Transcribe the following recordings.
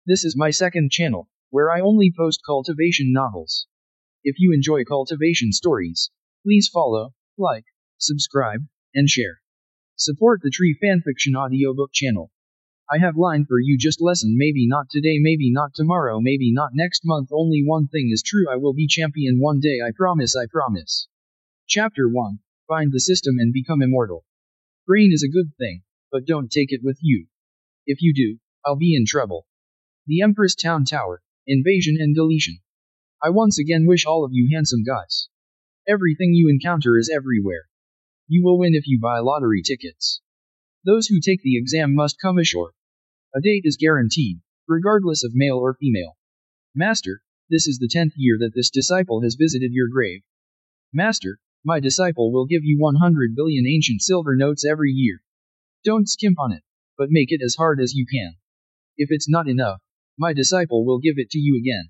This is my second channel, where I only post cultivation novels. If you enjoy cultivation stories, please follow, like, subscribe, and share. Support the Tree Fanfiction audiobook channel. I have line for you, just lesson, maybe not today, maybe not tomorrow, maybe not next month. Only one thing is true, I will be champion one day, I promise, I promise. Chapter 1. Find the system and become immortal. Brain is a good thing, but don't take it with you. If you do, I'll be in trouble. The Empress Town Tower, Invasion and Deletion. I once again wish all of you handsome guys. Everything you encounter is everywhere. You will win if you buy lottery tickets. Those who take the exam must come ashore. A date is guaranteed, regardless of male or female. Master, this is the 10th year that this disciple has visited your grave. Master, my disciple will give you 100 billion ancient silver notes every year. Don't skimp on it, but make it as hard as you can. If it's not enough, my disciple will give it to you again.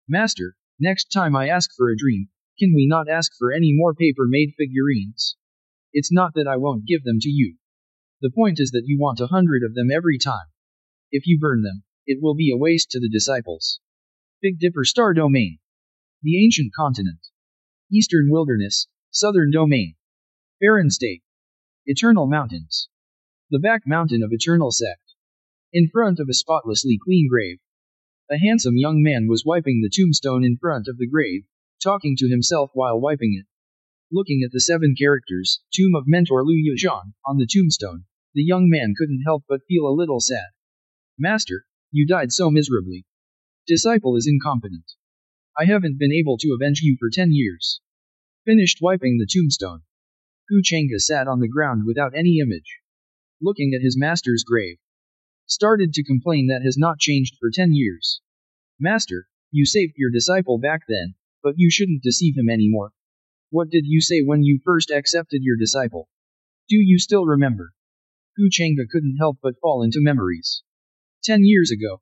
Master, next time I ask for a dream, can we not ask for any more paper-made figurines? It's not that I won't give them to you. The point is that you want 100 of them every time. If you burn them, it will be a waste to the disciples. Big Dipper Star Domain. The Ancient Continent. Eastern Wilderness, Southern Domain. Barren State. Eternal Mountains. The Back Mountain of Eternal Sect. In front of a spotlessly clean grave. A handsome young man was wiping the tombstone in front of the grave, talking to himself while wiping it. Looking at the 7 characters, Tomb of Mentor Lu Yuzhan, on the tombstone, the young man couldn't help but feel a little sad. Master, you died so miserably. Disciple is incompetent. I haven't been able to avenge you for 10 years. Finished wiping the tombstone. Gu Chengge sat on the ground without any image. Looking at his master's grave. Started to complain that has not changed for 10 years. Master, you saved your disciple back then, but you shouldn't deceive him anymore. What did you say when you first accepted your disciple? Do you still remember? Gu Chengge couldn't help but fall into memories. 10 years ago.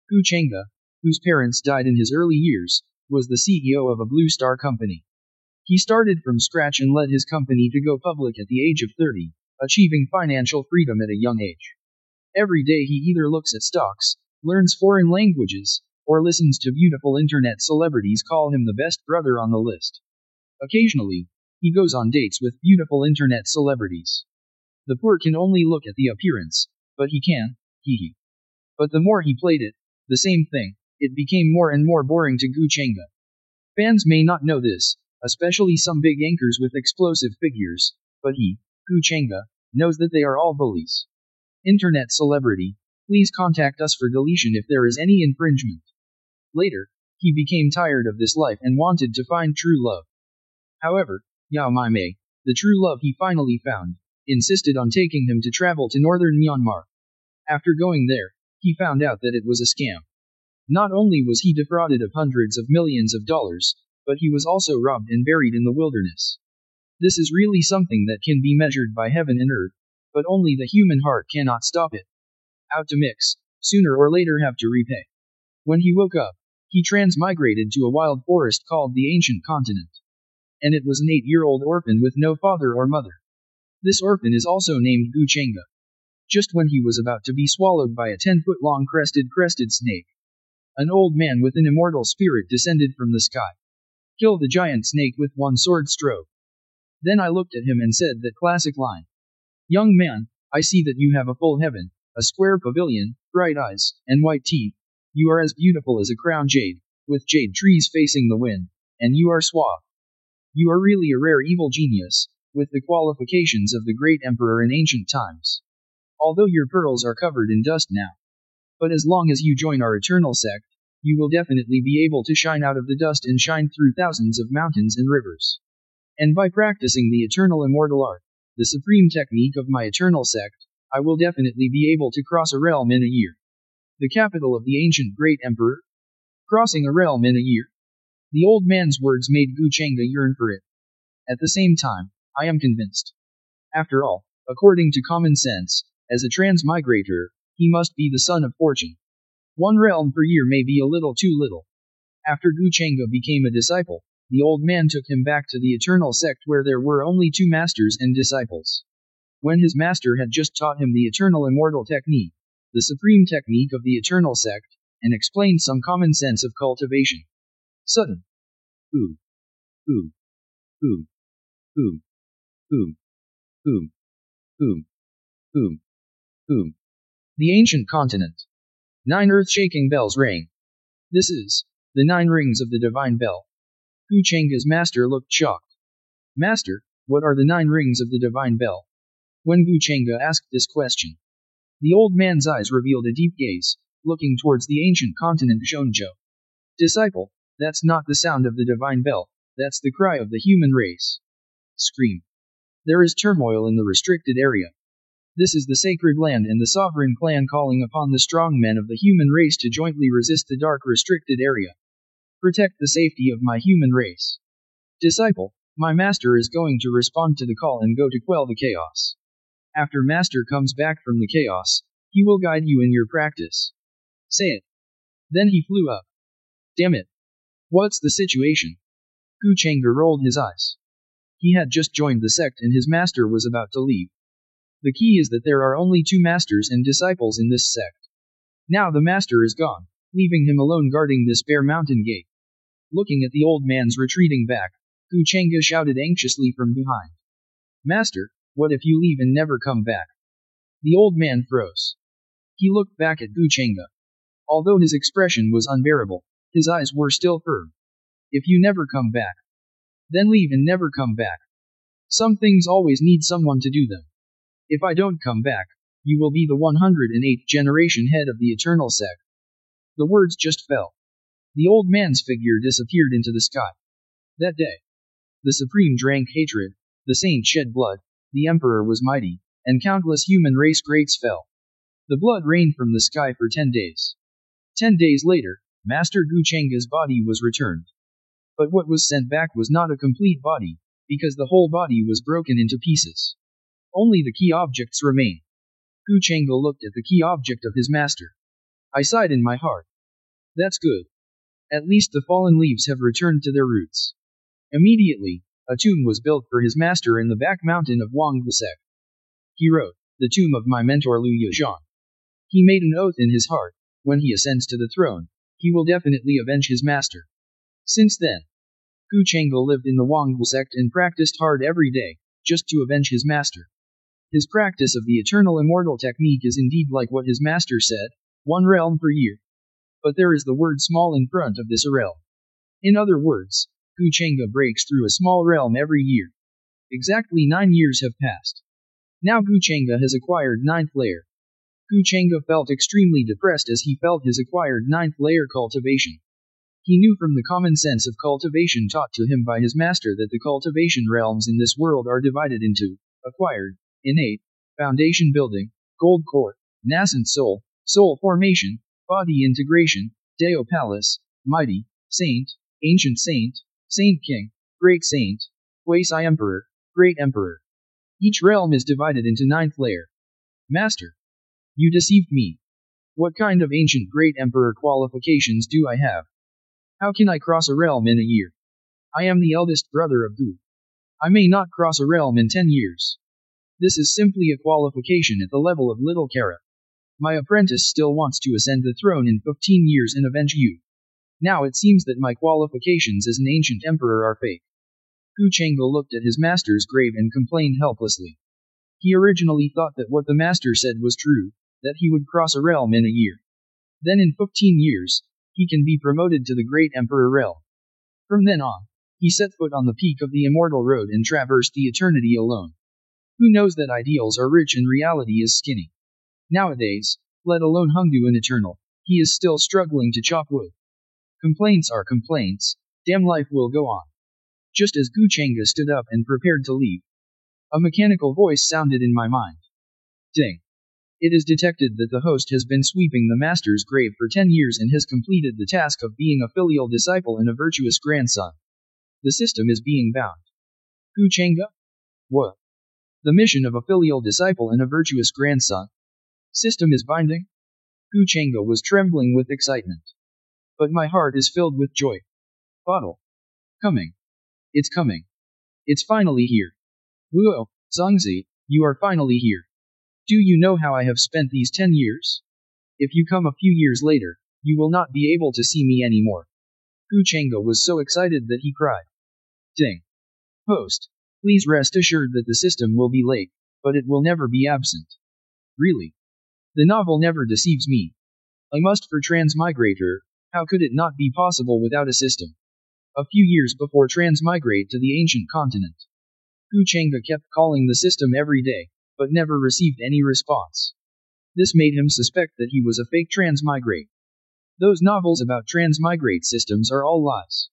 Gu Chengge, whose parents died in his early years, was the CEO of a Blue Star company. He started from scratch and led his company to go public at the age of 30, achieving financial freedom at a young age. Every day he either looks at stocks, learns foreign languages, or listens to beautiful internet celebrities call him the best brother on the list. Occasionally, he goes on dates with beautiful internet celebrities. The poor can only look at the appearance, but he can, hee. But the more he played it, the same thing, it became more and more boring to Gu Chengge. Fans may not know this, especially some big anchors with explosive figures, but he, Gu Chengge, knows that they are all bullies. Internet celebrity, please contact us for deletion if there is any infringement. Later, he became tired of this life and wanted to find true love. However, Yao Maimei, the true love he finally found, insisted on taking him to travel to northern Myanmar. After going there, he found out that it was a scam. Not only was he defrauded of hundreds of millions of dollars, but he was also robbed and buried in the wilderness. This is really something that can be measured by heaven and earth, but only the human heart cannot stop it. Out to mix, sooner or later have to repay. When he woke up, he transmigrated to a wild forest called the Ancient Continent. And it was an 8-year-old orphan with no father or mother. This orphan is also named Gu Chengge. Just when he was about to be swallowed by a 10-foot-long crested snake, an old man with an immortal spirit descended from the sky. Kill the giant snake with one sword stroke. Then I looked at him and said that classic line. Young man, I see that you have a full heaven, a square pavilion, bright eyes, and white teeth. You are as beautiful as a crown jade, with jade trees facing the wind, and you are suave. You are really a rare evil genius, with the qualifications of the great emperor in ancient times. Although your pearls are covered in dust now. But as long as you join our eternal sect, you will definitely be able to shine out of the dust and shine through thousands of mountains and rivers. And by practicing the eternal immortal art, the supreme technique of my eternal sect, I will definitely be able to cross a realm in a year. The capital of the ancient great emperor? Crossing a realm in a year? The old man's words made Gu Chengge yearn for it. At the same time, I am convinced. After all, according to common sense, as a transmigrator, he must be the son of fortune. 1 realm per year may be a little too little. After Gu Chengge became a disciple, the old man took him back to the eternal sect where there were only 2 masters and disciples. When his master had just taught him the eternal immortal technique, the supreme technique of the eternal sect, and explained some common sense of cultivation. Sudden. Ooh. Ooh. Ooh. Ooh. Ooh. Ooh. Ooh. Ooh. Ooh. The ancient continent. 9 earth-shaking bells rang. This is the 9 rings of the divine bell. Gu Chenga's master looked shocked. Master, what are the 9 rings of the divine bell? When Gu Chenga asked this question, the old man's eyes revealed a deep gaze, looking towards the ancient continent Zhongzhou. Disciple, that's not the sound of the divine bell, that's the cry of the human race. Scream. There is turmoil in the restricted area. This is the sacred land and the sovereign clan calling upon the strong men of the human race to jointly resist the dark restricted area. Protect the safety of my human race. Disciple, my master is going to respond to the call and go to quell the chaos. After master comes back from the chaos, he will guide you in your practice. Say it. Then he flew up. Damn it. What's the situation? Gu Chenga rolled his eyes. He had just joined the sect and his master was about to leave. The key is that there are only 2 masters and disciples in this sect. Now the master is gone, leaving him alone guarding this bare mountain gate. Looking at the old man's retreating back, Gu Chenga shouted anxiously from behind. Master, what if you leave and never come back? The old man froze. He looked back at Gu Chenga. Although his expression was unbearable, his eyes were still firm. If you never come back, then leave and never come back. Some things always need someone to do them. If I don't come back, you will be the 108th generation head of the Eternal Sect. The words just fell. The old man's figure disappeared into the sky. That day, the Supreme drank hatred, the saint shed blood, the Emperor was mighty, and countless human race greats fell. The blood rained from the sky for 10 days. 10 days later, Master Gu Chenga's body was returned. But what was sent back was not a complete body, because the whole body was broken into pieces. Only the key objects remain. Gu Chenga looked at the key object of his master. I sighed in my heart. That's good. At least the fallen leaves have returned to their roots. Immediately, a tomb was built for his master in the back mountain of Wangwu Sect. He wrote, the tomb of my mentor Liu Yuzhan. He made an oath in his heart, when he ascends to the throne, he will definitely avenge his master. Since then, Gu Chenga lived in the Wangwu Sect and practiced hard every day, just to avenge his master. His practice of the eternal immortal technique is indeed like what his master said, 1 realm per year. But there is the word small in front of this realm. In other words, Gu Chenga breaks through a small realm every year. Exactly 9 years have passed. Now Gu Chenga has acquired 9th layer. Gu Chenga felt extremely depressed as he felt his acquired 9th layer cultivation. He knew from the common sense of cultivation taught to him by his master that the cultivation realms in this world are divided into acquired, innate, foundation building, gold core, nascent soul, soul formation, body integration, Deo Palace, mighty, saint, ancient saint, saint king, great saint, Huisai emperor, great emperor. Each realm is divided into 9th layer. Master, you deceived me. What kind of ancient great emperor qualifications do I have? How can I cross a realm in a year? I am the eldest brother of Gu. I may not cross a realm in 10 years. This is simply a qualification at the level of little Kara. My apprentice still wants to ascend the throne in 15 years and avenge you. Now it seems that my qualifications as an ancient emperor are fake. Gu Chenga looked at his master's grave and complained helplessly. He originally thought that what the master said was true, that he would cross a realm in a year. Then in 15 years, he can be promoted to the great emperor realm. From then on, he set foot on the peak of the immortal road and traversed the eternity alone. Who knows that ideals are rich and reality is skinny? Nowadays, let alone Hungdu and eternal, he is still struggling to chop wood. Complaints are complaints, damn life will go on. Just as Gu Chenga stood up and prepared to leave, a mechanical voice sounded in my mind. Ding. It is detected that the host has been sweeping the master's grave for 10 years and has completed the task of being a filial disciple and a virtuous grandson. The system is being bound. Gu Chenga? What? The mission of a filial disciple and a virtuous grandson? System is binding? Gu Chenga was trembling with excitement. But my heart is filled with joy. Bottle. Coming. It's coming. It's finally here. Whoa, Zongzi, you are finally here. Do you know how I have spent these 10 years? If you come a few years later, You will not be able to see me anymore. Gu Chengge was so excited that he cried. Ding. Host. Please rest assured that the system will be late, but it will never be absent. Really? The novel never deceives me. A must for Transmigrator, how could it not be possible without a system? A few years before Transmigrate to the ancient continent, Gu Chengge kept calling the system every day, but never received any response. This made him suspect that he was a fake Transmigrate. Those novels about Transmigrate systems are all lies.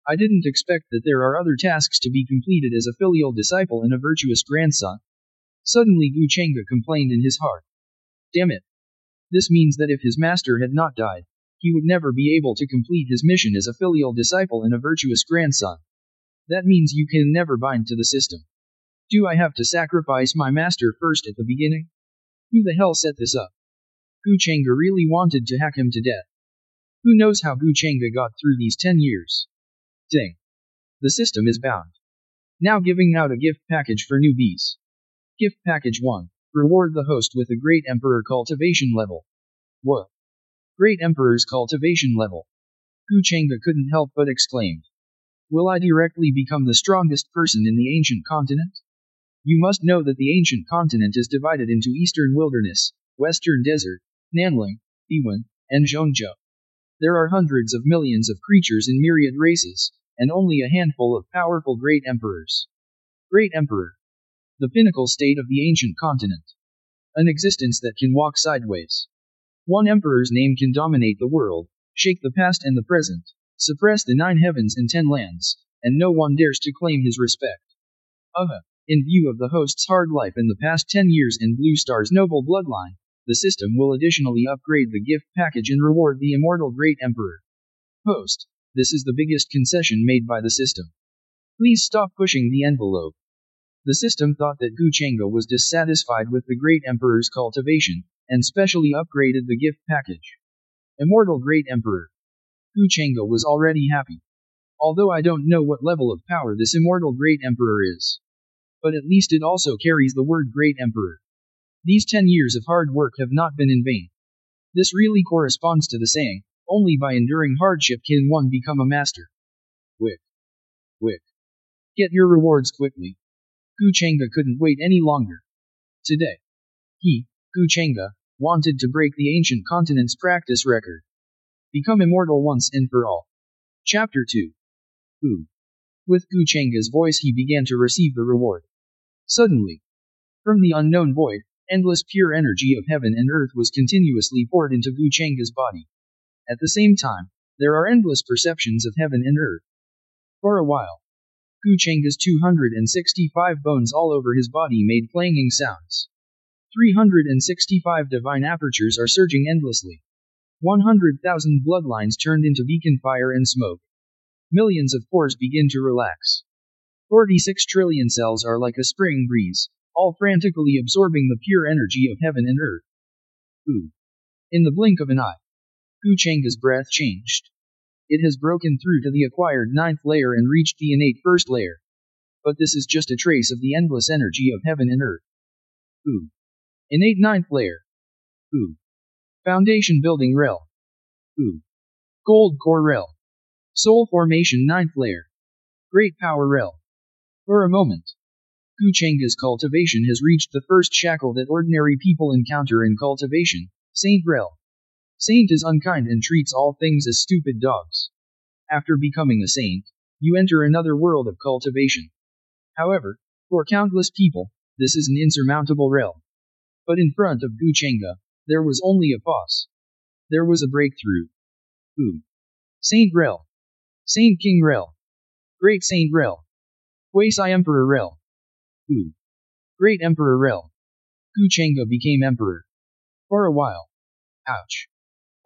I didn't expect that there are other tasks to be completed as a filial disciple and a virtuous grandson. Suddenly Gu Chengge complained in his heart. Damn it. This means that if his master had not died, he would never be able to complete his mission as a filial disciple and a virtuous grandson. That means you can never bind to the system. Do I have to sacrifice my master first at the beginning? Who the hell set this up? Gu Chengge really wanted to hack him to death. Who knows how Gu Chengge got through these 10 years? Ding. The system is bound. Now giving out a gift package for newbies. Gift package 1. Reward the host with a Great Emperor cultivation level. What? Great Emperor's cultivation level. Gu Chengge couldn't help but exclaim. Will I directly become the strongest person in the ancient continent? You must know that the ancient continent is divided into Eastern Wilderness, Western Desert, Nanling, Diwen, and Zhongzhou. There are hundreds of millions of creatures in myriad races, and only a handful of powerful Great Emperors. Great Emperor. The pinnacle state of the ancient continent. An existence that can walk sideways. One emperor's name can dominate the world, shake the past and the present, suppress the 9 heavens and 10 lands, and no one dares to claim his respect. In view of the host's hard life in the past 10 years and Blue Star's noble bloodline, the system will additionally upgrade the gift package and reward the immortal Great Emperor. Host, this is the biggest concession made by the system. Please stop pushing the envelope. The system thought that Gu Chengge was dissatisfied with the Great Emperor's cultivation, and specially upgraded the gift package. Immortal Great Emperor. Gu Chengge was already happy. Although I don't know what level of power this immortal Great Emperor is. But at least it also carries the word Great Emperor. These 10 years of hard work have not been in vain. This really corresponds to the saying, only by enduring hardship can one become a master. Quick. Get your rewards quickly. Gu Chengge couldn't wait any longer. Today. He, Gu Chengge, wanted to break the ancient continent's practice record. Become immortal once and for all. Chapter 2. Ooh. With Gu Chengge's voice he began to receive the reward. Suddenly. From the unknown void, endless pure energy of heaven and earth was continuously poured into Gu Chengge's body. At the same time, there are endless perceptions of heaven and earth. For a while, Gu Chengge's 265 bones all over his body made clanging sounds. 365 divine apertures are surging endlessly. 100,000 bloodlines turned into beacon fire and smoke. Millions of pores begin to relax. 46 trillion cells are like a spring breeze, all frantically absorbing the pure energy of heaven and earth. Ooh. In the blink of an eye, Gu Chengge's breath changed. It has broken through to the acquired 9th layer and reached the innate 1st layer. But this is just a trace of the endless energy of heaven and earth. Ooh. Innate 9th layer. Ooh. Foundation building rel. Ooh. Gold core rel. Soul formation 9th layer. Great power rel. For a moment, Gu Chengge's cultivation has reached the first shackle that ordinary people encounter in cultivation, Saint rel. Saint is unkind and treats all things as stupid dogs. After becoming a saint, you enter another world of cultivation. However, for countless people, this is an insurmountable rel. But in front of Gu Chengge, there was only a pause. There was a breakthrough. Ooh. Saint rel. Saint King rel. Great Saint rel. Huasi Emperor rel. Ooh. Great Emperor rel. Gu Chengge became emperor. For a while. Ouch.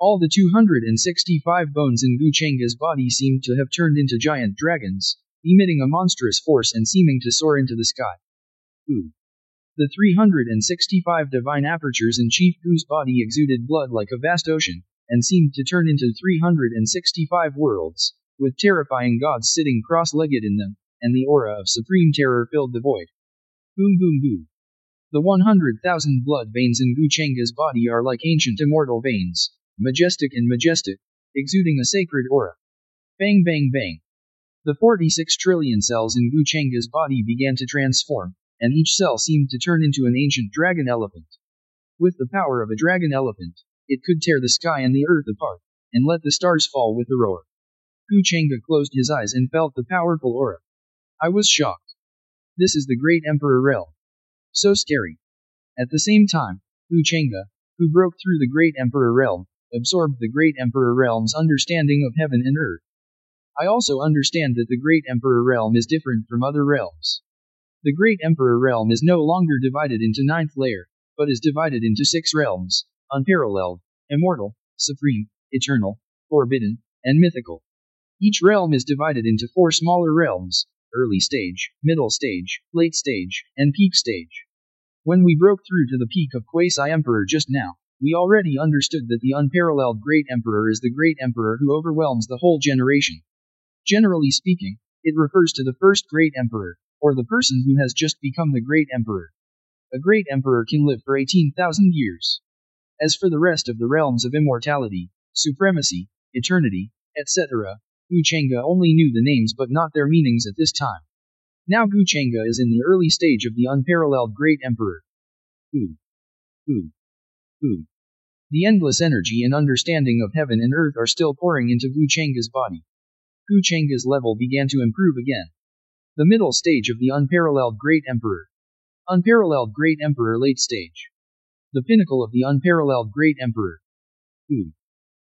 All the 265 bones in Gu Chengge's body seemed to have turned into giant dragons, emitting a monstrous force and seeming to soar into the sky. Ooh. The 365 divine apertures in Chief Gu's body exuded blood like a vast ocean, and seemed to turn into 365 worlds, with terrifying gods sitting cross-legged in them, and the aura of supreme terror filled the void. Boom boom boom. The 100,000 blood veins in Gu Chengge's body are like ancient immortal veins, majestic and majestic, exuding a sacred aura. Bang bang bang. The 46 trillion cells in Gu Chenga's body began to transform, and each cell seemed to turn into an ancient dragon elephant. With the power of a dragon elephant, it could tear the sky and the earth apart, and let the stars fall with a roar. Gu Chenga closed his eyes and felt the powerful aura. I was shocked. This is the Great Emperor realm. So scary. At the same time, Gu Chenga, who broke through the Great Emperor realm, absorbed the Great Emperor realm's understanding of heaven and earth. I also understand that the Great Emperor realm is different from other realms. The Great Emperor realm is no longer divided into 9th layer, but is divided into 6 realms: unparalleled, immortal, supreme, eternal, forbidden, and mythical. Each realm is divided into 4 smaller realms: early stage, middle stage, late stage, and peak stage. When we broke through to the peak of Quasi Emperor just now, we already understood that the unparalleled Great Emperor is the Great Emperor who overwhelms the whole generation. Generally speaking, it refers to the first Great Emperor, or the person who has just become the Great Emperor. A Great Emperor can live for 18,000 years. As for the rest of the realms of immortality, supremacy, eternity, etc., Gu Chenga only knew the names but not their meanings at this time. Now Gu Chenga is in the early stage of the unparalleled Great Emperor. Gu. The endless energy and understanding of heaven and earth are still pouring into Gu Chenga's body. Gu Chenga's level began to improve again. The middle stage of the unparalleled Great Emperor. Unparalleled Great Emperor late stage. The pinnacle of the unparalleled Great Emperor. Gu.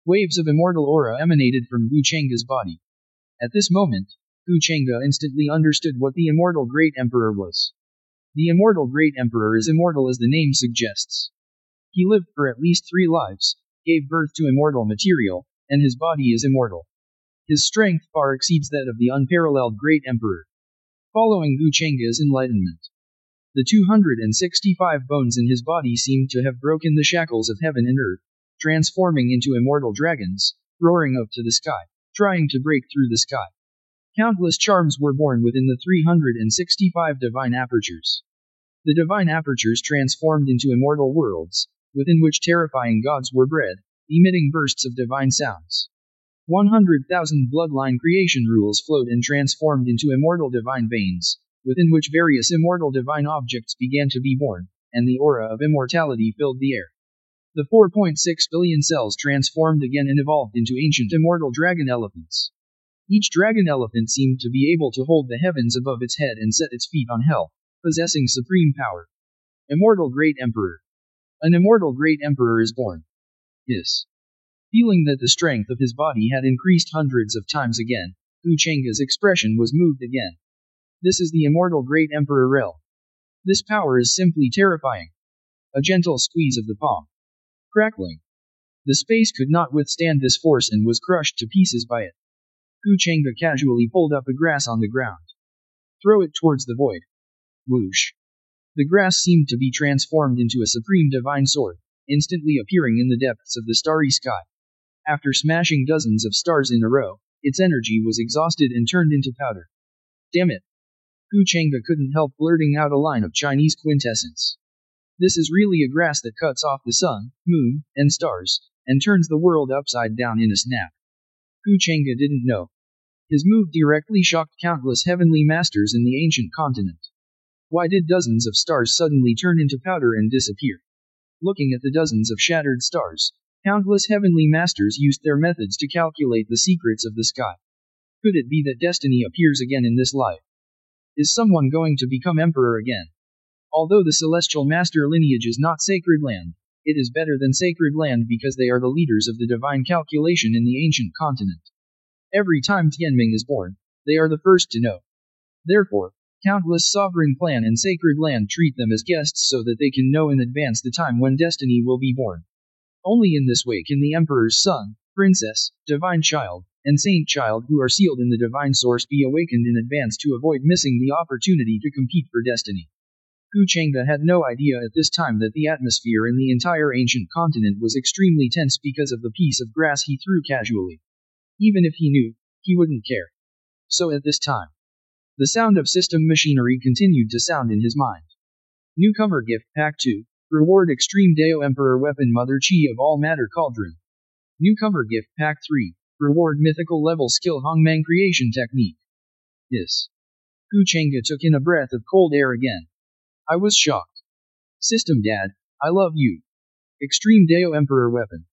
Waves of immortal aura emanated from Gu Chenga's body. At this moment, Gu Chenga instantly understood what the immortal Great Emperor was. The immortal Great Emperor is immortal as the name suggests. He lived for at least 3 lives, gave birth to immortal material, and his body is immortal. His strength far exceeds that of the unparalleled Great Emperor. Following Gu Chenga's enlightenment, the 265 bones in his body seemed to have broken the shackles of heaven and earth, transforming into immortal dragons, roaring up to the sky, trying to break through the sky. Countless charms were born within the 365 divine apertures. The divine apertures transformed into immortal worlds, within which terrifying gods were bred, emitting bursts of divine sounds. 100,000 bloodline creation rules flowed and transformed into immortal divine veins, within which various immortal divine objects began to be born, and the aura of immortality filled the air. The 4.6 billion cells transformed again and evolved into ancient immortal dragon elephants. Each dragon elephant seemed to be able to hold the heavens above its head and set its feet on hell, possessing supreme power. Immortal Great Emperor. An immortal Great Emperor is born. Yes. Feeling that the strength of his body had increased hundreds of times again, Gu Chenga's expression was moved again. This is the immortal Great Emperor realm. This power is simply terrifying. A gentle squeeze of the palm. Crackling. The space could not withstand this force and was crushed to pieces by it. Gu Chenga casually pulled up a grass on the ground. Throw it towards the void. Whoosh. The grass seemed to be transformed into a supreme divine sword, instantly appearing in the depths of the starry sky. After smashing dozens of stars in a row, its energy was exhausted and turned into powder. Damn it. Gu Chenga couldn't help blurting out a line of Chinese quintessence. This is really a grass that cuts off the sun, moon, and stars, and turns the world upside down in a snap. Gu Chenga didn't know. His move directly shocked countless heavenly masters in the ancient continent. Why did dozens of stars suddenly turn into powder and disappear? Looking at the dozens of shattered stars, countless heavenly masters used their methods to calculate the secrets of the sky. Could it be that destiny appears again in this life? Is someone going to become emperor again? Although the celestial master lineage is not sacred land, it is better than sacred land because they are the leaders of the divine calculation in the ancient continent. Every time Tianming is born, they are the first to know. Therefore, countless sovereign clan and sacred land treat them as guests so that they can know in advance the time when destiny will be born. Only in this way can the emperor's son, princess, divine child, and saint child who are sealed in the divine source be awakened in advance to avoid missing the opportunity to compete for destiny. Gu Chenga had no idea at this time that the atmosphere in the entire ancient continent was extremely tense because of the piece of grass he threw casually. Even if he knew, he wouldn't care. So at this time, the sound of system machinery continued to sound in his mind. Newcomer Gift Pack 2, Reward Extreme Deo Emperor Weapon Mother Chi of All Matter Cauldron. Newcomer Gift Pack 3. Reward Mythical Level Skill Hongmeng Creation Technique. This. Gu Chengge took in a breath of cold air again. I was shocked. System Dad, I love you. Extreme Dao Emperor Weapon.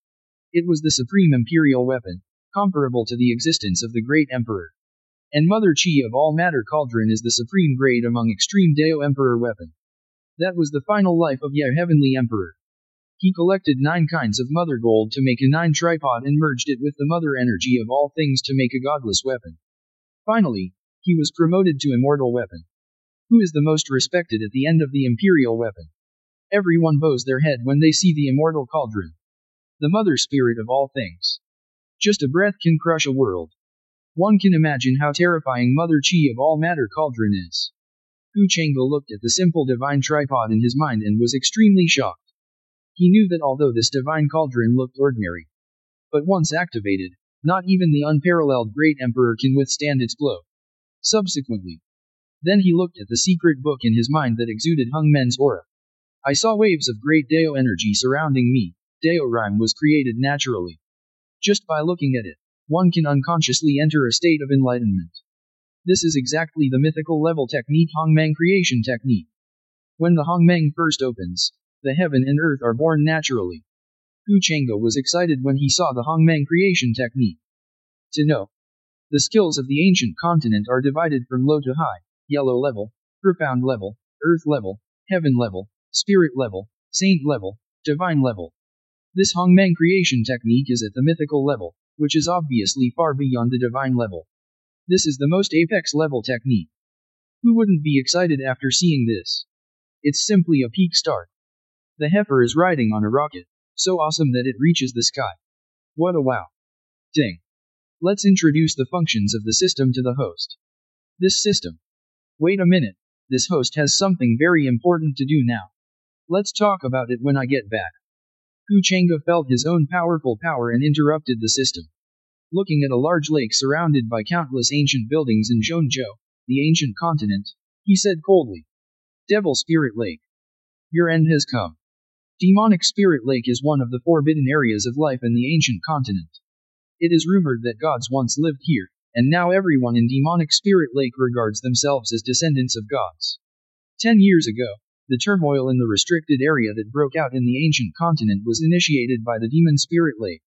It was the supreme imperial weapon, comparable to the existence of the Great Emperor. And Mother Chi of All Matter Cauldron is the supreme grade among Extreme Dao Emperor Weapon. That was the final life of Ye Heavenly Emperor. He collected 9 kinds of Mother Gold to make a 9 tripod and merged it with the Mother Energy of all things to make a godless weapon. Finally, he was promoted to Immortal Weapon. Who is the most respected at the end of the Imperial Weapon? Everyone bows their head when they see the Immortal Cauldron. The Mother Spirit of all things. Just a breath can crush a world. One can imagine how terrifying Mother Chi of All Matter Cauldron is. Gu Chengge looked at the simple divine tripod in his mind and was extremely shocked. He knew that although this divine cauldron looked ordinary, but once activated, not even the unparalleled Great Emperor can withstand its blow. Subsequently, then he looked at the secret book in his mind that exuded Hongmen's aura. I saw waves of great Dao energy surrounding me. Dao Rhyme was created naturally. Just by looking at it, one can unconsciously enter a state of enlightenment. This is exactly the mythical level technique Hongmeng Creation Technique. When the Hongmeng first opens, the heaven and earth are born naturally. Gu Chengge was excited when he saw the Hongmeng Creation Technique. To know. The skills of the ancient continent are divided from low to high, yellow level, profound level, earth level, heaven level, spirit level, saint level, divine level. This Hongmeng Creation Technique is at the mythical level, which is obviously far beyond the divine level. This is the most apex level technique. Who wouldn't be excited after seeing this? It's simply a peak start. The heifer is riding on a rocket, so awesome that it reaches the sky. What a wow. Ding. Let's introduce the functions of the system to the host. This system. Wait a minute, this host has something very important to do now. Let's talk about it when I get back. Gu Chengge felt his own powerful power and interrupted the system. Looking at a large lake surrounded by countless ancient buildings in Zhongzhou, the ancient continent, he said coldly. Devil Spirit Lake. Your end has come. Demonic Spirit Lake is one of the forbidden areas of life in the ancient continent. It is rumored that gods once lived here, and now everyone in Demonic Spirit Lake regards themselves as descendants of gods. 10 years ago, the turmoil in the restricted area that broke out in the ancient continent was initiated by the Demon Spirit Lake.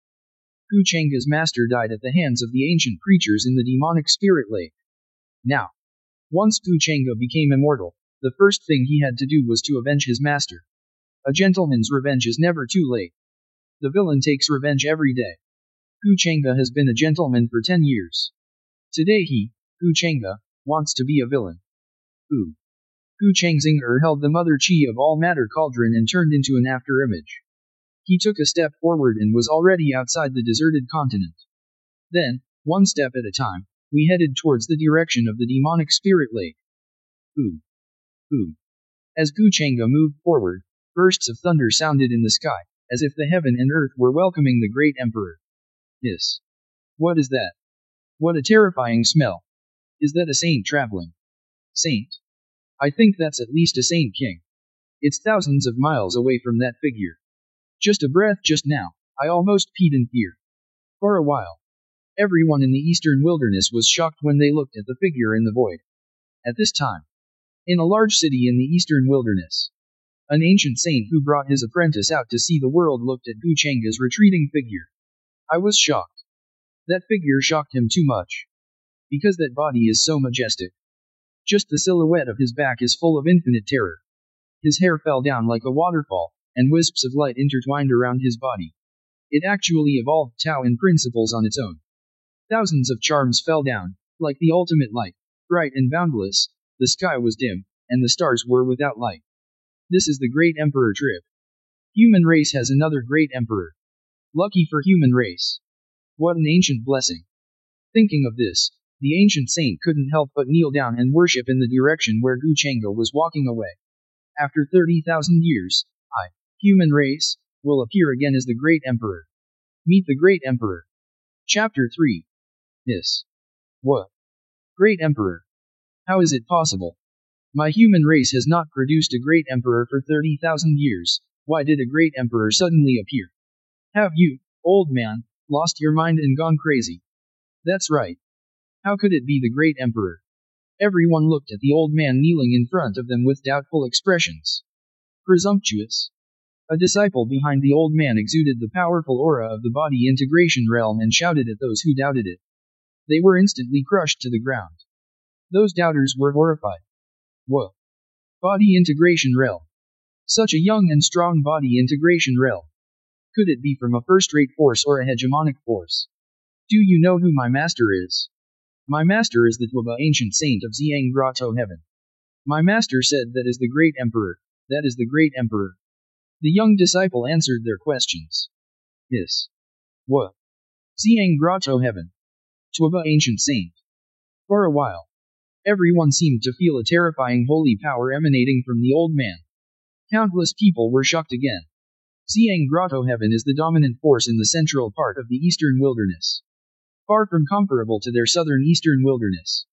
Gu Chengge's master died at the hands of the ancient creatures in the Demonic Spirit Lake. Now, once Gu Chengge became immortal, the first thing he had to do was to avenge his master. A gentleman's revenge is never too late. The villain takes revenge every day. Gu Chengge has been a gentleman for 10 years. Today he, Gu Chengge, wants to be a villain. Gu Chengxinger held the Mother Chi of All Matter Cauldron and turned into an after-image. He took a step forward and was already outside the deserted continent. Then, one step at a time, we headed towards the direction of the Demonic Spirit Lake. As Gu Chengge moved forward, bursts of thunder sounded in the sky, as if the heaven and earth were welcoming the Great Emperor. Yes. What is that? What a terrifying smell. Is that a saint traveling? Saint? I think that's at least a saint king. It's thousands of miles away from that figure. Just a breath just now, I almost peed in fear. For a while, everyone in the eastern wilderness was shocked when they looked at the figure in the void. At this time, in a large city in the eastern wilderness, an ancient saint who brought his apprentice out to see the world looked at Gu Chengge's retreating figure. I was shocked. That figure shocked him too much. Because that body is so majestic. Just the silhouette of his back is full of infinite terror. His hair fell down like a waterfall, and wisps of light intertwined around his body. It actually evolved Tao in principles on its own. Thousands of charms fell down, like the ultimate light, bright and boundless. The sky was dim, and the stars were without light. This is the Great Emperor trip. Human race has another Great Emperor. Lucky for human race. What an ancient blessing. Thinking of this, the ancient saint couldn't help but kneel down and worship in the direction where Gu Chengge was walking away. After 30,000 years, human race, will appear again as the Great Emperor. Meet the Great Emperor. Chapter 3. This. What? Great Emperor. How is it possible? My human race has not produced a Great Emperor for 30,000 years. Why did a Great Emperor suddenly appear? Have you, old man, Lost your mind and gone crazy. That's right. How could it be the great emperor? Everyone looked at the old man kneeling in front of them with doubtful expressions. Presumptuous. A disciple behind the old man exuded the powerful aura of the body integration realm and shouted at those who doubted it. They were instantly crushed to the ground. Those doubters were horrified. Whoa. Body integration realm. Such a young and strong body integration realm. Could it be from a first-rate force or a hegemonic force? Do you know who my master is? My master is the Tuoba ancient saint of Xiang Grotto Heaven. My master said that is the great emperor, that is the great emperor. The young disciple answered their questions. Yes. What? Xiang Grotto Heaven. Tuoba ancient saint. For a while, everyone seemed to feel a terrifying holy power emanating from the old man. Countless people were shocked again. Xiang Grotto Heaven is the dominant force in the central part of the eastern wilderness. Far from comparable to their southern eastern wilderness.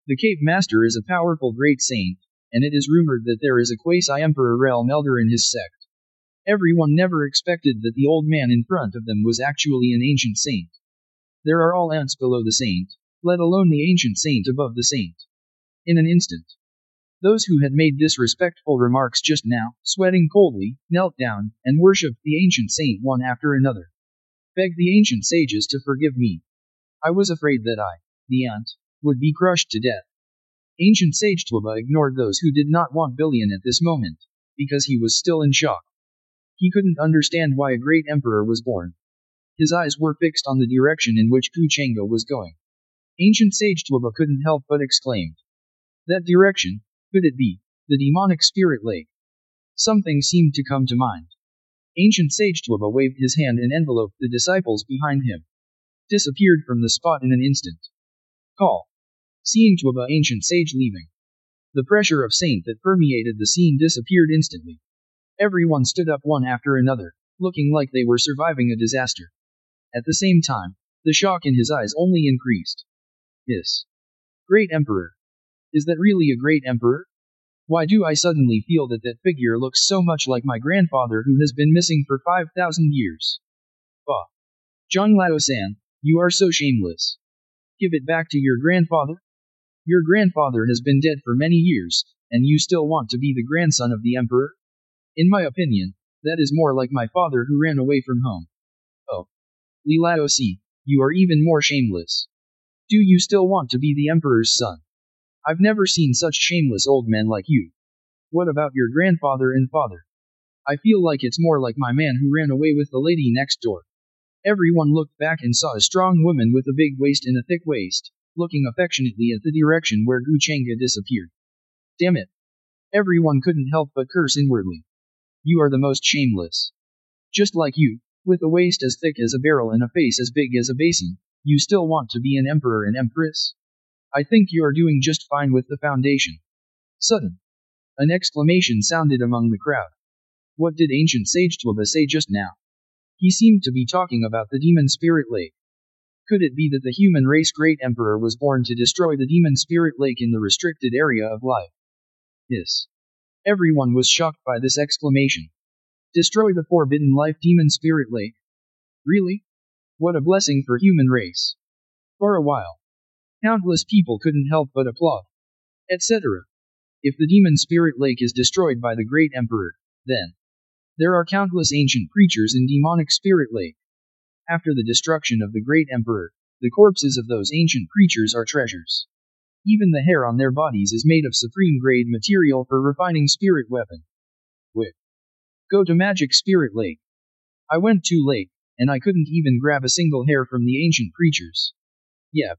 The Cave Master is a powerful great saint, and it is rumored that there is a quasi-emperor realm elder in his sect. Everyone never expected that the old man in front of them was actually an ancient saint. There are all ants below the saint, let alone the ancient saint above the saint. In an instant, those who had made disrespectful remarks just now, sweating coldly, knelt down, and worshipped the ancient saint one after another. Begged the ancient sages to forgive me. I was afraid that I, the ant, would be crushed to death. Ancient Sage Tuoba ignored those who did not want Billion at this moment, because he was still in shock. He couldn't understand why a great emperor was born. His eyes were fixed on the direction in which Gu Changa was going. Ancient Sage Tuoba couldn't help but exclaimed. That direction, could it be the demonic spirit lake? Something seemed to come to mind. Ancient Sage Tuoba waved his hand and enveloped the disciples behind him. Disappeared from the spot in an instant. Call. Seeing Tuoba ancient sage leaving. The pressure of saint that permeated the scene disappeared instantly. Everyone stood up one after another, looking like they were surviving a disaster. At the same time, the shock in his eyes only increased. Yes. Great Emperor. Is that really a great emperor? Why do I suddenly feel that that figure looks so much like my grandfather who has been missing for 5,000 years? Bah. Zhang Lao-san, you are so shameless. Give it back to your grandfather? Your grandfather has been dead for many years, and you still want to be the grandson of the emperor? In my opinion, that is more like my father who ran away from home. Oh. Li Lao-si, you are even more shameless. Do you still want to be the emperor's son? I've never seen such shameless old men like you. What about your grandfather and father? I feel like it's more like my man who ran away with the lady next door. Everyone looked back and saw a strong woman with a big waist and a thick waist, looking affectionately at the direction where Gu Changa disappeared. Damn it. Everyone couldn't help but curse inwardly. You are the most shameless. Just like you, with a waist as thick as a barrel and a face as big as a basin, you still want to be an emperor and empress? I think you are doing just fine with the foundation. Sudden. An exclamation sounded among the crowd. What did ancient Sage Tuoba say just now? He seemed to be talking about the demon spirit lake. Could it be that the human race great emperor was born to destroy the demon spirit lake in the restricted area of life? Yes. Everyone was shocked by this exclamation. Destroy the forbidden life demon spirit lake? Really? What a blessing for human race. For a while, countless people couldn't help but applaud. Etc. If the demon spirit lake is destroyed by the great emperor, then there are countless ancient creatures in demonic spirit lake. After the destruction of the great emperor, the corpses of those ancient creatures are treasures. Even the hair on their bodies is made of supreme grade material for refining spirit weapon. Wait. Go to Magic Spirit Lake. I went too late, and I couldn't even grab a single hair from the ancient creatures. Yep.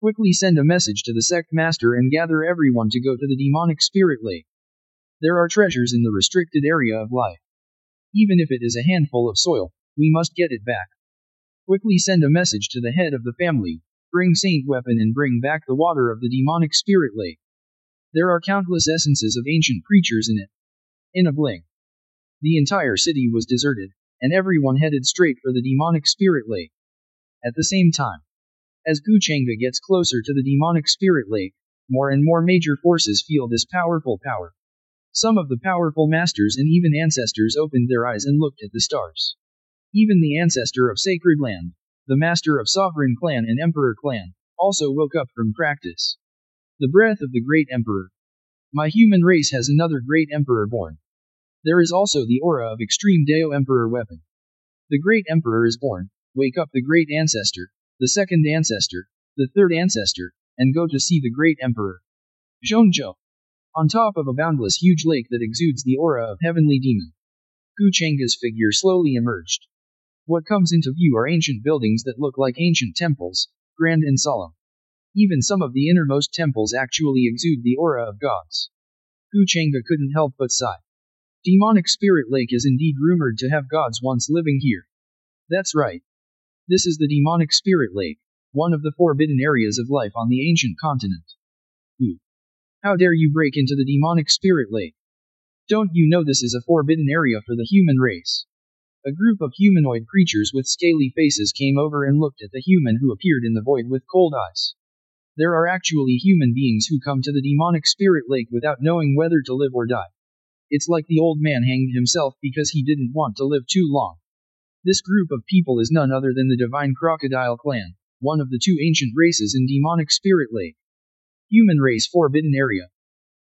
Quickly send a message to the sect master and gather everyone to go to the demonic spirit lake. There are treasures in the restricted area of life. Even if it is a handful of soil, we must get it back. Quickly send a message to the head of the family, bring Saint Weapon and bring back the water of the demonic spirit lake. There are countless essences of ancient creatures in it. In a blink, the entire city was deserted, and everyone headed straight for the demonic spirit lake. At the same time, as Gu Changa gets closer to the demonic spirit lake, more and more major forces feel this powerful power. Some of the powerful masters and even ancestors opened their eyes and looked at the stars. Even the ancestor of Sacred Land, the master of Sovereign Clan and Emperor Clan, also woke up from practice. The breath of the great emperor. My human race has another great emperor born. There is also the aura of extreme Deo Emperor weapon. The great emperor is born. Wake up the great ancestor, the second ancestor, the third ancestor, and go to see the great emperor. Zhongzhou. On top of a boundless huge lake that exudes the aura of heavenly demon, Gu Chengga's figure slowly emerged. What comes into view are ancient buildings that look like ancient temples, grand and solemn. Even some of the innermost temples actually exude the aura of gods. Gu Chengga couldn't help but sigh. Demonic Spirit Lake is indeed rumored to have gods once living here. That's right. This is the Demonic Spirit Lake, one of the forbidden areas of life on the ancient continent. Who? How dare you break into the Demonic Spirit Lake? Don't you know this is a forbidden area for the human race? A group of humanoid creatures with scaly faces came over and looked at the human who appeared in the void with cold eyes. There are actually human beings who come to the Demonic Spirit Lake without knowing whether to live or die. It's like the old man hanged himself because he didn't want to live too long. This group of people is none other than the Divine Crocodile Clan, one of the two ancient races in Demonic Spirit Lake. Human Race Forbidden Area.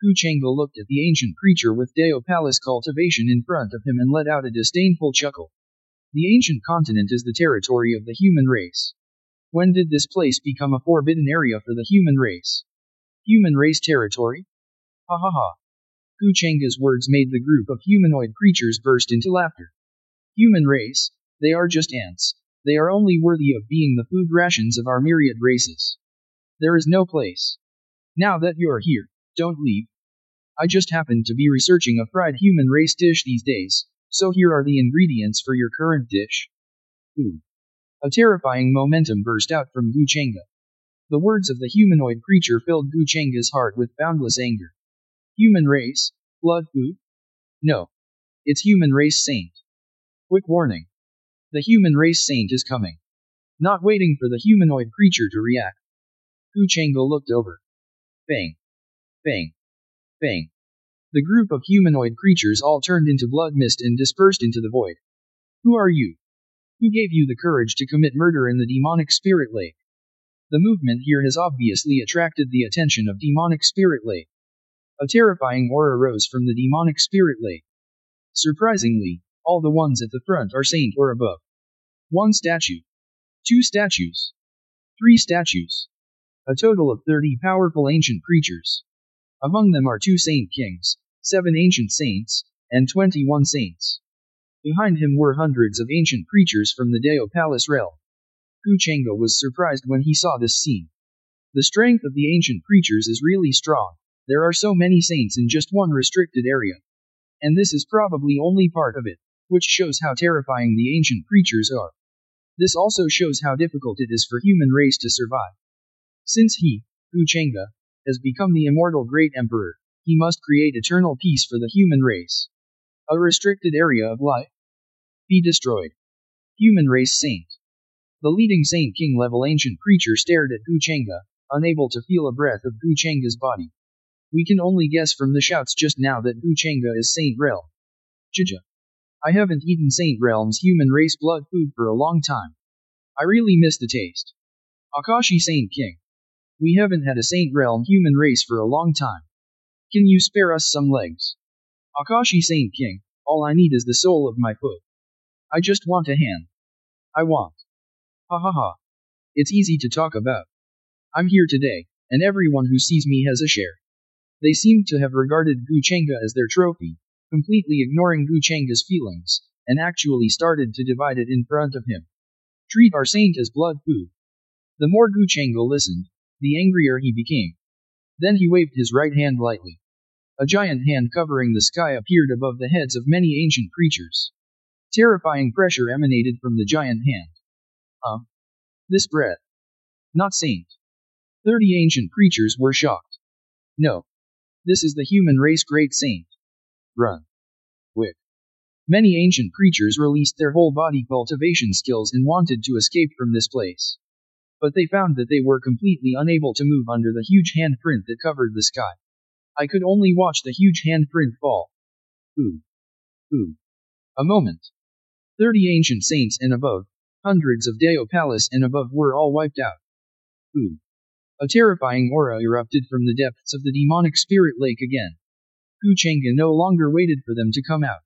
Gu Chengga looked at the ancient creature with Deo Palace cultivation in front of him and let out a disdainful chuckle. The ancient continent is the territory of the human race. When did this place become a forbidden area for the human race? Human race territory? Ha ha ha. Gu Chengga's words made the group of humanoid creatures burst into laughter. Human race? They are just ants. They are only worthy of being the food rations of our myriad races. There is no place. Now that you're here, don't leave. I just happened to be researching a fried human race dish these days, so here are the ingredients for your current dish. Ooh. A terrifying momentum burst out from Gu Chengga. The words of the humanoid creature filled Gu Chengga's heart with boundless anger. Human race? Blood food? No. It's human race saint. Quick warning. The human race saint is coming. Not waiting for the humanoid creature to react, Gu Chengga looked over. Bang. Bang. Bang. The group of humanoid creatures all turned into blood mist and dispersed into the void. Who are you? Who gave you the courage to commit murder in the Demonic Spirit Lake? The movement here has obviously attracted the attention of Demonic Spirit Lake. A terrifying aura rose from the Demonic Spirit Lake. Surprisingly, all the ones at the front are saint or above. 1 statue. 2 statues. 3 statues. A total of 30 powerful ancient creatures. Among them are 2 saint kings, 7 ancient saints, and 21 saints. Behind him were hundreds of ancient creatures from the Deo Palace realm. Gu Chengga was surprised when he saw this scene. The strength of the ancient creatures is really strong. There are so many saints in just one restricted area. And this is probably only part of it, which shows how terrifying the ancient creatures are. This also shows how difficult it is for human race to survive. Since he, Gu Chengga, has become the immortal great emperor, he must create eternal peace for the human race. A restricted area of life? Be destroyed. Human race saint. The leading Saint King level ancient creature stared at Gu Chengga, unable to feel a breath of Gu Chengga's body. We can only guess from the shouts just now that Gu Chengga is Saint Realm. Jaja. I haven't eaten Saint Realm's human race blood food for a long time. I really miss the taste. Akashi Saint King. We haven't had a Saint Realm human race for a long time. Can you spare us some legs? Akashi Saint King, all I need is the sole of my foot. I just want a hand. I want. Ha ha ha. It's easy to talk about. I'm here today, and everyone who sees me has a share. They seemed to have regarded Gu Chengga as their trophy, completely ignoring Gu Chengga's feelings, and actually started to divide it in front of him. Treat our saint as blood food. The more Gu Chengga listened, the angrier he became. Then he waved his right hand lightly. A giant hand covering the sky appeared above the heads of many ancient creatures. Terrifying pressure emanated from the giant hand. This breath. Not saint. 30 ancient creatures were shocked. No. This is the human race great saint. Run. Quick. Many ancient creatures released their whole body cultivation skills and wanted to escape from this place. But they found that they were completely unable to move under the huge handprint that covered the sky. I could only watch the huge handprint fall. Ooh. Ooh. A moment. 30 ancient saints and above, Hundreds of Deo Palace and above were all wiped out. Ooh. A terrifying aura erupted from the depths of the demonic spirit lake again. Gu Chengge no longer waited for them to come out.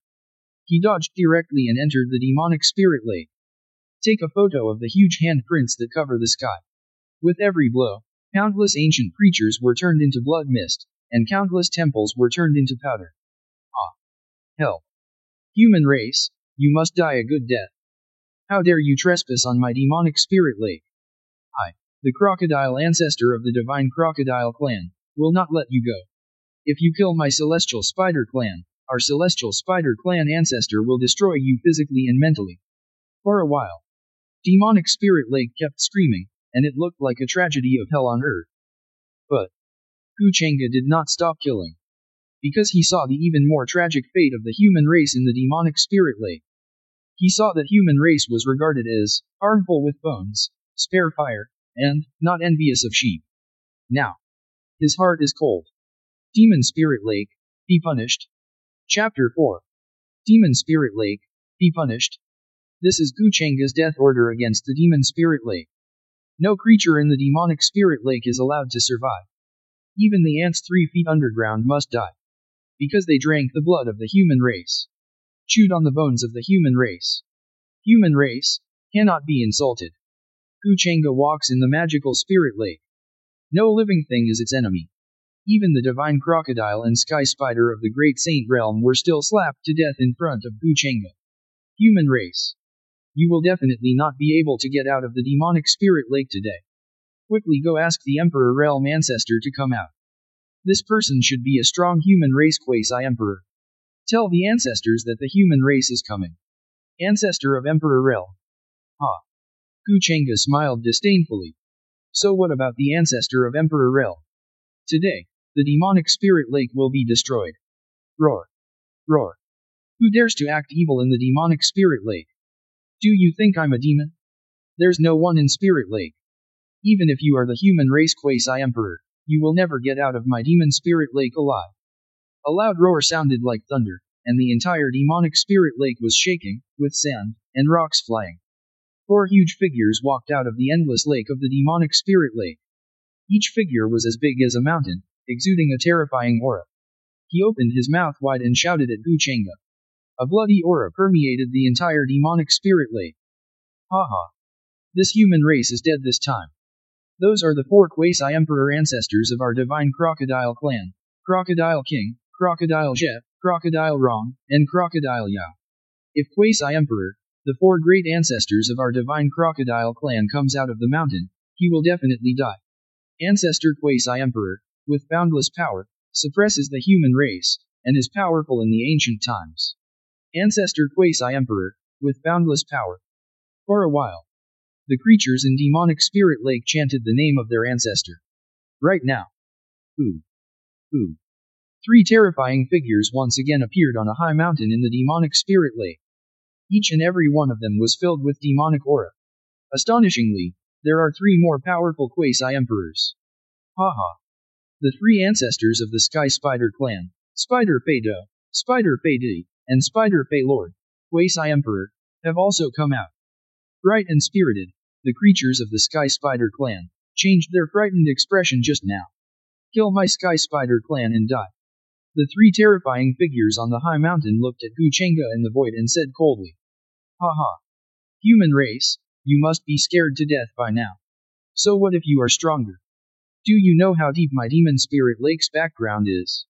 He dodged directly and entered the demonic spirit lake. Take a photo of the huge handprints that cover the sky. With every blow, countless ancient creatures were turned into blood mist, and countless temples were turned into powder. Ah! Hell! Human race, you must die a good death. How dare you trespass on my demonic spirit lake? I, the crocodile ancestor of the divine crocodile clan, will not let you go. If you kill my celestial spider clan, our celestial spider clan ancestor will destroy you physically and mentally. For a while, demonic spirit lake kept screaming, and it looked like a tragedy of hell on earth. But Gu Chengge did not stop killing, because he saw the even more tragic fate of the human race in the demonic spirit lake. He saw that human race was regarded as harmful with bones, spare fire, and not envious of sheep. Now, his heart is cold. Demon Spirit Lake, be punished. Chapter 4. Demon Spirit Lake, be punished. This is Gu Chengge's death order against the Demon Spirit Lake. No creature in the demonic spirit lake is allowed to survive. Even the ants 3 feet underground must die. Because they drank the blood of the human race. Chewed on the bones of the human race. Human race cannot be insulted. Gu Chengge walks in the magical spirit lake. No living thing is its enemy. Even the divine crocodile and sky spider of the great saint realm were still slapped to death in front of Gu Chengge. Human race. You will definitely not be able to get out of the demonic spirit lake today. Quickly go ask the Emperor Realm ancestor to come out. This person should be a strong human race quasi-emperor. Tell the ancestors that the human race is coming. Ancestor of Emperor Realm. Ha. Gu Chengge smiled disdainfully. So what about the ancestor of Emperor Realm? Today, the demonic spirit lake will be destroyed. Roar. Roar. Who dares to act evil in the demonic spirit lake? Do you think I'm a demon? There's no one in spirit lake. Even if you are the human race quasi-emperor, you will never get out of my demon spirit lake alive. A loud roar sounded like thunder, and the entire demonic spirit lake was shaking, with sand and rocks flying. 4 huge figures walked out of the endless lake of the demonic spirit lake. Each figure was as big as a mountain, exuding a terrifying aura. He opened his mouth wide and shouted at Gu Chengge. A bloody aura permeated the entire demonic spirit lake. Haha. This human race is dead this time. Those are the 4 quasi-emperor ancestors of our divine crocodile clan, Crocodile King, Crocodile Jeff, Crocodile Rong, and Crocodile Yao. If quasi-emperor, the 4 great ancestors of our divine crocodile clan comes out of the mountain, he will definitely die. Ancestor quasi-emperor, with boundless power, suppresses the human race, and is powerful in the ancient times. Ancestor quasi-emperor, with boundless power. For a while, the creatures in demonic spirit lake chanted the name of their ancestor. Right now. Ooh. Ooh. 3 terrifying figures once again appeared on a high mountain in the demonic spirit lake. Each and every one of them was filled with demonic aura. Astonishingly, there are 3 more powerful quasi-emperors. Haha. The 3 ancestors of the Sky Spider clan, Spider Fei Do, Spider Fei Di, and Spider Fei Lord, quasi-emperor, have also come out. Bright and spirited, the creatures of the Sky Spider clan changed their frightened expression just now. Kill my Sky Spider clan and die. The 3 terrifying figures on the high mountain looked at Gu Chengge in the void and said coldly. Haha. Human race, you must be scared to death by now. So what if you are stronger? Do you know how deep my demon spirit lake's background is?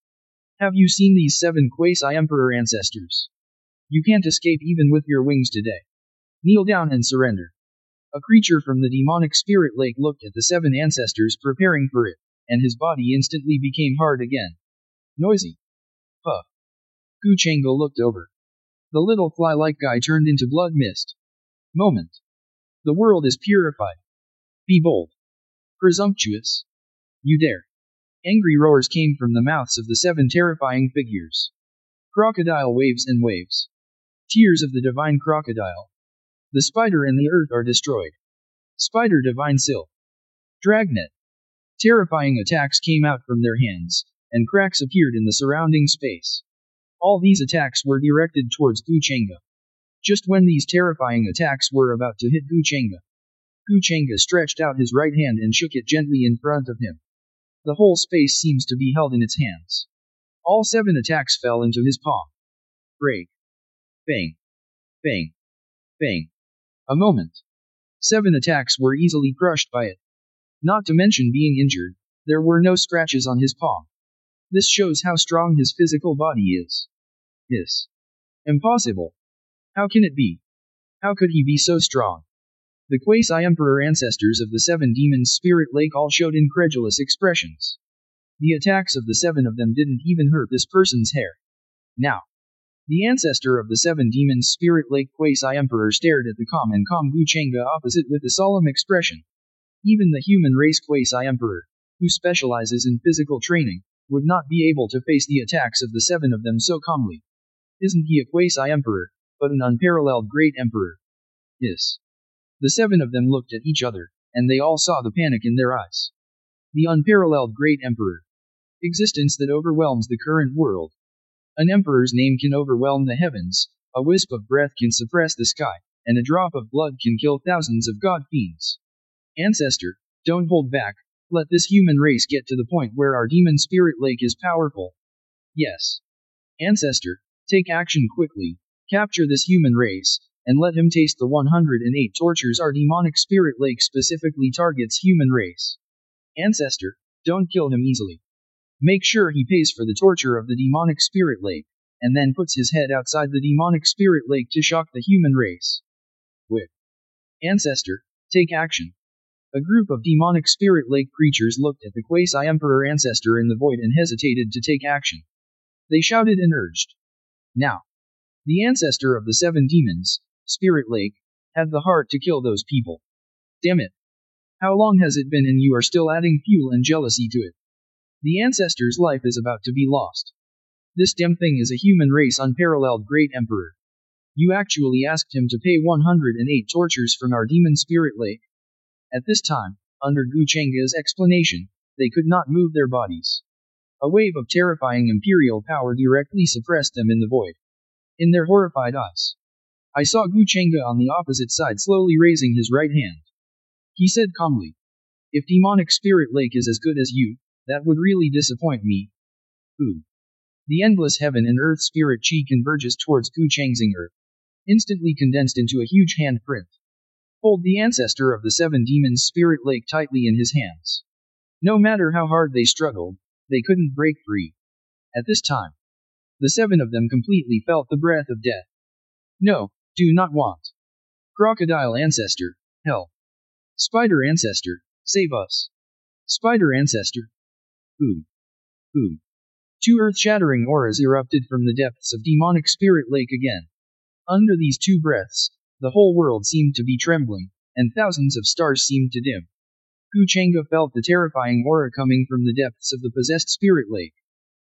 Have you seen these 7 quasi-emperor ancestors? You can't escape even with your wings today. Kneel down and surrender. A creature from the demonic spirit lake looked at the 7 ancestors preparing for it, and his body instantly became hard again. Noisy. Puff. Gu Chengge looked over. The little fly-like guy turned into blood mist. Moment. The world is purified. Be bold. Presumptuous. You dare. Angry roars came from the mouths of the 7 terrifying figures. Crocodile waves and waves. Tears of the divine crocodile. The spider and the earth are destroyed. Spider divine silk. Dragnet. Terrifying attacks came out from their hands, and cracks appeared in the surrounding space. All these attacks were directed towards Gu Chengge. Just when these terrifying attacks were about to hit Gu Chengge, Gu Chengge stretched out his right hand and shook it gently in front of him. The whole space seems to be held in its hands. All 7 attacks fell into his palm. Break. Bang. Bang. Bang. A moment. 7 attacks were easily crushed by it. Not to mention being injured, there were no scratches on his palm. This shows how strong his physical body is. Is impossible. How can it be? How could he be so strong? The quasi-emperor ancestors of the 7 demons Spirit Lake all showed incredulous expressions. The attacks of the 7 of them didn't even hurt this person's hair. Now, the ancestor of the 7 demons Spirit Lake quasi-emperor stared at the calm and calm Gu Chengge opposite with a solemn expression. Even the human race quasi-emperor, who specializes in physical training, would not be able to face the attacks of the 7 of them so calmly. Isn't he a quasi-emperor, but an unparalleled great emperor? Yes. The 7 of them looked at each other, and they all saw the panic in their eyes. The unparalleled great emperor. Existence that overwhelms the current world. An emperor's name can overwhelm the heavens, a wisp of breath can suppress the sky, and a drop of blood can kill thousands of god fiends. Ancestor, don't hold back, let this human race get to the point where our demon Spirit Lake is powerful. Yes. Ancestor, take action quickly, capture this human race, and let him taste the 108 tortures our demonic Spirit Lake specifically targets human race. Ancestor, don't kill him easily. Make sure he pays for the torture of the demonic Spirit Lake, and then puts his head outside the demonic Spirit Lake to shock the human race. Wick. Ancestor, take action. A group of demonic Spirit Lake creatures looked at the quasi-emperor ancestor in the void and hesitated to take action. They shouted and urged. Now. The ancestor of the 7 demons, Spirit Lake, had the heart to kill those people. Damn it. How long has it been and you are still adding fuel and jealousy to it? The ancestor's life is about to be lost. This damn thing is a human race unparalleled great emperor. You actually asked him to pay 108 tortures from our demon Spirit Lake? At this time, under Gu Chengge's explanation, they could not move their bodies. A wave of terrifying imperial power directly suppressed them in the void. In their horrified eyes, I saw Gu Chengge on the opposite side slowly raising his right hand. He said calmly, if demonic Spirit Lake is as good as you, that would really disappoint me. Ooh. The endless heaven and earth spirit chi converges towards Gu Chengge's earth, instantly condensed into a huge handprint. Hold the ancestor of the 7 demons Spirit Lake tightly in his hands. No matter how hard they struggled, they couldn't break free. At this time, the 7 of them completely felt the breath of death. No, do not want. Crocodile ancestor, hell. Spider ancestor, save us. Spider ancestor. Ooh. Ooh. 2 earth-shattering auras erupted from the depths of demonic Spirit Lake again. Under these 2 breaths, the whole world seemed to be trembling, and thousands of stars seemed to dim. Gu Chengge felt the terrifying aura coming from the depths of the possessed Spirit Lake.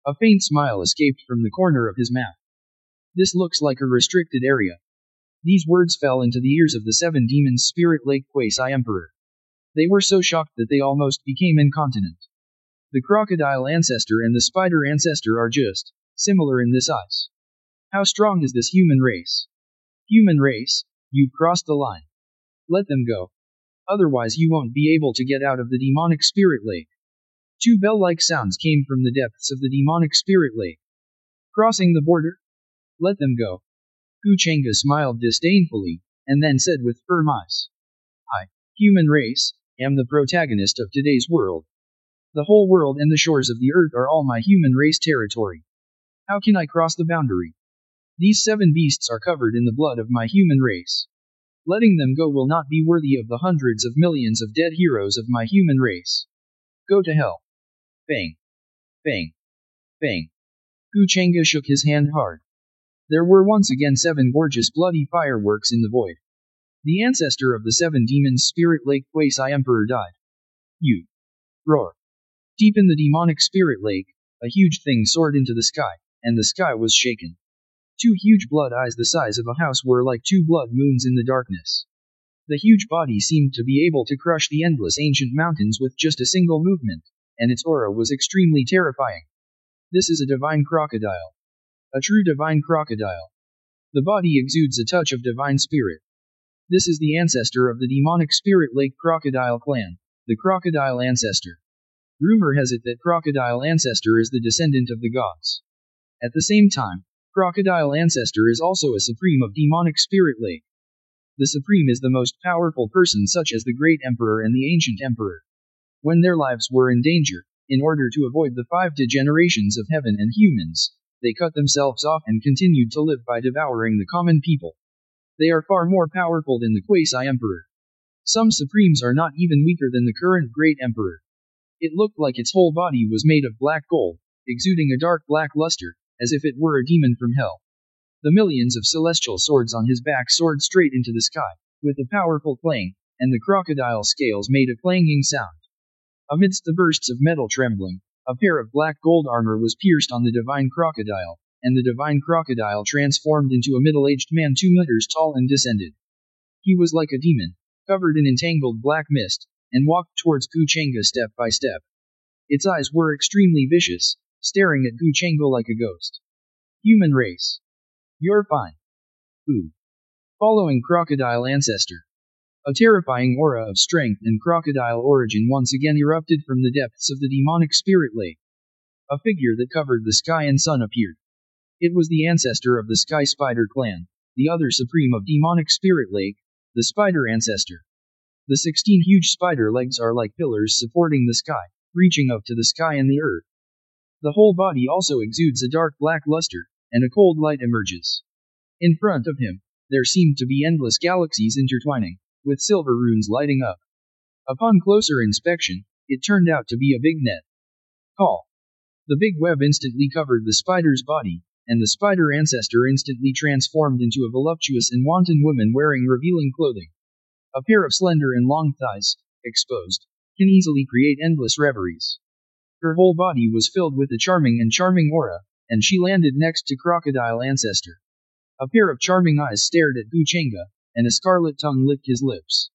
A faint smile escaped from the corner of his mouth. This looks like a restricted area. These words fell into the ears of the 7 demons Spirit Lake quasi-emperor. They were so shocked that they almost became incontinent. The crocodile ancestor and the spider ancestor are just similar in this eyes. How strong is this human race? Human race, you've crossed the line. Let them go. Otherwise you won't be able to get out of the demonic Spirit Lake. 2 bell-like sounds came from the depths of the demonic Spirit Lake. Crossing the border? Let them go. Gu Chengge smiled disdainfully, and then said with firm eyes. I, human race, am the protagonist of today's world. The whole world and the shores of the earth are all my human race territory. How can I cross the boundary? These 7 beasts are covered in the blood of my human race. Letting them go will not be worthy of the hundreds of millions of dead heroes of my human race. Go to hell. Bang. Bang. Bang. Gu Chengge shook his hand hard. There were once again 7 gorgeous bloody fireworks in the void. The ancestor of the 7 demons Spirit Lake quasi-emperor died. You. Roar. Deep in the demonic Spirit Lake, a huge thing soared into the sky, and the sky was shaken. 2 huge blood eyes the size of a house were like 2 blood moons in the darkness. The huge body seemed to be able to crush the endless ancient mountains with just a single movement, and its aura was extremely terrifying. This is a divine crocodile. A true divine crocodile. The body exudes a touch of divine spirit. This is the ancestor of the demonic spirit lake crocodile clan, the crocodile ancestor. Rumor has it that crocodile ancestor is the descendant of the gods. At the same time, crocodile ancestor is also a supreme of demonic spirit lake. The supreme is the most powerful person, such as the great emperor and the ancient emperor. When their lives were in danger, in order to avoid the 5 degenerations of heaven and humans, they cut themselves off and continued to live by devouring the common people. They are far more powerful than the quasi-emperor. Some supremes are not even weaker than the current great emperor. It looked like its whole body was made of black gold, exuding a dark black luster, as if it were a demon from hell. The millions of celestial swords on his back soared straight into the sky, with a powerful clang, and the crocodile scales made a clanging sound. Amidst the bursts of metal trembling, a pair of black gold armor was pierced on the divine crocodile, and the divine crocodile transformed into a middle-aged man 2 meters tall and descended. He was like a demon, covered in entangled black mist, and walked towards Guchenga step by step. Its eyes were extremely vicious, staring at Guchenga like a ghost. Human race. You're fine. Ooh. Following crocodile ancestor. A terrifying aura of strength and crocodile origin once again erupted from the depths of the demonic spirit lake. A figure that covered the sky and sun appeared. It was the ancestor of the Sky Spider clan, the other supreme of demonic spirit lake, the spider ancestor. The 16 huge spider legs are like pillars supporting the sky, reaching up to the sky and the earth. The whole body also exudes a dark black luster, and a cold light emerges. In front of him, there seemed to be endless galaxies intertwining, with silver runes lighting up. Upon closer inspection, it turned out to be a big net. Call. The big web instantly covered the spider's body, and the spider ancestor instantly transformed into a voluptuous and wanton woman wearing revealing clothing. A pair of slender and long thighs, exposed, can easily create endless reveries. Her whole body was filled with a charming aura, and she landed next to crocodile ancestor. A pair of charming eyes stared at Guchenga, and a scarlet tongue licked his lips.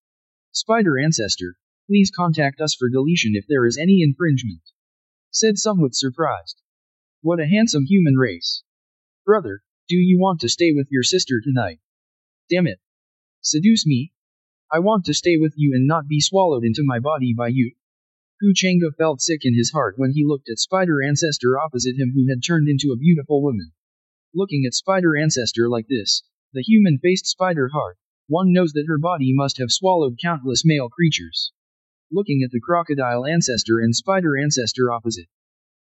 Spider ancestor, please contact us for deletion if there is any infringement. Said somewhat surprised. What a handsome human race. Brother, do you want to stay with your sister tonight? Damn it. Seduce me? I want to stay with you and not be swallowed into my body by you. Guchenga felt sick in his heart when he looked at Spider Ancestor opposite him, who had turned into a beautiful woman. Looking at Spider Ancestor like this, the human-faced spider heart, one knows that her body must have swallowed countless male creatures. Looking at the crocodile ancestor and spider ancestor opposite,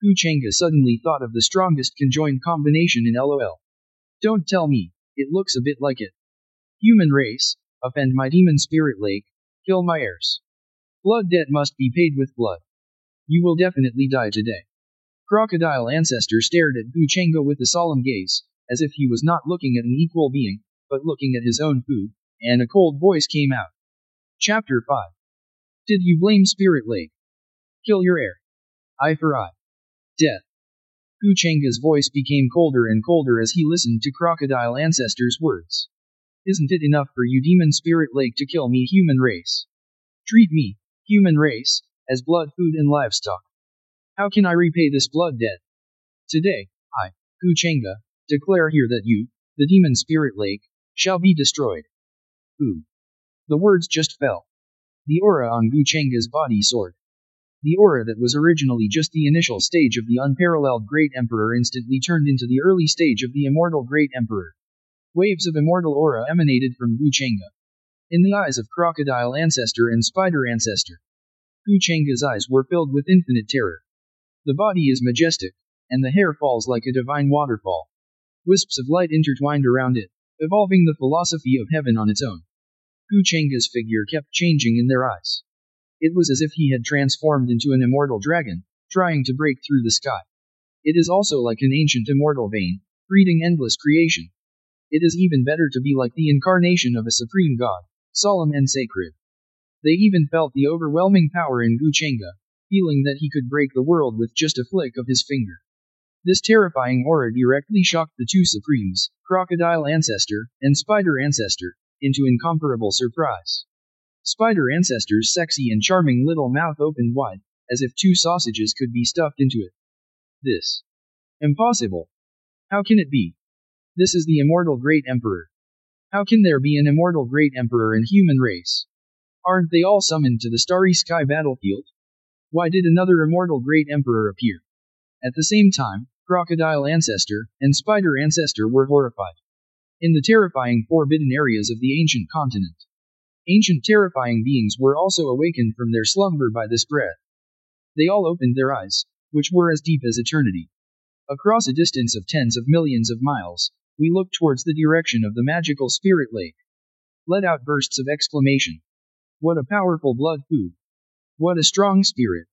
Guchenga suddenly thought of the strongest conjoined combination in LOL. Don't tell me, it looks a bit like it. Human race, offend my demon spirit lake, kill my heirs. Blood debt must be paid with blood. You will definitely die today. Crocodile ancestor stared at Guchenga with a solemn gaze, as if he was not looking at an equal being, but looking at his own food, and a cold voice came out. Chapter 5. Did you blame Spirit Lake? Kill your heir. Eye for eye. Death. Guchenga's voice became colder and colder as he listened to Crocodile Ancestor's words. Isn't it enough for you, Demon Spirit Lake, to kill me, human race? Treat me, human race, as blood, food, and livestock. How can I repay this blood debt? Today, I, Guchenga, declare here that you, the Demon Spirit Lake, shall be destroyed. Ooh. The words just fell. The aura on Guchenga's body soared. The aura that was originally just the initial stage of the unparalleled Great Emperor instantly turned into the early stage of the immortal Great Emperor. Waves of immortal aura emanated from Guchenga. In the eyes of Crocodile Ancestor and Spider Ancestor, Guchenga's eyes were filled with infinite terror. The body is majestic, and the hair falls like a divine waterfall. Wisps of light intertwined around it, evolving the philosophy of heaven on its own. Guchenga's figure kept changing in their eyes. It was as if he had transformed into an immortal dragon, trying to break through the sky. It is also like an ancient immortal vein, breeding endless creation. It is even better to be like the incarnation of a supreme god, solemn and sacred. They even felt the overwhelming power in Guchenga, feeling that he could break the world with just a flick of his finger. This terrifying aura directly shocked the two supremes, Crocodile Ancestor and Spider Ancestor, into incomparable surprise. Spider Ancestor's sexy and charming little mouth opened wide, as if 2 sausages could be stuffed into it. This. Impossible. How can it be? This is the immortal great emperor. How can there be an immortal great emperor in human race? Aren't they all summoned to the starry sky battlefield? Why did another immortal great emperor appear? At the same time, Crocodile Ancestor and Spider Ancestor were horrified. In the terrifying forbidden areas of the ancient continent, ancient terrifying beings were also awakened from their slumber by this breath. They all opened their eyes, which were as deep as eternity. Across a distance of tens of millions of miles, we looked towards the direction of the magical spirit lake. Let out bursts of exclamation. What a powerful blood food! What a strong spirit!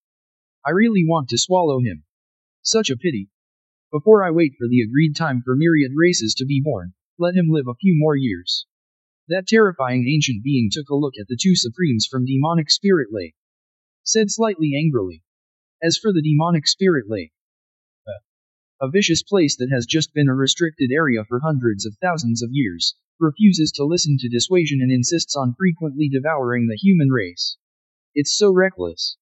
I really want to swallow him. Such a pity. Before I wait for the agreed time for myriad races to be born, let him live a few more years. That terrifying ancient being took a look at the two supremes from Demonic Spirit Lake. Said slightly angrily. As for the Demonic Spirit Lake, a vicious place that has just been a restricted area for hundreds of thousands of years, refuses to listen to dissuasion and insists on frequently devouring the human race. It's so reckless.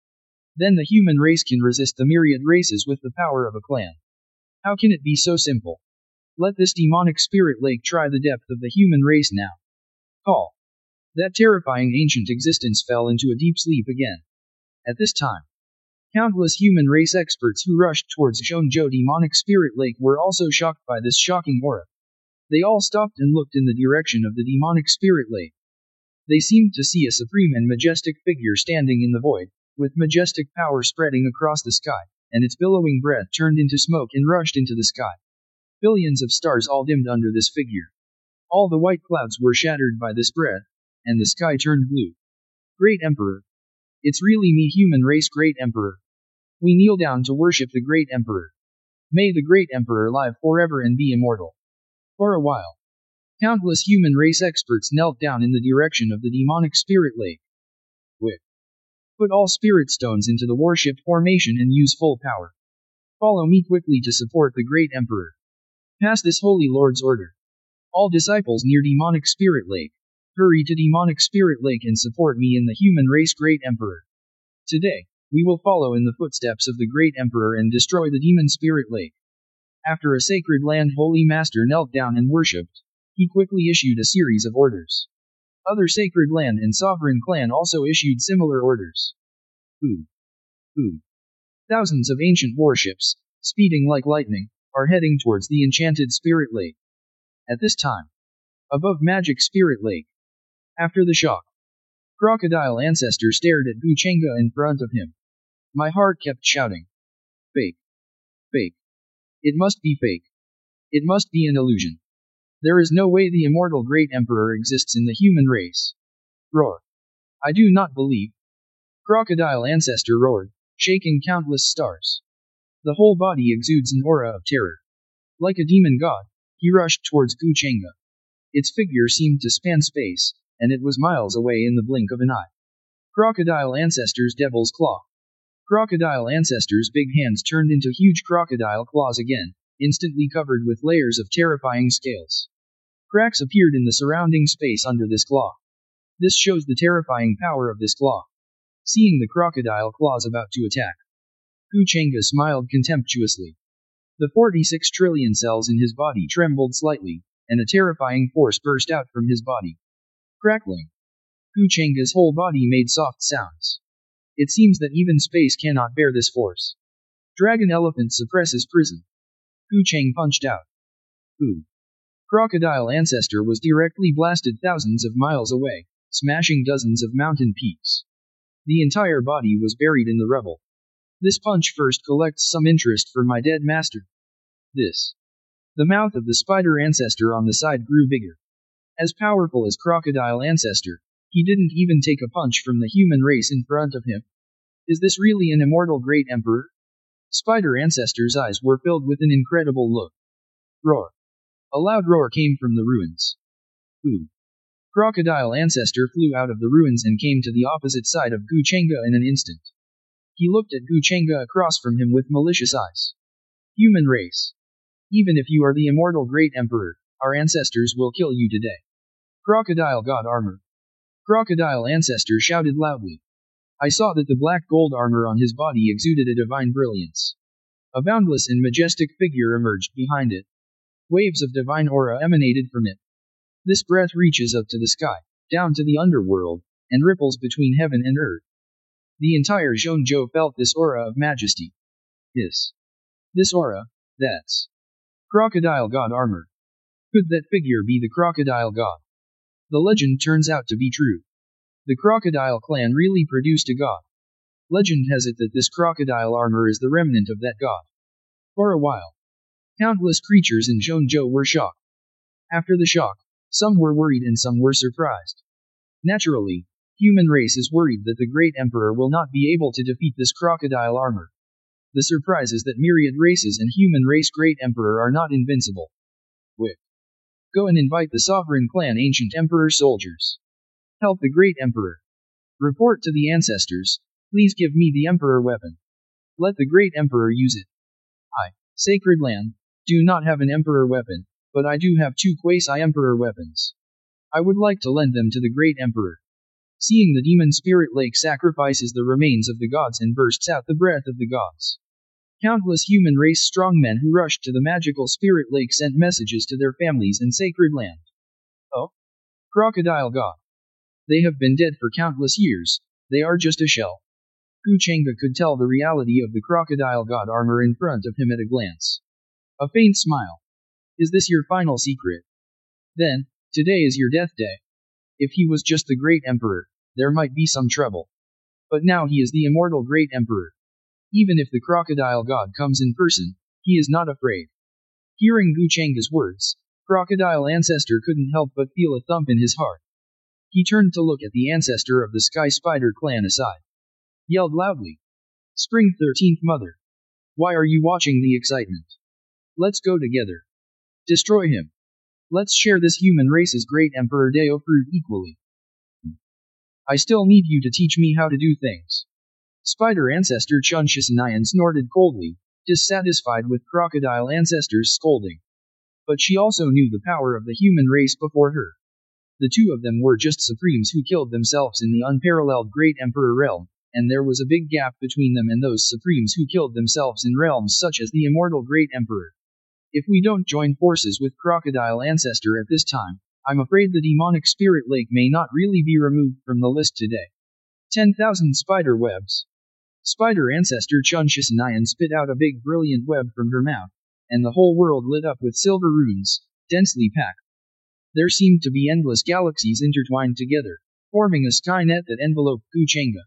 Then the human race can resist the myriad races with the power of a clan. How can it be so simple? Let this demonic spirit lake try the depth of the human race now. Call. That terrifying ancient existence fell into a deep sleep again. At this time, countless human race experts who rushed towards Shonjo Demonic Spirit Lake were also shocked by this shocking aura. They all stopped and looked in the direction of the Demonic Spirit Lake. They seemed to see a supreme and majestic figure standing in the void, with majestic power spreading across the sky, and its billowing breath turned into smoke and rushed into the sky. Billions of stars all dimmed under this figure. All the white clouds were shattered by this breath, and the sky turned blue. Great Emperor. It's really me, human race Great Emperor. We kneel down to worship the Great Emperor. May the Great Emperor live forever and be immortal. For a while, countless human race experts knelt down in the direction of the Demonic Spirit Lake. Wick. Put all spirit stones into the warship formation and use full power. Follow me quickly to support the Great Emperor. Pass this Holy Lord's order. All disciples near Demonic Spirit Lake, hurry to Demonic Spirit Lake and support me in the human race Great Emperor. Today, we will follow in the footsteps of the Great Emperor and destroy the Demon Spirit Lake. After a sacred land Holy Master knelt down and worshipped, he quickly issued a series of orders. Other sacred land and sovereign clan also issued similar orders. Thousands of ancient warships, speeding like lightning, are heading towards the enchanted Spirit Lake. At this time, above Magic Spirit Lake, after the shock, Crocodile Ancestor stared at Guchenga in front of him. My heart kept shouting. Fake. Fake. It must be fake. It must be an illusion. There is no way the immortal Great Emperor exists in the human race. Roar. I do not believe. Crocodile Ancestor roared, shaking countless stars. The whole body exudes an aura of terror. Like a demon god, he rushed towards Guchenga. Its figure seemed to span space, and it was miles away in the blink of an eye. Crocodile Ancestor's Devil's Claw. Crocodile Ancestor's big hands turned into huge crocodile claws again, instantly covered with layers of terrifying scales. Cracks appeared in the surrounding space under this claw. This shows the terrifying power of this claw. Seeing the crocodile claws about to attack, Guchenga smiled contemptuously. The 46 trillion cells in his body trembled slightly, and a terrifying force burst out from his body. Crackling. Guchenga's whole body made soft sounds. It seems that even space cannot bear this force. Dragon Elephant suppresses prison. Gucheng punched out. Crocodile Ancestor was directly blasted thousands of miles away, smashing dozens of mountain peaks. The entire body was buried in the rubble. This punch first collects some interest for my dead master. This. The mouth of the Spider Ancestor on the side grew bigger. As powerful as Crocodile Ancestor, he didn't even take a punch from the human race in front of him. Is this really an immortal Great Emperor? Spider Ancestor's eyes were filled with an incredible look. Roar. A loud roar came from the ruins. Crocodile Ancestor flew out of the ruins and came to the opposite side of Guchenga in an instant. He looked at Guchenga across from him with malicious eyes. Human race. Even if you are the immortal Great Emperor, our ancestors will kill you today. Crocodile God Armor. Crocodile Ancestor shouted loudly. I saw that the black gold armor on his body exuded a divine brilliance. A boundless and majestic figure emerged behind it. Waves of divine aura emanated from it. This breath reaches up to the sky, down to the underworld, and ripples between heaven and earth. The entire Zhongzhou felt this aura of majesty. This aura, that's crocodile god armor. Could that figure be the crocodile god? The legend turns out to be true. The crocodile clan really produced a god. Legend has it that this crocodile armor is the remnant of that god. For a while, countless creatures in Zhongzhou were shocked. After the shock, some were worried and some were surprised. Naturally, human race is worried that the great emperor will not be able to defeat this crocodile armor. The surprise is that myriad races and human race great emperor are not invincible. Quick! Go and invite the sovereign clan ancient emperor soldiers. Help the great emperor. Report to the ancestors, please give me the emperor weapon. Let the great emperor use it. I, Sacred Land, do not have an emperor weapon, but I do have 2 quasi-emperor weapons. I would like to lend them to the great emperor. Seeing the demon spirit lake sacrifices the remains of the gods and bursts out the breath of the gods. Countless human race strongmen who rushed to the magical spirit lake sent messages to their families in Sacred Land. Oh? Crocodile god. They have been dead for countless years, they are just a shell. Gu Chengge could tell the reality of the crocodile god armor in front of him at a glance. A faint smile. Is this your final secret? Then, today is your death day. If he was just the great emperor, there might be some trouble. But now he is the immortal great emperor. Even if the crocodile god comes in person, he is not afraid. Hearing Gu Chengge's words, crocodile ancestor couldn't help but feel a thump in his heart. He turned to look at the ancestor of the Sky Spider clan aside. Yelled loudly. Spring 13th Mother. Why are you watching the excitement? Let's go together. Destroy him. Let's share this human race's great Emperor Dao fruit equally. I still need you to teach me how to do things. Spider ancestor Chun Shisanayan snorted coldly, dissatisfied with crocodile ancestor's scolding. But she also knew the power of the human race before her. The 2 of them were just supremes who killed themselves in the unparalleled great emperor realm, and there was a big gap between them and those supremes who killed themselves in realms such as the immortal great emperor. If we don't join forces with crocodile ancestor at this time, I'm afraid the demonic spirit lake may not really be removed from the list today. 10,000 spider webs. Spider ancestor Chun Shisanayan spit out a big brilliant web from her mouth, and the whole world lit up with silver runes, densely packed. There seemed to be endless galaxies intertwined together, forming a skynet that enveloped Gu Chengge.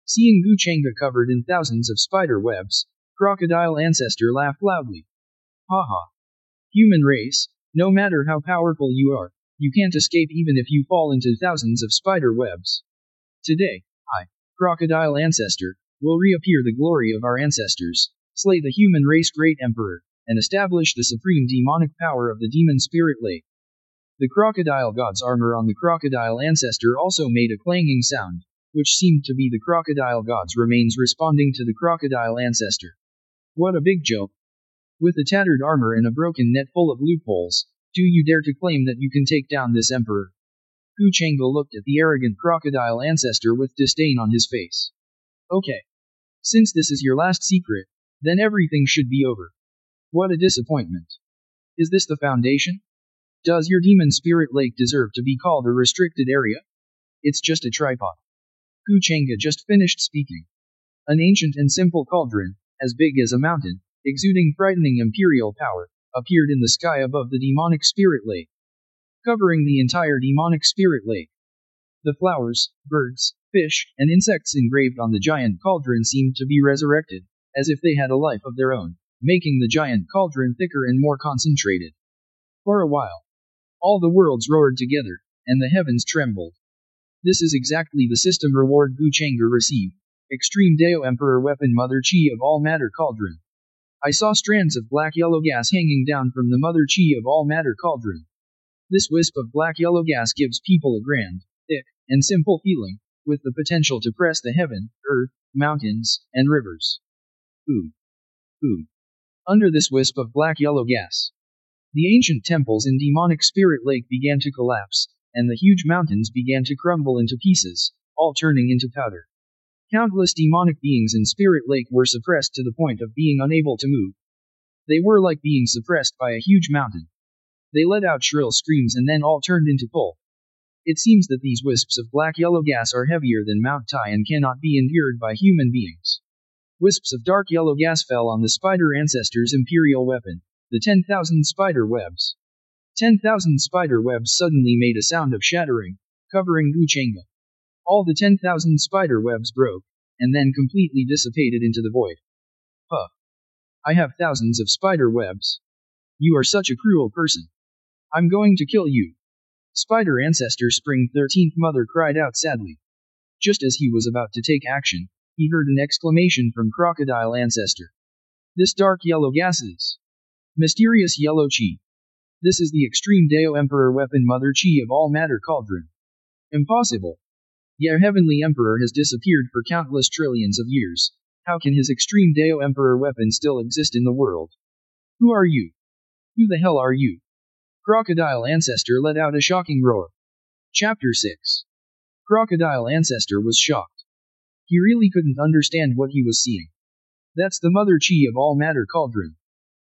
Seeing Gu Chengge covered in thousands of spider webs, crocodile ancestor laughed loudly. Haha. Human race, no matter how powerful you are, you can't escape even if you fall into thousands of spider webs. Today, I, crocodile ancestor, will reappear the glory of our ancestors, slay the human race great emperor, and establish the supreme demonic power of the demon spirit lake. The crocodile god's armor on the crocodile ancestor also made a clanging sound, which seemed to be the crocodile god's remains responding to the crocodile ancestor. What a big joke! With a tattered armor and a broken net full of loopholes, do you dare to claim that you can take down this emperor? Gu Chengge looked at the arrogant crocodile ancestor with disdain on his face. Okay. Since this is your last secret, then everything should be over. What a disappointment. Is this the foundation? Does your demon spirit lake deserve to be called a restricted area? It's just a tripod. Gu Chengge just finished speaking. An ancient and simple cauldron, as big as a mountain, exuding frightening imperial power, appeared in the sky above the demonic spirit lake, covering the entire demonic spirit lake. The flowers, birds, fish, and insects engraved on the giant cauldron seemed to be resurrected, as if they had a life of their own, making the giant cauldron thicker and more concentrated. For a while, all the worlds roared together, and the heavens trembled. This is exactly the system reward Gu Chengge received. Extreme Dao Emperor Weapon Mother Chi of All Matter Cauldron. I saw strands of black-yellow gas hanging down from the Mother Chi of All Matter Cauldron. This wisp of black-yellow gas gives people a grand, thick, and simple feeling, with the potential to press the heaven, earth, mountains, and rivers. Ooh. Under this wisp of black-yellow gas, the ancient temples in Demonic Spirit Lake began to collapse, and the huge mountains began to crumble into pieces, all turning into powder. Countless demonic beings in Spirit Lake were suppressed to the point of being unable to move. They were like being suppressed by a huge mountain, They let out shrill screams and then all turned into pull. It seems that these wisps of black-yellow gas are heavier than Mount Tai and cannot be endured by human beings. Wisps of dark yellow gas fell on the spider ancestor's imperial weapon, the 10,000 spider webs. 10,000 spider webs suddenly made a sound of shattering, covering Gu Chengge. All the 10,000 spider webs broke, and then completely dissipated into the void. Huh. I have thousands of spider webs. You are such a cruel person. I'm going to kill you. Spider Ancestor Spring 13th Mother cried out sadly. Just as he was about to take action, he heard an exclamation from Crocodile Ancestor. This dark yellow gas is mysterious yellow chi. This is the extreme Dao Emperor weapon Mother Chi of all matter cauldron. Impossible. Your heavenly emperor has disappeared for countless trillions of years. How can his extreme Dao Emperor weapon still exist in the world? Who are you? Who the hell are you? Crocodile Ancestor let out a shocking roar. Chapter 6. Crocodile Ancestor was shocked. He really couldn't understand what he was seeing. That's the Mother Chi of all matter cauldron.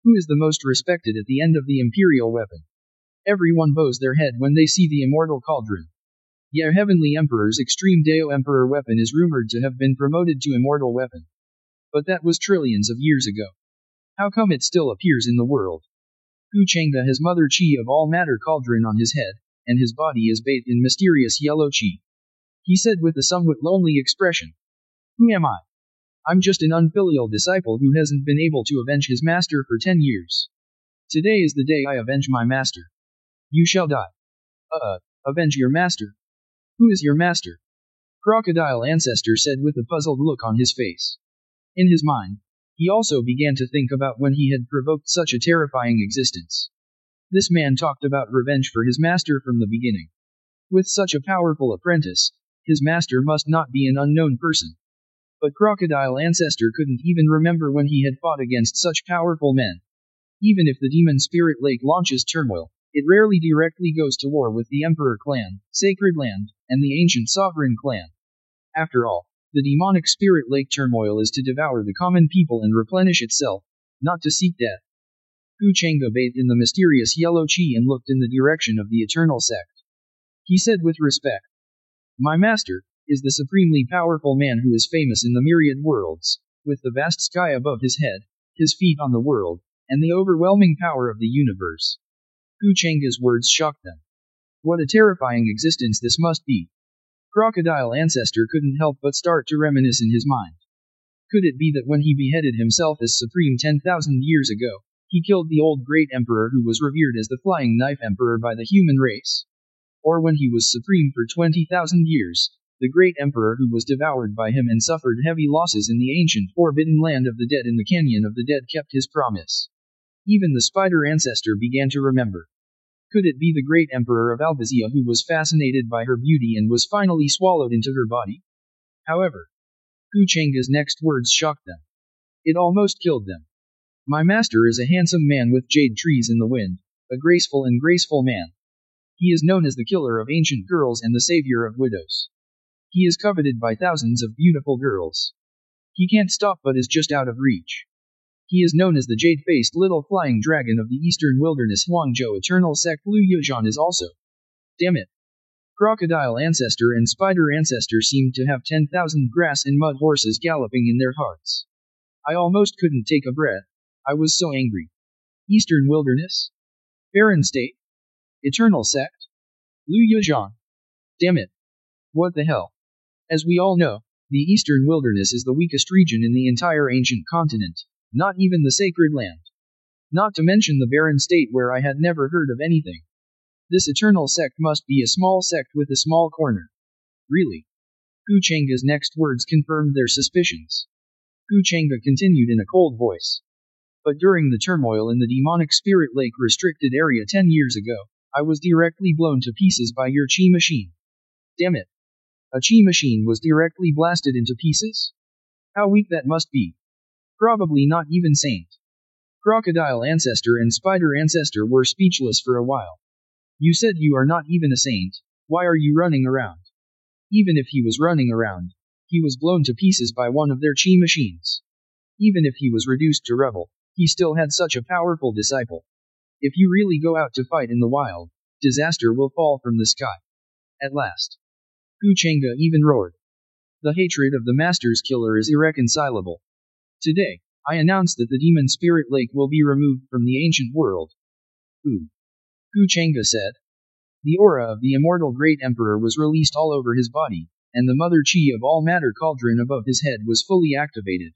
Who is the most respected at the end of the imperial weapon? Everyone bows their head when they see the immortal cauldron. Your heavenly emperor's extreme Dao Emperor weapon is rumored to have been promoted to immortal weapon. But that was trillions of years ago. How come it still appears in the world? Gu Chengge has Mother Chi of all matter cauldron on his head, and his body is bathed in mysterious yellow chi. He said with a somewhat lonely expression. Who am I? I'm just an unfilial disciple who hasn't been able to avenge his master for 10 years. Today is the day I avenge my master. You shall die. Avenge your master? Who is your master? Crocodile Ancestor said with a puzzled look on his face. In his mind, he also began to think about when he had provoked such a terrifying existence. This man talked about revenge for his master from the beginning. With such a powerful apprentice, his master must not be an unknown person. But Crocodile Ancestor couldn't even remember when he had fought against such powerful men. Even if the Demon Spirit Lake launches turmoil, it rarely directly goes to war with the Emperor clan, Sacred Land, and the ancient Sovereign clan. After all, the demonic spirit lake turmoil is to devour the common people and replenish itself, not to seek death. Gu Chengge bathed in the mysterious yellow chi and looked in the direction of the eternal sect. He said with respect, My master is the supremely powerful man who is famous in the myriad worlds, with the vast sky above his head, his feet on the world, and the overwhelming power of the universe. Gu Chengge's words shocked them. What a terrifying existence this must be. Crocodile Ancestor couldn't help but start to reminisce in his mind. Could it be that when he beheaded himself as Supreme 10,000 years ago, he killed the old great emperor who was revered as the Flying Knife Emperor by the human race? Or when he was supreme for 20,000 years, the great emperor who was devoured by him and suffered heavy losses in the ancient forbidden land of the dead in the Canyon of the Dead kept his promise? Even the Spider Ancestor began to remember. Could it be the great emperor of Albizia who was fascinated by her beauty and was finally swallowed into her body? However, Gu Chengge's next words shocked them. It almost killed them. My master is a handsome man with jade trees in the wind, a graceful man. He is known as the killer of ancient girls and the savior of widows. He is coveted by thousands of beautiful girls. He can't stop but is just out of reach. He is known as the jade-faced little flying dragon of the eastern wilderness. Huangzhou Eternal Sect Lu Yuzhan is also. Damn it. Crocodile Ancestor and Spider Ancestor seemed to have 10,000 grass and mud horses galloping in their hearts. I almost couldn't take a breath. I was so angry. Eastern wilderness? Barren state? Eternal sect? Lu Yuzhan. Damn it. What the hell? As we all know, the eastern wilderness is the weakest region in the entire ancient continent. Not even the Sacred Land. Not to mention the barren state where I had never heard of anything. This eternal sect must be a small sect with a small corner. Really? Gu Chengge's next words confirmed their suspicions. Gu Chengge continued in a cold voice. But during the turmoil in the demonic spirit lake restricted area 10 years ago, I was directly blown to pieces by your chi machine. Damn it. A chi machine was directly blasted into pieces? How weak that must be. Probably not even saint. Crocodile Ancestor and Spider Ancestor were speechless for a while. You said you are not even a saint, why are you running around? Even if he was running around, he was blown to pieces by one of their chi machines. Even if he was reduced to rubble, he still had such a powerful disciple. If you really go out to fight in the wild, disaster will fall from the sky. At last, Gu Chengge even roared. The hatred of the Master's killer is irreconcilable. Today, I announce that the Demon Spirit Lake will be removed from the ancient world. Gu Chengge said. The aura of the immortal Great Emperor was released all over his body, and the Mother Chi of all matter cauldron above his head was fully activated.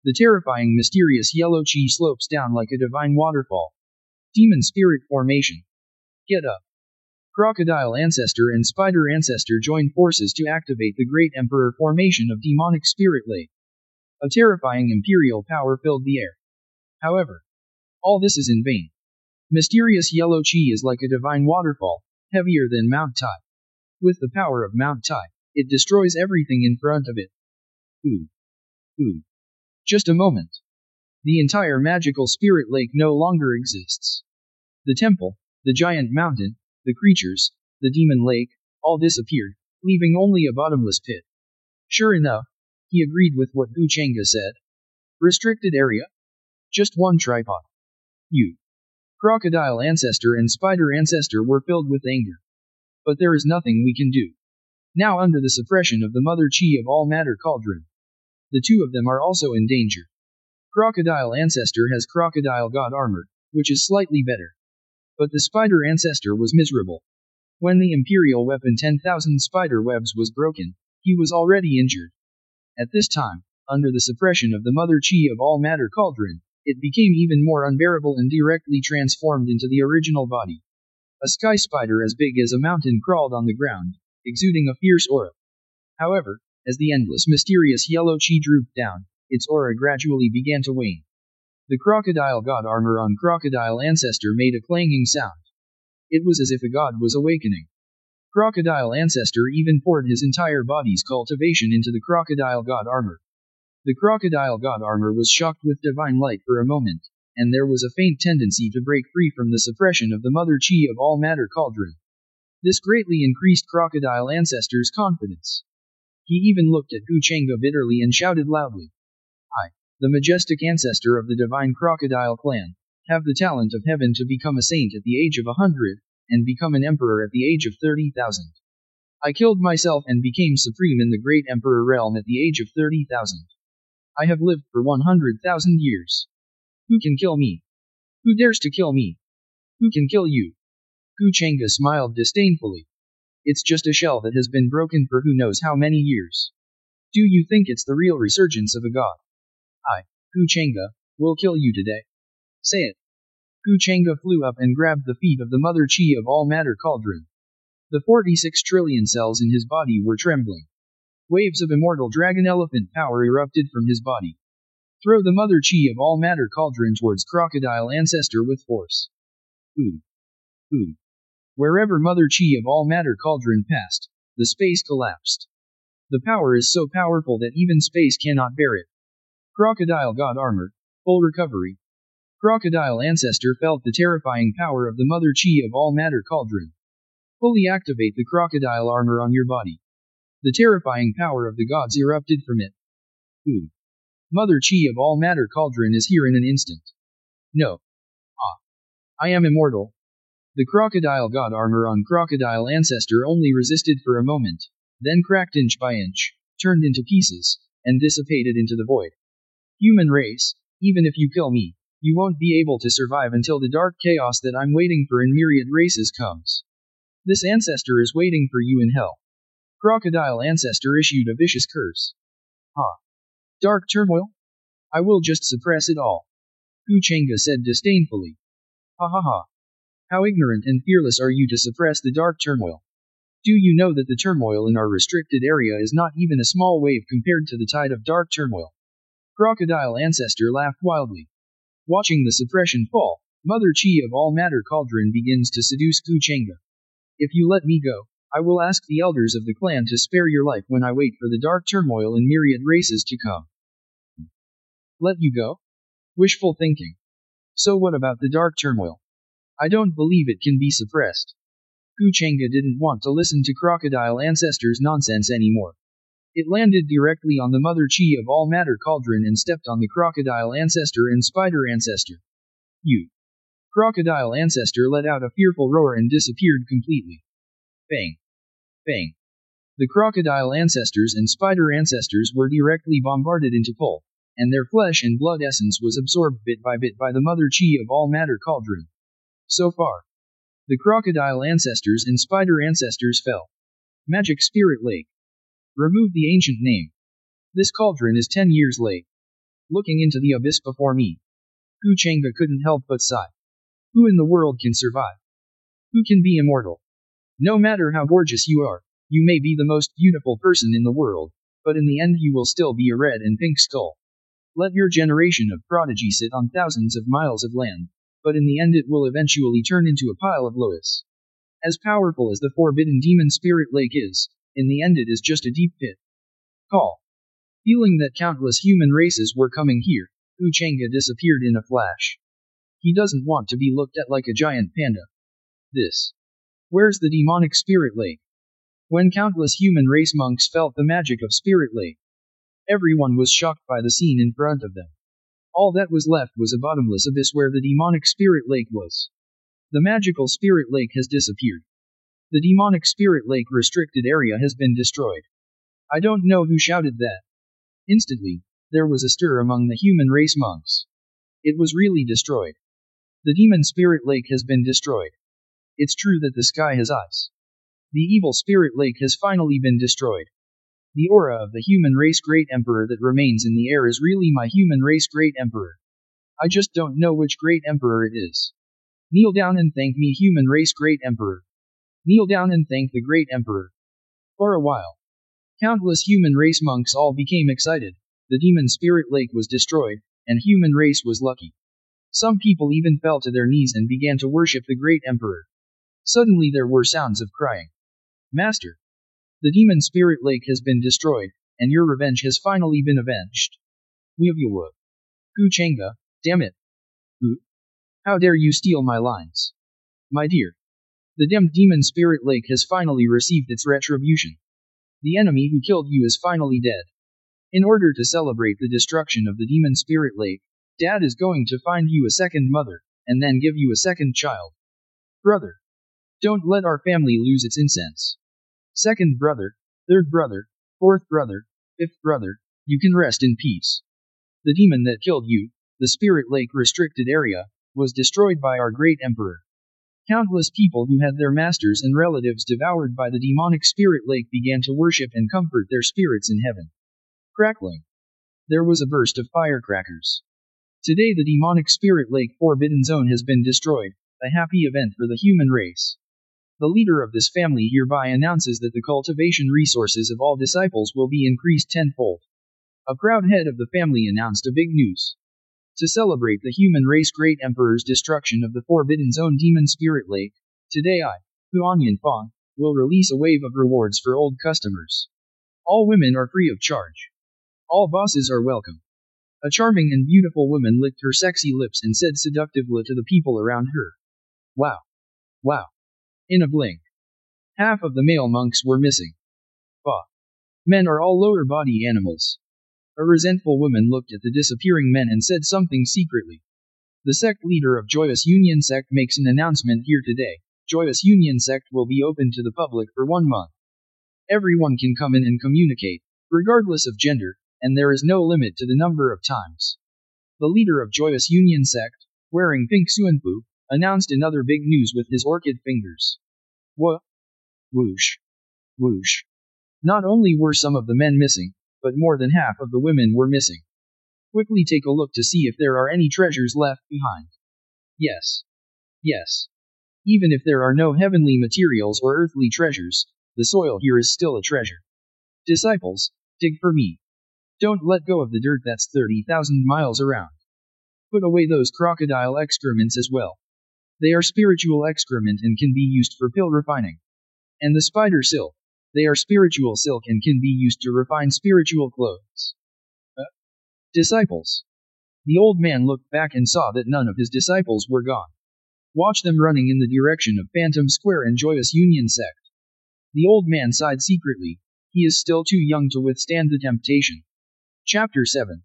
The terrifying mysterious yellow chi slopes down like a divine waterfall. Demon Spirit Formation. Get up. Crocodile Ancestor and Spider Ancestor joined forces to activate the Great Emperor formation of Demonic Spirit Lake. A terrifying imperial power filled the air. However, all this is in vain. Mysterious yellow chi is like a divine waterfall, heavier than Mount Tai. With the power of Mount Tai, it destroys everything in front of it. Just a moment. The entire magical spirit lake no longer exists. The temple, the giant mountain, the creatures, the demon lake, all disappeared, leaving only a bottomless pit. Sure enough, he agreed with what Gu Chengge said. Restricted area? Just one tripod. Crocodile Ancestor and Spider Ancestor were filled with anger. But there is nothing we can do. Now under the suppression of the Mother Chi of all matter cauldron, the two of them are also in danger. Crocodile Ancestor has Crocodile God armor, which is slightly better. But the Spider Ancestor was miserable. When the Imperial weapon 10,000 spider webs was broken, he was already injured. At this time, under the suppression of the Mother Chi of all matter cauldron, it became even more unbearable and directly transformed into the original body. A sky spider as big as a mountain crawled on the ground, exuding a fierce aura. However, as the endless mysterious yellow chi drooped down, its aura gradually began to wane. The Crocodile God armor on Crocodile Ancestor made a clanging sound. It was as if a god was awakening. Crocodile Ancestor even poured his entire body's cultivation into the Crocodile God armor. The Crocodile God armor was shocked with divine light for a moment, and there was a faint tendency to break free from the suppression of the Mother Chi of all matter cauldron. This greatly increased Crocodile Ancestor's confidence. He even looked at Gu Chengge bitterly and shouted loudly. I, the majestic ancestor of the divine crocodile clan, have the talent of heaven to become a saint at the age of 100, and become an emperor at the age of 30,000. I killed myself and became supreme in the great emperor realm at the age of 30,000. I have lived for 100,000 years. Who can kill me? Who dares to kill me? Who can kill you? Gu Chengge smiled disdainfully. It's just a shell that has been broken for who knows how many years. Do you think it's the real resurgence of a god? I, Gu Chengge, will kill you today. Say it. Gu Chengge flew up and grabbed the feet of the Mother Chi of all matter cauldron. The 46 trillion cells in his body were trembling. Waves of immortal dragon elephant power erupted from his body. Throw the Mother Chi of all matter cauldron towards Crocodile Ancestor with force. Wherever Mother Chi of all matter cauldron passed, the space collapsed. The power is so powerful that even space cannot bear it. Crocodile God armor, full recovery. Crocodile Ancestor felt the terrifying power of the Mother Chi of all matter cauldron. Fully activate the crocodile armor on your body. The terrifying power of the gods erupted from it. Mother Chi of all matter cauldron is here in an instant. No. I am immortal. The crocodile god armor on Crocodile Ancestor only resisted for a moment, then cracked inch by inch, turned into pieces, and dissipated into the void. Human race, even if you kill me, you won't be able to survive until the dark chaos that I'm waiting for in myriad races comes. This ancestor is waiting for you in hell. Crocodile Ancestor issued a vicious curse. Dark turmoil? I will just suppress it all. Gu Chengge said disdainfully. How ignorant and fearless are you to suppress the dark turmoil? Do you know that the turmoil in our restricted area is not even a small wave compared to the tide of dark turmoil? Crocodile Ancestor laughed wildly. Watching the suppression fall, Mother Chi of all matter cauldron begins to seduce Gu Chengge. If you let me go, I will ask the elders of the clan to spare your life when I wait for the dark turmoil in myriad races to come. Let you go? Wishful thinking. So what about the dark turmoil? I don't believe it can be suppressed. Gu Chengge didn't want to listen to Crocodile Ancestor's nonsense anymore. It landed directly on the Mother Chi of all matter cauldron and stepped on the Crocodile Ancestor and Spider Ancestor. Crocodile ancestor let out a fearful roar and disappeared completely. Bang! Bang! The crocodile ancestors and spider ancestors were directly bombarded into pulp, and their flesh and blood essence was absorbed bit by the mother chi of all matter cauldron. So far, the crocodile ancestors and spider ancestors fell. Magic Spirit Lake. Remove the ancient name. This cauldron is 10 years late. Looking into the abyss before me, Hu Chang'e couldn't help but sigh. Who in the world can survive? Who can be immortal? No matter how gorgeous you are, you may be the most beautiful person in the world, but in the end you will still be a red and pink skull. Let your generation of prodigy sit on thousands of miles of land, but in the end it will eventually turn into a pile of loess. As powerful as the forbidden demon spirit lake is, in the end it is just a deep pit. Call. Feeling that countless human races were coming here, Hu Chang'e disappeared in a flash. He doesn't want to be looked at like a giant panda. This. Where's the demonic spirit lake? When countless human race monks felt the magic of Spirit Lake, everyone was shocked by the scene in front of them. All that was left was a bottomless abyss where the demonic Spirit Lake was. The magical Spirit Lake has disappeared. The demonic Spirit Lake restricted area has been destroyed. I don't know who shouted that. Instantly, there was a stir among the human race monks. It was really destroyed. The demon Spirit Lake has been destroyed. It's true that the sky has eyes. The evil Spirit Lake has finally been destroyed. The aura of the human race Great Emperor that remains in the air is really my human race Great Emperor. I just don't know which Great Emperor it is. Kneel down and thank me, human race Great Emperor. Kneel down and thank the Great Emperor. For a while, countless human race monks all became excited. The demon Spirit Lake was destroyed, and human race was lucky. Some people even fell to their knees and began to worship the Great Emperor. Suddenly there were sounds of crying. Master, the demon Spirit Lake has been destroyed, and your revenge has finally been avenged. Wu Chang'e, damn it. Who? How dare you steal my lines? My dear. The damned demon Spirit Lake has finally received its retribution. The enemy who killed you is finally dead. In order to celebrate the destruction of the demon Spirit Lake, Dad is going to find you a second mother, and then give you a second child. Brother. Don't let our family lose its incense. Second brother, third brother, fourth brother, fifth brother, you can rest in peace. The demon that killed you, the Spirit Lake restricted area, was destroyed by our great emperor. Countless people who had their masters and relatives devoured by the demonic Spirit Lake began to worship and comfort their spirits in heaven. Crackling. There was a burst of firecrackers. Today the demonic Spirit Lake Forbidden Zone has been destroyed, a happy event for the human race. The leader of this family hereby announces that the cultivation resources of all disciples will be increased tenfold. A proud head of the family announced a big news. To celebrate the human race great emperor's destruction of the Forbidden Zone Demon Spirit Lake, today I, Huan Yanfang, will release a wave of rewards for old customers. All women are free of charge. All bosses are welcome. A charming and beautiful woman licked her sexy lips and said seductively to the people around her. Wow. Wow. In a blink, half of the male monks were missing. Bah. Men are all lower body animals. A resentful woman looked at the disappearing men and said something secretly. The sect leader of Joyous Union Sect makes an announcement here today. Joyous Union Sect will be open to the public for 1 month. Everyone can come in and communicate, regardless of gender, and there is no limit to the number of times. The leader of Joyous Union Sect, wearing pink suanfu, announced another big news with his orchid fingers. Whoosh. Whoosh. Not only were some of the men missing, but more than half of the women were missing. Quickly take a look to see if there are any treasures left behind. Yes. Yes. Even if there are no heavenly materials or earthly treasures, the soil here is still a treasure. Disciples, dig for me. Don't let go of the dirt that's 30,000 miles around. Put away those crocodile excrements as well. They are spiritual excrement and can be used for pill refining. And the spider silk. They are spiritual silk and can be used to refine spiritual clothes. Disciples. The old man looked back and saw that none of his disciples were gone. Watch them running in the direction of Phantom Square and Joyous Union Sect. The old man sighed secretly. He is still too young to withstand the temptation. Chapter 7.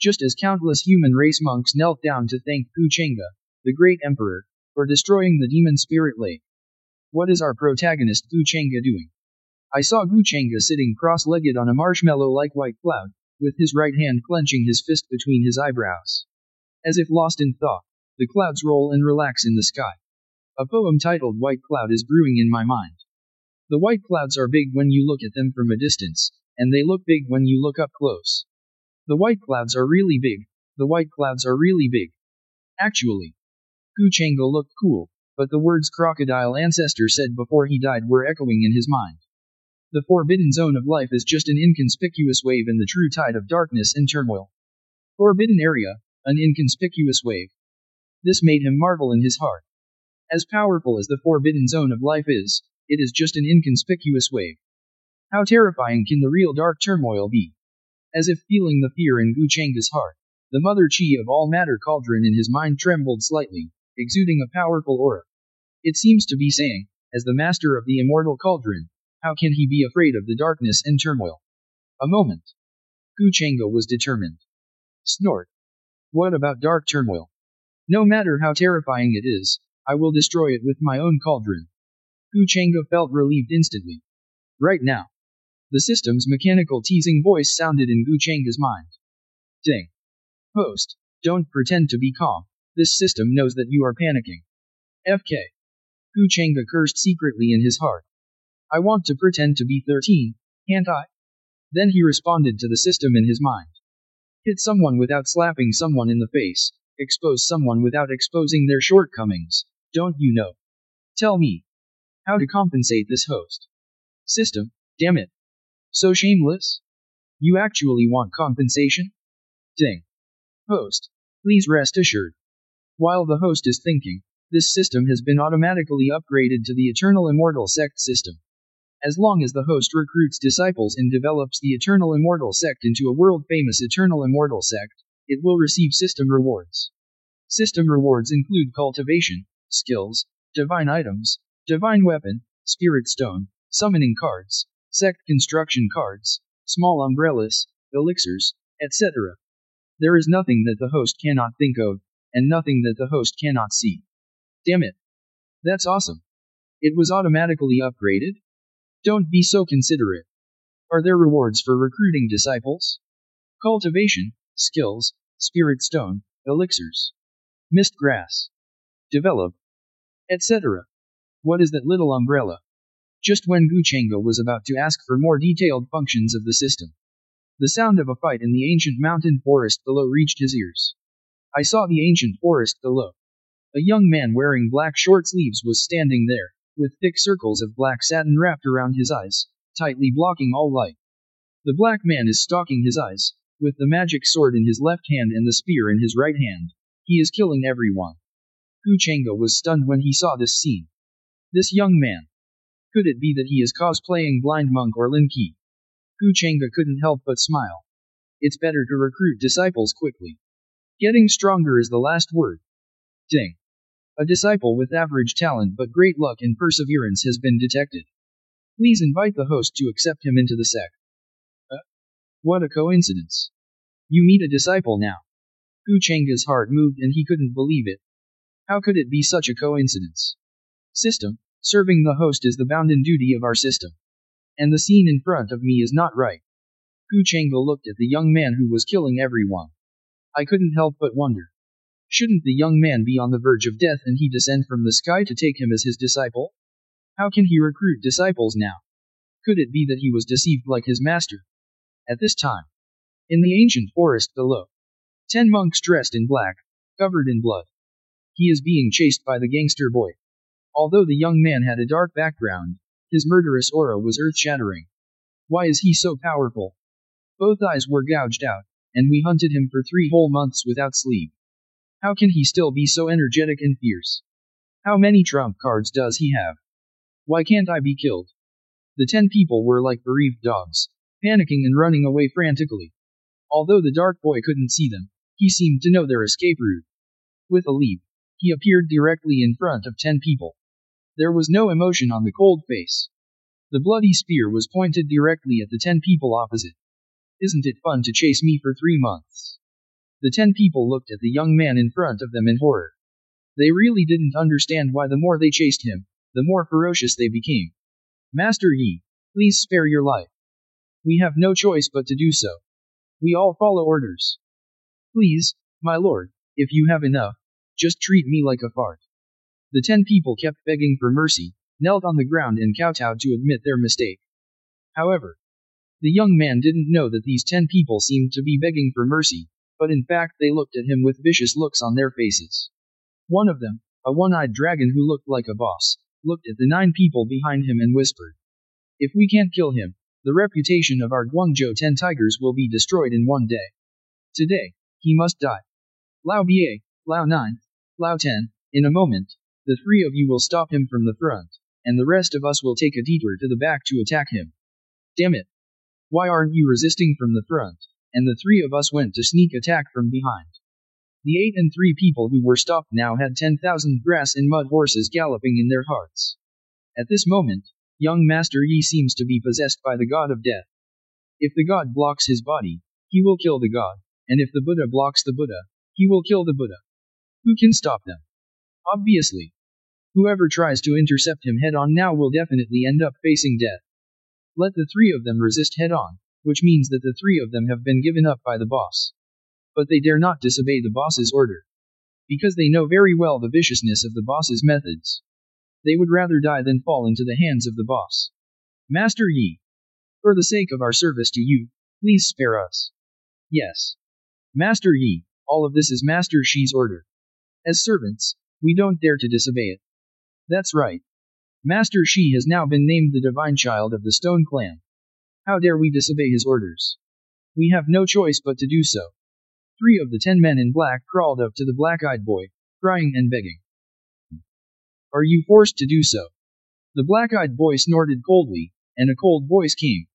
Just as countless human race monks knelt down to thank Hu Chang'e, the Great Emperor, or destroying the demon spirit lake. What is our protagonist Gu Chengge doing? I saw Gu Chengge sitting cross-legged on a marshmallow-like white cloud, with his right hand clenching his fist between his eyebrows. As if lost in thought, the clouds roll and relax in the sky. A poem titled White Cloud is brewing in my mind. The white clouds are big when you look at them from a distance, and they look big when you look up close. The white clouds are really big, the white clouds are really big. Actually, Gu Chengge looked cool, but the words crocodile ancestor said before he died were echoing in his mind. The forbidden zone of life is just an inconspicuous wave in the true tide of darkness and turmoil. Forbidden area, an inconspicuous wave. This made him marvel in his heart. As powerful as the forbidden zone of life is, it is just an inconspicuous wave. How terrifying can the real dark turmoil be? As if feeling the fear in Gu Chengge's heart, the mother chi of all matter cauldron in his mind trembled slightly, exuding a powerful aura. It seems to be saying, as the master of the immortal cauldron, how can he be afraid of the darkness and turmoil? A moment. Gu Chengge was determined. Snort. What about dark turmoil? No matter how terrifying it is, I will destroy it with my own cauldron. Gu Chengge felt relieved instantly. Right now. The system's mechanical teasing voice sounded in Gu Chengge's mind. Ding. Host, don't pretend to be calm. This system knows that you are panicking. FK. Gu Chengge cursed secretly in his heart. I want to pretend to be 13, can't I? Then he responded to the system in his mind. Hit someone without slapping someone in the face, expose someone without exposing their shortcomings, don't you know? Tell me. How to compensate this host? System, damn it. So shameless? You actually want compensation? Ding. Host, please rest assured. While the host is thinking, this system has been automatically upgraded to the Eternal Immortal Sect system. As long as the host recruits disciples and develops the Eternal Immortal Sect into a world-famous Eternal Immortal Sect, it will receive system rewards. System rewards include cultivation, skills, divine items, divine weapon, spirit stone, summoning cards, sect construction cards, small umbrellas, elixirs, etc. There is nothing that the host cannot think of, and nothing that the host cannot see. Damn it. That's awesome. It was automatically upgraded? Don't be so considerate. Are there rewards for recruiting disciples? Cultivation, skills, spirit stone, elixirs, mist grass, develop, etc. What is that little umbrella? Just when Gu Chengge was about to ask for more detailed functions of the system, the sound of a fight in the ancient mountain forest below reached his ears. I saw the ancient forest below. A young man wearing black short sleeves was standing there, with thick circles of black satin wrapped around his eyes, tightly blocking all light. The black man is stalking his eyes, with the magic sword in his left hand and the spear in his right hand. He is killing everyone. Gu Chengge was stunned when he saw this scene. This young man. Could it be that he is cosplaying Blind Monk or Lin Qi? Gu Chengge couldn't help but smile. It's better to recruit disciples quickly. Getting stronger is the last word. Ding. A disciple with average talent but great luck and perseverance has been detected. Please invite the host to accept him into the sect. What a coincidence. You meet a disciple now. Gu Chengge's heart moved and he couldn't believe it. How could it be such a coincidence? System, serving the host is the bounden duty of our system. And the scene in front of me is not right. Gu Chengge looked at the young man who was killing everyone. I couldn't help but wonder. Shouldn't the young man be on the verge of death and he descend from the sky to take him as his disciple? How can he recruit disciples now? Could it be that he was deceived like his master? At this time, in the ancient forest below, 10 monks dressed in black, covered in blood. He is being chased by the gangster boy. Although the young man had a dark background, his murderous aura was earth-shattering. Why is he so powerful? Both eyes were gouged out, and we hunted him for 3 whole months without sleep. How can he still be so energetic and fierce? How many trump cards does he have? Why can't I be killed? The 10 people were like bereaved dogs, panicking and running away frantically. Although the dark boy couldn't see them, he seemed to know their escape route. With a leap, he appeared directly in front of 10 people. There was no emotion on the cold face. The bloody spear was pointed directly at the 10 people opposite. Isn't it fun to chase me for 3 months? The 10 people looked at the young man in front of them in horror. They really didn't understand why the more they chased him, the more ferocious they became. Master Yi, please spare your life. We have no choice but to do so. We all follow orders. Please, my lord, if you have enough, just treat me like a fart. The 10 people kept begging for mercy, knelt on the ground and kowtowed to admit their mistake. However, the young man didn't know that these 10 people seemed to be begging for mercy, but in fact they looked at him with vicious looks on their faces. One of them, a one-eyed dragon who looked like a boss, looked at the 9 people behind him and whispered, "If we can't kill him, the reputation of our Guangzhou 10 tigers will be destroyed in one day. Today, he must die. Lao Bie, Lao 9, Lao 10, in a moment, the 3 of you will stop him from the front, and the rest of us will take a detour to the back to attack him. Damn it! Why aren't you resisting from the front?" And the 3 of us went to sneak attack from behind. The 8 and 3 people who were stopped now had 10,000 grass and mud horses galloping in their hearts. At this moment, young Master Yi seems to be possessed by the god of death. If the god blocks his body, he will kill the god, and if the Buddha blocks the Buddha, he will kill the Buddha. Who can stop them? Obviously. Whoever tries to intercept him head-on now will definitely end up facing death. Let the 3 of them resist head-on, which means that the 3 of them have been given up by the boss. But they dare not disobey the boss's order. Because they know very well the viciousness of the boss's methods. They would rather die than fall into the hands of the boss. Master Yi. For the sake of our service to you, please spare us. Yes. Master Yi, all of this is Master Shi's order. As servants, we don't dare to disobey it. That's right. Master Shi has now been named the divine child of the Stone Clan. How dare we disobey his orders? We have no choice but to do so. 3 of the 10 men in black crawled up to the black-eyed boy, crying and begging. Are you forced to do so? The black-eyed boy snorted coldly, and a cold voice came.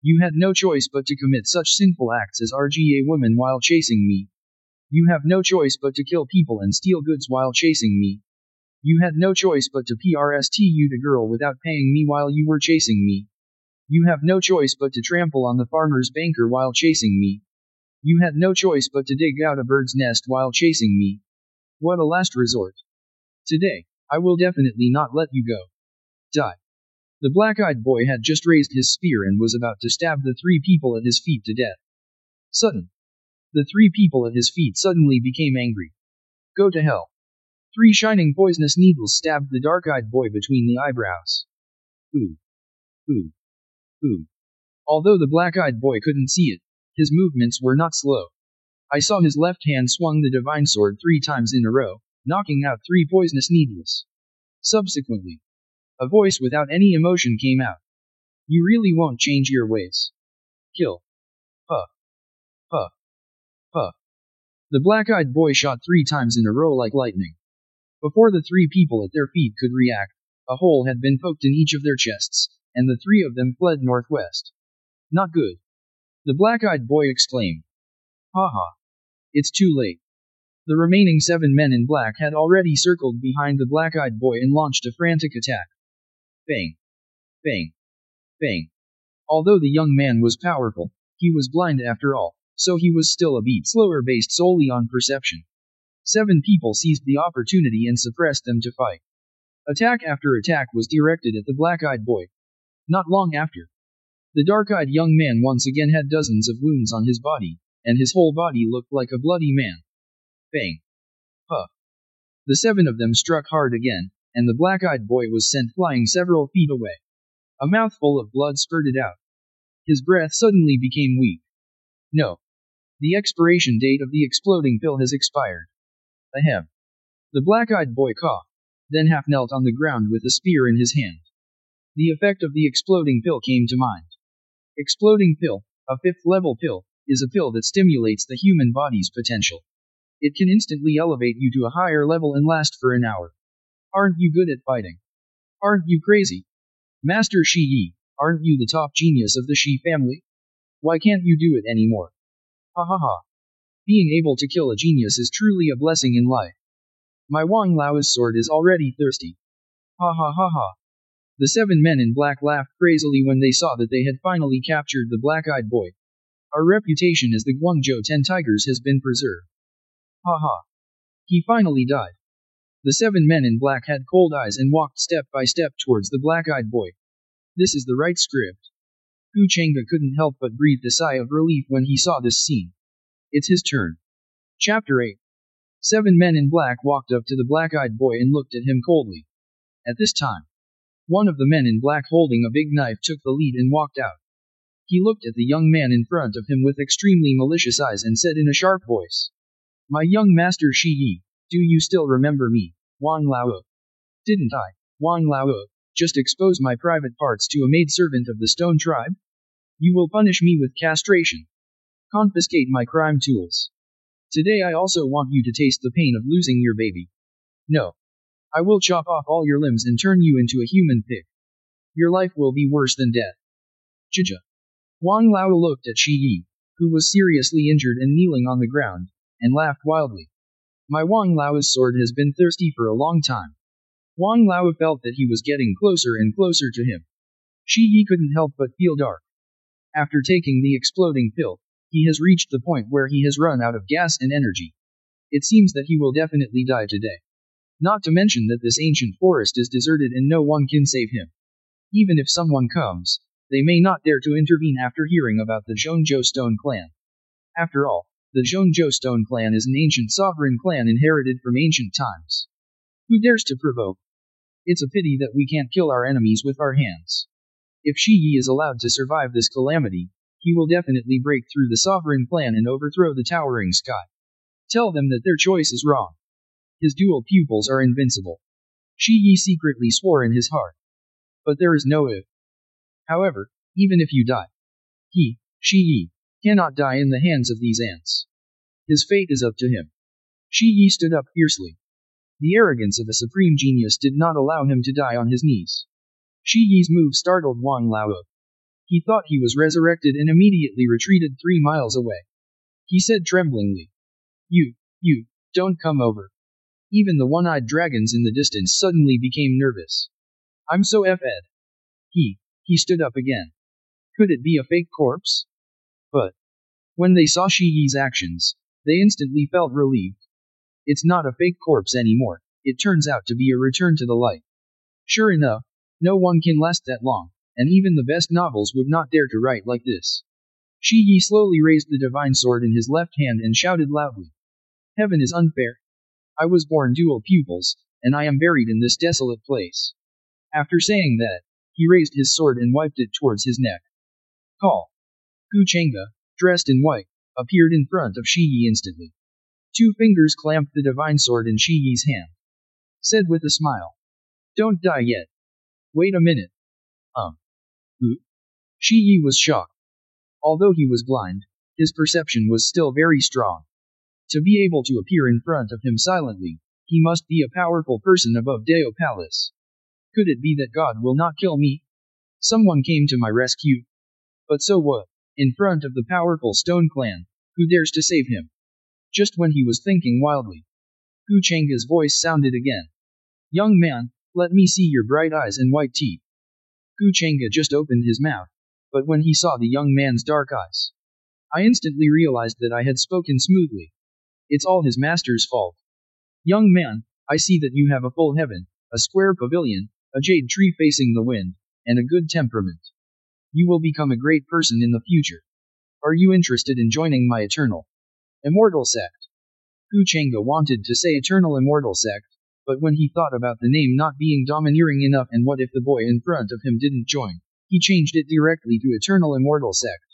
You had no choice but to commit such sinful acts as RGA woman while chasing me. You have no choice but to kill people and steal goods while chasing me. You had no choice but to PRSTU the girl without paying me while you were chasing me. You have no choice but to trample on the farmer's banker while chasing me. You had no choice but to dig out a bird's nest while chasing me. What a last resort. Today, I will definitely not let you go. Die. The black-eyed boy had just raised his spear and was about to stab the 3 people at his feet to death. Sudden. The 3 people at his feet suddenly became angry. Go to hell. 3 shining poisonous needles stabbed the dark-eyed boy between the eyebrows. Ooh. Ooh. Ooh. Although the black-eyed boy couldn't see it, his movements were not slow. I saw his left hand swung the divine sword 3 times in a row, knocking out 3 poisonous needles. Subsequently, a voice without any emotion came out. You really won't change your ways. Kill. Puff. Puff. Puff. The black-eyed boy shot 3 times in a row like lightning. Before the 3 people at their feet could react, a hole had been poked in each of their chests, and the 3 of them fled northwest. Not good. The black-eyed boy exclaimed. Haha. It's too late. The remaining 7 men in black had already circled behind the black-eyed boy and launched a frantic attack. Bang. Bang. Bang. Although the young man was powerful, he was blind after all, so he was still a beat slower based solely on perception. 7 people seized the opportunity and suppressed them to fight. Attack after attack was directed at the black-eyed boy. Not long after, the dark-eyed young man once again had dozens of wounds on his body, and his whole body looked like a bloody man. Bang. Puff. The 7 of them struck hard again, and the black-eyed boy was sent flying several feet away. A mouthful of blood spurted out. His breath suddenly became weak. No. The expiration date of the exploding pill has expired. Ahem. The black-eyed boy coughed, then half knelt on the ground with a spear in his hand. The effect of the exploding pill came to mind. Exploding pill, a 5th-level pill, is a pill that stimulates the human body's potential. It can instantly elevate you to a higher level and last for an hour. Aren't you good at fighting? Aren't you crazy? Master Shi Yi, aren't you the top genius of the Shi family? Why can't you do it anymore? Ha ha ha. Being able to kill a genius is truly a blessing in life. My Wang Lao's sword is already thirsty. Ha ha ha ha. The 7 men in black laughed crazily when they saw that they had finally captured the black-eyed boy. Our reputation as the Guangzhou 10 Tigers has been preserved. Ha ha. He finally died. The 7 men in black had cold eyes and walked step by step towards the black-eyed boy. This is the right script. Gu Chengge couldn't help but breathe a sigh of relief when he saw this scene. It's his turn. Chapter 8. 7 men in black walked up to the black-eyed boy and looked at him coldly. At this time, one of the men in black holding a big knife took the lead and walked out. He looked at the young man in front of him with extremely malicious eyes and said in a sharp voice, "My young master Shi Yi, do you still remember me, Wang Lao? Didn't I, Wang Lao, just expose my private parts to a maidservant of the Stone Tribe? You will punish me with castration. Confiscate my crime tools. Today I also want you to taste the pain of losing your baby. No. I will chop off all your limbs and turn you into a human pig. Your life will be worse than death." Jija. Wang Lao looked at Shi Yi, who was seriously injured and kneeling on the ground, and laughed wildly. My Wang Lao's sword has been thirsty for a long time. Wang Lao felt that he was getting closer and closer to him. Shi Yi couldn't help but feel dark. After taking the exploding pill, he has reached the point where he has run out of gas and energy. It seems that he will definitely die today. Not to mention that this ancient forest is deserted and no one can save him. Even if someone comes, they may not dare to intervene after hearing about the Zhongzhou Stone Clan. After all, the Zhongzhou Stone Clan is an ancient sovereign clan inherited from ancient times. Who dares to provoke? It's a pity that we can't kill our enemies with our hands. If Shi Yi is allowed to survive this calamity, he will definitely break through the sovereign clan and overthrow the towering sky. Tell them that their choice is wrong. His dual pupils are invincible. Shi Yi secretly swore in his heart. But there is no if. However, even if you die, he, Shi Yi, cannot die in the hands of these ants. His fate is up to him. Shi Yi stood up fiercely. The arrogance of a supreme genius did not allow him to die on his knees. Shi Yi's move startled Wang Lao. He thought he was resurrected and immediately retreated 3 miles away. He said tremblingly, You, don't come over. Even the one-eyed dragons in the distance suddenly became nervous. I'm so fed. He stood up again. Could it be a fake corpse? But when they saw Shi Yi's actions, they instantly felt relieved. It's not a fake corpse anymore, it turns out to be a return to the light. Sure enough, no one can last that long, and even the best novels would not dare to write like this. Shi Yi slowly raised the divine sword in his left hand and shouted loudly. Heaven is unfair. I was born dual pupils, and I am buried in this desolate place. After saying that, he raised his sword and wiped it towards his neck. Call. Gu Chengge, dressed in white, appeared in front of Shi Yi instantly. 2 fingers clamped the divine sword in Shi Yi's hand. Said with a smile. Don't die yet. Wait a minute. Who? Shi Yi was shocked. Although he was blind, his perception was still very strong. To be able to appear in front of him silently, he must be a powerful person above Dao Palace. Could it be that God will not kill me? Someone came to my rescue. But so what? In front of the powerful Stone Clan, who dares to save him? Just when he was thinking wildly, Gu Chengge's voice sounded again. Young man, let me see your bright eyes and white teeth. Gu Chengge just opened his mouth, but when he saw the young man's dark eyes, I instantly realized that I had spoken smoothly. It's all his master's fault. Young man, I see that you have a full heaven, a square pavilion, a jade tree facing the wind, and a good temperament. You will become a great person in the future. Are you interested in joining my eternal immortal sect? Gu Chengge wanted to say eternal immortal sect, but when he thought about the name not being domineering enough and what if the boy in front of him didn't join, he changed it directly to eternal immortal sect.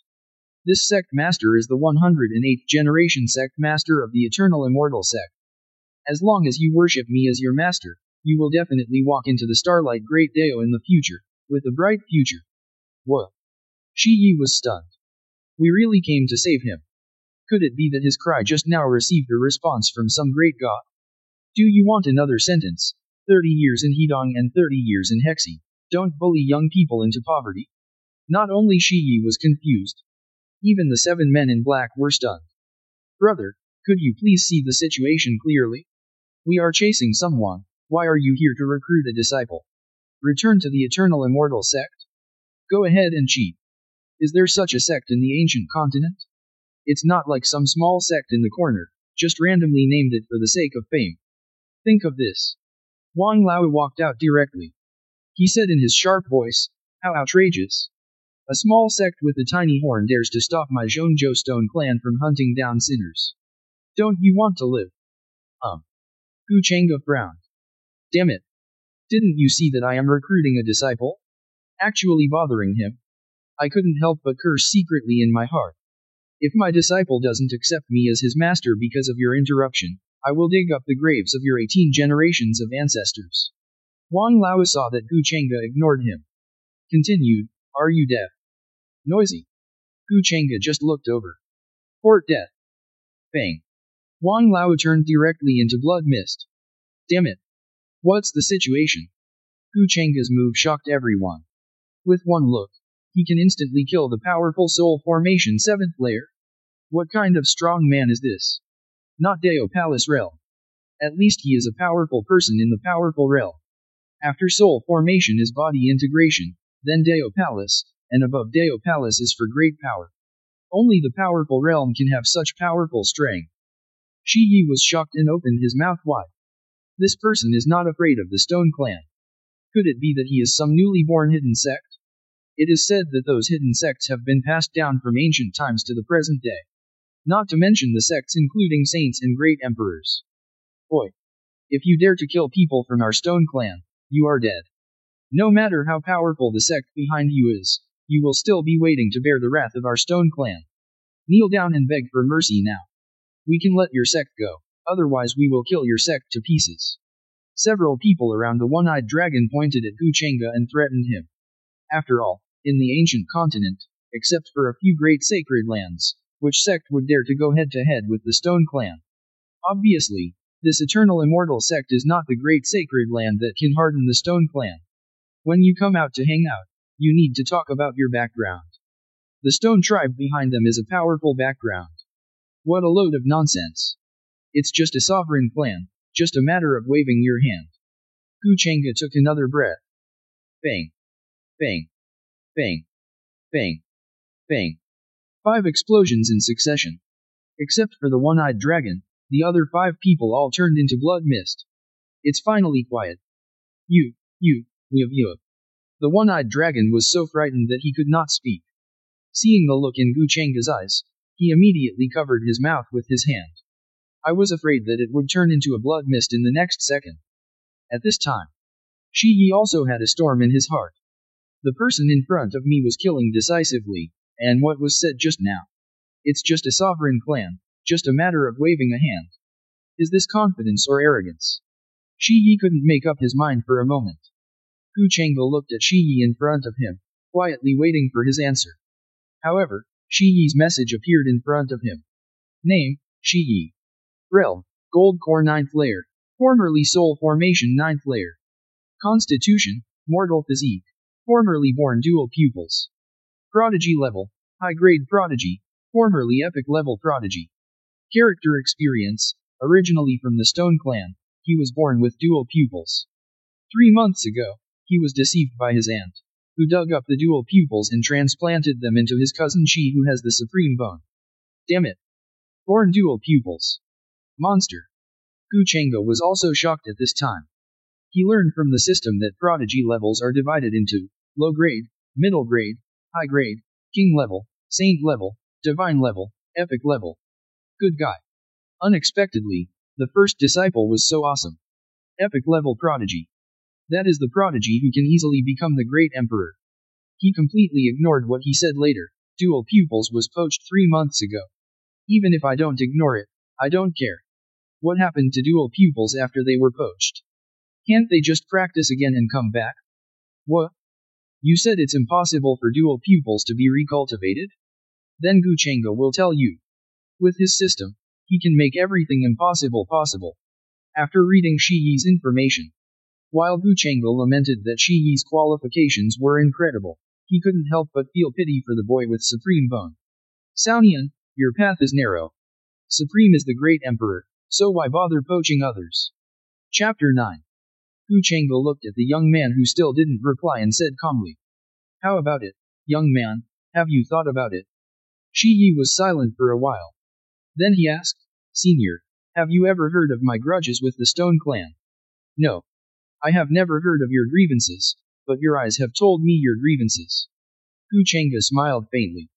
This sect master is the 108th generation sect master of the eternal immortal sect. As long as you worship me as your master, you will definitely walk into the starlight great Dao in the future, with a bright future. What? Shi Yi was stunned. We really came to save him. Could it be that his cry just now received a response from some great god? Do you want another sentence? 30 years in Hedong and 30 years in Hexi. Don't bully young people into poverty. Not only Shi Yi was confused. Even the 7 men in black were stunned. Brother, could you please see the situation clearly? We are chasing someone. Why are you here to recruit a disciple? Return to the eternal immortal sect? Go ahead and cheat. Is there such a sect in the ancient continent? It's not like some small sect in the corner, just randomly named it for the sake of fame. Think of this. Wang Lao walked out directly. He said in his sharp voice, how outrageous. A small sect with a tiny horn dares to stop my Zhongzhou Stone clan from hunting down sinners. Don't you want to live? Gu Chengge frowned. Damn it. Didn't you see that I am recruiting a disciple? Actually bothering him? I couldn't help but curse secretly in my heart. If my disciple doesn't accept me as his master because of your interruption, I will dig up the graves of your 18 generations of ancestors. Wang Lao saw that Gu Chengge ignored him. Continued, are you deaf? Noisy. Gu Chengge just looked over. Court death. Bang. Wang Lao turned directly into blood mist. Damn it. What's the situation? Gu Chengge's move shocked everyone. With one look, he can instantly kill the powerful Soul Formation 7th layer. What kind of strong man is this? Not Dao Palace realm. At least he is a powerful person in the powerful realm. After Soul Formation is body integration, then Dao Palace, and above Dao Palace is for great power. Only the powerful realm can have such powerful strength. Shi Yi was shocked and opened his mouth wide. This person is not afraid of the Stone Clan. Could it be that he is some newly born hidden sect? It is said that those hidden sects have been passed down from ancient times to the present day. Not to mention the sects including saints and great emperors. Oi! If you dare to kill people from our Stone Clan, you are dead. No matter how powerful the sect behind you is, you will still be waiting to bear the wrath of our Stone Clan. Kneel down and beg for mercy now. We can let your sect go, otherwise we will kill your sect to pieces. Several people around the one-eyed dragon pointed at Gu Chengge and threatened him. After all, in the ancient continent, except for a few great sacred lands, which sect would dare to go head-to-head with the Stone Clan? Obviously, this eternal immortal sect is not the great sacred land that can harden the Stone Clan. When you come out to hang out, you need to talk about your background. The Stone Tribe behind them is a powerful background. What a load of nonsense. It's just a sovereign clan, just a matter of waving your hand. Gu Chengge took another breath. Bang. Bang. Bang. Bang. Bang. 5 explosions in succession. Except for the one-eyed dragon, the other 5 people all turned into blood mist. It's finally quiet. You. The one-eyed dragon was so frightened that he could not speak. Seeing the look in Gu Chengge's eyes, he immediately covered his mouth with his hand. I was afraid that it would turn into a blood mist in the next second. At this time, Shi Yi also had a storm in his heart. The person in front of me was killing decisively, and what was said just now? It's just a sovereign clan, just a matter of waving a hand. Is this confidence or arrogance? Shi Yi couldn't make up his mind for a moment. Gu Chengge looked at Shi Yi in front of him, quietly waiting for his answer. However, Shi Yi's message appeared in front of him. Name, Shi Yi. Realm, Gold Core 9th layer, formerly Soul Formation 9th layer. Constitution, Mortal Physique, formerly born dual pupils. Prodigy level, High Grade Prodigy, formerly Epic level Prodigy. Character experience, originally from the Stone Clan, he was born with dual pupils. 3 months ago, he was deceived by his aunt, who dug up the dual pupils and transplanted them into his cousin Shi, who has the supreme bone. Damn it. Born dual pupils. Monster. Gu Chengge was also shocked at this time. He learned from the system that prodigy levels are divided into low grade, middle grade, high grade, king level, saint level, divine level, epic level. Good guy. Unexpectedly, the first disciple was so awesome. Epic level prodigy. That is the prodigy who can easily become the great emperor. He completely ignored what he said later. Dual pupils was poached 3 months ago. Even if I don't ignore it, I don't care. What happened to dual pupils after they were poached? Can't they just practice again and come back? What? You said it's impossible for dual pupils to be recultivated? Then Gu Chengge will tell you. With his system, he can make everything impossible possible. After reading Shi Yi's information, while Gu Chengge lamented that Shi Yi's qualifications were incredible, he couldn't help but feel pity for the boy with supreme bone. Saonian, your path is narrow. Supreme is the great emperor, so why bother poaching others? Chapter 9. Gu Chengge looked at the young man who still didn't reply and said calmly. How about it, young man, have you thought about it? Shi Yi was silent for a while. Then he asked, Senior, Have you ever heard of my grudges with the Stone Clan? No. I have never heard of your grievances, but your eyes have told me your grievances. Gu Chengge smiled faintly.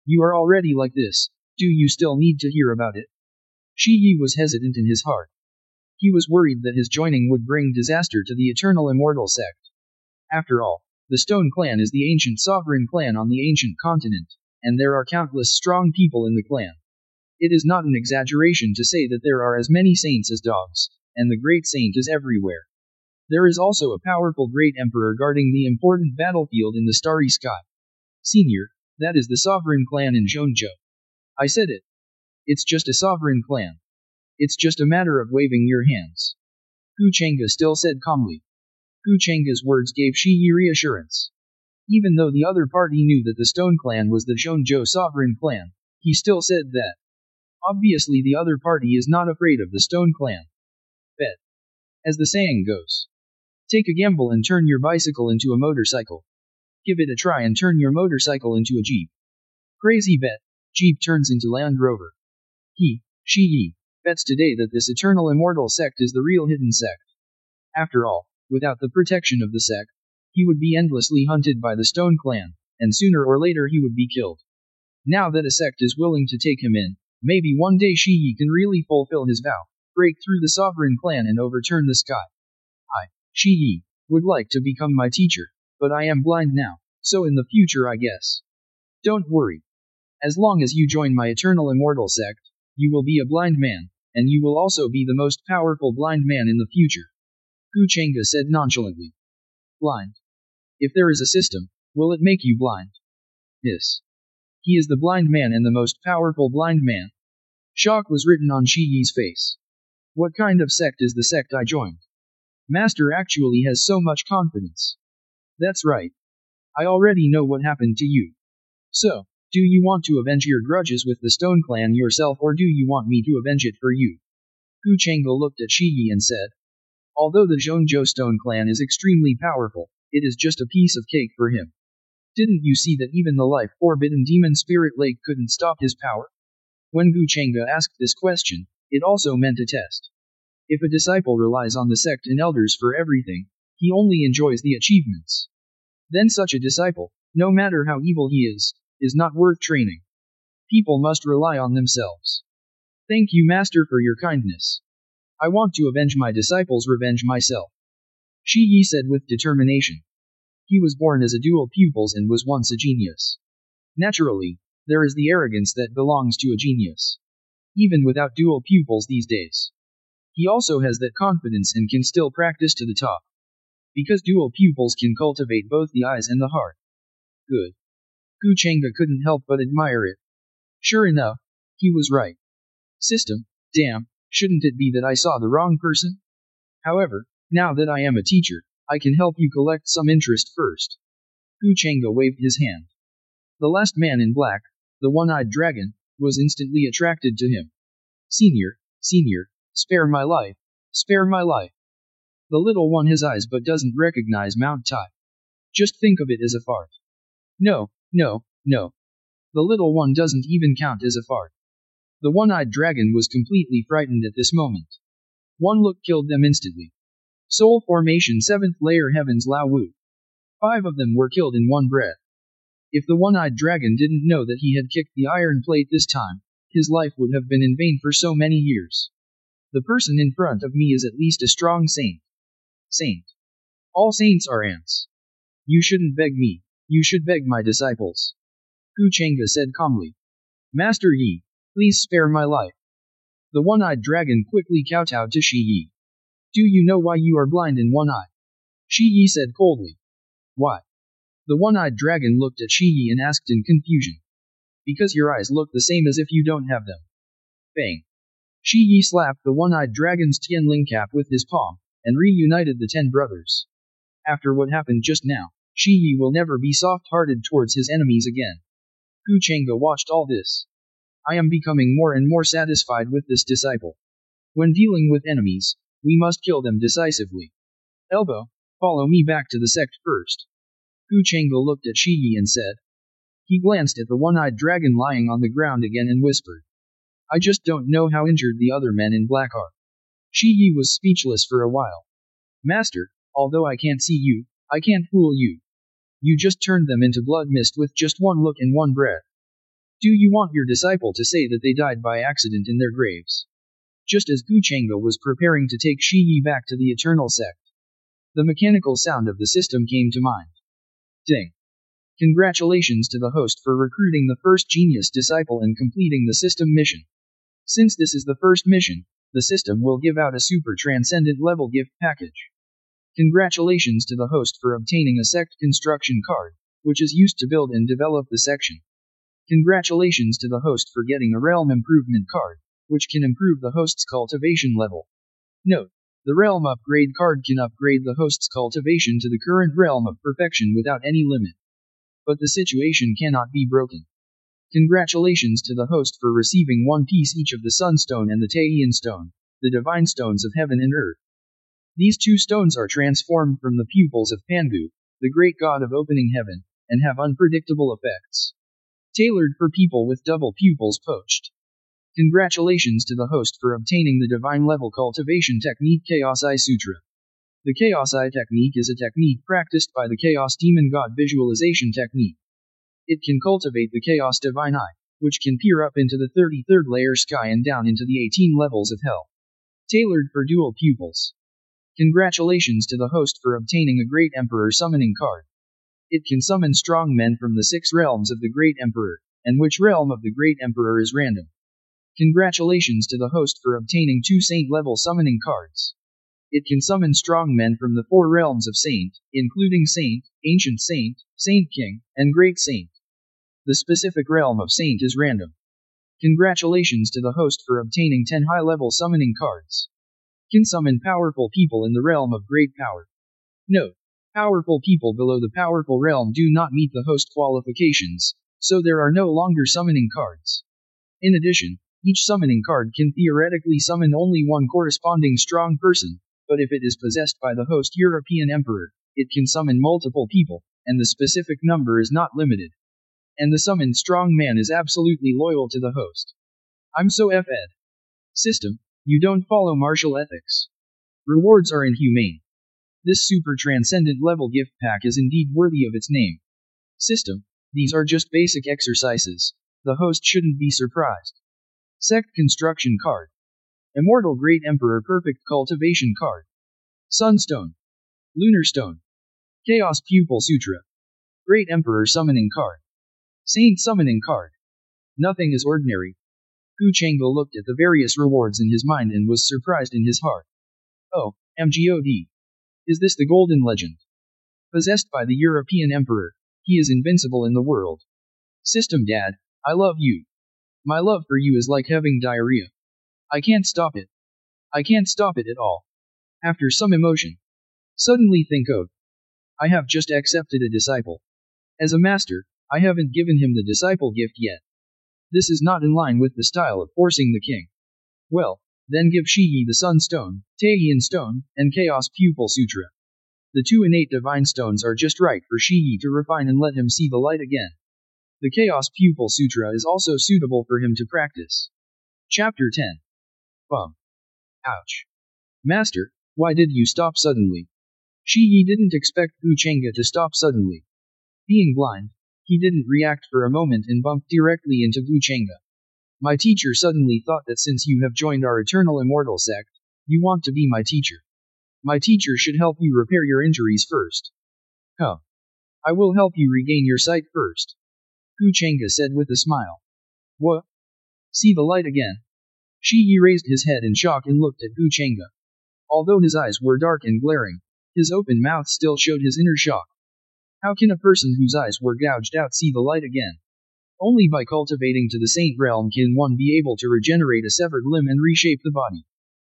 You are already like this, do you still need to hear about it? Shi Yi was hesitant in his heart. He was worried that his joining would bring disaster to the Eternal Immortal sect. After all, the Stone Clan is the ancient sovereign clan on the ancient continent, and there are countless strong people in the clan. It is not an exaggeration to say that there are as many saints as dogs, and the great saint is everywhere. There is also a powerful great emperor guarding the important battlefield in the starry sky. Senior, that is the sovereign clan in Zhongzhou. I said it. It's just a sovereign clan. It's just a matter of waving your hands. Gu Chengge still said calmly. Gu Chengge's words gave Shi Yi reassurance. Even though the other party knew that the Stone Clan was the Zhongzhou sovereign clan, he still said that. Obviously the other party is not afraid of the Stone Clan. Bet. As the saying goes. Take a gamble and turn your bicycle into a motorcycle. Give it a try and turn your motorcycle into a jeep. Crazy bet. Jeep turns into Land Rover. Shi Yi, bets today that this Eternal Immortal sect is the real hidden sect. After all, without the protection of the sect, he would be endlessly hunted by the Stone Clan, and sooner or later he would be killed. Now that a sect is willing to take him in, maybe one day Shi Yi can really fulfill his vow, break through the sovereign clan and overturn the sky. I, Shi Yi, would like to become my teacher, but I am blind now, so in the future I guess. Don't worry. As long as you join my Eternal Immortal sect, you will be a blind man, and you will also be the most powerful blind man in the future. Gu Chengge said nonchalantly. Blind. If there is a system, will it make you blind? Yes. He is the blind man and the most powerful blind man. Shock was written on Shi Yi's face. What kind of sect is the sect I joined? Master actually has so much confidence. That's right. I already know what happened to you. So, do you want to avenge your grudges with the Stone Clan yourself or do you want me to avenge it for you? Gu Chengge looked at Shi Yi and said. Although the Zhongzhou Stone Clan is extremely powerful, it is just a piece of cake for him. Didn't you see that even the life-forbidden demon Spirit Lake couldn't stop his power? When Gu Chengge asked this question, it also meant a test. If a disciple relies on the sect and elders for everything, he only enjoys the achievements. Then such a disciple, no matter how evil he is not worth training. People must rely on themselves. Thank you, Master, for your kindness. I want to avenge my disciples' revenge myself. Shi Yi said with determination. He was born as a dual pupils and was once a genius. Naturally, there is the arrogance that belongs to a genius. Even without dual pupils these days. He also has that confidence and can still practice to the top. Because dual pupils can cultivate both the eyes and the heart. Good. Gu Chengge couldn't help but admire it. Sure enough, he was right. System, damn, shouldn't it be that I saw the wrong person? However, now that I am a teacher, I can help you collect some interest first. Gu Chengge waved his hand. The last man in black, the one-eyed dragon, was instantly attracted to him. Senior, spare my life, spare my life. The little one has eyes but doesn't recognize Mount Tai. Just think of it as a fart. No. The little one doesn't even count as a fart. The one-eyed dragon was completely frightened at this moment. One look killed them instantly. Soul Formation 7th Layer Heavens Lao Wu. 5 of them were killed in one breath. If the one-eyed dragon didn't know that he had kicked the iron plate this time, his life would have been in vain for so many years. The person in front of me is at least a strong saint. Saint. All saints are ants. You shouldn't beg me, you should beg my disciples. Gu Chengge said calmly. Master Yi, please spare my life. The one-eyed dragon quickly kowtowed to Shi Yi. Do you know why you are blind in one eye? Shi Yi said coldly. Why? The one-eyed dragon looked at Shi Yi and asked in confusion. Because your eyes look the same as if you don't have them. Bang. Shi Yi slapped the one-eyed dragon's Tianling cap with his palm, and reunited the 10 brothers. After what happened just now, Shi Yi will never be soft-hearted towards his enemies again. Gu Chengge watched all this. I am becoming more and more satisfied with this disciple. When dealing with enemies, we must kill them decisively. Elbow, follow me back to the sect first. Gu Chengge looked at Shi Yi and said. He glanced at the one-eyed dragon lying on the ground again and whispered. I just don't know how injured the other men in black are. Shi Yi was speechless for a while. Master, although I can't see you, I can't fool you. You just turned them into blood mist with just one look and one breath. Do you want your disciple to say that they died by accident in their graves? Just as Gu Chengge was preparing to take Shi Yi back to the Eternal Sect, the mechanical sound of the system came to mind. Ding. Congratulations to the host for recruiting the first genius disciple and completing the system mission. Since this is the first mission, the system will give out a super transcendent level gift package. Congratulations to the host for obtaining a sect construction card, which is used to build and develop the section. Congratulations to the host for getting a realm improvement card, which can improve the host's cultivation level. Note: the realm upgrade card can upgrade the host's cultivation to the current realm of perfection without any limit. But the situation cannot be broken. Congratulations to the host for receiving one piece each of the Sunstone and the Taiyan Stone, the divine stones of heaven and earth. These two stones are transformed from the pupils of Pangu, the great god of opening heaven, and have unpredictable effects. Tailored for people with double pupils poached. Congratulations to the host for obtaining the divine level cultivation technique Chaos Eye Sutra. The Chaos Eye technique is a technique practiced by the Chaos Demon God visualization technique. It can cultivate the Chaos Divine Eye, which can peer up into the 33rd layer sky and down into the 18 levels of hell. Tailored for dual pupils. Congratulations to the host for obtaining a Great Emperor summoning card. It can summon strong men from the 6 realms of the Great Emperor, and which realm of the Great Emperor is random. Congratulations to the host for obtaining 2 Saint-level summoning cards. It can summon strong men from the 4 realms of Saint, including Saint, Ancient Saint, Saint King, and Great Saint. The specific realm of Saint is random. Congratulations to the host for obtaining 10 high-level summoning cards. Can summon powerful people in the realm of great power. Note: powerful people below the powerful realm do not meet the host qualifications, so there are no longer summoning cards. In addition, each summoning card can theoretically summon only one corresponding strong person, but if it is possessed by the host European Emperor, it can summon multiple people, and the specific number is not limited. And the summoned strong man is absolutely loyal to the host. I'm so F-ed. System, you don't follow martial ethics. Rewards are inhumane. This super transcendent level gift pack is indeed worthy of its name. System, these are just basic exercises. The host shouldn't be surprised. Sect construction card. Immortal Great Emperor Perfect Cultivation card. Sunstone. Lunar Stone. Chaos Pupil Sutra. Great Emperor Summoning card. Saint Summoning card. Nothing is ordinary. Gu Chengge looked at the various rewards in his mind and was surprised in his heart. Oh, MGOD. Is this the Golden Legend? Possessed by the European Emperor, he is invincible in the world. System Dad, I love you. My love for you is like having diarrhea. I can't stop it. I can't stop it at all. After some emotion. Suddenly think of. I have just accepted a disciple. As a master, I haven't given him the disciple gift yet. This is not in line with the style of forcing the king. Well, then give Shi Yi the Sunstone, Taiyan Stone, and Chaos Pupil Sutra. The 2 innate divine stones are just right for Shi Yi to refine and let him see the light again. The Chaos Pupil Sutra is also suitable for him to practice. Chapter 10. Bum. Ouch. Master, why did you stop suddenly? Shi Yi didn't expect Gu Chengge to stop suddenly. Being blind, he didn't react for a moment and bumped directly into Gu Chengge. My teacher suddenly thought that since you have joined our eternal immortal sect, you want to be my teacher. My teacher should help you repair your injuries first. Huh. I will help you regain your sight first. Gu Chengge said with a smile. What? See the light again? Shi Yi raised his head in shock and looked at Gu Chengge. Although his eyes were dark and glaring, his open mouth still showed his inner shock. How can a person whose eyes were gouged out see the light again? Only by cultivating to the saint realm can one be able to regenerate a severed limb and reshape the body.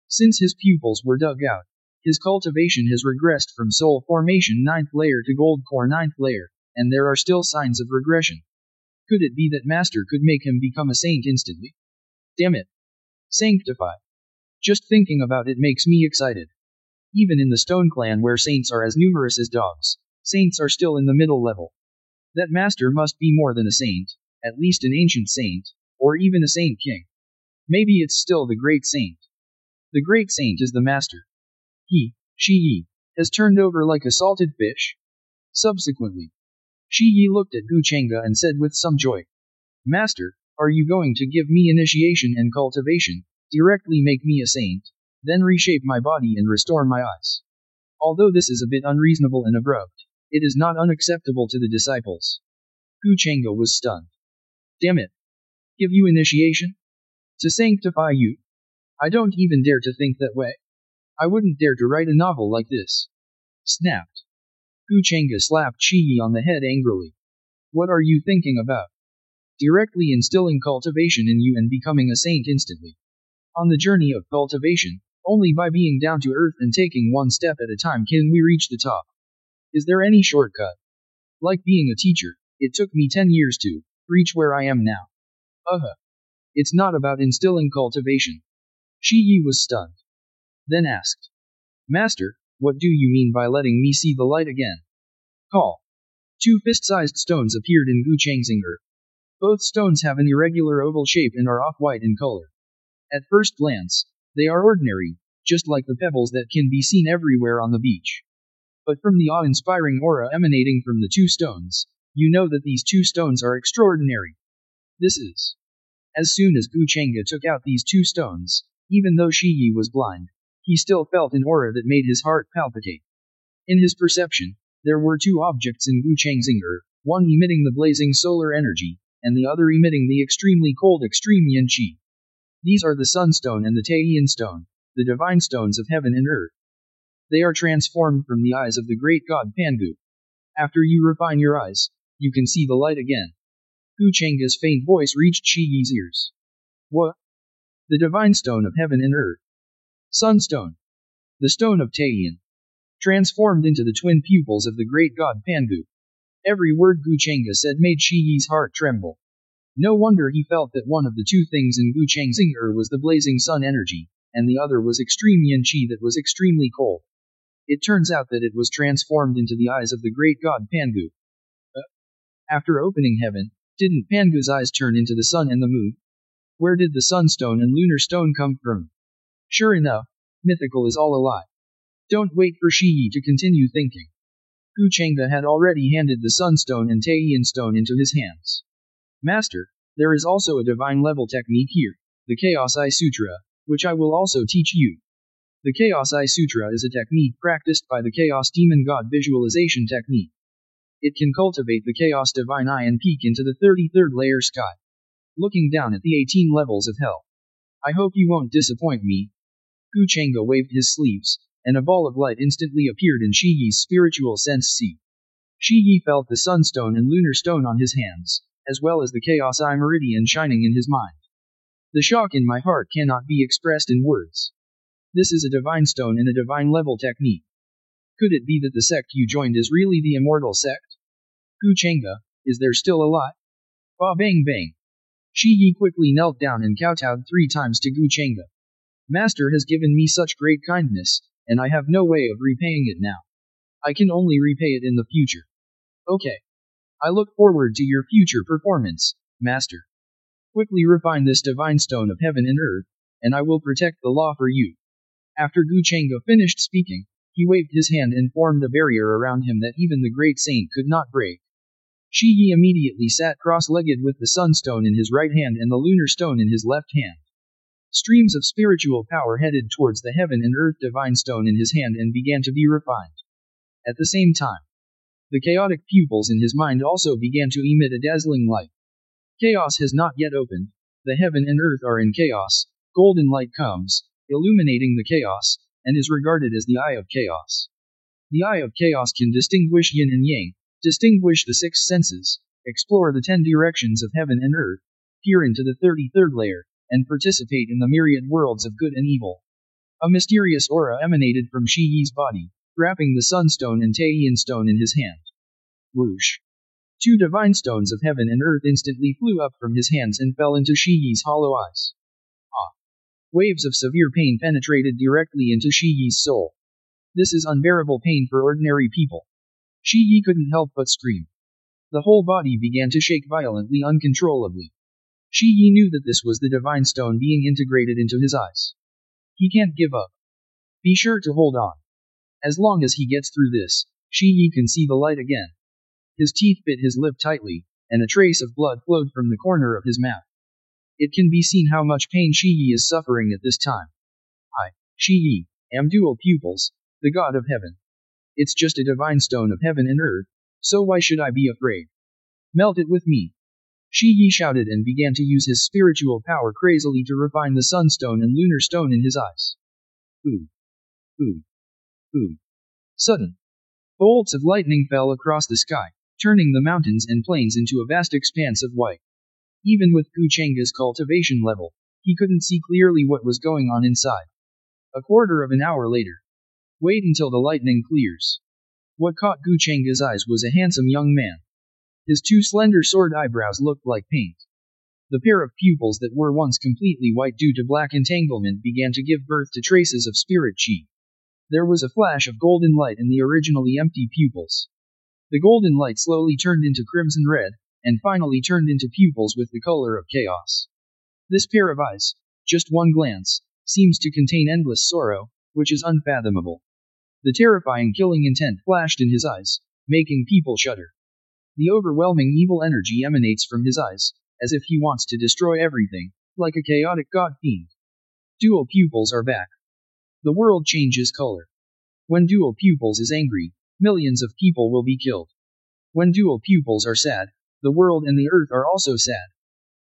Since his pupils were dug out, his cultivation has regressed from soul formation 9th layer to gold core 9th layer, and there are still signs of regression. Could it be that Master could make him become a saint instantly? Damn it. Sanctify. Just thinking about it makes me excited. Even in the Stone Clan where saints are as numerous as dogs, saints are still in the middle level. That Master must be more than a saint, at least an ancient saint, or even a saint king. Maybe it's still the Great Saint. The Great Saint is the master. Shi Yi, has turned over like a salted fish? Subsequently, Shi Yi looked at Gu Chengge and said with some joy, Master, are you going to give me initiation and cultivation, directly make me a saint, then reshape my body and restore my eyes? Although this is a bit unreasonable and abrupt, it is not unacceptable to the disciples. Gu Chengge was stunned. Damn it. Give you initiation? To sanctify you? I don't even dare to think that way. I wouldn't dare to write a novel like this. Snapped. Gu Chengge slapped Shi Yi on the head angrily. What are you thinking about? Directly instilling cultivation in you and becoming a saint instantly. On the journey of cultivation, only by being down to earth and taking one step at a time can we reach the top. Is there any shortcut? Like being a teacher, it took me 10 years to reach where I am now. It's not about instilling cultivation. Shi Yi was stunned. Then asked, Master, what do you mean by letting me see the light again? Call. 2 fist-sized stones appeared in Gu Chengge's earth. Both stones have an irregular oval shape and are off-white in color. At first glance, they are ordinary, just like the pebbles that can be seen everywhere on the beach. But from the awe-inspiring aura emanating from the 2 stones, you know that these 2 stones are extraordinary. This is. As soon as Gu Chengge took out these 2 stones, even though Shi Yi was blind, he still felt an aura that made his heart palpitate. In his perception, there were 2 objects in Gu Chengge's earth, one emitting the blazing solar energy, and the other emitting the extremely cold extreme yin qi. These are the Sunstone and the Taiyin Stone, the divine stones of heaven and earth. They are transformed from the eyes of the great god Pangu. After you refine your eyes, you can see the light again. Gu Chengge's faint voice reached Shi Yi's ears. What? The divine stone of heaven and earth. Sunstone. The stone of Taiyin. Transformed into the twin pupils of the great god Pangu. Every word Gu Chengge said made Shi Yi's heart tremble. No wonder he felt that one of the 2 things in Gu Chengge's was the blazing sun energy, and the other was extreme yin qi that was extremely cold. It turns out that it was transformed into the eyes of the great god Pangu. After opening heaven, didn't Pangu's eyes turn into the sun and the moon? Where did the sunstone and lunar stone come from? Sure enough, mythical is all a lie. Don't wait for Shi Yi to continue thinking. Gu Chengge had already handed the Sunstone and Taiyin Stone into his hands. Master, there is also a divine level technique here, the Chaos Eye Sutra, which I will also teach you. The Chaos Eye Sutra is a technique practiced by the Chaos Demon God visualization technique. It can cultivate the Chaos Divine Eye and peek into the 33rd layer sky, looking down at the 18 levels of hell. I hope you won't disappoint me. Gu Chengge waved his sleeves, and a ball of light instantly appeared in Shi Yi's spiritual sense C. Shi Yi felt the Sunstone and Lunar Stone on his hands, as well as the Chaos Eye Meridian shining in his mind. The shock in my heart cannot be expressed in words. This is a divine stone and a divine level technique. Could it be that the sect you joined is really the immortal sect? Gu Chengge, is there still a lie? Ba bang bang. Shi Yi quickly knelt down and kowtowed 3 times to Gu Chengge. Master has given me such great kindness, and I have no way of repaying it now. I can only repay it in the future. Okay. I look forward to your future performance, Master. Quickly refine this divine stone of heaven and earth, and I will protect the law for you. After Gu Chengge finished speaking, he waved his hand and formed a barrier around him that even the great saint could not break. Shi Yi immediately sat cross-legged with the sunstone in his right hand and the lunar stone in his left hand. Streams of spiritual power headed towards the heaven and earth divine stone in his hand and began to be refined. At the same time, the chaotic pupils in his mind also began to emit a dazzling light. Chaos has not yet opened, the heaven and earth are in chaos, golden light comes, illuminating the chaos, and is regarded as the eye of chaos. The eye of chaos can distinguish yin and yang, distinguish the 6 senses, explore the 10 directions of heaven and earth, peer into the 33rd layer, and participate in the myriad worlds of good and evil. A mysterious aura emanated from Shi Yi's body, wrapping the Sunstone and Taiyin Stone in his hand. Whoosh! 2 divine stones of heaven and earth instantly flew up from his hands and fell into Shi Yi's hollow eyes. Waves of severe pain penetrated directly into Shi Yi's soul. This is unbearable pain for ordinary people. Shi Yi couldn't help but scream. The whole body began to shake violently uncontrollably. Shi Yi knew that this was the divine stone being integrated into his eyes. He can't give up. Be sure to hold on. As long as he gets through this, Shi Yi can see the light again. His teeth bit his lip tightly, and a trace of blood flowed from the corner of his mouth. It can be seen how much pain Shi Yi is suffering at this time. I, Shi Yi, am dual pupils, the god of heaven. It's just a divine stone of heaven and earth, so why should I be afraid? Melt it with me. Shi Yi shouted and began to use his spiritual power crazily to refine the sunstone and lunar stone in his eyes. Ooh. Ooh. Ooh. Sudden. Bolts of lightning fell across the sky, turning the mountains and plains into a vast expanse of white. Even with Gu Chenga's cultivation level, he couldn't see clearly what was going on inside. A quarter of an hour later. Wait until the lightning clears. What caught Gu Chenga's eyes was a handsome young man. His two slender sword eyebrows looked like paint. The pair of pupils that were once completely white due to black entanglement began to give birth to traces of spirit chi. There was a flash of golden light in the originally empty pupils. The golden light slowly turned into crimson red, and finally turned into pupils with the color of chaos. This pair of eyes, just one glance, seems to contain endless sorrow, which is unfathomable. The terrifying killing intent flashed in his eyes, making people shudder. The overwhelming evil energy emanates from his eyes, as if he wants to destroy everything, like a chaotic god fiend. Dual pupils are back. The world changes color. When dual pupils is angry, millions of people will be killed. When dual pupils are sad, the world and the earth are also sad.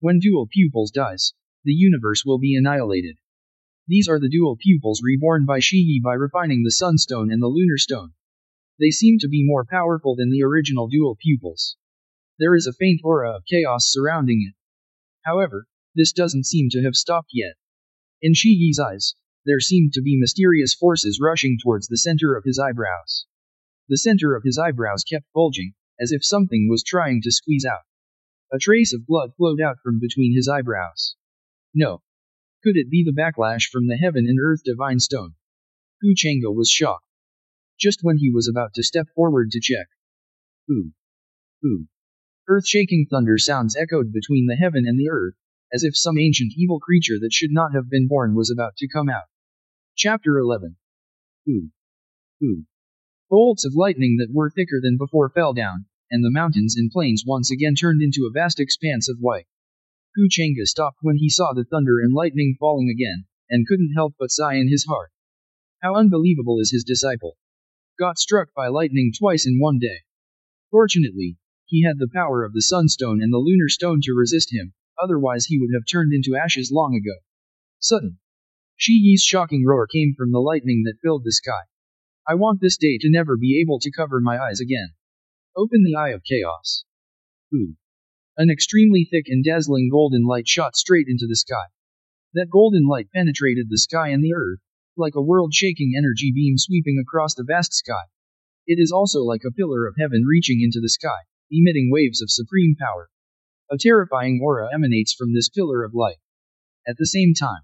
When dual pupils dies, the universe will be annihilated. These are the dual pupils reborn by Shi Yi by refining the sunstone and the lunar stone. They seem to be more powerful than the original dual pupils. There is a faint aura of chaos surrounding it. However, this doesn't seem to have stopped yet. In Shi Yi's eyes, there seemed to be mysterious forces rushing towards the center of his eyebrows. The center of his eyebrows kept bulging, as if something was trying to squeeze out. A trace of blood flowed out from between his eyebrows. No. Could it be the backlash from the heaven and earth divine stone? Gu Chenga was shocked. Just when he was about to step forward to check. Ooh. Ooh. Earth-shaking thunder sounds echoed between the heaven and the earth, as if some ancient evil creature that should not have been born was about to come out. Chapter 11. Ooh. Ooh. Bolts of lightning that were thicker than before fell down, and the mountains and plains once again turned into a vast expanse of white. Gu Chenga stopped when he saw the thunder and lightning falling again, and couldn't help but sigh in his heart. How unbelievable is his disciple. Got struck by lightning twice in one day. Fortunately, he had the power of the sunstone and the lunar stone to resist him, otherwise he would have turned into ashes long ago. Sudden. Shi Yi's shocking roar came from the lightning that filled the sky. I want this day to never be able to cover my eyes again. Open the eye of chaos. Ooh. An extremely thick and dazzling golden light shot straight into the sky. That golden light penetrated the sky and the earth, like a world-shaking energy beam sweeping across the vast sky. It is also like a pillar of heaven reaching into the sky, emitting waves of supreme power. A terrifying aura emanates from this pillar of light. At the same time,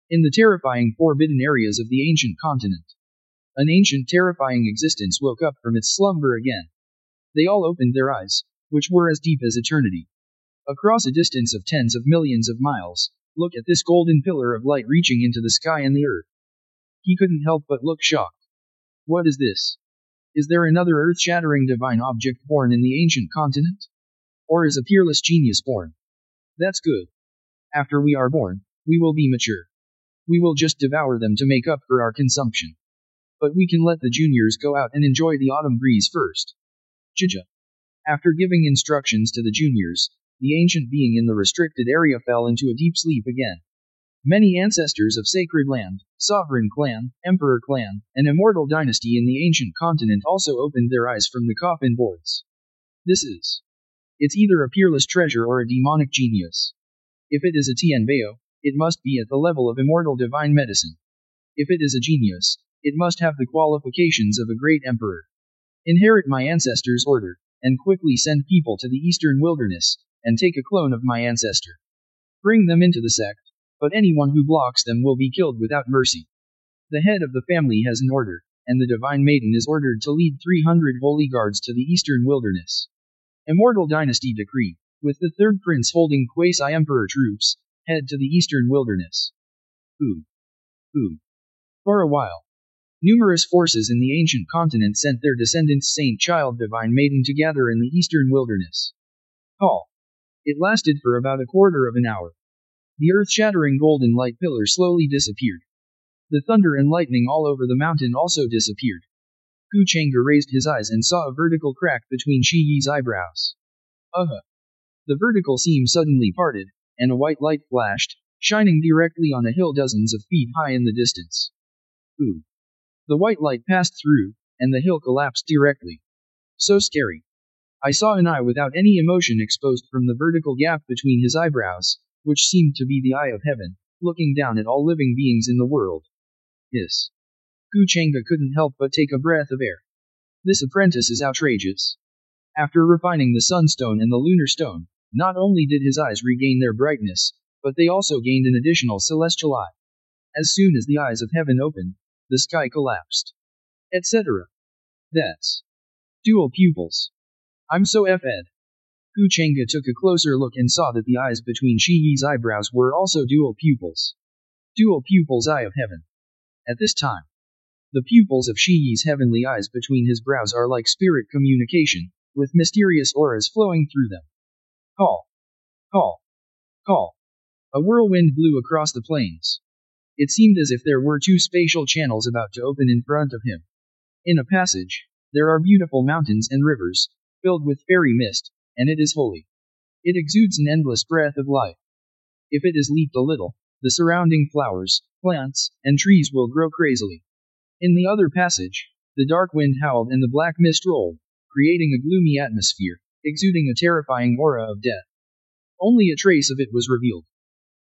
in the terrifying forbidden areas of the ancient continent, an ancient terrifying existence woke up from its slumber again. They all opened their eyes, which were as deep as eternity. Across a distance of tens of millions of miles, look at this golden pillar of light reaching into the sky and the earth. He couldn't help but look shocked. What is this? Is there another earth-shattering divine object born in the ancient continent? Or is a peerless genius born? That's good. After we are born, we will be mature. We will just devour them to make up for our consumption. But we can let the juniors go out and enjoy the autumn breeze first. Jija. After giving instructions to the juniors, the ancient being in the restricted area fell into a deep sleep again. Many ancestors of Sacred Land, Sovereign Clan, Emperor Clan, and Immortal Dynasty in the ancient continent also opened their eyes from the coffin boards. It's either a peerless treasure or a demonic genius. If it is a Tianbao, it must be at the level of immortal divine medicine. If it is a genius, it must have the qualifications of a great emperor. Inherit my ancestor's order, and quickly send people to the eastern wilderness, and take a clone of my ancestor. Bring them into the sect, but anyone who blocks them will be killed without mercy. The head of the family has an order, and the divine maiden is ordered to lead 300 holy guards to the eastern wilderness. Immortal Dynasty Decree. with the third prince holding quasi-emperor troops, head to the eastern wilderness. Ooh. For a while, numerous forces in the ancient continent sent their descendants Saint Child Divine Maiden to gather in the eastern wilderness. Call. It lasted for about a quarter of an hour. The earth-shattering golden light pillar slowly disappeared. The thunder and lightning all over the mountain also disappeared. Gu Chengge raised his eyes and saw a vertical crack between Shi Yi's eyebrows. The vertical seam suddenly parted, and a white light flashed, shining directly on a hill dozens of feet high in the distance. Ooh. The white light passed through, and the hill collapsed directly. So scary. I saw an eye without any emotion exposed from the vertical gap between his eyebrows, which seemed to be the eye of heaven, looking down at all living beings in the world. Hiss. Gu Chengge couldn't help but take a breath of air. This apprentice is outrageous. After refining the sunstone and the lunar stone, not only did his eyes regain their brightness, but they also gained an additional celestial eye. As soon as the eyes of heaven opened, the sky collapsed. Etc. That's dual pupils. I'm so F-ed. Gu Chengge took a closer look and saw that the eyes between Shi Yi's eyebrows were also dual pupils. Dual pupils eye of heaven. At this time, the pupils of Shi Yi's heavenly eyes between his brows are like spirit communication, with mysterious auras flowing through them. Call. Call. Call. A whirlwind blew across the plains. It seemed as if there were two spatial channels about to open in front of him. In a passage, there are beautiful mountains and rivers, filled with fairy mist, and it is holy. It exudes an endless breath of life. If it is leaped a little, the surrounding flowers, plants, and trees will grow crazily. In the other passage, the dark wind howled and the black mist rolled, creating a gloomy atmosphere, exuding a terrifying aura of death. Only a trace of it was revealed.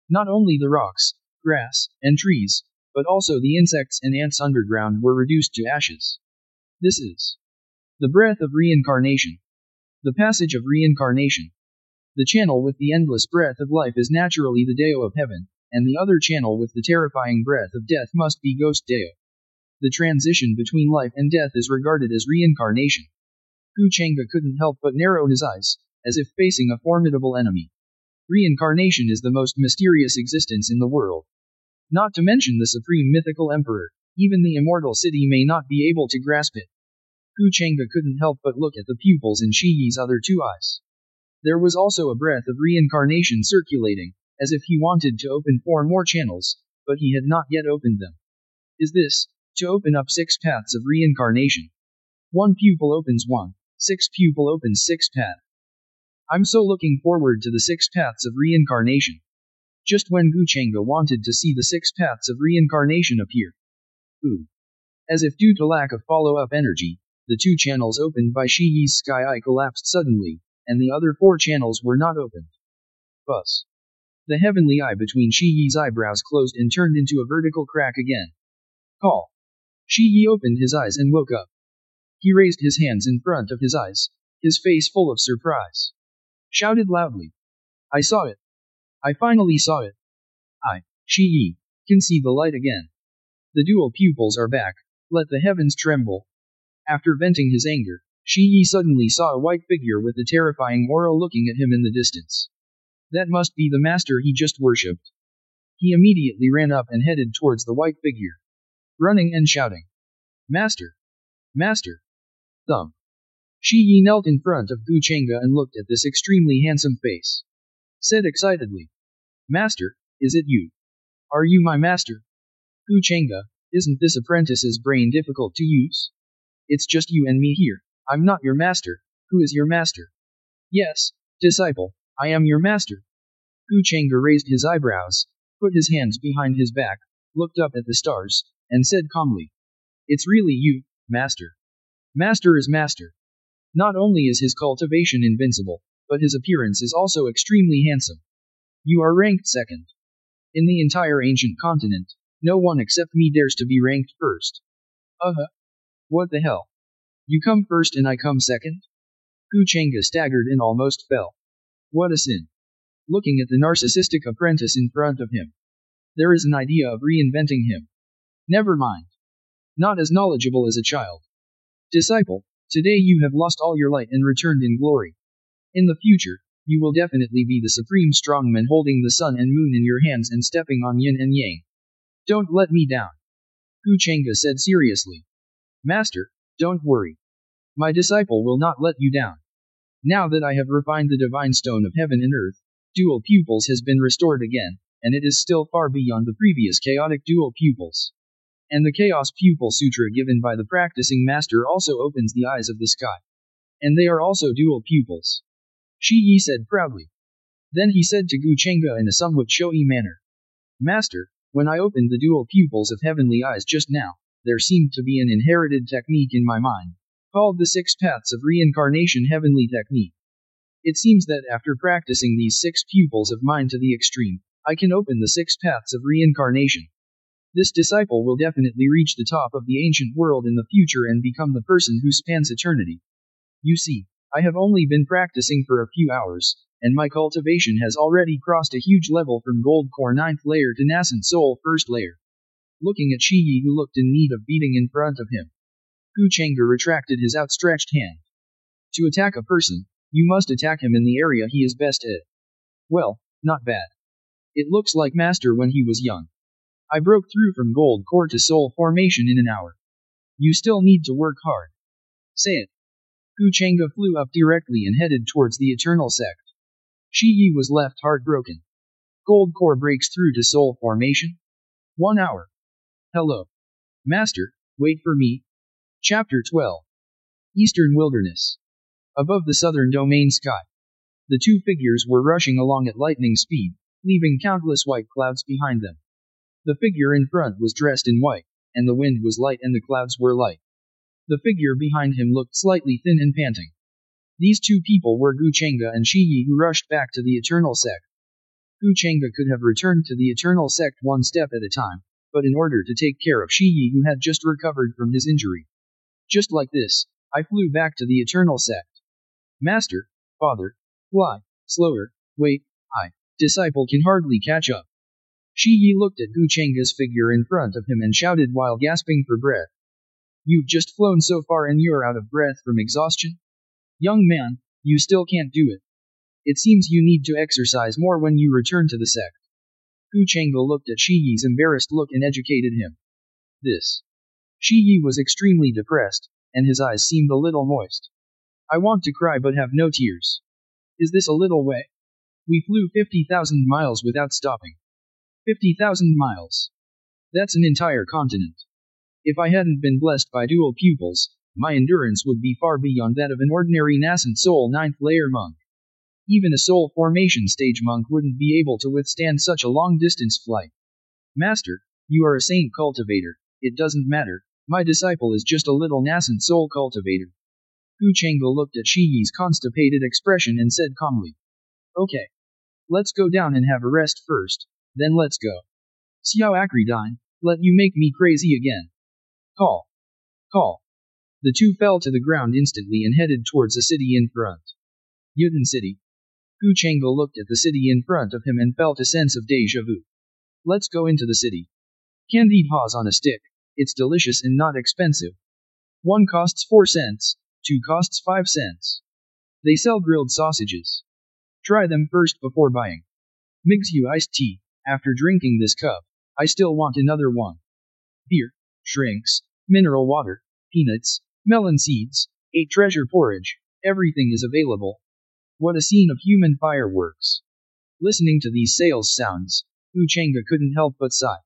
Not only the rocks, grass, and trees, but also the insects and ants underground were reduced to ashes. This is the breath of reincarnation. The passage of reincarnation. The channel with the endless breath of life is naturally the Deo of heaven, and the other channel with the terrifying breath of death must be Ghost Deo. The transition between life and death is regarded as reincarnation. Gu Chengge couldn't help but narrow his eyes, as if facing a formidable enemy. Reincarnation is the most mysterious existence in the world. Not to mention the supreme mythical emperor, even the immortal city may not be able to grasp it. Gu Chengge couldn't help but look at the pupils in Shi Yi's other two eyes. There was also a breath of reincarnation circulating, as if he wanted to open 4 more channels, but he had not yet opened them. Is this to open up 6 paths of reincarnation? 1 pupil opens 1, 6 pupil opens 6 path. I'm so looking forward to the 6 paths of reincarnation. Just when Gu Chengge wanted to see the 6 paths of reincarnation appear. Ooh. As if due to lack of follow-up energy, the 2 channels opened by Shi Yi's sky eye collapsed suddenly, and the other 4 channels were not opened. Buzz. The heavenly eye between Shi Yi's eyebrows closed and turned into a vertical crack again. Call. Shi Yi opened his eyes and woke up. He raised his hands in front of his eyes, his face full of surprise. Shouted loudly. I saw it. I finally saw it. I, Shi Yi, can see the light again. The dual pupils are back, let the heavens tremble. After venting his anger, Shi Yi suddenly saw a white figure with a terrifying aura looking at him in the distance. That must be the master he just worshipped. He immediately ran up and headed towards the white figure, running and shouting. Master! Master! Thumb. Shi Yi knelt in front of Gu Chengge and looked at this extremely handsome face. Said excitedly. Master, is it you? Are you my master? Gu Chengge, isn't this apprentice's brain difficult to use? It's just you and me here. I'm not your master. Who is your master? Yes, disciple, I am your master. Gu Chengge raised his eyebrows, put his hands behind his back, looked up at the stars, and said calmly. It's really you, master. Master is master. Not only is his cultivation invincible, but his appearance is also extremely handsome. You are ranked second. In the entire ancient continent, no one except me dares to be ranked first. What the hell? You come first and I come second? Gu Chengge staggered and almost fell. What a sin. Looking at the narcissistic apprentice in front of him. There is an idea of reinventing him. Never mind. Not as knowledgeable as a child. Disciple, today you have lost all your light and returned in glory. In the future, you will definitely be the supreme strongman holding the sun and moon in your hands and stepping on yin and yang. Don't let me down. Gu Chengge said seriously. Master, don't worry. My disciple will not let you down. Now that I have refined the divine stone of heaven and earth, dual pupils has been restored again, and it is still far beyond the previous chaotic dual pupils. And the Chaos Pupil Sutra given by the practicing master also opens the eyes of the sky. And they are also dual pupils. Shi Yi said proudly. Then he said to Gu Chengge in a somewhat showy manner. Master, when I opened the dual pupils of heavenly eyes just now, there seemed to be an inherited technique in my mind, called the 6 Paths of Reincarnation Heavenly Technique. It seems that after practicing these 6 pupils of mine to the extreme, I can open the 6 Paths of Reincarnation. This disciple will definitely reach the top of the ancient world in the future and become the person who spans eternity. You see, I have only been practicing for a few hours, and my cultivation has already crossed a huge level from Gold Core 9th layer to Nascent Soul 1st layer. Looking at Shi Yi who looked in need of beating in front of him, Gu Chengge retracted his outstretched hand. To attack a person, you must attack him in the area he is best at. Well, not bad. It looks like Master when he was young. I broke through from Gold Core to Soul Formation in an hour. You still need to work hard. Say it. Gu Chengge flew up directly and headed towards the Eternal Sect. Shi Yi was left heartbroken. Gold Core breaks through to Soul Formation? 1 hour. Hello. Master, wait for me. Chapter 12. Eastern Wilderness. Above the southern domain sky, the 2 figures were rushing along at lightning speed, leaving countless white clouds behind them. The figure in front was dressed in white, and the wind was light and the clouds were light. The figure behind him looked slightly thin and panting. These 2 people were Gu Chengge and Shi Yi who rushed back to the Eternal Sect. Gu Chengge could have returned to the Eternal Sect one step at a time, but in order to take care of Shi Yi who had just recovered from his injury. Just like this, I flew back to the Eternal Sect. Master, Father, fly, slower, wait, disciple can hardly catch up. Shi Yi looked at Gu Chengge's figure in front of him and shouted while gasping for breath. You've just flown so far and you're out of breath from exhaustion? Young man, you still can't do it. It seems you need to exercise more when you return to the sect. Gu Chengge looked at Shi Yi's embarrassed look and educated him. This. Shi Yi was extremely depressed, and his eyes seemed a little moist. I want to cry but have no tears. Is this a little way? We flew 50,000 miles without stopping. 50,000 miles. That's an entire continent. If I hadn't been blessed by dual pupils, my endurance would be far beyond that of an ordinary nascent soul 9th layer monk. Even a soul formation stage monk wouldn't be able to withstand such a long distance flight. Master, you are a saint cultivator, it doesn't matter, my disciple is just a little nascent soul cultivator. Gu Chengge looked at Shi Yi's constipated expression and said calmly. Okay. Let's go down and have a rest first, then let's go. Xiao Acridine, let you make me crazy again. Call. Call. The 2 fell to the ground instantly and headed towards a city in front. Yuten City. Gu Chengge looked at the city in front of him and felt a sense of déjà vu. Let's go into the city. Candied haws on a stick, it's delicious and not expensive. 1 costs 4 cents, 2 costs 5 cents. They sell grilled sausages. Try them first before buying. Mixu iced tea, after drinking this cup, I still want another one. Beer, shrinks, mineral water, peanuts, melon seeds, 8 treasure porridge, everything is available. What a scene of human fireworks. Listening to these sales sounds, Gu Chengge couldn't help but sigh.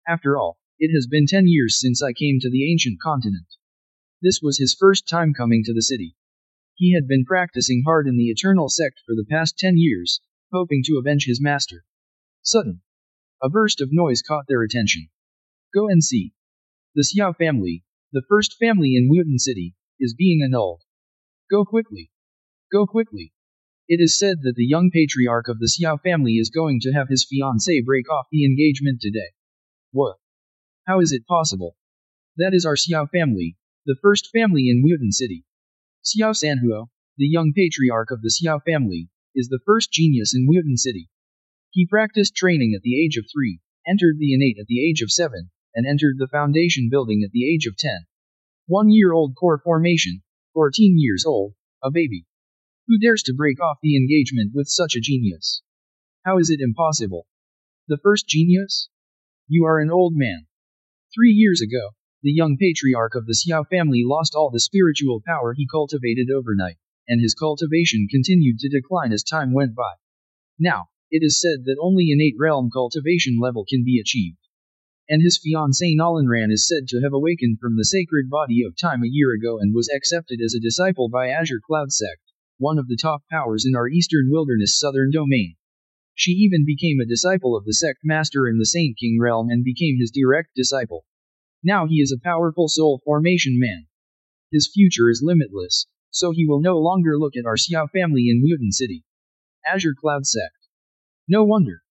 After all, it has been 10 years since I came to the ancient continent. This was his first time coming to the city. He had been practicing hard in the Eternal Sect for the past 10 years, hoping to avenge his master. Sudden. A burst of noise caught their attention. Go and see. The Xiao family, the first family in Wuten City, is being annulled. Go quickly. Go quickly. It is said that the young patriarch of the Xiao family is going to have his fiancée break off the engagement today. What? How is it possible? That is our Xiao family, the first family in Wuten City. Xiao Sanhuo, the young patriarch of the Xiao family, is the first genius in Wuten City. He practiced training at the age of 3, entered the innate at the age of 7, and entered the foundation building at the age of 10. 1-year-old core formation, 14 years old, a baby. Who dares to break off the engagement with such a genius? How is it impossible? The first genius? You are an old man. 3 years ago, the young patriarch of the Xiao family lost all the spiritual power he cultivated overnight, and his cultivation continued to decline as time went by. Now, it is said that only an 8-realm cultivation level can be achieved. And his fiancée Nalanran is said to have awakened from the sacred body of time a year ago and was accepted as a disciple by Azure Cloud Sect, one of the top powers in our Eastern Wilderness Southern domain. She even became a disciple of the sect master in the Saint King realm and became his direct disciple. Now he is a powerful soul formation man. His future is limitless, so he will no longer look at our Xiao family in Mutant City. Azure Cloud Sect. No wonder.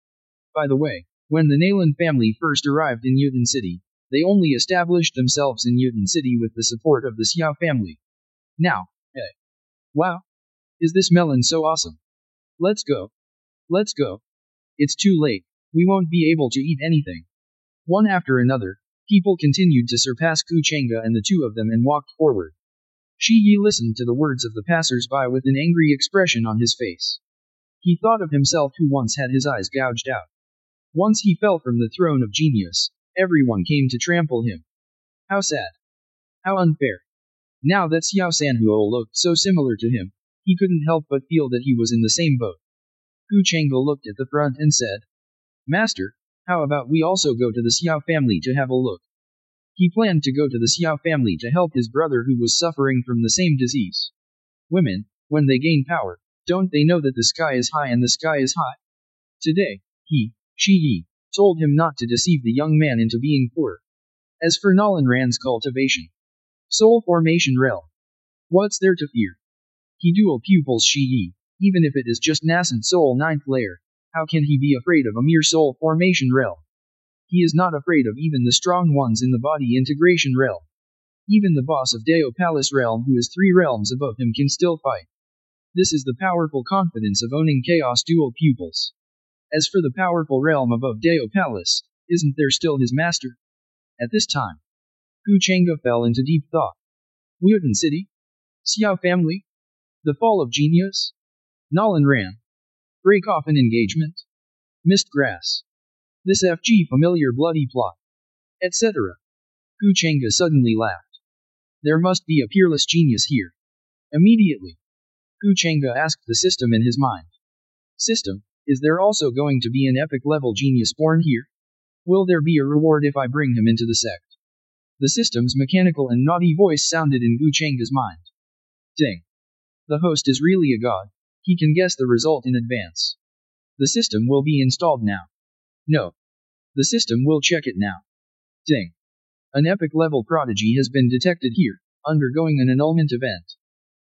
By the way, when the Nalan family first arrived in Mutant City, they only established themselves in Mutant City with the support of the Xiao family. Now, hey. Wow. Is this melon so awesome? Let's go. Let's go. It's too late. We won't be able to eat anything. One after another, people continued to surpass Gu Chang'e and the two of them and walked forward. Shi Yi listened to the words of the passers-by with an angry expression on his face. He thought of himself who once had his eyes gouged out. Once he fell from the throne of genius, everyone came to trample him. How sad. How unfair. Now that Xiao Sanhuo looked so similar to him, he couldn't help but feel that he was in the same boat. Gu Chang'e looked at the front and said, Master, how about we also go to the Xiao family to have a look? He planned to go to the Xiao family to help his brother who was suffering from the same disease. Women, when they gain power, don't they know that the sky is high and the sky is high? Today, Shi Yi, told him not to deceive the young man into being poor. As for Nalanran's cultivation, soul formation realm, what's there to fear? He dual pupils Shi Yi, even if it is just nascent soul 9th layer, how can he be afraid of a mere soul formation realm? He is not afraid of even the strong ones in the body integration realm. Even the boss of Deo Palace realm who is 3 realms above him can still fight. This is the powerful confidence of owning Chaos dual pupils. As for the powerful realm above Deo Palace, isn't there still his master? At this time, Gu Chang'e fell into deep thought. Mutant City? Xiao family? The fall of genius? Nalanran. Break off an engagement? Mist grass. This FG familiar bloody plot. Etc. Gu Chang'e suddenly laughed. There must be a peerless genius here. Immediately, Gu Chang'e asked the system in his mind. System, is there also going to be an epic level genius born here? Will there be a reward if I bring him into the sect? The system's mechanical and naughty voice sounded in Gu Chang'e's mind. Ding. The host is really a god. He can guess the result in advance. The system will be installed now. No. The system will check it now. Ding. An epic level prodigy has been detected here, undergoing an annulment event.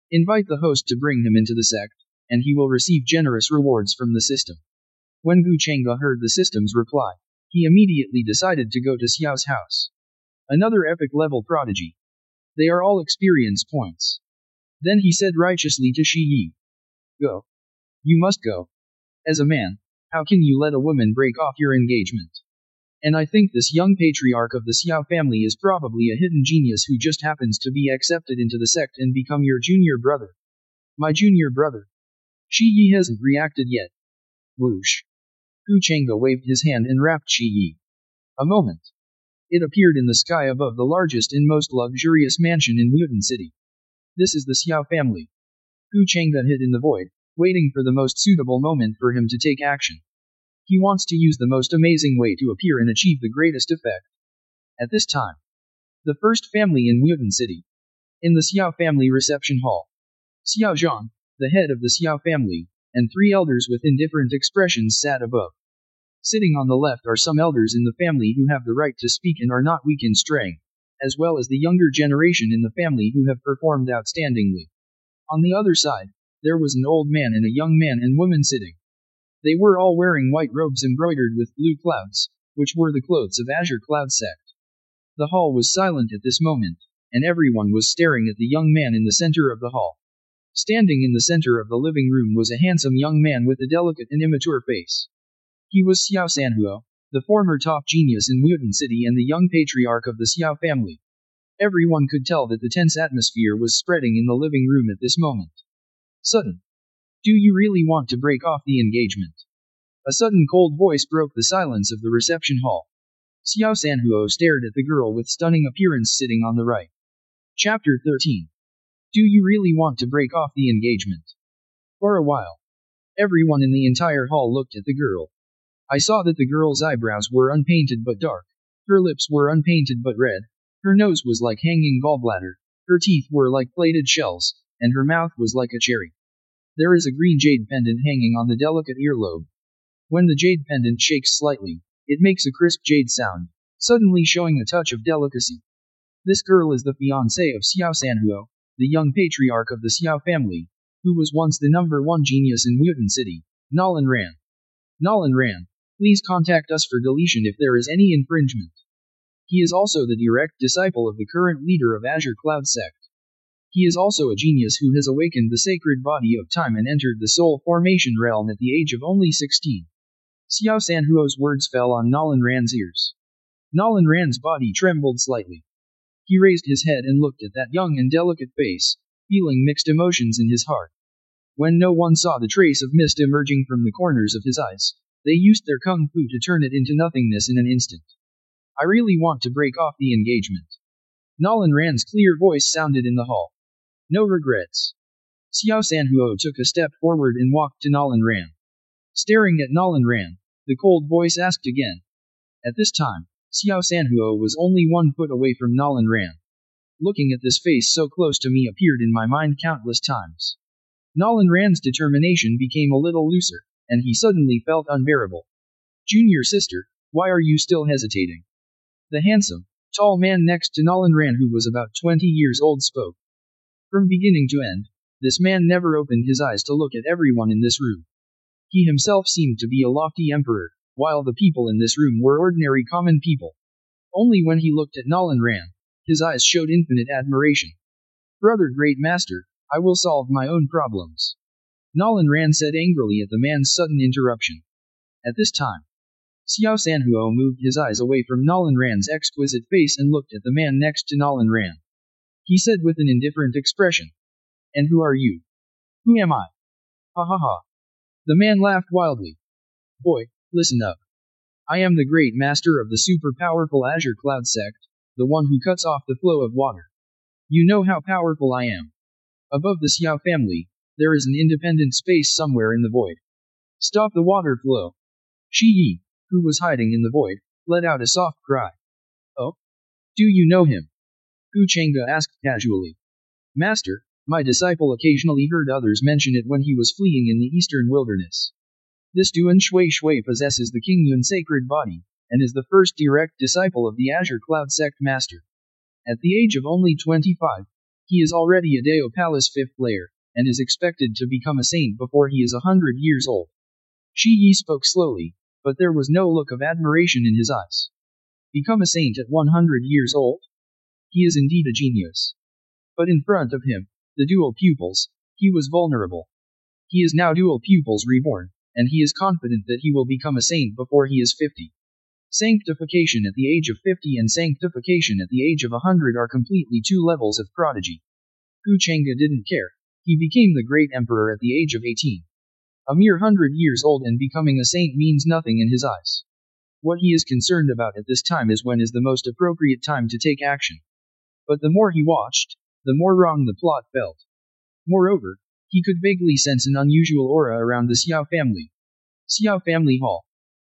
Invite the host to bring him into the sect, and he will receive generous rewards from the system. When Gu Chang'e heard the system's reply, he immediately decided to go to Xiao's house. Another epic level prodigy. They are all experience points. Then he said righteously to Shi Yi. Go. You must go. As a man, how can you let a woman break off your engagement? And I think this young patriarch of the Xiao family is probably a hidden genius who just happens to be accepted into the sect and become your junior brother. My junior brother. Shi Yi hasn't reacted yet. Whoosh. Gu Chang'e waved his hand and rapped Shi Yi. A moment. It appeared in the sky above the largest and most luxurious mansion in Mutant City. This is the Xiao family. Gu Chang'e hid in the void, waiting for the most suitable moment for him to take action. He wants to use the most amazing way to appear and achieve the greatest effect. At this time, the first family in Mutant City. In the Xiao family reception hall. Xiao Zhang, the head of the Xiao family, and 3 elders with indifferent expressions sat above. Sitting on the left are some elders in the family who have the right to speak and are not weak in strength, as well as the younger generation in the family who have performed outstandingly. On the other side, there was an old man and a young man and woman sitting. They were all wearing white robes embroidered with blue clouds, which were the clothes of Azure Cloud Sect. The hall was silent at this moment, and everyone was staring at the young man in the center of the hall. Standing in the center of the living room was a handsome young man with a delicate and immature face. He was Xiao Sanhuo, the former top genius in Mutant City and the young patriarch of the Xiao family. Everyone could tell that the tense atmosphere was spreading in the living room at this moment. Sudden, Do you really want to break off the engagement? A sudden cold voice broke the silence of the reception hall. Xiao Sanhuo stared at the girl with stunning appearance sitting on the right. Chapter 13. Do you really want to break off the engagement? For a while, everyone in the entire hall looked at the girl. I saw that the girl's eyebrows were unpainted but dark. Her lips were unpainted but red. Her nose was like hanging gallbladder. Her teeth were like plated shells, and her mouth was like a cherry. There is a green jade pendant hanging on the delicate earlobe. When the jade pendant shakes slightly, it makes a crisp jade sound, suddenly showing a touch of delicacy. This girl is the fiancée of Xiao Sanhuo, the young patriarch of the Xiao family, who was once the #1 genius in Mutant City, Nolan Ran. Nolan Ran, please contact us for deletion if there is any infringement. He is also the direct disciple of the current leader of Azure Cloud Sect. He is also a genius who has awakened the sacred body of time and entered the soul formation realm at the age of only 16. Xiao Sanhuo's words fell on Nolan Ran's ears. Nolan Ran's body trembled slightly. He raised his head and looked at that young and delicate face, feeling mixed emotions in his heart. When no one saw the trace of mist emerging from the corners of his eyes, they used their kung fu to turn it into nothingness in an instant. I really want to break off the engagement. Nolan Ran's clear voice sounded in the hall. No regrets. Xiao Sanhuo took a step forward and walked to Nolan Ran. Staring at Nolan Ran, the cold voice asked again. At this time, Xiao Sanhuo was only 1 foot away from Nolan Ran. Looking at this face so close to me appeared in my mind countless times. Nolan Ran's determination became a little looser, and he suddenly felt unbearable. Junior sister, why are you still hesitating? The handsome, tall man next to Nolan Ran, who was about 20 years old, spoke. From beginning to end, this man never opened his eyes to look at everyone in this room. He himself seemed to be a lofty emperor, while the people in this room were ordinary common people. Only when he looked at Nolan Ran, his eyes showed infinite admiration. Brother Great Master, I will solve my own problems. Nolan Ran said angrily at the man's sudden interruption. At this time, Xiao Sanhuo moved his eyes away from Nolan Ran's exquisite face and looked at the man next to Nolan Ran. He said with an indifferent expression. And who are you? Who am I? Ha ha ha. The man laughed wildly. Boy, listen up. I am the great master of the super powerful Azure Cloud Sect, the one who cuts off the flow of water. You know how powerful I am. Above the Xiao family, there is an independent space somewhere in the void. Stop the water flow. Shi Yi, who was hiding in the void, let out a soft cry. Oh? Do you know him? Gu Chengge asked casually. Master, my disciple occasionally heard others mention it when he was fleeing in the eastern wilderness. This Duan Shui Shui possesses the Qingyun sacred body, and is the first direct disciple of the Azure Cloud Sect Master. At the age of only 25, he is already a Dao Palace 5th layer, and is expected to become a saint before he is 100 years old. Shi Yi spoke slowly, but there was no look of admiration in his eyes. Become a saint at 100 years old? He is indeed a genius. But in front of him, the dual pupils, he was vulnerable. He is now dual pupils reborn, and he is confident that he will become a saint before he is 50. Sanctification at the age of 50 and sanctification at the age of 100 are completely 2 levels of prodigy. Gu Chengge didn't care. He became the great emperor at the age of 18. A mere 100 years old and becoming a saint means nothing in his eyes. What he is concerned about at this time is when is the most appropriate time to take action. But the more he watched, the more wrong the plot felt. Moreover, he could vaguely sense an unusual aura around the Xiao family. Xiao family hall.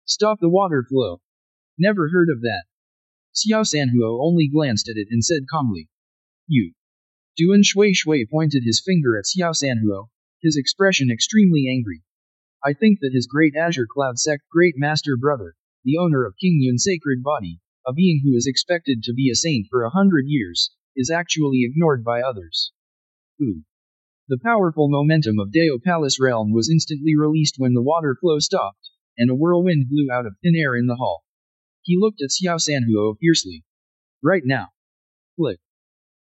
Stop the water flow. Never heard of that. Xiao Sanhuo only glanced at it and said calmly. You. Duan Shui Shui pointed his finger at Xiao Sanhuo, his expression extremely angry. I think that his great Azure Cloud Sect great master brother, the owner of Qingyun sacred body, a being who is expected to be a saint for 100 years, is actually ignored by others. Ooh. The powerful momentum of Dao Palace realm was instantly released when the water flow stopped, and a whirlwind blew out of thin air in the hall. He looked at Xiao Sanhuo fiercely. Right now. Flick.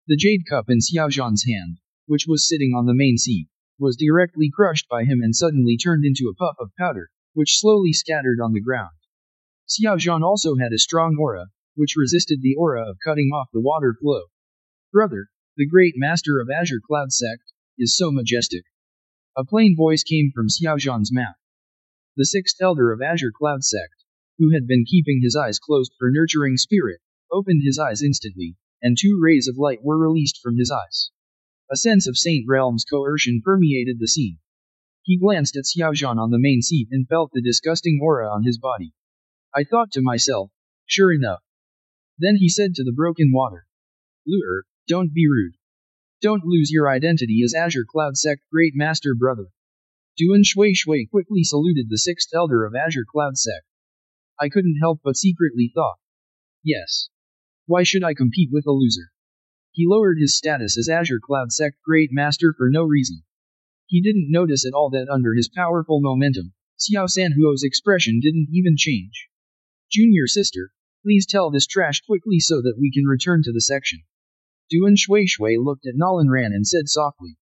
The jade cup in Xiao Zhan's hand, which was sitting on the main seat, was directly crushed by him and suddenly turned into a puff of powder, which slowly scattered on the ground. Xiao Zhan also had a strong aura, which resisted the aura of cutting off the water flow. Brother, the great master of Azure Cloud Sect, is so majestic. A plain voice came from Xiao Zhan's mouth. The sixth elder of Azure Cloud Sect, who had been keeping his eyes closed for nurturing spirit, opened his eyes instantly, and 2 rays of light were released from his eyes. A sense of Saint Realm's coercion permeated the scene. He glanced at Xiao Zhan on the main seat and felt the disgusting aura on his body. I thought to myself, sure enough. Then he said to the broken water. Lure, don't be rude. Don't lose your identity as Azure Cloud Sect Great Master Brother. Duan Shui Shui quickly saluted the sixth elder of Azure Cloud Sect. I couldn't help but secretly thought. Yes. Why should I compete with a loser? He lowered his status as Azure Cloud Sect Great Master for no reason. He didn't notice at all that under his powerful momentum, Xiao Sanhuo's expression didn't even change. Junior sister, please tell this trash quickly so that we can return to the section. Duan Shui Shui looked at Nolan Ran and said softly.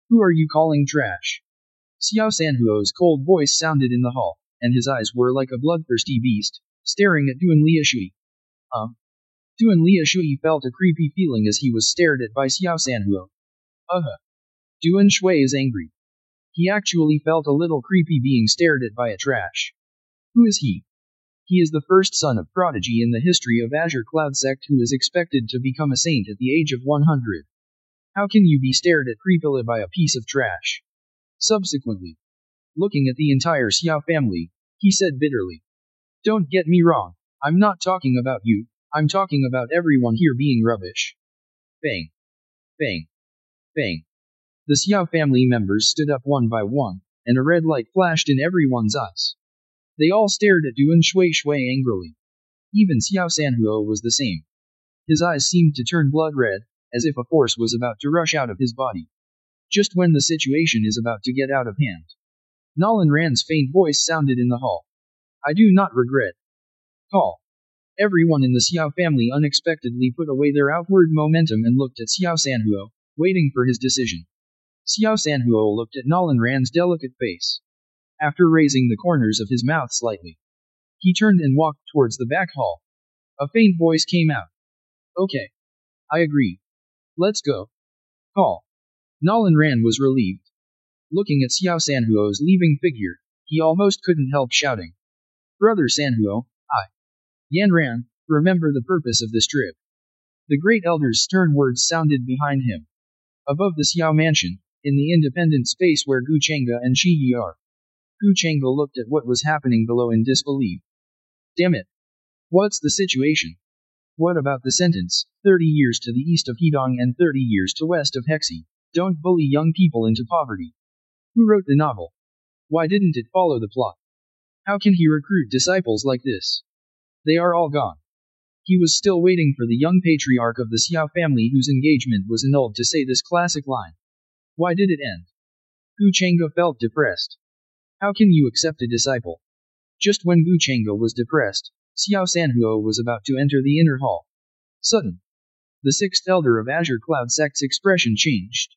Who are you calling trash? Xiao Sanhuo's cold voice sounded in the hall, and his eyes were like a bloodthirsty beast, staring at Duan Liashui. Duan Liashui felt a creepy feeling as he was stared at by Xiao Sanhuo. Duan Shui is angry. He actually felt a little creepy being stared at by a trash. Who is he? He is the first son of prodigy in the history of Azure Cloud Sect who is expected to become a saint at the age of 100. How can you be stared at creepily by a piece of trash? Subsequently, looking at the entire Xiao family, he said bitterly. Don't get me wrong, I'm not talking about you, I'm talking about everyone here being rubbish. Bang. Bang. Bang. The Xiao family members stood up one by one, and a red light flashed in everyone's eyes. They all stared at Duan Shui Shui angrily. Even Xiao Sanhuo was the same. His eyes seemed to turn blood red, as if a force was about to rush out of his body. Just when the situation is about to get out of hand. Nolan Ran's faint voice sounded in the hall. I do not regret. Call. Everyone in the Xiao family unexpectedly put away their outward momentum and looked at Xiao Sanhuo, waiting for his decision. Xiao Sanhuo looked at Nolan Ran's delicate face. After raising the corners of his mouth slightly, he turned and walked towards the back hall. A faint voice came out. Okay. I agree. Let's go. Call. Nolan Ran was relieved. Looking at Xiao Sanhuo's leaving figure, he almost couldn't help shouting. Brother Sanhuo, Yan Ran, remember the purpose of this trip. The great elder's stern words sounded behind him. Above the Xiao mansion, in the independent space where Gu Chengge and Shi Yi are. Gu Chengge looked at what was happening below in disbelief. Damn it. What's the situation? What about the sentence, 30 years to the east of Hedong and 30 years to west of Hexi? Don't bully young people into poverty. Who wrote the novel? Why didn't it follow the plot? How can he recruit disciples like this? They are all gone. He was still waiting for the young patriarch of the Xiao family whose engagement was annulled to say this classic line. Why did it end? Gu Chengge felt depressed. How can you accept a disciple? Just when Gu Chengge was depressed, Xiao Sanhuo was about to enter the inner hall. Sudden. The sixth elder of Azure Cloud Sect's expression changed.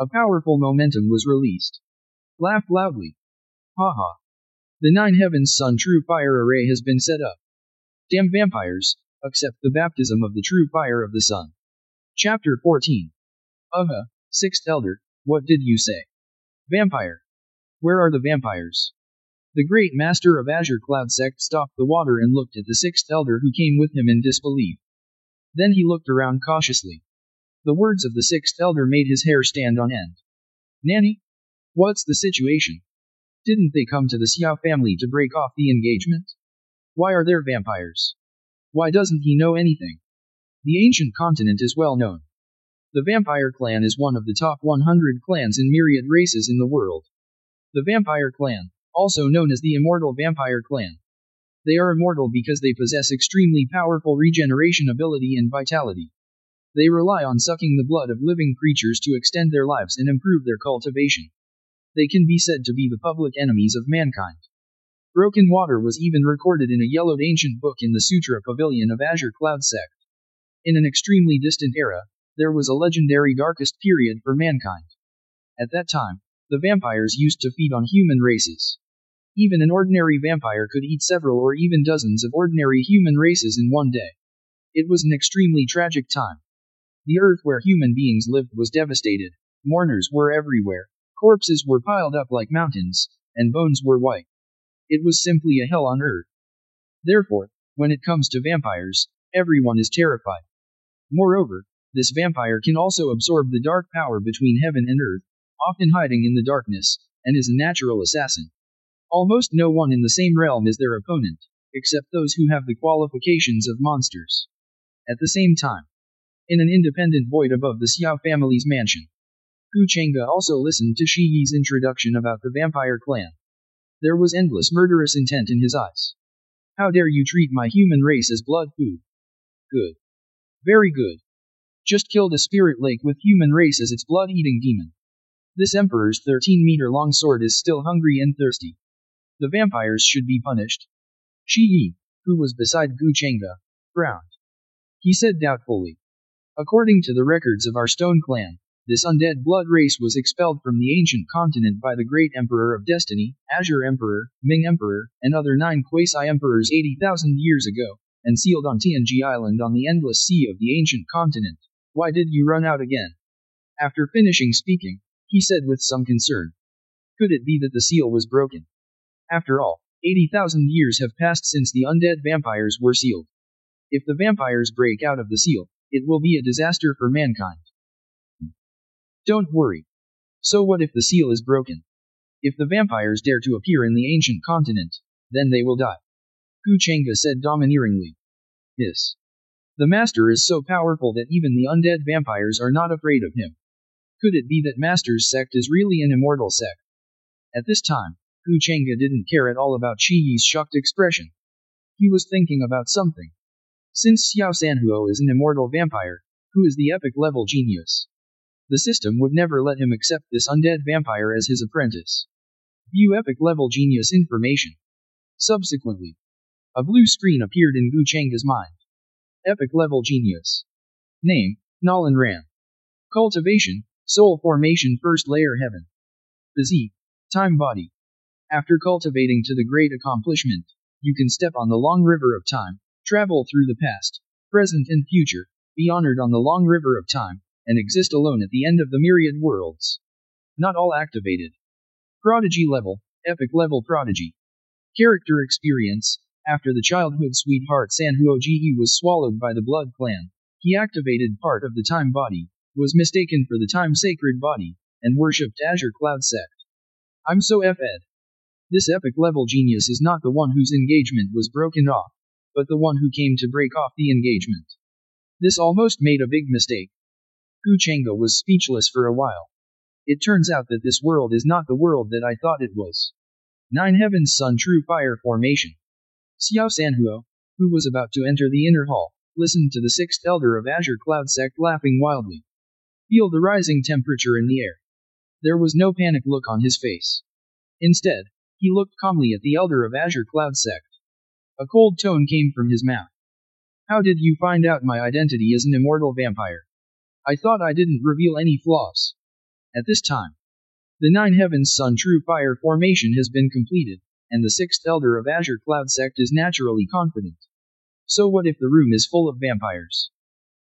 A powerful momentum was released. Laughed loudly. Haha. The Nine Heavens Sun True Fire Array has been set up. Damn vampires, accept the baptism of the true fire of the sun. Chapter 14. Sixth elder, what did you say? Vampire. Where are the vampires? The great master of Azure Cloud Sect stopped the water and looked at the sixth elder who came with him in disbelief. Then he looked around cautiously. The words of the sixth elder made his hair stand on end. Nanny? What's the situation? Didn't they come to the Xiao family to break off the engagement? Why are there vampires? Why doesn't he know anything? The ancient continent is well known. The vampire clan is one of the top 100 clans in myriad races in the world. The vampire clan, also known as the immortal vampire clan. They are immortal because they possess extremely powerful regeneration ability and vitality. They rely on sucking the blood of living creatures to extend their lives and improve their cultivation. They can be said to be the public enemies of mankind. Broken water was even recorded in a yellowed ancient book in the Sutra Pavilion of Azure Cloud Sect. In an extremely distant era, there was a legendary darkest period for mankind. At that time, the vampires used to feed on human races. Even an ordinary vampire could eat several or even dozens of ordinary human races in one day. It was an extremely tragic time. The earth where human beings lived was devastated, mourners were everywhere, Corpses were piled up like mountains, and bones were white. It was simply a hell on earth. Therefore, when it comes to vampires, everyone is terrified. Moreover, this vampire can also absorb the dark power between heaven and earth, often hiding in the darkness, and is a natural assassin. Almost no one in the same realm is their opponent, except those who have the qualifications of monsters. At the same time, in an independent void above the Xiao family's mansion, Gu Chengge also listened to Shi Yi's introduction about the vampire clan. There was endless murderous intent in his eyes. How dare you treat my human race as blood food? Good. Very good. Just killed a spirit lake with human race as its blood-eating demon. This emperor's 13-meter-long sword is still hungry and thirsty. The vampires should be punished. Shi Yi, who was beside Gu Chengge, frowned. He said doubtfully. According to the records of our stone clan, this undead blood race was expelled from the ancient continent by the great Emperor of Destiny, Azure Emperor, Ming Emperor, and other 9 quasi-emperors 80,000 years ago, and sealed on Tianji Island on the endless sea of the ancient continent. Why did you run out again? After finishing speaking, he said with some concern. Could it be that the seal was broken? After all, 80,000 years have passed since the undead vampires were sealed. If the vampires break out of the seal, it will be a disaster for mankind. Don't worry. So what if the seal is broken? If the vampires dare to appear in the ancient continent, then they will die. Gu Chengge said domineeringly. Yes. The master is so powerful that even the undead vampires are not afraid of him. Could it be that master's sect is really an immortal sect? At this time, Gu Chengge didn't care at all about Shi Yi's shocked expression. He was thinking about something. Since Xiao Sanhuo is an immortal vampire, who is the epic level genius, the system would never let him accept this undead vampire as his apprentice. View epic level genius information. Subsequently, a blue screen appeared in Gu Chengge's mind. Epic level genius. Name, Nolan Ran. Cultivation, soul formation first layer heaven. Physique, time body. After cultivating to the great accomplishment, you can step on the long river of time, travel through the past, present and future, be honored on the long river of time, and exist alone at the end of the myriad worlds. Not all activated. Prodigy level, epic level prodigy. Character experience. After the childhood sweetheart Sanhuo Ji was swallowed by the blood clan, he activated part of the time body, was mistaken for the time sacred body, and worshipped Azure Cloud Sect. I'm so F-ed. This epic level genius is not the one whose engagement was broken off, but the one who came to break off the engagement. This almost made a big mistake. Gu Chengge was speechless for a while. It turns out that this world is not the world that I thought it was. 9 Heavens Sun True Fire Formation. Xiao Sanhuo, who was about to enter the inner hall, listened to the 6th elder of Azure Cloud Sect laughing wildly. Feel the rising temperature in the air. There was no panic look on his face. Instead, he looked calmly at the elder of Azure Cloud Sect. A cold tone came from his mouth. How did you find out my identity as an immortal vampire? I thought I didn't reveal any flaws. At this time, the 9 Heavens Sun True Fire Formation has been completed, and the 6th elder of Azure Cloud Sect is naturally confident. So what if the room is full of vampires?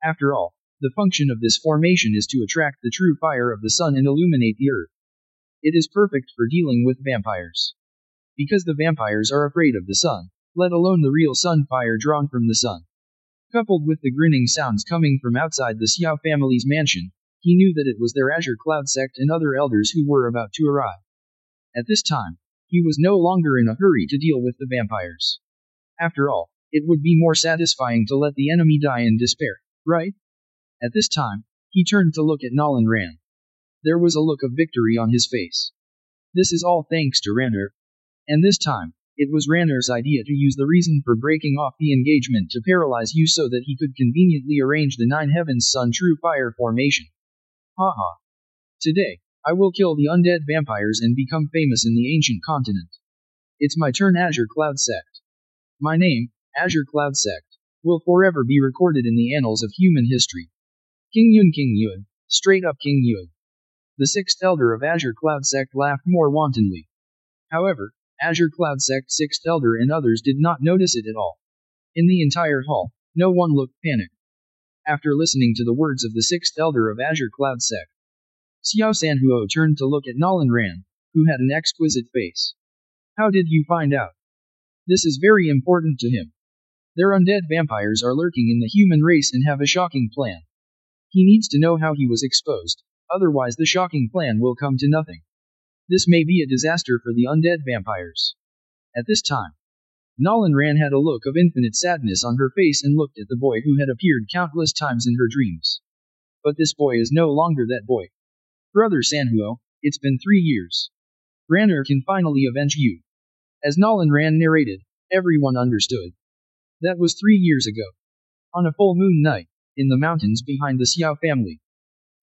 After all, the function of this formation is to attract the true fire of the sun and illuminate the earth. It is perfect for dealing with vampires. Because the vampires are afraid of the sun, let alone the real sun fire drawn from the sun. Coupled with the grinning sounds coming from outside the Xiao family's mansion, he knew that it was their Azure Cloud Sect and other elders who were about to arrive. At this time, he was no longer in a hurry to deal with the vampires. After all, it would be more satisfying to let the enemy die in despair, right? At this time, he turned to look at Nolan Ran. There was a look of victory on his face. This is all thanks to Ranner. And this time, it was Ranner's idea to use the reason for breaking off the engagement to paralyze you so that he could conveniently arrange the 9 Heavens Sun True Fire Formation. Haha. Today, I will kill the undead vampires and become famous in the ancient continent. It's my turn, Azure Cloud Sect. My name, Azure Cloud Sect, will forever be recorded in the annals of human history. King Yun, straight up King Yun. The 6th elder of Azure Cloud Sect laughed more wantonly. However, Azure Cloud Sect 6th elder and others did not notice it at all. In the entire hall, no one looked panicked. After listening to the words of the 6th elder of Azure Cloud Sect, Xiao Sanhuo turned to look at Nolan Ran, who had an exquisite face. How did you find out? This is very important to him. Their undead vampires are lurking in the human race and have a shocking plan. He needs to know how he was exposed, otherwise the shocking plan will come to nothing. This may be a disaster for the undead vampires. At this time, Nolan Ran had a look of infinite sadness on her face and looked at the boy who had appeared countless times in her dreams. But this boy is no longer that boy. Brother Sanhuo, it's been 3 years. Ranner can finally avenge you. As Nolan Ran narrated, everyone understood. That was 3 years ago. On a full moon night, in the mountains behind the Xiao family.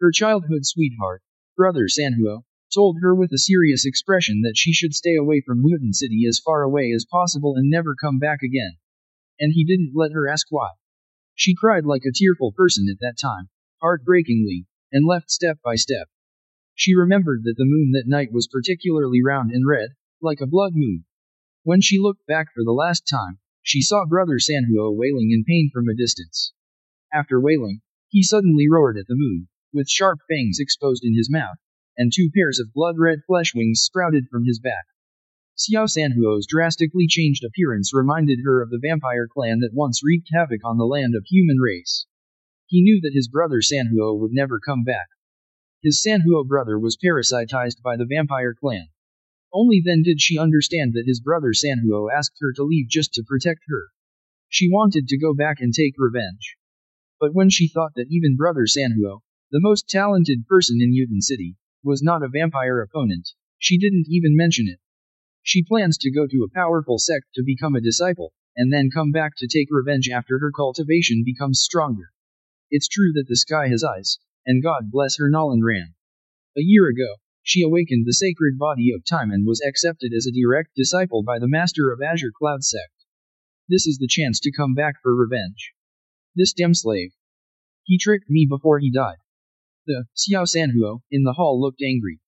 Her childhood sweetheart, Brother Sanhuo, told her with a serious expression that she should stay away from Mutant City as far away as possible and never come back again. And he didn't let her ask why. She cried like a tearful person at that time, heartbreakingly, and left step by step. She remembered that the moon that night was particularly round and red, like a blood moon. When she looked back for the last time, she saw Brother Sanhuo wailing in pain from a distance. After wailing, he suddenly roared at the moon, with sharp fangs exposed in his mouth, and 2 pairs of blood-red flesh wings sprouted from his back. Xiao Sanhuo's drastically changed appearance reminded her of the vampire clan that once wreaked havoc on the land of human race. He knew that his brother Sanhuo would never come back. His Sanhuo brother was parasitized by the vampire clan. Only then did she understand that his brother Sanhuo asked her to leave just to protect her. She wanted to go back and take revenge. But when she thought that even brother Sanhuo, the most talented person in Mutant City, was not a vampire opponent, she didn't even mention it. She plans to go to a powerful sect to become a disciple, and then come back to take revenge after her cultivation becomes stronger. It's true that the sky has eyes, and God bless her Nolan Ran. A year ago, she awakened the sacred body of time and was accepted as a direct disciple by the master of Azure Cloud sect. This is the chance to come back for revenge. This damn slave. He tricked me before he died. The Xiao Sanhuo in the hall looked angry.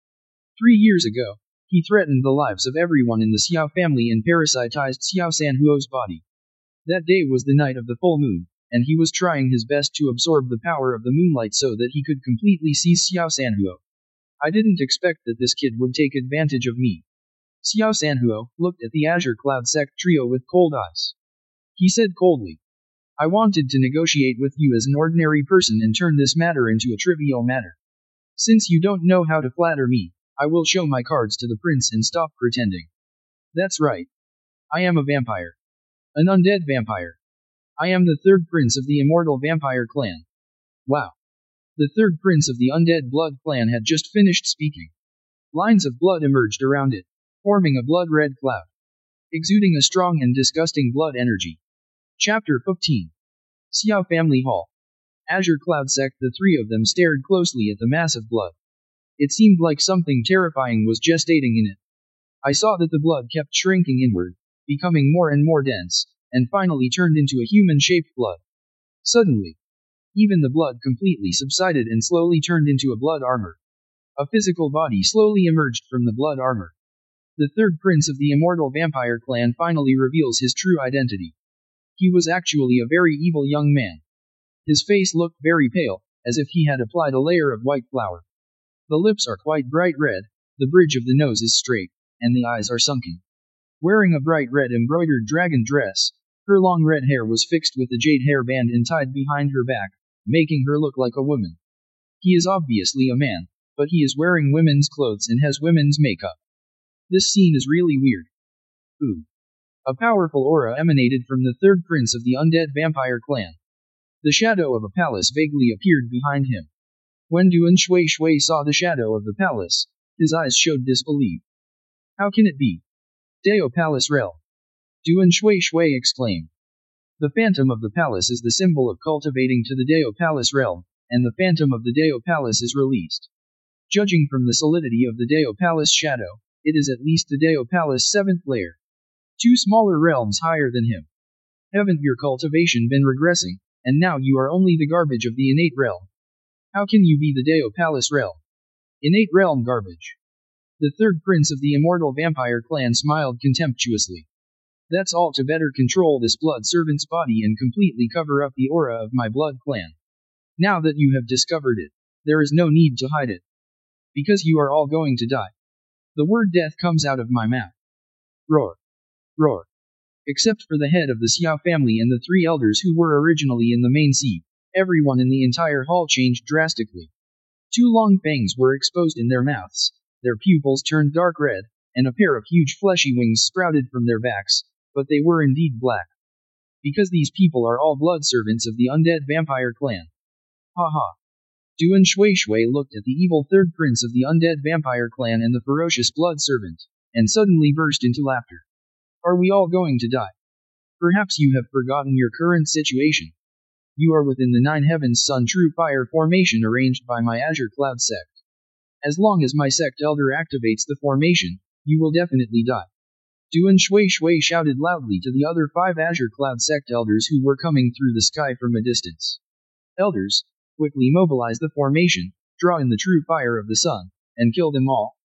3 years ago, he threatened the lives of everyone in the Xiao family and parasitized Xiao Sanhuo's body. That day was the night of the full moon, and he was trying his best to absorb the power of the moonlight so that he could completely seize Xiao Sanhuo. I didn't expect that this kid would take advantage of me. Xiao Sanhuo looked at the Azure Cloud sect trio with cold eyes. He said coldly, I wanted to negotiate with you as an ordinary person and turn this matter into a trivial matter. Since you don't know how to flatter me, I will show my cards to the prince and stop pretending. That's right. I am a vampire. An undead vampire. I am the 3rd prince of the immortal vampire clan. Wow. The 3rd prince of the undead blood clan had just finished speaking. Lines of blood emerged around it, forming a blood-red cloud, exuding a strong and disgusting blood energy. Chapter 15. Xiao Family Hall. Azure Cloud sect. The 3 of them stared closely at the mass of blood. It seemed like something terrifying was gestating in it. I saw that the blood kept shrinking inward, becoming more and more dense, and finally turned into a human-shaped blood. Suddenly, even the blood completely subsided and slowly turned into a blood armor. A physical body slowly emerged from the blood armor. The 3rd prince of the immortal vampire clan finally reveals his true identity. He was actually a very evil young man. His face looked very pale, as if he had applied a layer of white flour. The lips are quite bright red, the bridge of the nose is straight, and the eyes are sunken. Wearing a bright red embroidered dragon dress, her long red hair was fixed with a jade hairband and tied behind her back, making her look like a woman. He is obviously a man, but he is wearing women's clothes and has women's makeup. This scene is really weird. Ooh. A powerful aura emanated from the 3rd prince of the undead vampire clan. The shadow of a palace vaguely appeared behind him. When Duan Shui Shui saw the shadow of the palace, his eyes showed disbelief. How can it be? Dao Palace Realm. Duan Shui Shui exclaimed. The phantom of the palace is the symbol of cultivating to the Dao Palace Realm, and the phantom of the Dao Palace is released. Judging from the solidity of the Dao Palace shadow, it is at least the Dao Palace 7th layer. 2 smaller realms higher than him. Haven't your cultivation been regressing, and now you are only the garbage of the innate realm? How can you be the Dao Palace realm? Innate realm garbage. The 3rd prince of the immortal vampire clan smiled contemptuously. That's all to better control this blood servant's body and completely cover up the aura of my blood clan. Now that you have discovered it, there is no need to hide it. Because you are all going to die. The word death comes out of my mouth. Roar. Roar. Except for the head of the Xiao family and the three elders who were originally in the main seat, everyone in the entire hall changed drastically. Two long fangs were exposed in their mouths, their pupils turned dark red, and a pair of huge fleshy wings sprouted from their backs, but they were indeed black. Because these people are all blood servants of the undead vampire clan. Ha ha. Duan Shui looked at the evil third prince of the undead vampire clan and the ferocious blood servant, and suddenly burst into laughter. Are we all going to die? Perhaps you have forgotten your current situation. You are within the Nine Heavens Sun True Fire formation arranged by my Azure Cloud sect. As long as my sect elder activates the formation, you will definitely die. Duan Shui shouted loudly to the other 5 Azure Cloud sect elders who were coming through the sky from a distance. Elders, quickly mobilize the formation, draw in the true fire of the sun, and kill them all.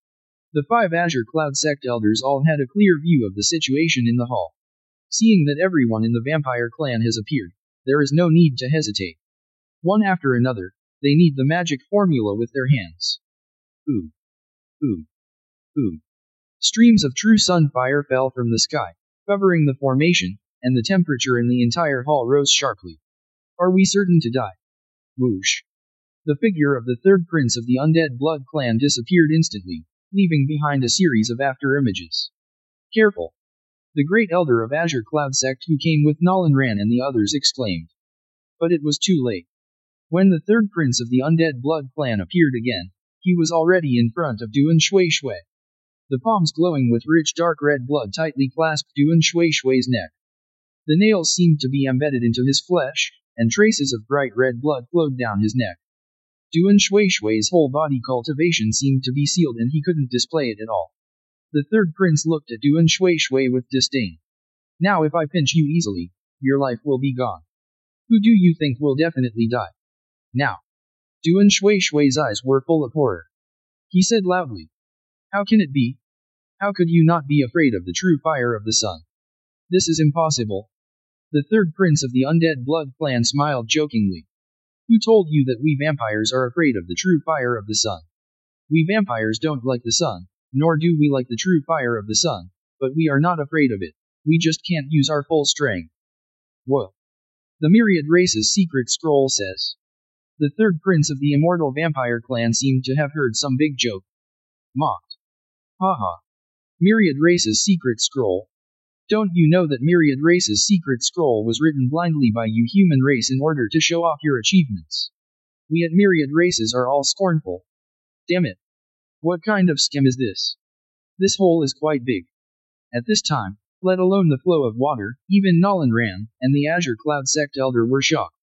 The 5 Azure Cloud sect elders all had a clear view of the situation in the hall. Seeing that everyone in the vampire clan has appeared, there is no need to hesitate. One after another, they need the magic formula with their hands. Boom. Boom. Boom. Streams of true sun fire fell from the sky, covering the formation, and the temperature in the entire hall rose sharply. Are we certain to die? Whoosh. The figure of the third prince of the undead blood clan disappeared instantly, leaving behind a series of after images. Careful. The great elder of Azure Cloud sect who came with Nolan Ran and the others exclaimed. But it was too late. When the third prince of the undead blood clan appeared again, he was already in front of Duan Shui. The palms glowing with rich dark red blood tightly clasped Duan Shui's neck. The nails seemed to be embedded into his flesh, and traces of bright red blood flowed down his neck. Duan Shui's whole body cultivation seemed to be sealed and he couldn't display it at all. The third prince looked at Duan Shui with disdain. Now if I pinch you easily, your life will be gone. Who do you think will definitely die? Now. Duan Shui's eyes were full of horror. He said loudly. How can it be? How could you not be afraid of the true fire of the sun? This is impossible. The third prince of the undead blood clan smiled jokingly. Who told you that we vampires are afraid of the true fire of the sun? We vampires don't like the sun, nor do we like the true fire of the sun, but we are not afraid of it, we just can't use our full strength. Whoa. The Myriad Race's secret scroll says. The third prince of the immortal vampire clan seemed to have heard some big joke. Mocked. Haha. Myriad Race's secret scroll. Don't you know that Myriad Race's secret scroll was written blindly by you human race in order to show off your achievements? We at Myriad Races are all scornful. Damn it. What kind of scam is this? This hole is quite big. At this time, let alone the flow of water, even Nolan Ran and the Azure Cloud sect elder were shocked.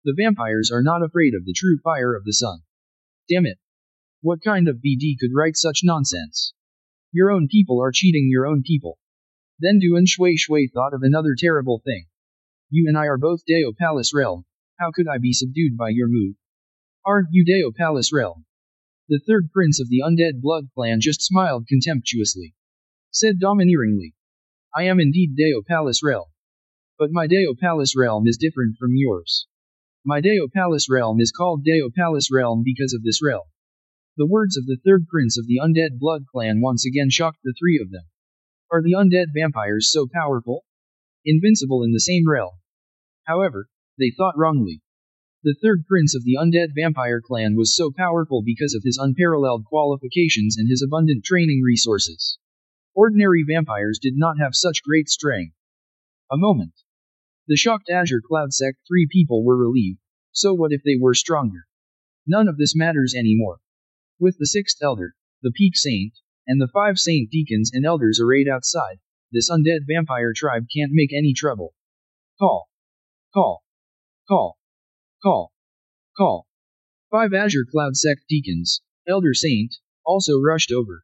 The vampires are not afraid of the true fire of the sun. Damn it. What kind of BD could write such nonsense? Your own people are cheating your own people. Then Duan Shui thought of another terrible thing. You and I are both Deo Palace Realm. How could I be subdued by your move? Aren't you Deo Palace Realm? The third prince of the undead blood clan just smiled contemptuously. Said domineeringly. I am indeed Deo Palace Realm. But my Deo Palace Realm is different from yours. My Deo Palace Realm is called Deo Palace Realm because of this realm. The words of the third prince of the undead blood clan once again shocked the three of them. Are the undead vampires so powerful? Invincible in the same realm? However, they thought wrongly. The third prince of the undead vampire clan was so powerful because of his unparalleled qualifications and his abundant training resources. Ordinary vampires did not have such great strength. A moment. The shocked Azure Cloud sect 3 people were relieved, so what if they were stronger? None of this matters anymore. With the 6th elder, the peak saint, and the 5 saint deacons and elders arrayed outside, this undead vampire tribe can't make any trouble. Call. Call. Call. Call. Call. 5 Azure Cloud sect deacons, elder saint, also rushed over.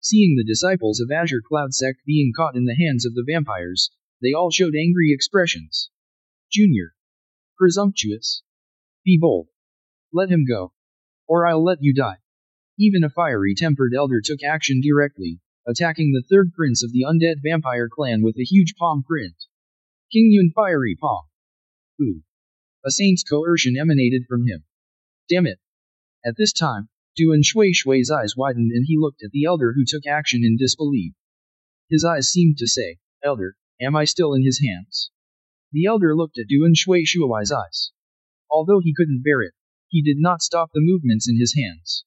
Seeing the disciples of Azure Cloud sect being caught in the hands of the vampires, they all showed angry expressions. Junior. Presumptuous. Be bold. Let him go. Or I'll let you die. Even a fiery-tempered elder took action directly, attacking the third prince of the undead vampire clan with a huge palm print. King Yun Fiery Palm. Ooh. A saint's coercion emanated from him. Damn it. At this time, Duan Shui's eyes widened and he looked at the elder who took action in disbelief. His eyes seemed to say, "Elder, am I still in his hands?" The elder looked at Duan Shui's eyes. Although he couldn't bear it, he did not stop the movements in his hands.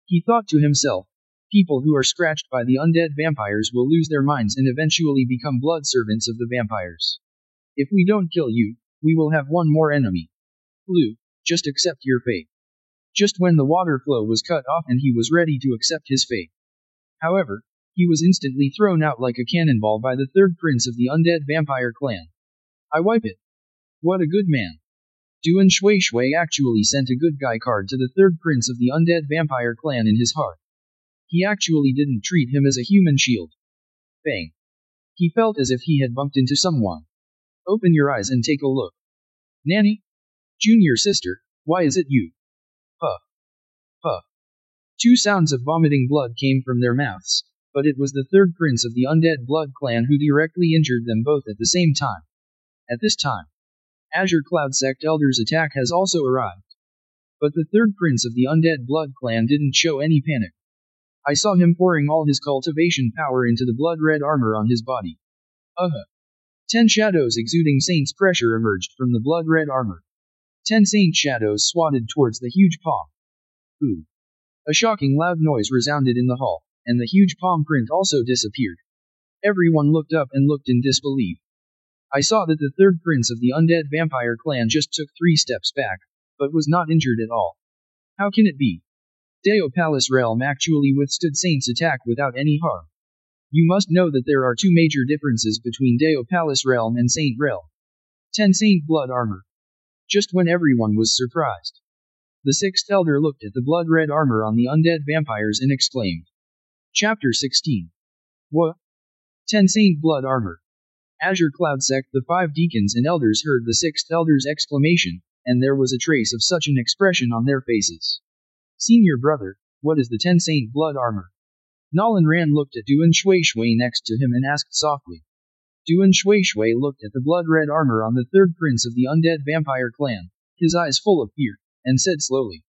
He thought to himself, people who are scratched by the undead vampires will lose their minds and eventually become blood servants of the vampires. If we don't kill you, we will have one more enemy. Lu, just accept your fate. Just when the water flow was cut off and he was ready to accept his fate. However, he was instantly thrown out like a cannonball by the third prince of the undead vampire clan. I wipe it. What a good man. Duan Shui actually sent a good guy card to the third prince of the undead vampire clan in his heart. He actually didn't treat him as a human shield. Bang. He felt as if he had bumped into someone. Open your eyes and take a look. Nanny? Junior sister, why is it you? Puff. Puff. Two sounds of vomiting blood came from their mouths, but it was the third prince of the undead blood clan who directly injured them both at the same time. At this time, Azure Cloud Sect Elder's attack has also arrived. But the third prince of the undead blood clan didn't show any panic. I saw him pouring all his cultivation power into the blood-red armor on his body. 10 shadows exuding saint's pressure emerged from the blood-red armor. 10 saint shadows swatted towards the huge palm. Ooh. A shocking loud noise resounded in the hall, and the huge palm print also disappeared. Everyone looked up and looked in disbelief. I saw that the third prince of the undead vampire clan just took 3 steps back, but was not injured at all. How can it be? Deo Palace Realm actually withstood Saint's attack without any harm. You must know that there are 2 major differences between Deo Palace Realm and Saint Realm. 10 Saint Blood Armor. Just when everyone was surprised, the 6th Elder looked at the blood-red armor on the undead vampires and exclaimed. Chapter 16. What? 10 Saint Blood Armor. Azure Cloud Sect. The 5 deacons and elders heard the 6th Elder's exclamation, and there was a trace of such an expression on their faces. Senior brother, what is the 10 Saint Blood Armor? Nolan Ran looked at Duan Shui next to him and asked softly. Duan Shui looked at the blood-red armor on the third prince of the undead vampire clan, his eyes full of fear, and said slowly.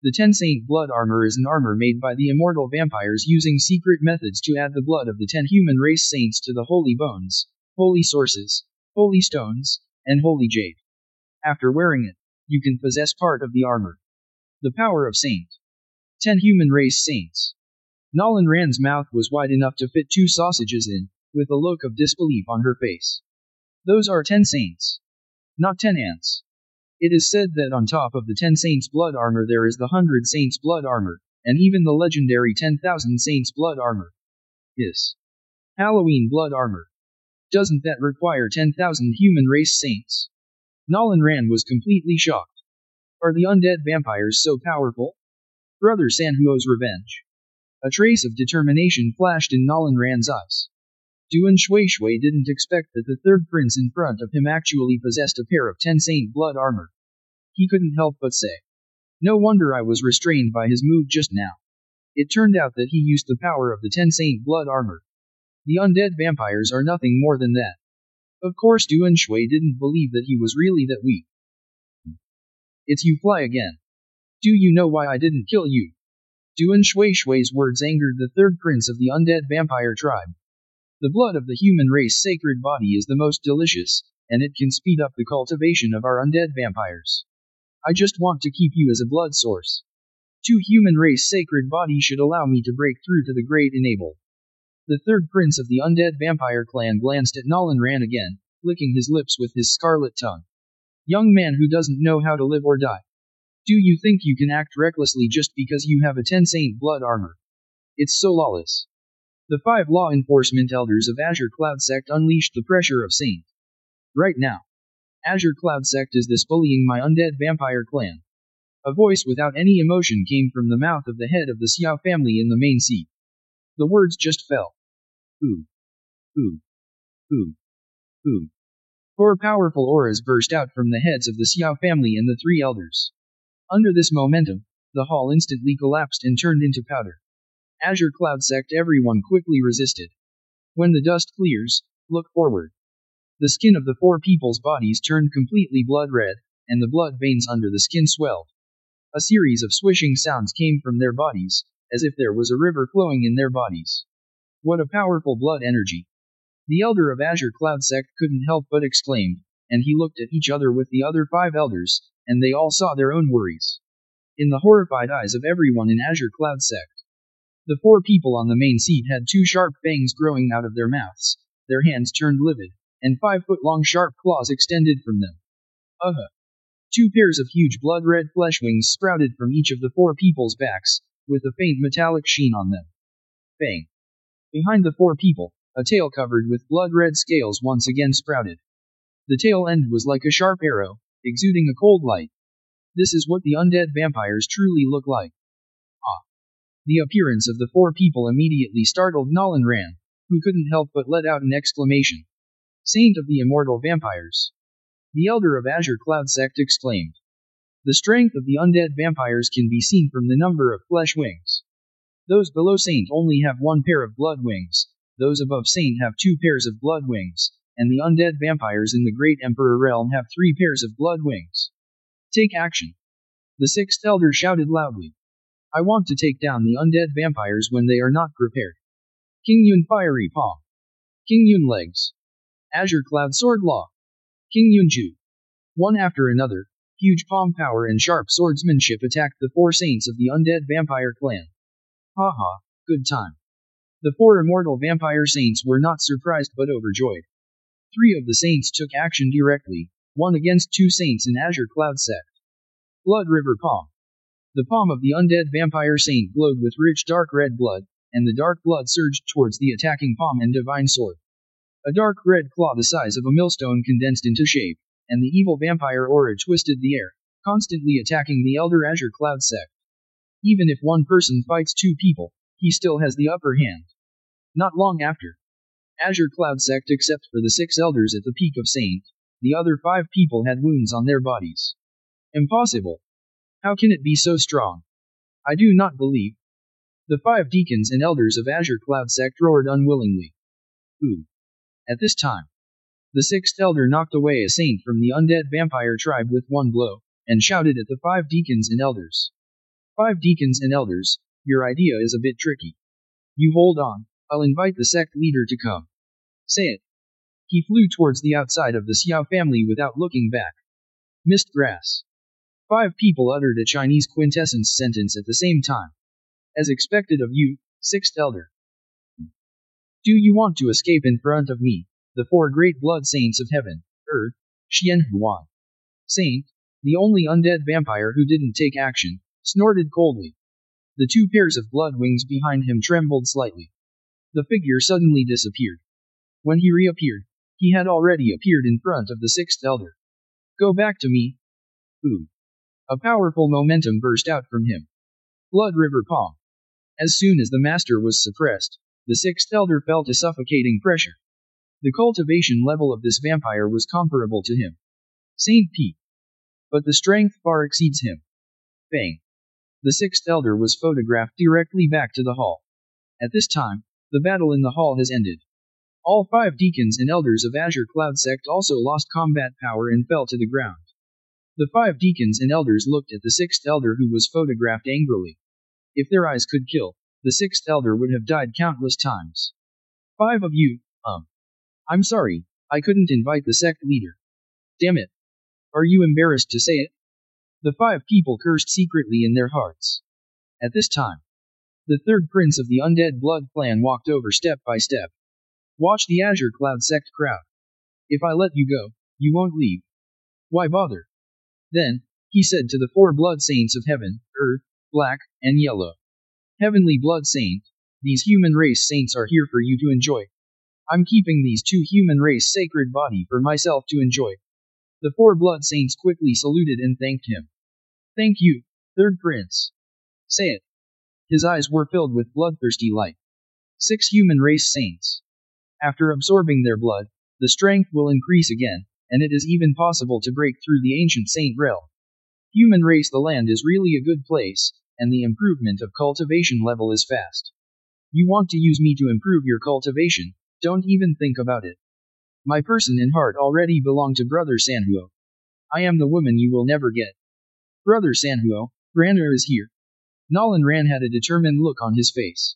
The 10 Saint Blood Armor is an armor made by the immortal vampires using secret methods to add the blood of the 10 human race saints to the holy bones, holy sources, holy stones, and holy jade. After wearing it, you can possess part of the armor. The power of Saint. 10 human race saints. Nolan Rand's mouth was wide enough to fit 2 sausages in, with a look of disbelief on her face. Those are 10 saints. Not 10 ants. It is said that on top of the 10 saints blood armor there is the 100 saints blood armor, and even the legendary 10,000 saints blood armor. Yes. Halloween blood armor. Doesn't that require 10,000 human race saints? Nolan Rand was completely shocked. Are the undead vampires so powerful? Brother Sanhuo's revenge. A trace of determination flashed in Nolan Rand's eyes. Duan Shui didn't expect that the third prince in front of him actually possessed a pair of 10 saint blood armor. He couldn't help but say. No wonder I was restrained by his move just now. It turned out that he used the power of the 10 saint blood armor. The undead vampires are nothing more than that. Of course Duan Shui didn't believe that he was really that weak. It's you fly again. Do you know why I didn't kill you? Duan Shui's words angered the third prince of the undead vampire tribe. The blood of the human race sacred body is the most delicious, and it can speed up the cultivation of our undead vampires. I just want to keep you as a blood source. 2 human race sacred body should allow me to break through to the great enable. The third prince of the undead vampire clan glanced at Nolan Ran again, licking his lips with his scarlet tongue. Young man who doesn't know how to live or die. Do you think you can act recklessly just because you have a 10 saint blood armor? It's so lawless. The 5 law enforcement elders of Azure Cloud Sect unleashed the pressure of Saint. Right now, Azure Cloud Sect is this bullying my undead vampire clan. A voice without any emotion came from the mouth of the head of the Xiao family in the main seat. The words just fell. Ooh. Ooh. Ooh. Ooh. 4 powerful auras burst out from the heads of the Xiao family and the 3 elders. Under this momentum, the hall instantly collapsed and turned into powder. Azure Cloud Sect everyone quickly resisted. When the dust clears, look forward. The skin of the 4 people's bodies turned completely blood red, and the blood veins under the skin swelled. A series of swishing sounds came from their bodies, as if there was a river flowing in their bodies. What a powerful blood energy! The elder of Azure Cloud Sect couldn't help but exclaim, and he looked at each other with the other 5 elders, and they all saw their own worries in the horrified eyes of everyone in Azure Cloud Sect. The 4 people on the main seat had 2 sharp fangs growing out of their mouths, their hands turned livid, and 5-foot-long sharp claws extended from them. 2 pairs of huge blood-red flesh wings sprouted from each of the 4 people's backs, with a faint metallic sheen on them. Bang! Behind the 4 people, a tail covered with blood-red scales once again sprouted. The tail end was like a sharp arrow, exuding a cold light. This is what the undead vampires truly look like. The appearance of the 4 people immediately startled Nolan Ran, who couldn't help but let out an exclamation. Saint of the immortal vampires! The elder of Azure Cloud Sect exclaimed. The strength of the undead vampires can be seen from the number of flesh wings. Those below Saint only have 1 pair of blood wings, those above Saint have 2 pairs of blood wings, and the undead vampires in the Great Emperor realm have 3 pairs of blood wings. Take action! The 6th elder shouted loudly. I want to take down the undead vampires when they are not prepared. King Yun Fiery Palm. King Yun Legs. Azure Cloud Sword Law. King Yun Ju. One after another, huge palm power and sharp swordsmanship attacked the 4 saints of the undead vampire clan. Haha, good time. The 4 immortal vampire saints were not surprised but overjoyed. 3 of the saints took action directly, 1 against 2 saints in Azure Cloud Sect. Blood River Palm. The palm of the undead vampire saint glowed with rich dark red blood, and the dark blood surged towards the attacking palm and divine sword. A dark red claw the size of a millstone condensed into shape, and the evil vampire aura twisted the air, constantly attacking the elder Azure Cloud Sect. Even if one person fights 2 people, he still has the upper hand. Not long after, Azure Cloud Sect except for the 6 elders at the peak of Saint, the other 5 people had wounds on their bodies. Impossible. How can it be so strong? I do not believe. The 5 deacons and elders of Azure Cloud Sect roared unwillingly. Ooh. At this time, the 6th elder knocked away a saint from the undead vampire tribe with 1 blow, and shouted at the 5 deacons and elders. 5 deacons and elders, your idea is a bit tricky. You hold on, I'll invite the sect leader to come. Say it. He flew towards the outside of the Xiao family without looking back. Mist grass. 5 people uttered a Chinese quintessence sentence at the same time. As expected of you, 6th elder. Do you want to escape in front of me, the 4 great blood saints of heaven, earth, Xian Huan? Saint, the only undead vampire who didn't take action, snorted coldly. The 2 pairs of blood wings behind him trembled slightly. The figure suddenly disappeared. When he reappeared, he had already appeared in front of the 6th elder. Go back to me. Ooh. A powerful momentum burst out from him. Blood River Palm. As soon as the master was suppressed, the 6th elder felt a suffocating pressure. The cultivation level of this vampire was comparable to him. Saint P. But the strength far exceeds him. Bang. The 6th elder was photographed directly back to the hall. At this time, the battle in the hall has ended. All 5 deacons and elders of Azure Cloud Sect also lost combat power and fell to the ground. The 5 deacons and elders looked at the 6th elder who was photographed angrily. If their eyes could kill, the 6th elder would have died countless times. 5 of you, I'm sorry, I couldn't invite the sect leader. Damn it. Are you embarrassed to say it? The 5 people cursed secretly in their hearts. At this time, the 3rd prince of the undead blood clan walked over step by step. Watch the Azure Cloud Sect crowd. If I let you go, you won't leave. Why bother? Then, he said to the 4 blood saints of heaven, earth, black, and yellow. Heavenly blood saint, these human race saints are here for you to enjoy. I'm keeping these 2 human race sacred body for myself to enjoy. The 4 blood saints quickly saluted and thanked him. Thank you, 3rd prince. Say it. His eyes were filled with bloodthirsty light. 6 human race saints. After absorbing their blood, the strength will increase again, and it is even possible to break through the ancient saint realm. Human race the land is really a good place, and the improvement of cultivation level is fast. You want to use me to improve your cultivation, don't even think about it. My person and heart already belong to Brother Sanhuo. I am the woman you will never get. Brother Sanhuo, Ran'er is here. Nolan Ran had a determined look on his face.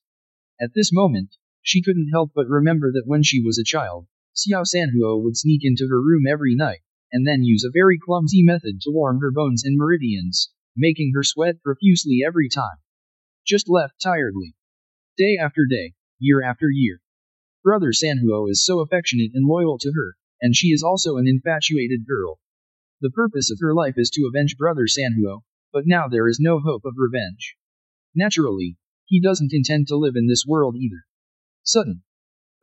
At this moment, she couldn't help but remember that when she was a child, Xiao Sanhuo would sneak into her room every night, and then use a very clumsy method to warm her bones and meridians, making her sweat profusely every time. Just left tiredly. Day after day, year after year. Brother Sanhuo is so affectionate and loyal to her, and she is also an infatuated girl. The purpose of her life is to avenge Brother Sanhuo, but now there is no hope of revenge. Naturally, he doesn't intend to live in this world either.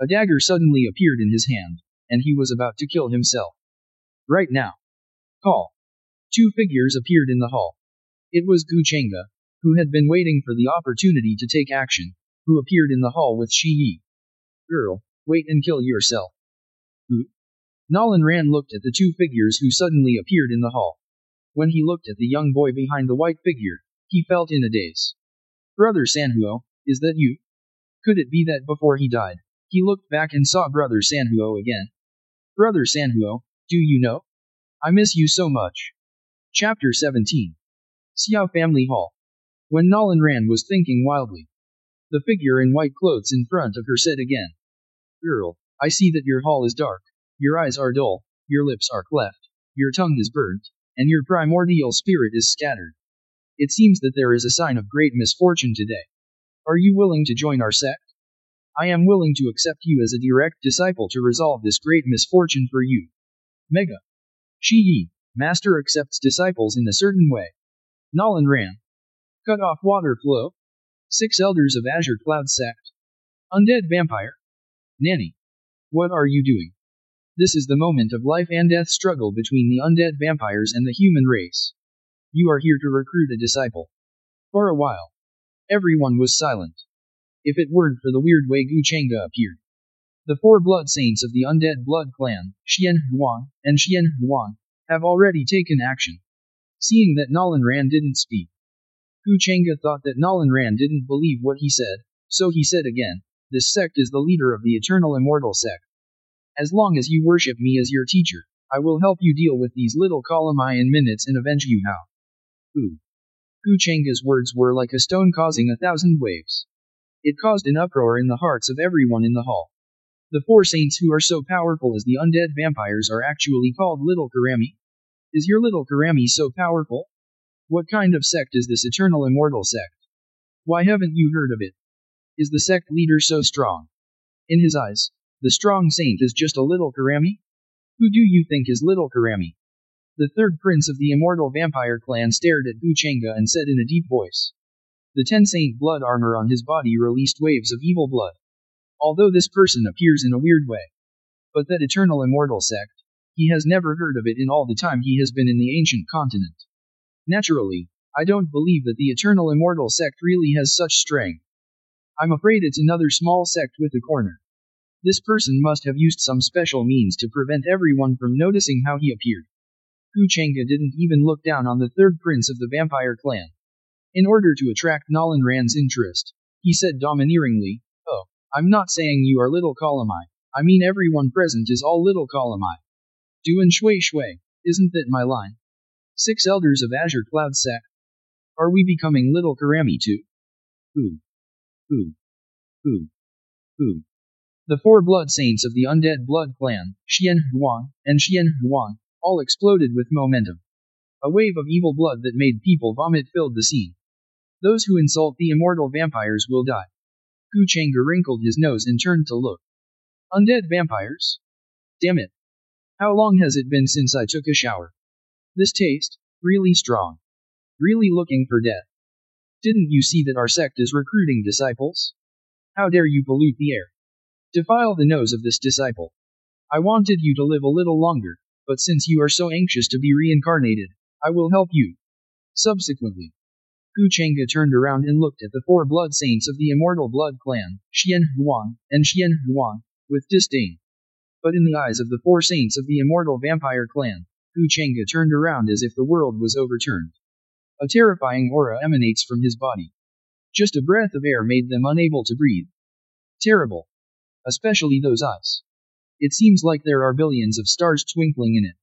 A dagger suddenly appeared in his hand, and he was about to kill himself. Right now. Call. Two figures appeared in the hall. It was Gu Chengge, who had been waiting for the opportunity to take action, who appeared in the hall with Shi Yi. Girl, wait and kill yourself. Who? Nolan Ran looked at the two figures who suddenly appeared in the hall. When he looked at the young boy behind the white figure, he felt in a daze. Brother Sanhuo, is that you? Could it be that before he died, he looked back and saw Brother Sanhuo again? Brother Sanhuo, do you know? I miss you so much. Chapter 17. Xiao Family Hall. When Nolan Ran was thinking wildly, the figure in white clothes in front of her said again. Girl, I see that your hall is dark, your eyes are dull, your lips are cleft, your tongue is burnt, and your primordial spirit is scattered. It seems that there is a sign of great misfortune today. Are you willing to join our sect? I am willing to accept you as a direct disciple to resolve this great misfortune for you. Mega. Shi Yi, Master accepts disciples in a certain way. Nolan Ran. Cut off water flow. 6 Elders of Azure Cloud Sect. Undead Vampire. Nanny. What are you doing? This is the moment of life and death struggle between the undead vampires and the human race. You are here to recruit a disciple. For a while, everyone was silent. If it weren't for the weird way Gu Chengge appeared. The 4 blood saints of the undead blood clan, Xian Huang and Xian Huang, have already taken action. Seeing that Nolan Ran didn't speak, Gu Chengge thought that Nolan Ran didn't believe what he said, so he said again, this sect is the leader of the Eternal Immortal sect. As long as you worship me as your teacher, I will help you deal with these little Kalamai in minutes and avenge you how. Ooh. Gu Chengge's words were like a stone causing 1,000 waves. It caused an uproar in the hearts of everyone in the hall. The 4 saints who are so powerful as the undead vampires are actually called Little Karami? Is your Little Karami so powerful? What kind of sect is this Eternal Immortal sect? Why haven't you heard of it? Is the sect leader so strong? In his eyes, the strong saint is just a Little Karami? Who do you think is Little Karami? The 3rd prince of the immortal vampire clan stared at Gu Chengge and said in a deep voice. The 10 saint blood armor on his body released waves of evil blood. Although this person appears in a weird way. But that eternal immortal sect, he has never heard of it in all the time he has been in the ancient continent. Naturally, I don't believe that the eternal immortal sect really has such strength. I'm afraid it's another small sect with a corner. This person must have used some special means to prevent everyone from noticing how he appeared. Gu Chengge didn't even look down on the 3rd prince of the vampire clan. In order to attract Nolan Ran's interest, he said domineeringly, oh, I'm not saying you are Little Kalamai, I mean everyone present is all Little Kalamai. Duan Shui Shui, isn't that my line? 6 Elders of Azure Cloud Sect. Are we becoming Little Karami too? Who? The 4 blood saints of the undead blood clan, Xian Huang and Xian Huang, all exploded with momentum. A wave of evil blood that made people vomit filled the scene. Those who insult the immortal vampires will die. Gu Chengge wrinkled his nose and turned to look. Undead vampires? Damn it. How long has it been since I took a shower? This taste, really strong. Really looking for death. Didn't you see that our sect is recruiting disciples? How dare you pollute the air? Defile the nose of this disciple. I wanted you to live a little longer, but since you are so anxious to be reincarnated, I will help you. Subsequently, Gu Chengge turned around and looked at the 4 blood saints of the immortal blood clan, Xian Huang and Xian Huang, with disdain. But in the eyes of the 4 saints of the immortal vampire clan, Gu Chengge turned around as if the world was overturned. A terrifying aura emanates from his body. Just a breath of air made them unable to breathe. Terrible. Especially those eyes. It seems like there are billions of stars twinkling in it.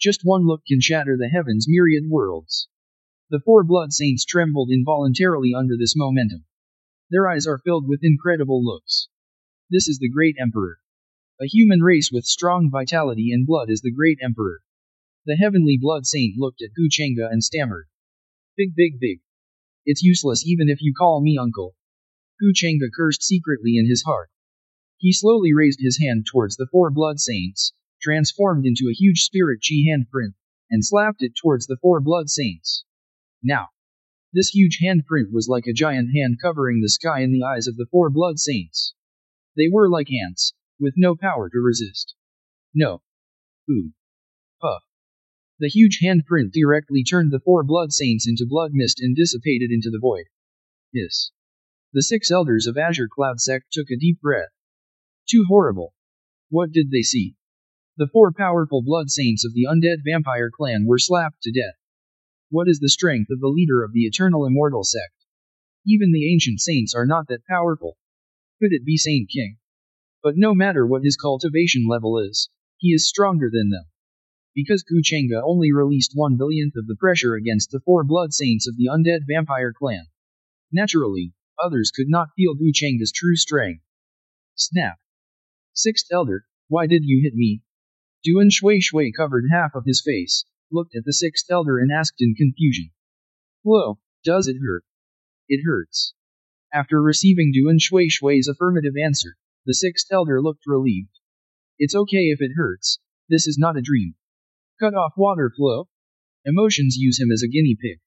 Just one look can shatter the heavens' myriad worlds. The four blood saints trembled involuntarily under this momentum. Their eyes are filled with incredible looks. This is the Great Emperor. A human race with strong vitality and blood is the Great Emperor. The heavenly blood saint looked at Gu Chengge and stammered. Big. It's useless even if you call me uncle. Gu Chengge cursed secretly in his heart. He slowly raised his hand towards the four blood saints, transformed into a huge spirit chi handprint, and slapped it towards the four blood saints. Now, this huge handprint was like a giant hand covering the sky in the eyes of the four blood saints. They were like ants, with no power to resist. No. Ooh. Puff. The huge handprint directly turned the four blood saints into blood mist and dissipated into the void. Hiss. The 6 elders of Azure Cloud Sect took a deep breath. Too horrible. What did they see? The 4 powerful blood saints of the undead vampire clan were slapped to death. What is the strength of the leader of the Eternal Immortal Sect? Even the ancient saints are not that powerful. Could it be Saint King? But no matter what his cultivation level is, he is stronger than them. Because Gu Chengge only released 1/1000th of the pressure against the 4 blood saints of the undead vampire clan. Naturally, others could not feel Gu Chengge's true strength. Snap. 6th Elder, why did you hit me? Duan Shui covered half of his face, looked at the 6th Elder and asked in confusion. Whoa, does it hurt? It hurts. After receiving Duan Shui's affirmative answer, the 6th Elder looked relieved. It's okay if it hurts, this is not a dream. Cut off water flow? Emotions use him as a guinea pig.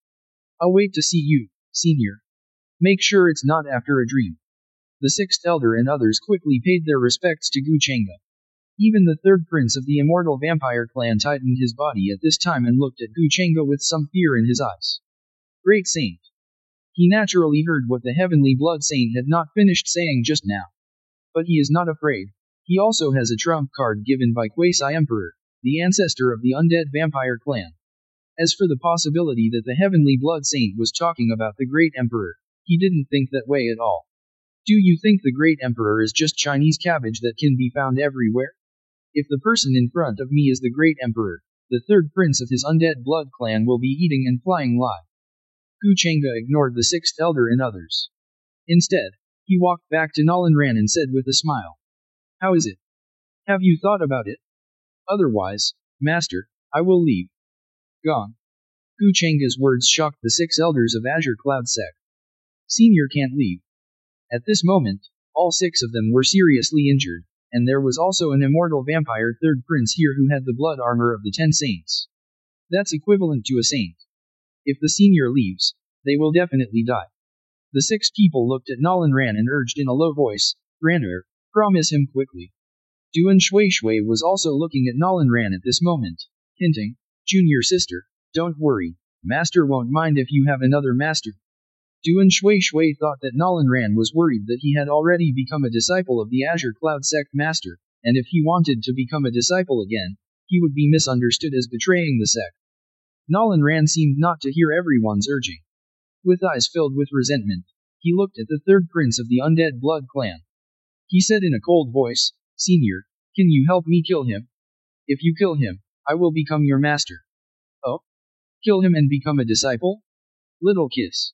I'll wait to see you, senior. Make sure it's not after a dream. The 6th Elder and others quickly paid their respects to Gu Chengge. Even the 3rd prince of the immortal vampire clan tightened his body at this time and looked at Gu Chengge with some fear in his eyes. Great Saint. He naturally heard what the heavenly blood saint had not finished saying just now. But he is not afraid. He also has a trump card given by Quasi Emperor, the ancestor of the undead vampire clan. As for the possibility that the heavenly blood saint was talking about the Great Emperor, he didn't think that way at all. Do you think the Great Emperor is just Chinese cabbage that can be found everywhere? If the person in front of me is the Great Emperor, the 3rd prince of his undead blood clan will be eating and flying live. Gu Chengge ignored the 6th Elder and others. Instead, he walked back to Nalanran and said with a smile. How is it? Have you thought about it? Otherwise, Master, I will leave. Gone. Gu Chengge's words shocked the 6 elders of Azure Cloud Sect. Senior can't leave. At this moment, all 6 of them were seriously injured, and there was also an immortal vampire 3rd prince here who had the blood armor of the 10 saints. That's equivalent to a saint. If the senior leaves, they will definitely die. The 6 people looked at Nalanran and urged in a low voice, Grander, promise him quickly. Duan Shui was also looking at Nalanran at this moment, hinting, Junior sister, don't worry, Master won't mind if you have another master. Duan Shui thought that Nalanran was worried that he had already become a disciple of the Azure Cloud Sect Master, and if he wanted to become a disciple again, he would be misunderstood as betraying the sect. Nalanran seemed not to hear everyone's urging. With eyes filled with resentment, he looked at the 3rd prince of the undead blood clan. He said in a cold voice, Senior, can you help me kill him? If you kill him, I will become your master. Oh? Kill him and become a disciple? Little kiss.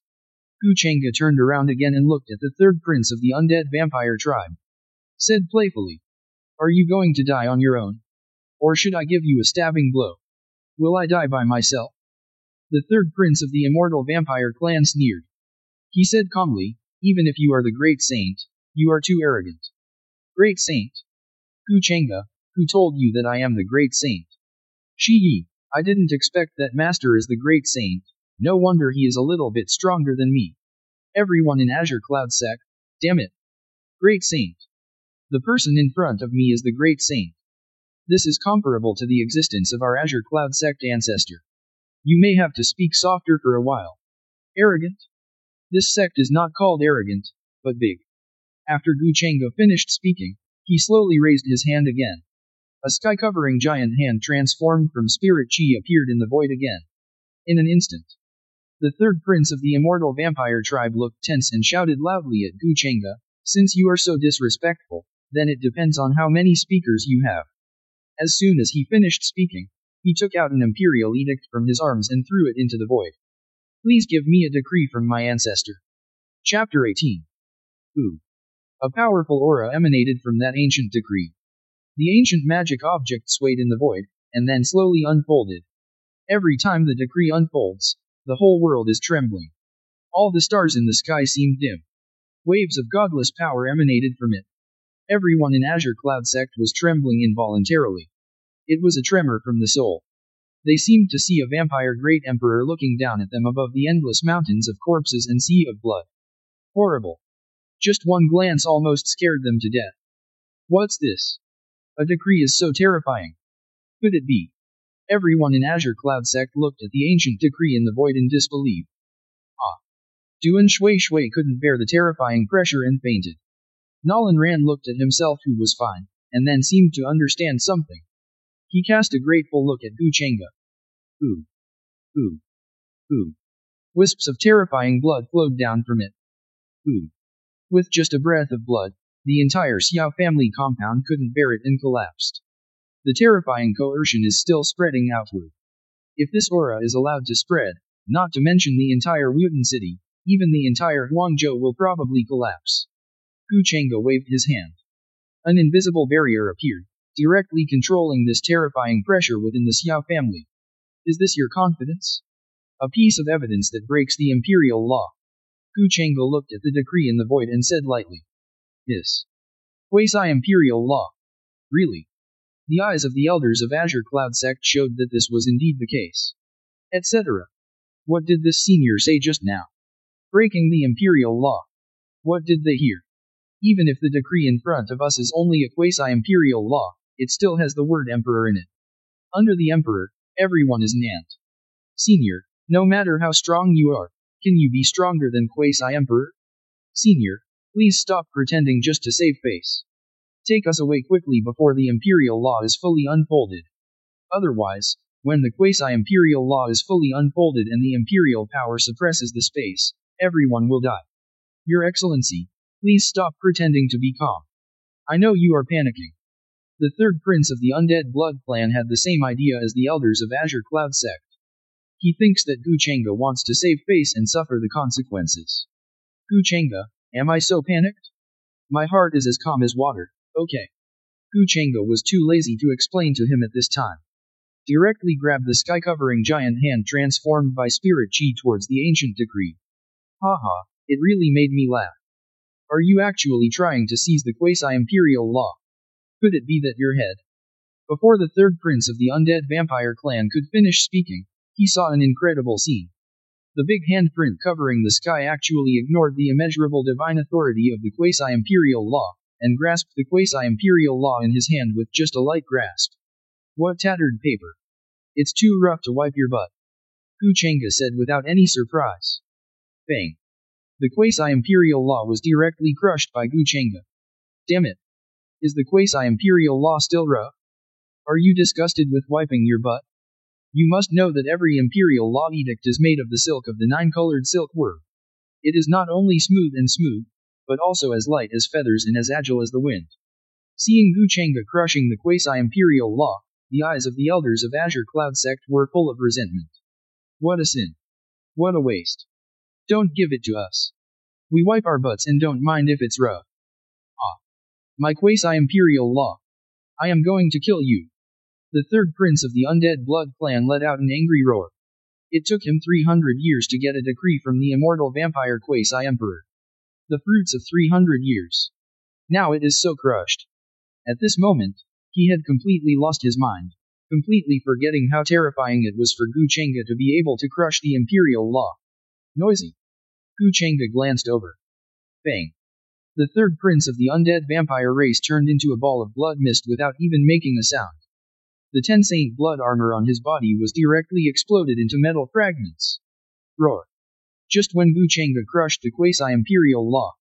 Gu Chengge turned around again and looked at the 3rd prince of the undead vampire tribe. Said playfully. Are you going to die on your own? Or should I give you a stabbing blow? Will I die by myself? The 3rd prince of the immortal vampire clan sneered. He said calmly, even if you are the great saint, you are too arrogant. Great saint? Gu Chengge, who told you that I am the great saint? Shi, I didn't expect that master is the great saint. No wonder he is a little bit stronger than me. Everyone in Azure Cloud Sect, damn it. Great saint. The person in front of me is the great saint. This is comparable to the existence of our Azure Cloud Sect ancestor. You may have to speak softer for a while. Arrogant? This sect is not called arrogant, but big. After Gu Chengge finished speaking, he slowly raised his hand again. A sky-covering giant hand transformed from spirit chi appeared in the void again. In an instant. The 3rd prince of the immortal vampire tribe looked tense and shouted loudly at Gu Chengge, since you are so disrespectful, then it depends on how many speakers you have. As soon as he finished speaking, he took out an imperial edict from his arms and threw it into the void. Please give me a decree from my ancestor. Chapter 18. Ooh. A powerful aura emanated from that ancient decree. The ancient magic object swayed in the void, and then slowly unfolded. Every time the decree unfolds, the whole world is trembling. All the stars in the sky seemed dim. Waves of godless power emanated from it. Everyone in Azure Cloud Sect was trembling involuntarily. It was a tremor from the soul. They seemed to see a vampire great emperor looking down at them above the endless mountains of corpses and sea of blood. Horrible. Just one glance almost scared them to death. What's this? A decree is so terrifying. Could it be? Everyone in Azure Cloud Sect looked at the ancient decree in the void in disbelief. Ah. Duan Shui Shui couldn't bear the terrifying pressure and fainted. Nolan Rand looked at himself who was fine, and then seemed to understand something. He cast a grateful look at Gu Chengge. Ooh. Ooh. Ooh. Wisps of terrifying blood flowed down from it. Ooh. With just a breath of blood, the entire Xiao family compound couldn't bear it and collapsed. The terrifying coercion is still spreading outward. If this aura is allowed to spread, not to mention the entire Wooten city, even the entire Huangzhou will probably collapse. Gu Chengge waved his hand. An invisible barrier appeared, directly controlling this terrifying pressure within the Xiao family. Is this your confidence? A piece of evidence that breaks the imperial law. Gu Chengge looked at the decree in the void and said lightly. This. Quasi-imperial law. Really? The eyes of the elders of Azure Cloud Sect showed that this was indeed the case. Etc. What did this senior say just now? Breaking the imperial law. What did they hear? Even if the decree in front of us is only a quasi-imperial law, it still has the word emperor in it. Under the emperor, everyone is an ant. Senior, no matter how strong you are, can you be stronger than quasi-emperor? Senior, please stop pretending just to save face. Take us away quickly before the imperial law is fully unfolded. Otherwise, when the quasi-imperial law is fully unfolded and the imperial power suppresses the space, everyone will die. Your Excellency, please stop pretending to be calm. I know you are panicking. The third prince of the Undead Blood Clan had the same idea as the elders of Azure Cloud Sect. He thinks that Gu Chengge wants to save face and suffer the consequences. Gu Chengge, am I so panicked? My heart is as calm as water, okay. Gu Chengge was too lazy to explain to him at this time. Directly grabbed the sky-covering giant hand transformed by spirit chi towards the ancient decree. Haha, it really made me laugh. Are you actually trying to seize the quasi-imperial law? Could it be that your head? Before the third prince of the undead vampire clan could finish speaking, he saw an incredible scene. The big handprint covering the sky actually ignored the immeasurable divine authority of the quasi-imperial law, and grasped the quasi-imperial law in his hand with just a light grasp. What tattered paper? It's too rough to wipe your butt. Gu Chengge said without any surprise. Bang. The quasi-imperial law was directly crushed by Gu Chengge. Damn it. Is the quasi-imperial law still rough? Are you disgusted with wiping your butt? You must know that every imperial law edict is made of the silk of the nine-colored silkworm. It is not only smooth, but also as light as feathers and as agile as the wind. Seeing Gu Chengge crushing the quasi-imperial law, the eyes of the elders of Azure Cloud Sect were full of resentment. What a sin. What a waste. Don't give it to us. We wipe our butts and don't mind if it's rough. Ah. My quasi-imperial law. I am going to kill you. The third prince of the Undead Blood Clan let out an angry roar. It took him 300 years to get a decree from the immortal vampire quasi-emperor. The fruits of 300 years. Now it is so crushed. At this moment, he had completely lost his mind, completely forgetting how terrifying it was for Gu Chengge to be able to crush the imperial law. Noisy. Gu Chengge glanced over. Bang. The third prince of the undead vampire race turned into a ball of blood mist without even making a sound. The 10 Saint blood armor on his body was directly exploded into metal fragments. Roar. Just when Gu Chengge crushed the quasi-imperial law.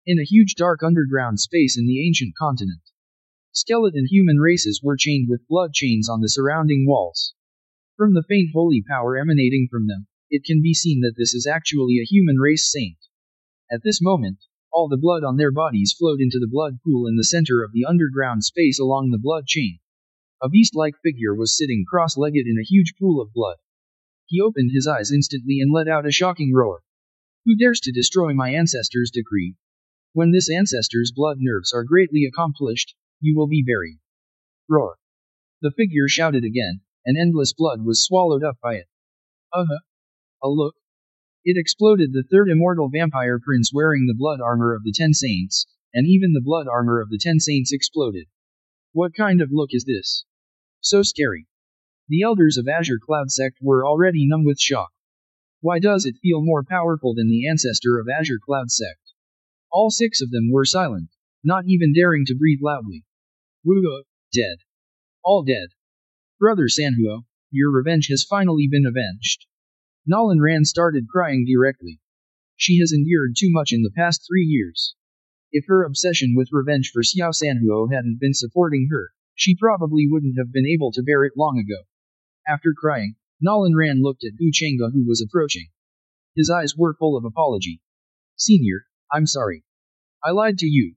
In a huge dark underground space in the ancient continent. Skeleton human races were chained with blood chains on the surrounding walls. From the faint holy power emanating from them, it can be seen that this is actually a human race saint. At this moment, all the blood on their bodies flowed into the blood pool in the center of the underground space along the blood chain. A beast-like figure was sitting cross-legged in a huge pool of blood. He opened his eyes instantly and let out a shocking roar. Who dares to destroy my ancestors' decree? When this ancestor's blood nerves are greatly accomplished, you will be buried. Roar. The figure shouted again, and endless blood was swallowed up by it. A look. It exploded. The third immortal vampire prince wearing the blood armor of the 10 saints, and even the blood armor of the 10 saints exploded. What kind of look is this? So scary. The elders of Azure Cloud Sect were already numb with shock. Why does it feel more powerful than the ancestor of Azure Cloud Sect? All 6 of them were silent, not even daring to breathe loudly. Wuo, dead. All dead. Brother Sanhuo, your revenge has finally been avenged. Nolan Ran started crying directly. She has endured too much in the past 3 years. If her obsession with revenge for Xiao Sanhuo hadn't been supporting her, she probably wouldn't have been able to bear it long ago. After crying, Nolan Ran looked at Gu Chengge who was approaching. His eyes were full of apology. Senior, I'm sorry. I lied to you.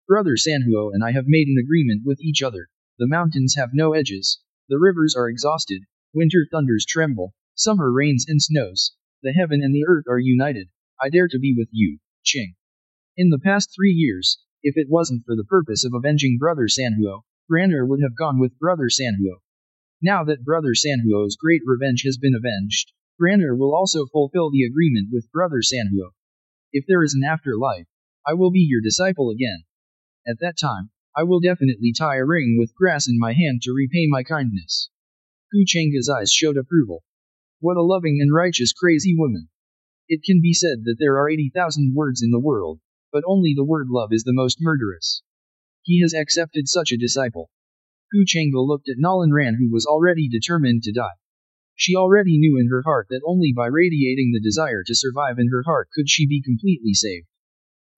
Brother Sanhuo and I have made an agreement with each other. The mountains have no edges, the rivers are exhausted, winter thunders tremble, summer rains and snows, the heaven and the earth are united. I dare to be with you, Ching. In the past 3 years, if it wasn't for the purpose of avenging Brother Sanhuo, Graner would have gone with Brother Sanhuo. Now that Brother Sanhuo's great revenge has been avenged, Graner will also fulfill the agreement with Brother Sanhuo. If there is an afterlife, I will be your disciple again. At that time, I will definitely tie a ring with grass in my hand to repay my kindness. Gu Chengge's eyes showed approval. What a loving and righteous crazy woman. It can be said that there are 80,000 words in the world, but only the word love is the most murderous. He has accepted such a disciple. Gu Chengge looked at Nolan Ran who was already determined to die. She already knew in her heart that only by radiating the desire to survive in her heart could she be completely saved.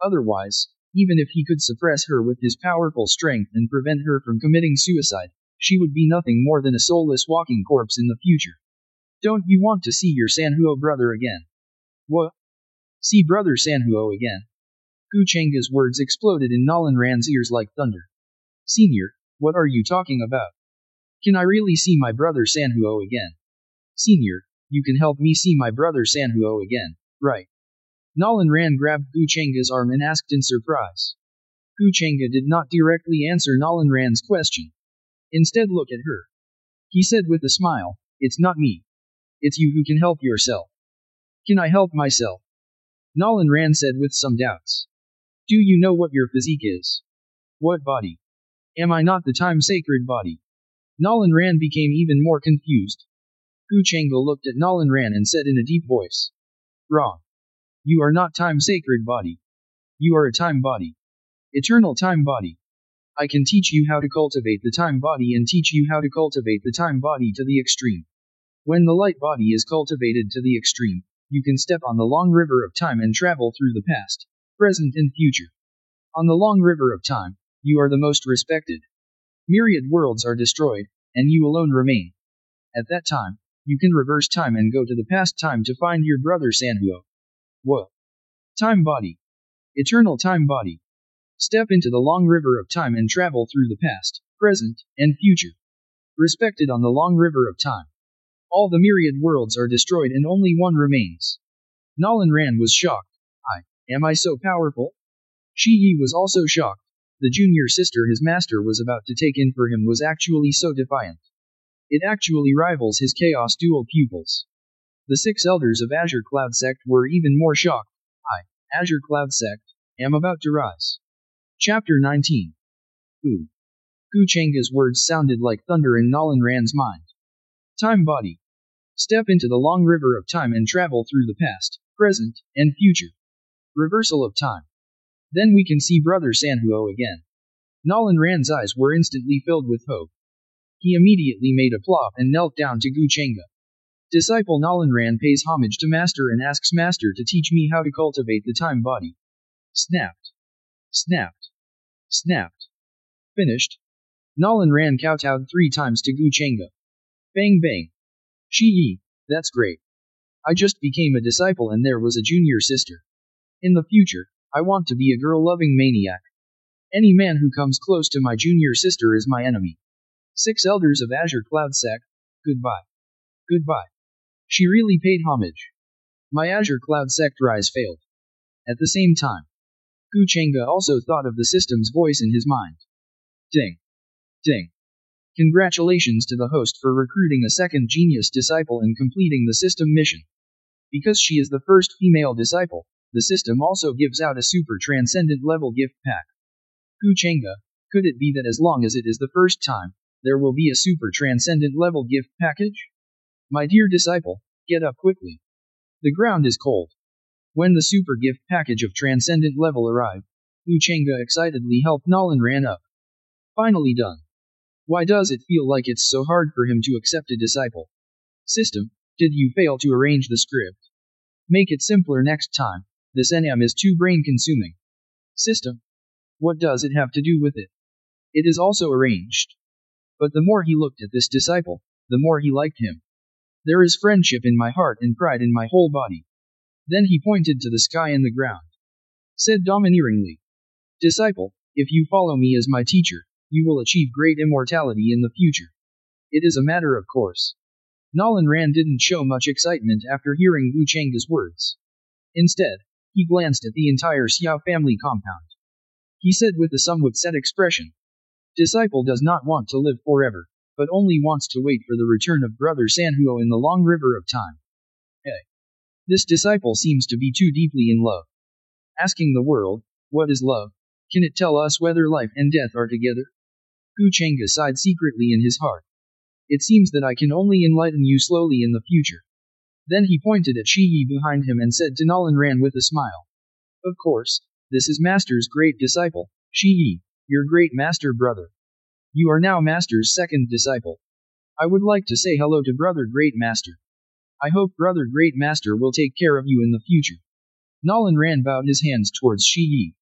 Otherwise, even if he could suppress her with his powerful strength and prevent her from committing suicide, she would be nothing more than a soulless walking corpse in the future. Don't you want to see your Sanhuo brother again? What? See Brother Sanhuo again? Gu Chengge's words exploded in Nolan Ran's ears like thunder. Senior, what are you talking about? Can I really see my brother Sanhuo again? Senior, you can help me see my brother Sanhuo again, right? Nolan Ran grabbed Gu Chengge's arm and asked in surprise. Gu Chengge did not directly answer Nolan Ran's question. Instead look at her. He said with a smile, it's not me. It's you who can help yourself. Can I help myself? Nolan Ran said with some doubts. Do you know what your physique is? What body? Am I not the time-sacred body? Nolan Ran became even more confused. Gu Chengge looked at Nolan Ran and said in a deep voice. Wrong. You are not time-sacred body. You are a time body. Eternal time body. I can teach you how to cultivate the time body and teach you how to cultivate the time body to the extreme. When the light body is cultivated to the extreme, you can step on the long river of time and travel through the past, present and future. On the long river of time, you are the most respected. Myriad worlds are destroyed, and you alone remain. At that time, you can reverse time and go to the past time to find your brother Sanhuo. What? Time body. Eternal time body. Step into the long river of time and travel through the past, present, and future. Respected on the long river of time. All the myriad worlds are destroyed and only one remains. Nolan Ran was shocked. Am I so powerful? Shi Yi was also shocked. The junior sister his master was about to take in for him was actually so defiant. It actually rivals his Chaos Dual pupils. The 6 elders of Azure Cloud Sect were even more shocked. Azure Cloud Sect, am about to rise. Chapter 19. Ooh. Gu Chengge's words sounded like thunder in Nolan Ran's mind. Time body. Step into the long river of time and travel through the past, present, and future. Reversal of time. Then we can see Brother Sanhuo again. Nolan Ran's eyes were instantly filled with hope. He immediately made a plop and knelt down to Gu Chengge. Disciple Nolan Ran pays homage to Master and asks Master to teach me how to cultivate the time body. Snapped. Snapped. Snapped. Finished. Nolan Ran kowtowed 3 times to Gu Chengge. Bang bang. Shi Yi, that's great. I just became a disciple and there was a junior sister. In the future, I want to be a girl-loving maniac. Any man who comes close to my junior sister is my enemy. 6 elders of Azure Cloud Sect, goodbye. Goodbye. She really paid homage. My Azure Cloud sect rise failed. At the same time, Gu Chengge also thought of the system's voice in his mind. Ding. Ding. Congratulations to the host for recruiting a second genius disciple and completing the system mission. Because she is the first female disciple, the system also gives out a super transcendent level gift pack. Gu Chengge, could it be that as long as it is the first time, there will be a super transcendent level gift package? My dear disciple, get up quickly. The ground is cold. When the super gift package of transcendent level arrived, Gu Chengge excitedly helped Nolan ran up. Finally done. Why does it feel like it's so hard for him to accept a disciple? System, did you fail to arrange the script? Make it simpler next time, this NM is too brain consuming. System, what does it have to do with it? It is also arranged. But the more he looked at this disciple, the more he liked him. There is friendship in my heart and pride in my whole body. Then he pointed to the sky and the ground. Said domineeringly, Disciple, if you follow me as my teacher, you will achieve great immortality in the future. It is a matter of course. Nolan Ran didn't show much excitement after hearing Gu Chengge's words. Instead, he glanced at the entire Xiao family compound. He said with a somewhat set expression, Disciple does not want to live forever, but only wants to wait for the return of Brother Sanhuo in the long river of time. Hey. This disciple seems to be too deeply in love. Asking the world, what is love? Can it tell us whether life and death are together? Gu Chengge sighed secretly in his heart. It seems that I can only enlighten you slowly in the future. Then he pointed at Shi Yi behind him and said to Nolan Ran with a smile. Of course, this is Master's great disciple, Shi Yi, your great master brother. You are now Master's second disciple. I would like to say hello to Brother Great Master. I hope Brother Great Master will take care of you in the future. Nolan Ran bowed his hands towards Shi Yi.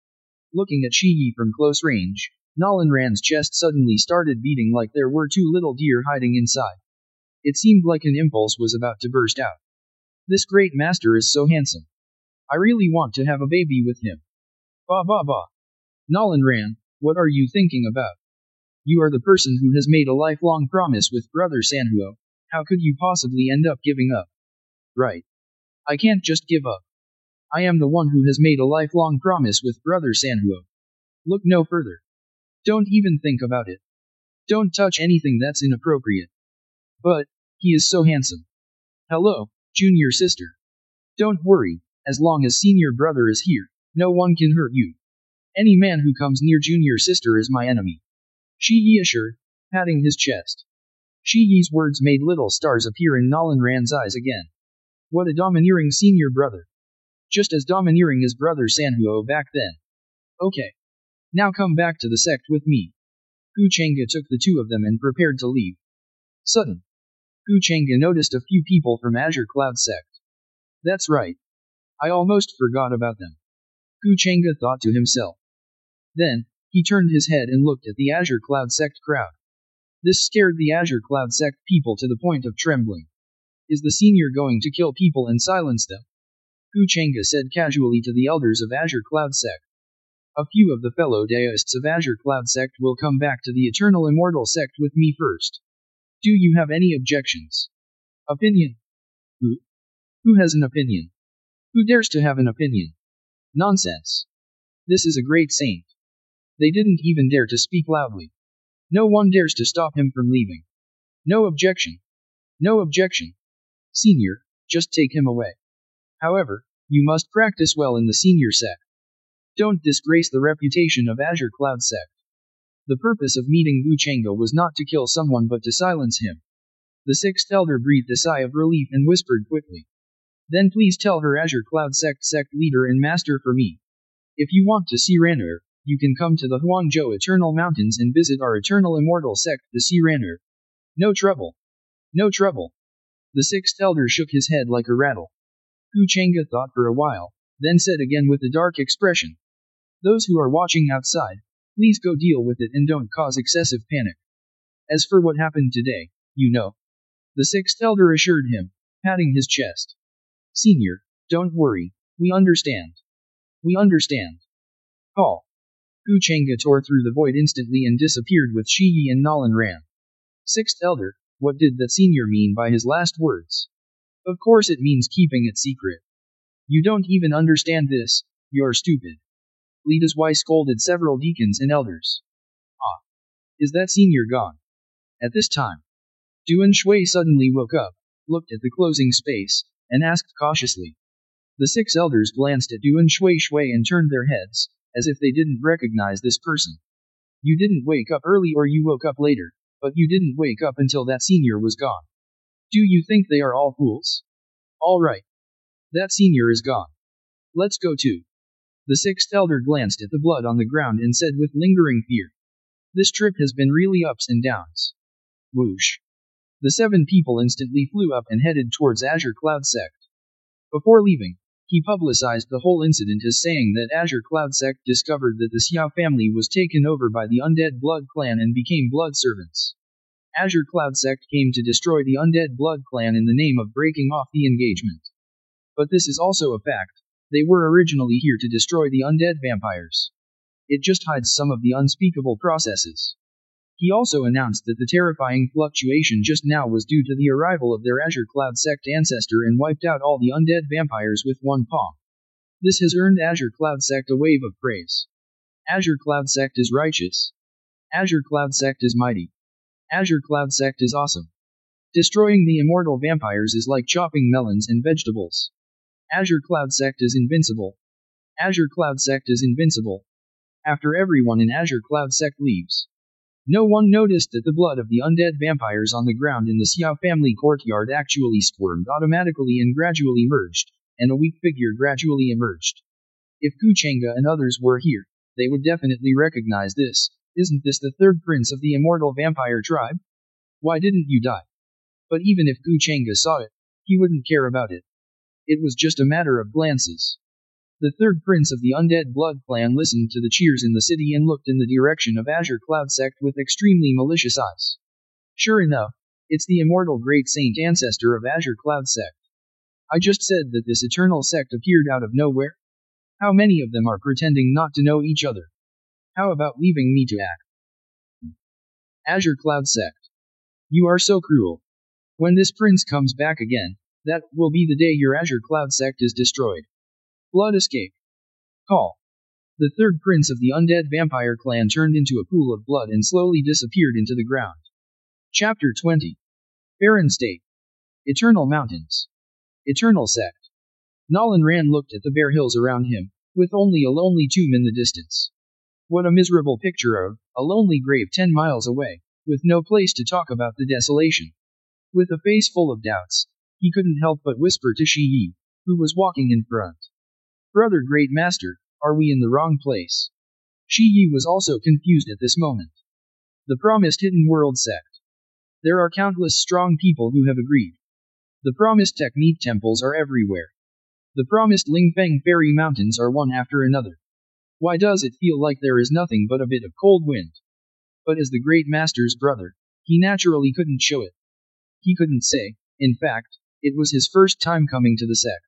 Looking at Shi Yi from close range, Nolan Ran's chest suddenly started beating like there were two little deer hiding inside. It seemed like an impulse was about to burst out. This great master is so handsome. I really want to have a baby with him. Ba ba ba. Nolan Ran, what are you thinking about? You are the person who has made a lifelong promise with Brother Sanhuo. How could you possibly end up giving up? Right. I can't just give up. I am the one who has made a lifelong promise with Brother Sanhuo. Look no further. Don't even think about it. Don't touch anything that's inappropriate. But, he is so handsome. Hello, junior sister. Don't worry, as long as senior brother is here, no one can hurt you. Any man who comes near junior sister is my enemy. Shi Yi assured, patting his chest. Shi Yi's words made little stars appear in Nolan Ran's eyes again. What a domineering senior brother. Just as domineering as Brother Sanhuo back then. Okay. Now come back to the sect with me. Gu Chengge took the two of them and prepared to leave. Sudden. Gu Chengge noticed a few people from Azure Cloud sect. That's right. I almost forgot about them. Gu Chengge thought to himself. Then, he turned his head and looked at the Azure Cloud sect crowd. This scared the Azure Cloud sect people to the point of trembling. Is the senior going to kill people and silence them? Gu Chengge said casually to the elders of Azure Cloud sect. A few of the fellow deists of Azure Cloud sect will come back to the Eternal Immortal sect with me first. Do you have any objections? Opinion? Who? Who has an opinion? Who dares to have an opinion? Nonsense. This is a great saint. They didn't even dare to speak loudly. No one dares to stop him from leaving. No objection. No objection. Senior, just take him away. However, you must practice well in the senior sect. Don't disgrace the reputation of Azure Cloud sect. The purpose of meeting Gu Chengge was not to kill someone but to silence him. The sixth elder breathed a sigh of relief and whispered quickly. Then please tell her Azure Cloud sect leader and master for me. If you want to see Ran'er, you can come to the Huangzhou Eternal Mountains and visit our Eternal Immortal sect to see Ran'er. No trouble. No trouble. The sixth elder shook his head like a rattle. Gu Chengge thought for a while, then said again with a dark expression. Those who are watching outside, please go deal with it and don't cause excessive panic. As for what happened today, you know. The sixth elder assured him, patting his chest. Senior, don't worry, we understand. We understand. Call. Gu Chengge tore through the void instantly and disappeared with Shi Yi and Nolan Ran. Sixth elder, what did that senior mean by his last words? Of course it means keeping it secret. You don't even understand this, you're stupid. Li Dazhuai scolded several deacons and elders. Ah. Is that senior gone? At this time, Duan Shui suddenly woke up, looked at the closing space, and asked cautiously. The 6 elders glanced at Duan Shui and turned their heads, as if they didn't recognize this person. You didn't wake up early or you woke up later, but you didn't wake up until that senior was gone. Do you think they are all fools? All right. That senior is gone. Let's go too. The 6th elder glanced at the blood on the ground and said with lingering fear. This trip has been really ups and downs. Whoosh. The 7 people instantly flew up and headed towards Azure Cloud Sect. Before leaving, he publicized the whole incident as saying that Azure Cloud Sect discovered that the Xiao family was taken over by the Undead Blood Clan and became blood servants. Azure Cloud Sect came to destroy the Undead Blood Clan in the name of breaking off the engagement. But this is also a fact, they were originally here to destroy the undead vampires. It just hides some of the unspeakable processes. He also announced that the terrifying fluctuation just now was due to the arrival of their Azure Cloud Sect ancestor and wiped out all the undead vampires with one palm. This has earned Azure Cloud Sect a wave of praise. Azure Cloud Sect is righteous. Azure Cloud Sect is mighty. Azure Cloud Sect is awesome. Destroying the immortal vampires is like chopping melons and vegetables. Azure Cloud Sect is invincible. Azure Cloud Sect is invincible. After everyone in Azure Cloud Sect leaves, no one noticed that the blood of the undead vampires on the ground in the Xiao family courtyard actually squirmed automatically and gradually merged, and a weak figure gradually emerged. If Gu Chengge and others were here, they would definitely recognize this. Isn't this the 3rd prince of the immortal vampire tribe? Why didn't you die? But even if Gu Chengge saw it, he wouldn't care about it. It was just a matter of glances. The 3rd prince of the Undead Blood Clan listened to the cheers in the city and looked in the direction of Azure Cloud Sect with extremely malicious eyes. Sure enough, it's the immortal great saint ancestor of Azure Cloud Sect. I just said that this eternal sect appeared out of nowhere. How many of them are pretending not to know each other? How about leaving me to act? Azure Cloud Sect. You are so cruel. When this prince comes back again, that will be the day your Azure Cloud Sect is destroyed. Blood escape. Call. The 3rd prince of the undead vampire clan turned into a pool of blood and slowly disappeared into the ground. Chapter 20. Barren State. Eternal Mountains. Eternal Sect. Nolan Ran looked at the bare hills around him, with only a lonely tomb in the distance. What a miserable picture of a lonely grave 10 miles away, with no place to talk about the desolation. With a face full of doubts, he couldn't help but whisper to Shi Yi, who was walking in front. Brother Great Master, are we in the wrong place? Shi Yi was also confused at this moment. The promised Hidden World Sect. There are countless strong people who have agreed. The promised Technique temples are everywhere. The promised Lingfeng Fairy Mountains are one after another. Why does it feel like there is nothing but a bit of cold wind? But as the Great Master's brother, he naturally couldn't show it. He couldn't say, in fact, it was his first time coming to the sect.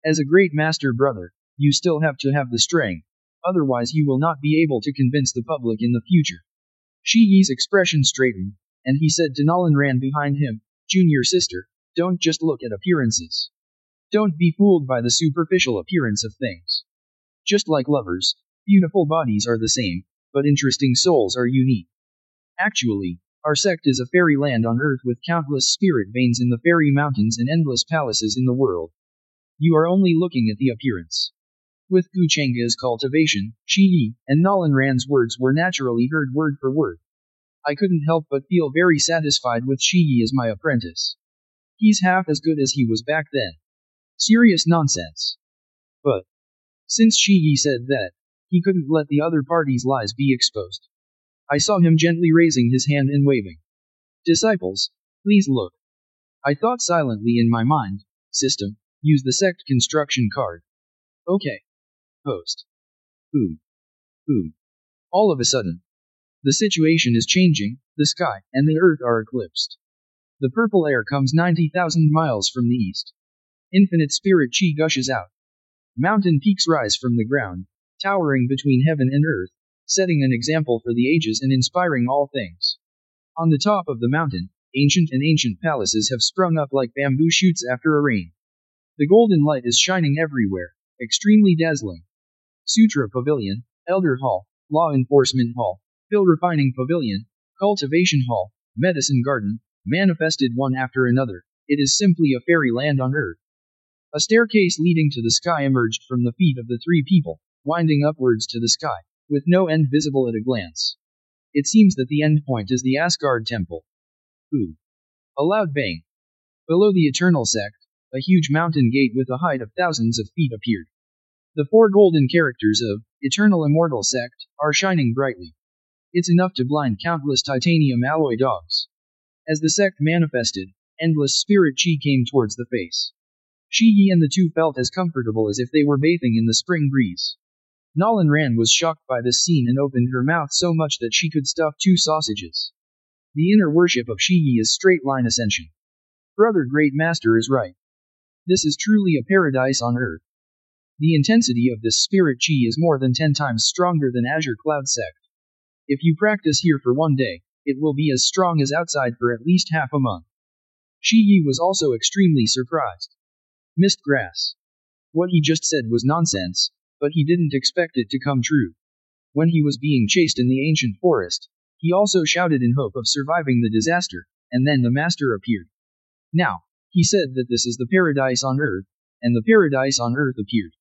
As a Great Master brother, you still have to have the strength, otherwise you will not be able to convince the public in the future. Shi Yi's expression straightened, and he said to Nolan Ran behind him, Junior sister, don't just look at appearances. Don't be fooled by the superficial appearance of things. Just like lovers, beautiful bodies are the same, but interesting souls are unique. Actually, our sect is a fairy land on earth with countless spirit veins in the fairy mountains and endless palaces in the world. You are only looking at the appearance. With Gu Chengge's cultivation, Shi Yi and Nolan Ran's words were naturally heard word for word. I couldn't help but feel very satisfied with Shi Yi as my apprentice. He's half as good as he was back then. Serious nonsense. But since Shi Yi said that, he couldn't let the other party's lies be exposed. I saw him gently raising his hand and waving. Disciples, please look. I thought silently in my mind, system, use the sect construction card. Okay. Post. Boom. Boom. All of a sudden, the situation is changing, the sky and the earth are eclipsed. The purple air comes 90,000 miles from the east. Infinite spirit chi gushes out. Mountain peaks rise from the ground, towering between heaven and earth, setting an example for the ages and inspiring all things. On the top of the mountain, ancient palaces have sprung up like bamboo shoots after a rain. The golden light is shining everywhere, extremely dazzling. Sutra Pavilion, Elder Hall, Law Enforcement Hall, Pill Refining Pavilion, Cultivation Hall, Medicine Garden, manifested one after another. It is simply a fairyland on earth. A staircase leading to the sky emerged from the feet of the three people, winding upwards to the sky, with no end visible at a glance. It seems that the end point is the Asgard Temple. Ooh. A loud bang. Below the Eternal Sect, a huge mountain gate with a height of thousands of feet appeared. The four golden characters of Eternal Immortal Sect are shining brightly. It's enough to blind countless titanium alloy dogs. As the sect manifested, endless spirit chi came towards the face. Shigi and the two felt as comfortable as if they were bathing in the spring breeze. Nolan Rand was shocked by this scene and opened her mouth so much that she could stuff 2 sausages. The inner worship of Shigi is straight line ascension. Brother Great Master is right. This is truly a paradise on earth. The intensity of this spirit chi is more than 10 times stronger than Azure Cloud Sect. If you practice here for 1 day, it will be as strong as outside for at least half a month. Shigi was also extremely surprised. Mist grass. What he just said was nonsense, but he didn't expect it to come true. When he was being chased in the ancient forest, he also shouted in hope of surviving the disaster, and then the master appeared. Now, he said that this is the paradise on earth, and the paradise on earth appeared.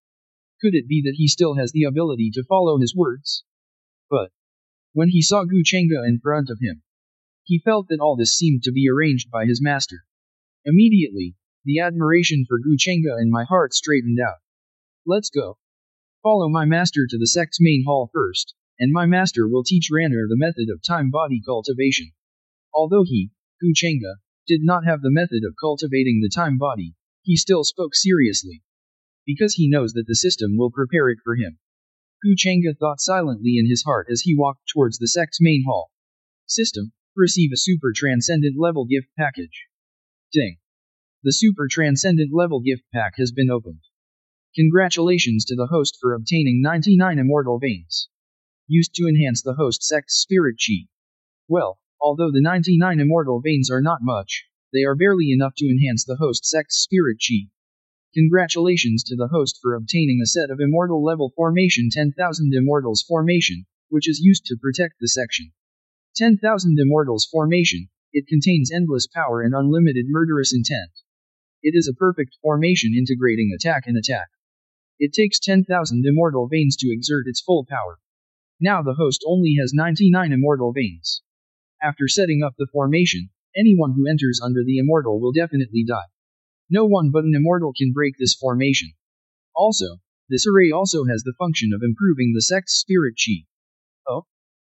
Could it be that he still has the ability to follow his words? But when he saw Gu Chengge in front of him, he felt that all this seemed to be arranged by his master. Immediately, the admiration for Gu Chengge in my heart straightened out. Let's go. Follow my master to the sect's main hall first, and my master will teach Ranner the method of time body cultivation. Although he, Gu Chengge, did not have the method of cultivating the time body, he still spoke seriously. Because he knows that the system will prepare it for him. Gu Chengge thought silently in his heart as he walked towards the sect's main hall. System, receive a super transcendent level gift package. Ding. The super transcendent level gift pack has been opened. Congratulations to the host for obtaining 99 immortal veins. Used to enhance the host sect's spirit chi. Well, although the 99 immortal veins are not much, they are barely enough to enhance the host sect's spirit chi. Congratulations to the host for obtaining a set of immortal level formation 10,000 immortals formation, which is used to protect the section. 10,000 immortals formation, it contains endless power and unlimited murderous intent. It is a perfect formation integrating attack and attack. It takes 10,000 immortal veins to exert its full power. Now the host only has 99 immortal veins. After setting up the formation, anyone who enters under the immortal will definitely die. No one but an immortal can break this formation. Also, this array also has the function of improving the sect's spirit chi. Oh?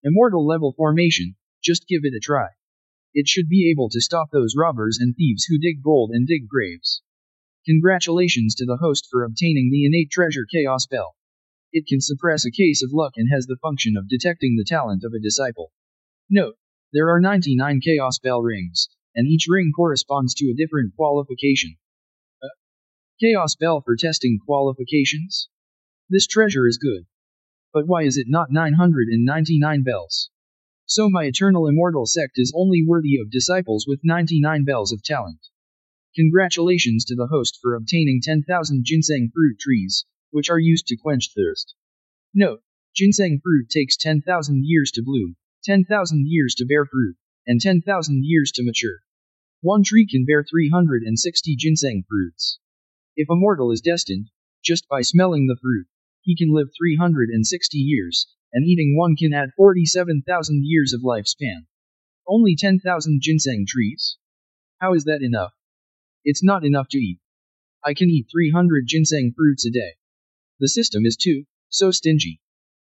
Immortal level formation, just give it a try. It should be able to stop those robbers and thieves who dig gold and dig graves. Congratulations to the host for obtaining the innate treasure Chaos Bell. It can suppress a case of luck and has the function of detecting the talent of a disciple. Note, there are 99 Chaos Bell rings, and each ring corresponds to a different qualification. Chaos Bell for testing qualifications? This treasure is good. But why is it not 999 bells? So my eternal immortal sect is only worthy of disciples with 99 bells of talent. Congratulations to the host for obtaining 10,000 ginseng fruit trees, which are used to quench thirst. Note, ginseng fruit takes 10,000 years to bloom, 10,000 years to bear fruit, and 10,000 years to mature. One tree can bear 360 ginseng fruits. If a mortal is destined, just by smelling the fruit, he can live 360 years, and eating one can add 47,000 years of lifespan. Only 10,000 ginseng trees? How is that enough? It's not enough to eat. I can eat 300 ginseng fruits a day. The system is too so stingy.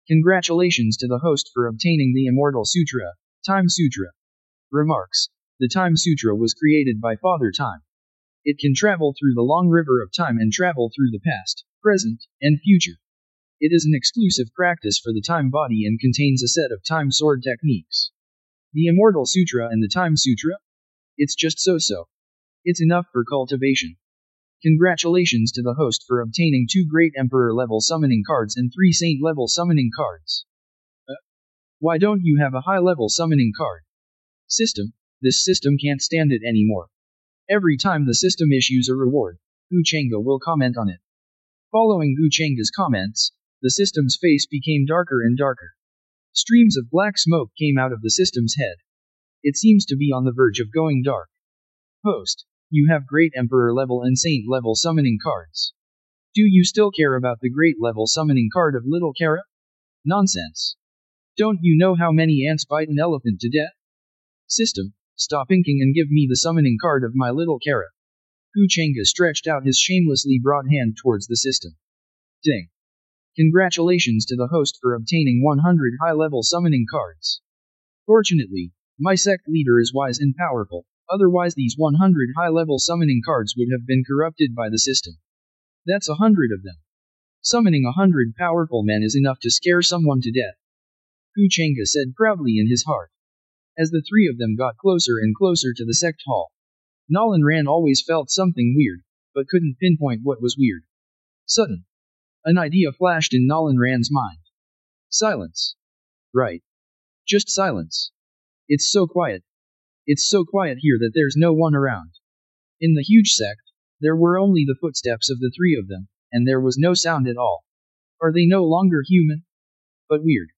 Congratulations to the host for obtaining the Immortal Sutra, Time Sutra. Remarks. The Time Sutra was created by Father Time. It can travel through the long river of time and travel through the past, present, and future. It is an exclusive practice for the time body and contains a set of time sword techniques. The Immortal Sutra and the Time Sutra? It's just so-so. It's enough for cultivation. Congratulations to the host for obtaining 2 Great Emperor level summoning cards and 3 Saint level summoning cards. Why don't you have a high level summoning card? System, This system can't stand it anymore. Every time the system issues a reward, Gu Chengge will comment on it. Following Gu Chengge's comments, the system's face became darker and darker. Streams of black smoke came out of the system's head. It seems to be on the verge of going dark. Host, you have Great Emperor level and Saint level summoning cards. Do you still care about the Great level summoning card of Little Kara? Nonsense. Don't you know how many ants bite an elephant to death? System, stop inking and give me the summoning card of my Little Kara. Gu Chengge stretched out his shamelessly broad hand towards the system. Ding. Congratulations to the host for obtaining 100 high-level summoning cards. Fortunately, my sect leader is wise and powerful, otherwise these 100 high-level summoning cards would have been corrupted by the system. That's 100 of them. Summoning 100 powerful men is enough to scare someone to death. Gu Chengge said proudly in his heart. As the three of them got closer and closer to the sect hall, Nolan Ran always felt something weird, but couldn't pinpoint what was weird. Sudden. An idea flashed in Nolan Ran's mind. Silence. Right. Just silence. It's so quiet. It's so quiet here that there's no one around. In the huge sect, there were only the footsteps of the three of them, and there was no sound at all. Are they no longer human? But weird.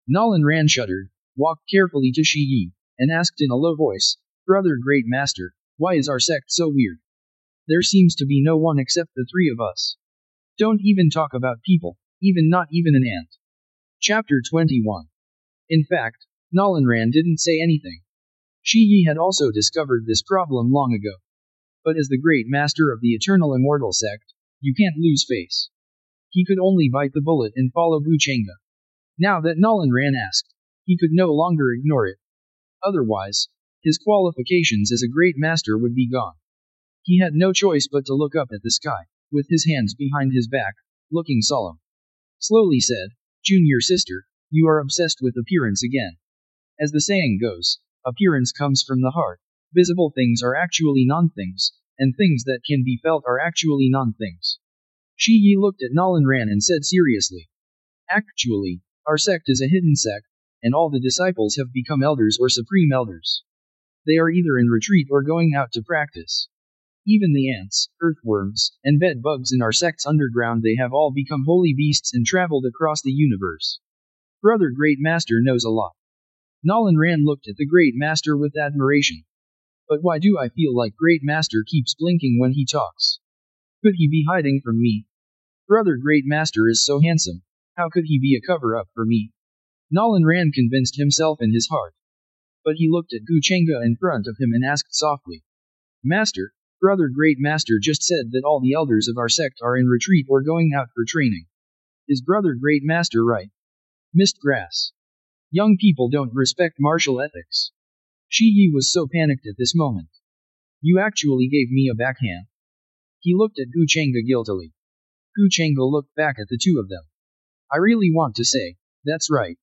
Nolan Ran shuddered, walked carefully to Shi Yi, and asked in a low voice, Brother Great Master, why is our sect so weird? There seems to be no one except the three of us. Don't even talk about people, not even an ant. Chapter 21. In fact, Nolan Ran didn't say anything. Shi Yi had also discovered this problem long ago. But as the Great Master of the Eternal Immortal Sect, you can't lose face. He could only bite the bullet and follow Gu Chengge. Now that Nolan Ran asked, he could no longer ignore it. Otherwise, his qualifications as a Great Master would be gone. He had no choice but to look up at the sky, with his hands behind his back, looking solemn. Slowly said, Junior sister, you are obsessed with appearance again. As the saying goes, appearance comes from the heart. Visible things are actually non-things, and things that can be felt are actually non-things. Shi Yi looked at Nolan Ran and said seriously. Actually, our sect is a hidden sect, and all the disciples have become elders or supreme elders. They are either in retreat or going out to practice. Even the ants, earthworms, and bed bugs in our sect's underground, they have all become holy beasts and traveled across the universe. Brother Great Master knows a lot. Nolan Ran looked at the Great Master with admiration. But why do I feel like Great Master keeps blinking when he talks? Could he be hiding from me? Brother Great Master is so handsome, how could he be a cover-up for me? Nolan Ran convinced himself in his heart. But he looked at Gu Chengge in front of him and asked softly. Master, Brother Great Master just said that all the elders of our sect are in retreat or going out for training. Is Brother Great Master right? Mist grass. Young people don't respect martial ethics. Shi Yi was so panicked at this moment. You actually gave me a backhand. He looked at Gu Chengge guiltily. Gu Chengge looked back at the two of them. I really want to say, that's right.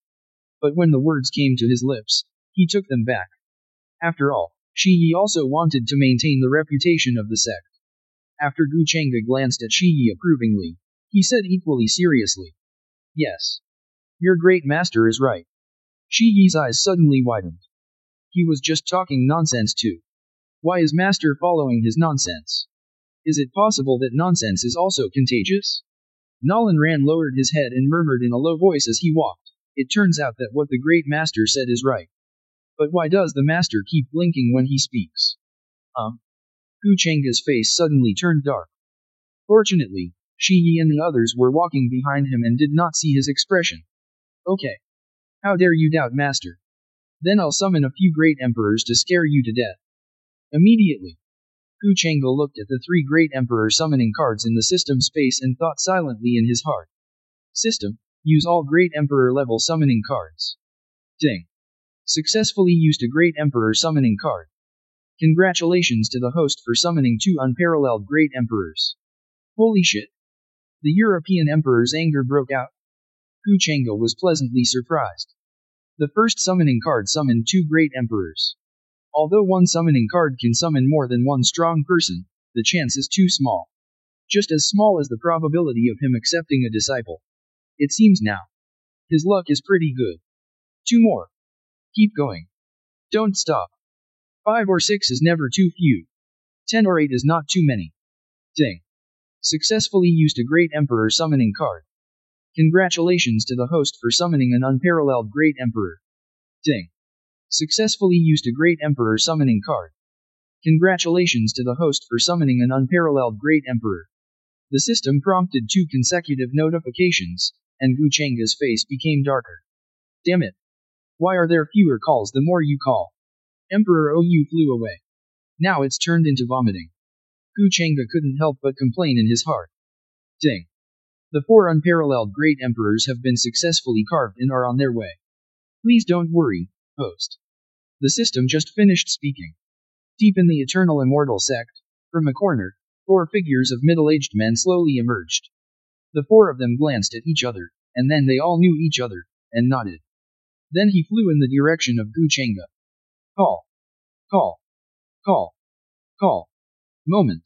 But when the words came to his lips, he took them back. After all, Shi Yi also wanted to maintain the reputation of the sect. After Gu Chengge glanced at Shi Yi approvingly, he said equally seriously. Yes. Your Great Master is right. Shi Yi's eyes suddenly widened. He was just talking nonsense too. Why is Master following his nonsense? Is it possible that nonsense is also contagious? Nolan Ran lowered his head and murmured in a low voice as he walked. It turns out that what the Great Master said is right. But why does the Master keep blinking when he speaks? Gu Chengge's face suddenly turned dark. Fortunately, Shi Yi and the others were walking behind him and did not see his expression. Okay. How dare you doubt Master? Then I'll summon a few great emperors to scare you to death. Immediately. Gu Chengge looked at the three great emperor summoning cards in the system space and thought silently in his heart. System, use all great emperor level summoning cards. Ding. Successfully used a great emperor summoning card. Congratulations to the host for summoning 2 unparalleled great emperors. Holy shit. The European emperor's anger broke out. Gu Chengge was pleasantly surprised. The first summoning card summoned 2 great emperors. Although one summoning card can summon more than one strong person, the chance is too small. Just as small as the probability of him accepting a disciple. It seems now. His luck is pretty good. 2 more. Keep going. Don't stop. 5 or 6 is never too few. 10 or 8 is not too many. Ding. Successfully used a Great Emperor summoning card. Congratulations to the host for summoning an unparalleled Great Emperor. Ding. Successfully used a Great Emperor summoning card. Congratulations to the host for summoning an unparalleled Great Emperor. The system prompted 2 consecutive notifications, and Gu Chenga's face became darker. Damn it. Why are there fewer calls the more you call? Emperor OU flew away. Now it's turned into vomiting. Gu Chenga couldn't help but complain in his heart. Ding. The 4 unparalleled Great Emperors have been successfully carved and are on their way. Please don't worry, host. The system just finished speaking. Deep in the Eternal Immortal Sect, from a corner, 4 figures of middle-aged men slowly emerged. The 4 of them glanced at each other, and then they all knew each other, and nodded. Then he flew in the direction of Gu Chenga. Call. Call. Call. Call. Moment.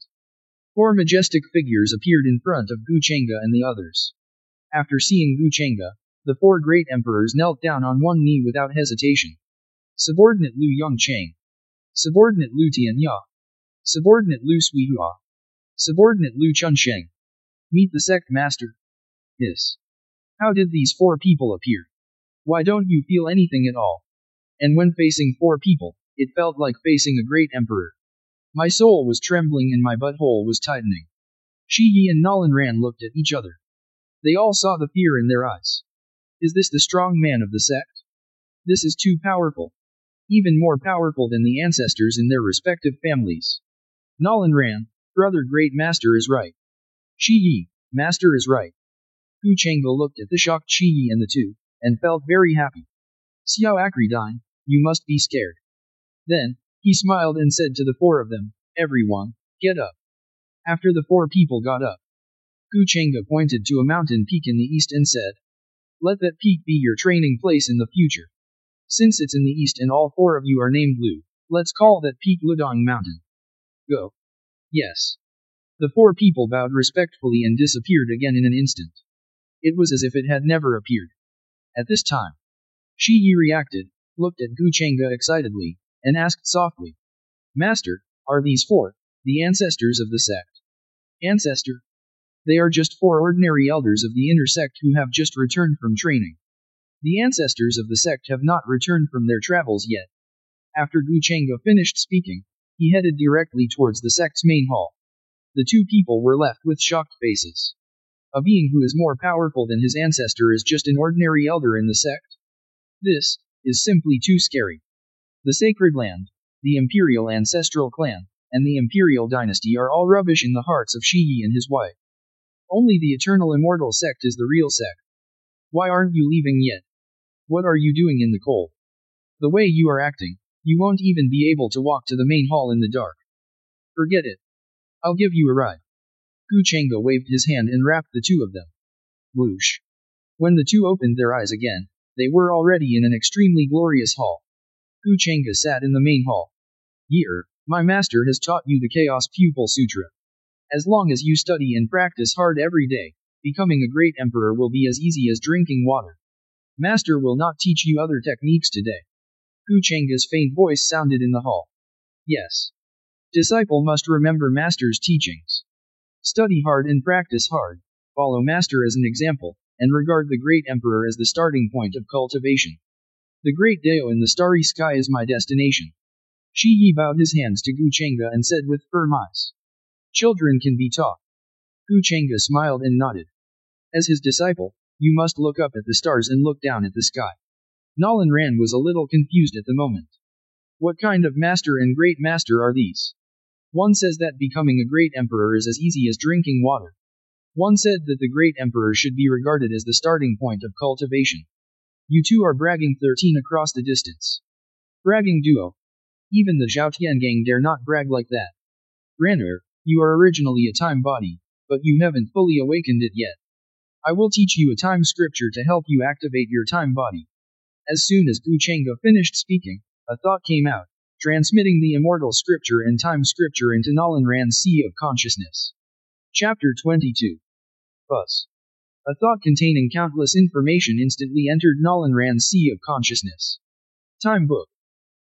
4 majestic figures appeared in front of Gu Chenga and the others. After seeing Gu Chenga, the 4 great emperors knelt down on one knee without hesitation. Subordinate Lu Yongcheng. Subordinate Lu Tianya. Subordinate Lu Suihua. Subordinate Lu Chunsheng. Meet the sect master. Yes. How did these 4 people appear? Why don't you feel anything at all? And when facing 4 people, it felt like facing a great emperor. My soul was trembling and my butthole was tightening. Shi Yi and Nolan Ran looked at each other. They all saw the fear in their eyes. Is this the strong man of the sect? This is too powerful. Even more powerful than the ancestors in their respective families. Nolan Ran, brother great master is right. Shi Yi, master is right. Gu Chenga looked at the shocked Shi Yi and the 2, and felt very happy. Xiao Akridine, you must be scared. Then, he smiled and said to the 4 of them, everyone, get up. After the 4 people got up, Gu Chenga pointed to a mountain peak in the east and said, let that peak be your training place in the future. Since it's in the east and all 4 of you are named Lu, let's call that peak Ludong Mountain. Go. Yes. The 4 people bowed respectfully and disappeared again in an instant. It was as if it had never appeared. At this time, Shi Yi reacted, looked at Gu Chenga excitedly, and asked softly, Master, are these 4, the ancestors of the sect? Ancestor? They are just 4 ordinary elders of the inner sect who have just returned from training. The ancestors of the sect have not returned from their travels yet. After Gu Chenga finished speaking, he headed directly towards the sect's main hall. The 2 people were left with shocked faces. A being who is more powerful than his ancestor is just an ordinary elder in the sect? This is simply too scary. The Sacred Land, the Imperial Ancestral Clan, and the Imperial Dynasty are all rubbish in the hearts of Shi Yi and his wife. Only the Eternal Immortal Sect is the real sect. Why aren't you leaving yet? What are you doing in the cold? The way you are acting, you won't even be able to walk to the main hall in the dark. Forget it. I'll give you a ride. Gu Chenga waved his hand and wrapped the 2 of them. Whoosh. When the 2 opened their eyes again, they were already in an extremely glorious hall. Gu Chenga sat in the main hall. Year, my master has taught you the Chaos Pupil Sutra. As long as you study and practice hard every day, becoming a great emperor will be as easy as drinking water. Master will not teach you other techniques today. Gu Chenga's faint voice sounded in the hall. Yes. Disciple must remember master's teachings. Study hard and practice hard, follow master as an example, and regard the great emperor as the starting point of cultivation. The great Dao in the starry sky is my destination. Shi Yi bowed his hands to Gu Chenga and said with firm eyes. Children can be taught. Gu Chenga smiled and nodded. As his disciple, you must look up at the stars and look down at the sky. Nolan Ran was a little confused at the moment. What kind of master and great master are these? One says that becoming a great emperor is as easy as drinking water. One said that the great emperor should be regarded as the starting point of cultivation. You 2 are bragging 13 across the distance. Bragging duo. Even the Zhao Tian gang dare not brag like that. Ran'er, you are originally a time body, but you haven't fully awakened it yet. I will teach you a time scripture to help you activate your time body. As soon as Gu Chenga finished speaking, a thought came out, transmitting the immortal scripture and time scripture into Nolan Ran's sea of consciousness. Chapter 22. Buzz. A thought containing countless information instantly entered Nolan Ran's sea of consciousness. Time book.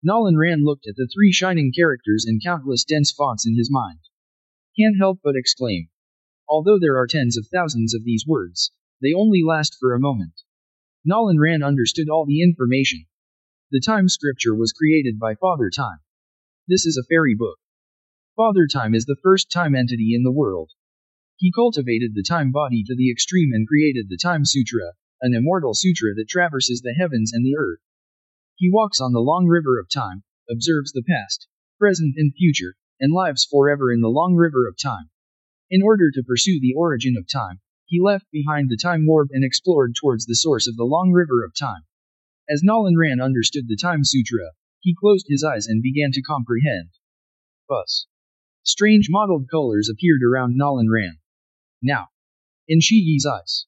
Nolan Rand looked at the three shining characters and countless dense fonts in his mind. Can't help but exclaim. Although there are tens of thousands of these words, they only last for a moment. Nolan Rand understood all the information. The Time Scripture was created by Father Time. This is a fairy book. Father Time is the first time entity in the world. He cultivated the time body to the extreme and created the Time Sutra, an immortal sutra that traverses the heavens and the earth. He walks on the long river of time, observes the past, present and future, and lives forever in the long river of time. In order to pursue the origin of time, he left behind the time warp and explored towards the source of the long river of time. As Nolan Rand understood the Time Sutra, he closed his eyes and began to comprehend. Buzz. Strange mottled colors appeared around Nolan Rand. Now. In Shiyi's eyes.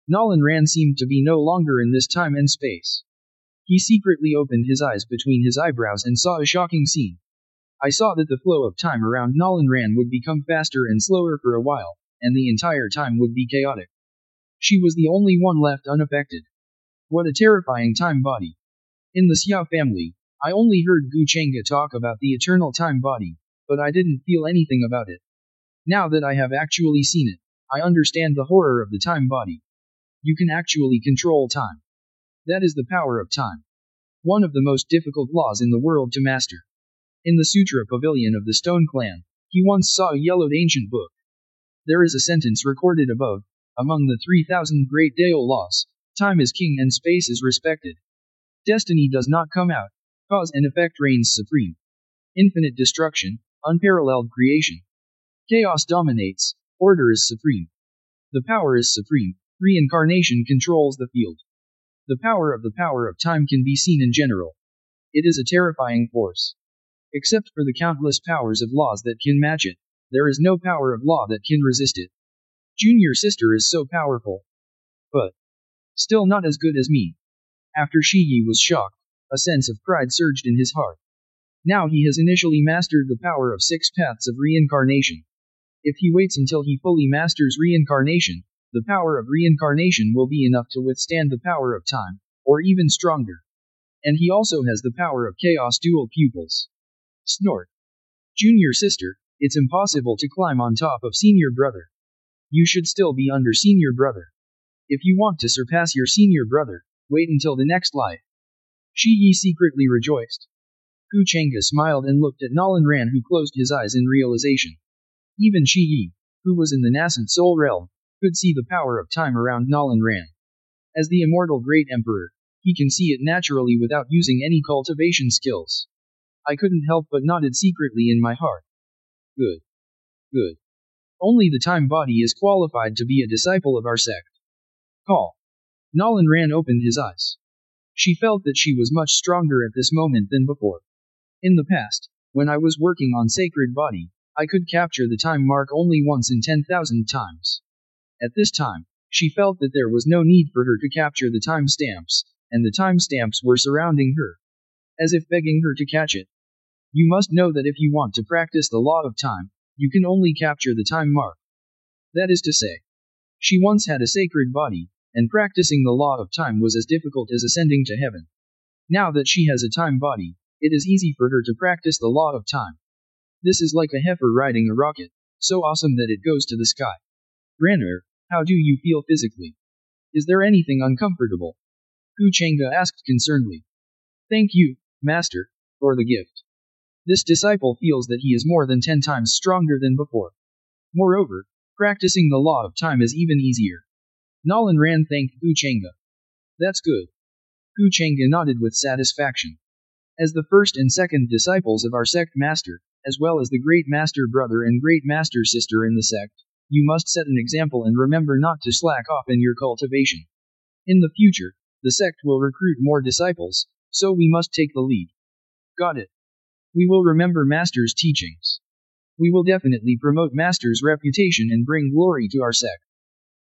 Nolan Rand seemed to be no longer in this time and space. He secretly opened his eyes between his eyebrows and saw a shocking scene. I saw that the flow of time around Nolan Rand would become faster and slower for a while, and the entire time would be chaotic. She was the only one left unaffected. What a terrifying time body. In the Xiao family, I only heard Gu Chengge talk about the eternal time body, but I didn't feel anything about it. Now that I have actually seen it, I understand the horror of the time body. You can actually control time. That is the power of time. One of the most difficult laws in the world to master. In the Sutra Pavilion of the Stone Clan, he once saw a yellowed ancient book. There is a sentence recorded above, among the 3,000 great Dao laws, time is king and space is respected. Destiny does not come out, cause and effect reigns supreme. Infinite destruction, unparalleled creation. Chaos dominates, order is supreme. The power is supreme, reincarnation controls the field. The power of time can be seen in general. It is a terrifying force. Except for the countless powers of laws that can match it, there is no power of law that can resist it. Junior sister is so powerful. But still not as good as me. After Shiyi was shocked, a sense of pride surged in his heart. Now he has initially mastered the power of 6 paths of reincarnation. If he waits until he fully masters reincarnation, the power of reincarnation will be enough to withstand the power of time, or even stronger. And he also has the power of chaos dual pupils. Snort. Junior sister, it's impossible to climb on top of senior brother. You should still be under senior brother. If you want to surpass your senior brother, wait until the next life. Shiyi secretly rejoiced. Gu Chengge smiled and looked at Nolan Rand, who closed his eyes in realization. Even Shiyi, who was in the nascent soul realm, could see the power of time around Nolan Rand. As the immortal great emperor, he can see it naturally without using any cultivation skills. I couldn't help but nodded secretly in my heart. Good. Good. Only the time body is qualified to be a disciple of our sect. Call. Nolan Rand opened his eyes. She felt that she was much stronger at this moment than before. In the past, when I was working on Sacred Body, I could capture the time mark only once in 10,000 times. At this time, she felt that there was no need for her to capture the time stamps, and the time stamps were surrounding her, as if begging her to catch it. You must know that if you want to practice the law of time, you can only capture the time mark. That is to say, she once had a sacred body, and practicing the law of time was as difficult as ascending to heaven. Now that she has a time body, it is easy for her to practice the law of time. This is like a heifer riding a rocket, so awesome that it goes to the sky. Ranner, how do you feel physically? Is there anything uncomfortable? Gu Chengge asked concernedly. Thank you, Master, for the gift. This disciple feels that he is more than 10 times stronger than before. Moreover, practicing the law of time is even easier. Nolan Rand thanked Gu Chengge. That's good. Gu Chengge nodded with satisfaction. As the first and second disciples of our sect master, as well as the great master brother and great master sister in the sect, you must set an example and remember not to slack off in your cultivation. In the future, the sect will recruit more disciples, so we must take the lead. Got it. We will remember Master's teachings. We will definitely promote Master's reputation and bring glory to our sect.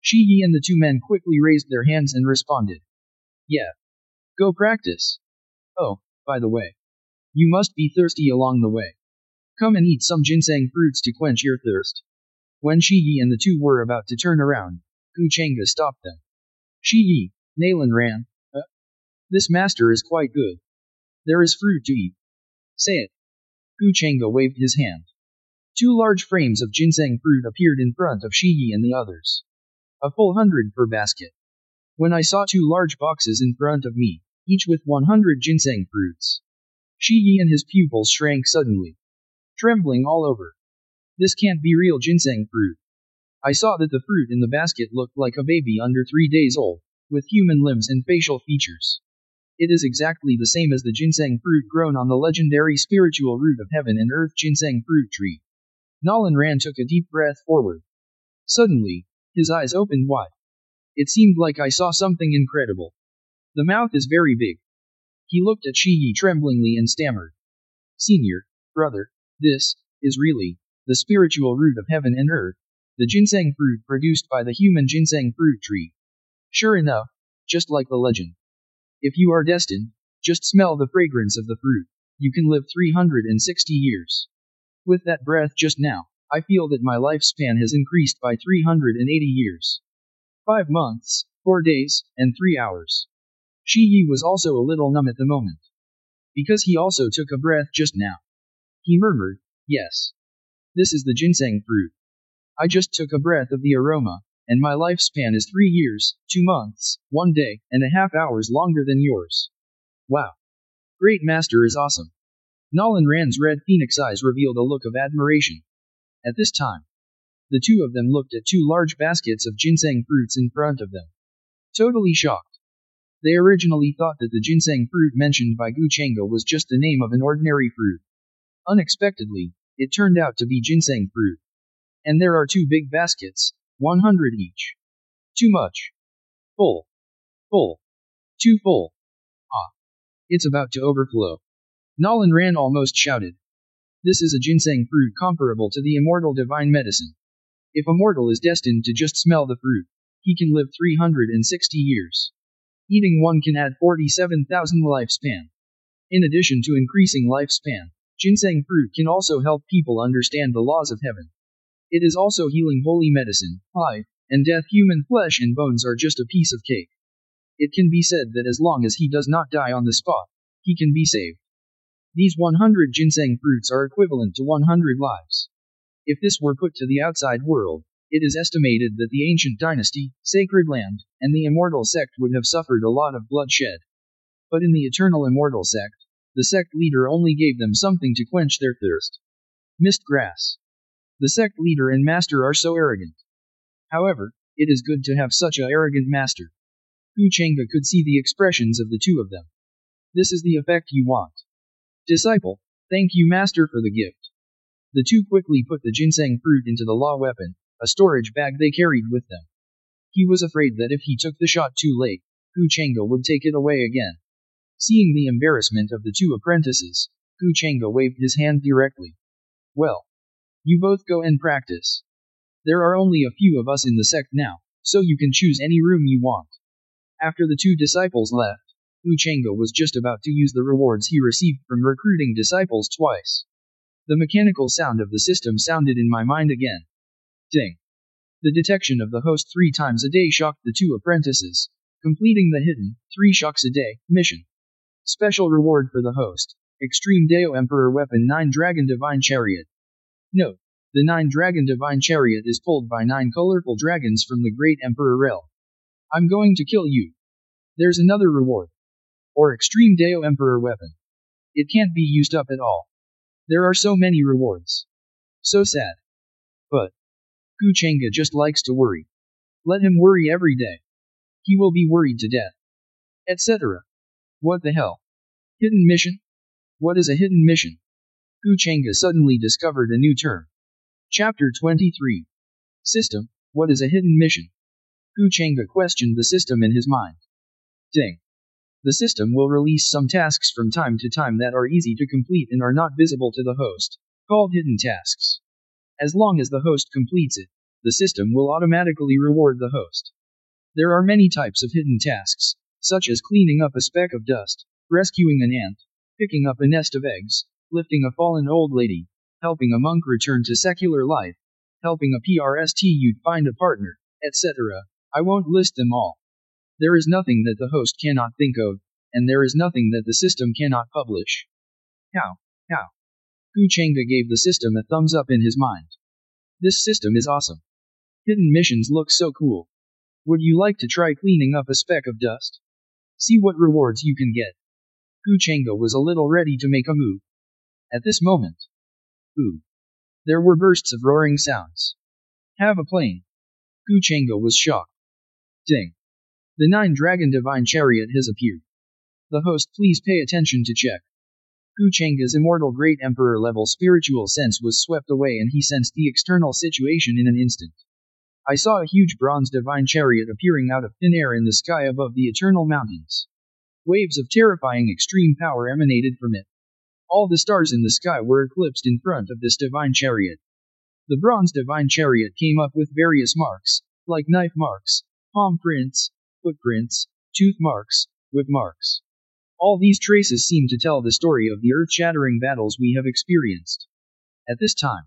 Shiyi and the two men quickly raised their hands and responded. Yeah. Go practice. Oh, by the way. You must be thirsty along the way. Come and eat some ginseng fruits to quench your thirst. When Shiyi and the two were about to turn around, Gu Chengge stopped them. Shiyi, Nolan Rand, this master is quite good. There is fruit to eat. Say it. Gu Chengge waved his hand. 2 large frames of ginseng fruit appeared in front of Shi Yi and the others. A full 100 per basket. When I saw 2 large boxes in front of me, each with 100 ginseng fruits, Shi Yi and his pupils shrank suddenly, trembling all over. This can't be real ginseng fruit. I saw that the fruit in the basket looked like a baby under 3 days old, with human limbs and facial features. It is exactly the same as the ginseng fruit grown on the legendary spiritual root of heaven and earth ginseng fruit tree. Nolan Ran took a deep breath forward. Suddenly, his eyes opened wide. It seemed like I saw something incredible. The mouth is very big. He looked at Shi Yi tremblingly and stammered. Senior, brother, this is really the spiritual root of heaven and earth, the ginseng fruit produced by the human ginseng fruit tree. Sure enough, just like the legend. If you are destined, just smell the fragrance of the fruit. You can live 360 years. With that breath just now, I feel that my lifespan has increased by 380 years. 5 months, 4 days, and 3 hours. Shi Yi was also a little numb at the moment. Because he also took a breath just now. He murmured, yes. This is the ginseng fruit. I just took a breath of the aroma, and my lifespan is 3 years, 2 months, 1 day, and a half hours longer than yours. Wow. Great Master is awesome. Nolan Ran's red phoenix eyes revealed a look of admiration. At this time, the two of them looked at 2 large baskets of ginseng fruits in front of them. Totally shocked. They originally thought that the ginseng fruit mentioned by Gu Chengge was just the name of an ordinary fruit. Unexpectedly, it turned out to be ginseng fruit. And there are 2 big baskets, 100 each. Too much. Full. Full. Too full. Ah. It's about to overflow. Nolan Ran almost shouted. This is a ginseng fruit comparable to the immortal divine medicine. If a mortal is destined to just smell the fruit, he can live 360 years. Eating one can add 47,000 lifespan. In addition to increasing lifespan, ginseng fruit can also help people understand the laws of heaven. It is also healing holy medicine, life, and death. Human flesh and bones are just a piece of cake. It can be said that as long as he does not die on the spot, he can be saved. These 100 ginseng fruits are equivalent to 100 lives. If this were put to the outside world, it is estimated that the ancient dynasty, sacred land, and the immortal sect would have suffered a lot of bloodshed. But in the eternal immortal sect, the sect leader only gave them something to quench their thirst. Mist grass. The sect leader and master are so arrogant. However, it is good to have such a arrogant master. Gu Chengge could see the expressions of the 2 of them. This is the effect you want. Disciple, thank you master for the gift. The 2 quickly put the ginseng fruit into the law weapon, a storage bag they carried with them. He was afraid that if he took the shot too late, Gu Chengge would take it away again. Seeing the embarrassment of the 2 apprentices, Gu Chengge waved his hand directly. Well, you both go and practice. There are only a few of us in the sect now, so you can choose any room you want. After the 2 disciples left, Gu Chengge was just about to use the rewards he received from recruiting disciples twice. The mechanical sound of the system sounded in my mind again. Ding. The detection of the host 3 times a day shocked the 2 apprentices, completing the hidden 3 shocks a day mission. Special reward for the host. Extreme Deo Emperor Weapon 9 Dragon Divine Chariot. Note. The 9 Dragon Divine Chariot is pulled by 9 colorful dragons from the Great Emperor realm. I'm going to kill you. There's another reward. Or Extreme Deo Emperor Weapon. It can't be used up at all. There are so many rewards. So sad. But Gu Chengge just likes to worry. Let him worry every day. He will be worried to death. Etc. What the hell? Hidden mission? What is a hidden mission? Gu Chengge suddenly discovered a new term. Chapter 23. System, what is a hidden mission? Gu Chengge questioned the system in his mind. Ding. The system will release some tasks from time to time that are easy to complete and are not visible to the host, called hidden tasks. As long as the host completes it, the system will automatically reward the host. There are many types of hidden tasks, such as cleaning up a speck of dust, rescuing an ant, picking up a nest of eggs, lifting a fallen old lady, helping a monk return to secular life, helping a prostitute find a partner, etc. I won't list them all. There is nothing that the host cannot think of, and there is nothing that the system cannot publish. How? How? Gu Chengge gave the system a thumbs up in his mind. This system is awesome. Hidden missions look so cool. Would you like to try cleaning up a speck of dust? See what rewards you can get. Gu Chengge was a little ready to make a move. At this moment, ooh, there were bursts of roaring sounds. Have a plane. Gu Chengge was shocked. Ding. The 9-dragon divine chariot has appeared. The host, please pay attention to check. Gu Chengge's immortal great emperor level spiritual sense was swept away and he sensed the external situation in an instant. I saw a huge bronze divine chariot appearing out of thin air in the sky above the eternal mountains. Waves of terrifying extreme power emanated from it. All the stars in the sky were eclipsed in front of this divine chariot. The bronze divine chariot came up with various marks, like knife marks, palm prints, footprints, tooth marks, whip marks. All these traces seem to tell the story of the earth-shattering battles we have experienced. At this time,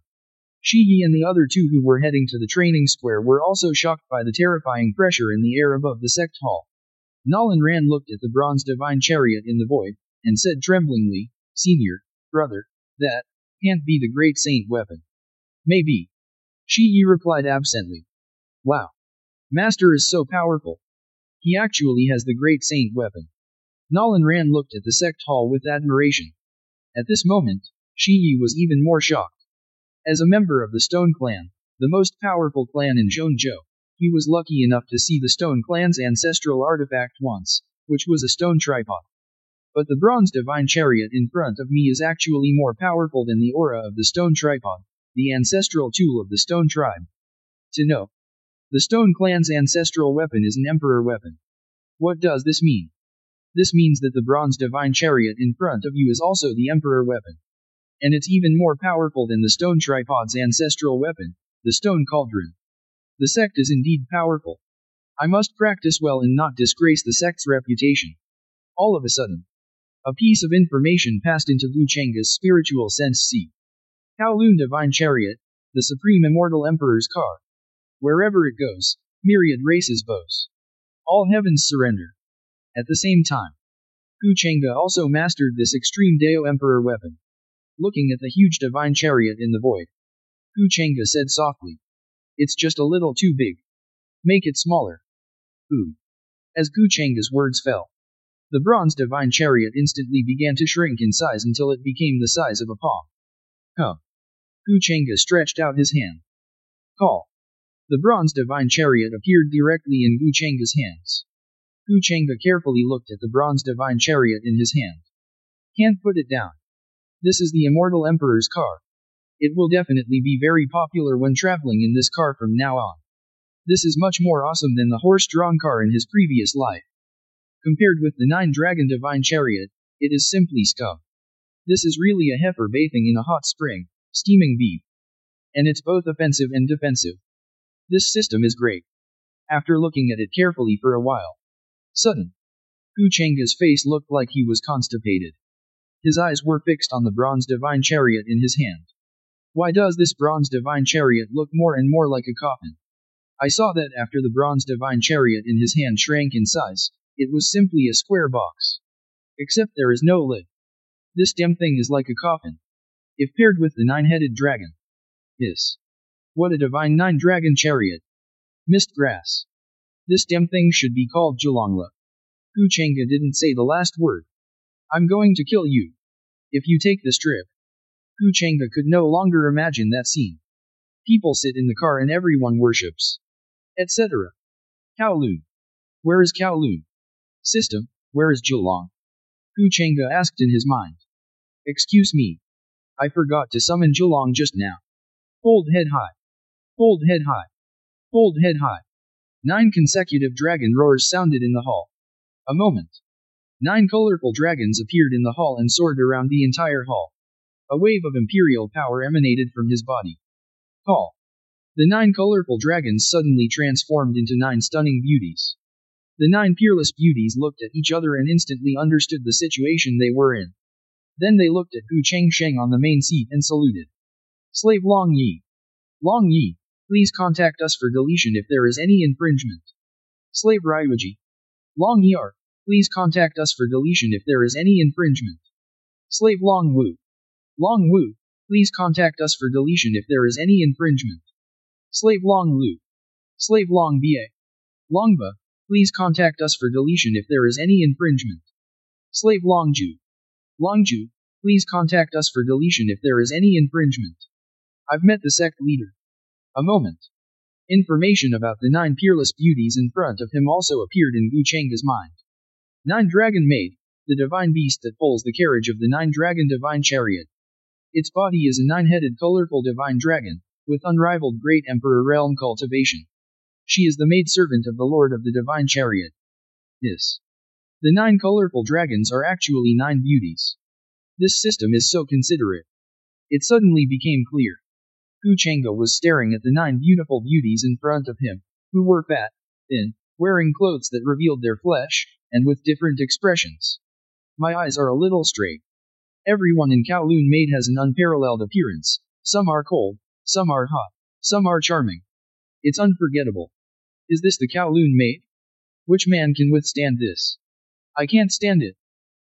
Shi Yi and the other two who were heading to the training square were also shocked by the terrifying pressure in the air above the sect hall. Nolan Ran looked at the bronze divine chariot in the void, and said tremblingly, Senior, brother, that can't be the great saint weapon. Maybe. Shi Yi replied absently. Wow. Master is so powerful. He actually has the great saint weapon. Nolan Ran looked at the sect hall with admiration. At this moment, Shi Yi was even more shocked. As a member of the Stone Clan, the most powerful clan in Zhongzhou, he was lucky enough to see the Stone Clan's ancestral artifact once, which was a stone tripod. But the bronze divine chariot in front of me is actually more powerful than the aura of the stone tripod, the ancestral tool of the stone tribe. To know, the Stone Clan's ancestral weapon is an emperor weapon. What does this mean? This means that the bronze divine chariot in front of you is also the emperor weapon. And it's even more powerful than the stone tripod's ancestral weapon, the stone cauldron. The sect is indeed powerful. I must practice well and not disgrace the sect's reputation. All of a sudden, a piece of information passed into Gu Chengge's spiritual sense. See. Kowloon Divine Chariot, the Supreme Immortal Emperor's car. Wherever it goes, myriad races boast. All heavens surrender. At the same time, Gu Chengge also mastered this extreme Dao Emperor weapon. Looking at the huge divine chariot in the void, Gu Chengge said softly, It's just a little too big. Make it smaller. Ooh. As Gu Chengge's words fell, the bronze divine chariot instantly began to shrink in size until it became the size of a palm. Huh. Gu Chengge stretched out his hand. Call. The bronze divine chariot appeared directly in Gu Chengge's hands. Gu Chengge carefully looked at the bronze divine chariot in his hand. Can't put it down. This is the Immortal Emperor's car. It will definitely be very popular when traveling in this car from now on. This is much more awesome than the horse-drawn car in his previous life. Compared with the 9-dragon divine chariot, it is simply scum. This is really a heifer bathing in a hot spring, steaming beef. And it's both offensive and defensive. This system is great. After looking at it carefully for a while, sudden, Gu Chengge's face looked like he was constipated. His eyes were fixed on the bronze divine chariot in his hand. Why does this bronze divine chariot look more and more like a coffin? I saw that after the bronze divine chariot in his hand shrank in size, it was simply a square box. Except there is no lid. This damn thing is like a coffin. If paired with the 9-headed dragon. What a divine 9-dragon chariot. Mist grass. This damn thing should be called Zhulongla. Gu Chengge didn't say the last word. I'm going to kill you. If you take this trip. Gu Chengge could no longer imagine that scene. People sit in the car and everyone worships. Etc. Kowloon. Where is Kowloon? System, where is Zhulong? Gu Chengge asked in his mind. Excuse me. I forgot to summon Zhulong just now. Hold head high. Hold head high. Hold head high. 9 consecutive dragon roars sounded in the hall. A moment. 9 colorful dragons appeared in the hall and soared around the entire hall. A wave of imperial power emanated from his body. Call. The 9 colorful dragons suddenly transformed into 9 stunning beauties. The 9 peerless beauties looked at each other and instantly understood the situation they were in. Then they looked at Gu Chengsheng on the main seat and saluted. Slave Long Yi. Long Yi, please contact us for deletion if there is any infringement. Slave Ryuji. Long Yi, please contact us for deletion if there is any infringement. Slave Long Wu. Long Wu, please contact us for deletion if there is any infringement. Slave Long Lu. Slave Long Ba. Longba, please contact us for deletion if there is any infringement. Slave Longju. Longju, please contact us for deletion if there is any infringement. I've met the sect leader. A moment. Information about the 9 peerless beauties in front of him also appeared in Gu Chenga's mind. 9 Dragon Maid, the divine beast that pulls the carriage of the 9 dragon divine chariot. Its body is a 9-headed colorful divine dragon, with unrivaled great emperor realm cultivation. She is the maidservant of the lord of the divine chariot. The 9 colorful dragons are actually 9 beauties. This system is so considerate. It suddenly became clear. Gu Chenga was staring at the 9 beautiful beauties in front of him, who were fat, thin, wearing clothes that revealed their flesh, and with different expressions. My eyes are a little straight. Everyone in Kowloon Maid has an unparalleled appearance. Some are cold, some are hot, some are charming. It's unforgettable. Is this the Kowloon Maid? Which man can withstand this? I can't stand it.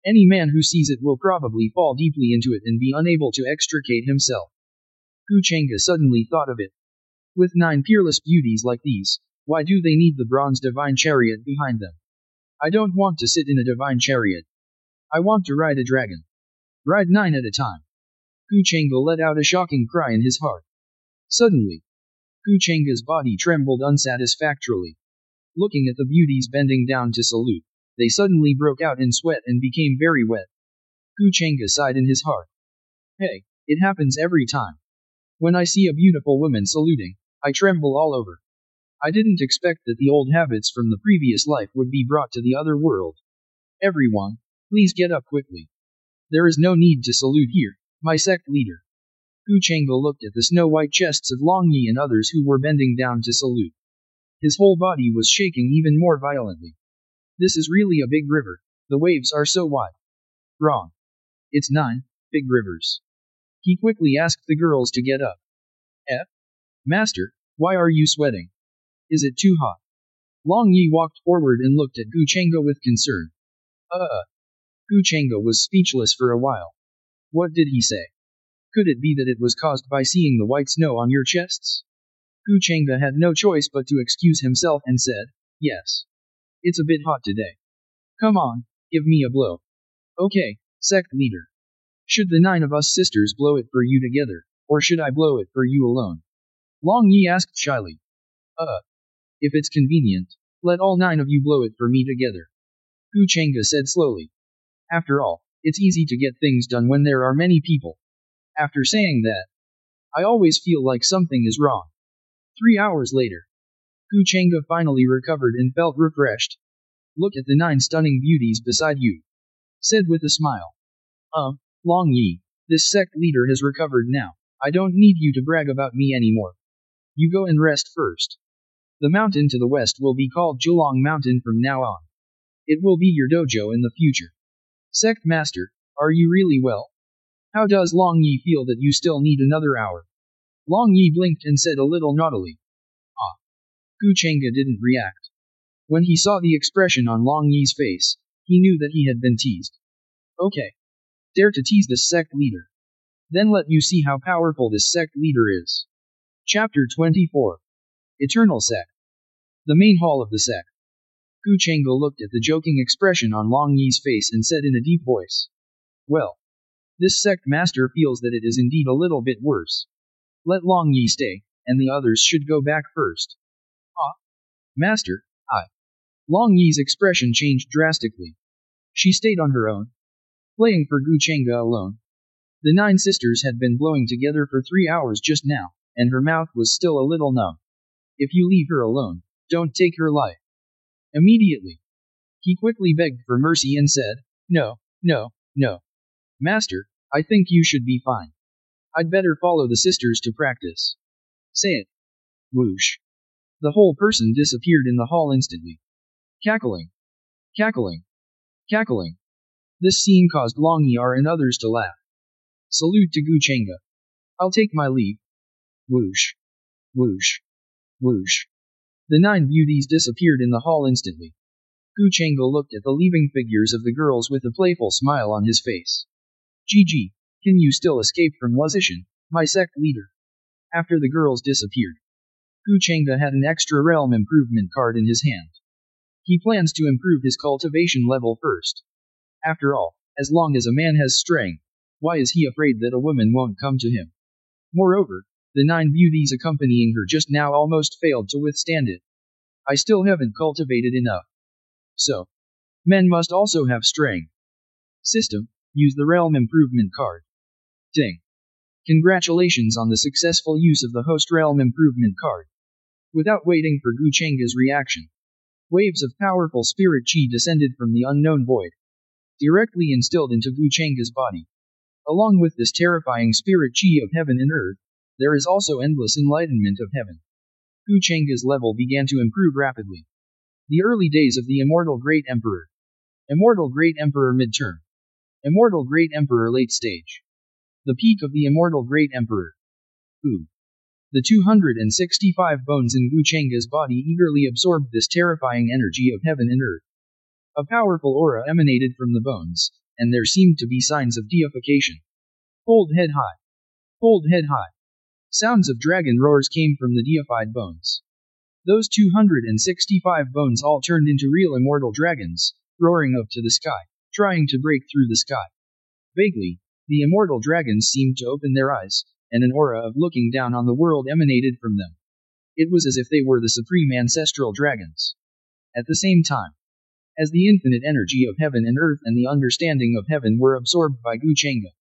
Any man who sees it will probably fall deeply into it and be unable to extricate himself. Gu Chenga suddenly thought of it. With 9 peerless beauties like these, why do they need the bronze divine chariot behind them? I don't want to sit in a divine chariot. I want to ride a dragon. Ride 9 at a time. Gu Chenga let out a shocking cry in his heart. Suddenly, Gu Chenga's body trembled unsatisfactorily. Looking at the beauties bending down to salute, they suddenly broke out in sweat and became very wet. Gu Chenga sighed in his heart. Hey, it happens every time. When I see a beautiful woman saluting, I tremble all over. I didn't expect that the old habits from the previous life would be brought to the other world. Everyone, please get up quickly. There is no need to salute here, my sect leader. Gu Chenga looked at the snow-white chests of Long Yi and others who were bending down to salute. His whole body was shaking even more violently. This is really a big river. The waves are so wide. Wrong. It's 9 big rivers. He quickly asked the girls to get up. Master, why are you sweating? Is it too hot? Long Yi walked forward and looked at Gu Chenga with concern. Gu Chenga was speechless for a while. What did he say? Could it be that it was caused by seeing the white snow on your chests? Gu Chenga had no choice but to excuse himself and said, yes. It's a bit hot today. Come on, give me a blow. Okay, sect leader. Should the 9 of us sisters blow it for you together, or should I blow it for you alone? Long Yi asked shyly. If it's convenient, let all 9 of you blow it for me together. Gu Chenga said slowly. After all, it's easy to get things done when there are many people. After saying that, I always feel like something is wrong. 3 hours later, Gu Chenga finally recovered and felt refreshed. Look at the 9 stunning beauties beside you. Said with a smile. Long Yi, this sect leader has recovered now. I don't need you to brag about me anymore. You go and rest first. The mountain to the west will be called Julong Mountain from now on. It will be your dojo in the future. Sect Master, are you really well? How does Long Yi feel that you still need another hour? Long Yi blinked and said a little naughtily. Gu Chenga didn't react. When he saw the expression on Long Yi's face, he knew that he had been teased. Okay. Dare to tease this sect leader. Then let you see how powerful this sect leader is. Chapter 24. Eternal Sect. The main hall of the sect. Gu Chenga looked at the joking expression on Long Yi's face and said in a deep voice. Well. This sect master feels that it is indeed a little bit worse. Let Long Yi stay, and the others should go back first. Master, Long Yi's expression changed drastically. She stayed on her own, playing for Gu Chenga alone. The 9 sisters had been blowing together for 3 hours just now, and her mouth was still a little numb. If you leave her alone, don't take her life. Immediately. He quickly begged for mercy and said, No. Master, I think you should be fine. I'd better follow the sisters to practice. Say it. Whoosh. The whole person disappeared in the hall instantly. Cackling. This scene caused Long Yi and others to laugh. Salute to Gu Chenga. I'll take my leave. Whoosh. The 9 beauties disappeared in the hall instantly. Gu Chenga looked at the leaving figures of the girls with a playful smile on his face. GG. Can you still escape from Wuzishan, my sect leader? After the girls disappeared, Gu Chengde had an extra realm improvement card in his hand. He plans to improve his cultivation level first. After all, as long as a man has strength, why is he afraid that a woman won't come to him? Moreover, the 9 beauties accompanying her just now almost failed to withstand it. I still haven't cultivated enough. So, men must also have strength. System, use the realm improvement card. Ding. Congratulations on the successful use of the host realm improvement card. Without waiting for Gu Chengge's reaction, waves of powerful spirit chi descended from the unknown void, directly instilled into Gu Chengge's body. Along with this terrifying spirit chi of heaven and earth, there is also endless enlightenment of heaven. Gu Chengge's level began to improve rapidly. The early days of the Immortal Great Emperor. Immortal Great Emperor Midterm. Immortal Great Emperor Late Stage. The peak of the Immortal Great Emperor. Ooh. The 265 bones in Gu Chengge's body eagerly absorbed this terrifying energy of heaven and earth. A powerful aura emanated from the bones, and there seemed to be signs of deification. Hold head high. Hold head high. Sounds of dragon roars came from the deified bones. Those 265 bones all turned into real immortal dragons, roaring up to the sky, trying to break through the sky. Vaguely, the immortal dragons seemed to open their eyes, and an aura of looking down on the world emanated from them. It was as if they were the supreme ancestral dragons. At the same time, as the infinite energy of heaven and earth and the understanding of heaven were absorbed by Gu Chengge,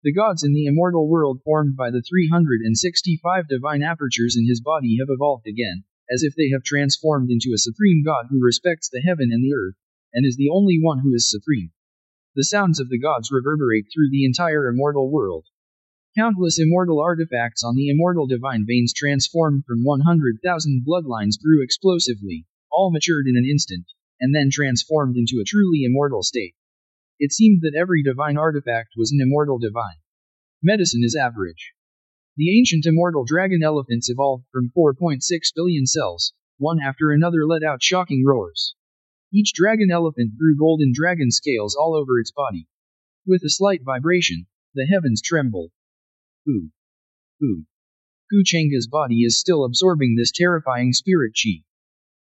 the gods in the immortal world formed by the 365 divine apertures in his body have evolved again, as if they have transformed into a supreme god who respects the heaven and the earth, and is the only one who is supreme. The sounds of the gods reverberate through the entire immortal world. Countless immortal artifacts on the immortal divine veins transformed from 100,000 bloodlines grew explosively, all matured in an instant, and then transformed into a truly immortal state. It seemed that every divine artifact was an immortal divine. Medicine is average. The ancient immortal dragon elephants evolved from 4.6 billion cells, one after another let out shocking roars. Each dragon elephant grew golden dragon scales all over its body. With a slight vibration, the heavens trembled. Ooh. Ooh. Gu Chengge's body is still absorbing this terrifying spirit chi.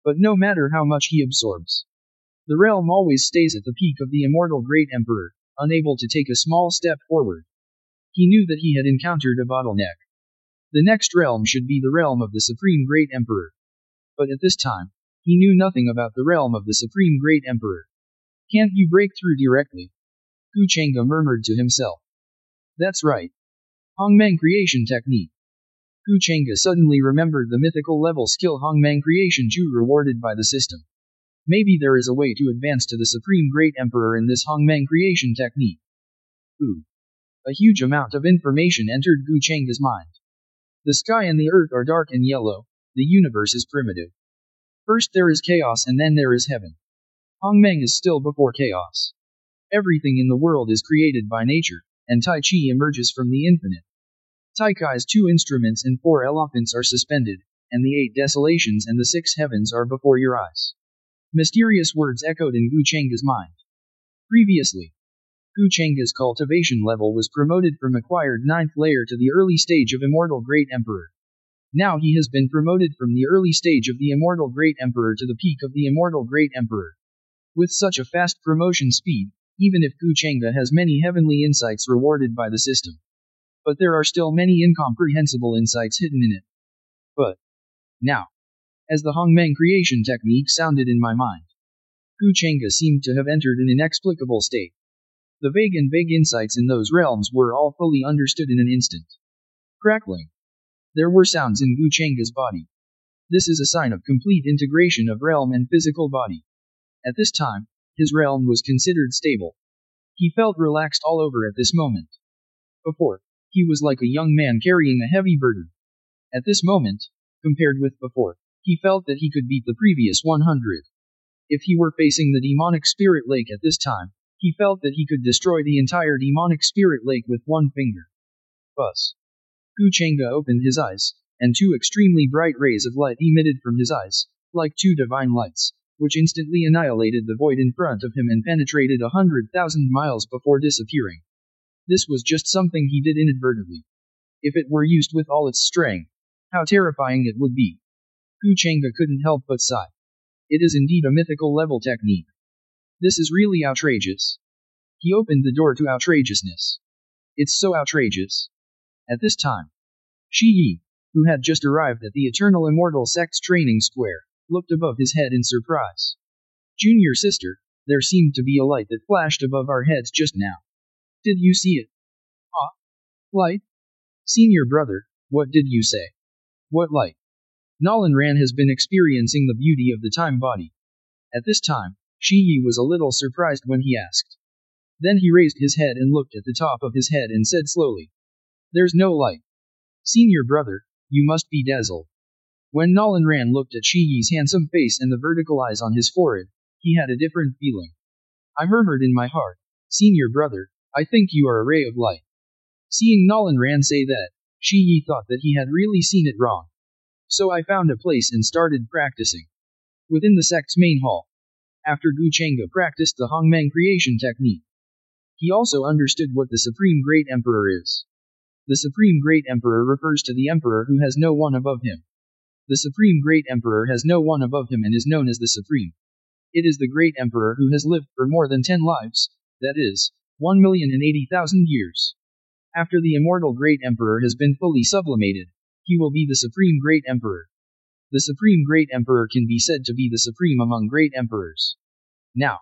But no matter how much he absorbs, the realm always stays at the peak of the immortal great emperor, unable to take a small step forward. He knew that he had encountered a bottleneck. The next realm should be the realm of the supreme great emperor. But at this time, he knew nothing about the realm of the supreme great emperor. Can't you break through directly? Gu Chengge murmured to himself. That's right. Hongmeng Creation Technique. Gu Chengge suddenly remembered the mythical level skill Hongmeng Creation Ju rewarded by the system. Maybe there is a way to advance to the Supreme Great Emperor in this Hongmeng Creation Technique. Ooh. A huge amount of information entered Gu Chengge's mind. The sky and the earth are dark and yellow, the universe is primitive. First there is chaos and then there is heaven. Hongmeng is still before chaos. Everything in the world is created by nature, and Tai Chi emerges from the infinite. Tai Chi's 2 instruments and 4 elephants are suspended, and the 8 desolations and the 6 heavens are before your eyes. Mysterious words echoed in Gu Chengge's mind. Previously, Gu Chengge's cultivation level was promoted from acquired 9th layer to the early stage of Immortal Great Emperor. Now he has been promoted from the early stage of the Immortal Great Emperor to the peak of the Immortal Great Emperor. With such a fast promotion speed, even if Gu Chengge has many heavenly insights rewarded by the system, but there are still many incomprehensible insights hidden in it. But now, as the Hongmeng Creation Technique sounded in my mind, Gu Chengge seemed to have entered an inexplicable state. The vague insights in those realms were all fully understood in an instant. Crackling. There were sounds in Gu Chengge's body. This is a sign of complete integration of realm and physical body. At this time, his realm was considered stable. He felt relaxed all over at this moment. Before, he was like a young man carrying a heavy burden. At this moment, compared with before, he felt that he could beat the previous 100. If he were facing the demonic spirit lake at this time, he felt that he could destroy the entire demonic spirit lake with one finger. Buzz. Gu Chengge opened his eyes, and 2 extremely bright rays of light emitted from his eyes, like 2 divine lights, which instantly annihilated the void in front of him and penetrated 100,000 miles before disappearing. This was just something he did inadvertently. If it were used with all its strength, how terrifying it would be. Gu Chengge couldn't help but sigh. It is indeed a mythical level technique. This is really outrageous. He opened the door to outrageousness. It's so outrageous. At this time, Shi Yi, who had just arrived at the Eternal Immortal Sect's training square, looked above his head in surprise. Junior sister, there seemed to be a light that flashed above our heads just now. Did you see it? Ah? Light? Senior brother, what did you say? What light? Nolan Ran has been experiencing the beauty of the time body. At this time, Shi Yi was a little surprised when he asked. Then he raised his head and looked at the top of his head and said slowly. There's no light. Senior brother, you must be dazzled. When Nolan Ran looked at Shi Yi's handsome face and the vertical eyes on his forehead, he had a different feeling. I murmured in my heart, Senior brother, I think you are a ray of light. Seeing Nolan Ran say that, Shi Yi thought that he had really seen it wrong. So I found a place and started practicing. Within the sect's main hall. After Gu Chengge practiced the Hongmeng creation technique. He also understood what the Supreme Great Emperor is. The Supreme Great Emperor refers to the Emperor who has no one above him. The Supreme Great Emperor has no one above him and is known as the Supreme. It is the Great Emperor who has lived for more than 10 lives, that is, 1,080,000 years. After the immortal Great Emperor has been fully sublimated, he will be the Supreme Great Emperor. The Supreme Great Emperor can be said to be the supreme among great emperors. Now,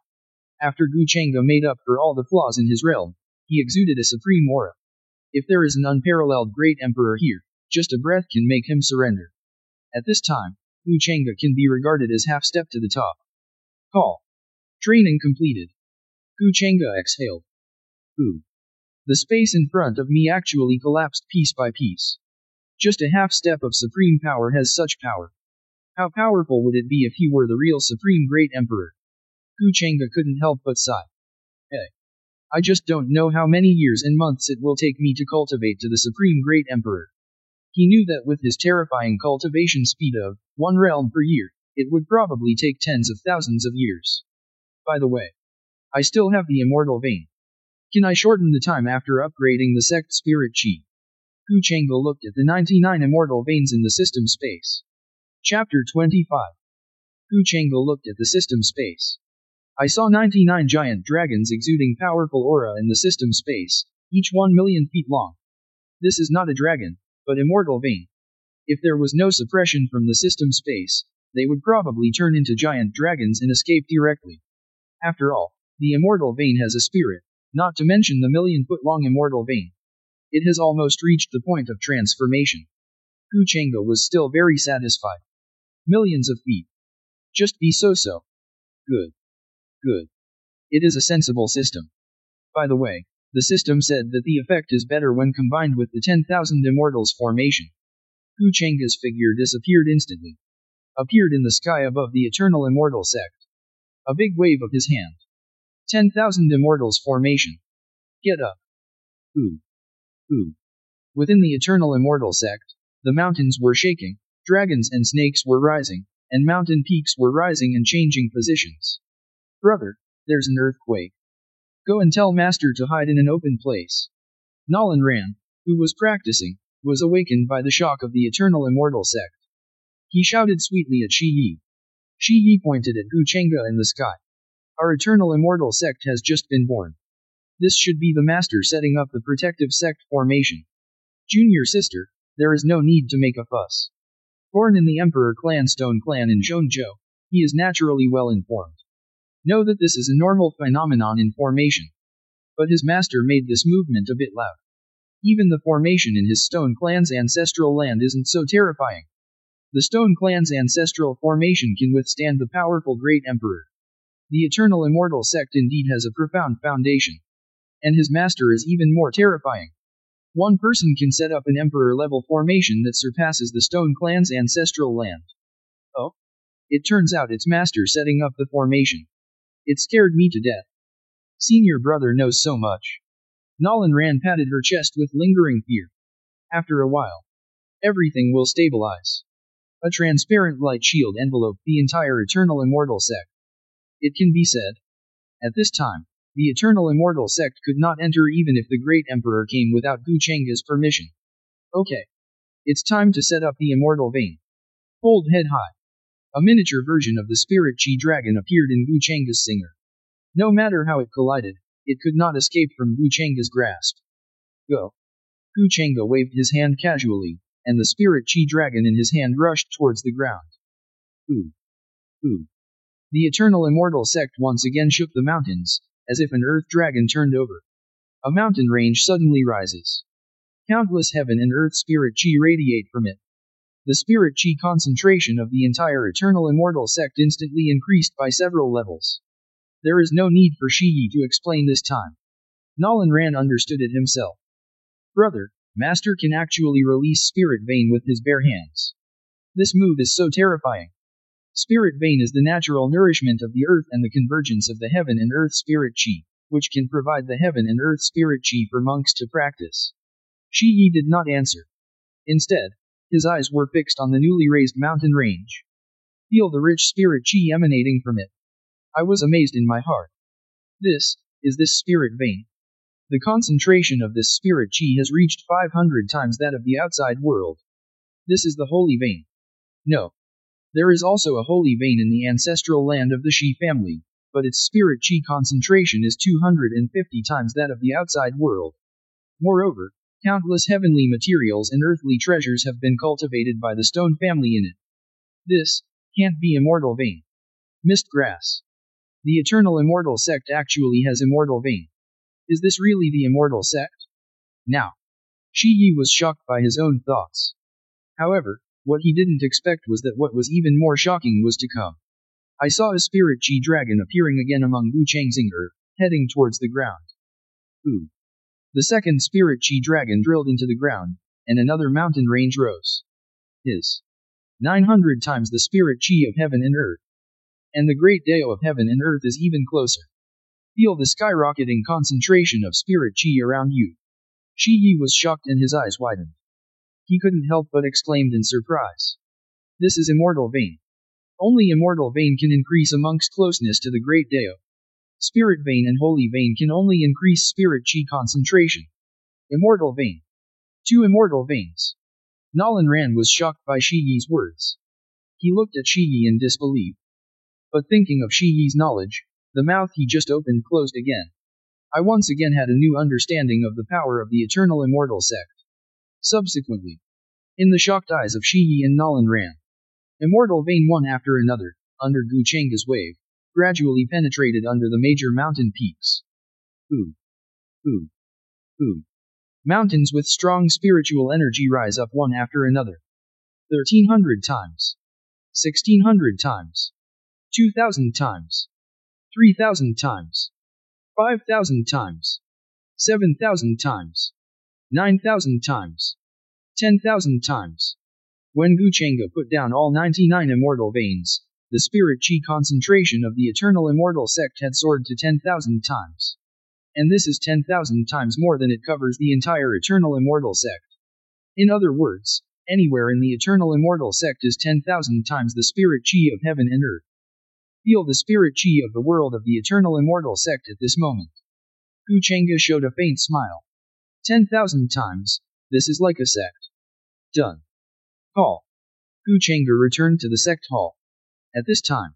after Gu Chengge made up for all the flaws in his realm, he exuded a supreme aura. If there is an unparalleled great emperor here, just a breath can make him surrender. At this time, Gu Chengge can be regarded as half step to the top. Call. Training completed. Gu Chengge exhaled. Ooh. The space in front of me actually collapsed piece by piece. Just a half step of supreme power has such power. How powerful would it be if he were the real supreme great emperor? Gu Chengge couldn't help but sigh. Hey. I just don't know how many years and months it will take me to cultivate to the supreme great emperor. He knew that with his terrifying cultivation speed of 1 realm per year, it would probably take tens of thousands of years. By the way, I still have the immortal vein. Can I shorten the time after upgrading the sect spirit chi? Gu Chengge looked at the 99 immortal veins in the system space. Chapter 25. Gu Chengge looked at the system space. I saw 99 giant dragons exuding powerful aura in the system space, each 1 million feet long. This is not a dragon, but immortal vein. If there was no suppression from the system space, they would probably turn into giant dragons and escape directly. After all, the immortal vein has a spirit, not to mention the million-foot-long immortal vein. It has almost reached the point of transformation. Gu Chengge was still very satisfied. Millions of feet. Just be so-so. Good. Good. It is a sensible system. By the way, the system said that the effect is better when combined with the 10,000 Immortals formation. Gu Chengge's figure disappeared instantly. Appeared in the sky above the Eternal Immortal Sect. A big wave of his hand. 10,000 Immortals formation. Get up. Ooh. Ooh. Within the Eternal Immortal Sect, the mountains were shaking, dragons and snakes were rising, and mountain peaks were rising and changing positions. Brother, there's an earthquake. Go and tell Master to hide in an open place. Nolan Ran, who was practicing, was awakened by the shock of the Eternal Immortal Sect. He shouted sweetly at Shi Yi. Shi Yi pointed at Gu Chengge in the sky. Our Eternal Immortal Sect has just been born. This should be the Master setting up the protective sect formation. Junior sister, there is no need to make a fuss. Born in the Emperor Clan Stone Clan in Zhongzhou, he is naturally well informed. Know that this is a normal phenomenon in formation. But his master made this movement a bit loud. Even the formation in his Stone Clan's ancestral land isn't so terrifying. The Stone Clan's ancestral formation can withstand the powerful Great Emperor. The Eternal Immortal Sect indeed has a profound foundation. And his master is even more terrifying. One person can set up an Emperor-level formation that surpasses the Stone Clan's ancestral land. Oh? It turns out it's master setting up the formation. It scared me to death. Senior brother knows so much. Nolan Ran patted her chest with lingering fear. After a while, everything will stabilize. A transparent light shield enveloped the entire Eternal Immortal Sect. It can be said. At this time, The Eternal Immortal Sect could not enter even if the Great Emperor came without Gu Chenga's permission. Okay. It's time to set up the Immortal Vein. Hold head high. A miniature version of the Spirit Chi Dragon appeared in Gu Chenga's singer. No matter how it collided, it could not escape from Gu Chenga's grasp. Go. Gu Chenga waved his hand casually, and the Spirit Chi Dragon in his hand rushed towards the ground. Ooh. Ooh. The Eternal Immortal Sect once again shook the mountains, as if an earth dragon turned over. A mountain range suddenly rises. Countless heaven and earth spirit chi radiate from it. The spirit chi concentration of the entire Eternal Immortal Sect instantly increased by several levels. There is no need for Shi Yi to explain this time. Nolan Ran understood it himself. Brother, Master can actually release Spirit Vein with his bare hands. This move is so terrifying. Spirit Vein is the natural nourishment of the earth and the convergence of the heaven and earth spirit chi, which can provide the heaven and earth spirit chi for monks to practice. Shi Yi did not answer. Instead, his eyes were fixed on the newly raised mountain range. Feel the rich spirit chi emanating from it. I was amazed in my heart. This spirit vein. The concentration of this spirit chi has reached 500 times that of the outside world. This is the holy vein. No. There is also a holy vein in the ancestral land of the Shi family, but its spirit chi concentration is 250 times that of the outside world. Moreover, countless heavenly materials and earthly treasures have been cultivated by the stone family in it. This can't be immortal vein. Mist grass. The Eternal Immortal Sect actually has immortal vein. Is this really the immortal sect? Now, Shi Yi was shocked by his own thoughts. However, what he didn't expect was that what was even more shocking was to come. I saw a spirit chi dragon appearing again among Gu Chengxing earth, heading towards the ground. Ooh. The second spirit chi dragon drilled into the ground, and another mountain range rose. Is 900 times the spirit chi of heaven and earth. And the great Dao of heaven and earth is even closer. Feel the skyrocketing concentration of spirit chi around you. Shi Yi was shocked and his eyes widened. He couldn't help but exclaimed in surprise. This is immortal vein. Only immortal vein can increase a monk's closeness to the great Dao. Spirit vein and holy vein can only increase spirit chi concentration. Immortal vein. 2 immortal veins. Nolan Ran was shocked by Shi Yi's words. He looked at Shi Yi in disbelief. But thinking of Shi Yi's knowledge, the mouth he just opened closed again. I once again had a new understanding of the power of the Eternal Immortal Sect. Subsequently, in the shocked eyes of Shi Yi and Nolan Ran, immortal vein one after another, under Gu Chenga's wave, gradually penetrated under the major mountain peaks. Ooh. Ooh. Ooh. Mountains with strong spiritual energy rise up one after another. 1,300 times. 1,600 times. 2,000 times. 3,000 times. 5,000 times. 7,000 times. 9,000 times. 10,000 times. When Gu Chenga put down all 99 immortal veins, the spirit chi concentration of the Eternal Immortal Sect had soared to 10,000 times. And this is 10,000 times more than it covers the entire Eternal Immortal Sect. In other words, anywhere in the Eternal Immortal Sect is 10,000 times the spirit chi of heaven and earth. Feel the spirit chi of the world of the Eternal Immortal Sect at this moment. Gu Chenga showed a faint smile. 10,000 times, this is like a sect. Done. Hall. Gu Chenga returned to the sect hall. At this time,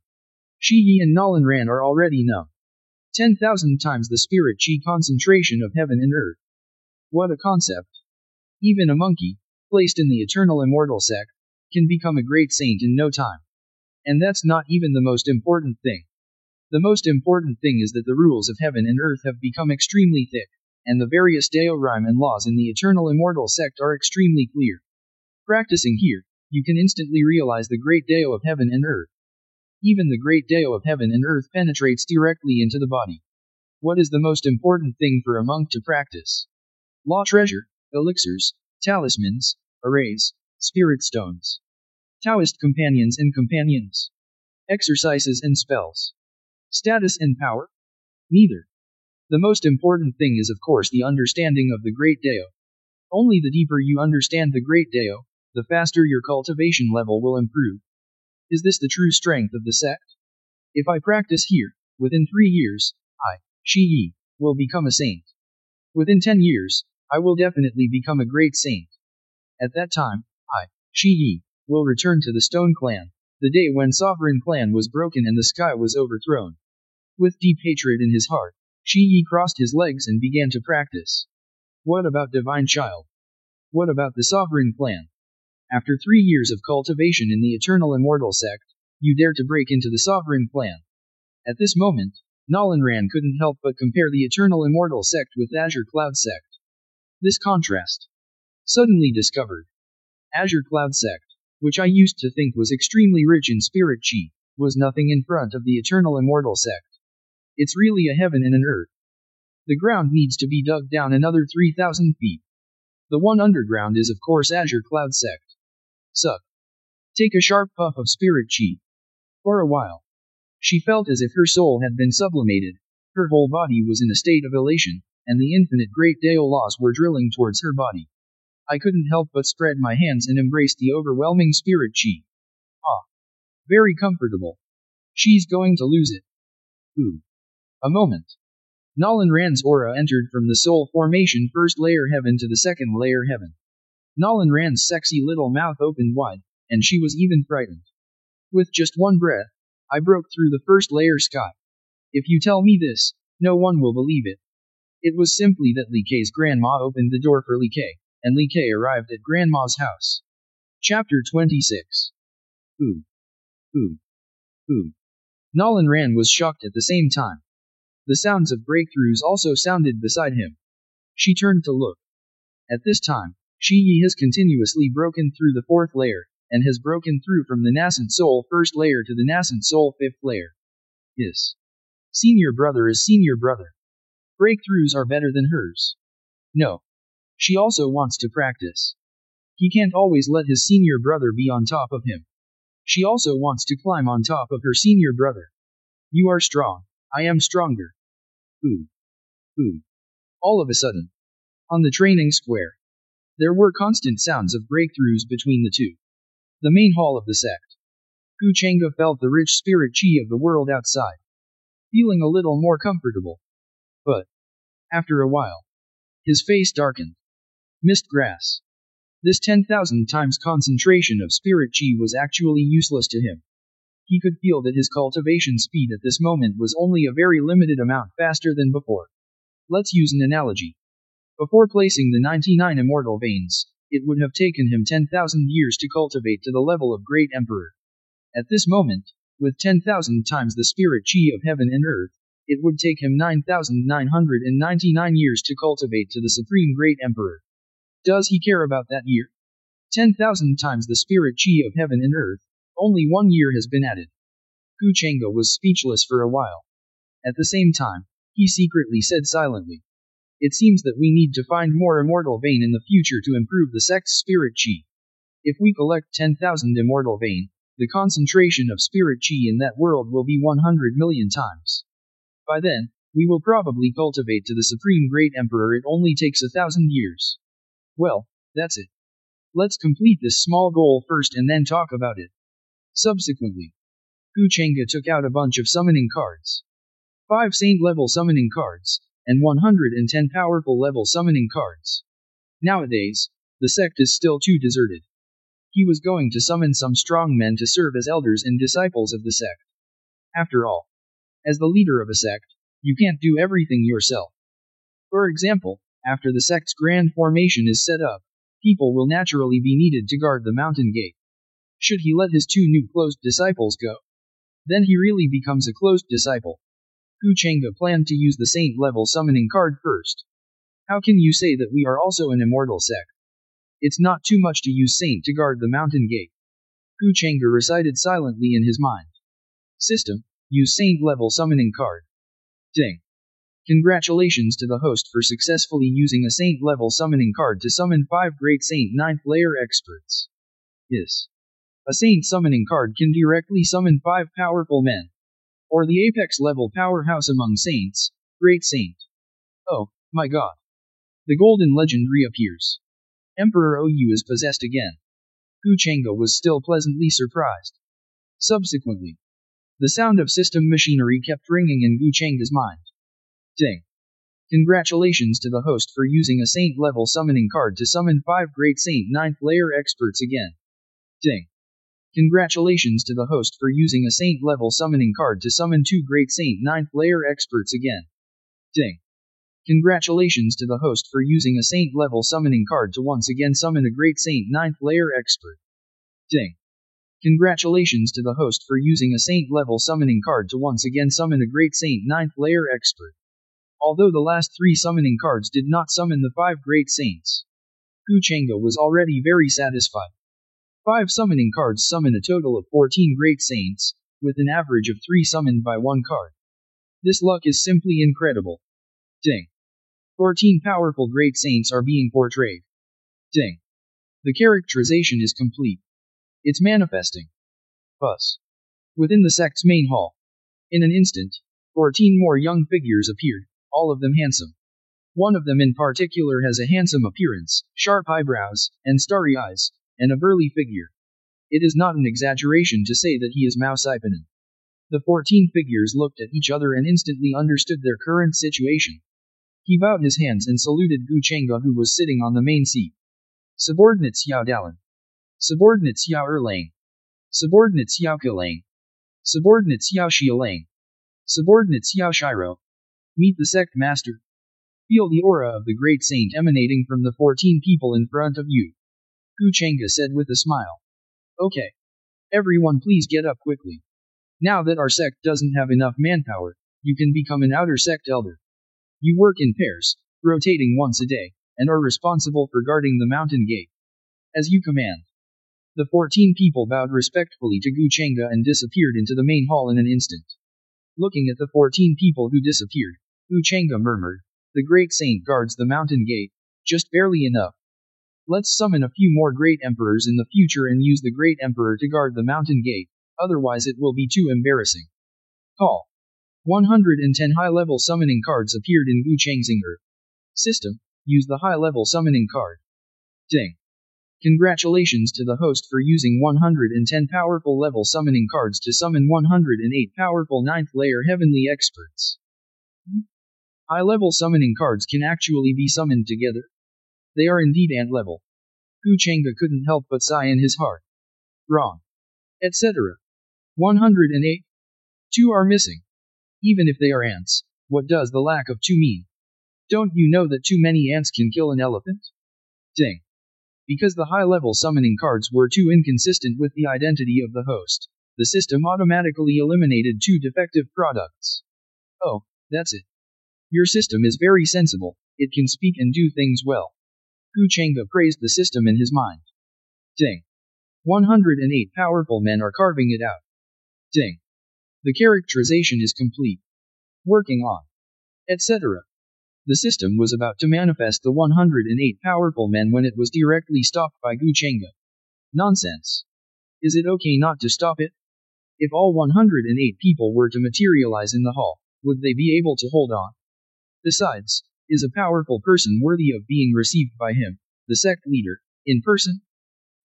Shi Yi and Nolan Ran are already numb. 10,000 times the spirit chi concentration of heaven and earth. What a concept. Even a monkey, placed in the Eternal Immortal Sect, can become a great saint in no time. And that's not even the most important thing. The most important thing is that the rules of heaven and earth have become extremely thick, and the various Dao rhyme and laws in the Eternal Immortal Sect are extremely clear. Practicing here, you can instantly realize the great Dao of heaven and earth. Even the great Dao of heaven and earth penetrates directly into the body. What is the most important thing for a monk to practice? Law treasure, elixirs, talismans, arrays, spirit stones. Taoist companions and companions. Exercises and spells. Status and power? Neither. The most important thing is of course the understanding of the great Dao. Only the deeper you understand the great Dao, the faster your cultivation level will improve. Is this the true strength of the sect? If I practice here, within 3 years, I, Shi Yi will become a saint. Within 10 years, I will definitely become a great saint. At that time, Shi Yi, will return to the Stone Clan, the day when Sovereign Clan was broken and the sky was overthrown. With deep hatred in his heart, Shi Yi crossed his legs and began to practice. What about Divine Child? What about the Sovereign Clan? After 3 years of cultivation in the Eternal Immortal Sect, you dare to break into the Sovereign Clan. At this moment, Nalanran couldn't help but compare the Eternal Immortal Sect with Azure Cloud Sect. This contrast. Suddenly discovered. Azure Cloud Sect, which I used to think was extremely rich in spirit chi, was nothing in front of the Eternal Immortal Sect. It's really a heaven and an earth. The ground needs to be dug down another 3,000 feet. The one underground is of course Azure Cloud Sect. Suck. Take a sharp puff of spirit chi. For a while, she felt as if her soul had been sublimated, her whole body was in a state of elation, and the infinite great Dao laws were drilling towards her body. I couldn't help but spread my hands and embrace the overwhelming spirit chi. Ah. Very comfortable. She's going to lose it. Ooh. A moment. Nalanran's aura entered from the soul formation first layer heaven to the second layer heaven. Nalanran's sexy little mouth opened wide, and she was even frightened. With just one breath, I broke through the first layer sky. If you tell me this, no one will believe it. It was simply that Li Kei's grandma opened the door for Li Kei, and Li Kei arrived at grandma's house. Chapter 26. Ooh. Ooh. Ooh. Nalanran was shocked at the same time. The sounds of breakthroughs also sounded beside him. She turned to look. At this time, Shi Yi has continuously broken through the 4th layer, and has broken through from the nascent soul 1st layer to the nascent soul 5th layer. His senior brother is senior brother. Breakthroughs are better than hers. No. She also wants to practice. He can't always let his senior brother be on top of him. She also wants to climb on top of her senior brother. You are strong. I am stronger. Ooh. Ooh. All of a sudden. On the training square. There were constant sounds of breakthroughs between the two. The main hall of the sect. Gu Chengge felt the rich spirit chi of the world outside. Feeling a little more comfortable. But, after a while, his face darkened. Mist grass. This 10,000 times concentration of spirit chi was actually useless to him. He could feel that his cultivation speed at this moment was only a very limited amount faster than before. Let's use an analogy. Before placing the 99 immortal veins, it would have taken him 10,000 years to cultivate to the level of Great Emperor. At this moment, with 10,000 times the spirit chi of heaven and earth, it would take him 9,999 years to cultivate to the Supreme Great Emperor. Does he care about that year? 10,000 times the spirit chi of heaven and earth, only 1 year has been added. Gu Chengge was speechless for a while. At the same time, he secretly said silently. It seems that we need to find more immortal vein in the future to improve the sect's spirit chi. If we collect 10,000 immortal vein, the concentration of spirit chi in that world will be 100 million times. By then, we will probably cultivate to the Supreme Great Emperor. It only takes 1,000 years. Well, that's it. Let's complete this small goal first and then talk about it. Subsequently, Gu Chengge took out a bunch of summoning cards. 5 saint-level summoning cards, and 110 powerful level summoning cards. Nowadays, the sect is still too deserted. He was going to summon some strong men to serve as elders and disciples of the sect. After all, as the leader of a sect, you can't do everything yourself. For example, after the sect's grand formation is set up, people will naturally be needed to guard the mountain gate. Should he let his 2 new closed disciples go? Then he really becomes a closed disciple. Gu Chengge planned to use the saint-level summoning card first. How can you say that we are also an immortal sect? It's not too much to use saint to guard the mountain gate. Gu Chengge recited silently in his mind. System, use saint-level summoning card. Ding. Congratulations to the host for successfully using a saint-level summoning card to summon 5 great saint 9th layer experts. Yes. A saint summoning card can directly summon 5 powerful men. Or the apex level powerhouse among saints, Great Saint. Oh, my god. The golden legend reappears. Emperor OU is possessed again. Gu Chengge was still pleasantly surprised. Subsequently, the sound of system machinery kept ringing in Gu Chengge's mind. Ding. Congratulations to the host for using a Saint-level summoning card to summon 5 Great Saint 9th layer experts again. Ding. Congratulations to the host for using a Saint-level summoning card to summon 2 Great Saint 9th layer experts again. Ding. Congratulations to the host for using a Saint-level summoning card to once again summon a Great Saint 9th layer expert. Ding. Congratulations to the host for using a Saint-level summoning card to once again summon a Great Saint 9th layer expert. Although the last 3 summoning cards did not summon the 5 Great Saints, Gu Chengge was already very satisfied. 5 summoning cards summon a total of 14 Great Saints, with an average of 3 summoned by 1 card. This luck is simply incredible. Ding. 14 powerful Great Saints are being portrayed. Ding. The characterization is complete. It's manifesting. Buzz. Within the sect's main hall. In an instant, 14 more young figures appeared, all of them handsome. One of them in particular has a handsome appearance, sharp eyebrows, and starry eyes, and a burly figure. It is not an exaggeration to say that he is Mao Saipanen. The 14 figures looked at each other and instantly understood their current situation. He bowed his hands and saluted Gu Chengge, who was sitting on the main seat. Subordinate Xiao Dalan. Subordinate Xiao Erlang. Subordinate Xiao Kilang. Subordinate Xiao Xialang. Subordinate Xiao Shiro. Meet the sect master. Feel the aura of the Great Saint emanating from the 14 people in front of you. Gu Chengge said with a smile. Okay. Everyone please get up quickly. Now that our sect doesn't have enough manpower, you can become an outer sect elder. You work in pairs, rotating once a day, and are responsible for guarding the mountain gate. As you command. The 14 people bowed respectfully to Gu Chengge and disappeared into the main hall in an instant. Looking at the 14 people who disappeared, Gu Chengge murmured, the Great Saint guards the mountain gate, just barely enough. Let's summon a few more Great Emperors in the future and use the Great Emperor to guard the mountain gate, otherwise it will be too embarrassing. Call. 110 high-level summoning cards appeared in Gu Cheng's system. Use the high-level summoning card. Ding. Congratulations to the host for using 110 powerful level summoning cards to summon 108 powerful 9th layer heavenly experts. High-level summoning cards can actually be summoned together. They are indeed ant level. Gu Chengge couldn't help but sigh in his heart. Wrong. Etc. 108. 2 are missing. Even if they are ants, what does the lack of 2 mean? Don't you know that too many ants can kill an elephant? Ding. Because the high-level summoning cards were too inconsistent with the identity of the host, the system automatically eliminated 2 defective products. Oh, that's it. Your system is very sensible, it can speak and do things well. Gu Chengge praised the system in his mind. Ding. 108 powerful men are carving it out. Ding. The characterization is complete. Working on. Etc. The system was about to manifest the 108 powerful men when it was directly stopped by Gu Chengge. Nonsense. Is it okay not to stop it? If all 108 people were to materialize in the hall, would they be able to hold on? Besides, is a powerful person worthy of being received by him, the sect leader, in person?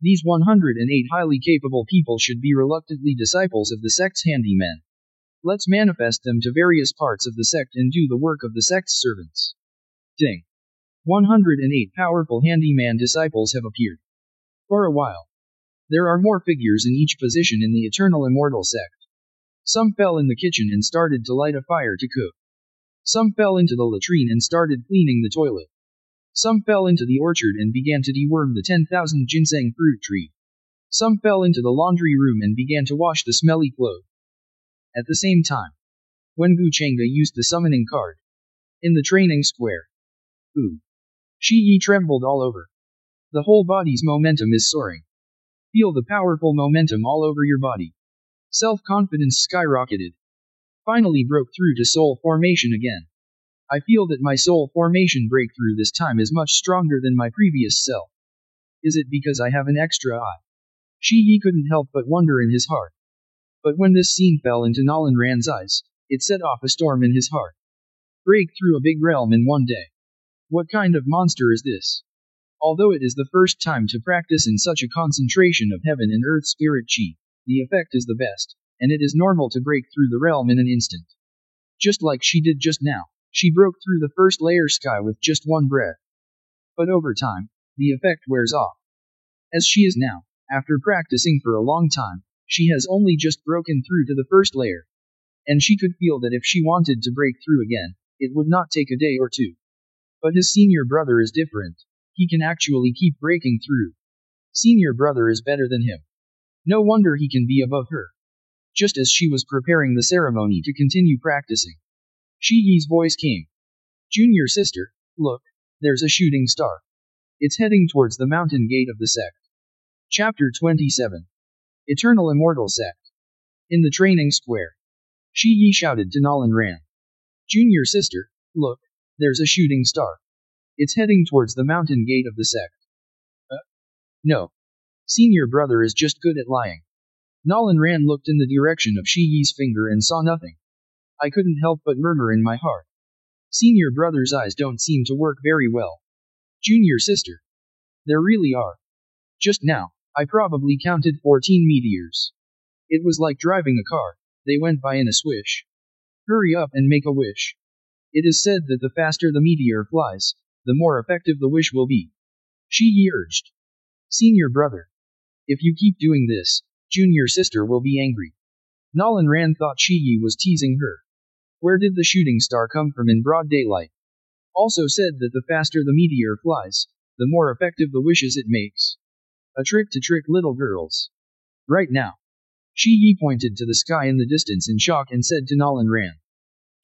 These 108 highly capable people should be reluctantly disciples of the sect's handymen. Let's manifest them to various parts of the sect and do the work of the sect's servants. Ding. 108 powerful handyman disciples have appeared. For a while. There are more figures in each position in the eternal immortal sect. Some fell in the kitchen and started to light a fire to cook. Some fell into the latrine and started cleaning the toilet. Some fell into the orchard and began to deworm the 10,000 ginseng fruit tree. Some fell into the laundry room and began to wash the smelly clothes. At the same time, when Gu Chengge used the summoning card in the training square, Shi Yi trembled all over. The whole body's momentum is soaring. Feel the powerful momentum all over your body. Self-confidence skyrocketed. Finally broke through to soul formation again. I feel that my soul formation breakthrough this time is much stronger than my previous self. Is it because I have an extra eye? Shi Yi couldn't help but wonder in his heart. But when this scene fell into Nolan Rand's eyes, it set off a storm in his heart. Break through a big realm in one day. What kind of monster is this? Although it is the first time to practice in such a concentration of heaven and earth spirit chi, the effect is the best, and it is normal to break through the realm in an instant. Just like she did just now, She broke through the first layer sky with just one breath. But over time, the effect wears off. As she is now, after practicing for a long time, she has only just broken through to the first layer. And she could feel that if she wanted to break through again, it would not take a day or two. But his senior brother is different. He can actually keep breaking through. Senior brother is better than him. No wonder he can be above her. Just as she was preparing the ceremony to continue practicing, Shi Yi's voice came. Junior sister, look, there's a shooting star. It's heading towards the mountain gate of the sect. Chapter 27. Eternal Immortal Sect. In the training square, Shi Yi shouted to Nolan Ran. Junior sister, look, there's a shooting star. It's heading towards the mountain gate of the sect. No. Senior brother is just good at lying. Nolan Ran looked in the direction of Shi Yi's finger and saw nothing. I couldn't help but murmur in my heart. Senior brother's eyes don't seem to work very well. Junior sister. There really are. Just now, I probably counted 14 meteors. It was like driving a car, they went by in a swish. Hurry up and make a wish. It is said that the faster the meteor flies, the more effective the wish will be. Shi Yi urged. Senior brother. If you keep doing this, junior sister will be angry. Nolan Ran thought Shi Yi was teasing her. Where did the shooting star come from in broad daylight? Also said that the faster the meteor flies, the more effective the wishes it makes. A trick to trick little girls. Right now. Shi Yi pointed to the sky in the distance in shock and said to Nolan Ran.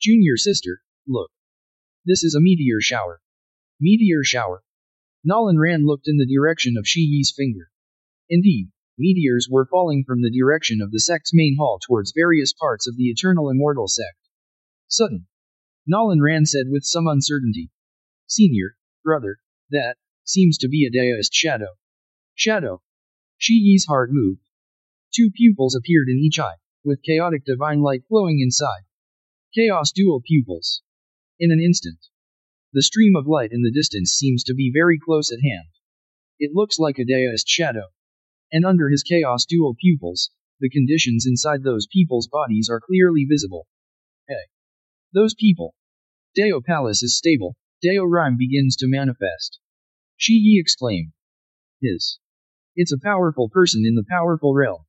Junior sister, look. This is a meteor shower. Meteor shower. Nolan Ran looked in the direction of Shi Yi's finger. Indeed, meteors were falling from the direction of the sect's main hall towards various parts of the Eternal Immortal Sect. Sudden. Nolan Ran said with some uncertainty. Senior, brother, that seems to be a Daoist shadow. Shadow. Shi Yi's heart moved. Two pupils appeared in each eye, with chaotic divine light flowing inside. Chaos dual pupils. In an instant. The stream of light in the distance seems to be very close at hand. It looks like a Daoist shadow. And under his chaos dual pupils, the conditions inside those people's bodies are clearly visible. Hey. Those people. Dao Palace is stable, Dao Rhyme begins to manifest. Shi Yi exclaimed. It's a powerful person in the powerful realm.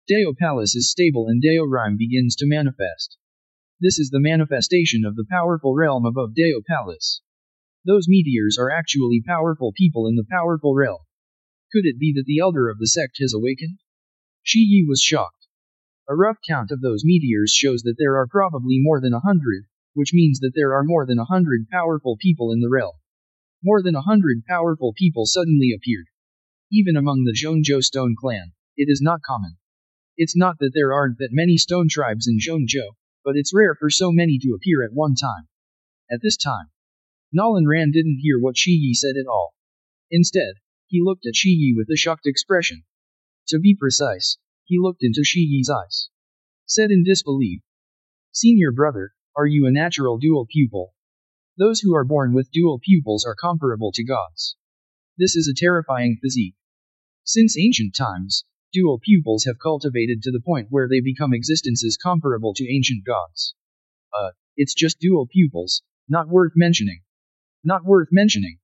Dao Palace is stable and Dao Rhyme begins to manifest. This is the manifestation of the powerful realm above Dao Palace. Those meteors are actually powerful people in the powerful realm. Could it be that the elder of the sect has awakened? Shi Yi was shocked. A rough count of those meteors shows that there are probably more than 100, which means that there are more than 100 powerful people in the realm. More than 100 powerful people suddenly appeared. Even among the Zhongzhou Stone clan, it is not common. It's not that there aren't that many stone tribes in Zhongzhou, but it's rare for so many to appear at one time. At this time, Nolan Ran didn't hear what Shi Yi said at all. Instead, he looked at Shi Yi with a shocked expression. To be precise, he looked into Shi Yi's eyes. Said in disbelief. Senior brother, are you a natural dual pupil? Those who are born with dual pupils are comparable to gods. This is a terrifying physique. Since ancient times, dual pupils have cultivated to the point where they become existences comparable to ancient gods. It's just dual pupils, not worth mentioning. Not worth mentioning.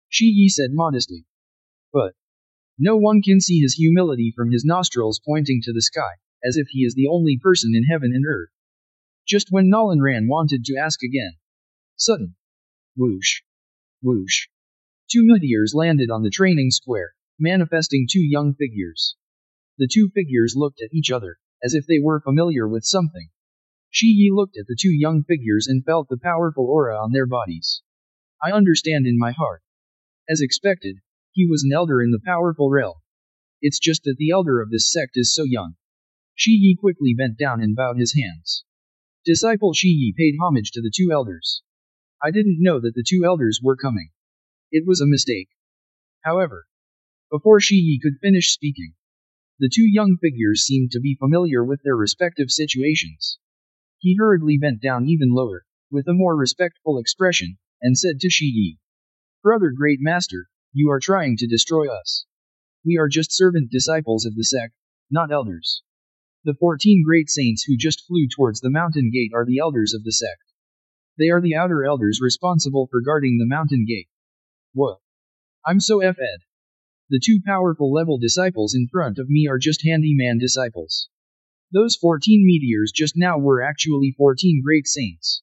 Shi Yi said modestly. But no one can see his humility from his nostrils pointing to the sky, as if he is the only person in heaven and earth. Just when Nolan Ran wanted to ask again. Sudden. Whoosh. Whoosh. Two meteors landed on the training square, manifesting two young figures. The two figures looked at each other, as if they were familiar with something. Shi Yi looked at the two young figures and felt the powerful aura on their bodies. I understand in my heart. As expected, he was an elder in the powerful realm. It's just that the elder of this sect is so young. Shi Yi quickly bent down and bowed his hands. Disciple Shi Yi paid homage to the two elders. I didn't know that the two elders were coming. It was a mistake. However, before Shi Yi could finish speaking, the two young figures seemed to be familiar with their respective situations. He hurriedly bent down even lower, with a more respectful expression, and said to Shi Yi, Brother Great Master, you are trying to destroy us. We are just servant disciples of the sect, not elders. The 14 great saints who just flew towards the mountain gate are the elders of the sect. They are the outer elders responsible for guarding the mountain gate. What? I'm so fed. The two powerful level disciples in front of me are just handyman disciples. Those 14 meteors just now were actually 14 great saints.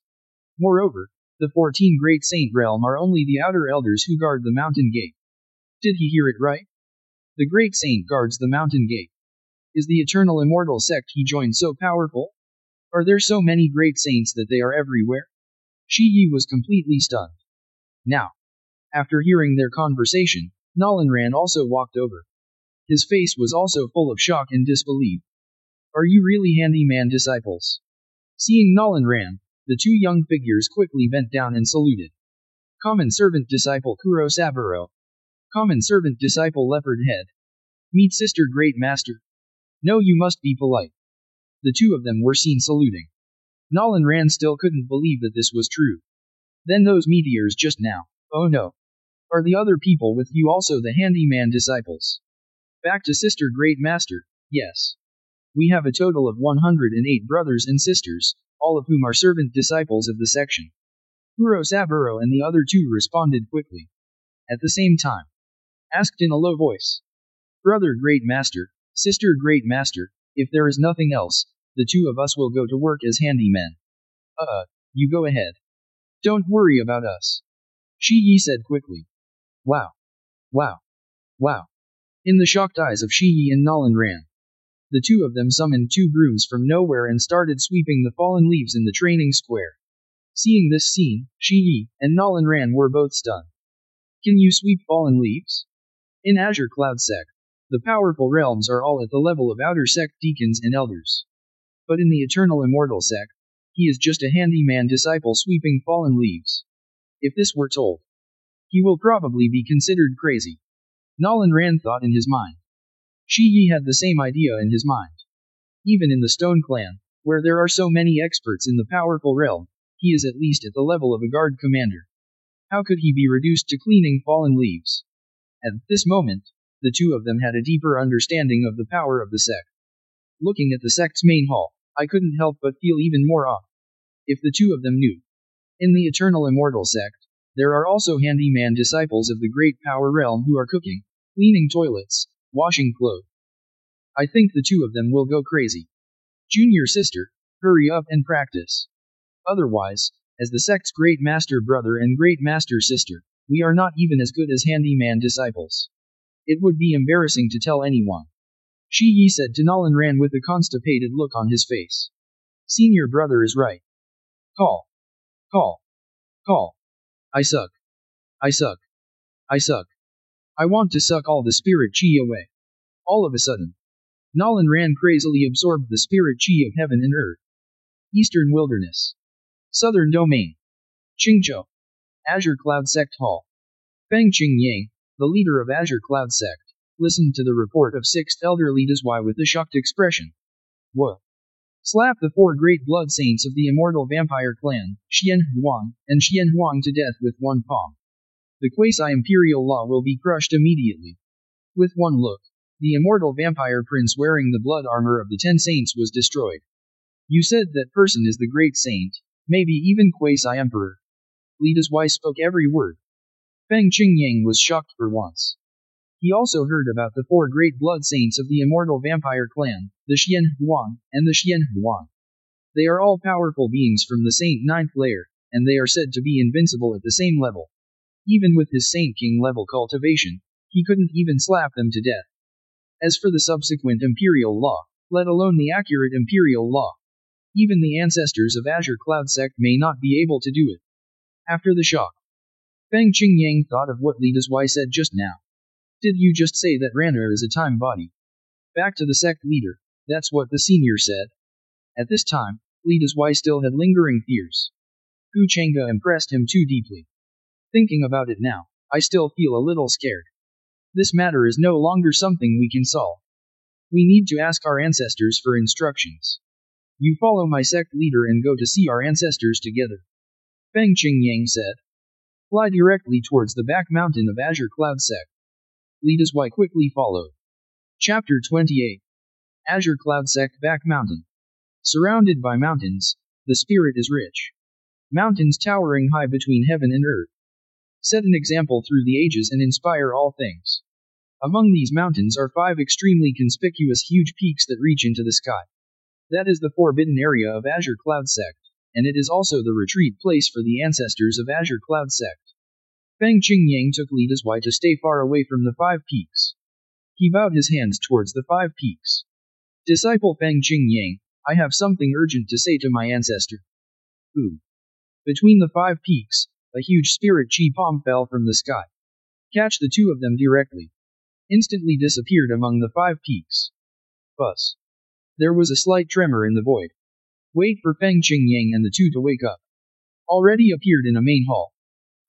Moreover, the 14 great saint realm are only the outer elders who guard the mountain gate. Did he hear it right? The great saint guards the mountain gate. Is the eternal immortal sect he joined so powerful? Are there so many great saints that they are everywhere? Shi Yi was completely stunned. Now, after hearing their conversation, Nalanran also walked over. His face was also full of shock and disbelief. Are you really handyman disciples? Seeing Nalanran, the two young figures quickly bent down and saluted. Common servant disciple Kuro Saburo. Common servant disciple Leopard Head. Meet Sister Great Master. No, you must be polite. The two of them were seen saluting. Nalanran still couldn't believe that this was true. Then those meteors just now. Oh no. Are the other people with you also the handyman disciples? Back to Sister Great Master, yes. We have a total of 108 brothers and sisters, all of whom are servant disciples of the section. Kuro Saburo and the other two responded quickly. At the same time. Asked in a low voice. Brother Great Master, Sister Great Master, if there is nothing else, the two of us will go to work as handymen. You go ahead. Don't worry about us. Shi Yi said quickly. Wow. Wow. Wow. In the shocked eyes of Shi Yi and Nalanran. The two of them summoned two brooms from nowhere and started sweeping the fallen leaves in the training square. Seeing this scene, Shi Yi and Nalanran were both stunned. Can you sweep fallen leaves? In Azure Cloud Sect, the powerful realms are all at the level of outer sect deacons and elders. But in the Eternal Immortal Sect, he is just a handyman disciple sweeping fallen leaves. If this were told, he will probably be considered crazy. Nalanran thought in his mind. Shi Yi had the same idea in his mind. Even in the Stone Clan, where there are so many experts in the powerful realm, he is at least at the level of a guard commander. How could he be reduced to cleaning fallen leaves? At this moment, the two of them had a deeper understanding of the power of the sect. Looking at the sect's main hall, I couldn't help but feel even more awe. If the two of them knew. In the Eternal Immortal Sect, there are also handyman disciples of the Great Power Realm who are cooking, cleaning toilets, washing clothes. I think the two of them will go crazy. Junior sister, hurry up and practice. Otherwise, as the sect's Great Master brother and Great Master sister, we are not even as good as handyman disciples. It would be embarrassing to tell anyone. Shi Yi said to Nalanran with a constipated look on his face. Senior brother is right. Call. Call. Call. I suck. I suck. I suck. I want to suck all the spirit chi away. All of a sudden, Nalanran crazily absorbed the spirit chi of heaven and earth. Eastern Wilderness. Southern Domain. Qingzhou. Azure Cloud Sect Hall. Feng Qingyang, the leader of Azure Cloud Sect, listened to the report of sixth elder Li Dazhuai with a shocked expression. What? Slap the four great blood saints of the immortal vampire clan, Xian Huang, and Xian Huang to death with one palm. The quasi-imperial law will be crushed immediately. With one look, the immortal vampire prince wearing the blood armor of the 10 saints was destroyed. You said that person is the great saint, maybe even quasi-emperor. Li Dazhuai spoke every word. Feng Qingyang was shocked for once. He also heard about the 4 great blood saints of the immortal vampire clan, the Xian Huang, and the Xian Huang. They are all powerful beings from the Saint 9th layer, and they are said to be invincible at the same level. Even with his Saint King level cultivation, he couldn't even slap them to death. As for the subsequent imperial law, let alone the accurate imperial law, even the ancestors of Azure Cloud Sect may not be able to do it. After the shock, Feng Qingyang thought of what Li Dazhuai said just now. Did you just say that Ran'er is a time body? Back to the sect leader, that's what the senior said. At this time, Li Dazhuai still had lingering fears. Gu Chang'e impressed him too deeply. Thinking about it now, I still feel a little scared. This matter is no longer something we can solve. We need to ask our ancestors for instructions. You follow my sect leader and go to see our ancestors together. Feng Qingyang said. Fly directly towards the back mountain of Azure Cloud Sect. Li Dazhuai quickly followed. Chapter 28. Azure Cloud Sect Back Mountain. Surrounded by mountains, the spirit is rich. mountains towering high between heaven and earth. Set an example through the ages and inspire all things. Among these mountains are 5 extremely conspicuous huge peaks that reach into the sky. That is the forbidden area of Azure Cloud Sect, and it is also the retreat place for the ancestors of Azure Cloud Sect. Feng Qingyang took Li Dezhui to stay far away from the 5 peaks. He bowed his hands towards the 5 peaks. Disciple Feng Qingyang, I have something urgent to say to my ancestor. Ooh. Between the 5 peaks, a huge spirit chi palm fell from the sky. Catch the 2 of them directly. Instantly disappeared among the 5 peaks. Buzz. There was a slight tremor in the void. Wait for Feng Qingyang and the 2 to wake up. Already appeared in a main hall.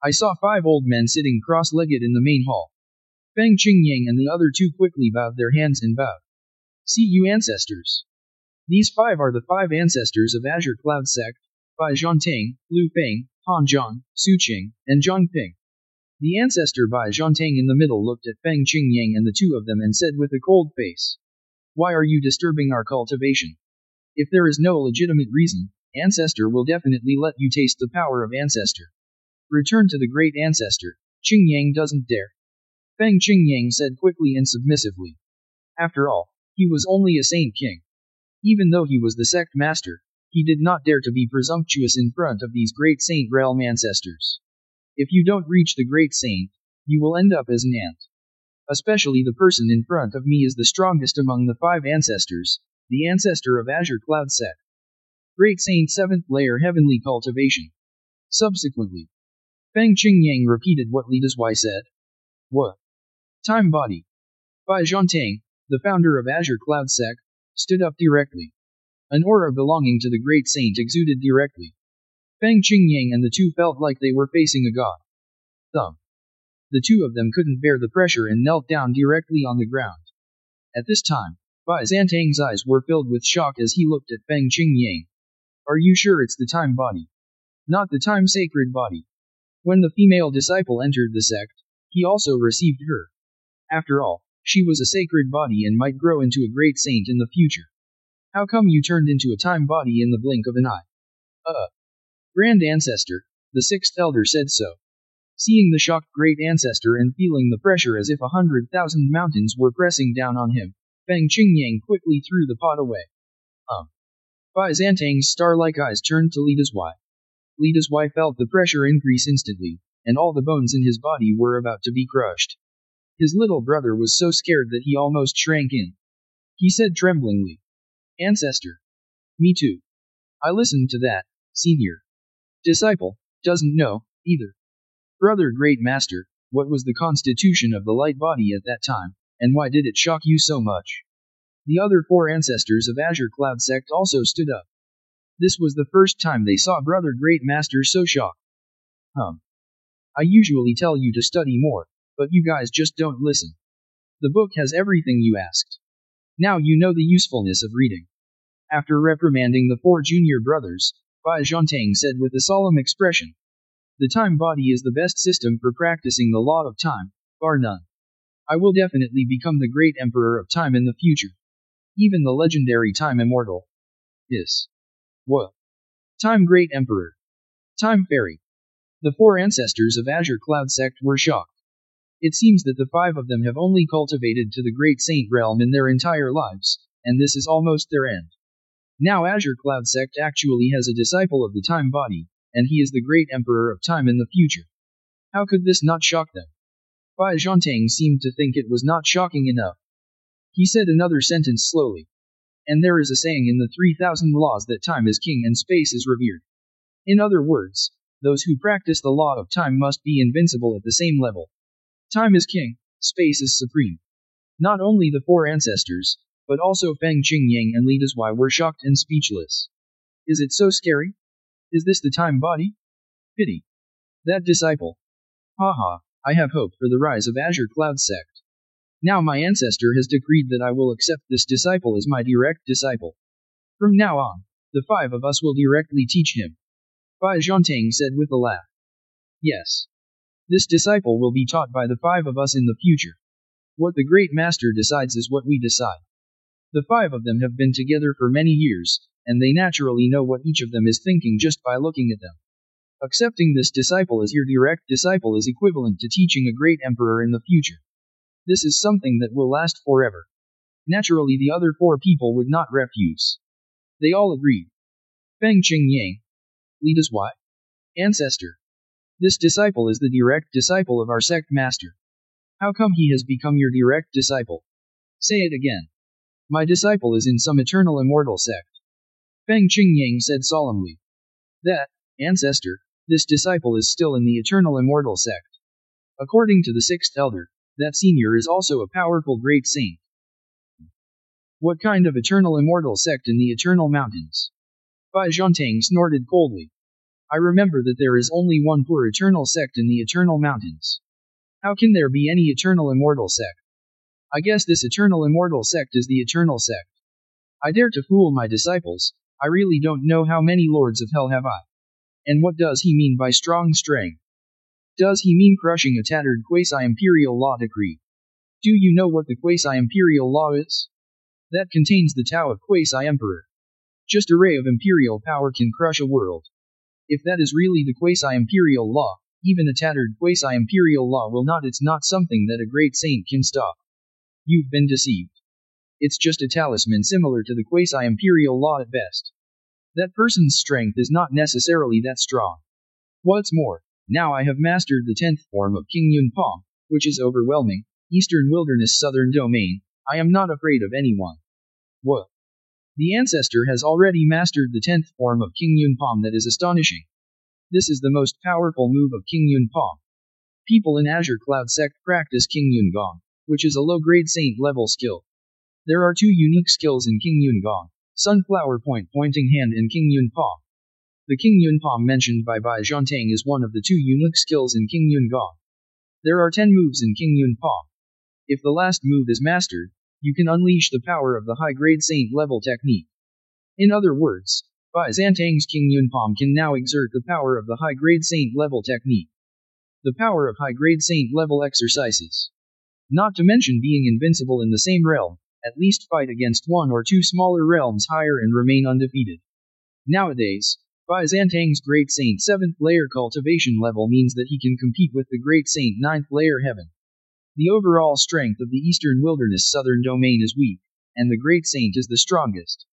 I saw 5 old men sitting cross-legged in the main hall. Feng Qingyang and the other 2 quickly bowed their hands and bowed. See you ancestors. These 5 are the 5 ancestors of Azure Cloud Sect, Bai Zhantang, Lu Feng, Han Zhang, Su Qing, and Zhang Ping. The ancestor Bai Zhantang in the middle looked at Feng Qingyang and the 2 of them and said with a cold face, "Why are you disturbing our cultivation? If there is no legitimate reason, ancestor will definitely let you taste the power of ancestor. Return to the great ancestor. Qingyang doesn't dare." Feng Qingyang said quickly and submissively. After all, he was only a saint king. Even though he was the sect master, he did not dare to be presumptuous in front of these great saint realm ancestors. If you don't reach the great saint, you will end up as an ant. Especially the person in front of me is the strongest among the 5 ancestors, the ancestor of Azure Cloud Sect. Great Saint 7th layer heavenly cultivation. Subsequently, Feng Qingyang repeated what Li Dezhui said. What? Time body. Bai Zhantang, the founder of Azure Cloud Sect, stood up directly. An aura belonging to the great saint exuded directly. Feng Qingyang and the 2 felt like they were facing a god. Thump. The 2 of them couldn't bear the pressure and knelt down directly on the ground. At this time, Bai Zhantang's eyes were filled with shock as he looked at Feng Qingyang. Are you sure it's the time body? Not the time sacred body. When the female disciple entered the sect, he also received her. After all, she was a sacred body and might grow into a great saint in the future. How come you turned into a time body in the blink of an eye? Grand Ancestor, the 6th elder said so. Seeing the shocked great ancestor and feeling the pressure as if 100,000 mountains were pressing down on him, Feng Qingyang quickly threw the pot away. Bai Zhantang's star-like eyes turned to Li Dezhui. Li Dezhui felt the pressure increase instantly, and all the bones in his body were about to be crushed. His little brother was so scared that he almost shrank in. He said tremblingly, "Ancestor. Me too. I listened to that, senior disciple, doesn't know, either. Brother Great Master, what was the constitution of the light body at that time, and why did it shock you so much?" The other 4 ancestors of Azure Cloud Sect also stood up. This was the first time they saw Brother Great Master so shocked. I usually tell you to study more, but you guys just don't listen. The book has everything you asked. Now you know the usefulness of reading. After reprimanding the 4 junior brothers, Bai Zhantang said with a solemn expression, "The time body is the best system for practicing the law of time, bar none. I will definitely become the great emperor of time in the future. Even the legendary time immortal. Is. What? Time great emperor. Time fairy." The 4 ancestors of Azure Cloud Sect were shocked. It seems that the 5 of them have only cultivated to the great saint realm in their entire lives, and this is almost their end. Now Azure Cloud Sect actually has a disciple of the time body, and he is the great emperor of time in the future. How could this not shock them? Bai Zhantang seemed to think it was not shocking enough. He said another sentence slowly. And there is a saying in the 3,000 laws that time is king and space is revered. In other words, those who practice the law of time must be invincible at the same level. Time is king, space is supreme. Not only the 4 ancestors, but also Feng Qingyang and Li Dezhui were shocked and speechless. Is it so scary? Is this the time body? Pity. That disciple. Haha, I have hope for the rise of Azure Cloud Sect. Now my ancestor has decreed that I will accept this disciple as my direct disciple. From now on, the 5 of us will directly teach him. Bai Zhantang said with a laugh. Yes. This disciple will be taught by the 5 of us in the future. What the great master decides is what we decide. The 5 of them have been together for many years, and they naturally know what each of them is thinking just by looking at them. Accepting this disciple as your direct disciple is equivalent to teaching a great emperor in the future. This is something that will last forever. Naturally, the other 4 people would not refuse. They all agreed. Feng Qingyang. Lead us why? Ancestor. This disciple is the direct disciple of our sect master. How come he has become your direct disciple? Say it again. My disciple is in some eternal immortal sect. Feng Qingyang said solemnly. That, ancestor, this disciple is still in the eternal immortal sect. According to the 6th elder, that senior is also a powerful great saint. What kind of eternal immortal sect in the eternal mountains? Bai Zhantang snorted coldly. I remember that there is only one poor eternal sect in the eternal mountains. How can there be any eternal immortal sect? I guess this eternal immortal sect is the eternal sect. I dare to fool my disciples. I really don't know how many lords of hell have I. And what does he mean by strong strength? Does he mean crushing a tattered quasi-imperial law decree? Do you know what the quasi-imperial law is? That contains the Tao of quasi-emperor. Just a ray of imperial power can crush a world. If that is really the quasi-imperial law, even a tattered quasi-imperial law will not. It's not something that a great saint can stop. You've been deceived. It's just a talisman similar to the quasi-imperial law at best. That person's strength is not necessarily that strong. What's more, now I have mastered the 10th form of King Yun Pong, which is overwhelming, Eastern Wilderness Southern Domain. I am not afraid of anyone. What? The ancestor has already mastered the 10th form of King Yun Pong. That is astonishing. This is the most powerful move of King Yun Pong. People in Azure Cloud sect practice King Yun Gong, which is a low-grade saint level skill. There are 2 unique skills in King Yun Gong, Sunflower Point Pointing Hand and King Yun Pong. The King Yun Pong mentioned by Bai Zhantang is one of the 2 unique skills in King Yun Gong. There are 10 moves in King Yun Pong. If the last move is mastered, you can unleash the power of the high-grade saint level technique. In other words, Bai Zhantang's King Yun Pong can now exert the power of the high-grade saint level technique. The power of high-grade saint level exercises. Not to mention being invincible in the same realm, at least fight against 1 or 2 smaller realms higher and remain undefeated. Nowadays, Bai Zhantang's Great Saint 7th layer cultivation level means that he can compete with the Great Saint 9th layer heaven. The overall strength of the Eastern Wilderness Southern Domain is weak, and the Great Saint is the strongest.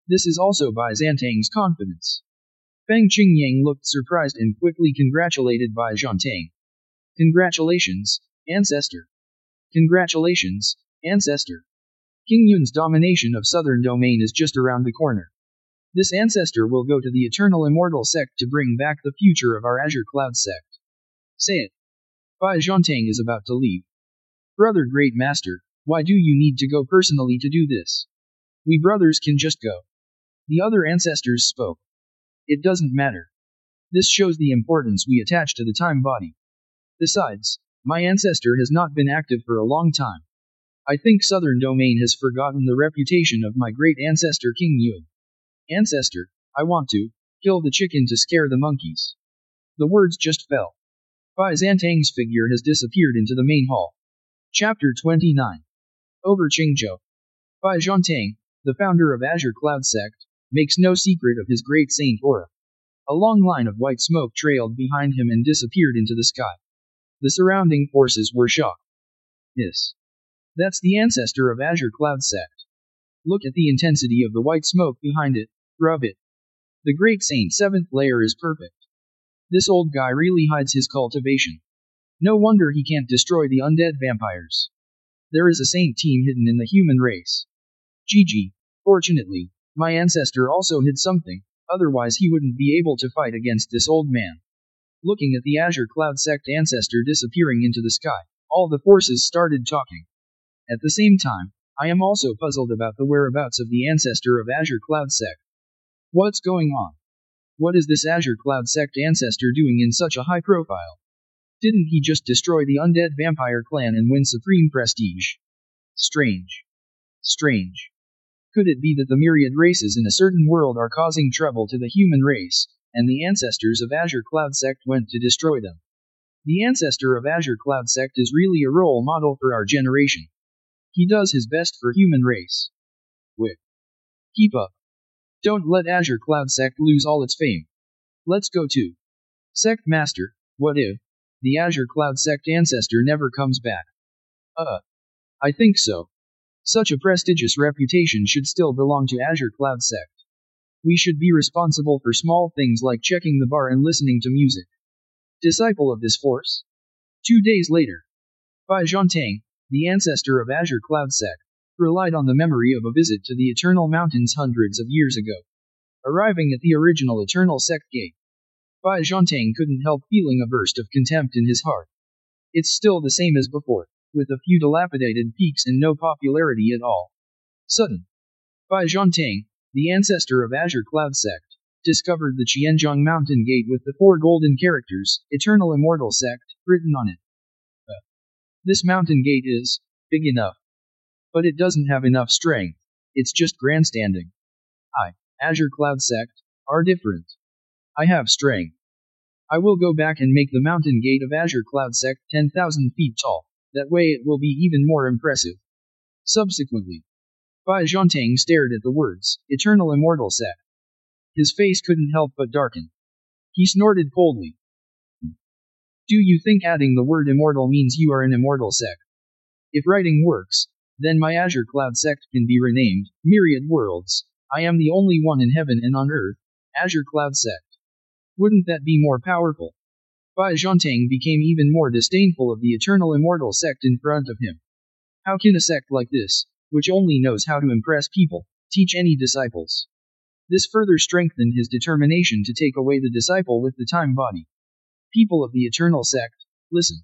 This is also Bai Zhantang's confidence. Feng Qingyang looked surprised and quickly congratulated Bai Zhantang. Congratulations, ancestor. Congratulations, ancestor. King Yun's domination of Southern Domain is just around the corner. This ancestor will go to the Eternal Immortal sect to bring back the future of our Azure Cloud sect. Say it. Bai Zhantang is about to leave. Brother Great Master, why do you need to go personally to do this? We brothers can just go. The other ancestors spoke. It doesn't matter. This shows the importance we attach to the time body. Besides, my ancestor has not been active for a long time. I think Southern Domain has forgotten the reputation of my great ancestor King Yun. Ancestor, I want to kill the chicken to scare the monkeys. The words just fell. Bai Zhantang's figure has disappeared into the main hall. Chapter 29. Over Qingzhou. Bai Zhantang, the founder of Azure Cloud sect, makes no secret of his great saint aura. A long line of white smoke trailed behind him and disappeared into the sky. The surrounding forces were shocked. Yes. That's the ancestor of Azure Cloud sect. Look at the intensity of the white smoke behind it, rub it. The Great Saint 7th layer is perfect. This old guy really hides his cultivation. No wonder he can't destroy the undead vampires. There is a saint team hidden in the human race. GG. Fortunately, my ancestor also hid something, otherwise he wouldn't be able to fight against this old man. Looking at the Azure Cloud sect ancestor disappearing into the sky, all the forces started talking. At the same time, I am also puzzled about the whereabouts of the ancestor of Azure Cloud sect. What's going on? What is this Azure Cloud sect ancestor doing in such a high profile? Didn't he just destroy the undead vampire clan and win supreme prestige? Strange. Strange. Could it be that the myriad races in a certain world are causing trouble to the human race, and the ancestors of Azure Cloud sect went to destroy them? The ancestor of Azure Cloud sect is really a role model for our generation. He does his best for human race. Wick. Keep up. Don't let Azure Cloud sect lose all its fame. Let's go too. Sect Master, what if the Azure Cloud Sect ancestor never comes back? I think so. Such a prestigious reputation should still belong to Azure Cloud Sect. We should be responsible for small things like checking the bar and listening to music. Disciple of this force? 2 days later, Bai Zhantang, the ancestor of Azure Cloud Sect, relied on the memory of a visit to the Eternal Mountains hundreds of years ago. Arriving at the original Eternal Sect gate, Bai Zhantang couldn't help feeling a burst of contempt in his heart. It's still the same as before, with a few dilapidated peaks and no popularity at all. Sudden. Bai Zhantang, the ancestor of Azure Cloud Sect, discovered the Qianzhong Mountain Gate with the 4 golden characters, Eternal Immortal Sect, written on it. This mountain gate is big enough. But it doesn't have enough strength. It's just grandstanding. Azure Cloud Sect, are different. I have strength. I will go back and make the mountain gate of Azure Cloud Sect 10,000 feet tall. That way it will be even more impressive. Subsequently, Bai Zhantang stared at the words, Eternal Immortal Sect. His face couldn't help but darken. He snorted coldly. Do you think adding the word immortal means you are an immortal sect? If writing works, then my Azure Cloud Sect can be renamed, Myriad Worlds. I am the only one in heaven and on earth, Azure Cloud Sect. Wouldn't that be more powerful? Bai Zhantang became even more disdainful of the Eternal Immortal Sect in front of him. How can a sect like this, which only knows how to impress people, teach any disciples? This further strengthened his determination to take away the disciple with the time body. People of the Eternal Sect, listen.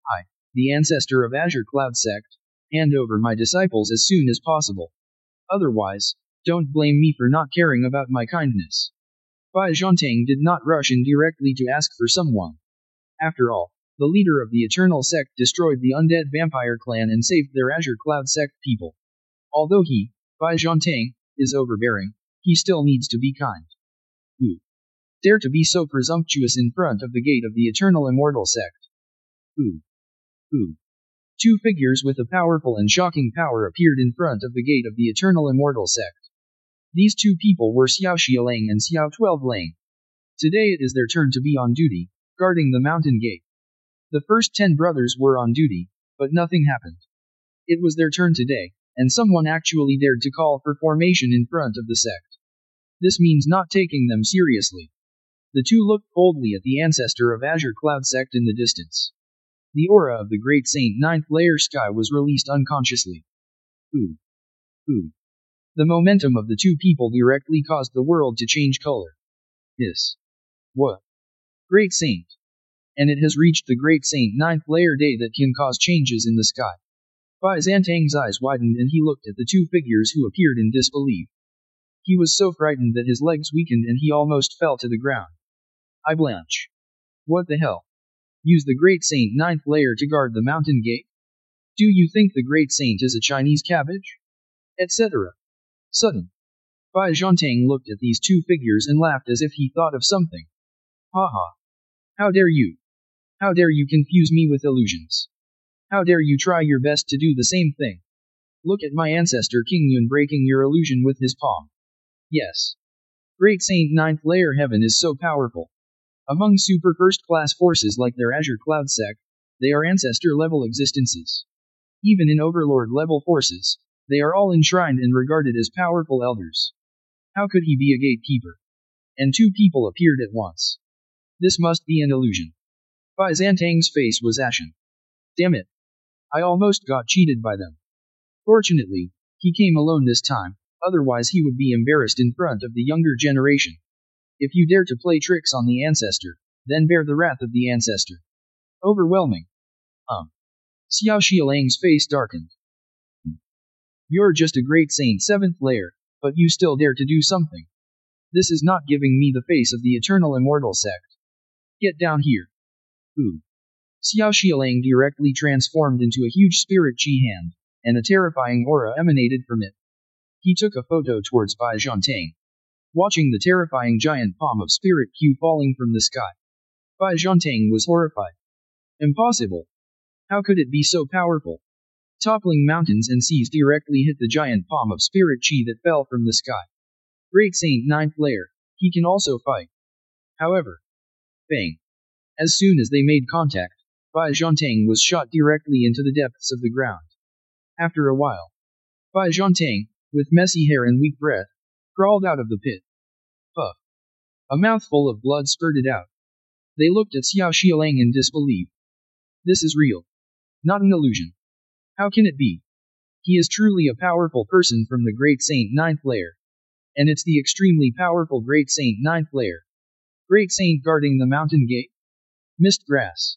I, the ancestor of Azure Cloud Sect, hand over my disciples as soon as possible. Otherwise, don't blame me for not caring about my kindness. Bai Zhantang did not rush in directly to ask for someone. After all, the leader of the Eternal Sect destroyed the undead vampire clan and saved their Azure Cloud Sect people. Although he, Bai Zhantang, is overbearing, he still needs to be kind. Who dare to be so presumptuous in front of the gate of the Eternal Immortal Sect? Who? 2 figures with a powerful and shocking power appeared in front of the gate of the Eternal Immortal Sect. These 2 people were Xiao Xiaolang and Xiao 12 Lang. Today it is their turn to be on duty, guarding the mountain gate. The first 10 brothers were on duty, but nothing happened. It was their turn today, and someone actually dared to call for formation in front of the sect. This means not taking them seriously. The 2 looked coldly at the ancestor of Azure Cloud Sect in the distance. The aura of the Great Saint 9th Layer Sky was released unconsciously. Ooh. The momentum of the 2 people directly caused the world to change color. What? Great Saint. And it has reached the Great Saint 9th Layer Day that can cause changes in the sky. Bai Zhantang's eyes widened and he looked at the 2 figures who appeared in disbelief. He was so frightened that his legs weakened and he almost fell to the ground. I blanch. What the hell? Use the Great Saint 9th Layer to guard the mountain gate? Do you think the Great Saint is a Chinese cabbage? Etc. Sudden. Bai Zhantang looked at these 2 figures and laughed as if he thought of something. Haha. How dare you? How dare you confuse me with illusions? How dare you try your best to do the same thing? Look at my ancestor King Yun breaking your illusion with his palm. Yes. Great Saint 9th Layer Heaven is so powerful. Among super first-class forces like their Azure Cloud Sect, they are ancestor-level existences. Even in Overlord-level forces, they are all enshrined and regarded as powerful elders. How could he be a gatekeeper? And 2 people appeared at once. This must be an illusion. Bai Zhantang's face was ashen. Damn it. I almost got cheated by them. Fortunately, he came alone this time, otherwise he would be embarrassed in front of the younger generation. If you dare to play tricks on the ancestor, then bear the wrath of the ancestor. Overwhelming. Xiao Xialang's face darkened. You're just a Great Saint 7th Layer, but you still dare to do something. This is not giving me the face of the Eternal Immortal Sect. Get down here. Xiao Xiaolang directly transformed into a huge spirit chi hand, and a terrifying aura emanated from it. He took a photo towards Bai Zhantang. Watching the terrifying giant palm of Spirit Q falling from the sky, Bai Zhantang was horrified. Impossible. How could it be so powerful? Toppling mountains and seas directly hit the giant palm of Spirit Chi that fell from the sky. Great Saint 9th Layer, he can also fight. However, bang. As soon as they made contact, Bai Zhantang was shot directly into the depths of the ground. After a while, Bai Zhantang, with messy hair and weak breath, crawled out of the pit. Puff! A mouthful of blood spurted out. They looked at Xiao Xiaolang in disbelief. This is real. Not an illusion. How can it be? He is truly a powerful person from the Great Saint Ninth Layer. And it's the extremely powerful Great Saint Ninth Layer. Great Saint guarding the mountain gate? Mist grass.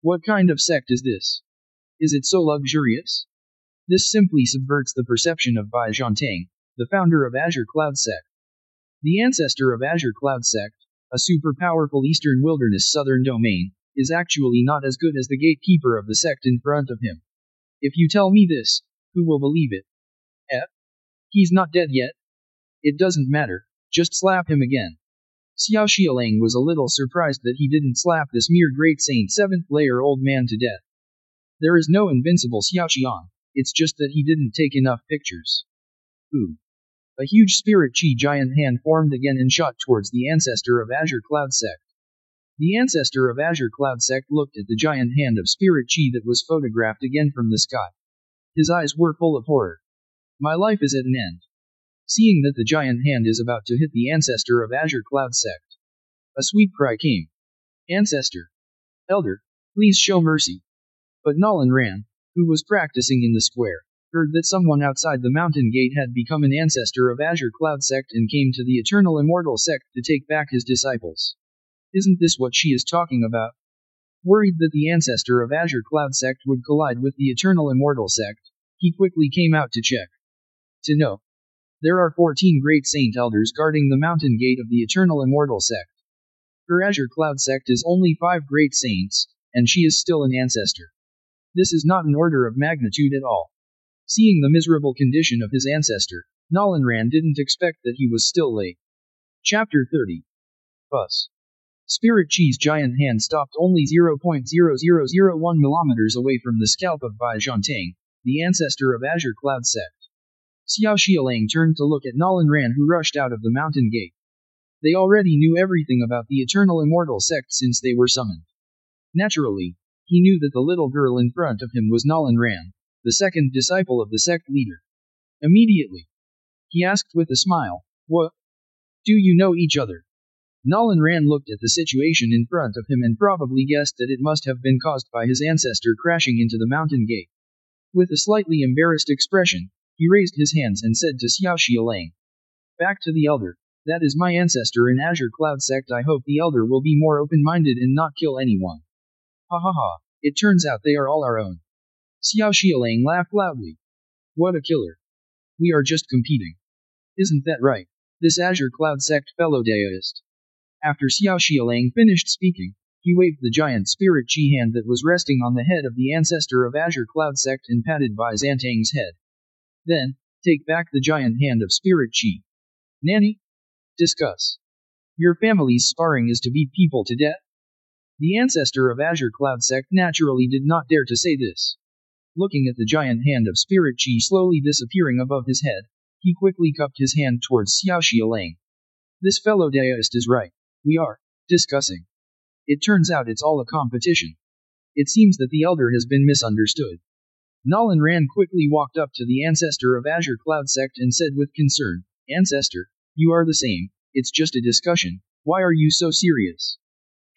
What kind of sect is this? Is it so luxurious? This simply subverts the perception of Bai Zhantang, the founder of Azure Cloud Sect. The ancestor of Azure Cloud Sect, a super powerful Eastern Wilderness Southern Domain, is actually not as good as the gatekeeper of the sect in front of him. If you tell me this, who will believe it? He's not dead yet? It doesn't matter, just slap him again. Xiao Xiaolang was a little surprised that he didn't slap this mere Great Saint 7th layer old man to death. There is no invincible Xiao Qian, it's just that he didn't take enough pictures. Ooh. A huge spirit chi giant hand formed again and shot towards the ancestor of Azure Cloud Sect. The ancestor of Azure Cloud Sect looked at the giant hand of spirit chi that was photographed again from the sky. His eyes were full of horror. My life is at an end. Seeing that the giant hand is about to hit the ancestor of Azure Cloud Sect, a sweet cry came. Ancestor! Elder, please show mercy. But Nolan ran, who was practicing in the square, heard that someone outside the mountain gate had become an ancestor of Azure Cloud Sect and came to the Eternal Immortal Sect to take back his disciples. Isn't this what she is talking about? Worried that the ancestor of Azure Cloud Sect would collide with the Eternal Immortal Sect, he quickly came out to check. To know. There are 14 great saint elders guarding the mountain gate of the Eternal Immortal Sect. Her Azure Cloud Sect is only 5 great saints, and she is still an ancestor. This is not an order of magnitude at all. Seeing the miserable condition of his ancestor, Nalanran didn't expect that he was still late. Chapter 30. Bus. Spirit Chi's giant hand stopped only 0.0001 millimeters away from the scalp of Bai Zhantang, the ancestor of Azure Cloud Sect. Xiao Xiaolang turned to look at Nalanran who rushed out of the mountain gate. They already knew everything about the Eternal Immortal Sect since they were summoned. Naturally, he knew that the little girl in front of him was Nalanran, the second disciple of the sect leader. Immediately, he asked with a smile, What? Do you know each other? Nalanran looked at the situation in front of him and probably guessed that it must have been caused by his ancestor crashing into the mountain gate. With a slightly embarrassed expression, he raised his hands and said to Xiao Xiaolang, Back to the elder, that is my ancestor in Azure Cloud Sect. I hope the elder will be more open-minded and not kill anyone. Ha ha ha, it turns out they are all our own. Xiao Xiaolang laughed loudly. What a killer. We are just competing. Isn't that right, this Azure Cloud Sect fellow deist? After Xiao Xiaolang finished speaking, he waved the giant spirit chi hand that was resting on the head of the ancestor of Azure Cloud Sect and patted Bai Zhantang's head. Then, take back the giant hand of spirit chi. Nanny? Discuss. Your family's sparring is to beat people to death? The ancestor of Azure Cloud Sect naturally did not dare to say this. Looking at the giant hand of spirit chi slowly disappearing above his head, he quickly cupped his hand towards Xiao Xiaolang. This fellow deist is right. We are discussing. It turns out it's all a competition. It seems that the elder has been misunderstood. Nalanran quickly walked up to the ancestor of Azure Cloud Sect and said with concern, Ancestor, you are the same, it's just a discussion, why are you so serious?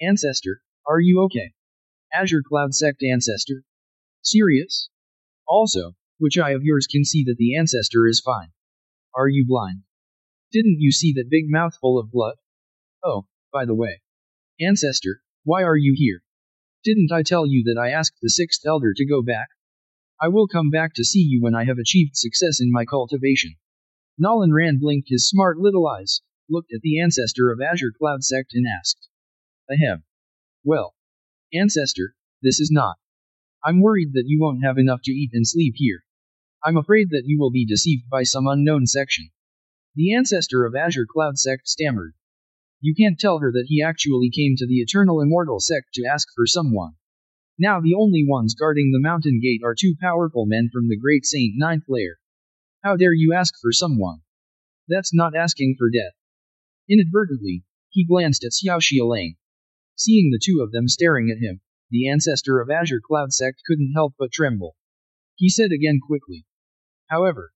Ancestor, are you okay? Azure Cloud Sect ancestor? Serious? Also, which eye of yours can see that the ancestor is fine? Are you blind? Didn't you see that big mouthful of blood? Oh, by the way. Ancestor, why are you here? Didn't I tell you that I asked the 6th elder to go back? I will come back to see you when I have achieved success in my cultivation. Nalanran blinked his smart little eyes, looked at the ancestor of Azure Cloud Sect and asked. Ahem. Well. Ancestor, this is not. I'm worried that you won't have enough to eat and sleep here. I'm afraid that you will be deceived by some unknown section. The ancestor of Azure Cloud Sect stammered. You can't tell her that he actually came to the Eternal Immortal Sect to ask for someone. Now the only ones guarding the mountain gate are 2 powerful men from the Great Saint Ninth Layer. How dare you ask for someone? That's not asking for death. Inadvertently, he glanced at Xiao Xiaolang. Seeing the two of them staring at him, the ancestor of Azure Cloud Sect couldn't help but tremble. He said again quickly. However,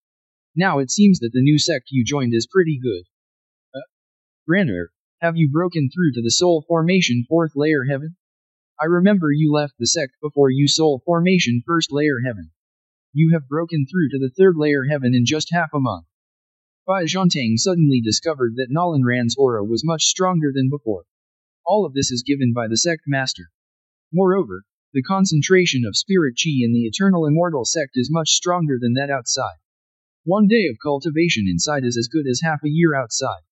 now it seems that the new sect you joined is pretty good. Ranur, have you broken through to the Soul Formation 4th layer heaven? I remember you left the sect before you Soul Formation 1st layer heaven. You have broken through to the 3rd layer heaven in just half a month. Bai Zhantang suddenly discovered that Nolan Ran's aura was much stronger than before. All of this is given by the sect master. Moreover, the concentration of spirit chi in the eternal immortal sect is much stronger than that outside. 1 day of cultivation inside is as good as half a year outside.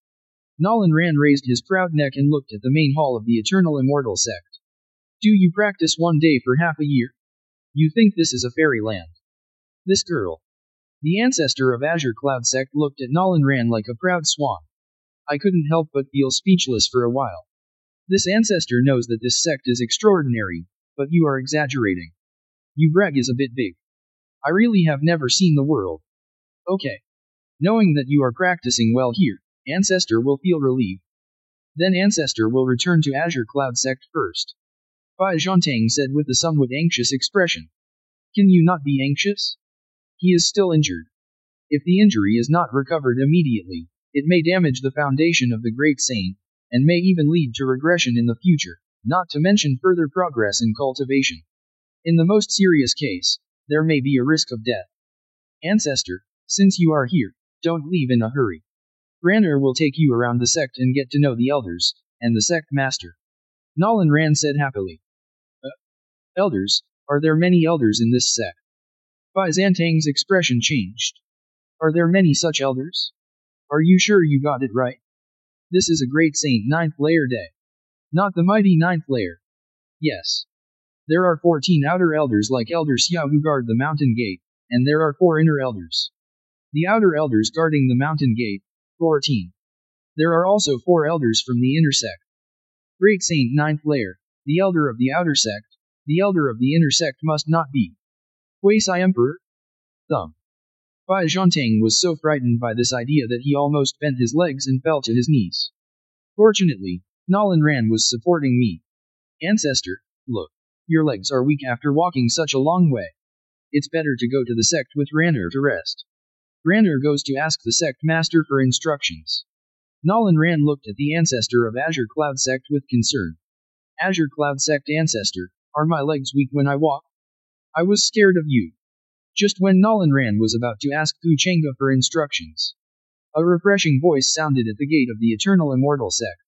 Nolan Ran raised his proud neck and looked at the main hall of the eternal immortal sect. Do you practice 1 day for half a year? You think this is a fairyland? This girl. The ancestor of Azure Cloud Sect looked at Nolan Ran like a proud swan. I couldn't help but feel speechless for a while. This ancestor knows that this sect is extraordinary, but you are exaggerating. You brag is a bit big. I really have never seen the world. Okay. Knowing that you are practicing well here, ancestor will feel relieved. Then ancestor will return to Azure Cloud Sect first. Bai Zhantang said with a somewhat anxious expression. Can you not be anxious? He is still injured. If the injury is not recovered immediately, it may damage the foundation of the Great Saint, and may even lead to regression in the future, not to mention further progress in cultivation. In the most serious case, there may be a risk of death. Ancestor, since you are here, don't leave in a hurry. Ranur will take you around the sect and get to know the elders, and the sect master. Nolan Ran said happily. Elders, are there many elders in this sect? Bai Zhantang's expression changed. Are there many such elders? Are you sure you got it right? This is a Great Saint 9th layer day. Not the mighty 9th layer. Yes. There are 14 outer elders like Elder Xiao who guard the mountain gate, and there are 4 inner elders. The outer elders guarding the mountain gate, 14. There are also 4 elders from the inner sect. Great Saint 9th layer, the elder of the outer sect, the elder of the inner sect must not be. Huisai Emperor? Thumb. Bai Zhantang was so frightened by this idea that he almost bent his legs and fell to his knees. Fortunately, Nolan Ran was supporting me. Ancestor, look. Your legs are weak after walking such a long way. It's better to go to the sect with Ranur to rest. Ranur goes to ask the sect master for instructions. Nolan Ran looked at the ancestor of Azure Cloud Sect with concern. Azure Cloud Sect ancestor, are my legs weak when I walk? I was scared of you. Just when Nolan Ran was about to ask Gu Chengge for instructions, a refreshing voice sounded at the gate of the Eternal Immortal Sect.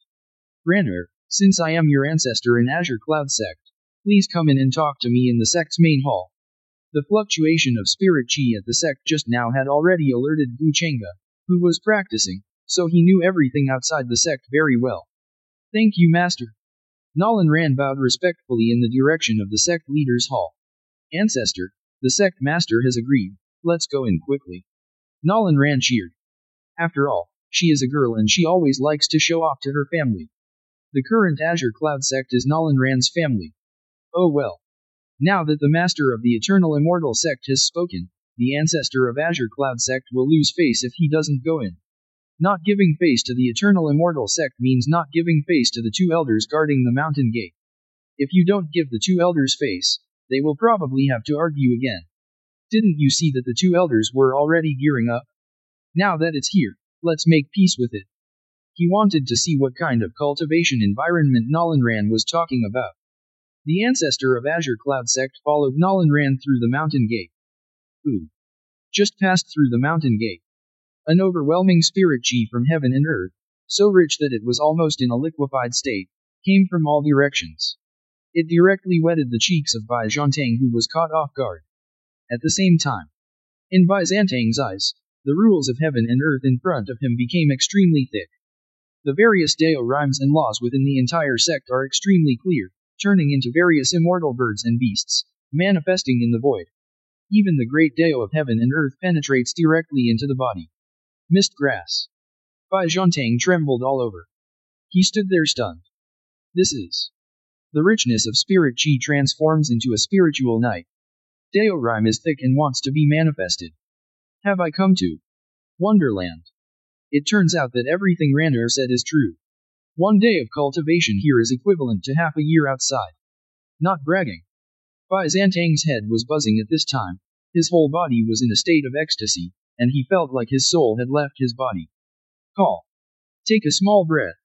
Ranur, since I am your ancestor in Azure Cloud Sect, please come in and talk to me in the sect's main hall. The fluctuation of spirit chi at the sect just now had already alerted Gu Chengge, who was practicing, so he knew everything outside the sect very well. Thank you, Master. Nolan Ran bowed respectfully in the direction of the sect leader's hall. Ancestor, the sect master has agreed, let's go in quickly. Nolan Ran cheered. After all, she is a girl and she always likes to show off to her family. The current Azure Cloud Sect is Nolan Ran's family. Oh well. Now that the master of the Eternal Immortal Sect has spoken, the ancestor of Azure Cloud Sect will lose face if he doesn't go in. Not giving face to the Eternal Immortal Sect means not giving face to the 2 elders guarding the mountain gate. If you don't give the 2 elders face, they will probably have to argue again. Didn't you see that the 2 elders were already gearing up? Now that it's here, let's make peace with it. He wanted to see what kind of cultivation environment Nolan Ran was talking about. The ancestor of Azure Cloud Sect followed Nolan Ran through the mountain gate. Ooh. Just passed through the mountain gate. An overwhelming spirit chi from heaven and earth, so rich that it was almost in a liquefied state, came from all directions. It directly wetted the cheeks of Bai Zhantang who was caught off guard. At the same time, in Bai Zhantang's eyes, the rules of heaven and earth in front of him became extremely thick. The various Dao rhymes and laws within the entire sect are extremely clear, turning into various immortal birds and beasts, manifesting in the void. Even the great Dao of heaven and earth penetrates directly into the body. Mist grass. Bai Zhantang trembled all over. He stood there stunned. This is. The richness of spirit chi transforms into a spiritual night. Dao rhyme is thick and wants to be manifested. Have I come to Wonderland? It turns out that everything Ranur said is true. 1 day of cultivation here is equivalent to half a year outside. Not bragging. Bai Zantang's head was buzzing at this time. His whole body was in a state of ecstasy, and he felt like his soul had left his body. Call. Take a small breath.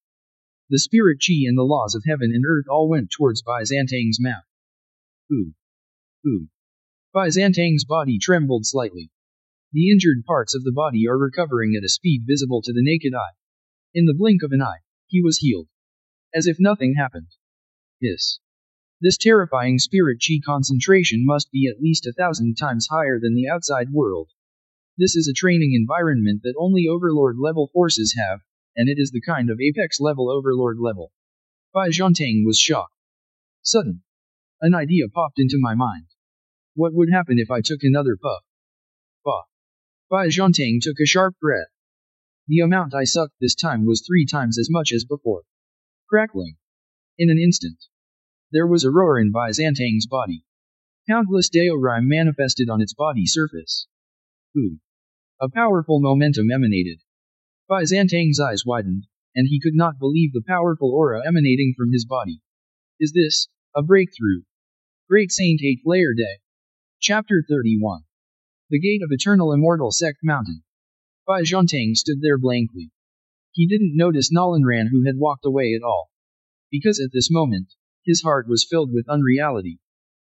The spirit chi and the laws of heaven and earth all went towards Bai Zantang's mouth. Ooh. Ooh. Bai Zantang's body trembled slightly. The injured parts of the body are recovering at a speed visible to the naked eye. In the blink of an eye, he was healed. As if nothing happened. This terrifying spirit chi concentration must be at least 1,000 times higher than the outside world. This is a training environment that only overlord level forces have, and it is the kind of apex level overlord level. Bai Zhantang was shocked. Sudden. An idea popped into my mind. What would happen if I took another puff? Bah. Bai Zhantang took a sharp breath. The amount I sucked this time was 3 times as much as before. Crackling. In an instant. There was a roar in Bai Zantang's body. Countless Daorai manifested on its body surface. Ooh. A powerful momentum emanated. Bai Zantang's eyes widened, and he could not believe the powerful aura emanating from his body. Is this a breakthrough? Great Saint 8th Layer Day. Chapter 31. The Gate of Eternal Immortal Sect Mountain. Bai Zhantang stood there blankly. He didn't notice Nalanran who had walked away at all. Because at this moment, his heart was filled with unreality.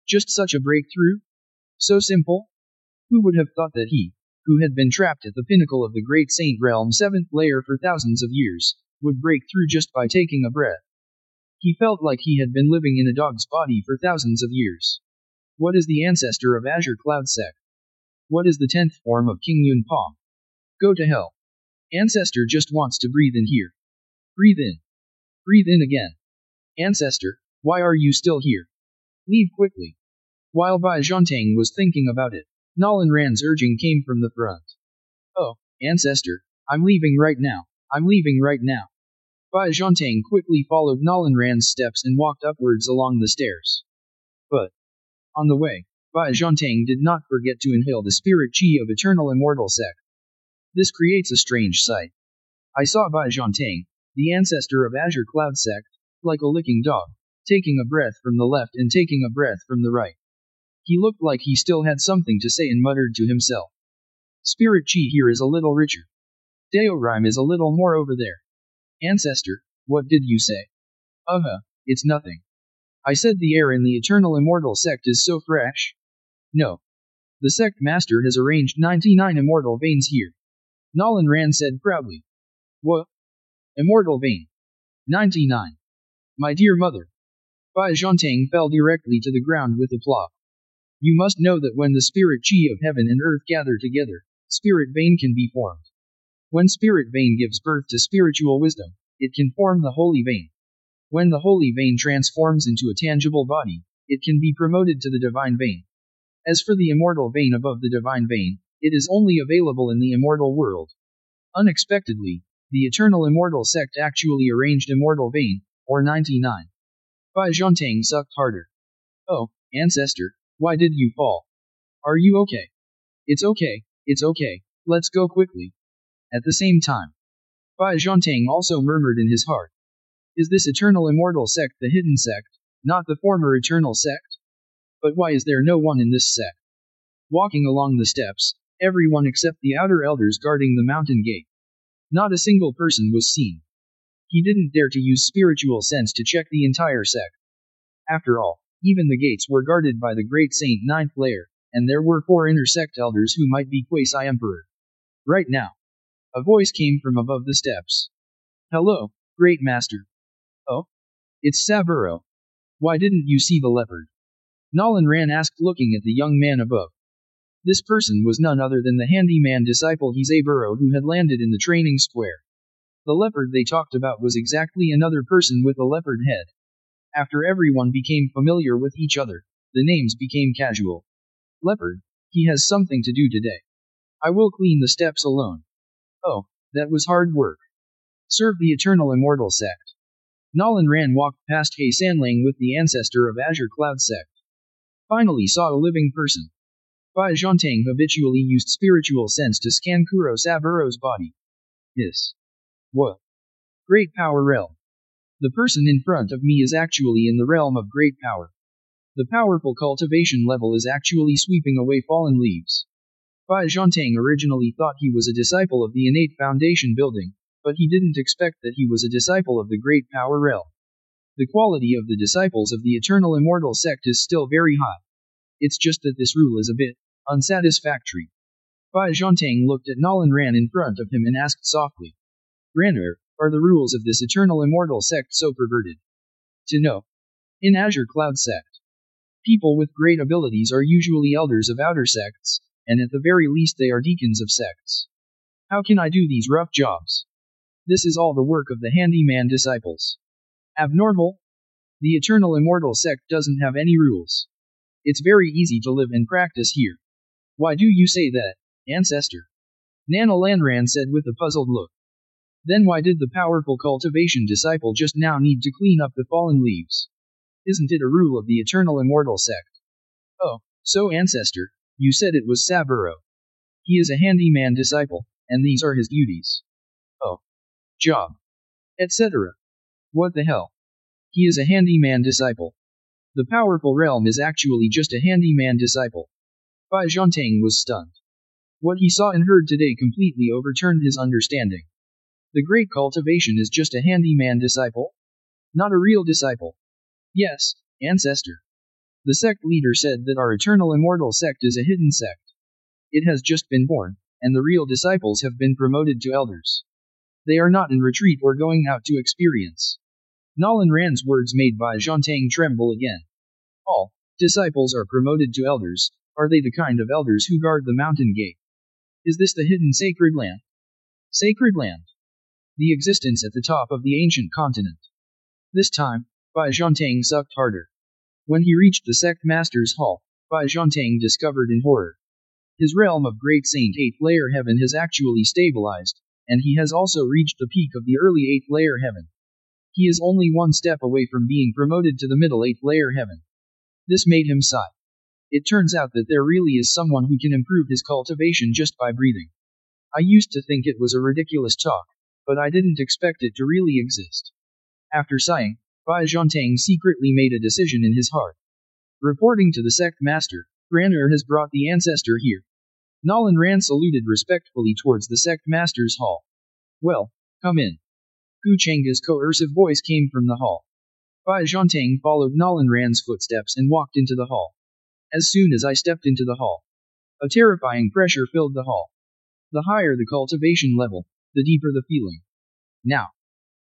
Just such a breakthrough? So simple? Who would have thought that he, who had been trapped at the pinnacle of the Great Saint Realm 7th layer for thousands of years, would break through just by taking a breath? He felt like he had been living in a dog's body for thousands of years. What is the ancestor of Azure Cloud Sect? What is the 10th form of King Yun Pong? Go to hell. Ancestor just wants to breathe in here. Breathe in. Breathe in again. Ancestor, why are you still here? Leave quickly. While Bai Zhantang was thinking about it, Nalanran's urging came from the front. Oh, Ancestor, I'm leaving right now. I'm leaving right now. Bai Zhantang quickly followed Nalanran's steps and walked upwards along the stairs. But, on the way, Bai Zhantang did not forget to inhale the spirit chi of Eternal Immortal Sect. This creates a strange sight. I saw Bai Zhantang, the ancestor of Azure Cloud Sect, like a licking dog, taking a breath from the left and taking a breath from the right. He looked like he still had something to say and muttered to himself. Spirit chi here is a little richer. Deo rhyme is a little more over there. Ancestor, what did you say? It's nothing. I said the air in the Eternal Immortal Sect is so fresh. No. The sect master has arranged 99 immortal veins here. Nalanran said proudly. What? Immortal vein. 99. My dear mother. Bai Zhantang fell directly to the ground with a plop. You must know that when the spirit chi of heaven and earth gather together, spirit vein can be formed. When spirit vein gives birth to spiritual wisdom, it can form the holy vein. When the holy vein transforms into a tangible body, it can be promoted to the divine vein. As for the immortal vein above the divine vein, it is only available in the immortal world. Unexpectedly, the Eternal Immortal Sect actually arranged immortal vein, or 99. Bai Zhantang sucked harder. Oh, ancestor, why did you fall? Are you okay? It's okay, let's go quickly. At the same time, Bai Zhantang also murmured in his heart. Is this Eternal Immortal Sect the hidden sect, not the former Eternal Sect? But why is there no one in this sect? Walking along the steps, everyone except the outer elders guarding the mountain gate. Not a single person was seen. He didn't dare to use spiritual sense to check the entire sect. After all, even the gates were guarded by the Great Saint 9th layer, and there were 4 inner sect elders who might be quasi-emperor. Right now. A voice came from above the steps. Hello, Great Master. Oh? It's Saburo. Why didn't you see the leopard? Nalanran asked looking at the young man above. This person was none other than the handyman disciple Hisaburo who had landed in the training square. The leopard they talked about was exactly another person with a leopard head. After everyone became familiar with each other, the names became casual. Leopard, he has something to do today. I will clean the steps alone. Oh, that was hard work. Serve the Eternal Immortal Sect. Nalanran walked past He Sanlang with the ancestor of Azure Cloud Sect. Finally saw a living person. Bai Zhantang habitually used spiritual sense to scan Kuro Saburo's body. What? Great power realm. The person in front of me is actually in the realm of great power. The powerful cultivation level is actually sweeping away fallen leaves. Bai Zhantang originally thought he was a disciple of the innate foundation building, but he didn't expect that he was a disciple of the great power realm. The quality of the disciples of the eternal immortal sect is still very high. It's just that this rule is a bit unsatisfactory. Bai Zhantang looked at Nolan Ran in front of him and asked softly, Ran'er, are the rules of this eternal immortal sect so perverted? To know. In Azure Cloud sect, people with great abilities are usually elders of outer sects, and at the very least they are deacons of sects. How can I do these rough jobs? This is all the work of the handyman disciples. Abnormal? The eternal immortal sect doesn't have any rules. It's very easy to live and practice here. Why do you say that, ancestor? Nana Lanran said with a puzzled look. Then why did the powerful cultivation disciple just now need to clean up the fallen leaves? Isn't it a rule of the eternal immortal sect? Oh, so ancestor, you said it was Saburo. He is a handyman disciple, and these are his duties. Oh. Job. Etc. What the hell? He is a handyman disciple. The powerful realm is actually just a handyman disciple. Bai Zhantang was stunned. What he saw and heard today completely overturned his understanding. The great cultivation is just a handyman disciple? Not a real disciple. Yes, ancestor. The sect leader said that our eternal immortal sect is a hidden sect. It has just been born, and the real disciples have been promoted to elders. They are not in retreat or going out to experience. Nolan Ran's words made Bai Zhantang tremble again. All disciples are promoted to elders. Are they the kind of elders who guard the mountain gate? Is this the hidden sacred land? Sacred land. The existence at the top of the ancient continent. This time, Bai Zhantang sucked harder. When he reached the sect master's hall, Bai Zhantang discovered in horror. His realm of Great Saint 8th layer heaven has actually stabilized, and he has also reached the peak of the early 8th layer heaven. He is only one step away from being promoted to the middle 8th layer heaven. This made him sigh. It turns out that there really is someone who can improve his cultivation just by breathing. I used to think it was a ridiculous talk, but I didn't expect it to really exist. After sighing, Bai Zhantang secretly made a decision in his heart. Reporting to the sect master, Ran'er has brought the ancestor here. Nolan Ran saluted respectfully towards the sect master's hall. Well, come in. Gu Cheng's coercive voice came from the hall. Bai Zhantang followed Nolan Ran's footsteps and walked into the hall. As soon as I stepped into the hall, a terrifying pressure filled the hall. The higher the cultivation level, the deeper the feeling. Now,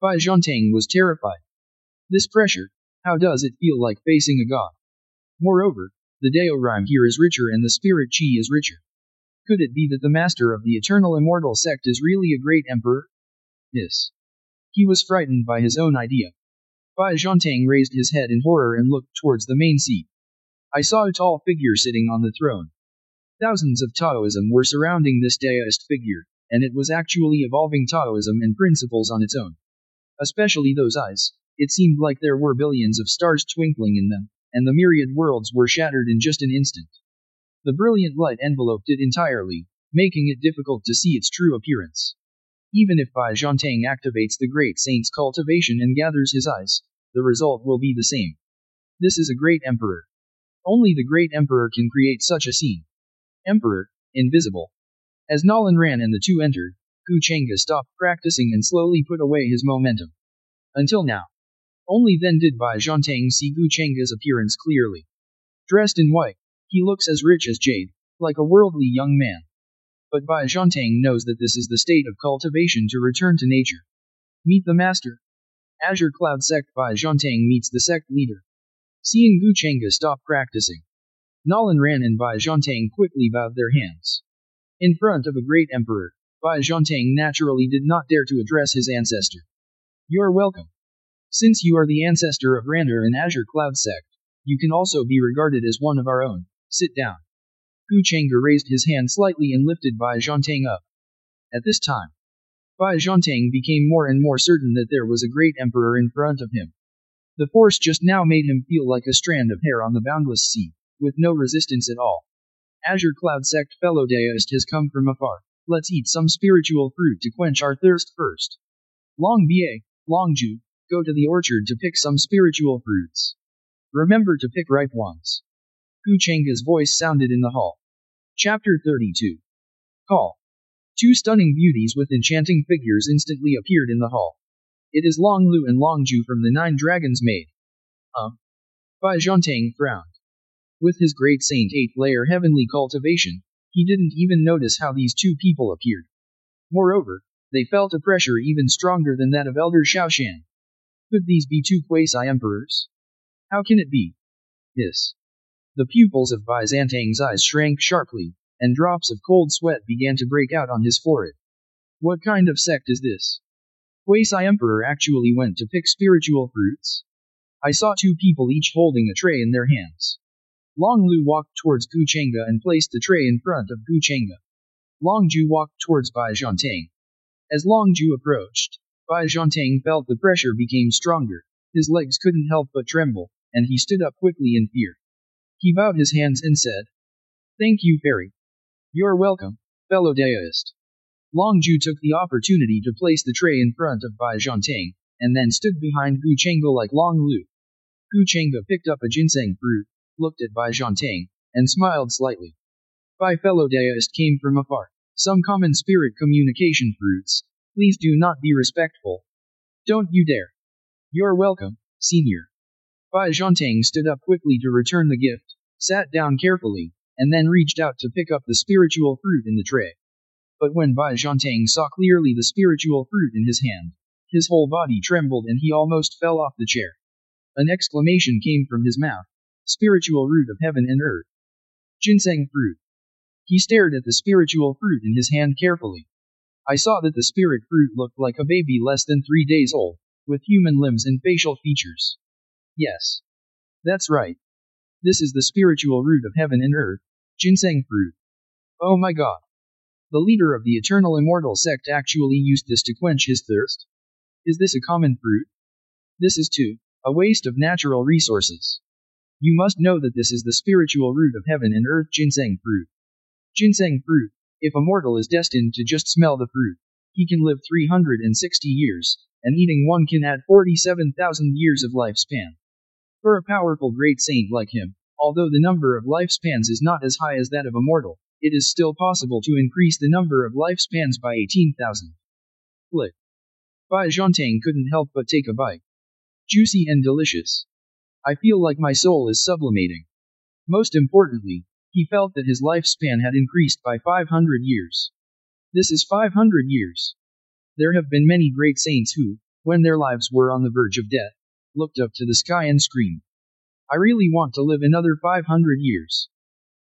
Bai Zhantang was terrified. This pressure, how does it feel like facing a god? Moreover, the Dao rhyme here is richer and the spirit chi is richer. Could it be that the master of the eternal immortal sect is really a great emperor? Yes. He was frightened by his own idea. Bai Zhantang raised his head in horror and looked towards the main seat. I saw a tall figure sitting on the throne. Thousands of Taoism were surrounding this Daoist figure, and it was actually evolving Taoism and principles on its own. Especially those eyes, it seemed like there were billions of stars twinkling in them, and the myriad worlds were shattered in just an instant. The brilliant light enveloped it entirely, making it difficult to see its true appearance. Even if Bai Zhantang activates the Great Saint's cultivation and gathers his eyes, the result will be the same. This is a great emperor. Only the great emperor can create such a scene. Emperor, invisible. As Nolan Ran and the two entered, Gu Chengge stopped practicing and slowly put away his momentum. Until now. Only then did Bai Zhantang see Gu Chengge's appearance clearly. Dressed in white, he looks as rich as jade, like a worldly young man. But Bai Zhantang knows that this is the state of cultivation to return to nature. Meet the master. Azure Cloud Sect. Bai Zhantang meets the sect leader. Seeing Gu Chengge stop practicing, Nolan Ran and Bai Zhantang quickly bowed their hands. In front of a great emperor, Bai Zhantang naturally did not dare to address his ancestor. You're welcome. Since you are the ancestor of Ran'er and Azure Cloud Sect, you can also be regarded as one of our own. Sit down. Gu Chengge raised his hand slightly and lifted Bai Zhantang up. At this time, Bai Zhantang became more and more certain that there was a great emperor in front of him. The force just now made him feel like a strand of hair on the boundless sea, with no resistance at all. Azure Cloud Sect fellow Daoist has come from afar. Let's eat some spiritual fruit to quench our thirst first. Long Bie, Long Ju, go to the orchard to pick some spiritual fruits. Remember to pick ripe ones. Gu Chenga's voice sounded in the hall. Chapter 32. Call. Two stunning beauties with enchanting figures instantly appeared in the hall. It is Long Lu and Long Ju from the Nine Dragons' Maid. Bai Zhantang frowned. With his great saint 8th layer heavenly cultivation, he didn't even notice how these two people appeared. Moreover, they felt a pressure even stronger than that of Elder Xiaoshan. Could these be two quasi-emperors? How can it be? Hiss. The pupils of Bai Zhantang's eyes shrank sharply, and drops of cold sweat began to break out on his forehead. What kind of sect is this? Quasi-emperor actually went to pick spiritual fruits? I saw two people each holding a tray in their hands. Long Lu walked towards Gu Chenga and placed the tray in front of Gu Chenga. Long Ju walked towards Bai Zhantang. As Long Ju approached, Bai Zhantang felt the pressure became stronger. His legs couldn't help but tremble, and he stood up quickly in fear. He bowed his hands and said, "Thank you, Fairy. You're welcome, fellow Daoist." Long Ju took the opportunity to place the tray in front of Bai Zhantang, and then stood behind Gu Chenga like Long Lu. Gu Chenga picked up a ginseng fruit, looked at Bai Zhantang, and smiled slightly. Bai fellow Daoist came from afar. Some common spirit communication fruits. Please do not be respectful. Don't you dare. You're welcome, senior. Bai Zhantang stood up quickly to return the gift, sat down carefully, and then reached out to pick up the spiritual fruit in the tray. But when Bai Zhantang saw clearly the spiritual fruit in his hand, his whole body trembled and he almost fell off the chair. An exclamation came from his mouth. Spiritual root of heaven and earth. Ginseng fruit. He stared at the spiritual fruit in his hand carefully. I saw that the spirit fruit looked like a baby less than 3 days old, with human limbs and facial features. Yes. That's right. This is the spiritual root of heaven and earth, ginseng fruit. Oh my god. The leader of the eternal immortal sect actually used this to quench his thirst? Is this a common fruit? This is too a waste of natural resources. You must know that this is the spiritual root of heaven and earth ginseng fruit. Ginseng fruit, if a mortal is destined to just smell the fruit, he can live 360 years, and eating one can add 47,000 years of lifespan. For a powerful great saint like him, although the number of lifespans is not as high as that of a mortal, it is still possible to increase the number of lifespans by 18,000. Flick. Bai Zhantang couldn't help but take a bite. Juicy and delicious. I feel like my soul is sublimating. Most importantly, he felt that his lifespan had increased by 500 years. This is 500 years. There have been many great saints who, when their lives were on the verge of death, looked up to the sky and screamed, "I really want to live another 500 years."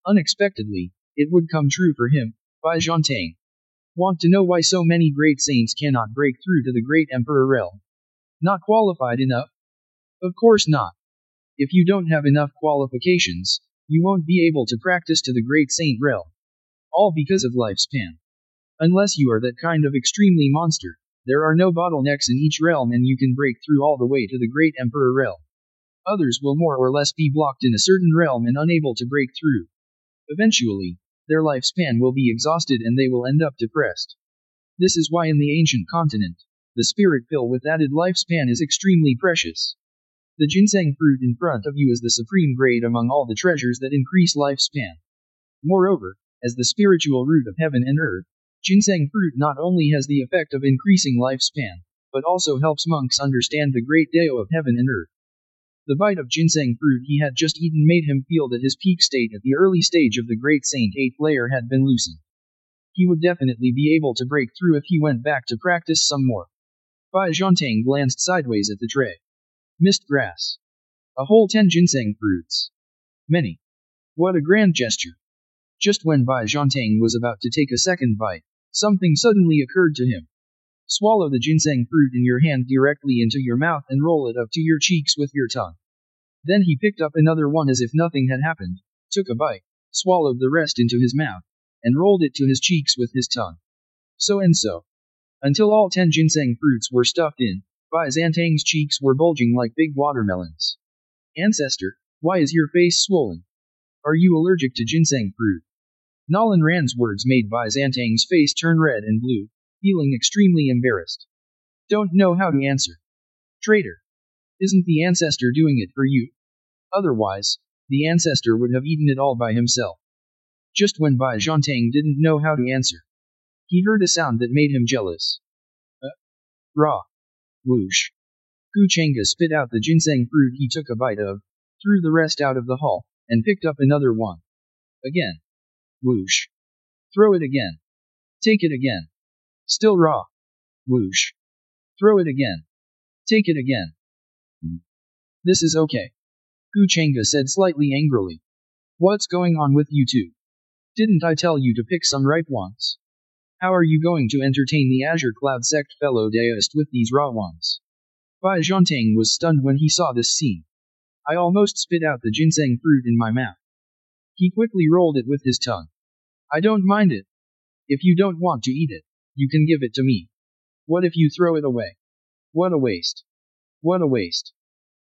Unexpectedly, it would come true for him, Bai Zhantang. Want to know why so many great saints cannot break through to the great emperor realm? Not qualified enough? Of course not. If you don't have enough qualifications, you won't be able to practice to the great saint realm. All because of lifespan. Unless you are that kind of extremely monster, there are no bottlenecks in each realm and you can break through all the way to the great emperor realm. Others will more or less be blocked in a certain realm and unable to break through. Eventually, their lifespan will be exhausted and they will end up depressed. This is why in the ancient continent, the spirit pill with added lifespan is extremely precious. The ginseng fruit in front of you is the supreme grade among all the treasures that increase lifespan. Moreover, as the spiritual root of heaven and earth, ginseng fruit not only has the effect of increasing lifespan, but also helps monks understand the great Dao of heaven and earth. The bite of ginseng fruit he had just eaten made him feel that his peak state at the early stage of the great saint 8th layer had been loosened. He would definitely be able to break through if he went back to practice some more. Bai Zhantang glanced sideways at the tray. Mist grass. A whole 10 ginseng fruits. Many. What a grand gesture. Just when Bai Zhantang was about to take a second bite, something suddenly occurred to him. Swallow the ginseng fruit in your hand directly into your mouth and roll it up to your cheeks with your tongue. Then he picked up another one as if nothing had happened, took a bite, swallowed the rest into his mouth, and rolled it to his cheeks with his tongue. So and so. Until all 10 ginseng fruits were stuffed in, Bai Zhantang's cheeks were bulging like big watermelons. Ancestor, why is your face swollen? Are you allergic to ginseng fruit? Nolan Rand's words made Bai Zhantang's face turn red and blue, feeling extremely embarrassed. Don't know how to answer. Traitor! Isn't the ancestor doing it for you? Otherwise, the ancestor would have eaten it all by himself. Just when Bai Zhantang didn't know how to answer, he heard a sound that made him jealous. Raw. Whoosh. Gu Chengge spit out the ginseng fruit he took a bite of, threw the rest out of the hall, and picked up another one. Again. Whoosh. Throw it again. Take it again. Still raw. Whoosh. Throw it again. Take it again. This is okay. Gu Chengge said slightly angrily. What's going on with you two? Didn't I tell you to pick some ripe ones? How are you going to entertain the Azure Cloud sect fellow Daoist with these raw ones? Bai Zhantang was stunned when he saw this scene. I almost spit out the ginseng fruit in my mouth. He quickly rolled it with his tongue. I don't mind it. If you don't want to eat it, you can give it to me. What if you throw it away? What a waste. What a waste.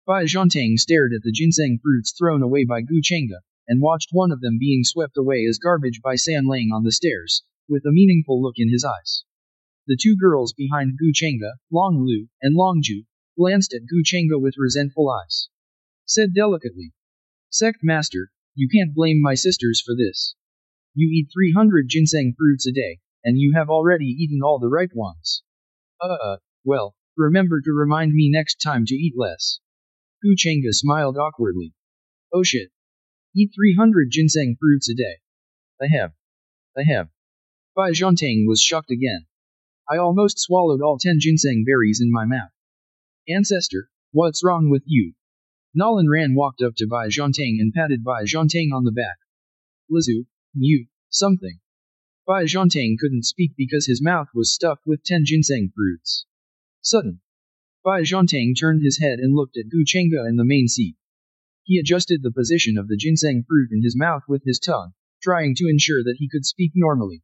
Bai Zhantang stared at the ginseng fruits thrown away by Gu Chengge, and watched one of them being swept away as garbage by San Lang on the stairs, with a meaningful look in his eyes. The two girls behind Gu Chengge, Long Lu, and Long Ju, glanced at Gu Chengge with resentful eyes. Said delicately. Sect Master, you can't blame my sisters for this. You eat 300 ginseng fruits a day, and you have already eaten all the ripe ones. Well, remember to remind me next time to eat less. Gu Chengge smiled awkwardly. Oh shit. Eat 300 ginseng fruits a day. I have. Bai Zhantang was shocked again. I almost swallowed all 10 ginseng berries in my mouth. Ancestor, what's wrong with you? Nolan Ran walked up to Bai Zhantang and patted Bai Zhantang on the back. Lizu, you, something. Bai Zhantang couldn't speak because his mouth was stuffed with 10 ginseng fruits. Sudden. Bai Zhantang turned his head and looked at Gu Chengge in the main seat. He adjusted the position of the ginseng fruit in his mouth with his tongue, trying to ensure that he could speak normally.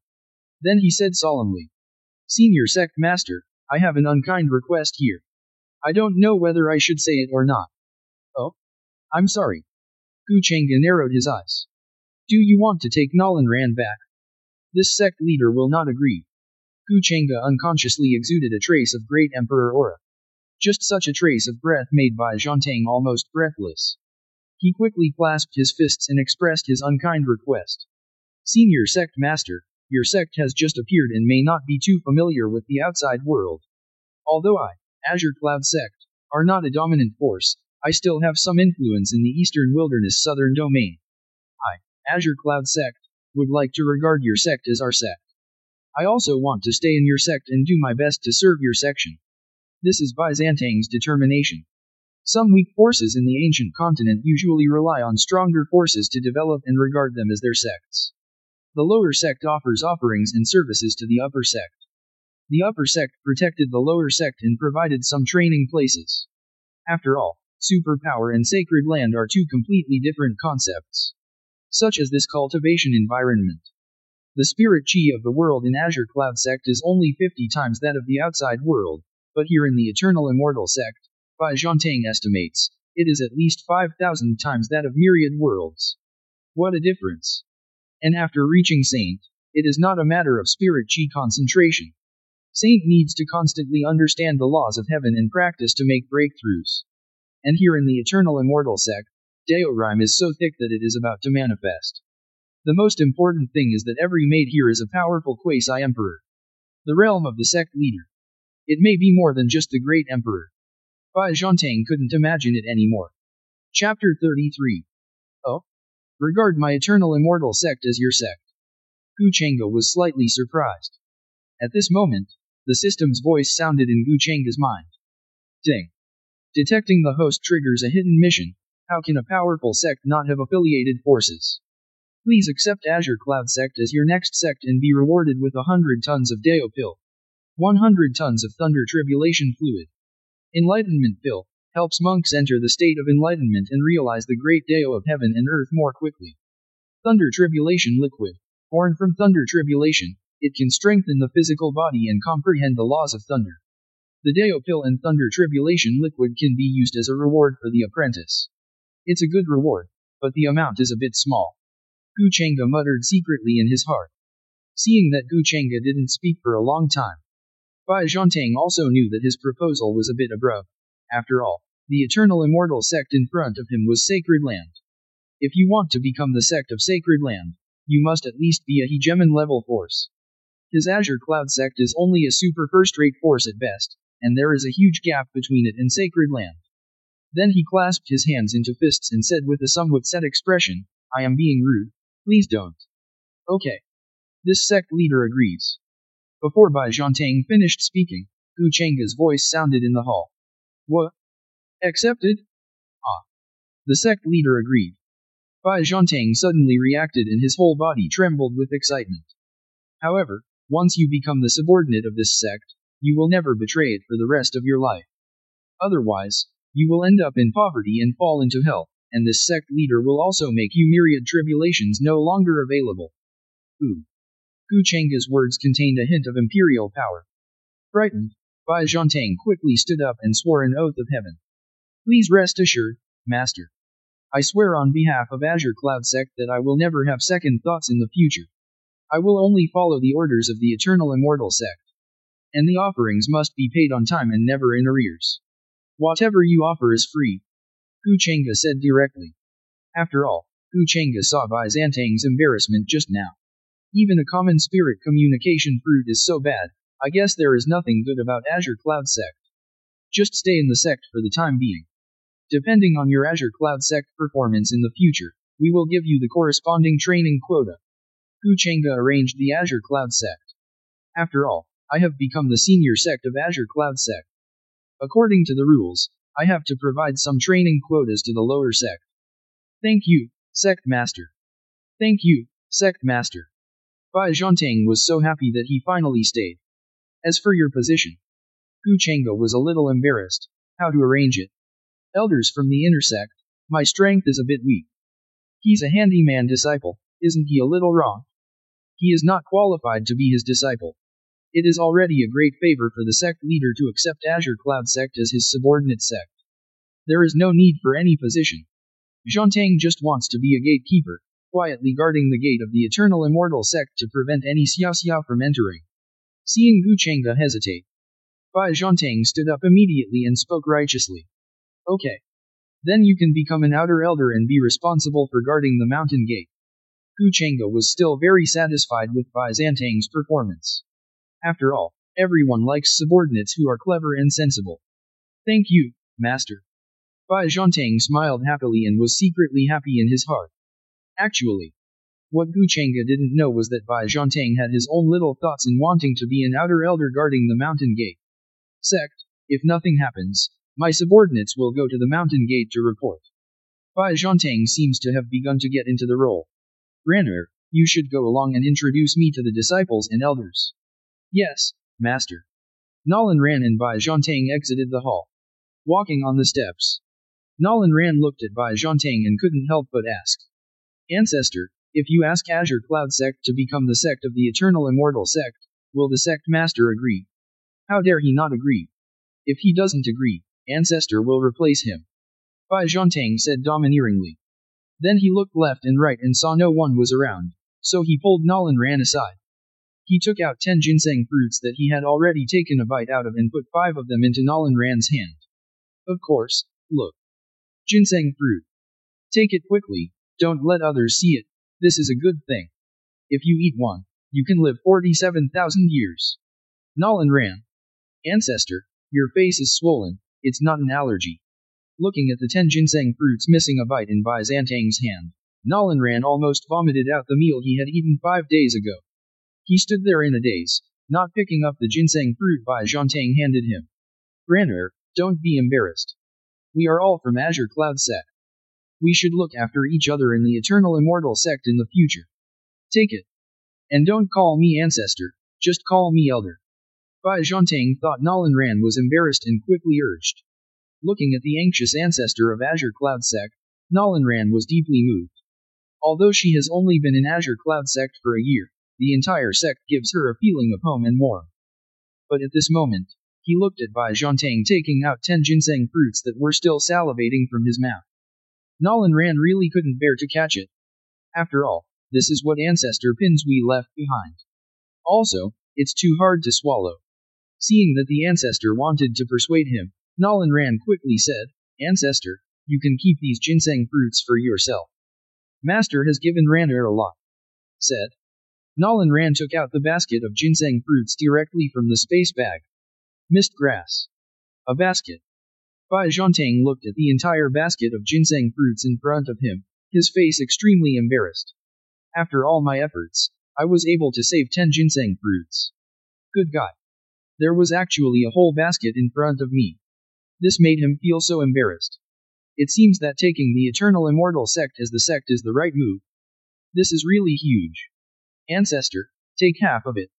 Then he said solemnly. Senior Sect Master, I have an unkind request here. I don't know whether I should say it or not. Oh? I'm sorry. Gu Chengge narrowed his eyes. Do you want to take Nolan Ran back? This sect leader will not agree. Gu Chengge unconsciously exuded a trace of great emperor aura. Just such a trace of breath made Bai Zhantang almost breathless. He quickly clasped his fists and expressed his unkind request. Senior Sect Master, your sect has just appeared and may not be too familiar with the outside world. Although I, Azure Cloud Sect, are not a dominant force, I still have some influence in the Eastern Wilderness Southern Domain. I, Azure Cloud Sect, would like to regard your sect as our sect. I also want to stay in your sect and do my best to serve your section. This is Bai Zhantang's determination. Some weak forces in the ancient continent usually rely on stronger forces to develop and regard them as their sects. The lower sect offers offerings and services to the upper sect. The upper sect protected the lower sect and provided some training places. After all, superpower and sacred land are two completely different concepts. Such as this cultivation environment. The spirit chi of the world in Azure Cloud Sect is only 50 times that of the outside world, but here in the Eternal Immortal Sect, Bai Zhantang estimates, it is at least 5,000 times that of myriad worlds. What a difference! And after reaching Saint, it is not a matter of spirit chi concentration. Saint needs to constantly understand the laws of heaven and practice to make breakthroughs. And here in the Eternal Immortal Sect, Daorime is so thick that it is about to manifest. The most important thing is that every mate here is a powerful quasi-emperor. The realm of the sect leader. It may be more than just the great emperor. Bai Zhantang couldn't imagine it anymore. Chapter 33. Oh? Regard my Eternal Immortal Sect as your sect. Gu Chengge was slightly surprised. At this moment, the system's voice sounded in Gu Chengge's mind. Ding. Detecting the host triggers a hidden mission. How can a powerful sect not have affiliated forces? Please accept Azure Cloud Sect as your next sect and be rewarded with 100 tons of Dao Pill. 100 tons of Thunder Tribulation Fluid. Enlightenment Pill helps monks enter the state of enlightenment and realize the great Dao of heaven and earth more quickly. Thunder Tribulation Liquid. Born from Thunder Tribulation, it can strengthen the physical body and comprehend the laws of thunder. The Dao Pill and Thunder Tribulation Liquid can be used as a reward for the apprentice. It's a good reward, but the amount is a bit small. Gu Chengge muttered secretly in his heart. Seeing that Gu Chengge didn't speak for a long time, Bai Zhantang also knew that his proposal was a bit abrupt. After all, the eternal immortal sect in front of him was Sacred Land. If you want to become the sect of Sacred Land, you must at least be a hegemon level force. His Azure Cloud sect is only a super first-rate force at best, and there is a huge gap between it and Sacred Land. Then he clasped his hands into fists and said with a somewhat sad expression, I am being rude, please don't. Okay. This sect leader agrees. Before Bai Zhantang finished speaking, Gu Chenga's voice sounded in the hall. What? Accepted? Ah. The sect leader agreed. Bai Zhantang suddenly reacted and his whole body trembled with excitement. However, once you become the subordinate of this sect, you will never betray it for the rest of your life. Otherwise, you will end up in poverty and fall into hell, and this sect leader will also make you myriad tribulations no longer available. Ooh. Gu Chenga's words contained a hint of imperial power. Frightened, Bai Zhantang quickly stood up and swore an oath of heaven. Please rest assured, Master. I swear on behalf of Azure Cloud Sect that I will never have second thoughts in the future. I will only follow the orders of the Eternal Immortal Sect. And the offerings must be paid on time and never in arrears. Whatever you offer is free. Gu Chenga said directly. After all, Gu Chenga saw Bai Zhantang's embarrassment just now. Even a common spirit communication fruit is so bad, I guess there is nothing good about Azure Cloud Sect. Just stay in the sect for the time being. Depending on your Azure Cloud Sect performance in the future, we will give you the corresponding training quota. Gu Chenga arranged the Azure Cloud Sect. After all, I have become the senior sect of Azure Cloud Sect. According to the rules, I have to provide some training quotas to the lower sect. Thank you, Sect Master. Thank you, Sect Master. Bai Zhantang was so happy that he finally stayed. As for your position, Gu Chenga was a little embarrassed. How to arrange it? Elders from the inner sect, my strength is a bit weak. He's a handyman disciple, isn't he a little wrong? He is not qualified to be his disciple. It is already a great favor for the sect leader to accept Azure Cloud Sect as his subordinate sect. There is no need for any position. Zhantang just wants to be a gatekeeper, quietly guarding the gate of the Eternal Immortal Sect to prevent any Xiao from entering. Seeing Gu Chenga hesitate, Bai Zhantang stood up immediately and spoke righteously. Okay. Then you can become an outer elder and be responsible for guarding the mountain gate. Gu Chenga was still very satisfied with Bai Zhantang's performance. After all, everyone likes subordinates who are clever and sensible. Thank you, Master. Bai Zhantang smiled happily and was secretly happy in his heart. Actually, what Gu Chenga didn't know was that Bai Zhantang had his own little thoughts in wanting to be an outer elder guarding the mountain gate. Sect, if nothing happens, my subordinates will go to the mountain gate to report. Bai Zhantang seems to have begun to get into the role. Ran'er, you should go along and introduce me to the disciples and elders. Yes, Master. Nolan Ran and Bai Zhantang exited the hall. Walking on the steps, Nolan Ran looked at Bai Zhantang and couldn't help but ask. Ancestor, if you ask Azure Cloud Sect to become the sect of the Eternal Immortal Sect, will the sect master agree? How dare he not agree? If he doesn't agree, Ancestor will replace him. Bai Zhantang said domineeringly. Then he looked left and right and saw no one was around, so he pulled Nolan Ran aside. He took out 10 ginseng fruits that he had already taken a bite out of and put 5 of them into Nolan Ran's hand. Of course, look. Ginseng fruit. Take it quickly, don't let others see it, this is a good thing. If you eat one, you can live 47,000 years. Nolan Ran. Ancestor, your face is swollen, it's not an allergy. Looking at the 10 ginseng fruits missing a bite in Bai Zhantang's hand, Nolan Ran almost vomited out the meal he had eaten 5 days ago. He stood there in a daze, not picking up the ginseng fruit Bai Zhantang handed him. Ran'er, don't be embarrassed. We are all from Azure Cloud Sect. We should look after each other in the Eternal Immortal Sect in the future. Take it. And don't call me Ancestor, just call me Elder. Bai Zhantang thought Nolan Ran was embarrassed and quickly urged. Looking at the anxious ancestor of Azure Cloud Sect, Nolan Ran was deeply moved. Although she has only been in Azure Cloud Sect for a year, the entire sect gives her a feeling of home and warmth. But at this moment, he looked at Bai Zhantang taking out 10 ginseng fruits that were still salivating from his mouth. Nolan Ran really couldn't bear to catch it. After all, this is what Ancestor Pinsui left behind. Also, it's too hard to swallow. Seeing that the ancestor wanted to persuade him, Nalanran quickly said, Ancestor, you can keep these ginseng fruits for yourself. Master has given Raner a lot, said. Nalanran took out the basket of ginseng fruits directly from the space bag. Mist grass. A basket. Bai Zhantang looked at the entire basket of ginseng fruits in front of him, his face extremely embarrassed. After all my efforts, I was able to save 10 ginseng fruits. Good God. There was actually a whole basket in front of me. This made him feel so embarrassed. It seems that taking the Eternal Immortal Sect as the sect is the right move. This is really huge. Ancestor, take half of it.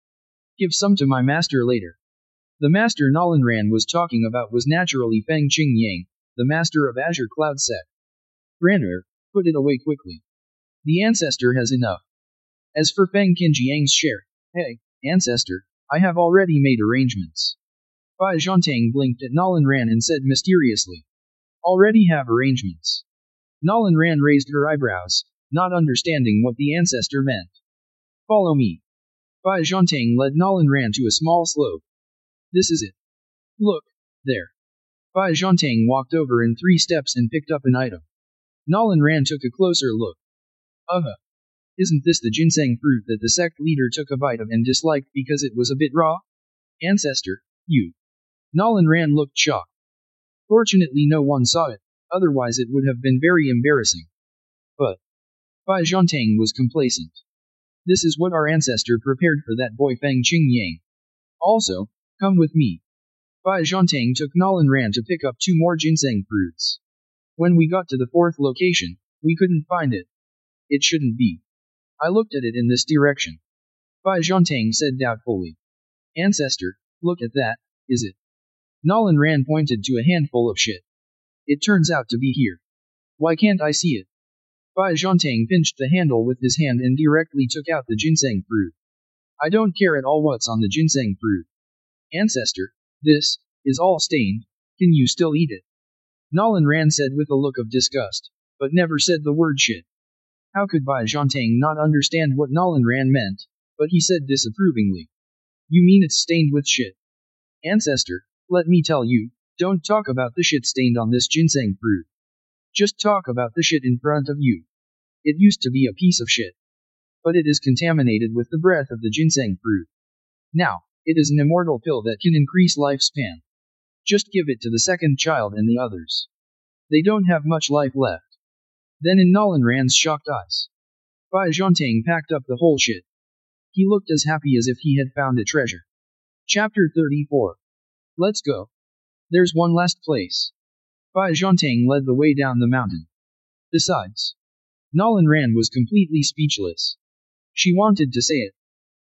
Give some to my master later. The master Nalanran was talking about was naturally Feng Qingyang, the master of Azure Cloud Sect. Raner, put it away quickly. The ancestor has enough. As for Feng Qingyang's share, hey, ancestor, I have already made arrangements. Bai Zhantang blinked at Nalanran and said mysteriously. Already have arrangements. Nalanran raised her eyebrows, not understanding what the ancestor meant. Follow me. Bai Zhantang led Nalanran to a small slope. This is it. Look, there. Bai Zhantang walked over in 3 steps and picked up an item. Nalanran took a closer look. Isn't this the ginseng fruit that the sect leader took a bite of and disliked because it was a bit raw? Ancestor, you. Nalanran looked shocked. Fortunately no one saw it, otherwise it would have been very embarrassing. But Bai Zhantang was complacent. This is what our ancestor prepared for that boy Feng Qingyang. Also, come with me. Bai Zhantang took Nalanran to pick up 2 more ginseng fruits. When we got to the 4th location, we couldn't find it. It shouldn't be. I looked at it in this direction. Bai Zhantang said doubtfully. Ancestor, look at that, is it? Nalanran pointed to a handful of shit. It turns out to be here. Why can't I see it? Bai Zhantang pinched the handle with his hand and directly took out the ginseng fruit. I don't care at all what's on the ginseng fruit. Ancestor, this is all stained. Can you still eat it? Nalanran said with a look of disgust, but never said the word shit. How could Bai Zhantang not understand what Nalanran meant, but he said disapprovingly. You mean it's stained with shit? Ancestor, let me tell you, don't talk about the shit stained on this ginseng fruit. Just talk about the shit in front of you. It used to be a piece of shit. But it is contaminated with the breath of the ginseng fruit. Now, it is an immortal pill that can increase lifespan. Just give it to the second child and the others. They don't have much life left. Then in Nalanran's shocked eyes, Bai Zhantang packed up the whole shit. He looked as happy as if he had found a treasure. Chapter 34. Let's go. There's one last place. Bai Zhantang led the way down the mountain. Besides, Nalanran was completely speechless. She wanted to say it.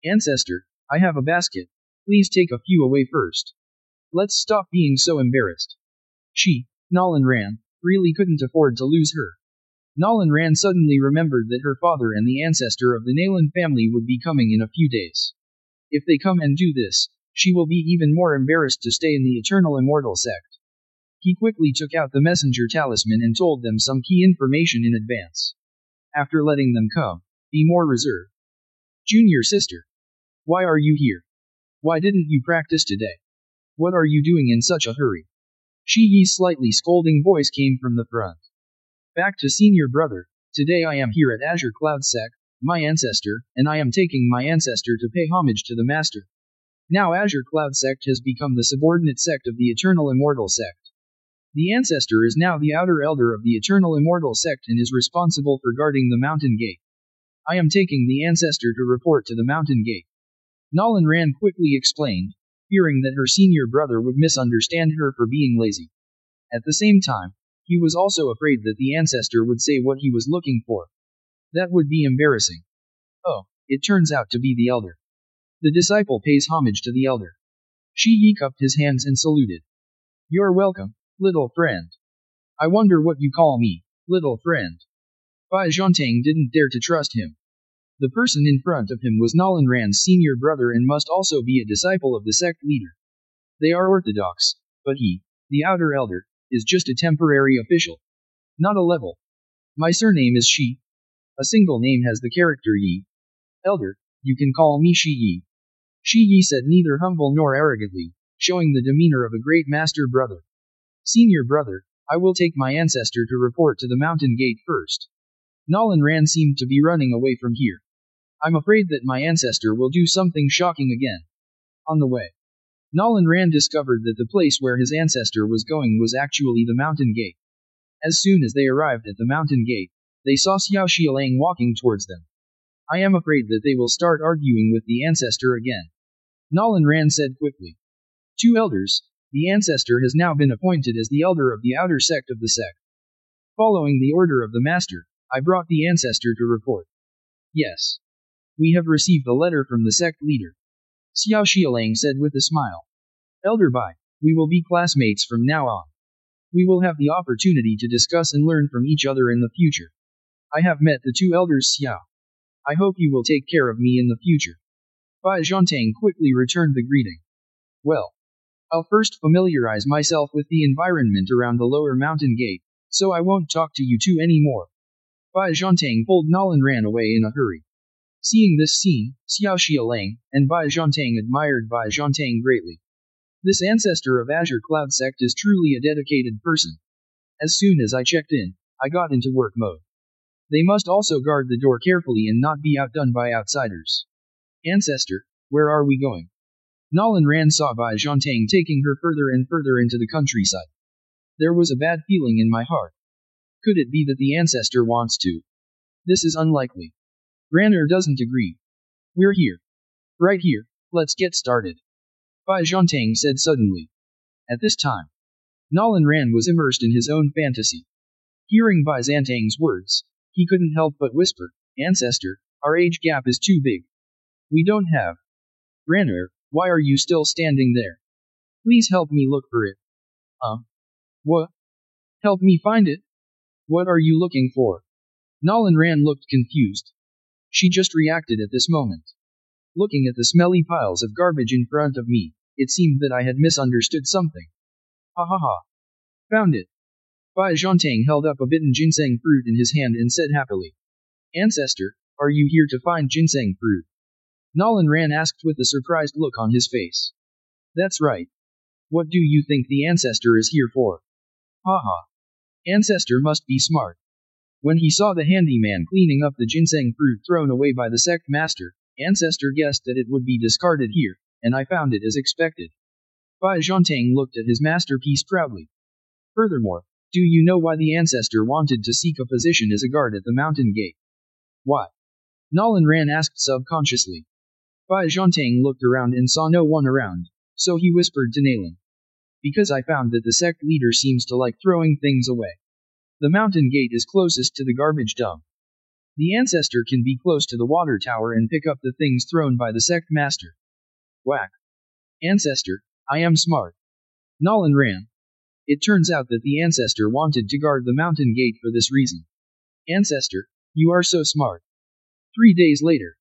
Ancestor, I have a basket. Please take a few away first. Let's stop being so embarrassed. She, Nalanran, really couldn't afford to lose her. Nalanran suddenly remembered that her father and the ancestor of the Nalan family would be coming in a few days. If they come and do this, she will be even more embarrassed to stay in the Eternal Immortal Sect. He quickly took out the messenger talisman and told them some key information in advance. After letting them come, be more reserved. Junior sister. Why are you here? Why didn't you practice today? What are you doing in such a hurry? Shi Yi's slightly scolding voice came from the front. Back to senior brother, today I am here at Azure Cloud Sect, my ancestor, and I am taking my ancestor to pay homage to the master. Now Azure Cloud Sect has become the subordinate sect of the Eternal Immortal Sect. The ancestor is now the outer elder of the Eternal Immortal Sect and is responsible for guarding the mountain gate. I am taking the ancestor to report to the mountain gate. Nalanran quickly explained, fearing that her senior brother would misunderstand her for being lazy. At the same time, he was also afraid that the ancestor would say what he was looking for. That would be embarrassing. Oh, it turns out to be the elder. The disciple pays homage to the elder. Shi Yi cupped his hands and saluted. You're welcome, little friend. I wonder what you call me, little friend. Bai Zhantang didn't dare to trust him. The person in front of him was Nalanran's senior brother and must also be a disciple of the sect leader. They are orthodox, but he, the outer elder, is just a temporary official. Not a level. My surname is Shi. A single name has the character Yi. Elder, you can call me Shi Yi. Shi Yi said neither humble nor arrogantly, showing the demeanor of a great master brother. Senior brother, I will take my ancestor to report to the mountain gate first. Nolan Rand seemed to be running away from here. I'm afraid that my ancestor will do something shocking again. On the way, Nolan Rand discovered that the place where his ancestor was going was actually the mountain gate. As soon as they arrived at the mountain gate, they saw Xiao Xiaolang walking towards them. I am afraid that they will start arguing with the ancestor again. Nolan Rand said quickly. Two elders, the ancestor has now been appointed as the elder of the outer sect of the sect. Following the order of the master, I brought the ancestor to report. Yes. We have received a letter from the sect leader. Xiao Xiaolang said with a smile. Elder Bai, we will be classmates from now on. We will have the opportunity to discuss and learn from each other in the future. I have met the two elders Xiao. I hope you will take care of me in the future. Bai Zhantang quickly returned the greeting. Well, I'll first familiarize myself with the environment around the lower mountain gate, so I won't talk to you two anymore. Bai Zhantang pulled Nolan Ran away in a hurry. Seeing this scene, Xiao Xiaolang and Bai Zhantang admired Bai Zhantang greatly. This ancestor of Azure Cloud Sect is truly a dedicated person. As soon as I checked in, I got into work mode. They must also guard the door carefully and not be outdone by outsiders. Ancestor, where are we going? Nolan Ran saw Bai Zhantang taking her further and further into the countryside. There was a bad feeling in my heart. Could it be that the ancestor wants to? This is unlikely. Ranner doesn't agree. We're here. Right here, let's get started. Bai Zhantang said suddenly. At this time, Nolan Ran was immersed in his own fantasy. Hearing Bai Zhantang's words, he couldn't help but whisper, Ancestor, our age gap is too big. We don't have. Ranner, why are you still standing there? Please help me look for it. What? Help me find it? What are you looking for? Nolan Ran looked confused. She just reacted at this moment. Looking at the smelly piles of garbage in front of me, it seemed that I had misunderstood something. Ha ha ha. Found it. Bai Zhantang held up a bitten ginseng fruit in his hand and said happily. Ancestor, are you here to find ginseng fruit? Nolan Ran asked with a surprised look on his face. That's right. What do you think the ancestor is here for? Ha ha. Ancestor must be smart. When he saw the handyman cleaning up the ginseng fruit thrown away by the sect master, Ancestor guessed that it would be discarded here, and I found it as expected. Bai Zhantang looked at his masterpiece proudly. Furthermore, do you know why the ancestor wanted to seek a position as a guard at the mountain gate? Why? Nolan Ran asked subconsciously. Bai Zhantang looked around and saw no one around, so he whispered to Nalan. Because I found that the sect leader seems to like throwing things away. The mountain gate is closest to the garbage dump. The ancestor can be close to the water tower and pick up the things thrown by the sect master. Whack. Ancestor, I am smart. Nolan Ran. It turns out that the ancestor wanted to guard the mountain gate for this reason. Ancestor, you are so smart. 3 days later,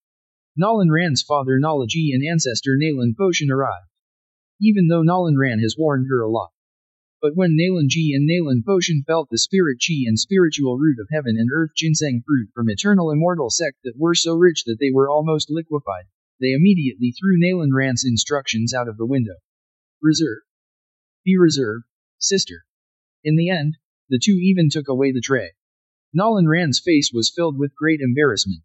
Nolan Ran's father Nalaji and ancestor Nalan Potion arrived. Even though Nolan Ran has warned her a lot. But when Nalanji and Nalan Potion felt the spirit chi and spiritual root of heaven and earth ginseng fruit from eternal immortal sect that were so rich that they were almost liquefied, they immediately threw Nalan Ran's instructions out of the window. Reserve. Be reserved, sister. In the end, the two even took away the tray. Nolan Ran's face was filled with great embarrassment.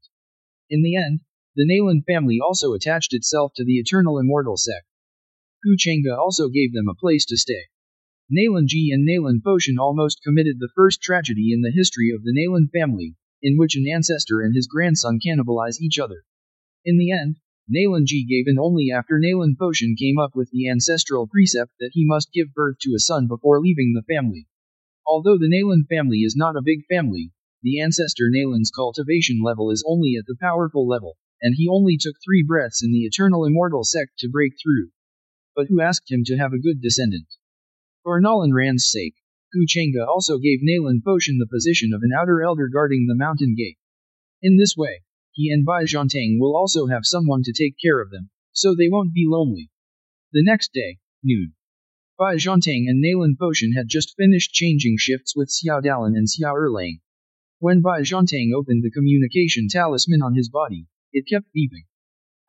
In the end, the Nalan family also attached itself to the eternal immortal sect. Gu Changa also gave them a place to stay. Nalanji and Nalan Potion almost committed the first tragedy in the history of the Nalan family, in which an ancestor and his grandson cannibalize each other. In the end, Nalanji gave in only after Nalan Potion came up with the ancestral precept that he must give birth to a son before leaving the family. Although the Nalan family is not a big family, the ancestor Nalan's cultivation level is only at the powerful level, and he only took 3 breaths in the eternal immortal sect to break through. But who asked him to have a good descendant? For Nolan Ran's sake, Gu Changa also gave Nalan Potion the position of an outer elder guarding the mountain gate. In this way, he and Bai Zhantang will also have someone to take care of them, so they won't be lonely. The next day, noon. Bai Zhantang and Nalan Potion had just finished changing shifts with Xiao Dalan and Xiao Erlang. When Bai Zhantang opened the communication talisman on his body, it kept beeping.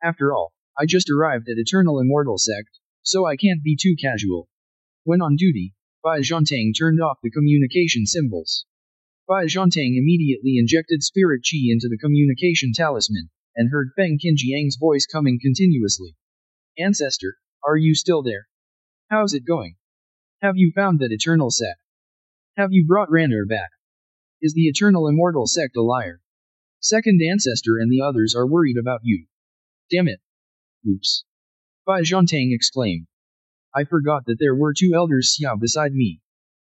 After all, I just arrived at Eternal Immortal Sect, so I can't be too casual. When on duty, Bai Zhantang turned off the communication symbols. Bai Zhantang immediately injected spirit chi into the communication talisman, and heard Feng Qinjiang's voice coming continuously. Ancestor, are you still there? How's it going? Have you found that eternal sect? Have you brought Ran'er back? Is the eternal immortal sect a liar? Second ancestor and the others are worried about you. Damn it. Oops. Bai Zhantang exclaimed. I forgot that there were two elders Xiao beside me.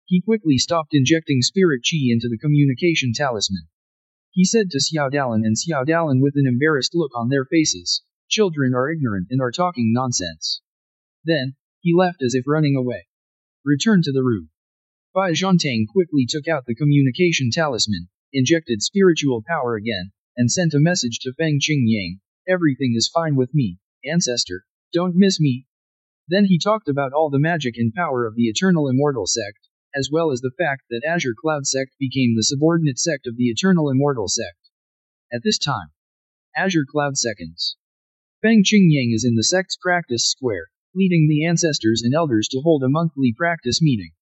He quickly stopped injecting spirit chi into the communication talisman. He said to Xiao Dalan and Xiao Dalan with an embarrassed look on their faces, children are ignorant and are talking nonsense. Then, he left as if running away. Return to the room. Bai Zhantang quickly took out the communication talisman, injected spiritual power again, and sent a message to Feng Qingyang, everything is fine with me, ancestor, don't miss me. Then he talked about all the magic and power of the eternal immortal sect, as well as the fact that Azure Cloud sect became the subordinate sect of the eternal immortal sect. At this time, Azure Cloud seconds. Feng Qingyang is in the sect's practice square, leading the ancestors and elders to hold a monthly practice meeting.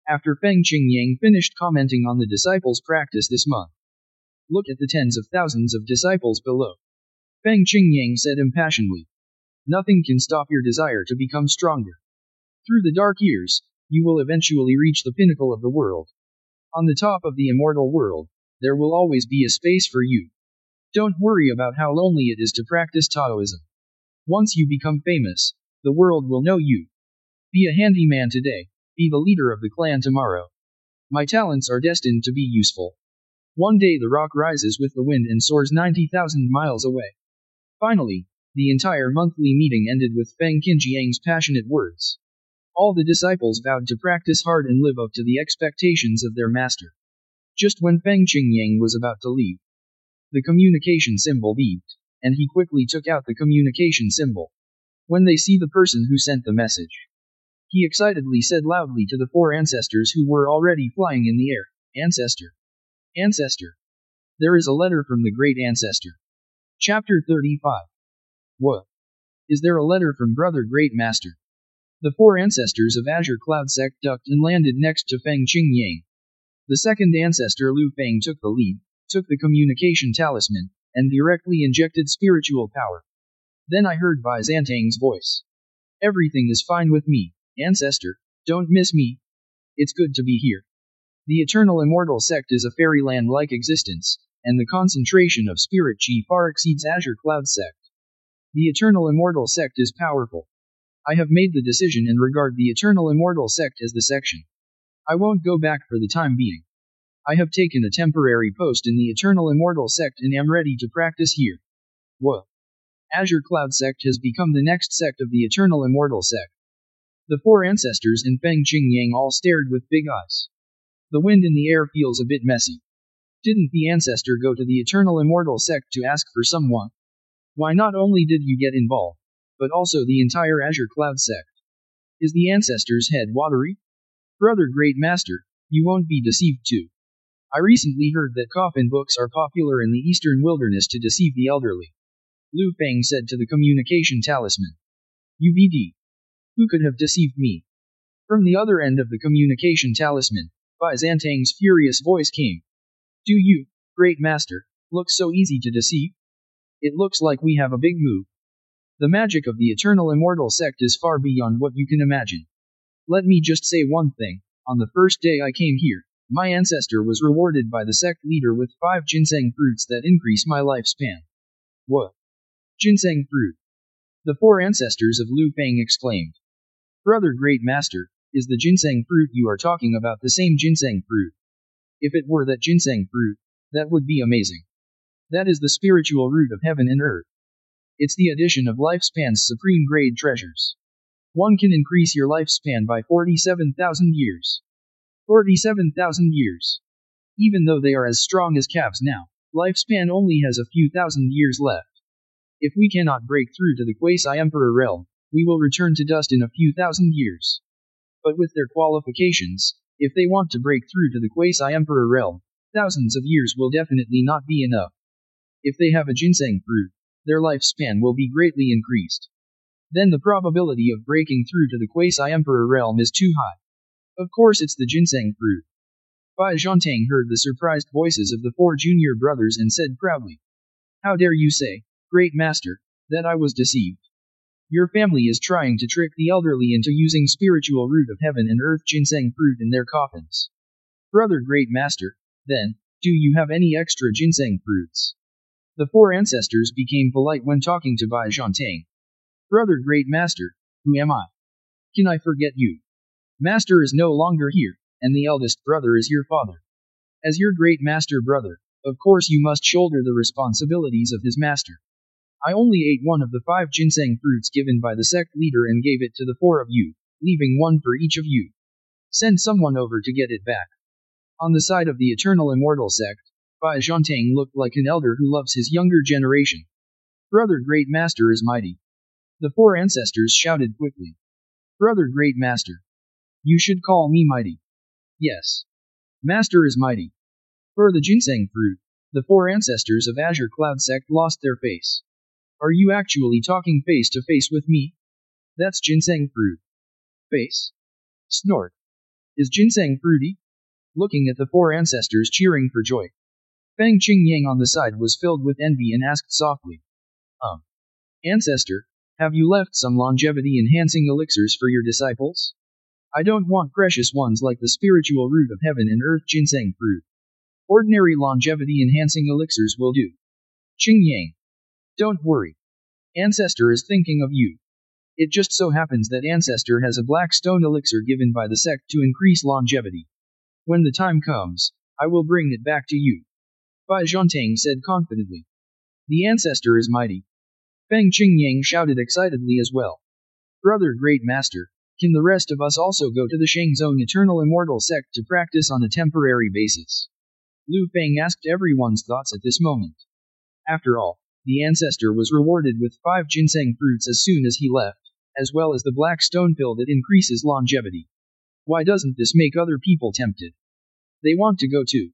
After Feng Qingyang finished commenting on the disciples' practice this month. Look at the tens of thousands of disciples below. Feng Qingyang said impassionedly. Nothing can stop your desire to become stronger. Through the dark years, you will eventually reach the pinnacle of the world. On the top of the immortal world, there will always be a space for you. Don't worry about how lonely it is to practice Taoism. Once you become famous, the world will know you. Be a handyman today, be the leader of the clan tomorrow. My talents are destined to be useful. One day the rock rises with the wind and soars 90,000 miles away. Finally, the entire monthly meeting ended with Feng Qinjiang's passionate words. All the disciples vowed to practice hard and live up to the expectations of their master. Just when Feng Qingyang was about to leave, the communication symbol beeped, and he quickly took out the communication symbol. When they see the person who sent the message, he excitedly said loudly to the four ancestors who were already flying in the air, Ancestor! Ancestor! There is a letter from the great ancestor. Chapter 35. What? Is there a letter from Brother Great Master? The four ancestors of Azure Cloud sect ducked and landed next to Feng Qingyang. The second ancestor Lu Feng took the lead, took the communication talisman, and directly injected spiritual power. Then I heard Bai Zhantang's voice. Everything is fine with me, ancestor, don't miss me. It's good to be here. The eternal immortal sect is a fairyland-like existence, and the concentration of spirit chi far exceeds Azure Cloud sect. The eternal immortal sect is powerful. I have made the decision and regard the eternal immortal sect as the section. I won't go back for the time being. I have taken a temporary post in the eternal immortal sect and am ready to practice here. What? Azure Cloud sect has become the next sect of the eternal immortal sect. The four ancestors and Feng Qingyang all stared with big eyes. The wind in the air feels a bit messy. Didn't the ancestor go to the eternal immortal sect to ask for someone? Why not only did you get involved, but also the entire Azure Cloud sect? Is the ancestor's head watery? Brother Great Master, you won't be deceived too. I recently heard that coffin books are popular in the eastern wilderness to deceive the elderly. Lu Feng said to the communication talisman. UVD. Who could have deceived me? From the other end of the communication talisman, Bai Zhantang's furious voice came. Do you, Great Master, look so easy to deceive? It looks like we have a big move. The magic of the eternal immortal sect is far beyond what you can imagine. Let me just say one thing, on the first day I came here, my ancestor was rewarded by the sect leader with 5 ginseng fruits that increase my lifespan. What? Ginseng fruit? The four ancestors of Lu Feng exclaimed. Brother Great Master, is the ginseng fruit you are talking about the same ginseng fruit? If it were that ginseng fruit, that would be amazing. That is the spiritual root of heaven and earth. It's the addition of lifespan's supreme grade treasures. One can increase your lifespan by 47,000 years. 47,000 years. Even though they are as strong as calves now, lifespan only has a few thousand years left. If we cannot break through to the quasi-emperor realm, we will return to dust in a few thousand years. But with their qualifications, if they want to break through to the quasi-emperor realm, thousands of years will definitely not be enough. If they have a ginseng fruit, their lifespan will be greatly increased. Then the probability of breaking through to the quasi-emperor realm is too high. Of course it's the ginseng fruit. Bai Zhantang heard the surprised voices of the 4 junior brothers and said proudly. How dare you say, Great Master, that I was deceived? Your family is trying to trick the elderly into using spiritual root of heaven and earth ginseng fruit in their coffins. Brother Great Master, then, do you have any extra ginseng fruits? The 4 ancestors became polite when talking to Bai Zhantang. Brother Great Master, who am I? Can I forget you? Master is no longer here, and the eldest brother is your father. As your great master brother, of course you must shoulder the responsibilities of his master. I only ate one of the 5 ginseng fruits given by the sect leader and gave it to the 4 of you, leaving one for each of you. Send someone over to get it back. On the side of the eternal immortal sect, Bai Zhantang looked like an elder who loves his younger generation. Brother Great Master is mighty. The 4 ancestors shouted quickly. Brother Great Master. You should call me mighty. Yes. Master is mighty. For the ginseng fruit, the 4 ancestors of Azure Cloud sect lost their face. Are you actually talking face to face with me? That's ginseng fruit. Face? Snort. Is ginseng fruity? Looking at the 4 ancestors cheering for joy. Feng Qingyang on the side was filled with envy and asked softly. Ancestor, have you left some longevity-enhancing elixirs for your disciples? I don't want precious ones like the spiritual root of heaven and earth ginseng fruit. Ordinary longevity-enhancing elixirs will do. Qingyang. Don't worry. Ancestor is thinking of you. It just so happens that Ancestor has a black stone elixir given by the sect to increase longevity. When the time comes, I will bring it back to you. Bai Zhantang said confidently. The Ancestor is mighty. Feng Qingyang shouted excitedly as well. Brother Great Master, can the rest of us also go to the Shangzong Eternal Immortal sect to practice on a temporary basis? Lu Feng asked everyone's thoughts at this moment. After all, the Ancestor was rewarded with 5 ginseng fruits as soon as he left, as well as the black stone pill that increases longevity. Why doesn't this make other people tempted? They want to go too.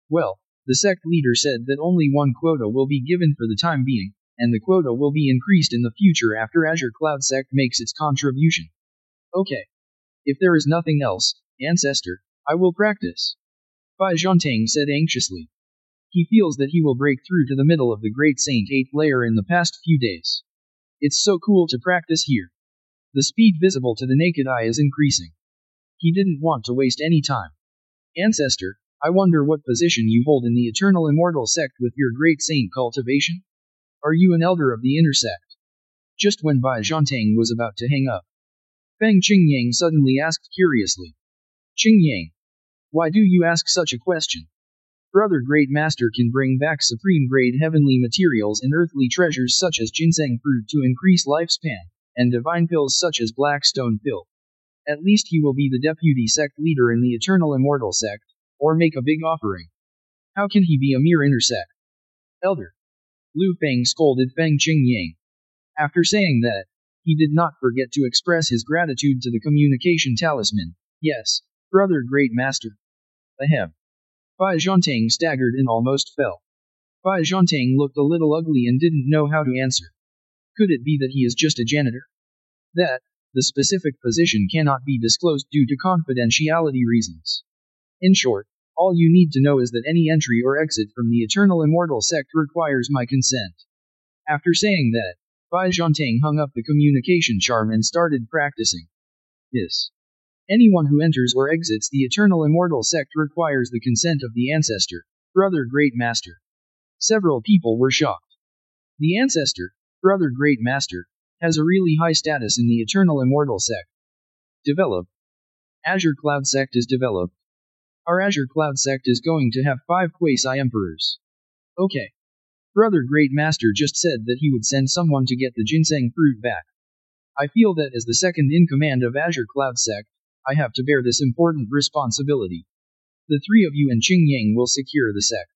Well, the sect leader said that only one quota will be given for the time being, and the quota will be increased in the future after Azure Cloud sect makes its contribution. Okay. If there is nothing else, Ancestor, I will practice. Bai Zhantang said anxiously. He feels that he will break through to the middle of the Great Saint 8th layer in the past few days. It's so cool to practice here. The speed visible to the naked eye is increasing. He didn't want to waste any time. Ancestor, I wonder what position you hold in the Eternal Immortal sect with your Great Saint cultivation? Are you an elder of the inner sect? Just when Bai Zhantang was about to hang up, Feng Qingyang suddenly asked curiously. Qingyang. Why do you ask such a question? Brother Great Master can bring back supreme-grade heavenly materials and earthly treasures such as ginseng fruit to increase lifespan, and divine pills such as black stone pill. At least he will be the deputy sect leader in the Eternal Immortal sect, or make a big offering. How can he be a mere inner sect? Elder. Lu Feng scolded Feng Qingyang. After saying that, he did not forget to express his gratitude to the communication talisman. Yes, Brother Great Master. Ahem. Bai Zhantang staggered and almost fell. Bai Zhantang looked a little ugly and didn't know how to answer. Could it be that he is just a janitor? That, the specific position cannot be disclosed due to confidentiality reasons. In short, all you need to know is that any entry or exit from the Eternal Immortal sect requires my consent. After saying that, Bai Zhantang hung up the communication charm and started practicing. This. Anyone who enters or exits the Eternal Immortal sect requires the consent of the Ancestor, Brother Great Master. Several people were shocked. The Ancestor, Brother Great Master, has a really high status in the Eternal Immortal sect. Developed. Azure Cloud sect is developed. Our Azure Cloud sect is going to have 5 quasi-emperors. Okay. Brother Great Master just said that he would send someone to get the ginseng fruit back. I feel that as the second in command of Azure Cloud sect, I have to bear this important responsibility. The 3 of you and Qingyang will secure the sect.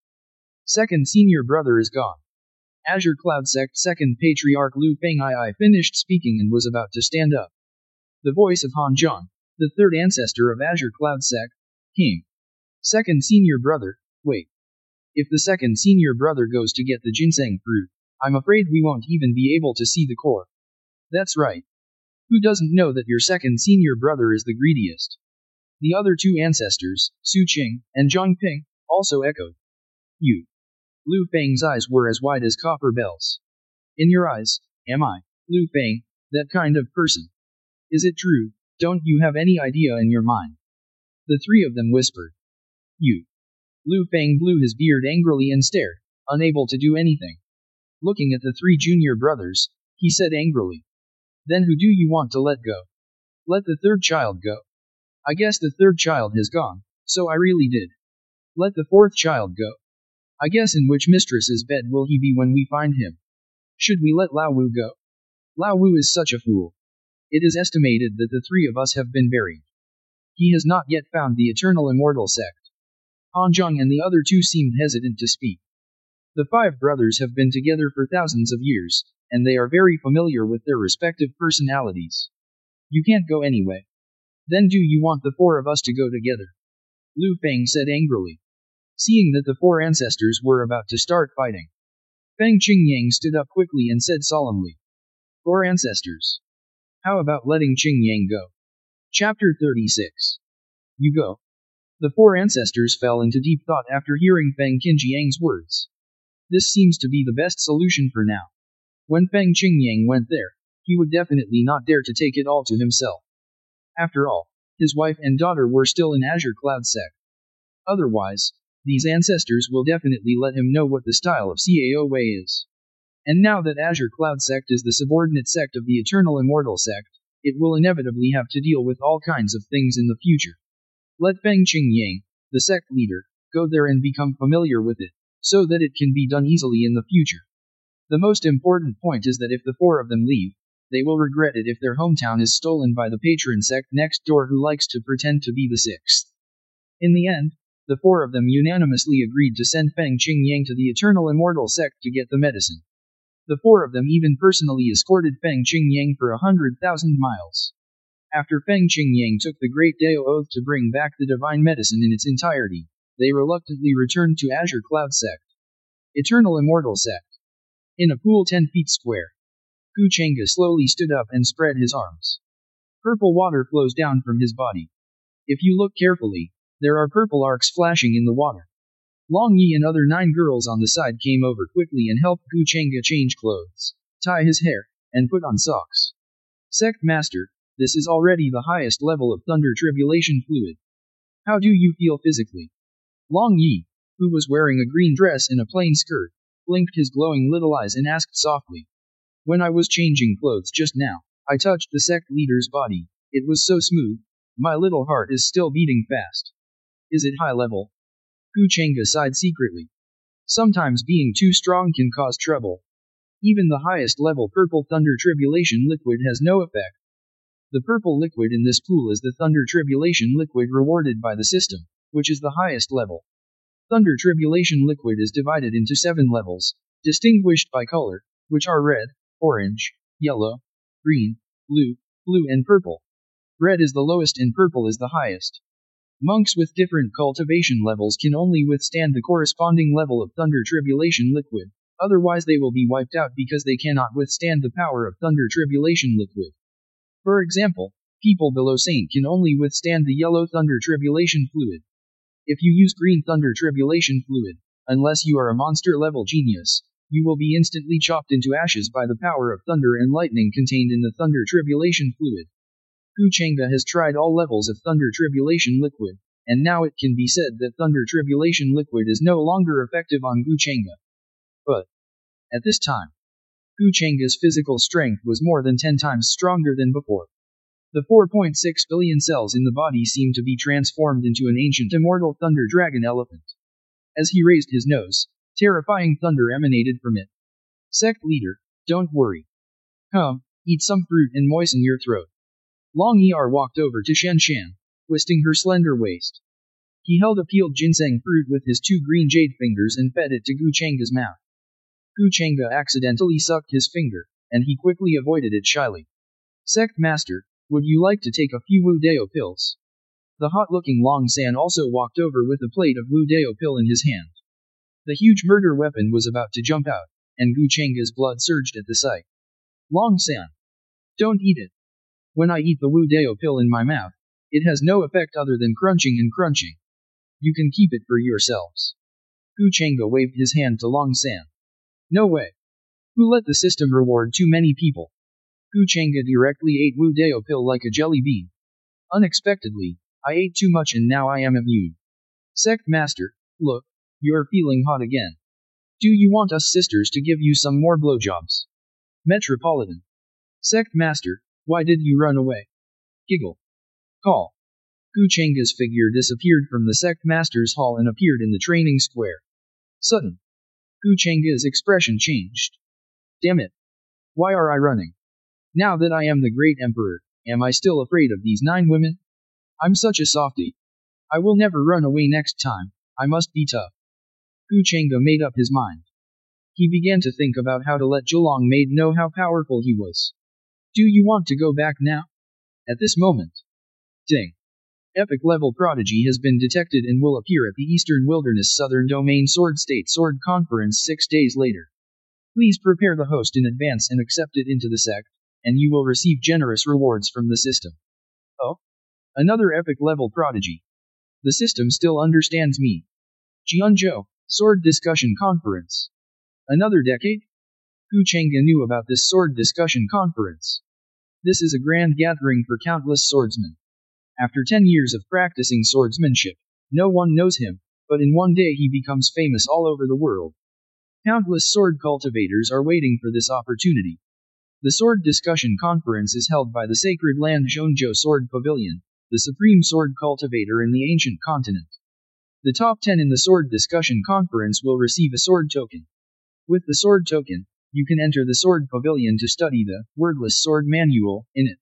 Second senior brother is gone. Azure Cloud sect second patriarch Lu Feng finished speaking and was about to stand up. The voice of Han Zhang, the 3rd ancestor of Azure Cloud sect, came. Second senior brother, wait. If the second senior brother goes to get the ginseng fruit, I'm afraid we won't even be able to see the core. That's right. Who doesn't know that your second senior brother is the greediest? The other two ancestors, Su Qing and Zhang Ping, also echoed. You. Lu Feng's eyes were as wide as copper bells. In your eyes, am I, Lu Feng, that kind of person? Is it true? Don't you have any idea in your mind? The three of them whispered. You. Lu Feng blew his beard angrily and stared, unable to do anything. Looking at the three junior brothers, he said angrily. Then who do you want to let go? Let the third child go. I guess the third child has gone, so I really did. Let the fourth child go. I guess in which mistress's bed will he be when we find him? Should we let Lao Wu go? Lao Wu is such a fool. It is estimated that the three of us have been buried. He has not yet found the eternal immortal sect. Han Zhang and the other two seemed hesitant to speak. The five brothers have been together for thousands of years, and they are very familiar with their respective personalities. You can't go anyway. Then do you want the four of us to go together? Lu Feng said angrily. Seeing that the four ancestors were about to start fighting, Feng Qingyang stood up quickly and said solemnly. Four ancestors. How about letting Qingyang go? Chapter 36. You go. The four ancestors fell into deep thought after hearing Feng Qingyang's words. This seems to be the best solution for now. When Feng Qingyang went there, he would definitely not dare to take it all to himself. After all, his wife and daughter were still in Azure Cloud sect. Otherwise, these ancestors will definitely let him know what the style of Cao Wei is. And now that Azure Cloud sect is the subordinate sect of the Eternal Immortal sect, it will inevitably have to deal with all kinds of things in the future. Let Feng Qingyang, the sect leader, go there and become familiar with it, so that it can be done easily in the future. The most important point is that if the four of them leave, they will regret it if their hometown is stolen by the patron sect next door who likes to pretend to be the sixth. In the end, the four of them unanimously agreed to send Feng Qingyang to the Eternal Immortal sect to get the medicine. The four of them even personally escorted Feng Qingyang for 100,000 miles. After Feng Qingyang took the Great Dao Oath to bring back the divine medicine in its entirety, they reluctantly returned to Azure Cloud sect. Eternal Immortal sect. In a pool 10 feet square, Gu Chengge slowly stood up and spread his arms. Purple water flows down from his body. If you look carefully, there are purple arcs flashing in the water. Long Yi and other 9 girls on the side came over quickly and helped Gu Chengge change clothes, tie his hair, and put on socks. Sect Master, this is already the highest level of Thunder Tribulation Fluid. How do you feel physically? Long Yi, who was wearing a green dress and a plain skirt, blinked his glowing little eyes and asked softly. When I was changing clothes just now, I touched the sect leader's body. It was so smooth. My little heart is still beating fast. Is it high level? Gu Chengge sighed secretly. Sometimes being too strong can cause trouble. Even the highest level purple Thunder Tribulation liquid has no effect. The purple liquid in this pool is the Thunder Tribulation liquid rewarded by the system, which is the highest level. Thunder Tribulation liquid is divided into 7 levels, distinguished by color, which are red, orange, yellow, green, blue, and purple. Red is the lowest and purple is the highest. Monks with different cultivation levels can only withstand the corresponding level of Thunder Tribulation liquid, otherwise they will be wiped out because they cannot withstand the power of Thunder Tribulation liquid. For example, people below Saint can only withstand the yellow Thunder Tribulation fluid. If you use green Thunder Tribulation fluid, unless you are a monster level genius, you will be instantly chopped into ashes by the power of thunder and lightning contained in the Thunder Tribulation fluid. Gu Chengge has tried all levels of Thunder Tribulation liquid, and now it can be said that Thunder Tribulation liquid is no longer effective on Gu Chengge. But, at this time, Gu Chengge's physical strength was more than 10 times stronger than before. The 4.6 billion cells in the body seemed to be transformed into an ancient immortal thunder dragon elephant. As he raised his nose, terrifying thunder emanated from it. Sect leader, don't worry. Come, eat some fruit and moisten your throat. Long Yi walked over to Shen Shan, twisting her slender waist. He held a peeled ginseng fruit with his 2 green jade fingers and fed it to Gu Chengge's mouth. Gu Chengge accidentally sucked his finger, and he quickly avoided it shyly. Sect Master, would you like to take a few Wu Dao pills? The hot-looking Long San also walked over with a plate of Wu Dao pill in his hand. The huge murder weapon was about to jump out, and Gu Chengge's blood surged at the sight. Long San. Don't eat it. When I eat the Wu Dao pill in my mouth, It has no effect other than crunching and crunching. You can keep it for yourselves. Gu Chengge waved his hand to Long San. No way. Who let the system reward too many people? Gu Chengge directly ate Wu Dao pill like a jelly bean. Unexpectedly, I ate too much and now I am immune. Sect Master, look, you're feeling hot again. Do you want us sisters to give you some more blowjobs? Metropolitan. Sect Master, why did you run away? Giggle. Call. Gu Chengge's figure disappeared from the Sect Master's hall and appeared in the training square. Sudden. Gu Chengge's expression changed. Damn it. Why are I running? Now that I am the great emperor, am I still afraid of these 9 women? I'm such a softie. I will never run away next time, I must be tough. Gu Chengge made up his mind. He began to think about how to let Zhulong Maid know how powerful he was. Do you want to go back now? At this moment. Ding. Epic level prodigy has been detected and will appear at the Eastern Wilderness Southern Domain Sword State Sword Conference 6 days later. Please prepare the host in advance and accept it into the sect, and you will receive generous rewards from the system. Oh? Another epic level prodigy. The system still understands me. Jianzhou, Sword Discussion Conference. Another decade? Gu Chengge knew about this sword discussion conference. This is a grand gathering for countless swordsmen. After 10 years of practicing swordsmanship, no one knows him, but in one day he becomes famous all over the world. Countless sword cultivators are waiting for this opportunity. The Sword Discussion Conference is held by the Sacred Land Zhongzhou Sword Pavilion, the supreme sword cultivator in the ancient continent. The top 10 in the Sword Discussion Conference will receive a sword token. With the sword token, you can enter the Sword Pavilion to study the Wordless Sword Manual in it.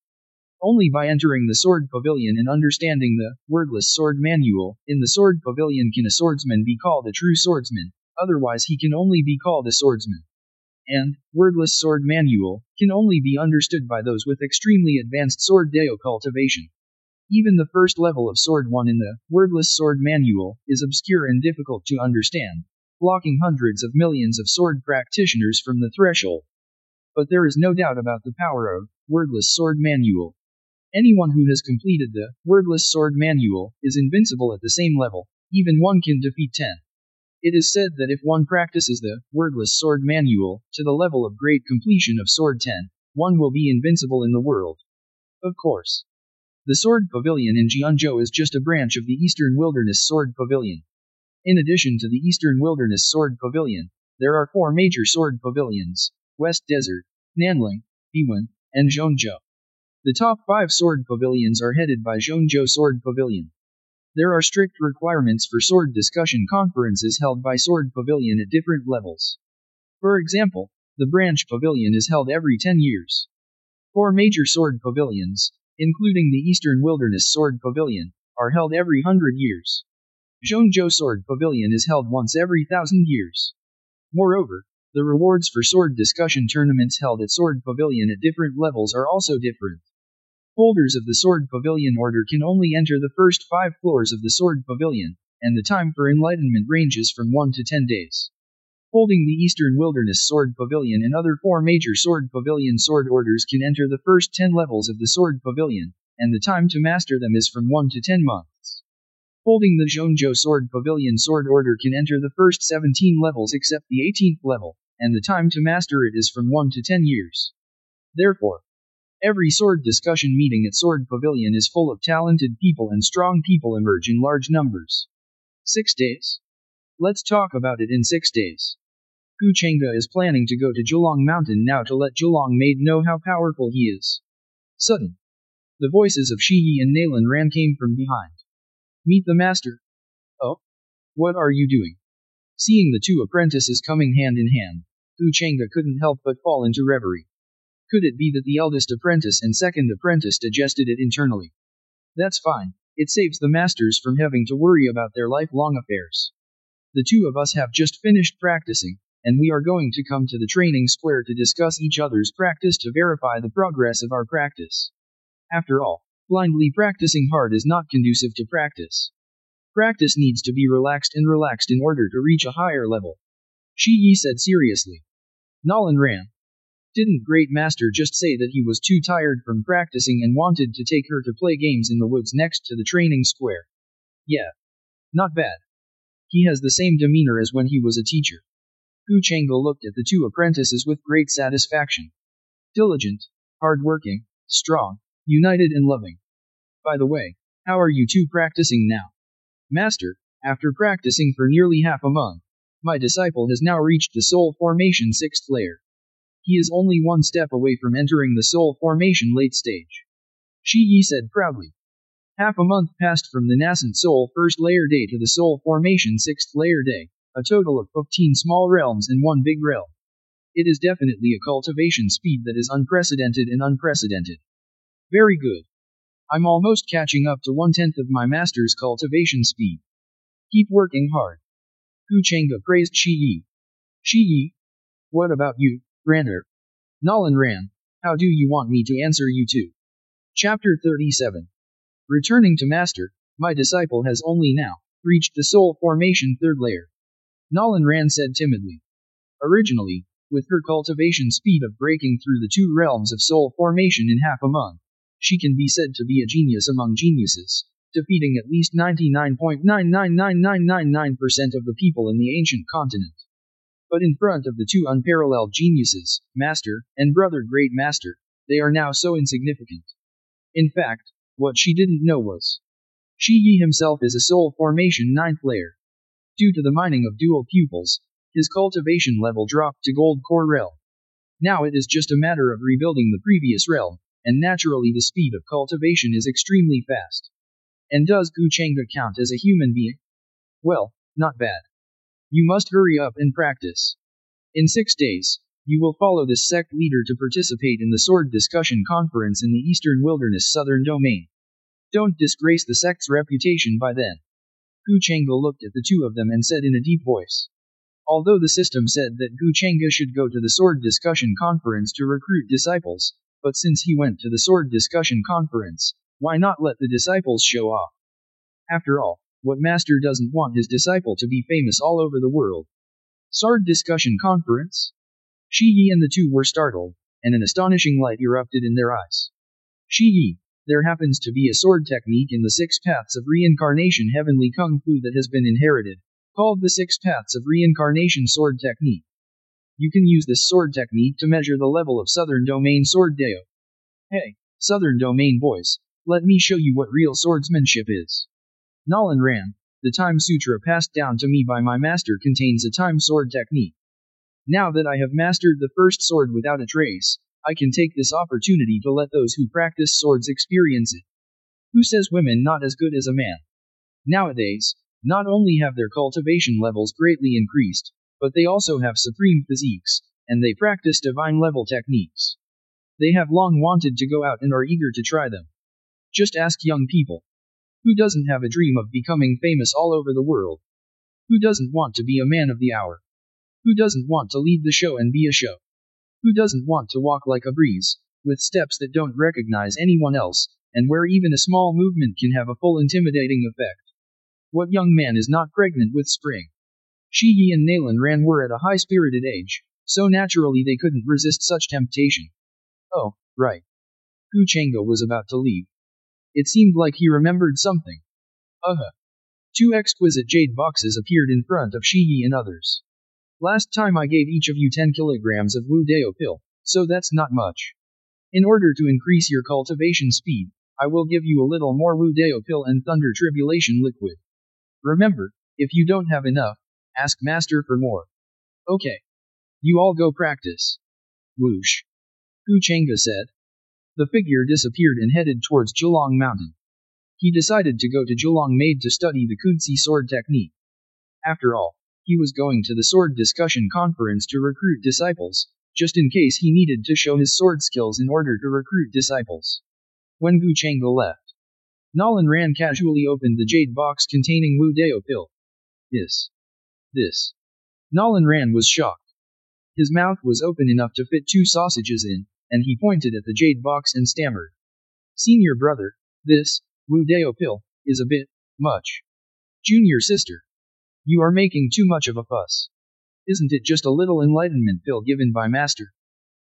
Only by entering the Sword Pavilion and understanding the Wordless Sword Manual in the Sword Pavilion can a swordsman be called a true swordsman, otherwise he can only be called a swordsman. And, Wordless Sword Manual can only be understood by those with extremely advanced sword Dao cultivation. Even the first level of Sword 1 in the Wordless Sword Manual is obscure and difficult to understand, blocking hundreds of millions of sword practitioners from the threshold. But there is no doubt about the power of Wordless Sword Manual. Anyone who has completed the Wordless Sword Manual is invincible at the same level, even one can defeat 10. It is said that if one practices the Wordless Sword Manual to the level of great completion of Sword 10, one will be invincible in the world. Of course. The Sword Pavilion in Jianzhou is just a branch of the Eastern Wilderness Sword Pavilion. In addition to the Eastern Wilderness Sword Pavilion, there are 4 major sword pavilions: West Desert, Nanling, Biwen, and Zhongzhou. The top 5 sword pavilions are headed by Zhongzhou Sword Pavilion. There are strict requirements for sword discussion conferences held by Sword Pavilion at different levels. For example, the Branch Pavilion is held every 10 years. 4 major sword pavilions, including the Eastern Wilderness Sword Pavilion, are held every 100 years. Zhongzhou Sword Pavilion is held once every 1,000 years. Moreover, the rewards for sword discussion tournaments held at Sword Pavilion at different levels are also different. Holders of the Sword Pavilion order can only enter the first 5 floors of the Sword Pavilion, and the time for enlightenment ranges from 1 to 10 days. Holding the Eastern Wilderness Sword Pavilion and other 4 major Sword Pavilion sword orders can enter the first 10 levels of the Sword Pavilion, and the time to master them is from 1 to 10 months. Holding the Zhongzhou Sword Pavilion sword order can enter the first 17 levels except the 18th level, and the time to master it is from 1 to 10 years. Therefore, every sword discussion meeting at Sword Pavilion is full of talented people and strong people emerge in large numbers. 6 days? Let's talk about it in 6 days. Gu Chengge is planning to go to Zhulong Mountain now to let Zhulong Maid know how powerful he is. Sudden. The voices of Shi Yi and Nalan Ran came from behind. Meet the master. Oh? What are you doing? Seeing the 2 apprentices coming hand in hand, Gu Chengge couldn't help but fall into reverie. Could it be that the eldest apprentice and second apprentice digested it internally? That's fine, it saves the masters from having to worry about their lifelong affairs. The 2 of us have just finished practicing, and we are going to come to the training square to discuss each other's practice to verify the progress of our practice. After all, blindly practicing hard is not conducive to practice. Practice needs to be relaxed in order to reach a higher level. Shi Yi said seriously. Nalan ran. Didn't Great Master just say that he was too tired from practicing and wanted to take her to play games in the woods next to the training square? Yeah. Not bad. He has the same demeanor as when he was a teacher. Gu Chang'e looked at the two apprentices with great satisfaction. Diligent, hard-working, strong, united and loving. By the way, how are you two practicing now? Master, after practicing for nearly half a month, my disciple has now reached the soul formation 6th layer. He is only one step away from entering the soul formation late stage. Shi Yi said proudly. Half a month passed from the nascent soul 1st layer day to the soul formation 6th layer day, a total of 15 small realms and one big realm. It is definitely a cultivation speed that is unprecedented and unprecedented. Very good. I'm almost catching up to 1/10 of my master's cultivation speed. Keep working hard. Gu Chang'e praised Shi Yi. Shi Yi? What about you, Ranner? Nolan Ran, how do you want me to answer you too? Chapter 37. Returning to Master, my disciple has only now reached the soul formation 3rd layer. Nolan Ran said timidly. Originally, with her cultivation speed of breaking through the 2 realms of soul formation in half a month, she can be said to be a genius among geniuses, defeating at least 99.999999% of the people in the ancient continent. But in front of the 2 unparalleled geniuses, Master and Brother Great Master, they are now so insignificant. In fact, what she didn't know was, Shi Yi himself is a soul formation 9th layer. Due to the mining of dual pupils, his cultivation level dropped to gold core realm. Now it is just a matter of rebuilding the previous realm, and naturally the speed of cultivation is extremely fast. And does Gu Chang'e count as a human being? Well, not bad. You must hurry up and practice. In 6 days, you will follow this sect leader to participate in the sword discussion conference in the Eastern Wilderness Southern Domain. Don't disgrace the sect's reputation by then. Gu Chang'e looked at the 2 of them and said in a deep voice. Although the system said that Gu Chang'e should go to the sword discussion conference to recruit disciples, but since he went to the sword discussion conference, why not let the disciples show off? After all, what master doesn't want his disciple to be famous all over the world? Sword discussion conference? Shi Yi and the 2 were startled, and an astonishing light erupted in their eyes. Shi Yi, there happens to be a sword technique in the 6 paths of reincarnation heavenly kung fu that has been inherited, called the 6 paths of reincarnation sword technique. You can use this sword technique to measure the level of Southern Domain Sword Deo. Hey, Southern Domain boys, let me show you what real swordsmanship is. Nolan Ran, the Time Sutra passed down to me by my master contains a time sword technique. Now that I have mastered the first sword without a trace, I can take this opportunity to let those who practice swords experience it. Who says women not as good as a man? Nowadays, not only have their cultivation levels greatly increased, but they also have supreme physiques, and they practice divine level techniques. They have long wanted to go out and are eager to try them. Just ask young people. Who doesn't have a dream of becoming famous all over the world? Who doesn't want to be a man of the hour? Who doesn't want to lead the show and be a show? Who doesn't want to walk like a breeze, with steps that don't recognize anyone else, and where even a small movement can have a full intimidating effect? What young man is not pregnant with spring? Shi Yi and Nalan Ran were at a high-spirited age, so naturally they couldn't resist such temptation. Oh, right. Gu Chang'e was about to leave. It seemed like he remembered something. 2 exquisite jade boxes appeared in front of Shi Yi and others. Last time I gave each of you 10 kilograms of Wu Dao pill, so that's not much. In order to increase your cultivation speed, I will give you a little more Wu Dao pill and Thunder Tribulation liquid. Remember, if you don't have enough, ask Master for more. Okay. You all go practice. Whoosh. Gu Chang'e said. The figure disappeared and headed towards Zhulong Mountain. He decided to go to Zhulong Maid to study the Kudsi sword technique. After all, he was going to the sword discussion conference to recruit disciples, just in case he needed to show his sword skills in order to recruit disciples. When Gu Chang'e left, Nolan Ran casually opened the jade box containing Wu Dao pill. This. Nolan Ran was shocked. His mouth was open enough to fit 2 sausages in, and he pointed at the jade box and stammered. Senior brother, this, Wu Dao pill, is a bit much. Junior sister. You are making too much of a fuss. Isn't it just a little enlightenment pill given by Master?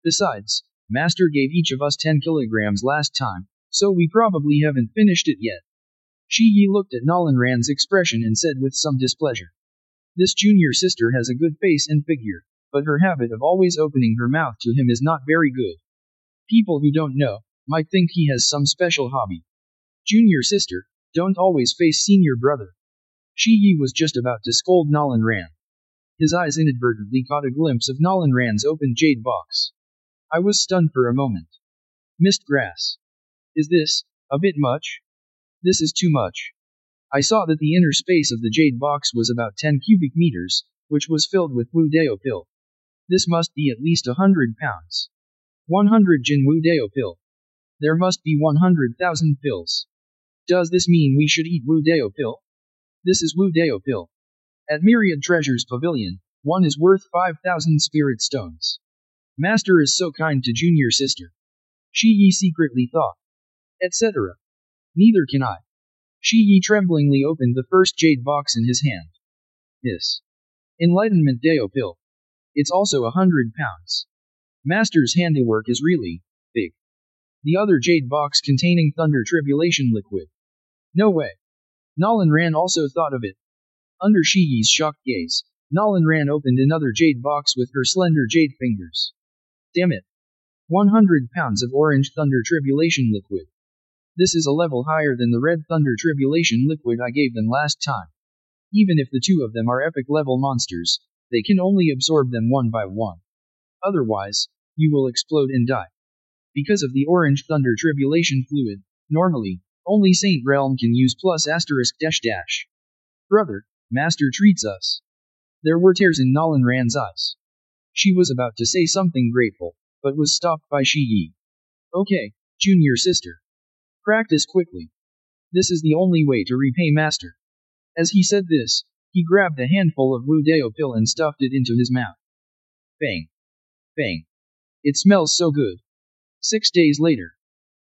Besides, Master gave each of us 10 kilograms last time, so we probably haven't finished it yet. Shi Yi looked at Nalanran's expression and said with some displeasure. This junior sister has a good face and figure, but her habit of always opening her mouth to him is not very good. People who don't know might think he has some special hobby. Junior sister, don't always face senior brother. Shi Yi was just about to scold Nalanran. His eyes inadvertently caught a glimpse of Nalanran's open jade box. I was stunned for a moment. Mist grass. Is this a bit much? This is too much. I saw that the inner space of the jade box was about 10 cubic meters, which was filled with Wu Dao pill. This must be at least 100 pounds. 100 Jin Wu Dao pill. There must be 100,000 pills. Does this mean we should eat Wu Dao pill? This is Wu Dao pill. At Myriad Treasures Pavilion, one is worth 5,000 spirit stones. Master is so kind to junior sister. Shi Yi secretly thought. Etc. Neither can I. Shi Yi tremblingly opened the first jade box in his hand. This. Enlightenment Dao pill. It's also 100 pounds. Master's handiwork is really big. The other jade box containing Thunder Tribulation liquid. No way. Nalanran also thought of it. Under Shi Yi's shocked gaze, Nalanran opened another jade box with her slender jade fingers. Damn it. 100 pounds of orange Thunder Tribulation liquid. This is a level higher than the red Thunder Tribulation liquid I gave them last time. Even if the two of them are epic level monsters, they can only absorb them one by one. Otherwise, you will explode and die. Because of the orange Thunder Tribulation fluid, normally, only Saint Realm can use plus asterisk dash dash. Brother, Master treats us. There were tears in Nalanran's eyes. She was about to say something grateful, but was stopped by Shi Yi. Okay, junior sister. Practice quickly. This is the only way to repay Master. As he said this, he grabbed a handful of Wu Dao pill and stuffed it into his mouth. Bang. Bang. It smells so good. 6 days later.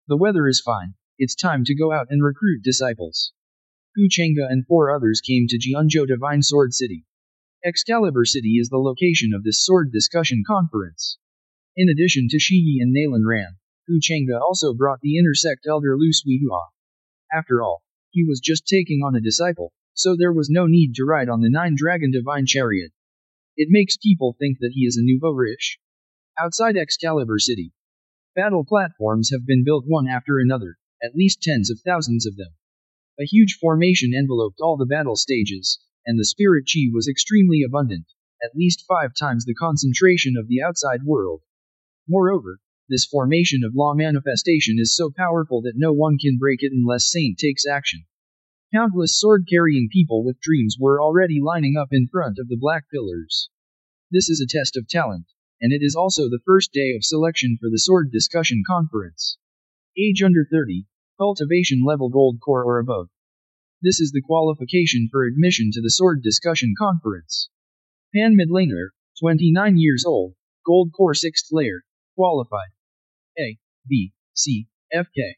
The weather is fine, it's time to go out and recruit disciples. Gu Chengge and 4 others came to Jianzhou Divine Sword City. Excalibur City is the location of this sword discussion conference. In addition to Shi Yi and Nalanran, Gu Chengge also brought the intersect elder Lu Suihua. After all, he was just taking on a disciple, so there was no need to ride on the 9-dragon divine chariot. It makes people think that he is a nouveau riche. Outside Excalibur City, battle platforms have been built one after another, at least tens of thousands of them. A huge formation enveloped all the battle stages, and the spirit chi was extremely abundant, at least 5 times the concentration of the outside world. Moreover, this formation of law manifestation is so powerful that no one can break it unless Saint takes action. Countless sword-carrying people with dreams were already lining up in front of the black pillars. This is a test of talent, and it is also the first day of selection for the sword discussion conference. Age under 30, cultivation level gold core or above. This is the qualification for admission to the sword discussion conference. Pan Midlaner, 29 years old, gold core 6th layer, qualified. A, B, C, F, K.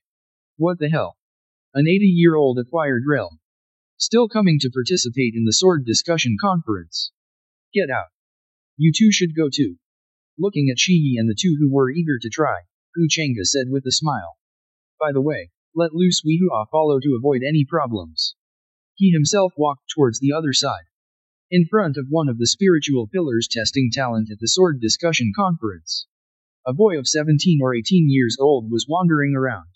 What the hell? An 80-year-old acquired realm. Still coming to participate in the sword discussion conference. Get out. You two should go too. Looking at Shi Yi and the two who were eager to try, Gu Chengge said with a smile. By the way, let Lu Suihua follow to avoid any problems. He himself walked towards the other side. In front of one of the spiritual pillars testing talent at the sword discussion conference. A boy of 17 or 18 years old was wandering around.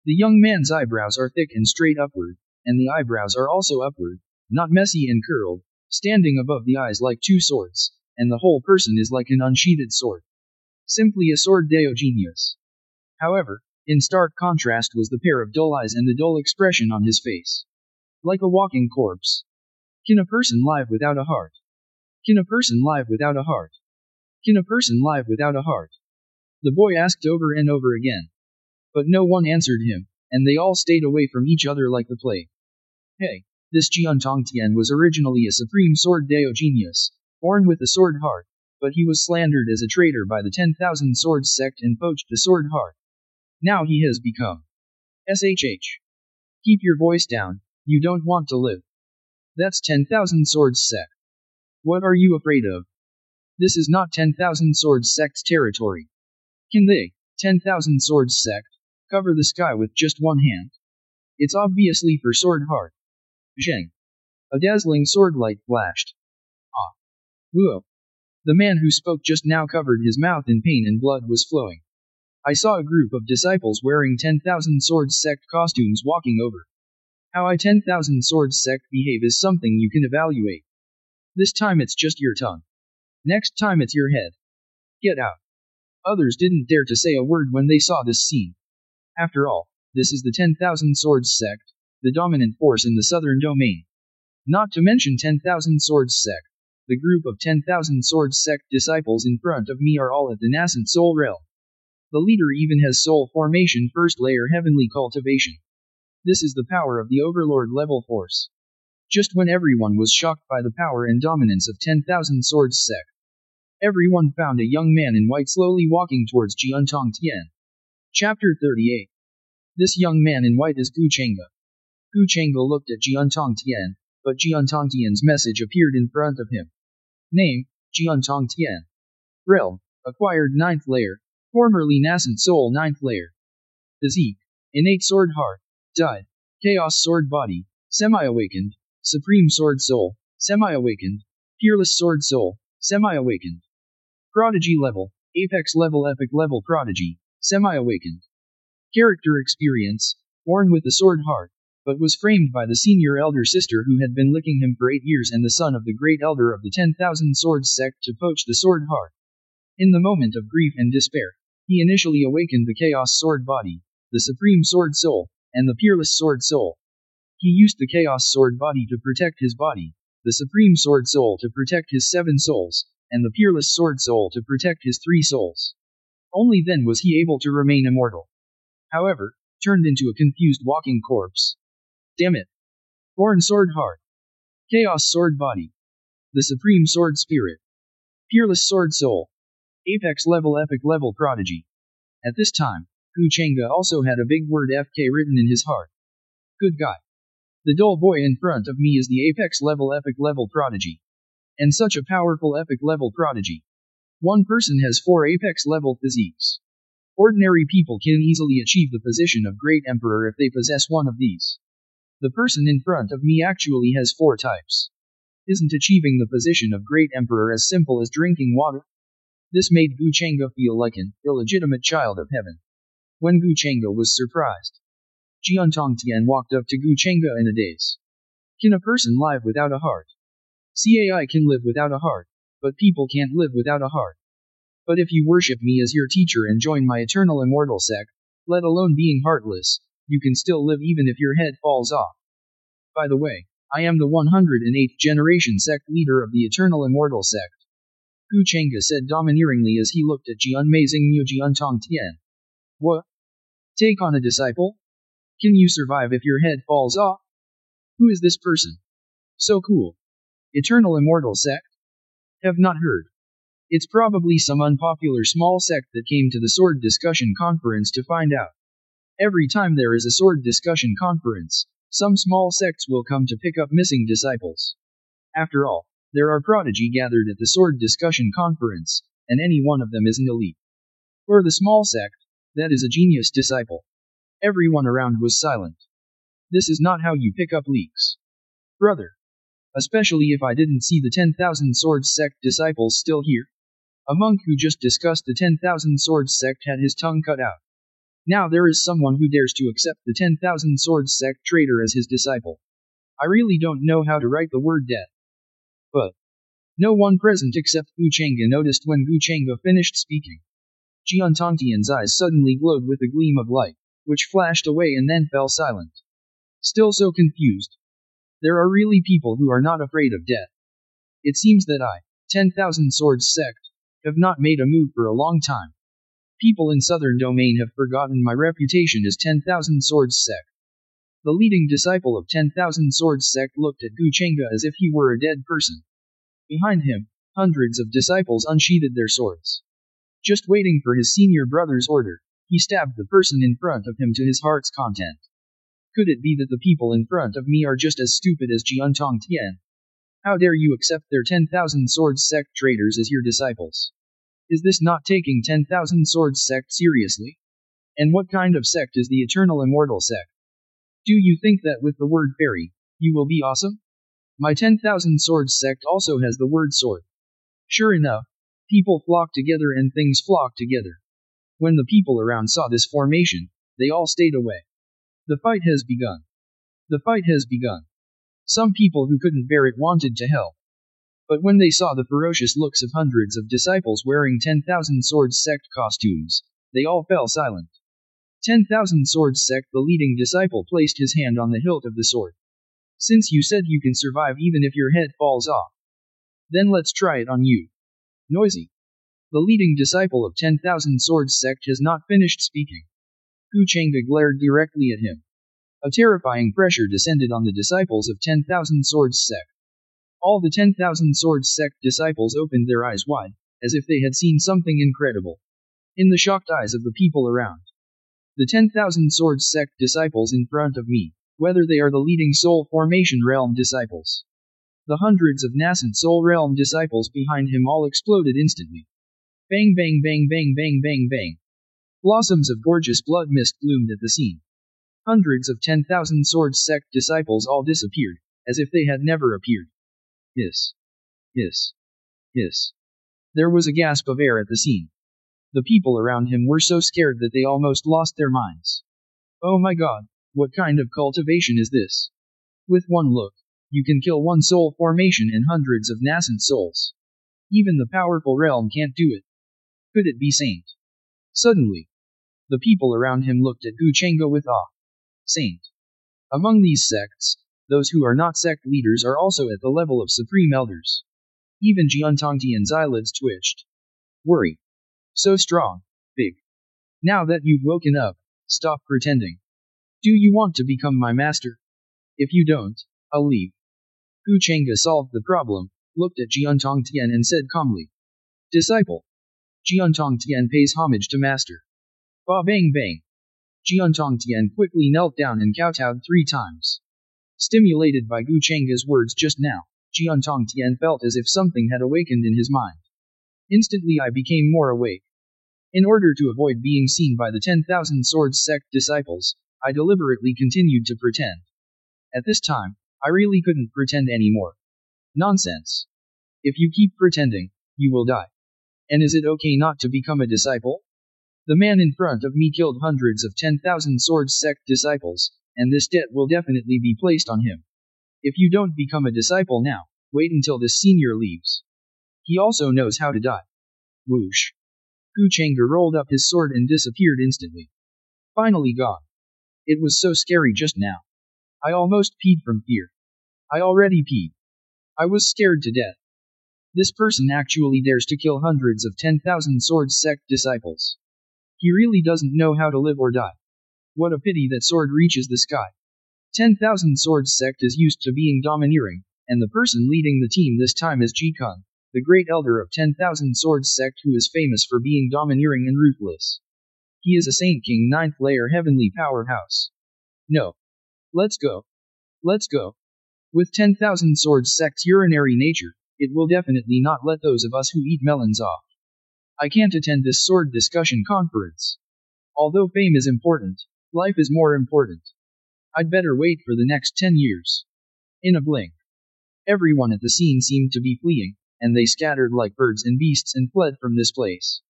The young man's eyebrows are thick and straight upward, and the eyebrows are also upward, not messy and curled, standing above the eyes like 2 swords, and the whole person is like an unsheathed sword. Simply a sword Dao genius. However, in stark contrast was the pair of dull eyes and the dull expression on his face. Like a walking corpse. Can a person live without a heart? Can a person live without a heart? Can a person live without a heart? The boy asked over and over again. But no one answered him, and they all stayed away from each other like the plague. Hey, this Jian Tongtian was originally a supreme sword Dao genius, born with a sword heart, but he was slandered as a traitor by the 10,000 Swords sect and poached the sword heart. Now he has become SHH. Keep your voice down, you don't want to live. That's 10,000 Swords sect. What are you afraid of? This is not 10,000 Swords sect's territory. Can they, 10,000 Swords sect, cover the sky with just one hand? It's obviously for Sword Heart. Zheng. A dazzling sword light flashed. Ah. Whoa. The man who spoke just now covered his mouth in pain and blood was flowing. I saw a group of disciples wearing 10,000 Swords sect costumes walking over. How I 10,000 Swords sect behave is something you can evaluate. This time it's just your tongue. Next time it's your head. Get out. Others didn't dare to say a word when they saw this scene. After all, this is the 10,000 Swords sect, the dominant force in the southern domain. Not to mention 10,000 Swords sect. The group of 10,000 Swords sect disciples in front of me are all at the nascent soul realm. The leader even has soul formation first layer heavenly cultivation. This is the power of the overlord level force. Just when everyone was shocked by the power and dominance of 10,000 Swords sect, everyone found a young man in white slowly walking towards Jiantong Tian. Chapter 38. This young man in white is Gu Chengge. Gu Chengge looked at Jiantong Tian, but Jiantong Tian's message appeared in front of him. Name, Jiantong Tian. Realm, acquired 9th layer, formerly nascent soul 9th layer. Physique, innate sword heart, died, chaos sword body, semi-awakened, supreme sword soul, semi-awakened, fearless sword soul, semi-awakened. Prodigy level, apex level epic level prodigy, semi-awakened. Character experience, born with the sword heart, but was framed by the senior elder sister who had been licking him for 8 years and the son of the great elder of the 10,000 Swords sect to poach the sword heart. In the moment of grief and despair, he initially awakened the chaos sword body, the supreme sword soul, and the peerless sword soul. He used the chaos sword body to protect his body, the supreme sword soul to protect his 7 souls, and the peerless sword soul to protect his 3 souls. Only then was he able to remain immortal. However, turned into a confused walking corpse. Damn it. Born sword heart. Chaos sword body. The supreme sword spirit. Peerless sword soul. Apex level epic level prodigy. At this time, Gu Chengge also had a big word FK written in his heart. Good guy. The dull boy in front of me is the apex level epic level prodigy. And such a powerful epic level prodigy. One person has 4 apex level physiques. Ordinary people can easily achieve the position of Great Emperor if they possess one of these. The person in front of me actually has 4 types. Isn't achieving the position of Great Emperor as simple as drinking water? This made Gu Chengge feel like an illegitimate child of heaven. When Gu Chengge was surprised, Jiantong Tian walked up to Gu Chengge in a daze. Can a person live without a heart? CAI can live without a heart, but people can't live without a heart. But if you worship me as your teacher and join my eternal immortal sect, let alone being heartless, you can still live even if your head falls off. By the way, I am the 108th generation sect leader of the eternal immortal sect. Gu Chengge said domineeringly as he looked at Jianmeizing Mu Jiantong Tian. What? Take on a disciple? Can you survive if your head falls off? Who is this person? So cool. Eternal immortal sect? Have not heard. It's probably some unpopular small sect that came to the sword discussion conference to find out. Every time there is a sword discussion conference, some small sects will come to pick up missing disciples. After all, there are prodigy gathered at the sword discussion conference, and any one of them is an elite. For the small sect, that is a genius disciple. Everyone around was silent. This is not how you pick up leaks. Brother. Especially if I didn't see the 10,000 Swords sect disciples still here. A monk who just discussed the 10,000 Swords sect had his tongue cut out. Now there is someone who dares to accept the 10,000 Swords sect traitor as his disciple. I really don't know how to write the word death. But no one present except Gu Chengge noticed when Gu Chengge finished speaking. Jiantong Tian's eyes suddenly glowed with a gleam of light, which flashed away and then fell silent. Still so confused. There are really people who are not afraid of death. It seems that I, 10,000 Swords sect, have not made a move for a long time. People in Southern Domain have forgotten my reputation as 10,000 Swords sect. The leading disciple of 10,000 Swords sect looked at Gu Chengge as if he were a dead person. Behind him, hundreds of disciples unsheathed their swords. Just waiting for his senior brother's order, he stabbed the person in front of him to his heart's content. Could it be that the people in front of me are just as stupid as Jiantong Tian? How dare you accept their 10,000 Swords sect traitors as your disciples? Is this not taking 10,000 Swords sect seriously? And what kind of sect is the Eternal Immortal sect? Do you think that with the word fairy, you will be awesome? My 10,000 Swords sect also has the word sword. Sure enough, people flocked together and things flocked together. When the people around saw this formation, they all stayed away. The fight has begun. The fight has begun. Some people who couldn't bear it wanted to help. But when they saw the ferocious looks of hundreds of disciples wearing 10,000 Swords sect costumes, they all fell silent. 10,000 Swords sect. The leading disciple placed his hand on the hilt of the sword. Since you said you can survive even if your head falls off, then let's try it on you. Noisy. The leading disciple of 10,000 Swords sect has not finished speaking. Gu Chengge glared directly at him. A terrifying pressure descended on the disciples of 10,000 Swords sect. All the 10,000 Swords sect disciples opened their eyes wide, as if they had seen something incredible. In the shocked eyes of the people around, the 10,000 Swords sect disciples in front of me, whether they are the leading Soul Formation Realm disciples, the hundreds of nascent Soul Realm disciples behind him all exploded instantly. Bang bang bang bang bang bang bang. Blossoms of gorgeous blood mist bloomed at the scene. Hundreds of 10,000 Swords sect disciples all disappeared, as if they had never appeared. Hiss. Hiss. Hiss. There was a gasp of air at the scene. The people around him were so scared that they almost lost their minds. Oh my god, what kind of cultivation is this? With one look, you can kill one soul formation and hundreds of nascent souls. Even the powerful realm can't do it. Could it be Saint? Suddenly, the people around him looked at Gu Chengge with awe. Saint. Among these sects, those who are not sect leaders are also at the level of supreme elders. Even Jian Tongtian's eyelids twitched. Worry. So strong, big. Now that you've woken up, stop pretending. Do you want to become my master? If you don't, I'll leave. Gu Chengge solved the problem, looked at Jian Tongtian and said calmly. Disciple. Jian Tongtian pays homage to master. Ba bang bang. Jian Tongtian quickly knelt down and kowtowed 3 times. Stimulated by Gu Chengge's words just now, Jian Tongtian felt as if something had awakened in his mind. Instantly I became more awake. In order to avoid being seen by the 10,000 Swords sect disciples, I deliberately continued to pretend. At this time, I really couldn't pretend anymore. Nonsense. If you keep pretending, you will die. And is it okay not to become a disciple? The man in front of me killed hundreds of 10,000 Swords sect disciples, and this debt will definitely be placed on him. If you don't become a disciple now, wait until this senior leaves. He also knows how to die. Whoosh. Gu Chengge rolled up his sword and disappeared instantly. Finally gone. It was so scary just now. I almost peed from fear. I already peed. I was scared to death. This person actually dares to kill hundreds of 10,000 Swords sect disciples. He really doesn't know how to live or die. What a pity that sword reaches the sky. 10,000 Swords sect is used to being domineering, and the person leading the team this time is Ji Kun, the great elder of 10,000 Swords sect who is famous for being domineering and ruthless. He is a Saint King 9th layer heavenly powerhouse. No. Let's go. Let's go. With 10,000 Swords sect's urinary nature, it will definitely not let those of us who eat melons off. I can't attend this sword discussion conference. Although fame is important, life is more important. I'd better wait for the next 10 years. In a blink. Everyone at the scene seemed to be fleeing, and they scattered like birds and beasts and fled from this place.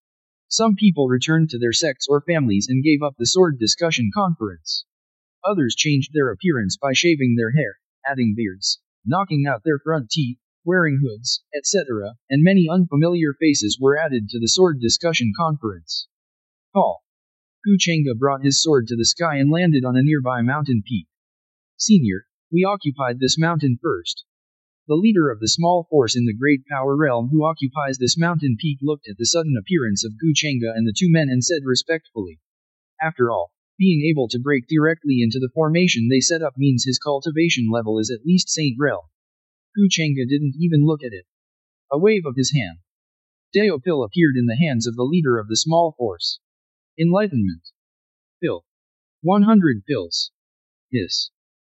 Some people returned to their sects or families and gave up the sword discussion conference. Others changed their appearance by shaving their hair, adding beards, knocking out their front teeth, wearing hoods, etc., and many unfamiliar faces were added to the sword discussion conference. Call. Gu Chengge brought his sword to the sky and landed on a nearby mountain peak. Senior, we occupied this mountain first. The leader of the small force in the Great Power Realm who occupies this mountain peak looked at the sudden appearance of Gu Chengge and the 2 men and said respectfully. After all, being able to break directly into the formation they set up means his cultivation level is at least Saint Realm. Gu Chengge didn't even look at it. A wave of his hand. Dao Pill appeared in the hands of the leader of the small force. Enlightenment. Pill. 100 pills. Hiss.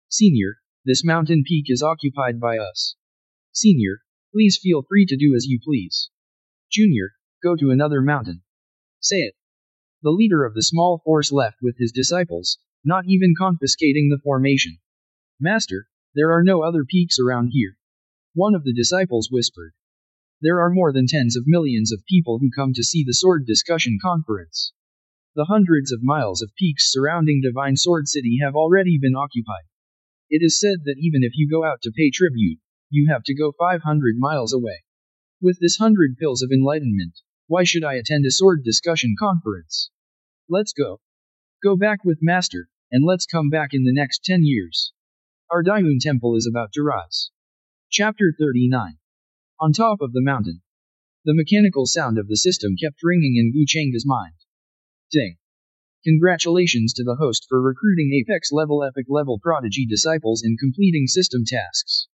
Senior, this mountain peak is occupied by us. Senior, please feel free to do as you please. Junior, go to another mountain. Say it. The leader of the small force left with his disciples, not even confiscating the formation. Master, there are no other peaks around here. One of the disciples whispered. There are more than tens of millions of people who come to see the sword discussion conference. The hundreds of miles of peaks surrounding Divine Sword City have already been occupied. It is said that even if you go out to pay tribute, you have to go 500 miles away. With this 100 pills of enlightenment, why should I attend a sword discussion conference? Let's go. Go back with Master, and let's come back in the next 10 years. Our Dayun temple is about to rise. Chapter 39. On top of the mountain. The mechanical sound of the system kept ringing in Gu Chengda's mind. Ding. Congratulations to the host for recruiting Apex level Epic level Prodigy disciples and completing system tasks.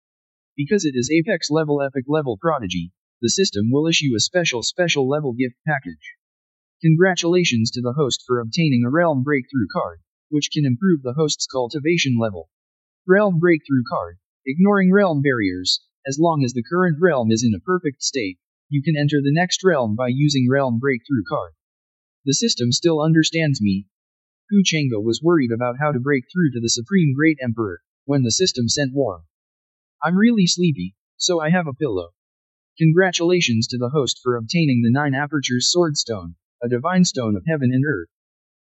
Because it is Apex level Epic level Prodigy, the system will issue a special level gift package. Congratulations to the host for obtaining a Realm Breakthrough card, which can improve the host's cultivation level. Realm Breakthrough card. Ignoring realm barriers, as long as the current realm is in a perfect state, you can enter the next realm by using Realm Breakthrough card. The system still understands me. Gu Chengda was worried about how to break through to the Supreme Great Emperor, when the system sent warm. I'm really sleepy, so I have a pillow. Congratulations to the host for obtaining the 9 Apertures Sword Stone, a divine stone of heaven and earth.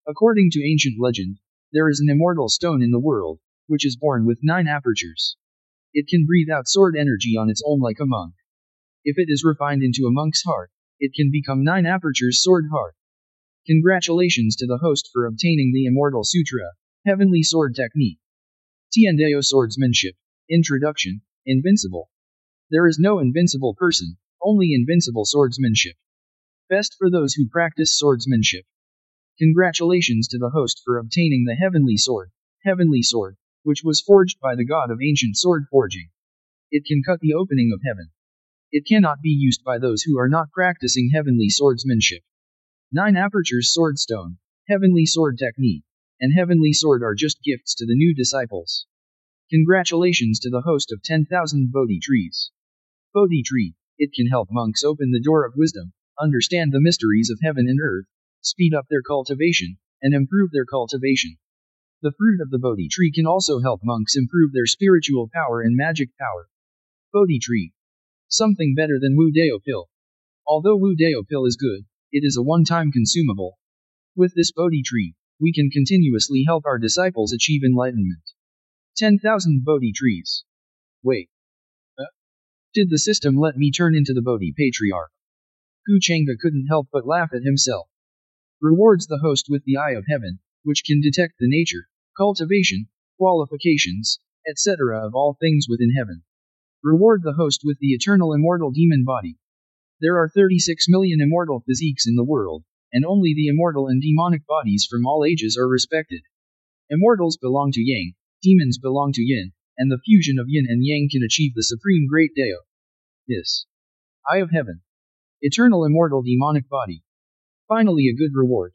According to ancient legend, there is an immortal stone in the world, which is born with 9 apertures. It can breathe out sword energy on its own like a monk. If it is refined into a monk's heart, it can become 9 apertures sword heart. Congratulations to the host for obtaining the Immortal Sutra, Heavenly Sword Technique. Tiandeo Swordsmanship. Introduction. Invincible. There is no invincible person, only invincible swordsmanship. Best for those who practice swordsmanship. Congratulations to the host for obtaining the Heavenly Sword, which was forged by the god of ancient sword forging. It can cut the opening of heaven. It cannot be used by those who are not practicing heavenly swordsmanship. 9 Apertures Sword Stone, Heavenly Sword Technique, and Heavenly Sword are just gifts to the new disciples. Congratulations to the host of 10,000 Bodhi Trees. Bodhi Tree, it can help monks open the door of wisdom, understand the mysteries of heaven and earth, speed up their cultivation, and improve their cultivation. The fruit of the Bodhi tree can also help monks improve their spiritual power and magic power. Bodhi tree. Something better than Wu Dao pill. Although Wu Dao pill is good, it is a one-time consumable. With this Bodhi tree, we can continuously help our disciples achieve enlightenment. 10,000 Bodhi trees. Wait. Did the system let me turn into the Bodhi Patriarch? Gu Chengda couldn't help but laugh at himself. Rewards the host with the Eye of Heaven, which can detect the nature, cultivation, qualifications, etc. of all things within heaven. Reward the host with the eternal immortal demon body. There are 36 million immortal physiques in the world, and only the immortal and demonic bodies from all ages are respected. Immortals belong to Yang, demons belong to Yin, and the fusion of Yin and Yang can achieve the supreme great Dao. This. Eye of Heaven. Eternal immortal demonic body. Finally a good reward.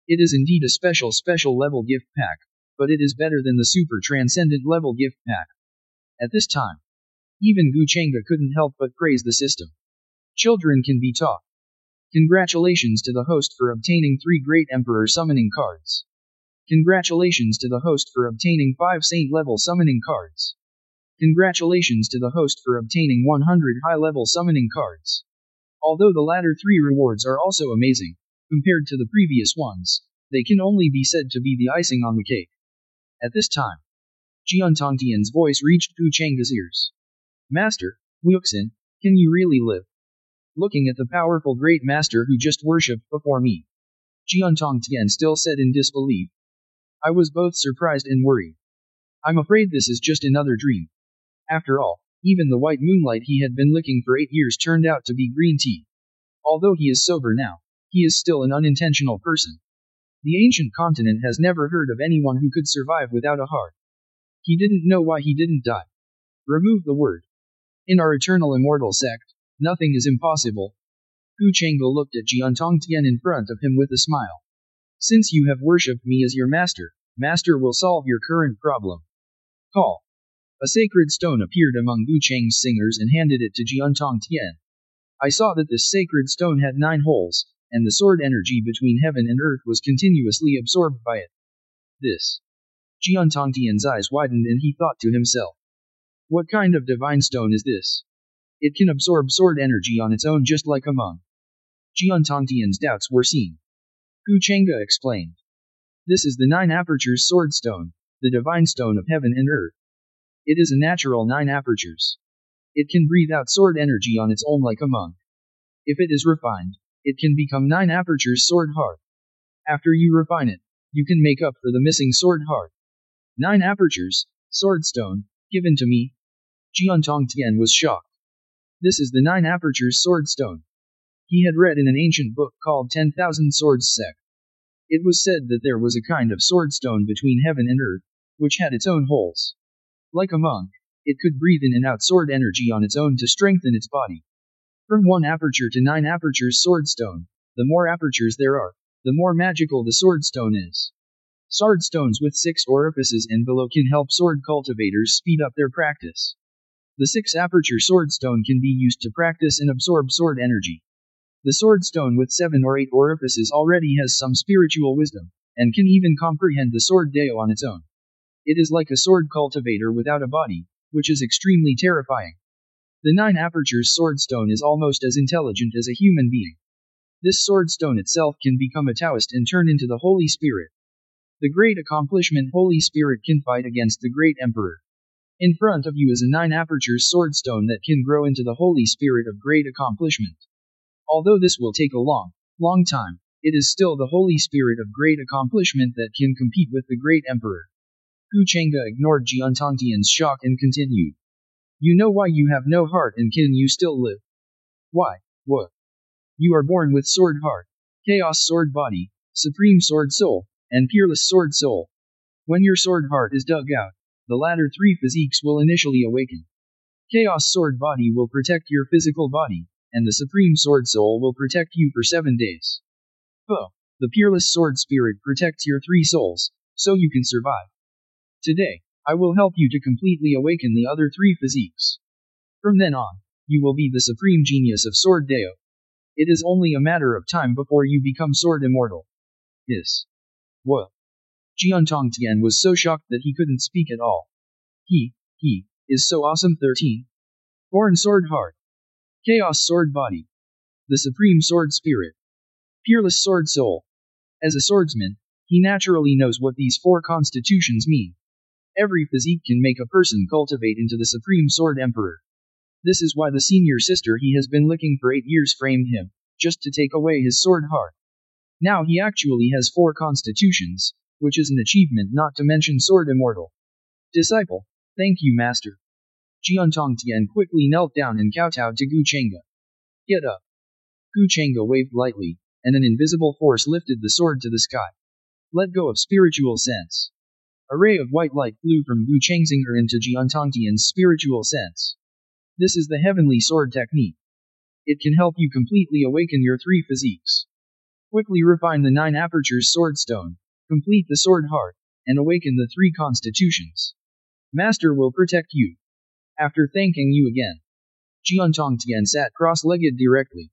It is indeed a special level gift pack, but it is better than the super transcendent level gift pack. At this time, even Gu Chengda couldn't help but praise the system. Children can be taught. Congratulations to the host for obtaining 3 Great Emperor summoning cards. Congratulations to the host for obtaining 5 Saint level summoning cards. Congratulations to the host for obtaining 100 high level summoning cards. Although the latter 3 rewards are also amazing, compared to the previous ones, they can only be said to be the icing on the cake. At this time, Jian Tongtian's voice reached Gu Chengda's ears. Master, Wuxin, can you really live? Looking at the powerful great master who just worshipped before me, Jian Tongtian still said in disbelief. I was both surprised and worried. I'm afraid this is just another dream. After all, even the white moonlight he had been licking for 8 years turned out to be green tea. Although he is sober now, he is still an unintentional person. The ancient continent has never heard of anyone who could survive without a heart. He didn't know why he didn't die. Remove the word. In our eternal immortal sect, nothing is impossible. Gu Chengda looked at Jian Tongtian in front of him with a smile. Since you have worshipped me as your master, master will solve your current problem. Call. A sacred stone appeared among Gu Cheng's singers and handed it to Jian Tongtian. I saw that this sacred stone had 9 holes, and the sword energy between heaven and earth was continuously absorbed by it. This. Jian Tongtian's eyes widened and he thought to himself. What kind of divine stone is this? It can absorb sword energy on its own just like a monk. Jian Tongtian's doubts were seen. Gu Chengge explained. This is the 9 apertures sword stone, the divine stone of heaven and earth. It is a natural 9 apertures. It can breathe out sword energy on its own like a monk. If it is refined, it can become 9 apertures sword heart. After you refine it, you can make up for the missing sword heart. 9 apertures, sword stone, given to me. Jian Tongtian was shocked. This is the 9 apertures sword stone. He had read in an ancient book called 10,000 Swords Sect. It was said that there was a kind of sword stone between heaven and earth, which had its own holes. Like a monk, it could breathe in and out sword energy on its own to strengthen its body. From 1 aperture to 9 apertures sword stone, the more apertures there are, the more magical the sword stone is. Sword stones with 6 orifices and below can help sword cultivators speed up their practice. The 6 aperture sword stone can be used to practice and absorb sword energy. The sword stone with 7 or 8 orifices already has some spiritual wisdom, and can even comprehend the sword Dao on its own. It is like a sword cultivator without a body, which is extremely terrifying. The 9 apertures sword stone is almost as intelligent as a human being. This sword stone itself can become a Taoist and turn into the Holy Spirit. The great accomplishment Holy Spirit can fight against the great Emperor. In front of you is a 9 apertures sword stone that can grow into the Holy Spirit of great accomplishment. Although this will take a long time, it is still the Holy Spirit of great accomplishment that can compete with the great Emperor. Gu Chengge ignored Jian Tongtian's shock and continued. You know why you have no heart and can you still live? Why? What? You are born with sword heart, chaos sword body, supreme sword soul, and peerless sword soul. When your sword heart is dug out, the latter 3 physiques will initially awaken. Chaos sword body will protect your physical body, and the supreme sword soul will protect you for 7 days. The peerless sword spirit protects your 3 souls, so you can survive. Today, I will help you to completely awaken the other 3 physiques. From then on, you will be the supreme genius of Sword Dao. It is only a matter of time before you become sword immortal. What? Jian Tongtian was so shocked that he couldn't speak at all. He is so awesome. 13. Born sword heart. Chaos sword body. The supreme sword spirit. Peerless sword soul. As a swordsman, he naturally knows what these 4 constitutions mean. Every physique can make a person cultivate into the supreme sword emperor. This is why the senior sister he has been licking for 8 years framed him, just to take away his sword heart. Now he actually has 4 constitutions, which is an achievement not to mention sword immortal. Disciple, thank you master. Jian Tongtian quickly knelt down and kowtowed to Gu Chengge. Get up. Gu Chengge waved lightly, and an invisible force lifted the sword to the sky. Let go of spiritual sense. A ray of white light flew from Gu Chengxinger into Jian Tongtian's spiritual sense. This is the heavenly sword technique. It can help you completely awaken your 3 physiques. Quickly refine the 9 apertures sword stone, complete the sword heart, and awaken the 3 constitutions. Master will protect you. After thanking you again, Jian Tongtian sat cross-legged directly.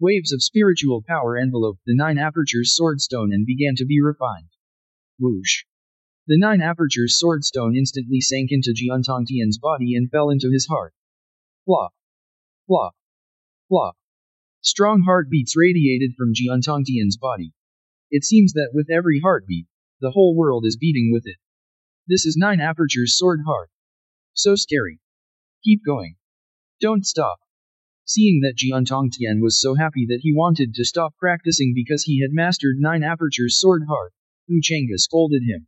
Waves of spiritual power enveloped the 9 apertures sword stone and began to be refined. Whoosh! The 9 apertures sword stone instantly sank into Jian Tongtian's body and fell into his heart. Flop! Flop! Flop! Strong heartbeats radiated from Jian Tongtian's body. It seems that with every heartbeat, the whole world is beating with it. This is 9 apertures sword heart. So scary. Keep going. Don't stop. Seeing that Jian Tongtian was so happy that he wanted to stop practicing because he had mastered 9 apertures sword heart, Gu Chengge scolded him.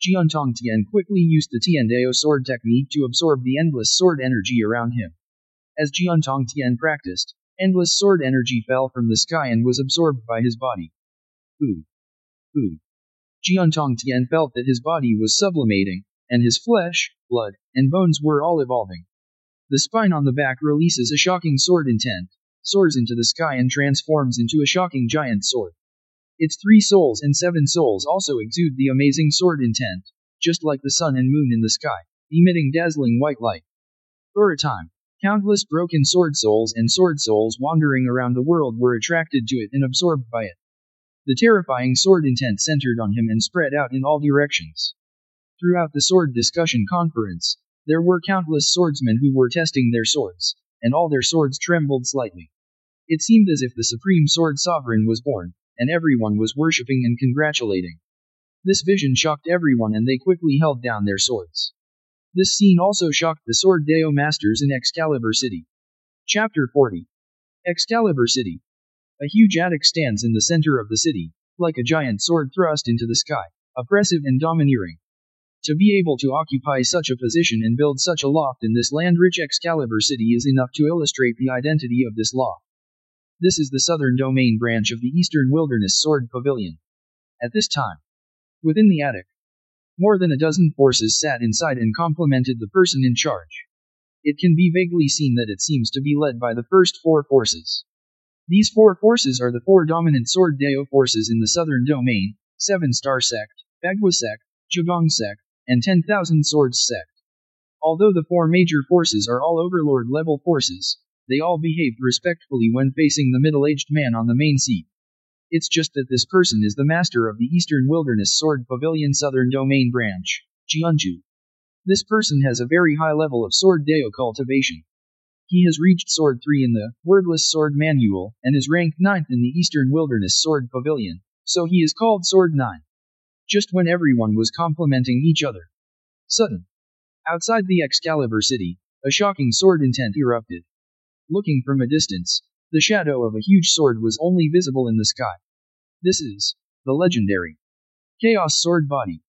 Jian Tongtian quickly used the Tian Dao sword technique to absorb the endless sword energy around him. As Jian Tongtian practiced, endless sword energy fell from the sky and was absorbed by his body. Ooh. Jian Tongtian felt that his body was sublimating, and his flesh, blood, and bones were all evolving. The spine on the back releases a shocking sword intent, soars into the sky and transforms into a shocking giant sword. Its 3 souls and 7 souls also exude the amazing sword intent, just like the sun and moon in the sky, emitting dazzling white light. For a time, Countless broken sword souls and sword souls wandering around the world were attracted to it and absorbed by it. The terrifying sword intent centered on him and spread out in all directions. Throughout the sword discussion conference, there were countless swordsmen who were testing their swords, and all their swords trembled slightly. It seemed as if the supreme sword sovereign was born, and everyone was worshipping and congratulating. This vision shocked everyone and they quickly held down their swords. This scene also shocked the Sword Deo masters in Excalibur City. Chapter 40. Excalibur City. A huge attic stands in the center of the city, like a giant sword thrust into the sky, oppressive and domineering. To be able to occupy such a position and build such a loft in this land-rich Excalibur City is enough to illustrate the identity of this loft. This is the southern domain branch of the Eastern Wilderness Sword Pavilion. At this time, within the attic, more than a dozen forces sat inside and complimented the person in charge. It can be vaguely seen that it seems to be led by the first 4 forces. These 4 forces are the 4 dominant Sword Deo forces in the southern domain, 7-Star Sect, Bagua Sect, Zhegang Sect, and 10,000 Swords Sect. Although the 4 major forces are all overlord-level forces, they all behaved respectfully when facing the middle-aged man on the main seat. It's just that this person is the master of the Eastern Wilderness Sword Pavilion Southern Domain Branch, Jianju. This person has a very high level of Sword Deo cultivation. He has reached Sword 3 in the Wordless Sword Manual, and is ranked 9th in the Eastern Wilderness Sword Pavilion, so he is called Sword 9. Just when everyone was complimenting each other, sudden, outside the Excalibur City, a shocking sword intent erupted. Looking from a distance, the shadow of a huge sword was only visible in the sky. This is the legendary Chaos Sword Body.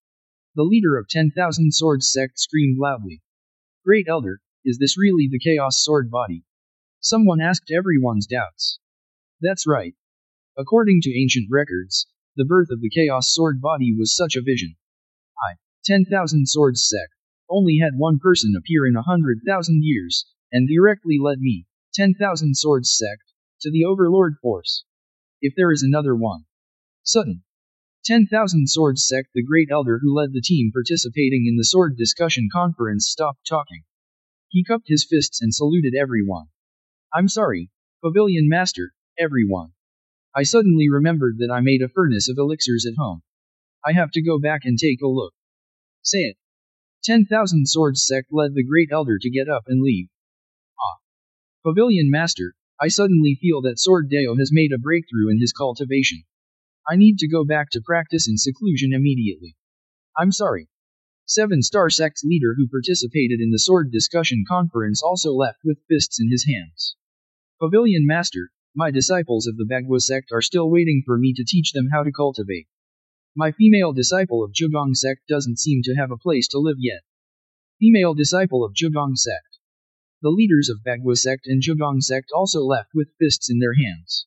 The leader of 10,000 Swords Sect screamed loudly. Great Elder, is this really the Chaos Sword Body? Someone asked everyone's doubts. That's right. According to ancient records, the birth of the Chaos Sword Body was such a vision. 10,000 Swords Sect, only had one person appear in 100,000 years, and directly led me, 10,000 Swords Sect, to the Overlord Force. If there is another one. Sudden. 10,000 Swords Sect, the Great Elder who led the team participating in the sword discussion conference, stopped talking. He cupped his fists and saluted everyone. I'm sorry, Pavilion Master, everyone. I suddenly remembered that I made a furnace of elixirs at home. I have to go back and take a look. Say it. 10,000 Swords Sect led the Great Elder to get up and leave. Pavilion Master, I suddenly feel that Sword Deo has made a breakthrough in his cultivation. I need to go back to practice in seclusion immediately. I'm sorry. 7-Star Sect's leader who participated in the sword discussion conference also left with fists in his hands. Pavilion Master, my disciples of the Bagua Sect are still waiting for me to teach them how to cultivate. My female disciple of Zhegang Sect doesn't seem to have a place to live yet. Female disciple of Zhegang Sect. The leaders of Bagua Sect and Zhegang Sect also left with fists in their hands.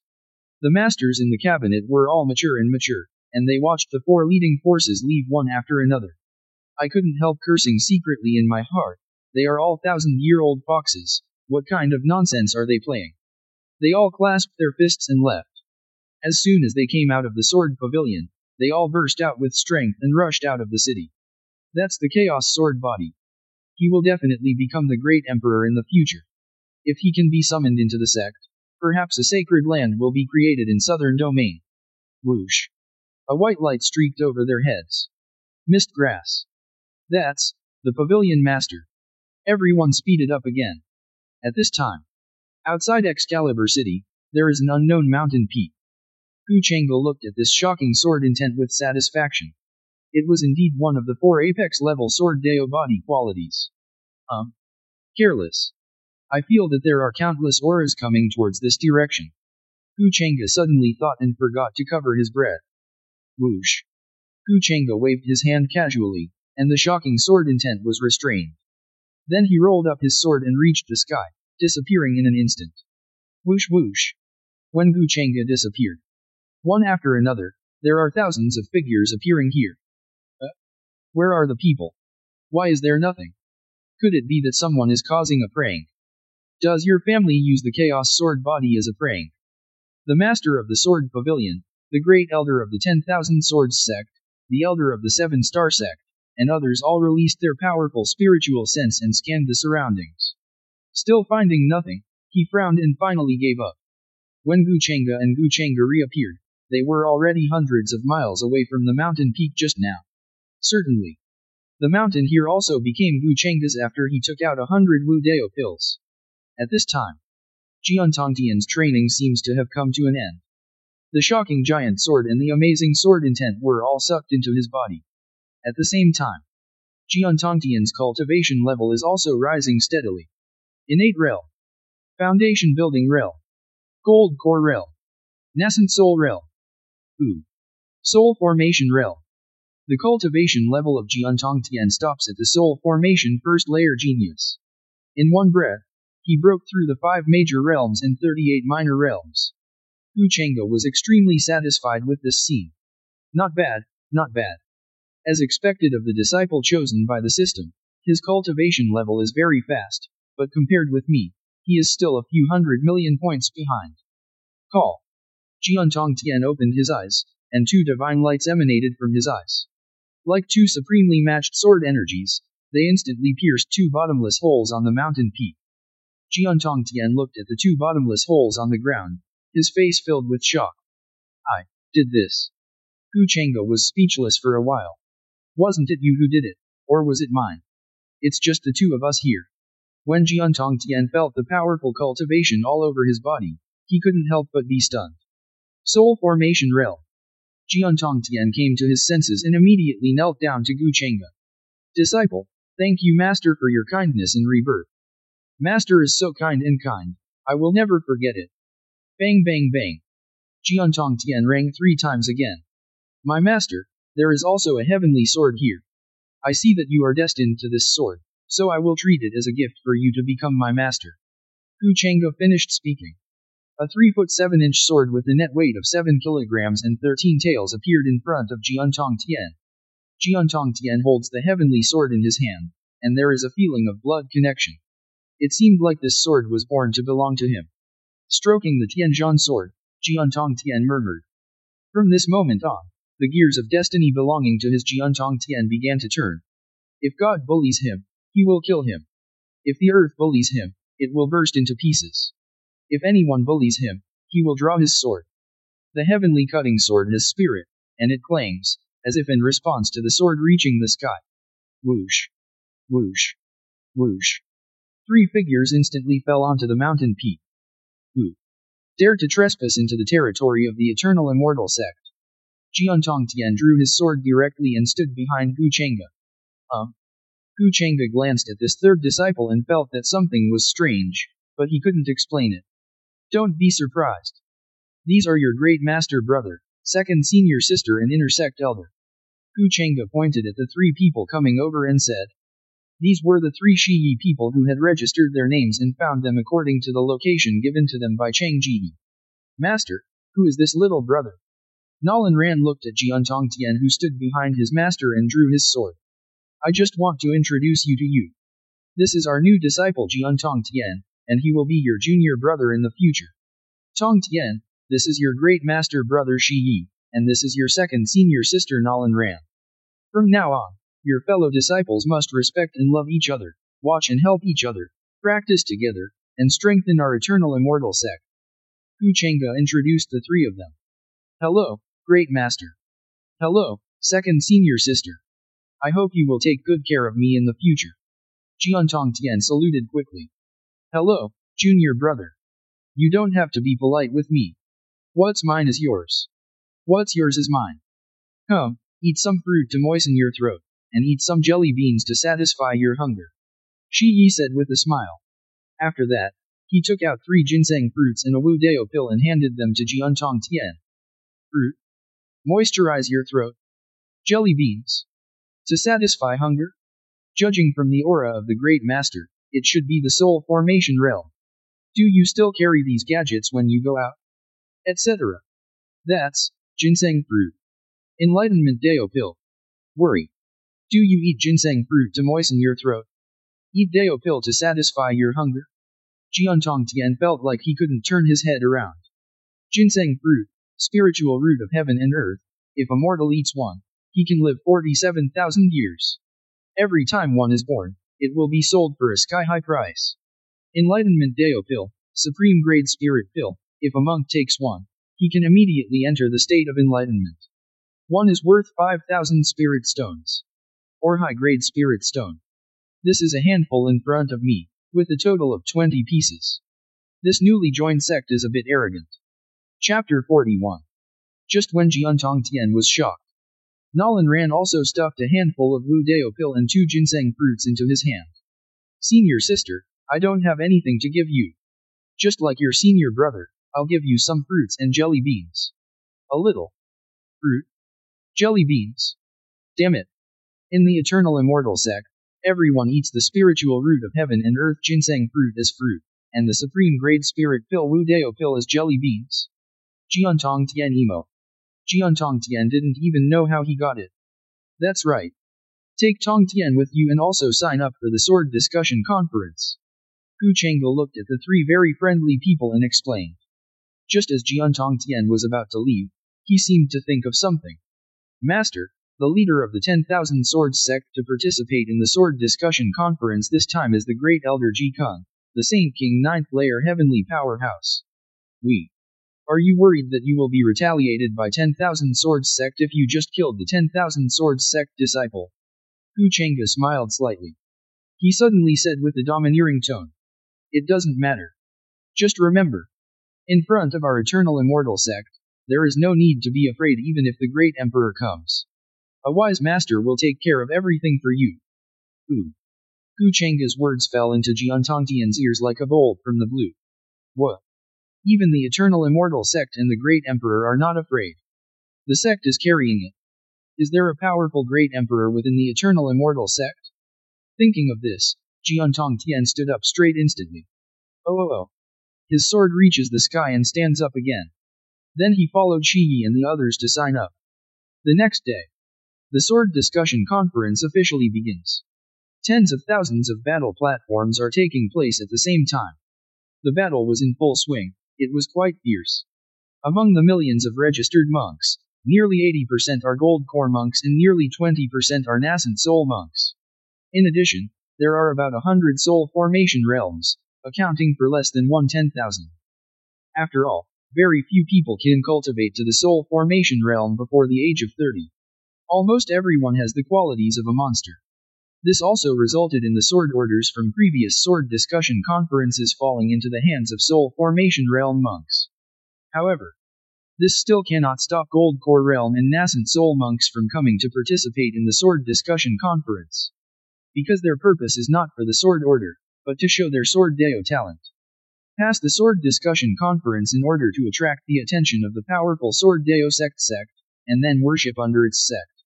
The masters in the cabinet were all mature, and they watched the 4 leading forces leave one after another. I couldn't help cursing secretly in my heart. They are all 1,000-year-old foxes. What kind of nonsense are they playing? They all clasped their fists and left. As soon as they came out of the sword pavilion, they all burst out with strength and rushed out of the city. That's the Chaos Sword Body. He will definitely become the great emperor in the future. If he can be summoned into the sect, perhaps a sacred land will be created in southern domain. Whoosh. A white light streaked over their heads. Mist grass. That's the Pavilion Master. Everyone speeded up again. At this time, outside Excalibur City, there is an unknown mountain peak. Gu Chang'e looked at this shocking sword intent with satisfaction. It was indeed one of the 4 apex-level Sword Deo body qualities. Careless. I feel that there are countless auras coming towards this direction. Gu Chang'e suddenly thought and forgot to cover his breath. Whoosh. Gu Chang'e waved his hand casually, and the shocking sword intent was restrained. Then he rolled up his sword and reached the sky, disappearing in an instant. Whoosh whoosh. When Gu Chang'e disappeared, one after another, there are thousands of figures appearing here. Where are the people? Why is there nothing? Could it be that someone is causing a prank? Does your family use the Chaos Sword Body as a prank? The Master of the Sword Pavilion, the Great Elder of the 10,000 Swords Sect, the Elder of the 7-Star Sect, and others all released their powerful spiritual sense and scanned the surroundings. Still finding nothing, he frowned and finally gave up. When Guchanga and Guchanga reappeared, they were already hundreds of miles away from the mountain peak just now. Certainly. The mountain here also became Guchanga's after he took out 100 Wu Dao pills. At this time, Jian Tongtian's training seems to have come to an end. The shocking giant sword and the amazing sword intent were all sucked into his body. At the same time, Jian Tongtian's cultivation level is also rising steadily. Innate Rel. Foundation Building Rel. Gold Core Rel. Nascent Soul Rel. Soul Formation Rel. The cultivation level of Jian Tongtian stops at the Soul Formation First Layer Genius. In one breath, he broke through the 5 major realms and 38 minor realms. Guchanga was extremely satisfied with this scene. Not bad, not bad. As expected of the disciple chosen by the system, his cultivation level is very fast, but compared with me, he is still a few 100 million points behind. Call. Jian Tongtian opened his eyes, and 2 divine lights emanated from his eyes. Like 2 supremely matched sword energies, they instantly pierced 2 bottomless holes on the mountain peak. Jian Tongtian looked at the 2 bottomless holes on the ground, his face filled with shock. I did this. Guchanga was speechless for a while. Wasn't it you who did it, or was it mine? It's just the 2 of us here. When Jian Tongtian felt the powerful cultivation all over his body, he couldn't help but be stunned. Soul Formation Rel. Jian Tongtian came to his senses and immediately knelt down to Guchanga. Disciple, thank you Master for your kindness in rebirth. Master is so kind and kind, I will never forget it. Bang bang bang. Jian Tongtian rang 3 times again. My master, there is also a heavenly sword here. I see that you are destined to this sword, so I will treat it as a gift for you to become my master. Guchanga finished speaking. A 3-foot 7-inch sword with a net weight of 7 kilograms and 13 tails appeared in front of Jian Tongtian. Jian Tongtian holds the heavenly sword in his hand, and there is a feeling of blood connection. It seemed like this sword was born to belong to him. Stroking the Tianzhan sword, Jian Tongtian murmured. From this moment on, the gears of destiny belonging to his Jian Tongtian began to turn. If God bullies him, he will kill him. If the earth bullies him, it will burst into pieces. If anyone bullies him, he will draw his sword. The heavenly cutting sword has spirit, and it clangs, as if in response to the sword reaching the sky. Whoosh. Whoosh. Whoosh. 3 figures instantly fell onto the mountain peak. Who dared to trespass into the territory of the eternal immortal sect? Jian Tongtian drew his sword directly and stood behind Guchanga. Guchanga glanced at this 3rd disciple and felt that something was strange, but he couldn't explain it. Don't be surprised. These are your great master brother, 2nd senior sister and inner sect elder. Guchanga pointed at the 3 people coming over and said. These were the 3 Shiyi people who had registered their names and found them according to the location given to them by Cheng Ji. Master, who is this little brother? Nolan Ran looked at Jian Tongtian who stood behind his master and drew his sword. I just want to introduce you to you. This is our new disciple Jian Tongtian, and he will be your junior brother in the future. Tongtian, this is your great master brother Shi Yi, and this is your 2nd senior sister Nolan Ran. From now on, your fellow disciples must respect and love each other, watch and help each other, practice together, and strengthen our eternal immortal sect. Guchanga introduced the 3 of them. Hello, great master. Hello, 2nd senior sister. I hope you will take good care of me in the future. Jian Tongtian saluted quickly. Hello, junior brother. You don't have to be polite with me. What's mine is yours. What's yours is mine. Come, eat some fruit to moisten your throat, and eat some jelly beans to satisfy your hunger. Shi Yi said with a smile. After that, he took out 3 ginseng fruits and a Wu Dao pill and handed them to Jian Tongtian. Fruit. Moisturize your throat. Jelly beans. To satisfy hunger? Judging from the aura of the great master, it should be the soul formation realm. Do you still carry these gadgets when you go out? Etc. That's ginseng fruit. Enlightenment Dao pill. Worry. Do you eat ginseng fruit to moisten your throat? Eat Dao pill to satisfy your hunger? Jian Tongtian felt like he couldn't turn his head around. Ginseng fruit, spiritual root of heaven and earth. If a mortal eats one, he can live 47,000 years. Every time one is born, it will be sold for a sky-high price. Enlightenment Deo Pill, Supreme Grade Spirit Pill. If a monk takes one, he can immediately enter the state of enlightenment. One is worth 5,000 spirit stones. Or high grade spirit stone. This is a handful in front of me, with a total of 20 pieces. This newly joined sect is a bit arrogant. Chapter 41. Just when Jiantong Tian was shocked, Nolan Ran also stuffed a handful of Wu Dao Pill and 2 ginseng fruits into his hand. Senior sister, I don't have anything to give you. Just like your senior brother, I'll give you some fruits and jelly beans. A little. Fruit? Jelly beans? Damn it. In the Eternal Immortal sect, everyone eats the spiritual root of heaven and earth ginseng fruit as fruit, and the supreme grade spirit pill Wu Dao Pill as jelly beans. Jiantong Tian emo. Jiantong Tian didn't even know how he got it. That's right. Take Tong Tian with you and also sign up for the sword discussion conference. Gu Chang'e looked at the 3 very friendly people and explained. Just as Jiantong Tian was about to leave, he seemed to think of something. Master, the leader of the 10,000 Swords sect to participate in the sword discussion conference this time is the Great Elder Ji Kung, the Saint King 9th layer heavenly powerhouse. Are you worried that you will be retaliated by 10,000 Swords sect if you just killed the 10,000 Swords sect disciple? Gu Chang'e smiled slightly. He suddenly said with a domineering tone. It doesn't matter. Just remember. In front of our eternal immortal sect, there is no need to be afraid even if the great emperor comes. A wise master will take care of everything for you. Gu Chang'e's words fell into Jiantong Tian's ears like a bolt from the blue. What? Even the eternal immortal sect and the great emperor are not afraid. The sect is carrying it. Is there a powerful great emperor within the eternal immortal sect? Thinking of this, Jiantong Tian stood up straight instantly. Oh. His sword reaches the sky and stands up again. Then he followed Shi Yi and the others to sign up. The next day, the sword discussion conference officially begins. Tens of thousands of battle platforms are taking place at the same time. The battle was in full swing. It was quite fierce. Among the millions of registered monks, nearly 80% are gold core monks and nearly 20% are nascent soul monks. In addition, there are about 100 soul formation realms, accounting for less than 1/10,000. After all, very few people can cultivate to the soul formation realm before the age of 30. Almost everyone has the qualities of a monster. This also resulted in the sword orders from previous sword discussion conferences falling into the hands of soul formation realm monks. However, this still cannot stop Gold Core Realm and nascent soul monks from coming to participate in the sword discussion conference. Because their purpose is not for the sword order, but to show their sword Dao talent. Pass the sword discussion conference in order to attract the attention of the powerful sword Dao sect, and then worship under its sect.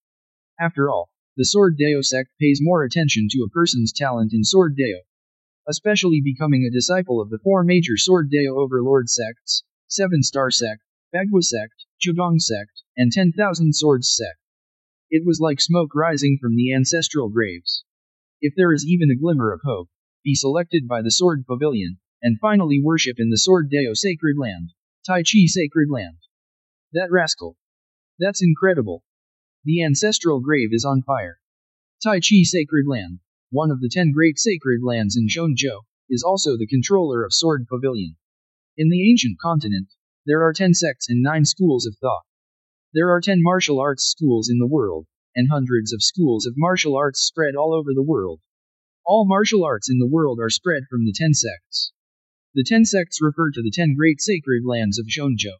After all, the sword Dao sect pays more attention to a person's talent in sword Dao. Especially becoming a disciple of the 4 major sword Dao overlord sects, 7-star sect, Bagua sect, Zhegang sect, and 10,000 swords sect. It was like smoke rising from the ancestral graves. If there is even a glimmer of hope, be selected by the sword pavilion, and finally worship in the sword Dao sacred land, Tai Chi sacred land. That rascal. That's incredible. The ancestral grave is on fire. Tai Chi sacred land, one of the 10 great sacred lands in Zhongzhou, is also the controller of Sword Pavilion. In the ancient continent, there are 10 sects and 9 schools of thought. There are 10 martial arts schools in the world, and hundreds of schools of martial arts spread all over the world. All martial arts in the world are spread from the 10 sects. The 10 sects refer to the 10 great sacred lands of Zhongzhou.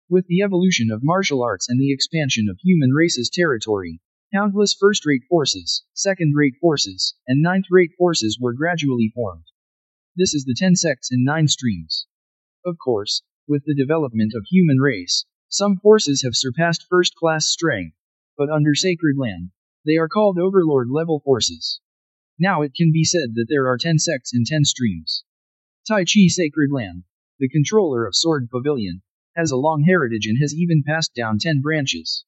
With the evolution of martial arts and the expansion of human race's territory, countless first-rate forces, second-rate forces, and ninth-rate forces were gradually formed. This is the 10 sects and 9 streams. Of course, with the development of human race, some forces have surpassed first-class strength, but under sacred land, they are called overlord-level forces. Now it can be said that there are 10 sects and 10 streams. Tai Chi sacred land, the controller of Sword Pavilion, has a long heritage and has even passed down 10 branches.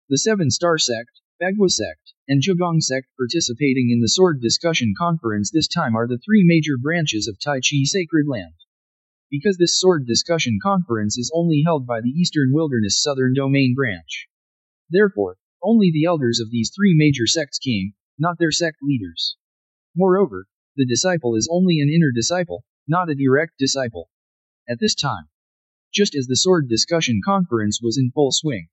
The 7-star sect, Bagua sect, and Zhegang sect participating in the sword discussion conference this time are the 3 major branches of Tai Chi sacred land. Because this sword discussion conference is only held by the Eastern Wilderness Southern Domain branch. Therefore, only the elders of these 3 major sects came, not their sect leaders. Moreover, the disciple is only an inner disciple, not a direct disciple. At this time, just as the sword discussion conference was in full swing,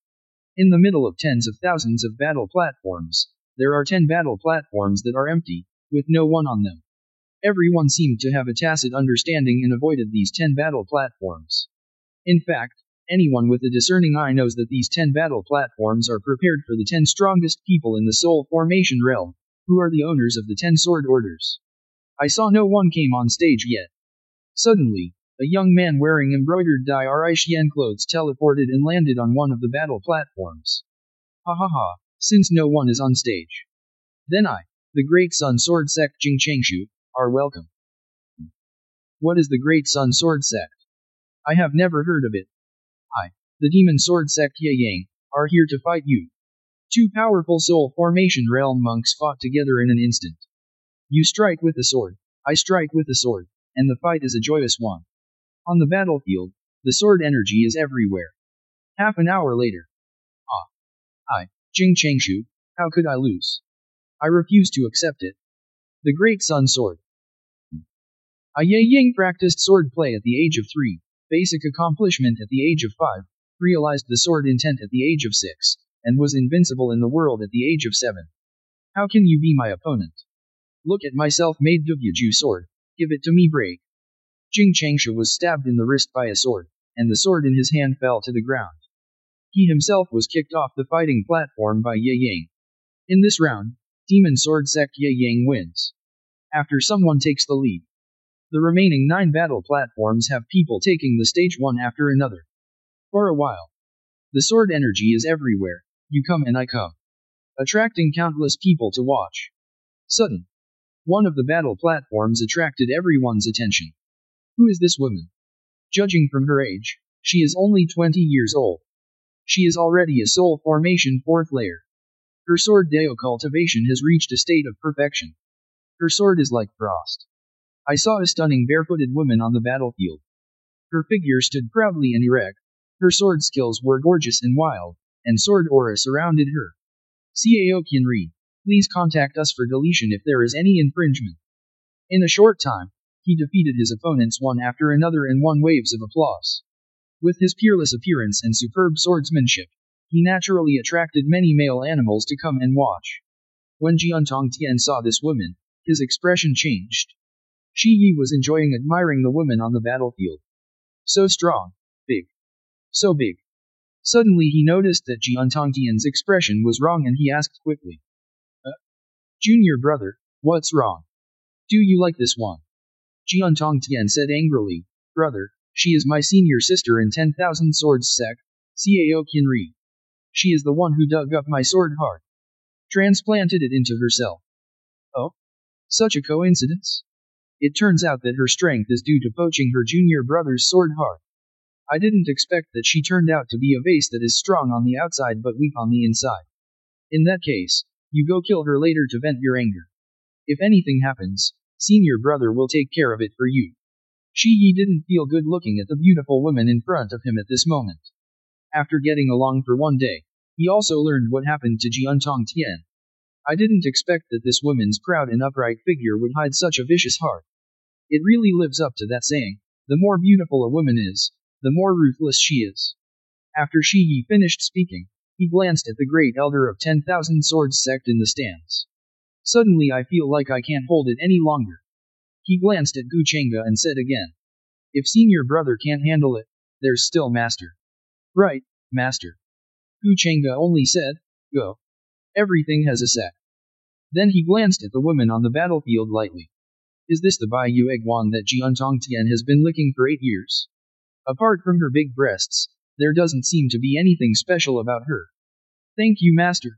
in the middle of tens of thousands of battle platforms, there are 10 battle platforms that are empty, with no one on them. Everyone seemed to have a tacit understanding and avoided these 10 battle platforms. In fact, anyone with a discerning eye knows that these 10 battle platforms are prepared for the 10 strongest people in the soul formation realm, who are the owners of the 10 sword orders. I saw no one came on stage yet. Suddenly, a young man wearing embroidered Dai Xian clothes teleported and landed on one of the battle platforms. Ha ha ha, since no one is on stage. Then I, the Great Sun Sword Sect Jing Changshu, are welcome. What is the Great Sun Sword Sect? I have never heard of it. I, the Demon Sword Sect Ye Yang, are here to fight you. 2 powerful soul formation realm monks fought together in an instant. You strike with the sword, I strike with the sword, and the fight is a joyous one. On the battlefield, the sword energy is everywhere. Half an hour later. I, Jing Changshu, how could I lose? I refuse to accept it. The Great Sun Sword. Ye Yang practiced sword play at the age of 3, basic accomplishment at the age of 5, realized the sword intent at the age of 6, and was invincible in the world at the age of 7. How can you be my opponent? Look at my self-made Dugyuju sword, give it to me break. Jing Changshu was stabbed in the wrist by a sword, and the sword in his hand fell to the ground. He himself was kicked off the fighting platform by Ye Yang. In this round, Demon Sword Sect Ye Yang wins. After someone takes the lead. The remaining 9 battle platforms have people taking the stage one after another. For a while. The sword energy is everywhere, you come and I come. Attracting countless people to watch. Sudden. One of the battle platforms attracted everyone's attention. Who is this woman? Judging from her age, she is only 20 years old. She is already a soul formation 4th layer. Her sword Dao cultivation has reached a state of perfection. Her sword is like frost. I saw a stunning barefooted woman on the battlefield. Her figure stood proudly and erect. Her sword skills were gorgeous and wild, and sword aura surrounded her. Cao Qianri, please contact us for deletion if there is any infringement. In a short time, he defeated his opponents one after another and won waves of applause. With his peerless appearance and superb swordsmanship, he naturally attracted many male animals to come and watch. When Jiantong Tian saw this woman, his expression changed. Shi Yi was enjoying admiring the woman on the battlefield. So strong, big. So big. Suddenly he noticed that Jiantong Tian's expression was wrong and he asked quickly. Junior brother, what's wrong? Do you like this one? Jiantong Tian said angrily, brother, she is my senior sister in 10,000 Swords Sect, Cao Qianri. She is the one who dug up my sword heart. Transplanted it into herself. Oh? Such a coincidence? It turns out that her strength is due to poaching her junior brother's sword heart. I didn't expect that she turned out to be a vase that is strong on the outside but weak on the inside. In that case, you go kill her later to vent your anger. If anything happens, senior brother will take care of it for you. Shi Yi didn't feel good looking at the beautiful woman in front of him at this moment. After getting along for one day, he also learned what happened to Jiantong Tian. I didn't expect that this woman's proud and upright figure would hide such a vicious heart. It really lives up to that saying, the more beautiful a woman is, the more ruthless she is. After Shi Yi finished speaking, he glanced at the great elder of 10,000 Swords Sect in the stands. Suddenly I feel like I can't hold it any longer. He glanced at Gu Chengge and said again. If senior brother can't handle it, there's still master. Right, master. Gu Chengge only said, go. Everything has a sec. Then he glanced at the woman on the battlefield lightly. Is this the Bai Yu Egguan that Jiantong Tian has been licking for 8 years? Apart from her big breasts, there doesn't seem to be anything special about her. Thank you, master.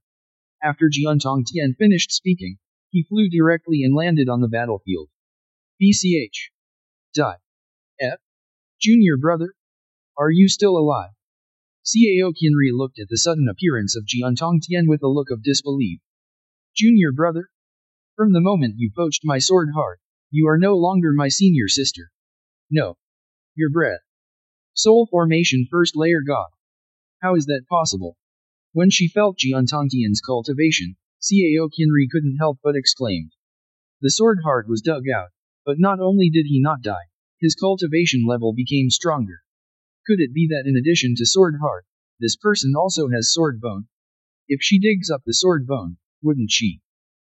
After Jiantong Tian finished speaking, he flew directly and landed on the battlefield. BCH. Die. F. Junior brother? Are you still alive? Cao Qianri looked at the sudden appearance of Jiantong Tian with a look of disbelief. Junior brother? From the moment you poached my sword heart, you are no longer my senior sister. No. Your breath. Soul formation first layer god. How is that possible? When she felt Jiantong Tian's cultivation, Cao Qianri couldn't help but exclaimed. The sword heart was dug out, but not only did he not die, His cultivation level became stronger. Could it be that in addition to sword heart, this person also has sword bone? If she digs up the sword bone, wouldn't she?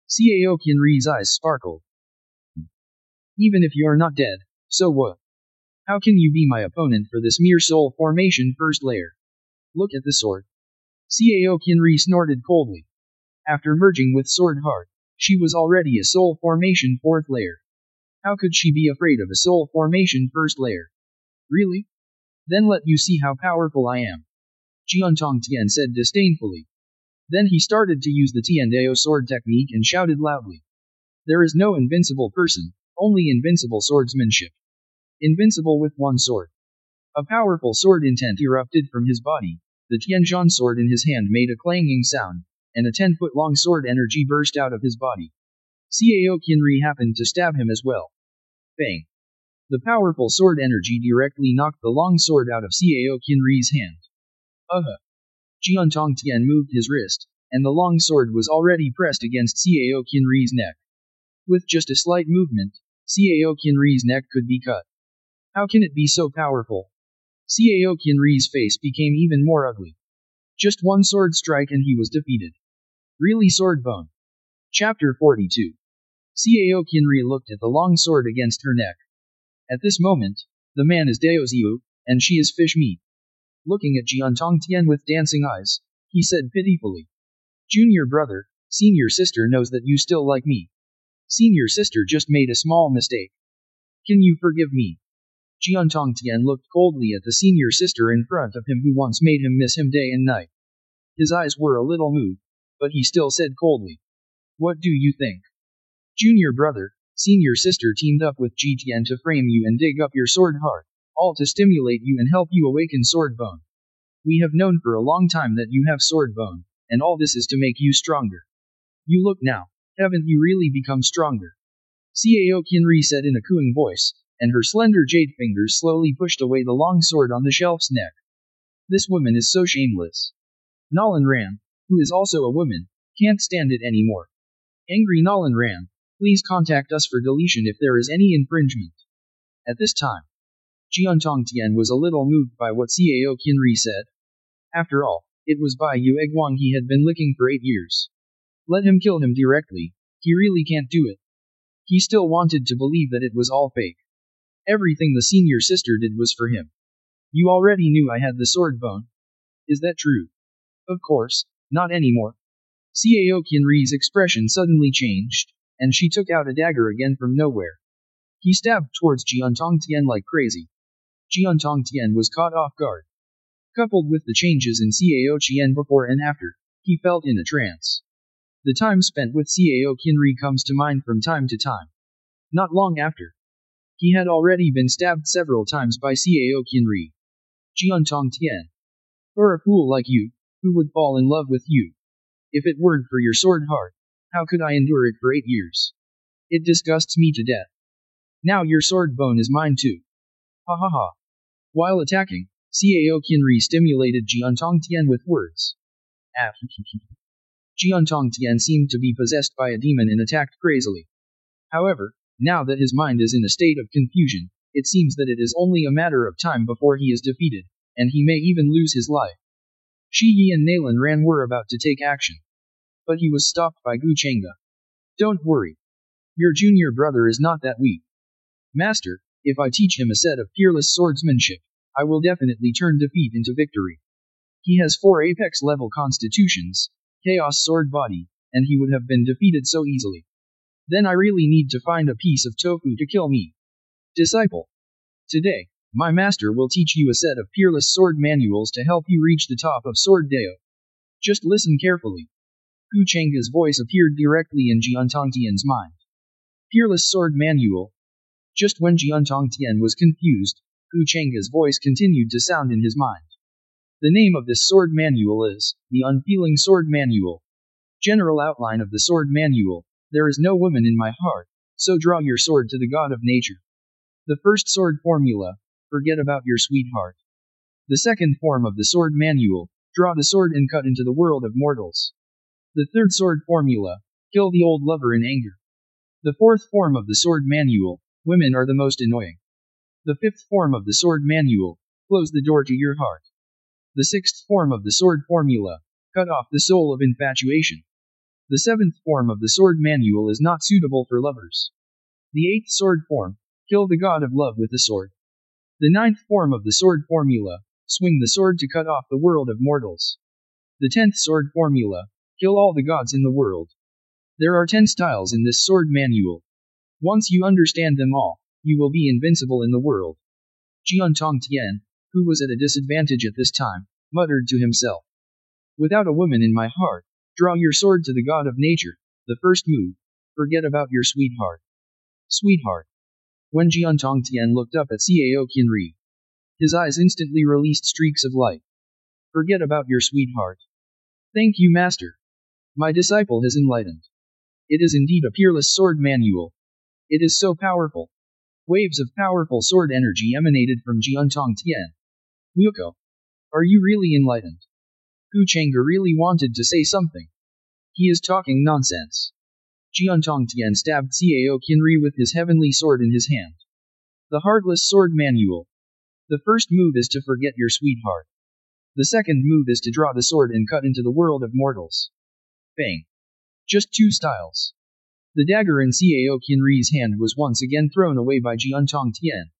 Cao Qianri's eyes sparkled. Even if you're not dead, so what? How can you be my opponent for this mere soul formation first layer? Look at the sword. Cao Qianri snorted coldly. After merging with sword heart, she was already a soul formation fourth layer. How could she be afraid of a soul formation first layer? Really? Then let you see how powerful I am. Jiantong Tian said disdainfully. Then he started to use the Tiandao sword technique and shouted loudly. There is no invincible person, only invincible swordsmanship. Invincible with one sword. A powerful sword intent erupted from his body. The Tianzhan sword in his hand made a clanging sound, and a 10-foot-long sword energy burst out of his body. Cao Qianri happened to stab him as well. Bang! The powerful sword energy directly knocked the long sword out of Cao Qianri's hand. Jiantong Tian moved his wrist, and the long sword was already pressed against Cao Qianri's neck. With just a slight movement, Cao Qianri's neck could be cut. How can it be so powerful? Cao Qianri's face became even more ugly. Just one sword strike and he was defeated. Really sword bone. Chapter 42. Cao Qianri looked at the long sword against her neck. At this moment, the man is Dao Ziyu, and she is fish meat. Looking at Jiantong Tian with dancing eyes, he said pitifully. Junior brother, senior sister knows that you still like me. Senior sister just made a small mistake. Can you forgive me? Jiantong Tian looked coldly at the senior sister in front of him who once made him miss him day and night. His eyes were a little moved, but he still said coldly. What do you think? Junior brother, senior sister teamed up with Ji Tian to frame you and dig up your sword heart, all to stimulate you and help you awaken sword bone. We have known for a long time that you have sword bone, and all this is to make you stronger. You look now, haven't you really become stronger? Cao Qianri said in a cooing voice, and her slender jade fingers slowly pushed away the long sword on the shelf's neck. This woman is so shameless. Nolan Ran, who is also a woman, can't stand it anymore. Angry Nolan Ran, please contact us for deletion if there is any infringement. At this time, Jiantong Tian was a little moved by what Cao Qianri said. After all, it was Bai Yu Egwang he had been licking for 8 years. Let him kill him directly, he really can't do it. He still wanted to believe that it was all fake. Everything the senior sister did was for him. You already knew I had the sword bone. Is that true? Of course, not anymore. Cao Qianri's expression suddenly changed, and she took out a dagger again from nowhere. He stabbed towards Jiantong Tian like crazy. Jiantong Tian was caught off guard. Coupled with the changes in Cao Qian before and after, he felt in a trance. The time spent with Cao Qianri comes to mind from time to time. Not long after, he had already been stabbed several times by Cao Qianri. Jiantong Tian. For a fool like you, who would fall in love with you? If it weren't for your sword heart, how could I endure it for 8 years? It disgusts me to death. Now your sword bone is mine too. Ha ha ha. While attacking, Cao Qianri stimulated Jiantong Tian with words. Jiantong Tian seemed to be possessed by a demon and attacked crazily. However, now that his mind is in a state of confusion, it seems that it is only a matter of time before he is defeated, and he may even lose his life. Shi Yi and Nalan Ran were about to take action. But he was stopped by Gu Chengge. Don't worry. Your junior brother is not that weak. Master, if I teach him a set of fearless swordsmanship, I will definitely turn defeat into victory. He has 4 apex level constitutions, chaos sword body, and he would have been defeated so easily. Then I really need to find a piece of tofu to kill me. Disciple. Today, my master will teach you a set of fearless sword manuals to help you reach the top of Sword Dao. Just listen carefully. Gu Chengge's voice appeared directly in Jiantong Tian's mind. Fearless sword manual. Just when Jiantong Tian was confused, Gu Chengge's voice continued to sound in his mind. The name of this sword manual is the Unfeeling Sword Manual. General outline of the sword manual. There is no woman in my heart, so draw your sword to the god of nature. The first sword formula, forget about your sweetheart. The second form of the sword manual, draw the sword and cut into the world of mortals. The third sword formula, kill the old lover in anger. The fourth form of the sword manual, women are the most annoying. The fifth form of the sword manual, close the door to your heart. The sixth form of the sword formula, cut off the soul of infatuation. The seventh form of the sword manual is not suitable for lovers. The eighth sword form, kill the god of love with the sword. The ninth form of the sword formula, swing the sword to cut off the world of mortals. The 10th sword formula, kill all the gods in the world. There are 10 styles in this sword manual. Once you understand them all, you will be invincible in the world. Jian Tongtian, who was at a disadvantage at this time, muttered to himself. Without a woman in my heart, draw your sword to the god of nature. The first move, forget about your sweetheart. Sweetheart. When Jian Tongtian looked up at Cao Qianri, his eyes instantly released streaks of light. Forget about your sweetheart. Thank you, master. My disciple has enlightened. It is indeed a peerless sword manual. It is so powerful. Waves of powerful sword energy emanated from Jian Tongtian. Yuko. Are you really enlightened? Hu Chang'e really wanted to say something. He is talking nonsense. Jian Tongtian stabbed Cao Qianri with his heavenly sword in his hand. The Heartless Sword Manual. The first move is to forget your sweetheart. The second move is to draw the sword and cut into the world of mortals. Bang. Just 2 styles. The dagger in Cao Qianri's hand was once again thrown away by Jian Tongtian.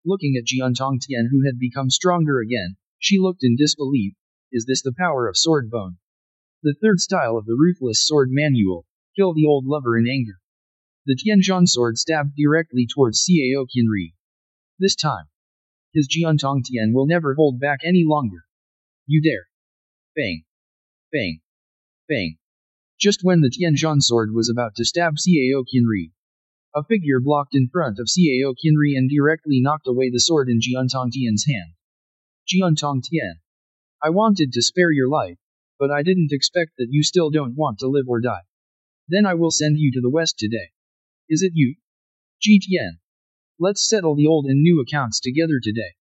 Looking at Jian Tongtian, who had become stronger again, she looked in disbelief. Is this the power of sword bone? The third style of the Ruthless Sword Manual, kill the old lover in anger. The Tianzhan sword stabbed directly towards Cao Qianri. This time, his Jian Tongtian will never hold back any longer. You dare. Bang. Bang. Bang. Just when the Tianzhan sword was about to stab Cao Qianri, a figure blocked in front of Cao Qianri and directly knocked away the sword in Jian Tongtian's hand. Jian Tongtian. I wanted to spare your life, but I didn't expect that you still don't want to live or die. Then I will send you to the west today. Is it you? Ji Tian. Let's settle the old and new accounts together today.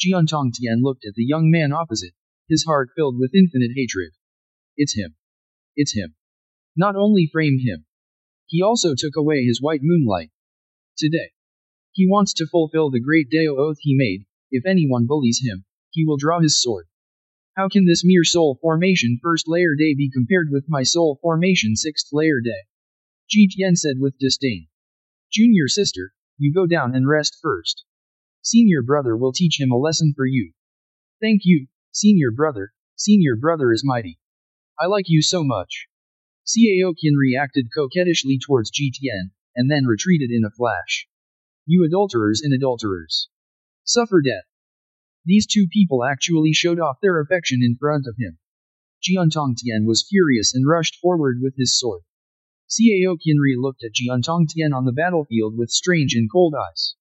Jian Tongtian looked at the young man opposite, his heart filled with infinite hatred. It's him. It's him. Not only framed him, he also took away his white moonlight. Today, he wants to fulfill the great Dao oath he made. If anyone bullies him, he will draw his sword. How can this mere soul formation first layer day be compared with my soul formation sixth layer day? Ji Tian said with disdain. Junior sister, you go down and rest first. Senior brother will teach him a lesson for you. Thank you, senior brother. Senior brother is mighty. I like you so much. Cao Qianri acted coquettishly towards Ji Tian, and then retreated in a flash. You adulterers and adulterers. Suffer death. These two people actually showed off their affection in front of him. Jian Tongtian was furious and rushed forward with his sword. Cao Qianri looked at Jian Tongtian on the battlefield with strange and cold eyes.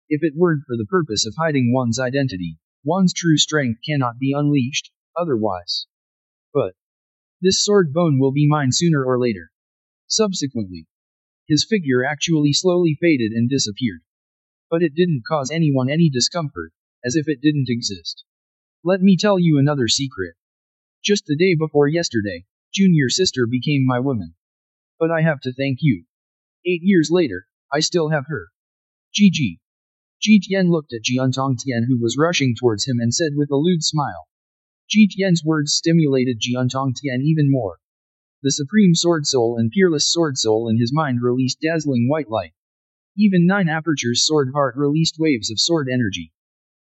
If it weren't for the purpose of hiding one's identity, one's true strength cannot be unleashed, otherwise. But this sword bone will be mine sooner or later. Subsequently, his figure actually slowly faded and disappeared. But it didn't cause anyone any discomfort, as if it didn't exist. Let me tell you another secret. Just the day before yesterday, junior sister became my woman. But I have to thank you. 8 years later, I still have her. GG. Ji Tian looked at Jian Tongtian, who was rushing towards him, and said with a lewd smile. Ji Tian's words stimulated Jian Tongtian even more. The supreme sword soul and peerless sword soul in his mind released dazzling white light. Even 9 apertures sword heart released waves of sword energy.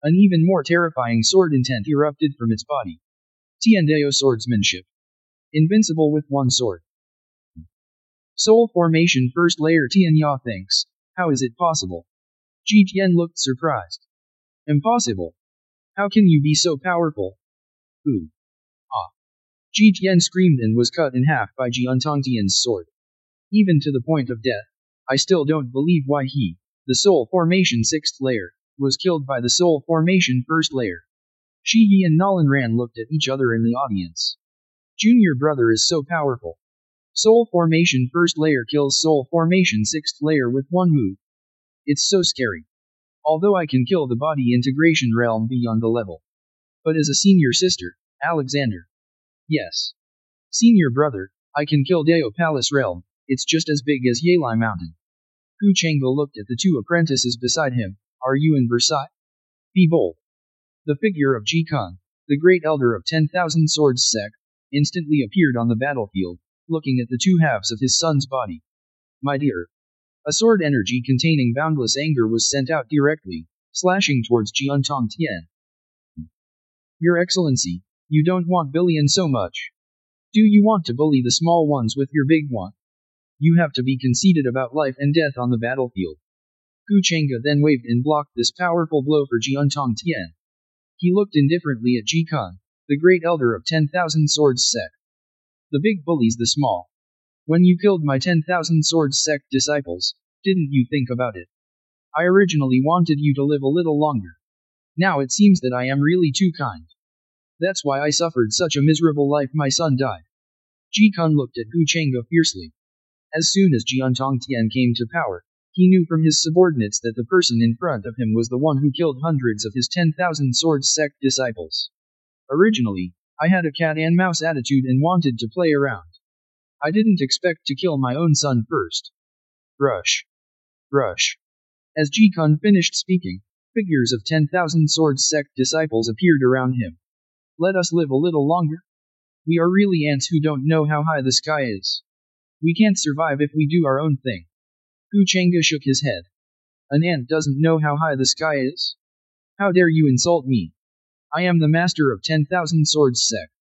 An even more terrifying sword intent erupted from its body. Tiandao swordsmanship. Invincible with one sword. Soul formation first layer. Tianya thinks, how is it possible? Ji Tian looked surprised. Impossible. How can you be so powerful? Ooh. Ah. Ji Tian screamed and was cut in half by Jian Tongtian's sword. Even to the point of death, I still don't believe why he, the soul formation 6th layer, was killed by the soul formation 1st layer. Shi Yi and Nolan Ran looked at each other in the audience. Junior brother is so powerful. Soul formation 1st layer kills soul formation 6th layer with one move. It's so scary. Although I can kill the body integration realm beyond the level. But as a senior sister, Alexander. Yes. Senior brother, I can kill Dao Palace realm, it's just as big as Yelai Mountain. Hu Chang'e looked at the 2 apprentices beside him, Are you in Versailles? Be bold. The figure of Ji Kun, the great elder of 10,000 Swords sect, instantly appeared on the battlefield, looking at the two halves of his son's body. My dear. A sword energy containing boundless anger was sent out directly, slashing towards Jian Tongtian. Your Excellency, you don't want billion so much. Do you want to bully the small ones with your big one? You have to be conceited about life and death on the battlefield. Gu Chengge then waved and blocked this powerful blow for Jian Tongtian. He looked indifferently at Ji Kun, the great elder of 10,000 Swords sect. The big bullies the small. When you killed my 10,000 Swords sect disciples, didn't you think about it? I originally wanted you to live a little longer. Now it seems that I am really too kind. That's why I suffered such a miserable life. My son died. Ji Kun looked at Gu Chengge fiercely. As soon as Jian Tongtian came to power, he knew from his subordinates that the person in front of him was the one who killed hundreds of his 10,000 Swords sect disciples. Originally, I had a cat-and-mouse attitude and wanted to play around. I didn't expect to kill my own son first. Rush. Rush. As Ji Kun finished speaking, figures of 10,000 Swords sect disciples appeared around him. Let us live a little longer? We are really ants who don't know how high the sky is. We can't survive if we do our own thing. Gu Chengge shook his head. An ant doesn't know how high the sky is? How dare you insult me? I am the master of 10,000 Swords sect.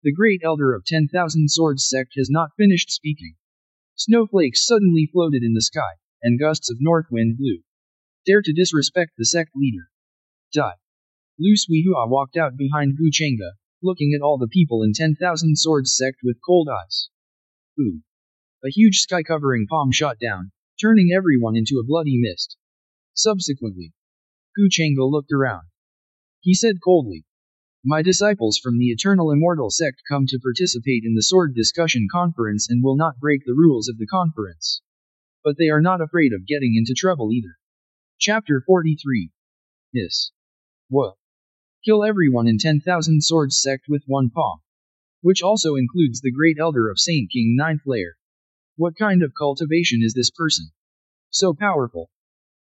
The great elder of 10,000 Swords sect has not finished speaking. Snowflakes suddenly floated in the sky, and gusts of north wind blew. Dare to disrespect the sect leader. Die. Lu Suihua walked out behind Gu Chengge, looking at all the people in 10,000 Swords sect with cold eyes. Ooh. A huge sky-covering palm shot down, turning everyone into a bloody mist. Subsequently, Gu Chengge looked around. He said coldly, my disciples from the Eternal Immortal sect come to participate in the sword discussion conference and will not break the rules of the conference. But they are not afraid of getting into trouble either. Chapter 43. Hiss. What? Kill everyone in 10,000 Swords sect with one palm. Which also includes the great elder of Saint King 9th layer. What kind of cultivation is this person? So powerful.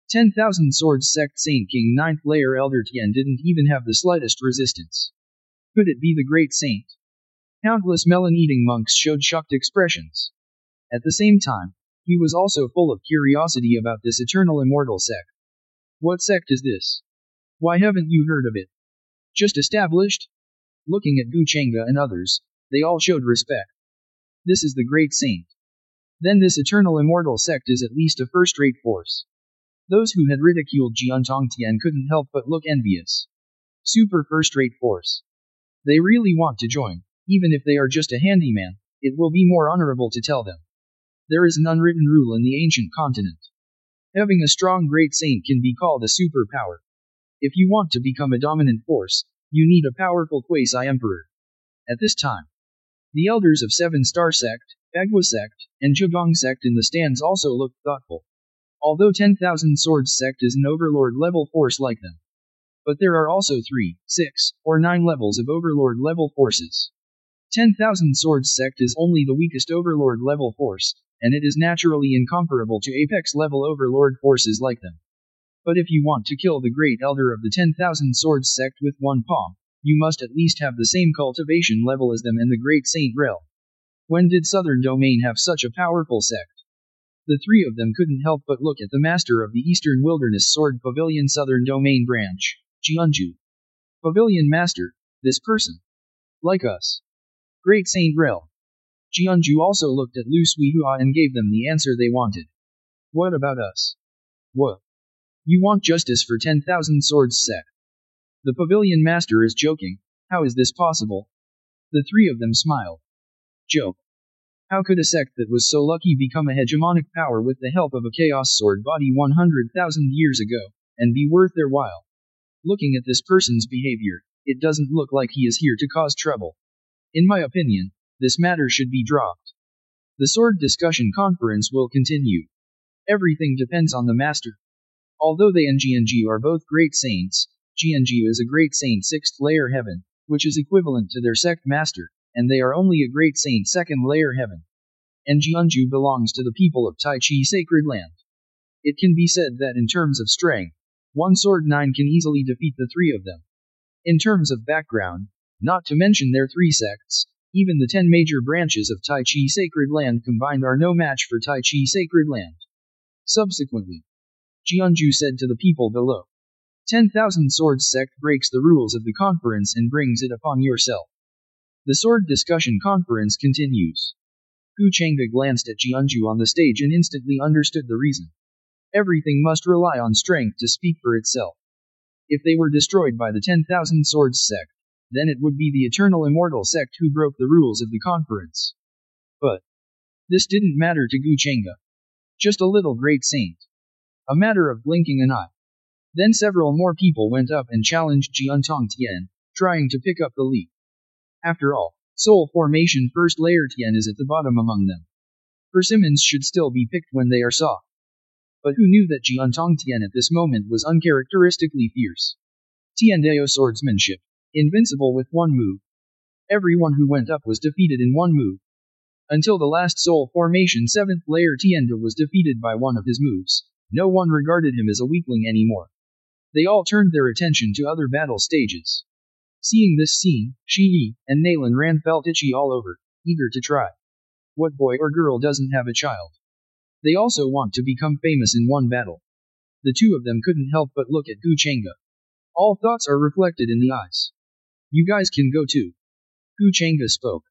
10,000 Swords sect Saint King 9th layer Elder Tian didn't even have the slightest resistance. Could it be the great saint? Countless melon-eating monks showed shocked expressions. At the same time, he was also full of curiosity about this Eternal Immortal sect. What sect is this? Why haven't you heard of it? Just established? Looking at Gu Chengge and others, they all showed respect. This is the great saint. Then this Eternal Immortal sect is at least a first-rate force. Those who had ridiculed Jian Tongtian couldn't help but look envious. Super first-rate force. They really want to join, even if they are just a handyman, it will be more honorable to tell them. There is an unwritten rule in the ancient continent. Having a strong great saint can be called a superpower. If you want to become a dominant force, you need a powerful quasi-emperor. At this time, the elders of Seven Star Sect, Bagua Sect, and Zhegang Sect in the stands also looked thoughtful. Although 10,000 Swords Sect is an overlord-level force like them. But there are also 3, 6, or 9 levels of overlord-level forces. 10,000 Swords Sect is only the weakest overlord-level force, and it is naturally incomparable to apex-level overlord forces like them. But if you want to kill the great elder of the 10,000 Swords Sect with one palm, you must at least have the same cultivation level as them and the great Saint Rel. When did Southern Domain have such a powerful sect? The three of them couldn't help but look at the master of the Eastern Wilderness Sword Pavilion Southern Domain Branch, Jianju. Pavilion Master, this person. Like us. Great Saint Rel. Jianju also looked at Lu Suihua and gave them the answer they wanted. What about us? What? You want justice for 10,000 Swords Sect? The Pavilion Master is joking, how is this possible? The three of them smiled. Joke. How could a sect that was so lucky become a hegemonic power with the help of a Chaos Sword body 100,000 years ago, and be worth their while? Looking at this person's behavior, it doesn't look like he is here to cause trouble. In my opinion, this matter should be dropped. The sword discussion conference will continue. Everything depends on the master. Although they and GNG are both great saints, GNG is a great saint 6th layer heaven, which is equivalent to their sect master, and they are only a great saint 2nd layer heaven. And Jianju belongs to the people of Tai Chi Sacred Land. It can be said that in terms of strength, One sword 9 can easily defeat the 3 of them. In terms of background, not to mention their 3 sects, even the 10 major branches of Tai Chi Sacred Land combined are no match for Tai Chi Sacred Land. Subsequently, Jianju said to the people below, 10,000 Swords sect breaks the rules of the conference and brings it upon yourself. The sword discussion conference continues. Gu Chengde glanced at Jianju on the stage and instantly understood the reason. Everything must rely on strength to speak for itself. If they were destroyed by the 10,000 Swords sect, then it would be the Eternal Immortal sect who broke the rules of the conference. But this didn't matter to Gu Chengde. Just a little great saint. A matter of blinking an eye. Then several more people went up and challenged Jiantong Tian, trying to pick up the lead. After all, Soul Formation First Layer Tian is at the bottom among them. Persimmons should still be picked when they are soft. But who knew that Jiantong Tian at this moment was uncharacteristically fierce? Tiandeo swordsmanship. Invincible with one move. Everyone who went up was defeated in one move. Until the last Soul Formation 7th Layer Tianda was defeated by one of his moves, no one regarded him as a weakling anymore. They all turned their attention to other battle stages. Seeing this scene, Shi Yi and Nalan Ran felt itchy all over, eager to try. What boy or girl doesn't have a child? They also want to become famous in one battle. The two of them couldn't help but look at Gu Chengde. All thoughts are reflected in the eyes. You guys can go too. Gu Chengde spoke.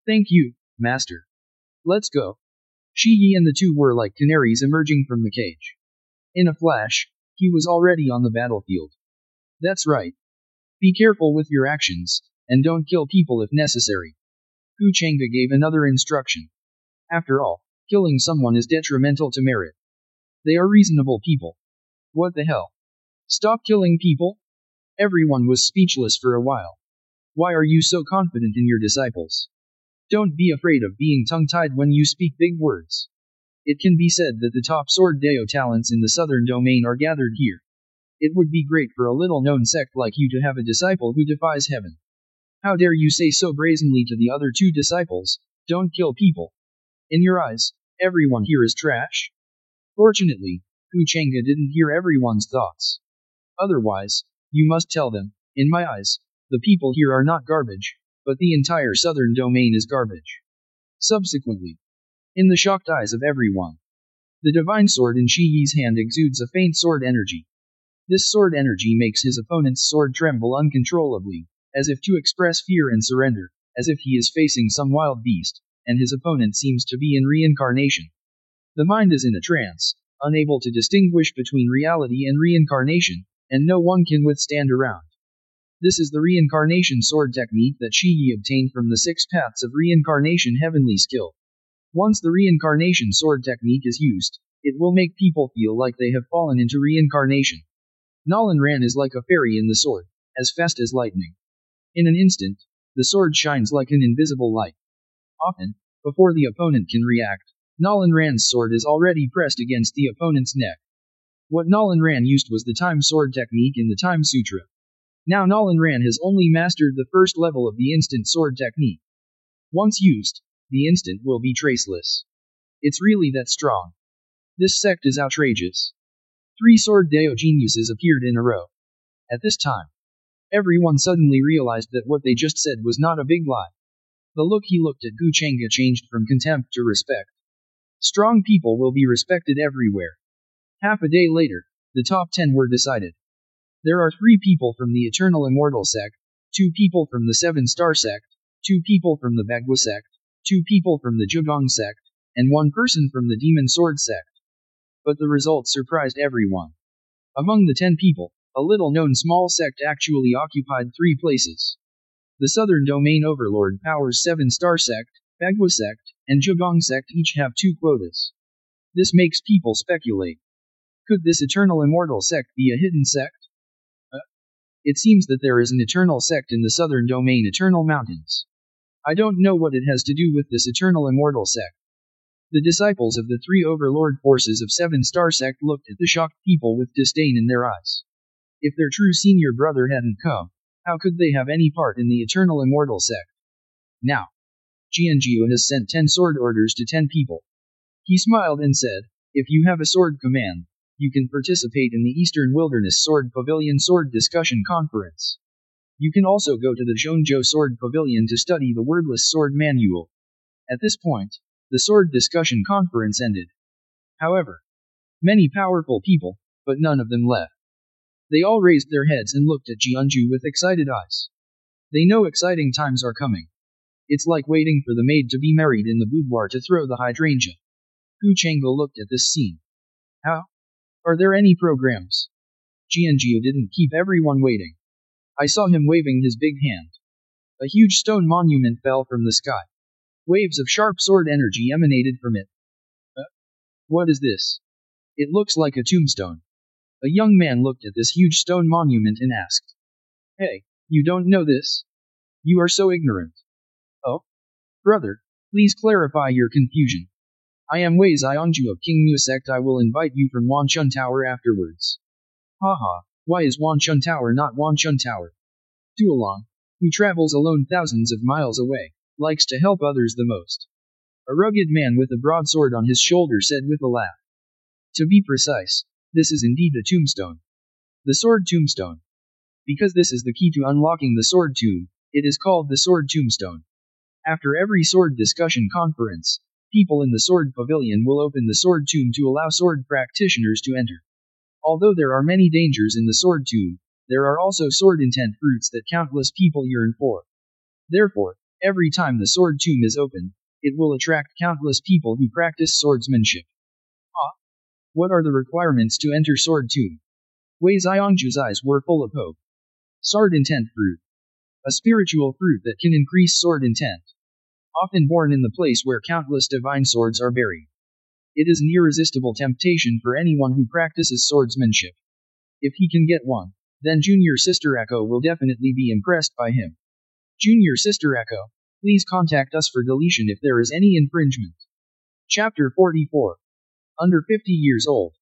Thank you, master. Let's go. Shi Yi and the two were like canaries emerging from the cage. In a flash, he was already on the battlefield. That's right. Be careful with your actions, and don't kill people if necessary. Gu Chengde gave another instruction. After all, killing someone is detrimental to merit. They are reasonable people. What the hell? Stop killing people? Everyone was speechless for a while. Why are you so confident in your disciples? Don't be afraid of being tongue-tied when you speak big words. It can be said that the top sword Deo talents in the southern domain are gathered here. It would be great for a little-known sect like you to have a disciple who defies heaven. How dare you say so brazenly to the other 2 disciples, don't kill people. In your eyes, everyone here is trash? Fortunately, Gu Chengde didn't hear everyone's thoughts. Otherwise, you must tell them, in my eyes, the people here are not garbage, but the entire southern domain is garbage. Subsequently, in the shocked eyes of everyone, the divine sword in Shi Yi's hand exudes a faint sword energy. This sword energy makes his opponent's sword tremble uncontrollably, as if to express fear and surrender, as if he is facing some wild beast, and his opponent seems to be in reincarnation. The mind is in a trance, unable to distinguish between reality and reincarnation, and no one can withstand around. This is the reincarnation sword technique that Shi Yi obtained from the 6 paths of reincarnation heavenly skill. Once the reincarnation sword technique is used, it will make people feel like they have fallen into reincarnation. Nalan Ran is like a fairy in the sword, as fast as lightning. In an instant, the sword shines like an invisible light. Often, before the opponent can react, Nalan Ran's sword is already pressed against the opponent's neck. What Nalan Ran used was the Time Sword technique in the Time Sutra. Now Nalan Ran has only mastered the first level of the instant sword technique. Once used, the instant will be traceless. It's really that strong. This sect is outrageous. 3 sword Deo geniuses appeared in a row. At this time, everyone suddenly realized that what they just said was not a big lie. The look he looked at Gu Chengde changed from contempt to respect. Strong people will be respected everywhere. Half a day later, the top 10 were decided. There are 3 people from the Eternal Immortal sect, 2 people from the 7-star sect, 2 people from the Bagua sect, 2 people from the Zhugong sect, and 1 person from the Demon Sword sect. But the results surprised everyone. Among the 10 people, a little-known small sect actually occupied 3 places. The Southern Domain Overlord Powers 7-star sect, Bagua sect, and Zhugong sect each have 2 quotas. This makes people speculate. Could this Eternal Immortal sect be a hidden sect? It seems that there is an eternal sect in the Southern Domain Eternal Mountains. I don't know what it has to do with this Eternal Immortal sect. The disciples of the 3 overlord forces of 7-star sect looked at the shocked people with disdain in their eyes. If their true senior brother hadn't come, how could they have any part in the Eternal Immortal sect? Now, Jianjiu has sent 10 sword orders to 10 people. He smiled and said, if you have a sword command, you can participate in the Eastern Wilderness Sword Pavilion Sword Discussion Conference. You can also go to the Zhongzhou Sword Pavilion to study the Wordless Sword Manual. At this point, the Sword Discussion Conference ended. However, many powerful people, but none of them left. They all raised their heads and looked at Jianju with excited eyes. They know exciting times are coming. It's like waiting for the maid to be married in the boudoir to throw the hydrangea. Hu Chang'e looked at this scene. How? Are there any programs? Jianju didn't keep everyone waiting. I saw him waving his big hand. A huge stone monument fell from the sky. Waves of sharp sword energy emanated from it. What is this? It looks like a tombstone. A young man looked at this huge stone monument and asked. Hey, you don't know this? You are so ignorant. Oh? Brother, please clarify your confusion. I am Wei Xiangju of King Mu sect. I will invite you from Wanchun Tower afterwards. Haha, why is Wanchun Tower not Wanchun Tower? Duolong, who travels alone thousands of miles away, likes to help others the most. A rugged man with a broadsword on his shoulder said with a laugh. To be precise, this is indeed a tombstone. The sword tombstone. Because this is the key to unlocking the sword tomb, it is called the sword tombstone. After every sword discussion conference, people in the sword pavilion will open the sword tomb to allow sword practitioners to enter. Although there are many dangers in the sword tomb, there are also sword intent fruits that countless people yearn for. Therefore, every time the sword tomb is opened, it will attract countless people who practice swordsmanship. What are the requirements to enter sword tomb? Wei Xiangju's eyes were full of hope. Sword intent fruit. A spiritual fruit that can increase sword intent. Often born in the place where countless divine swords are buried. It is an irresistible temptation for anyone who practices swordsmanship. If he can get one, then Junior Sister Echo will definitely be impressed by him. Junior Sister Echo, please contact us for deletion if there is any infringement. Chapter 44. Under 50 years old.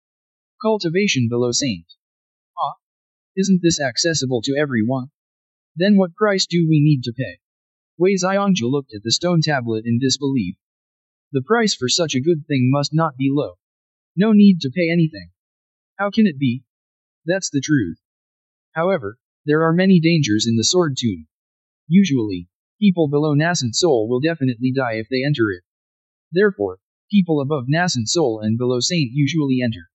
Cultivation below Saint. Isn't this accessible to everyone? Then what price do we need to pay? Wei Xiangju looked at the stone tablet in disbelief. The price for such a good thing must not be low. No need to pay anything. How can it be? That's the truth. However, there are many dangers in the sword tomb. Usually, people below nascent soul will definitely die if they enter it. Therefore, people above nascent soul and below saint usually enter.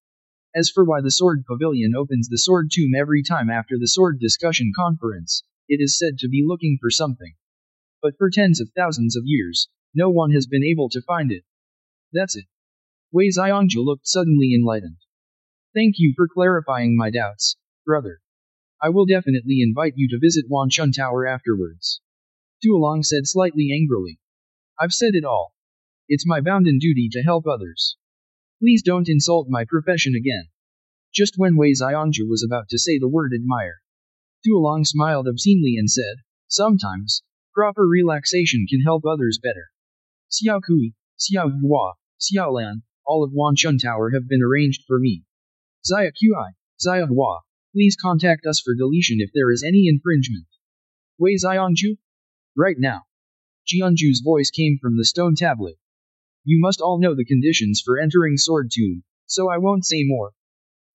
As for why the sword pavilion opens the sword tomb every time after the sword discussion conference, it is said to be looking for something. But for tens of thousands of years, no one has been able to find it. That's it. Wei Xiangju looked suddenly enlightened. Thank you for clarifying my doubts, brother. I will definitely invite you to visit Wanchun Tower afterwards. Duolong said slightly angrily. I've said it all. It's my bounden duty to help others. Please don't insult my profession again. Just when Wei Xiangju was about to say the word admire, Duolong smiled obscenely and said, sometimes, proper relaxation can help others better. Xiao Kui, Xiao Hua, Xiao Lan, all of Wanchun Tower have been arranged for me. Xia Qi, Xia Hua, please contact us for deletion if there is any infringement. Wei Xiangju? Right now. Jianju's voice came from the stone tablet. You must all know the conditions for entering Sword Tomb, so I won't say more.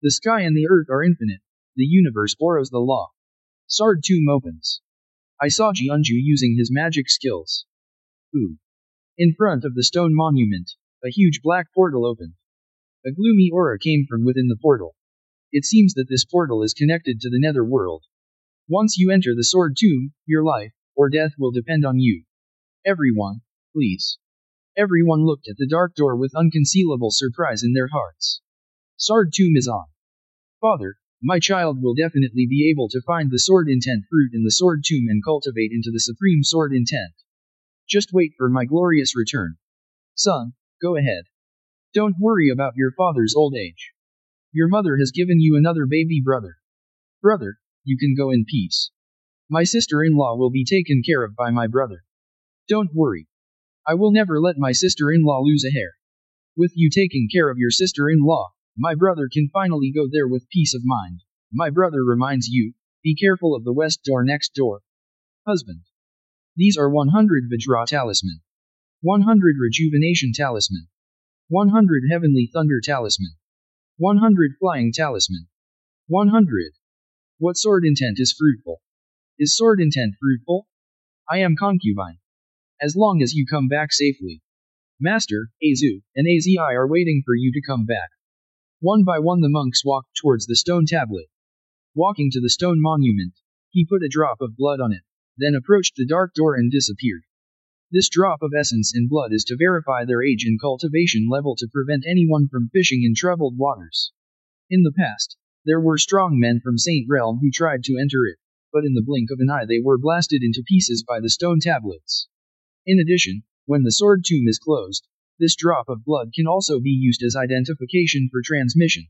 The sky and the earth are infinite. The universe borrows the law. Sword Tomb opens. I saw Jianju using his magic skills. Ooh. In front of the stone monument, a huge black portal opened. A gloomy aura came from within the portal. It seems that this portal is connected to the nether world. Once you enter the Sword Tomb, your life, or death will depend on you. Everyone, please. Everyone looked at the dark door with unconcealable surprise in their hearts. Sword Tomb is on. Father, my child will definitely be able to find the sword intent fruit in the Sword Tomb and cultivate into the supreme sword intent. Just wait for my glorious return. Son, go ahead. Don't worry about your father's old age. Your mother has given you another baby brother. Brother, you can go in peace. My sister-in-law will be taken care of by my brother. Don't worry. I will never let my sister-in-law lose a hair. With you taking care of your sister-in-law, my brother can finally go there with peace of mind. My brother reminds you, be careful of the west door next door. Husband. These are 100 Vajra talisman. 100 rejuvenation talisman. 100 heavenly thunder talisman. 100 Flying Talisman. 100. What sword intent is fruitful? Is sword intent fruitful? I am concubine. As long as you come back safely. Master, Azu, and Azi are waiting for you to come back. One by one the monks walked towards the stone tablet. Walking to the stone monument, he put a drop of blood on it, then approached the dark door and disappeared. This drop of essence in blood is to verify their age and cultivation level to prevent anyone from fishing in troubled waters. In the past, there were strong men from Saint Realm who tried to enter it, but in the blink of an eye they were blasted into pieces by the stone tablets. In addition, when the sword tomb is closed, this drop of blood can also be used as identification for transmission.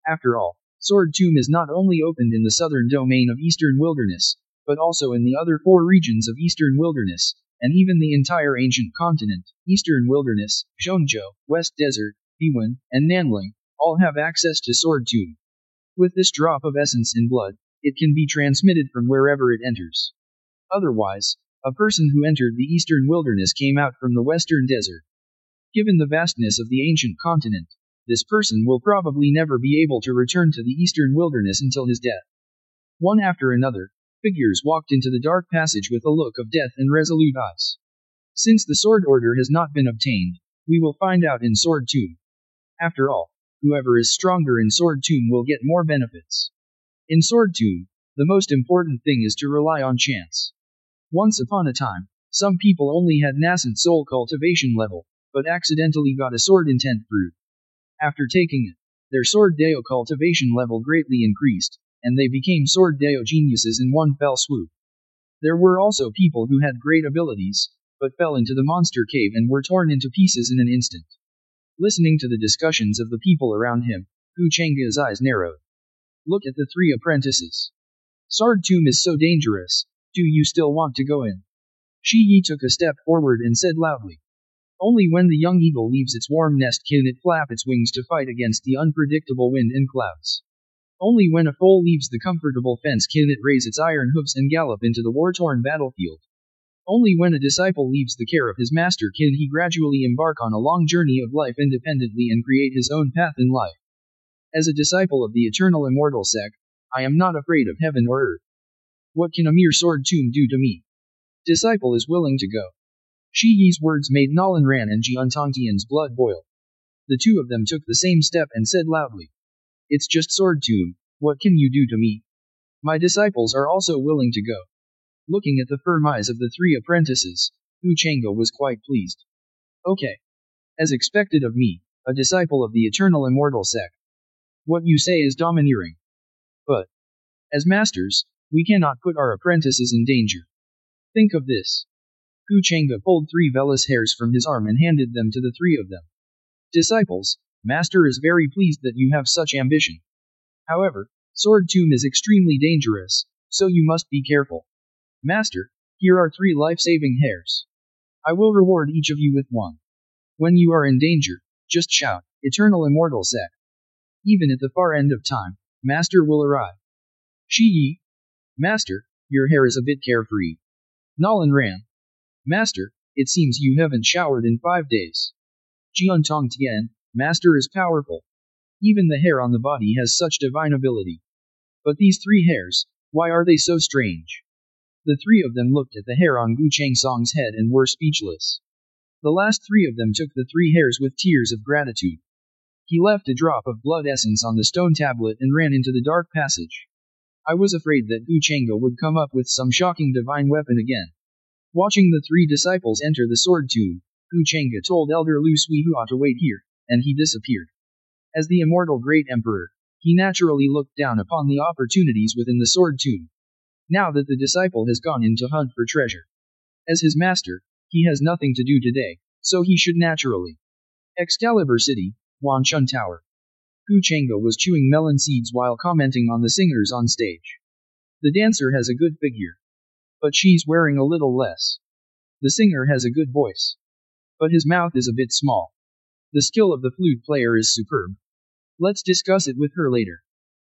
After all, Sword Tomb is not only opened in the southern domain of Eastern Wilderness, but also in the other 4 regions of Eastern Wilderness, and even the entire ancient continent, Eastern Wilderness, Zhongzhou, West Desert, Biwen, and Nanling, all have access to Sword Tomb. With this drop of essence in blood, it can be transmitted from wherever it enters. Otherwise, a person who entered the Eastern Wilderness came out from the Western Desert. Given the vastness of the ancient continent, this person will probably never be able to return to the Eastern Wilderness until his death. One after another, figures walked into the dark passage with a look of death and resolute eyes. Since the sword order has not been obtained, we will find out in Sword Tomb. After all, whoever is stronger in Sword Tomb will get more benefits. In Sword Tomb, the most important thing is to rely on chance. Once upon a time, some people only had nascent soul cultivation level, but accidentally got a sword intent fruit. After taking it, their sword deo cultivation level greatly increased, and they became sword deo geniuses in one fell swoop. There were also people who had great abilities, but fell into the monster cave and were torn into pieces in an instant. Listening to the discussions of the people around him, Gu Chengge's eyes narrowed. Look at the 3 apprentices. Sword Tomb is so dangerous. Do you still want to go in? Shi Yi took a step forward and said loudly. Only when the young eagle leaves its warm nest can it flap its wings to fight against the unpredictable wind and clouds. Only when a foal leaves the comfortable fence can it raise its iron hooves and gallop into the war-torn battlefield. Only when a disciple leaves the care of his master can he gradually embark on a long journey of life independently and create his own path in life. As a disciple of the eternal immortal sect, I am not afraid of heaven or earth. What can a mere sword tomb do to me? Disciple is willing to go. Shi Yi's words made Nolan Ran and Jian Tongtian's blood boil. The 2 of them took the same step and said loudly. It's just sword tomb, what can you do to me? My disciples are also willing to go. Looking at the firm eyes of the 3 apprentices, Gu Chengge was quite pleased. Okay. As expected of me, a disciple of the eternal immortal sect. What you say is domineering. But, as masters, we cannot put our apprentices in danger. Think of this. Gu Chengge pulled 3 vellus hairs from his arm and handed them to the 3 of them. Disciples, Master is very pleased that you have such ambition. However, Sword Tomb is extremely dangerous, so you must be careful. Master, here are 3 life-saving hairs. I will reward each of you with 1. When you are in danger, just shout, Eternal Immortal Sect. Even at the far end of time, Master will arrive. Shi Yi. Master, your hair is a bit carefree. Nolan Ran. Master, it seems you haven't showered in 5 days. Jian Tongtian, Master is powerful. Even the hair on the body has such divine ability. But these 3 hairs, why are they so strange? The 3 of them looked at the hair on Gu Chengsong's head and were speechless. The last 3 of them took the 3 hairs with tears of gratitude. He left a drop of blood essence on the stone tablet and ran into the dark passage. I was afraid that Gu Chengge would come up with some shocking divine weapon again. Watching the 3 disciples enter the sword tomb, Gu Chengge told Elder Lu Suihua to wait here, and he disappeared. As the immortal great emperor, he naturally looked down upon the opportunities within the sword tomb. Now that the disciple has gone in to hunt for treasure. As his master, he has nothing to do today, so he should naturally. Excalibur City, Wanshun Tower. Gu Chengge was chewing melon seeds while commenting on the singers on stage. The dancer has a good figure. But she's wearing a little less. The singer has a good voice. But his mouth is a bit small. The skill of the flute player is superb. Let's discuss it with her later.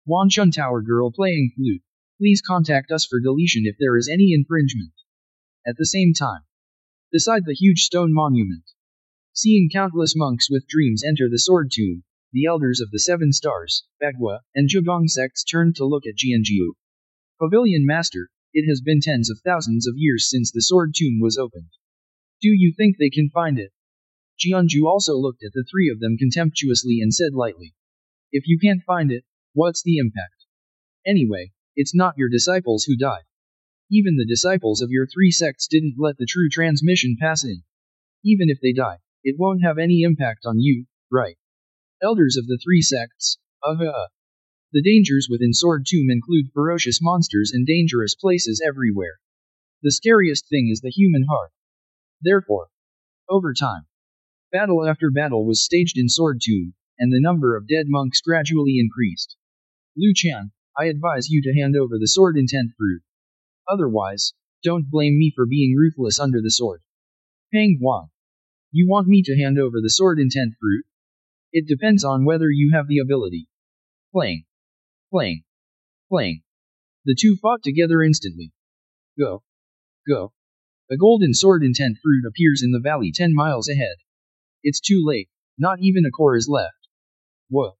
Wanshun Tower girl playing flute. Please contact us for deletion if there is any infringement. At the same time, beside the huge stone monument, seeing countless monks with dreams enter the sword tomb, the elders of the Seven Stars, Bagua, and Zhegang sects turned to look at Jianjiu. Pavilion Master, it has been tens of thousands of years since the sword tomb was opened. Do you think they can find it? Jianju also looked at the three of them contemptuously and said lightly. If you can't find it, what's the impact? Anyway, it's not your disciples who died. Even the disciples of your three sects didn't let the true transmission pass in. Even if they die, it won't have any impact on you, right? Elders of the three sects, The dangers within Sword Tomb include ferocious monsters and dangerous places everywhere. The scariest thing is the human heart. Therefore, over time, battle after battle was staged in Sword Tomb, and the number of dead monks gradually increased. Liu Qian, I advise you to hand over the sword intent fruit. Otherwise, don't blame me for being ruthless under the sword. Pang Huang. You want me to hand over the sword intent fruit? It depends on whether you have the ability. Playing. Playing. Playing. The two fought together instantly. Go. Go. A golden sword intent fruit appears in the valley 10 miles ahead. It's too late, not even a core is left. What?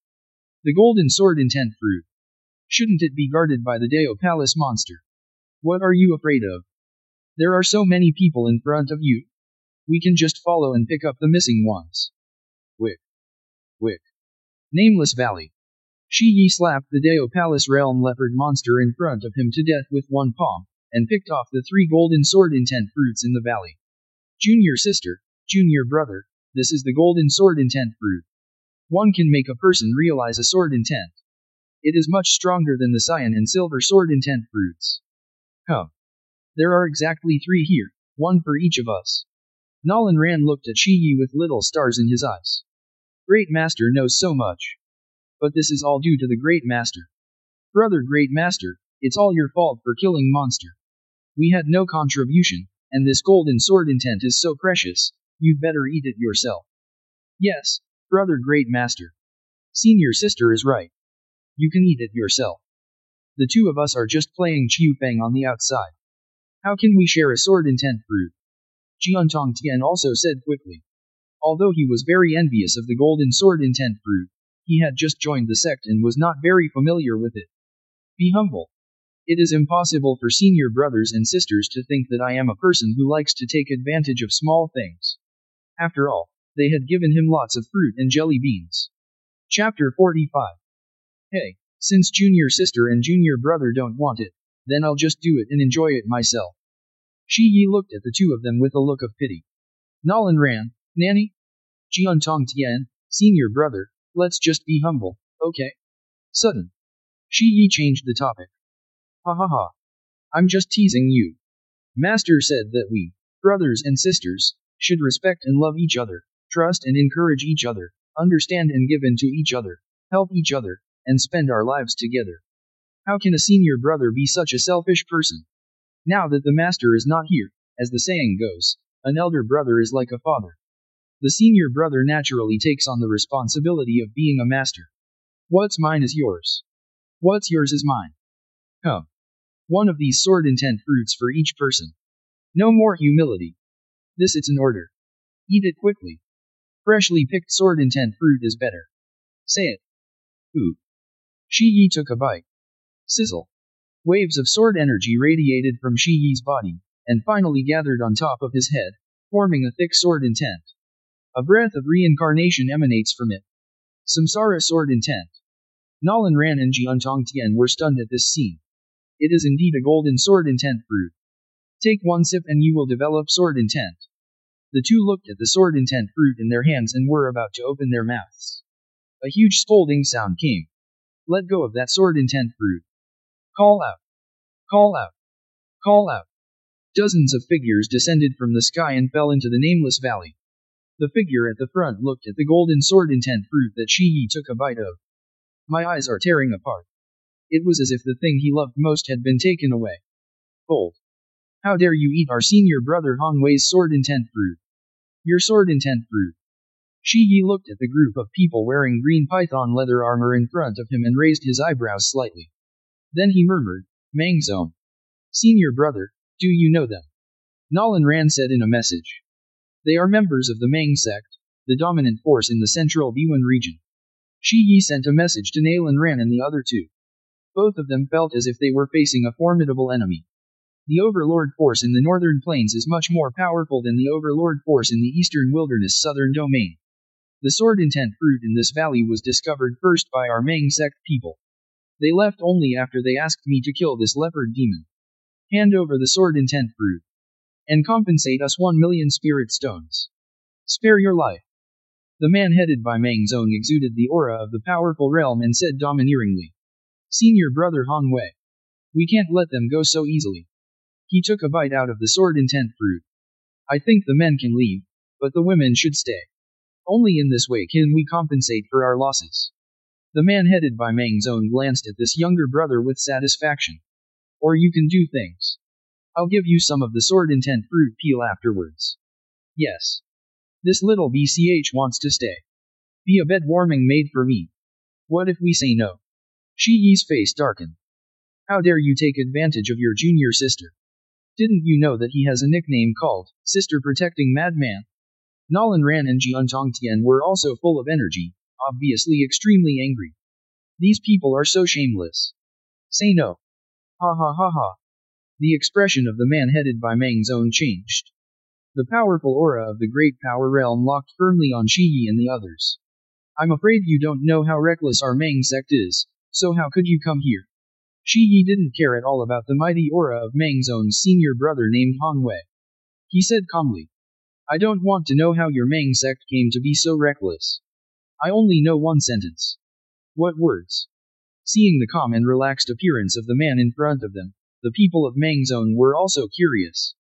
The golden sword intent fruit. Shouldn't it be guarded by the Dao Palace monster? What are you afraid of? There are so many people in front of you. We can just follow and pick up the missing ones. Wick. Wick. Nameless Valley. Shi Yi slapped the Dao Palace realm leopard monster in front of him to death with one palm, and picked off the 3 golden sword intent fruits in the valley. Junior sister, junior brother, this is the golden sword intent fruit. One can make a person realize a sword intent. It is much stronger than the cyan and silver sword intent fruits. There are exactly 3 here, 1 for each of us. Nolan Ran looked at Shi Yi with little stars in his eyes. Great Master knows so much. But this is all due to the Great Master. Brother Great Master, it's all your fault for killing monster. We had no contribution, and this golden sword intent is so precious, you'd better eat it yourself. Yes, Brother Great Master. Senior sister is right. You can eat it yourself. The 2 of us are just playing Qiu Feng on the outside. How can we share a sword intent fruit? Jiantong Tian also said quickly. Although he was very envious of the golden sword intent fruit, he had just joined the sect and was not very familiar with it. Be humble. It is impossible for senior brothers and sisters to think that I am a person who likes to take advantage of small things. After all, they had given him lots of fruit and jelly beans. Chapter 45. Hey, since junior sister and junior brother don't want it, then I'll just do it and enjoy it myself. Shi Yi looked at the 2 of them with a look of pity. Nolan Ran, Nanny? Jiantong Tian, senior brother, let's just be humble, okay? Sudden. Shi Yi changed the topic. Ha ha ha. I'm just teasing you. Master said that we, brothers and sisters, should respect and love each other, trust and encourage each other, understand and give in to each other, help each other, and spend our lives together. How can a senior brother be such a selfish person? Now that the master is not here, as the saying goes, an elder brother is like a father. The senior brother naturally takes on the responsibility of being a master. What's mine is yours. What's yours is mine. One of these sword intent fruits for each person. No more humility. This it's an order. Eat it quickly. Freshly picked sword intent fruit is better. Say it. Ooh. Shi Yi took a bite. Sizzle. Waves of sword energy radiated from Shi Yi's body, and finally gathered on top of his head, forming a thick sword intent. A breath of reincarnation emanates from it. Samsara sword intent. Nolan Ran and Jiantong Tian were stunned at this scene. It is indeed a golden sword intent fruit. Take 1 sip and you will develop sword intent. The 2 looked at the sword intent fruit in their hands and were about to open their mouths. A huge scolding sound came. Let go of that sword intent fruit. Call out. Call out. Call out. Dozens of figures descended from the sky and fell into the nameless valley. The figure at the front looked at the golden sword intent fruit that Shi Yi took a bite of. My eyes are tearing apart. It was as if the thing he loved most had been taken away. Bold. How dare you eat our senior brother Hong Wei's sword intent fruit? Your sword intent fruit. Shi Yi looked at the group of people wearing green python leather armor in front of him and raised his eyebrows slightly. Then he murmured, Mangzong. Senior brother, do you know them? Nolan Ran said in a message. They are members of the Mang sect, the dominant force in the central Biwen region. Shi Yi sent a message to Nalan Ran and the other two. Both of them felt as if they were facing a formidable enemy. The Overlord force in the northern plains is much more powerful than the Overlord force in the eastern wilderness southern domain. The sword intent fruit in this valley was discovered first by our Meng sect people. They left only after they asked me to kill this leopard demon. Hand over the sword intent fruit. And compensate us 1 million spirit stones. Spare your life. The man headed by Meng Zong exuded the aura of the powerful realm and said domineeringly. Senior brother Hong Wei. We can't let them go so easily. He took a bite out of the sword intent fruit. I think the men can leave, but the women should stay. Only in this way can we compensate for our losses. The man headed by Meng Zong glanced at this younger brother with satisfaction. Or you can do things. I'll give you some of the sword intent fruit peel afterwards. Yes. This little BCH wants to stay. Be a bed warming maid for me. What if we say no? Shi Yi's face darkened. How dare you take advantage of your junior sister? Didn't you know that he has a nickname called Sister Protecting Madman? Nalan Ran and Jian Tongtian were also full of energy, obviously extremely angry. These people are so shameless. Say no. Ha ha ha ha. The expression of the man headed by Meng Zong changed. The powerful aura of the great power realm locked firmly on Shi Yi and the others. I'm afraid you don't know how reckless our Meng sect is, so how could you come here? Shi Yi didn't care at all about the mighty aura of Meng Zong's senior brother named Hong Wei. He said calmly. I don't want to know how your Meng sect came to be so reckless. I only know one sentence. What words? Seeing the calm and relaxed appearance of the man in front of them, the people of Meng Zong were also curious.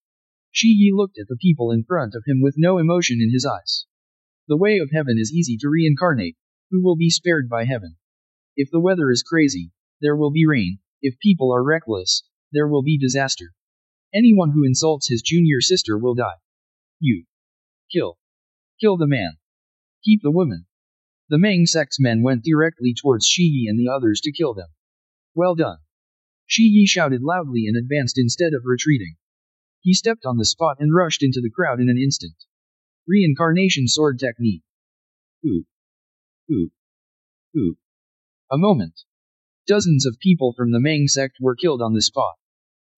Shi Yi looked at the people in front of him with no emotion in his eyes. The way of heaven is easy to reincarnate. Who will be spared by heaven? If the weather is crazy, there will be rain. If people are reckless, there will be disaster. Anyone who insults his junior sister will die. You. Kill. Kill the man. Keep the woman. The Meng sect's men went directly towards Shi Yi and the others to kill them. Well done. Shi Yi shouted loudly and advanced instead of retreating. He stepped on the spot and rushed into the crowd in an instant. Reincarnation sword technique. Ooh. Ooh. Ooh. A moment. Dozens of people from the Meng sect were killed on the spot.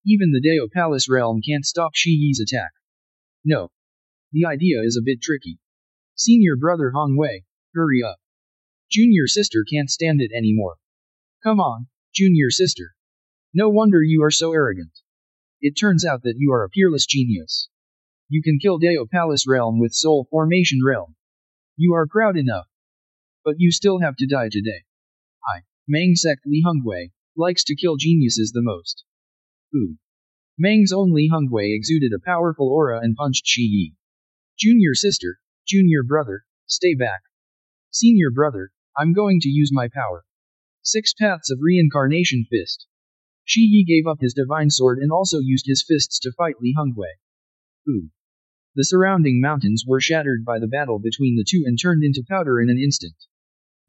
Even the Dao Palace realm can't stop Shi Yi's attack. No. The idea is a bit tricky. Senior brother Hong Wei, hurry up. Junior sister can't stand it anymore. Come on, junior sister. No wonder you are so arrogant. It turns out that you are a peerless genius. You can kill Dao Palace realm with Soul Formation realm. You are proud enough. But you still have to die today. Meng sect Li Hongwei likes to kill geniuses the most. Ooh. Meng's own Li Hongwei exuded a powerful aura and punched Shi Yi. Junior sister, junior brother, stay back. Senior brother, I'm going to use my power. 6 paths of reincarnation fist. Shi Yi gave up his divine sword and also used his fists to fight Li Hongwei. Ooh. The surrounding mountains were shattered by the battle between the two and turned into powder in an instant.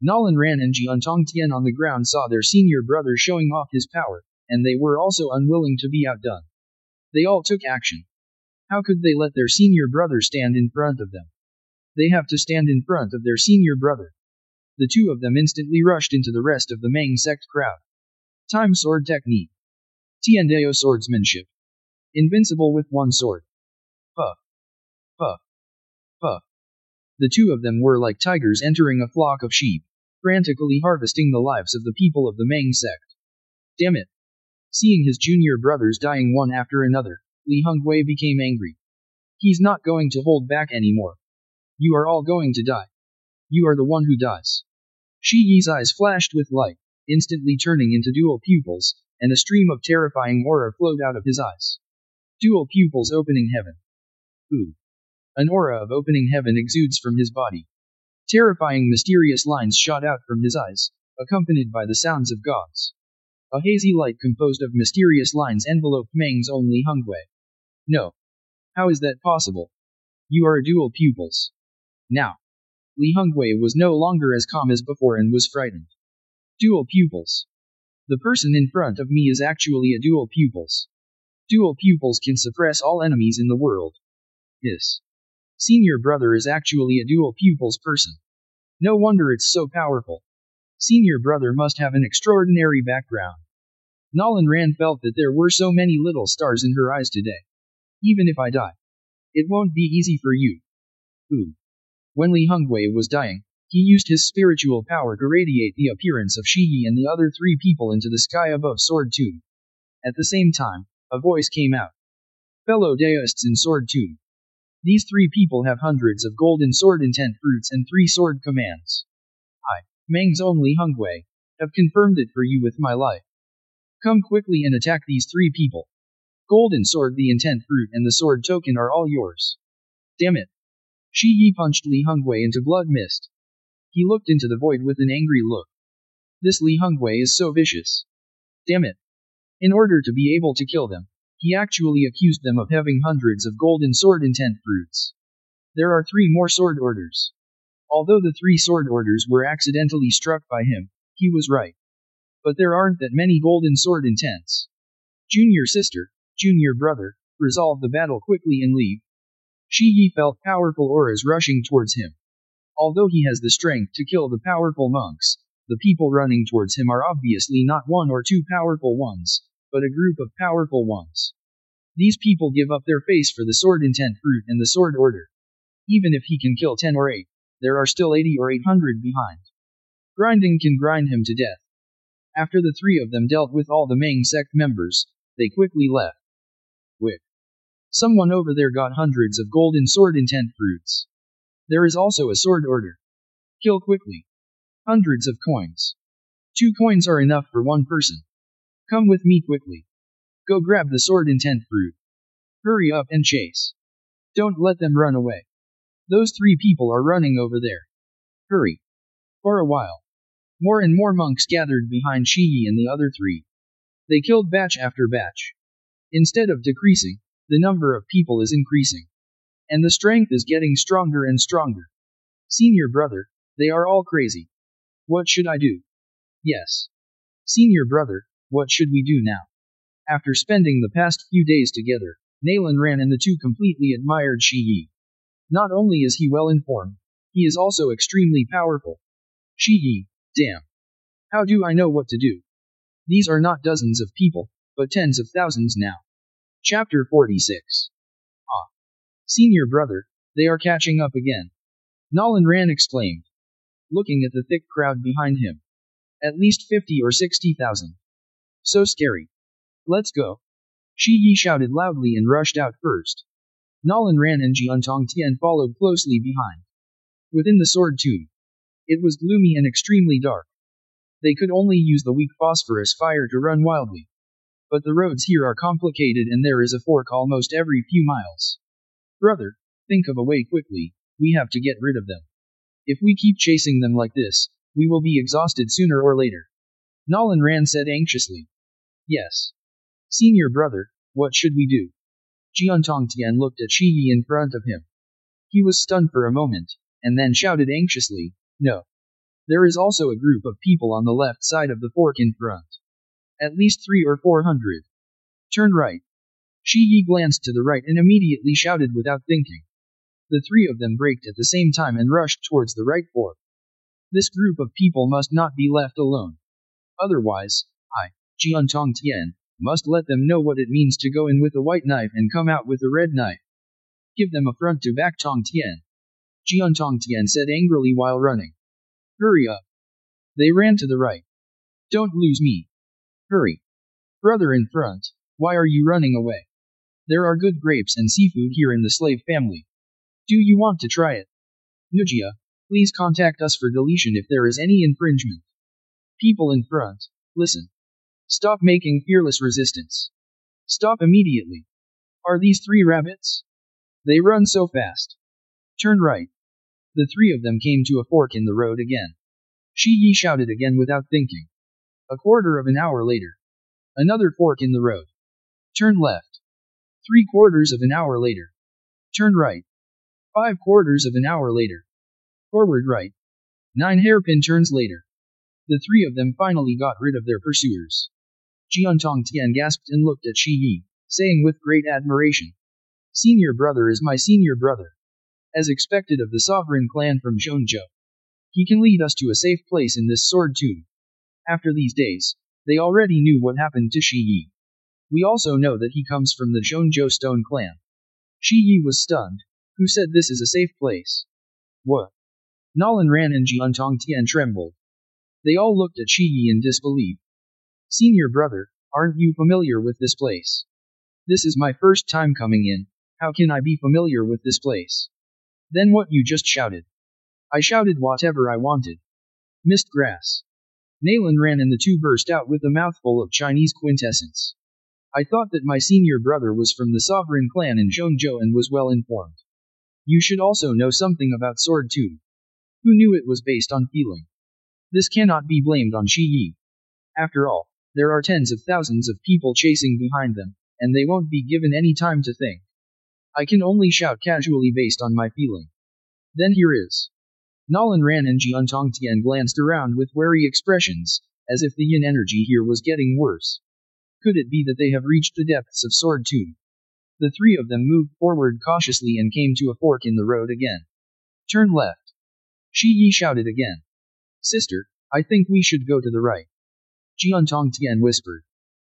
Nalan Ran and Jian Tongtian on the ground saw their senior brother showing off his power, and they were also unwilling to be outdone. They all took action. How could they let their senior brother stand in front of them? They have to stand in front of their senior brother. The two of them instantly rushed into the rest of the Meng sect crowd. Time sword technique. Tiandao swordsmanship. Invincible with one sword. Puff. Puff. Puff. The two of them were like tigers entering a flock of sheep, frantically harvesting the lives of the people of the Meng sect. Damn it. Seeing his junior brothers dying one after another, Li Hongwei became angry. He's not going to hold back anymore. You are all going to die. You are the one who dies. Shi Yi's eyes flashed with light, instantly turning into dual pupils, and a stream of terrifying aura flowed out of his eyes. Dual pupils opening heaven. Ooh. An aura of opening heaven exudes from his body. Terrifying mysterious lines shot out from his eyes, accompanied by the sounds of gods. A hazy light composed of mysterious lines enveloped Meng's own Li Hongwei. No. How is that possible? You are a dual pupils. Now. Li Hongwei was no longer as calm as before and was frightened. Dual pupils. The person in front of me is actually a dual pupils. Dual pupils can suppress all enemies in the world. Yes. Senior brother is actually a dual pupils person. No wonder it's so powerful. Senior brother must have an extraordinary background. Nolan Rand felt that there were so many little stars in her eyes today. Even if I die, it won't be easy for you. Ooh. When Li Hongwei was dying, he used his spiritual power to radiate the appearance of Shi Yi and the other three people into the sky above Sword Tomb. At the same time, a voice came out. Fellow Daoists in Sword Tomb. These three people have hundreds of golden sword intent fruits and 3 sword commands. I, Meng's own Li Hongwei, have confirmed it for you with my life. Come quickly and attack these 3 people. Golden sword, the intent fruit and the sword token are all yours. Damn it. Shi Yi punched Li Hongwei into blood mist. He looked into the void with an angry look. This Li Hongwei is so vicious. Damn it. In order to be able to kill them, he actually accused them of having hundreds of golden sword intent fruits. There are 3 more sword orders. Although the 3 sword orders were accidentally struck by him, he was right. But there aren't that many golden sword intents. Junior sister, junior brother, resolve the battle quickly and leave. Shi Yi felt powerful auras rushing towards him. Although he has the strength to kill the powerful monks, the people running towards him are obviously not 1 or 2 powerful ones, but a group of powerful ones. These people give up their face for the sword intent fruit and the sword order. Even if he can kill 10 or 8, there are still 80 or 800 behind. Grinding can grind him to death. After the 3 of them dealt with all the Meng sect members, they quickly left. Quick. Someone over there got hundreds of golden sword intent fruits. There is also a sword order. Kill quickly. Hundreds of coins. 2 coins are enough for 1 person. Come with me quickly. Go grab the sword intent fruit. Hurry up and chase. Don't let them run away. Those 3 people are running over there. Hurry. For a while, more and more monks gathered behind Shi Yi and the other 3. They killed batch after batch. Instead of decreasing, the number of people is increasing. And the strength is getting stronger and stronger. Senior brother, they are all crazy. What should I do? Yes. Senior brother, what should we do now? After spending the past few days together, Nalan Ran and the 2 completely admired Shi Yi. Not only is he well informed, he is also extremely powerful. Shi Yi, damn. How do I know what to do? These are not dozens of people, but tens of thousands now. Chapter 46. Ah. Senior brother, they are catching up again. Nalan Ran exclaimed, looking at the thick crowd behind him. At least 50 or 60,000. So scary. Let's go. Shi Yi shouted loudly and rushed out first. Nalan Ran and Jiantong Tian followed closely behind. Within the sword tomb, it was gloomy and extremely dark. They could only use the weak phosphorus fire to run wildly. But the roads here are complicated and there is a fork almost every few miles. Brother, think of a way quickly, we have to get rid of them. If we keep chasing them like this, we will be exhausted sooner or later. Nalan Ran said anxiously. Yes. Senior brother, what should we do? Jiantong Tian looked at Shi Yi in front of him. He was stunned for a moment, and then shouted anxiously, no. There is also a group of people on the left side of the fork in front. At least 300 or 400. Turn right. Shi Yi glanced to the right and immediately shouted without thinking. The 3 of them braked at the same time and rushed towards the right fork. This group of people must not be left alone. Otherwise, I, Jiantong Tian, must let them know what it means to go in with a white knife and come out with a red knife. Give them a front to back Tong Tian. Jiantong Tian said angrily while running. Hurry up. They ran to the right. Don't lose me. Hurry. Brother in front, why are you running away? There are good grapes and seafood here in the slave family. Do you want to try it? Nujia, please contact us for deletion if there is any infringement. People in front, listen. Stop making fearless resistance. Stop immediately. Are these 3 rabbits? They run so fast. Turn right. The 3 of them came to a fork in the road again. Shi Yi shouted again without thinking. A quarter of an hour later. Another fork in the road. Turn left. 3/4 of an hour later. Turn right. 5/4 of an hour later. Forward right. 9 hairpin turns later. The 3 of them finally got rid of their pursuers. Jiantong Tian gasped and looked at Shi Yi, saying with great admiration. Senior brother is my senior brother. As expected of the sovereign clan from Zhongzhou. He can lead us to a safe place in this sword tomb. After these days, they already knew what happened to Shi Yi. We also know that he comes from the Zhongzhou Stone clan. Shi Yi was stunned. Who said this is a safe place? What? Nolan Ran and Jiantong Tian trembled. They all looked at Shi Yi in disbelief. Senior brother, aren't you familiar with this place? This is my first time coming in, how can I be familiar with this place? Then what you just shouted? I shouted whatever I wanted. Mist grass. Nalan Ran and the two burst out with a mouthful of Chinese quintessence. I thought that my senior brother was from the sovereign clan in Zhongzhou and was well informed. You should also know something about sword too. Who knew it was based on feeling? This cannot be blamed on Shi Yi. After all, there are tens of thousands of people chasing behind them, and they won't be given any time to think. I can only shout casually based on my feeling. Then here is. Nolan Ran and Jiantong Tian glanced around with wary expressions, as if the yin energy here was getting worse. Could it be that they have reached the depths of Sword Tomb? The three of them moved forward cautiously and came to a fork in the road again. Turn left. Shi Yi shouted again. Sister, I think we should go to the right. Jiantong Tian whispered.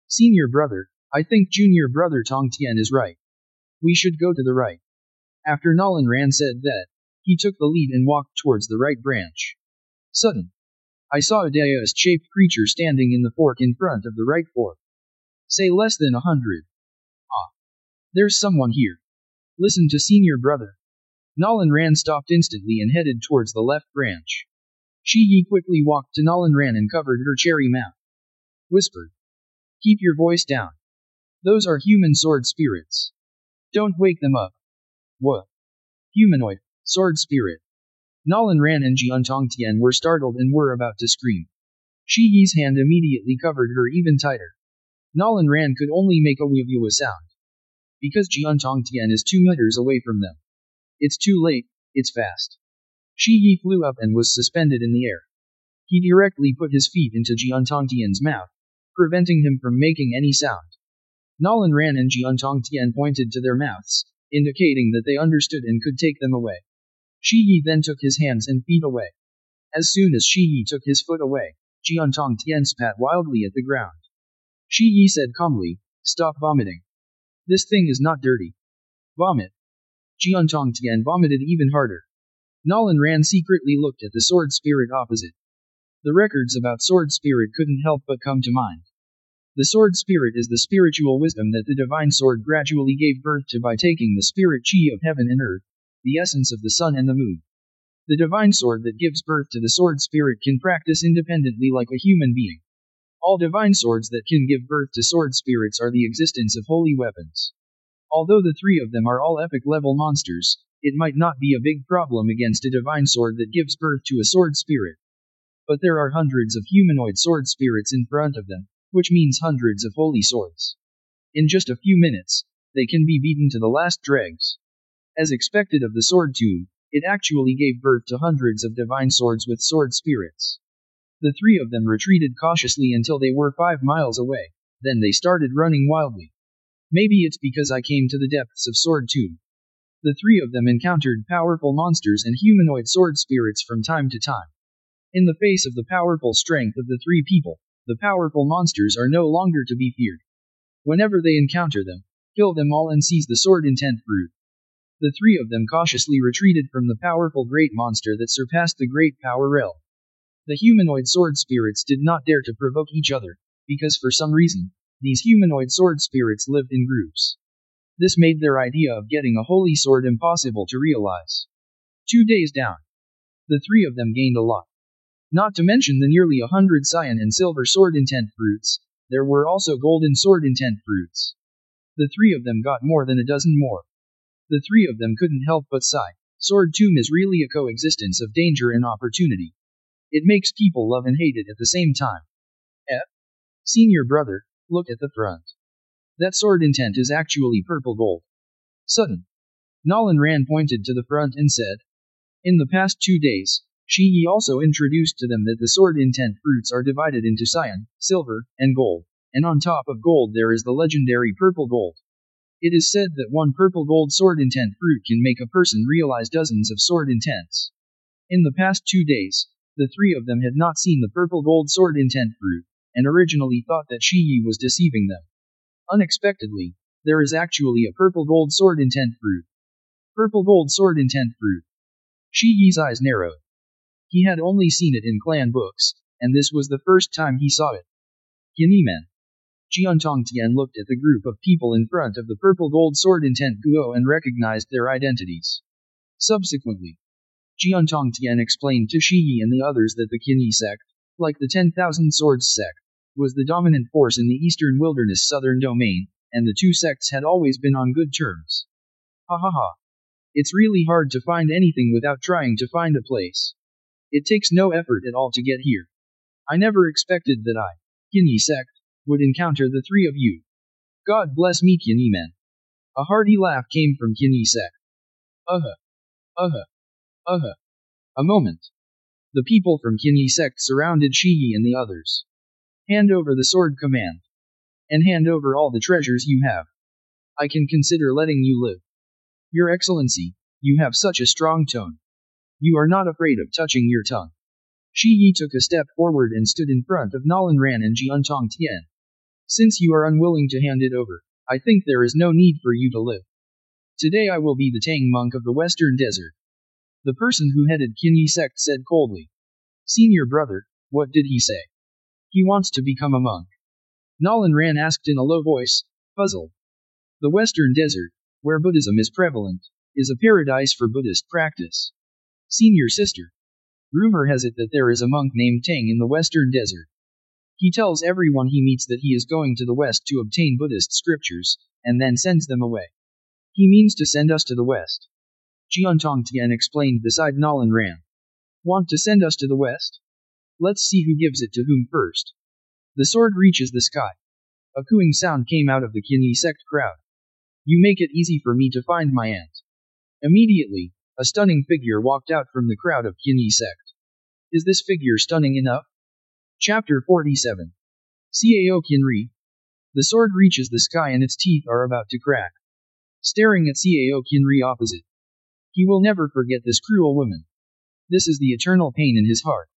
Senior brother, I think junior brother Tong Tian is right. We should go to the right. After Nolan Ran said that, he took the lead and walked towards the right branch. Sudden. I saw a dais-shaped creature standing in the fork in front of the right fork. Say less than 100. Ah. There's someone here. Listen to senior brother. Nolan Ran stopped instantly and headed towards the left branch. Shi Yi quickly walked to Nolan Ran and covered her cherry mouth. Whispered. Keep your voice down. Those are human sword spirits. Don't wake them up. What? Humanoid, sword spirit. Nolan Ran and Jiantong Tian were startled and were about to scream. Shi Yi's hand immediately covered her even tighter. Nolan Ran could only make a woo sound. Because Jiantong Tian is 2 meters away from them. It's too late, it's fast. Shi Yi flew up and was suspended in the air. He directly put his feet into Jiantong Tian's mouth, preventing him from making any sound. Nolan Ran and Jiantong Tian pointed to their mouths, indicating that they understood and could take them away. Shi Yi then took his hands and feet away. As soon as Shi Yi took his foot away, Jiantong Tian spat wildly at the ground. Shi Yi said calmly, Stop vomiting. This thing is not dirty. Vomit. Jiantong Tian vomited even harder. Nolan Ran secretly looked at the sword spirit opposite. The records about sword spirit couldn't help but come to mind. The sword spirit is the spiritual wisdom that the divine sword gradually gave birth to by taking the spirit chi of heaven and earth, the essence of the sun and the moon. The divine sword that gives birth to the sword spirit can practice independently like a human being. All divine swords that can give birth to sword spirits are the existence of holy weapons. Although the three of them are all epic level monsters, it might not be a big problem against a divine sword that gives birth to a sword spirit. But there are hundreds of humanoid sword spirits in front of them, which means hundreds of holy swords. In just a few minutes, they can be beaten to the last dregs. As expected of the sword tomb, it actually gave birth to hundreds of divine swords with sword spirits. The three of them retreated cautiously until they were 5 miles away, then they started running wildly. Maybe it's because I came to the depths of sword tomb. The three of them encountered powerful monsters and humanoid sword spirits from time to time. In the face of the powerful strength of the three people, the powerful monsters are no longer to be feared. Whenever they encounter them, kill them all and seize the sword intent fruit. The three of them cautiously retreated from the powerful great monster that surpassed the great power realm. The humanoid sword spirits did not dare to provoke each other, because for some reason, these humanoid sword spirits lived in groups. This made their idea of getting a holy sword impossible to realize. 2 days down. The three of them gained a lot. Not to mention the nearly 100 cyan and silver sword intent fruits, there were also golden sword intent fruits. The three of them got more than a dozen more. The three of them couldn't help but sigh. Sword tomb is really a coexistence of danger and opportunity. It makes people love and hate it at the same time. Senior brother, look at the front. That sword intent is actually purple gold. Sudden. Nolan Ran pointed to the front and said. In the past 2 days, Shi Yi also introduced to them that the sword intent fruits are divided into cyan, silver, and gold, and on top of gold there is the legendary purple gold. It is said that one purple gold sword intent fruit can make a person realize dozens of sword intents. In the past 2 days, the three of them had not seen the purple gold sword intent fruit, and originally thought that Shiyi was deceiving them. Unexpectedly, there is actually a purple gold sword intent fruit. Purple gold sword intent fruit. Shiyi's eyes narrowed. He had only seen it in clan books, and this was the first time he saw it. Qianimen. Jiantongtian looked at the group of people in front of the purple gold sword intent guo and recognized their identities. Subsequently, Jiantongtian explained to Shiyi and the others that the Qinyi sect, like the 10,000 Swords sect, was the dominant force in the Eastern Wilderness Southern Domain, and the two sects had always been on good terms. Ha ha ha. It's really hard to find anything without trying to find a place. It takes no effort at all to get here. I never expected that I, Qinyi sect, would encounter the three of you. God bless me, Qianimen. A hearty laugh came from Qinyi sect. A moment. The people from Qinyi sect surrounded Shiyi and the others. Hand over the sword command. And hand over all the treasures you have. I can consider letting you live. Your Excellency, you have such a strong tone. You are not afraid of touching your tongue. Shiyi took a step forward and stood in front of Nalan Ran and Jiantongtian. Since you are unwilling to hand it over, I think there is no need for you to live. Today I will be the Tang monk of the Western Desert. The person who headed Qinyi sect said coldly. Senior brother, what did he say? He wants to become a monk. Nalan Ran asked in a low voice, puzzled. The Western Desert, where Buddhism is prevalent, is a paradise for Buddhist practice. Senior sister. Rumor has it that there is a monk named Tang in the Western Desert. He tells everyone he meets that he is going to the West to obtain Buddhist scriptures, and then sends them away. He means to send us to the West. Jiantongtian explained beside Nalan Ran. Want to send us to the West? Let's see who gives it to whom first. The sword reaches the sky. A cooing sound came out of the Qinyi sect crowd. You make it easy for me to find my aunt. Immediately, a stunning figure walked out from the crowd of Qinyi sect. Is this figure stunning enough? Chapter 47. Cao Qinri. The sword reaches the sky and its teeth are about to crack. Staring at Cao Qinri opposite. He will never forget this cruel woman. This is the eternal pain in his heart.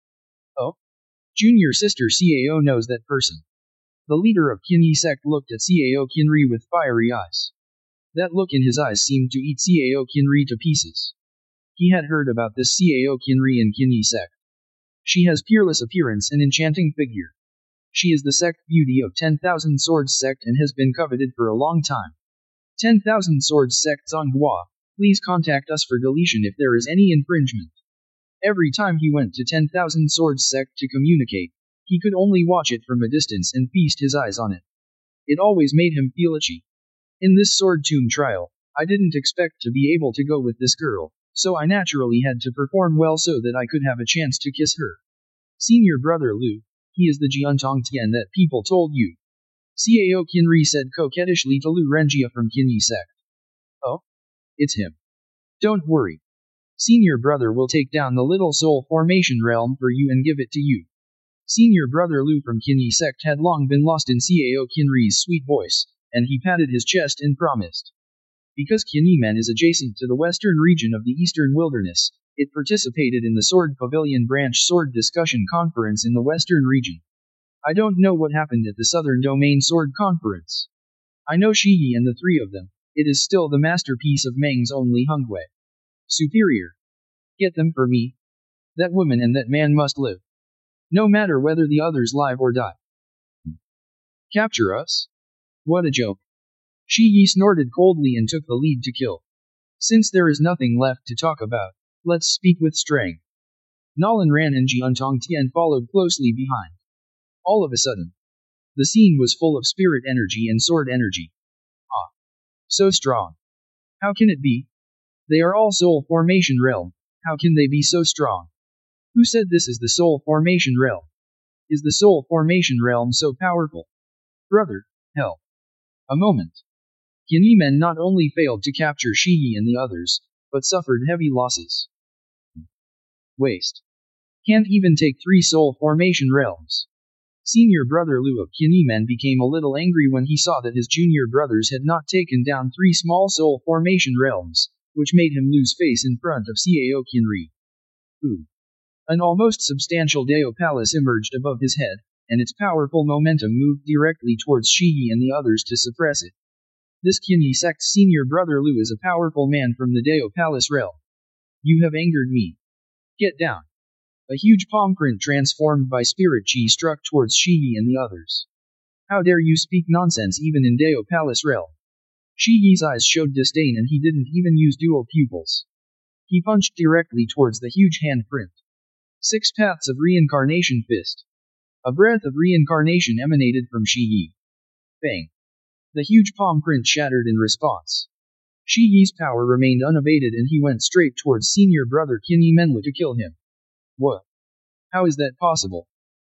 Oh? Junior sister Cao knows that person. The leader of Qinyi sect looked at Cao Qinri with fiery eyes. That look in his eyes seemed to eat Cao Qinri to pieces. He had heard about this Cao Qinri in Qinyi sect. She has peerless appearance and enchanting figure. She is the sect beauty of 10,000 Swords sect and has been coveted for a long time. 10,000 Swords sect Zonghua, please contact us for deletion if there is any infringement. Every time he went to 10,000 Swords sect to communicate, he could only watch it from a distance and feast his eyes on it. It always made him feel itchy. In this sword tomb trial, I didn't expect to be able to go with this girl, so I naturally had to perform well so that I could have a chance to kiss her. Senior brother Lu, he is the Jiantongtian that people told you. Cao Qinri said coquettishly to Lu Renjia from Qinyi sect. Oh? It's him. Don't worry. Senior brother will take down the little soul formation realm for you and give it to you. Senior brother Lu from Qinyi sect had long been lost in Cao Qinri's sweet voice, and he patted his chest and promised. Because Qianimen is adjacent to the western region of the Eastern Wilderness, it participated in the Sword Pavilion Branch Sword Discussion Conference in the Western region. I don't know what happened at the Southern Domain Sword Conference. I know Shiyi and the three of them, it is still the masterpiece of Meng's only Hongwei. Superior. Get them for me. That woman and that man must live. No matter whether the others live or die. Capture us? What a joke. Shiyi snorted coldly and took the lead to kill. Since there is nothing left to talk about, let's speak with strength. Nalan Ran and Jiantongtian followed closely behind. All of a sudden, the scene was full of spirit energy and sword energy. Ah. So strong. How can it be? They are all soul formation realm, how can they be so strong? Who said this is the soul formation realm? Is the soul formation realm so powerful? Brother, hell. A moment. Qianimen not only failed to capture Shiyi and the others, but suffered heavy losses. Waste. Can't even take 3 soul formation realms. Senior brother Lu of Qianimen became a little angry when he saw that his junior brothers had not taken down 3 small soul formation realms, which made him lose face in front of Cao Qinri. Ooh. An almost substantial Deo Palace emerged above his head, and its powerful momentum moved directly towards Shigi and the others to suppress it. This Kinyi sect's senior brother Lu is a powerful man from the Deo Palace realm. You have angered me. Get down. A huge palm print transformed by spirit chi struck towards Shigi and the others. How dare you speak nonsense even in Deo Palace realm? Shigi's eyes showed disdain and he didn't even use dual pupils. He punched directly towards the huge handprint. 6 paths of reincarnation fist. A breath of reincarnation emanated from Shigi. Bang. The huge palm print shattered in response. Shigi's power remained unabated and he went straight towards senior brother Kinyi Menlu to kill him. What? How is that possible?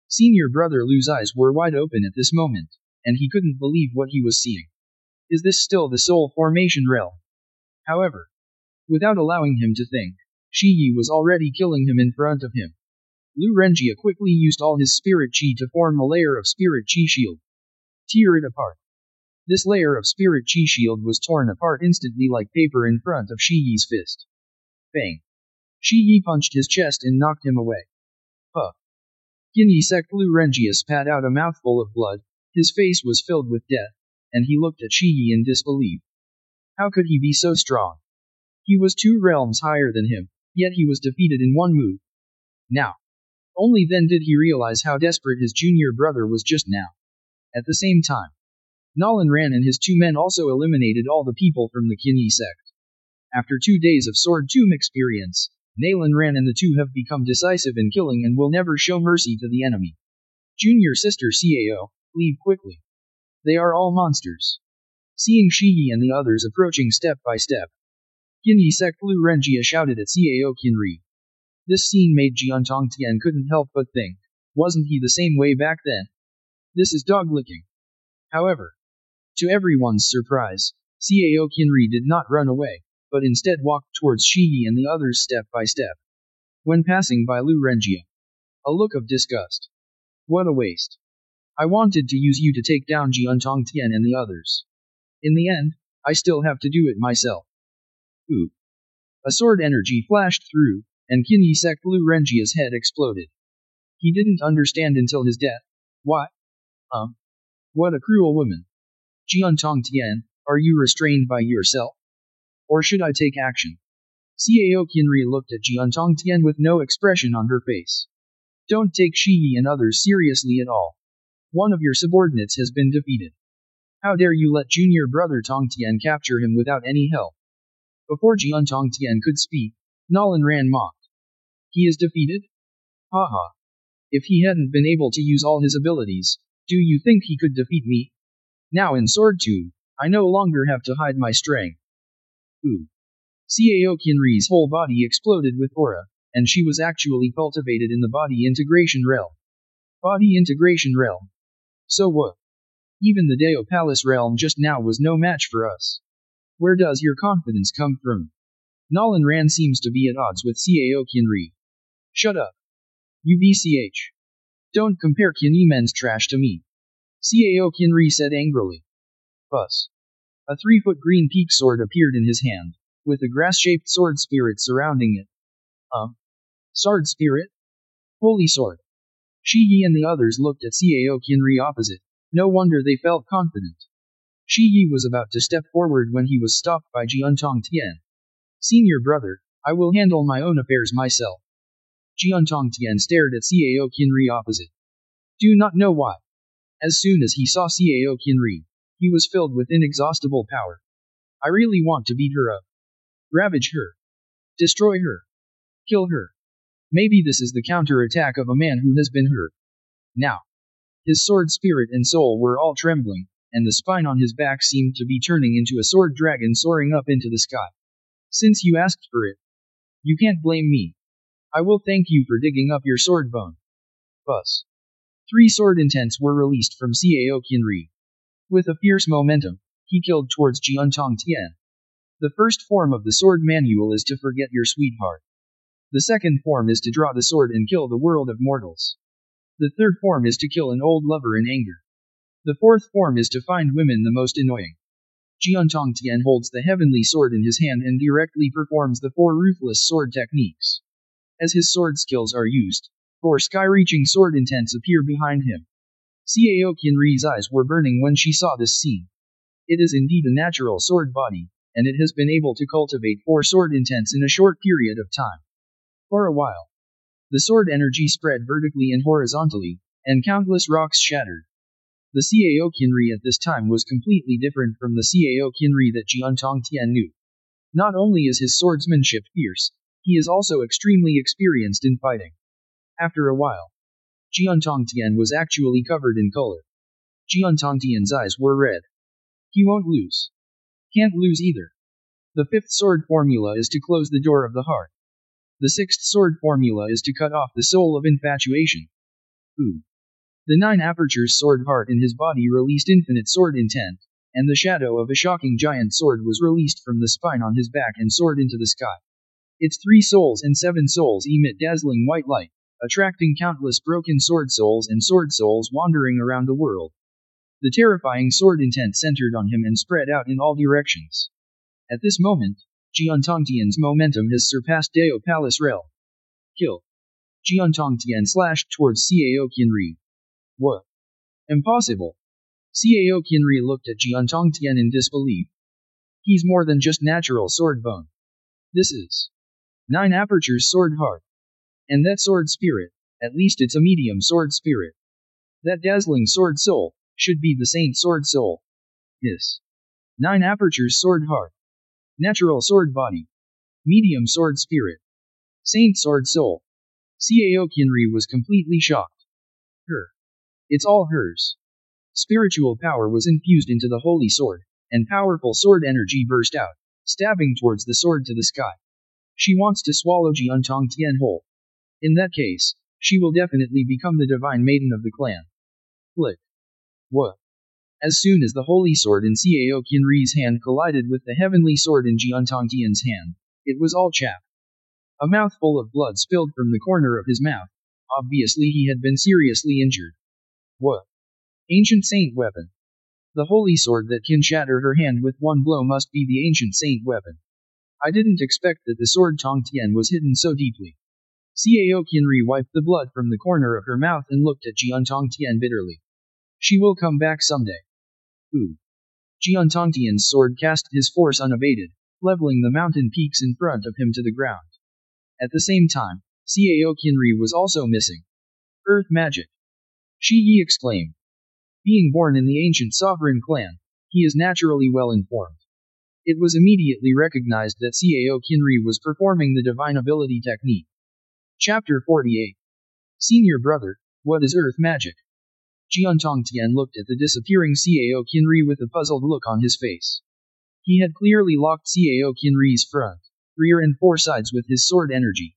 Senior brother Lu's eyes were wide open at this moment, and he couldn't believe what he was seeing. Is this still the soul formation realm? However, without allowing him to think, Shigi was already killing him in front of him. Lu Renjia quickly used all his spirit chi to form a layer of spirit chi shield. Tear it apart. This layer of spirit chi shield was torn apart instantly like paper in front of Shigi's fist. Bang. Shigi punched his chest and knocked him away. Huh. Kinyi sect Lu Renjia spat out a mouthful of blood, his face was filled with death, and he looked at Shigi in disbelief. How could he be so strong? He was 2 realms higher than him, yet he was defeated in one move. Now. Only then did he realize how desperate his junior brother was just now. At the same time, Nolan Ran and his 2 men also eliminated all the people from the Kinyi sect. After 2 days of Sword Tomb experience, Nalan Ran and the 2 have become decisive in killing and will never show mercy to the enemy. Junior sister Cao, leave quickly. They are all monsters. Seeing Shigi and the others approaching step by step, Kinyi sect Lu Renjia shouted at Cao Kinri. This scene made Jiantong Tian couldn't help but think, wasn't he the same way back then? This is dog licking. However, to everyone's surprise, Cao Kinri did not run away, but instead walked towards Shigi and the others step by step. When passing by Lu Renjia, a look of disgust. What a waste. I wanted to use you to take down Jiantong Tian and the others. In the end, I still have to do it myself. Ooh. A sword energy flashed through, and Kinyi sect Lu Renjia's head exploded. He didn't understand until his death. Why? What a cruel woman. Jiantong Tian, are you restrained by yourself? Or should I take action? Cao Kinri looked at Jiantong Tian with no expression on her face. Don't take Shigi and others seriously at all. One of your subordinates has been defeated. How dare you let junior brother Tong Tian capture him without any help? Before Jiantong Tian could speak, Nolan Ran mocked. He is defeated? Haha. If he hadn't been able to use all his abilities, do you think he could defeat me? Now in Sword Tube, I no longer have to hide my strength. Ooh. Cao Kinri's whole body exploded with aura, and she was actually cultivated in the body integration realm. Body integration realm. So what? Even the Deo Palace realm just now was no match for us. Where does your confidence come from? Nolan Ran seems to be at odds with Cao Kinri. Shut up. UBCH. Don't compare Kinyimen's trash to me. Cao Kinri said angrily. Bus. A 3-foot green peak sword appeared in his hand, with a grass-shaped sword spirit surrounding it. Sword spirit? Holy sword. Shigi and the others looked at Cao Kinri opposite. No wonder they felt confident. Shigi was about to step forward when he was stopped by Jiantong Tian. Senior brother, I will handle my own affairs myself. Jiantong Tian stared at Cao Kinri opposite. Do not know why. As soon as he saw Cao Kinri, he was filled with inexhaustible power. I really want to beat her up. Ravage her. Destroy her. Kill her. Maybe this is the counter-attack of a man who has been hurt. Now. His sword spirit and soul were all trembling, and the spine on his back seemed to be turning into a sword dragon soaring up into the sky. Since you asked for it, you can't blame me. I will thank you for digging up your sword bone. Bus. 3 sword intents were released from Cao Kinri. With a fierce momentum, he killed towards Jiantong Tian. The first form of the sword manual is to forget your sweetheart. The second form is to draw the sword and kill the world of mortals. The third form is to kill an old lover in anger. The fourth form is to find women the most annoying. Jiantong Tian holds the heavenly sword in his hand and directly performs the 4 ruthless sword techniques. As his sword skills are used, 4 sky-reaching sword intents appear behind him. Cao Qianri's eyes were burning when she saw this scene. It is indeed a natural sword body, and it has been able to cultivate 4 sword intents in a short period of time. For a while, the sword energy spread vertically and horizontally, and countless rocks shattered. The Cao Qianri at this time was completely different from the Cao Qianri that Jian Tongtian knew. Not only is his swordsmanship fierce, he is also extremely experienced in fighting. After a while, Jian Tongtian was actually covered in color. Jian Tongtian's eyes were red. He won't lose. Can't lose either. The 5th sword formula is to close the door of the heart. The 6th sword formula is to cut off the soul of infatuation. Ooh. The 9 apertures sword heart in his body released infinite sword intent, and the shadow of a shocking giant sword was released from the spine on his back and soared into the sky. Its 3 souls and 7 souls emit dazzling white light, attracting countless broken sword souls and sword souls wandering around the world. The terrifying sword intent centered on him and spread out in all directions. At this moment, Jian Tongtian's momentum has surpassed Dao Palace realm. Kill. Jian Tongtian slashed towards Cao Qianri. What? Impossible. Cao Qianri looked at Jian Tongtian in disbelief. He's more than just natural sword bone. This is 9 apertures sword heart. And that sword spirit, at least it's a medium sword spirit. That dazzling sword soul, should be the saint sword soul. Yes. 9 apertures sword heart. Natural sword body. Medium sword spirit. Saint sword soul. Cao Qianri was completely shocked. It's all hers. Spiritual power was infused into the holy sword, and powerful sword energy burst out, stabbing towards the sword to the sky. She wants to swallow Jian Tongtian whole. In that case, she will definitely become the divine maiden of the clan. Flick. What? As soon as the holy sword in Cao Qianri's hand collided with the heavenly sword in Jian Tongtian's hand, it was all chaff. A mouthful of blood spilled from the corner of his mouth. Obviously he had been seriously injured. What? Ancient saint weapon. The holy sword that can shatter her hand with one blow must be the ancient saint weapon. I didn't expect that the sword Tongtian was hidden so deeply. Cao Qianri wiped the blood from the corner of her mouth and looked at Jian Tongtian bitterly. She will come back someday. Ooh. Jian Tongtian's sword cast his force unabated, leveling the mountain peaks in front of him to the ground. At the same time, Cao Qianri was also missing. Earth magic. Shi Yi exclaimed. Being born in the ancient sovereign clan, he is naturally well informed. It was immediately recognized that Cao Qianri was performing the divine ability technique. Chapter 48. Senior brother, what is earth magic? Jian Tongtian looked at the disappearing Cao Qianri with a puzzled look on his face. He had clearly locked Cao Qianri's front, rear and 4 sides with his sword energy.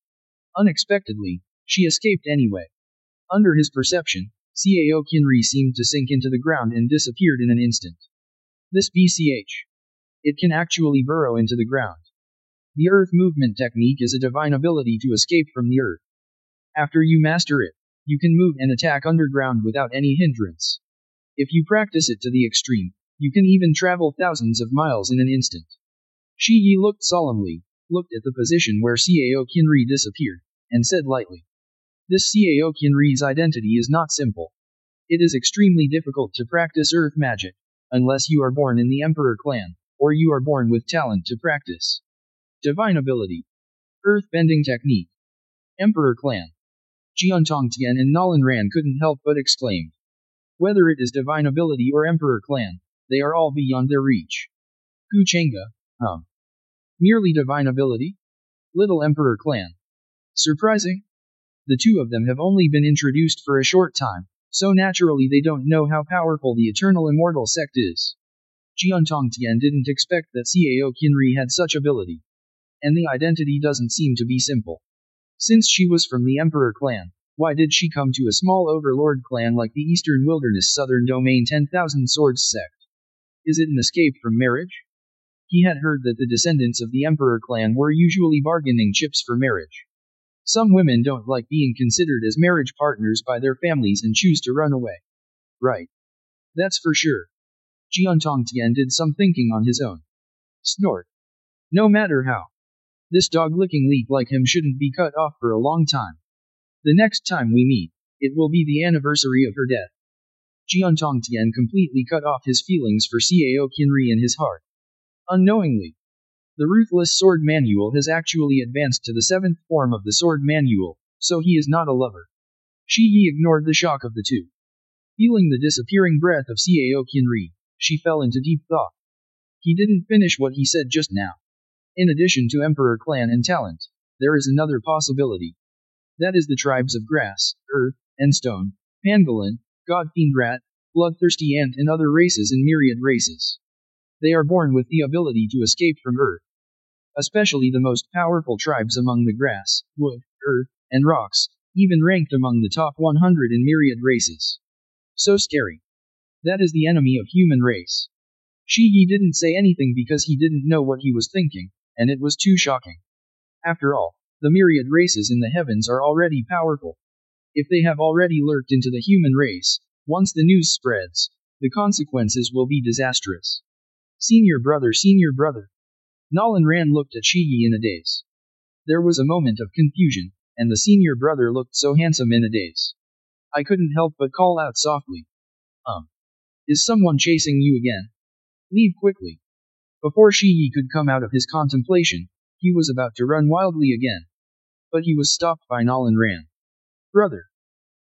Unexpectedly, she escaped anyway. Under his perception, Cao Qianri seemed to sink into the ground and disappeared in an instant. This BCH. It can actually burrow into the ground. The earth movement technique is a divine ability to escape from the earth. After you master it, you can move and attack underground without any hindrance. If you practice it to the extreme, you can even travel thousands of miles in an instant. Shi Yi looked solemnly, looked at the position where Cao Qianri disappeared, and said lightly. This Cao Qianri's identity is not simple. It is extremely difficult to practice earth magic, unless you are born in the Emperor clan, or you are born with talent to practice. Divine ability. Earth-bending technique. Emperor clan. Jian Tongtian and Nolan Ran couldn't help but exclaim. Whether it is divine ability or Emperor clan, they are all beyond their reach. Gu Chengge, merely divine ability? Little Emperor clan. Surprising? The 2 of them have only been introduced for a short time, so naturally they don't know how powerful the Eternal Immortal sect is. Jian Tongtian didn't expect that Cao Qianri had such ability. And the identity doesn't seem to be simple. Since she was from the Emperor clan, why did she come to a small overlord clan like the Eastern Wilderness Southern Domain 10,000 Swords sect? Is it an escape from marriage? He had heard that the descendants of the Emperor clan were usually bargaining chips for marriage. Some women don't like being considered as marriage partners by their families and choose to run away. Right. That's for sure. Jian Tongtian did some thinking on his own. Snort. No matter how This dog-licking leak like him shouldn't be cut off for a long time. The next time we meet, it will be the anniversary of her death. Jian Tongtian completely cut off his feelings for Cao Qianri in his heart. Unknowingly, the Ruthless Sword Manual has actually advanced to the 7th form of the Sword Manual, so he is not a lover. Shi Yi ignored the shock of the two. Feeling the disappearing breath of Cao Qianri, she fell into deep thought. He didn't finish what he said just now. In addition to Emperor Clan and Talent, there is another possibility. That is the tribes of Grass, Earth, and Stone, Pangolin, God-Fiend Rat, Bloodthirsty Ant and other races and myriad races. They are born with the ability to escape from Earth. Especially the most powerful tribes among the Grass, Wood, Earth, and Rocks, even ranked among the top 100 in myriad races. So scary. That is the enemy of human race. Shi Yi didn't say anything because he didn't know what he was thinking, and it was too shocking. After all, the myriad races in the heavens are already powerful. If they have already lurked into the human race, once the news spreads, the consequences will be disastrous. Senior brother. Nolan Ran looked at Shi Yi in a daze. There was a moment of confusion, and the senior brother looked so handsome in a daze. I couldn't help but call out softly. Is someone chasing you again? Leave quickly. Before Shi Yi could come out of his contemplation, he was about to run wildly again. But he was stopped by Nolan Ran. Brother.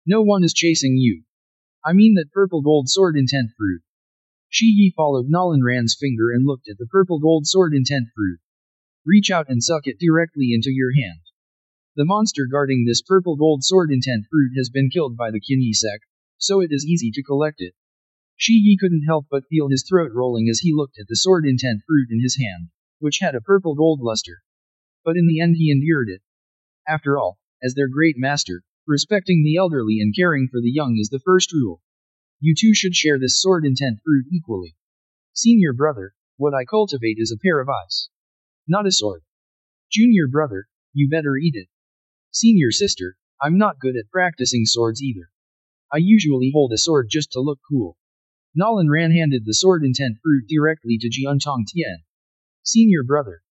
No one is chasing you. I mean that purple gold sword intent fruit. Shi Yi followed Nolan Ran's finger and looked at the purple gold sword intent fruit. Reach out and suck it directly into your hand. The monster guarding this purple gold sword intent fruit has been killed by the Qin Yi sect, so it is easy to collect it. Shi Yi couldn't help but feel his throat rolling as he looked at the sword intent fruit in his hand, which had a purple gold luster. But in the end he endured it. After all, as their great master, respecting the elderly and caring for the young is the first rule. You two should share this sword intent fruit equally. Senior brother, what I cultivate is a pair of eyes. Not a sword. Junior brother, you better eat it. Senior sister, I'm not good at practicing swords either. I usually hold a sword just to look cool. Nolan Ran handed the sword intent fruit directly to Jian Tongtian. Senior brother.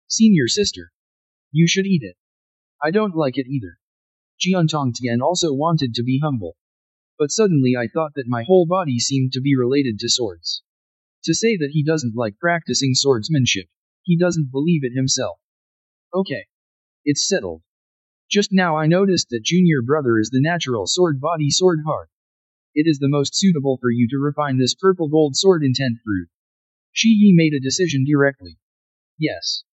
Senior sister. You should eat it. I don't like it either. Jian Tongtian also wanted to be humble. But suddenly I thought that my whole body seemed to be related to swords. To say that he doesn't like practicing swordsmanship, he doesn't believe it himself. Okay. It's settled. Just now I noticed that junior brother is the natural sword body sword heart. It is the most suitable for you to refine this purple gold sword intent fruit. Shi Yi made a decision directly. Yes.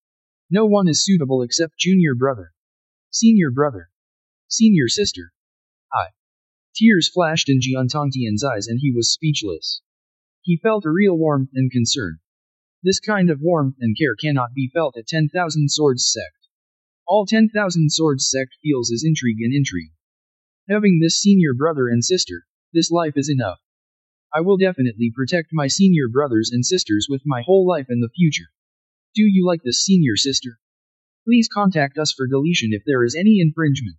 No one is suitable except junior brother. Senior brother. Senior sister. Tears flashed in Jian Tongtian's eyes and he was speechless. He felt a real warmth and concern. This kind of warmth and care cannot be felt at 10,000 Swords sect. All 10,000 Swords sect feels is intrigue and intrigue. Having this senior brother and sister, this life is enough. I will definitely protect my senior brothers and sisters with my whole life in the future. Do you like this senior sister? Please contact us for deletion if there is any infringement.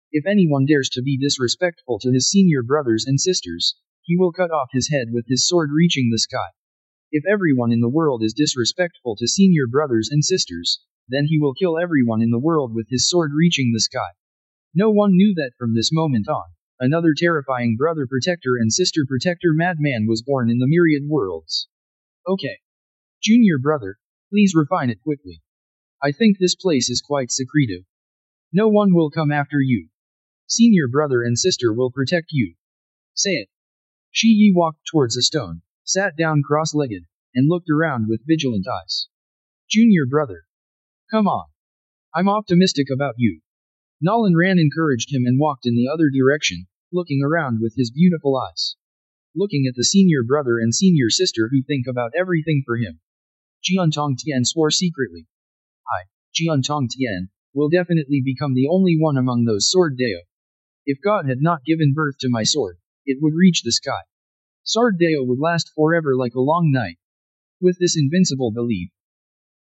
If anyone dares to be disrespectful to his senior brothers and sisters, he will cut off his head with his sword reaching the sky. If everyone in the world is disrespectful to senior brothers and sisters, then he will kill everyone in the world with his sword reaching the sky. No one knew that from this moment on, another terrifying brother protector and sister protector madman was born in the myriad worlds. Okay. Junior brother, please refine it quickly. I think this place is quite secretive. No one will come after you. Senior brother and sister will protect you. Say it. Shi Yi walked towards a stone, sat down cross-legged, and looked around with vigilant eyes. Junior brother. Come on. I'm optimistic about you. Nolan Ran encouraged him and walked in the other direction, looking around with his beautiful eyes. Looking at the senior brother and senior sister who think about everything for him. Jian Tongtian swore secretly. Jian Tongtian, will definitely become the only one among those sword Dao. If God had not given birth to my sword, it would reach the sky. Sword Dao would last forever like a long night. With this invincible belief,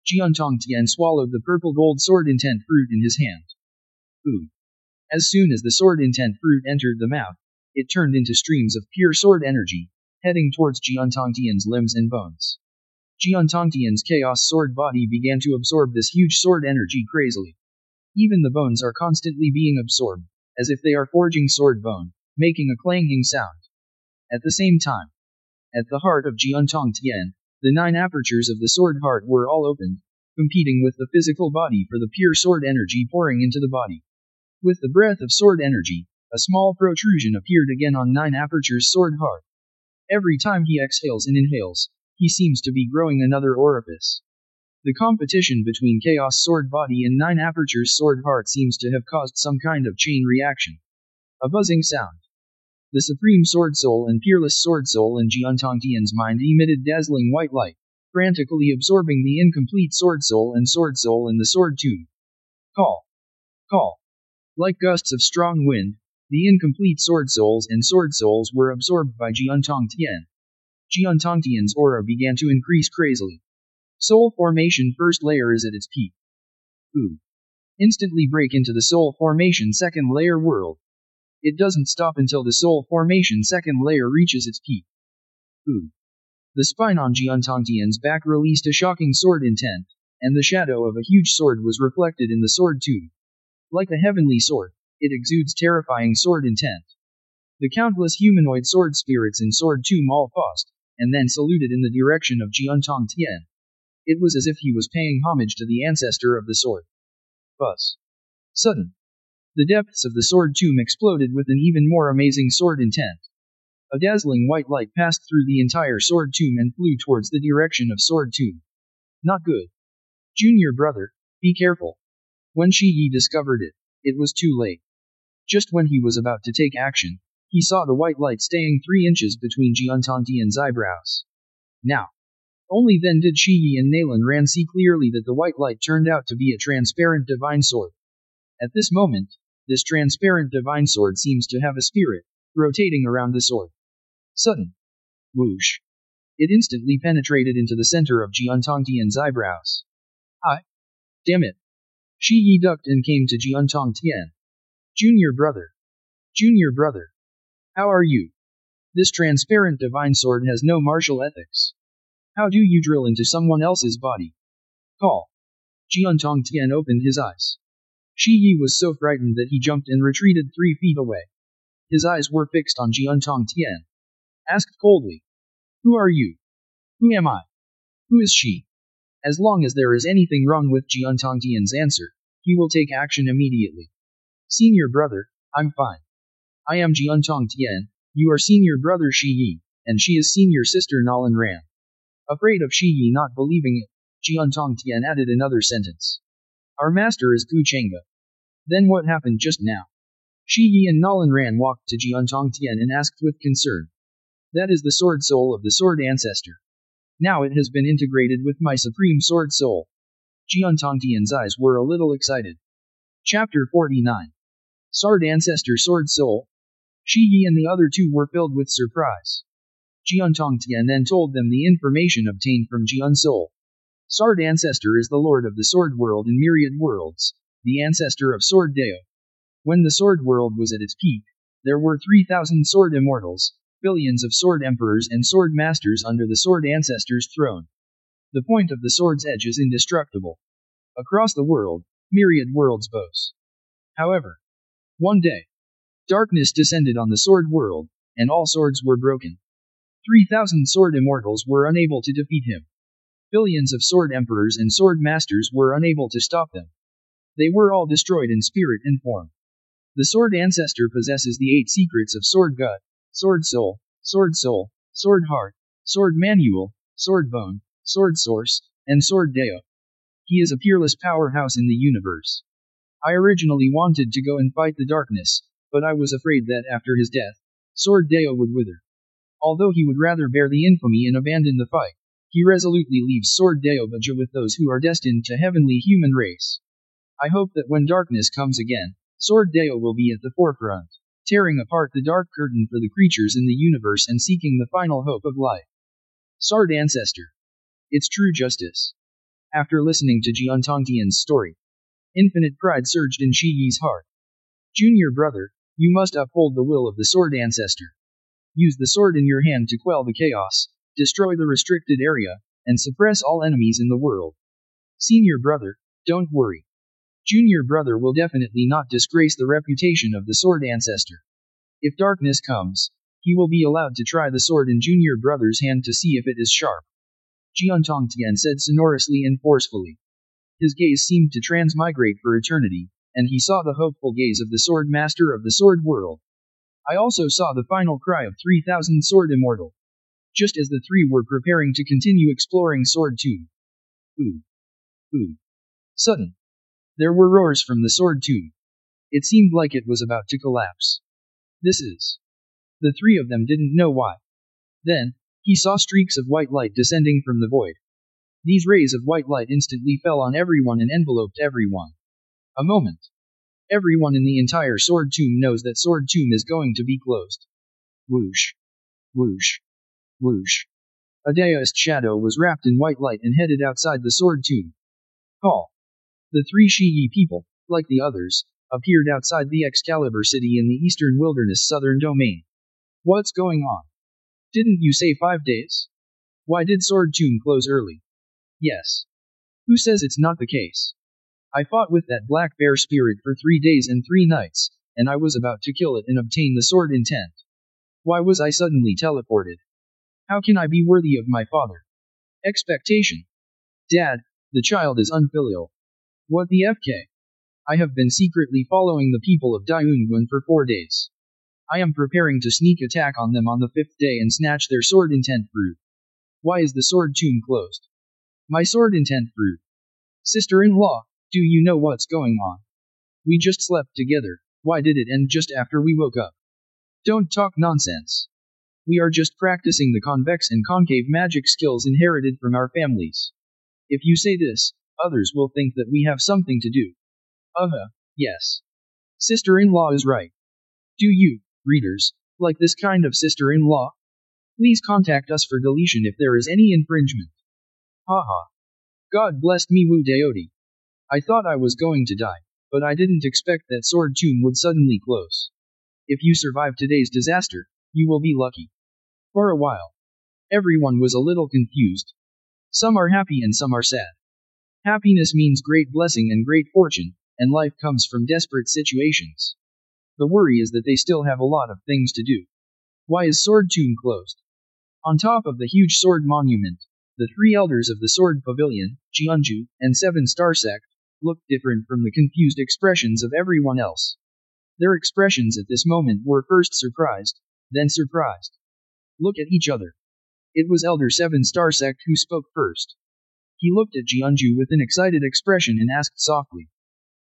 Jian Tongtian swallowed the purple gold sword intent fruit in his hand. Ooh. As soon as the sword intent fruit entered the mouth, it turned into streams of pure sword energy, heading towards Jian Tongtian's limbs and bones. Jian Tongtian's chaos sword body began to absorb this huge sword energy crazily. Even the bones are constantly being absorbed, as if they are forging sword bone, making a clanging sound. At the same time, at the heart of Jian Tongtian, the 9 apertures of the sword heart were all opened, competing with the physical body for the pure sword energy pouring into the body. With the breath of sword energy, a small protrusion appeared again on 9 apertures sword heart. Every time he exhales and inhales, he seems to be growing another orifice. The competition between Chaos Sword Body and 9 Apertures Sword Heart seems to have caused some kind of chain reaction. A buzzing sound. The Supreme Sword Soul and Peerless Sword Soul in Jian Tongtian's mind emitted dazzling white light, frantically absorbing the incomplete Sword Soul and Sword Soul in the Sword Tomb. Call. Call. Like gusts of strong wind, the incomplete Sword Souls and Sword Souls were absorbed by Jian Tongtian. Jian Tongtian's aura began to increase crazily. Soul Formation first layer is at its peak. Ooh. Instantly break into the Soul Formation second layer world. It doesn't stop until the Soul Formation second layer reaches its peak. Ooh. The spine on Jian Tongtian's back released a shocking sword intent, and the shadow of a huge sword was reflected in the sword tube. Like a heavenly sword, it exudes terrifying sword intent. The countless humanoid sword spirits in sword tomb all paused, and then saluted in the direction of Jian Tongtian. It was as if he was paying homage to the ancestor of the sword. Buzz. Sudden. The depths of the sword tomb exploded with an even more amazing sword intent. A dazzling white light passed through the entire sword tomb and flew towards the direction of sword tomb. Not good. Junior brother, be careful. When Shi Yi discovered it, it was too late. Just when he was about to take action, he saw the white light staying 3 inches between Jian Tongtian's eyebrows. Now. Only then did Shi Yi and Nalan Ran see clearly that the white light turned out to be a transparent divine sword. At this moment, this transparent divine sword seems to have a spirit, rotating around the sword. Sudden. Whoosh. It instantly penetrated into the center of Jian Tongtian's eyebrows. Damn it. Shi Yi ducked and came to Jian Tongtian. Junior brother. Junior brother. How are you? This transparent divine sword has no martial ethics. How do you drill into someone else's body? Call. Jian Tongtian opened his eyes. Shi Yi was so frightened that he jumped and retreated 3 feet away. His eyes were fixed on Jian Tongtian. Asked coldly. Who are you? Who am I? Who is she? As long as there is anything wrong with Jian Tongtian's answer, he will take action immediately. Senior brother, I'm fine. I am Jian Tongtian, you are senior brother Shi Yi, and she is senior sister Nalan Ran. Afraid of Shi Yi not believing it, Jian Tongtian added another sentence. Our master is Gu Chengge. Then what happened just now? Shi Yi and Nalan Ran walked to Jian Tongtian and asked with concern. That is the sword soul of the sword ancestor. Now it has been integrated with my supreme sword soul. Jian Tongtian's eyes were a little excited. Chapter 49. Sword Ancestor Sword Soul. Shi Yi and the other 2 were filled with surprise. Jian Tongtian then told them the information obtained from Jian Soul. Sword Ancestor is the lord of the sword world in myriad worlds, the ancestor of Sword Dao. When the sword world was at its peak, there were 3,000 sword immortals, billions of sword emperors and sword masters under the sword ancestor's throne. The point of the sword's edge is indestructible. Across the world, myriad worlds boast. However, one day, darkness descended on the sword world, and all swords were broken. 3,000 sword immortals were unable to defeat him. Billions of sword emperors and sword masters were unable to stop them. They were all destroyed in spirit and form. The sword ancestor possesses the 8 secrets of sword gut, sword soul, sword heart, sword manual, sword bone, sword source, and sword dao. He is a peerless powerhouse in the universe. I originally wanted to go and fight the darkness, but I was afraid that after his death, sword dao would wither. Although he would rather bear the infamy and abandon the fight, he resolutely leaves sword dao Baja with those who are destined to heavenly human race. I hope that when darkness comes again, sword dao will be at the forefront, tearing apart the dark curtain for the creatures in the universe and seeking the final hope of life. Sword Ancestor. It's true justice. After listening to Jian Tongtian's story, infinite pride surged in Shi Yi's heart. Junior brother, you must uphold the will of the sword ancestor. Use the sword in your hand to quell the chaos, destroy the restricted area, and suppress all enemies in the world. Senior brother, don't worry. Junior brother will definitely not disgrace the reputation of the sword ancestor. If darkness comes, he will be allowed to try the sword in junior brother's hand to see if it is sharp. Jian Tongtian said sonorously and forcefully. His gaze seemed to transmigrate for eternity, and he saw the hopeful gaze of the sword master of the sword world. I also saw the final cry of 3,000 sword immortal. Just as the three were preparing to continue exploring sword tomb. Ooh. Ooh. Sudden. There were roars from the sword tomb. It seemed like it was about to collapse. This is. The three of them didn't know why. Then, he saw streaks of white light descending from the void. These rays of white light instantly fell on everyone and enveloped everyone. A moment. Everyone in the entire sword tomb knows that sword tomb is going to be closed. Whoosh. Whoosh. Whoosh. A daoist shadow was wrapped in white light and headed outside the sword tomb. Call. The three Shiyi people, like the others, appeared outside the Excalibur city in the eastern wilderness southern domain. What's going on? Didn't you say 5 days? Why did sword tomb close early? Yes. Who says it's not the case? I fought with that black bear spirit for 3 days and 3 nights, and I was about to kill it and obtain the sword intent. Why was I suddenly teleported? How can I be worthy of my father? Expectation. Dad, the child is unfilial. What the FK? I have been secretly following the people of Dayungun for 4 days. I am preparing to sneak attack on them on the 5th day and snatch their sword intent fruit. Why is the sword tomb closed? My sword intent fruit. Sister-in-law, do you know what's going on? We just slept together, why did it end just after we woke up? Don't talk nonsense. We are just practicing the convex and concave magic skills inherited from our families. If you say this, others will think that we have something to do. Yes. Sister-in-law is right. Do you, readers, like this kind of sister-in-law? Please contact us for deletion if there is any infringement. Haha. God blessed me Wu Daodi. I thought I was going to die, but I didn't expect that sword tomb would suddenly close. If you survive today's disaster, you will be lucky. For a while, everyone was a little confused. Some are happy and some are sad. Happiness means great blessing and great fortune, and life comes from desperate situations. The worry is that they still have a lot of things to do. Why is sword tomb closed? On top of the huge sword monument, the 3 elders of the sword pavilion, Jianju, and 7-star sect, looked different from the confused expressions of everyone else. Their expressions at this moment were first surprised, then surprised. Look at each other. It was Elder 7-star sect who spoke first. He looked at Jianju with an excited expression and asked softly.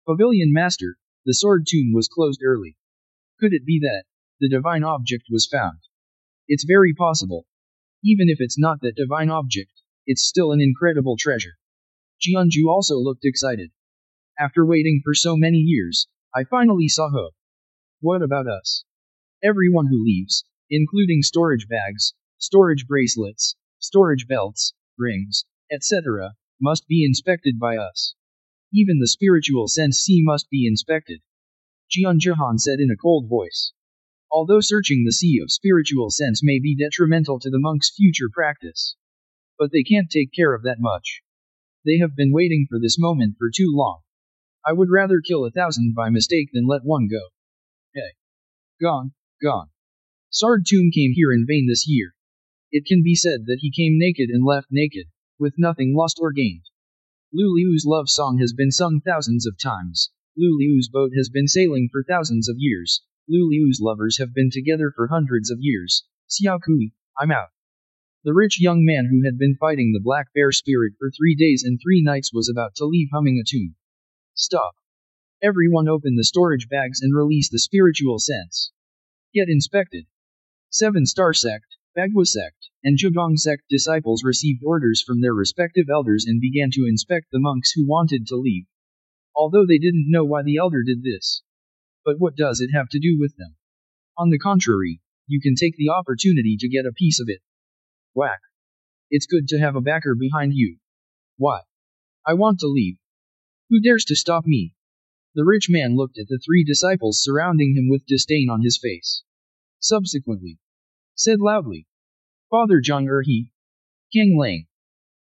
Pavilion Master, the sword tomb was closed early. Could it be that the divine object was found? It's very possible. Even if it's not that divine object, it's still an incredible treasure. Jianju also looked excited. After waiting for so many years, I finally saw hope. What about us? Everyone who leaves, including storage bags, storage bracelets, storage belts, rings, etc., must be inspected by us. Even the spiritual sense C must be inspected. Jian Jahan said in a cold voice. Although searching the sea of spiritual sense may be detrimental to the monk's future practice. But they can't take care of that much. They have been waiting for this moment for too long. I would rather kill 1,000 by mistake than let one go. Hey. Gone. Sword Tomb came here in vain this year. It can be said that he came naked and left naked, with nothing lost or gained. Lu Liu's love song has been sung thousands of times. Lu Liu's boat has been sailing for thousands of years. Lu Liu's lovers have been together for hundreds of years. Xiao Kui, I'm out. The rich young man who had been fighting the black bear spirit for 3 days and 3 nights was about to leave humming a tune. Stop. Everyone open the storage bags and release the spiritual sense. Get inspected. 7-star sect, Bagua sect, and Zhegang sect disciples received orders from their respective elders and began to inspect the monks who wanted to leave. Although they didn't know why the elder did this. But what does it have to do with them? On the contrary, you can take the opportunity to get a piece of it. Whack. It's good to have a backer behind you. Why? I want to leave. Who dares to stop me? The rich man looked at the 3 disciples surrounding him with disdain on his face. Subsequently, said loudly, Father Zhang Erhe, Kang Lang.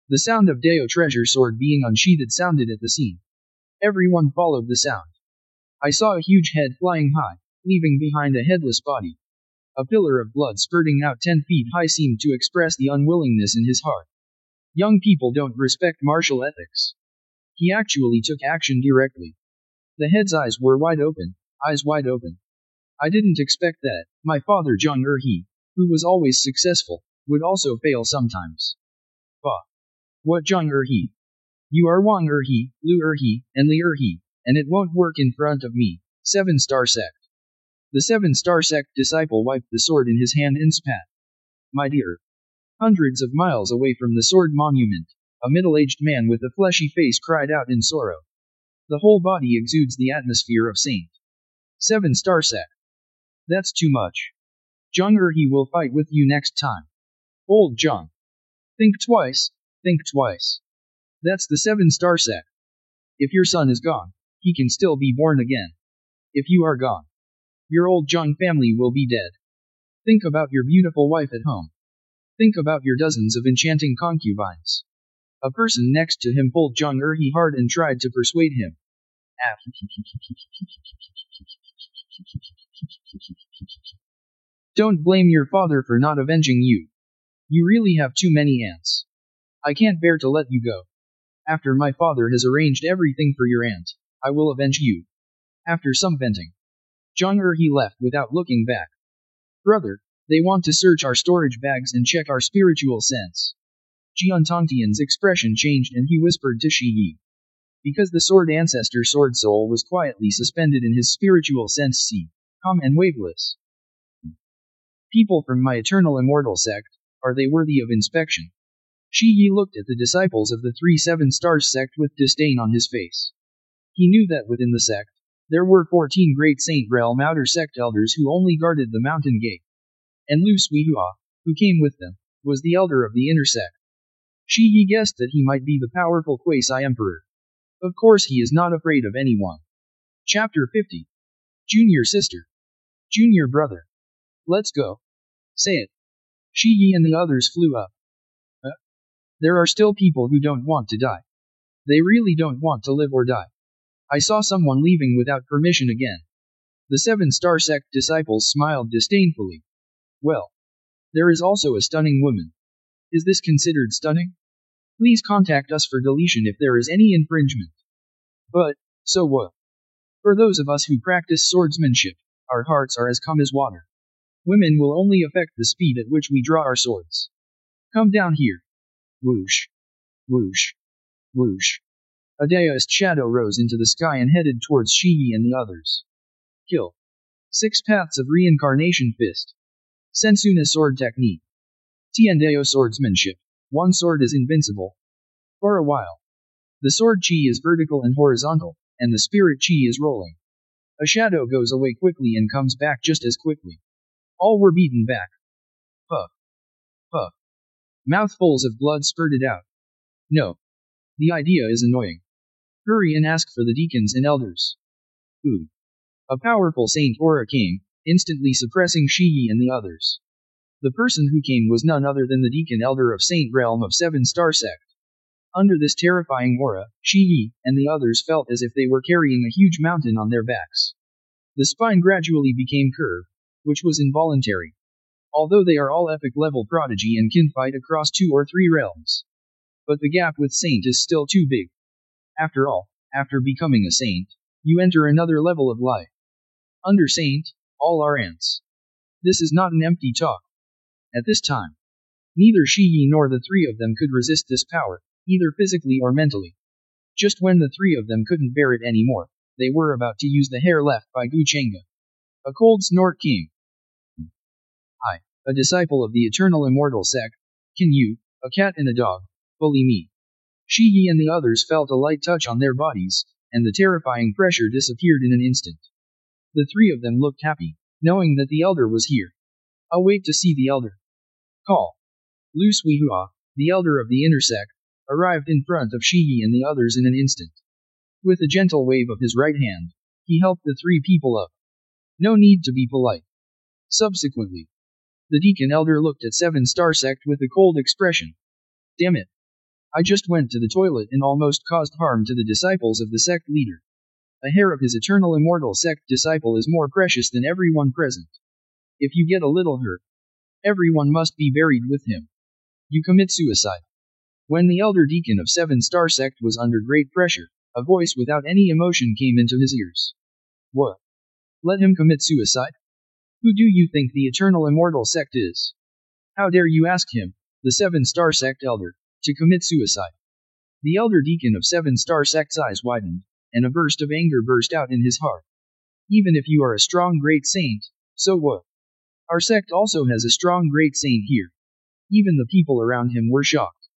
The sound of Deo treasure sword being unsheathed sounded at the scene. Everyone followed the sound. I saw a huge head flying high, leaving behind a headless body. A pillar of blood spurting out 10 feet high seemed to express the unwillingness in his heart. Young people don't respect martial ethics. He actually took action directly. The head's eyes were wide open, eyes wide open. I didn't expect that. My father Zhang Erhe, who was always successful, would also fail sometimes. Bah. What Zhang Erhe? You are Wang Erhe, Lu Erhe, and Li Erhe, and it won't work in front of me. 7-star sect. The 7-star sect disciple wiped the sword in his hand and spat. My dear. Hundreds of miles away from the sword monument, a middle-aged man with a fleshy face cried out in sorrow. The whole body exudes the atmosphere of Saint. 7-star sect. That's too much. Zhang Erhe will fight with you next time. Old Zhang. Think twice, think twice. That's the 7-star sect. If your son is gone, he can still be born again. If you are gone, your old Zhang family will be dead. Think about your beautiful wife at home. Think about your dozens of enchanting concubines. A person next to him pulled Zhang Erhe hard and tried to persuade him. Don't blame your father for not avenging you. You really have too many aunts. I can't bear to let you go. After my father has arranged everything for your aunt, I will avenge you. After some venting, Zhang Erhe left without looking back. Brother, they want to search our storage bags and check our spiritual sense. Jian Tongtian's expression changed and he whispered to Shi Yi. Because the sword ancestor sword soul was quietly suspended in his spiritual sense C, calm and waveless. People from my eternal immortal sect, are they worthy of inspection? Shi Yi looked at the disciples of the 3 7-stars sect with disdain on his face. He knew that within the sect, there were 14 great Saint Realm outer sect elders who only guarded the mountain gate. And Lu Suihua, who came with them, was the elder of the inner sect. Shi Yi guessed that he might be the powerful quasi-emperor. Of course he is not afraid of anyone. Chapter 50. Junior sister. Junior brother. Let's go. Say it. Shi Yi and the others flew up. There are still people who don't want to die. They really don't want to live or die. I saw someone leaving without permission again. The 7-star sect disciples smiled disdainfully. Well. There is also a stunning woman. Is this considered stunning? Please contact us for deletion if there is any infringement. But, so what? For those of us who practice swordsmanship, our hearts are as calm as water. Women will only affect the speed at which we draw our swords. Come down here. Whoosh. Whoosh. Whoosh. A daoist shadow rose into the sky and headed towards Shi Yi and the others. Kill. 6 paths of reincarnation fist. Sensuna sword technique. Tiandeo swordsmanship. One sword is invincible. For a while. The sword chi is vertical and horizontal, and the spirit chi is rolling. A shadow goes away quickly and comes back just as quickly. All were beaten back. Puff. Puff. Mouthfuls of blood spurted out. No. The idea is annoying. Hurry and ask for the deacons and elders. Ooh. A powerful saint aura came, instantly suppressing Shi Yi and the others. The person who came was none other than the deacon elder of Saint Realm of 7-star sect. Under this terrifying aura, Shi Yi and the others felt as if they were carrying a huge mountain on their backs. The spine gradually became curved, which was involuntary. Although they are all epic level prodigy and can fight across 2 or 3 realms. But the gap with Saint is still too big. After all, after becoming a Saint, you enter another level of life. Under Saint, all are ants. This is not an empty talk. At this time, neither Shi Yi nor the 3 of them could resist this power, either physically or mentally. Just when the 3 of them couldn't bear it anymore, they were about to use the hair left by Gu Chengge. A cold snort came. I, a disciple of the eternal immortal sect, can you, a cat and a dog, bully me? Shi Yi and the others felt a light touch on their bodies, and the terrifying pressure disappeared in an instant. The 3 of them looked happy, knowing that the elder was here. I'll wait to see the elder. Call. Lu Suihua, the elder of the inner sect, arrived in front of Shi Yi and the others in an instant. With a gentle wave of his right hand, he helped the 3 people up. No need to be polite. Subsequently, the deacon elder looked at 7-star sect with a cold expression. Damn it. I just went to the toilet and almost caused harm to the disciples of the sect leader. A hair of his eternal immortal sect disciple is more precious than everyone present. If you get a little hurt, everyone must be buried with him. You commit suicide. When the elder deacon of Seven Star Sect was under great pressure, a voice without any emotion came into his ears. What? Let him commit suicide? Who do you think the eternal immortal sect is? How dare you ask him, the Seven Star Sect elder, to commit suicide? The elder deacon of Seven Star Sect's eyes widened, and a burst of anger burst out in his heart. Even if you are a strong great saint, so what? Our sect also has a strong great saint here. Even the people around him were shocked.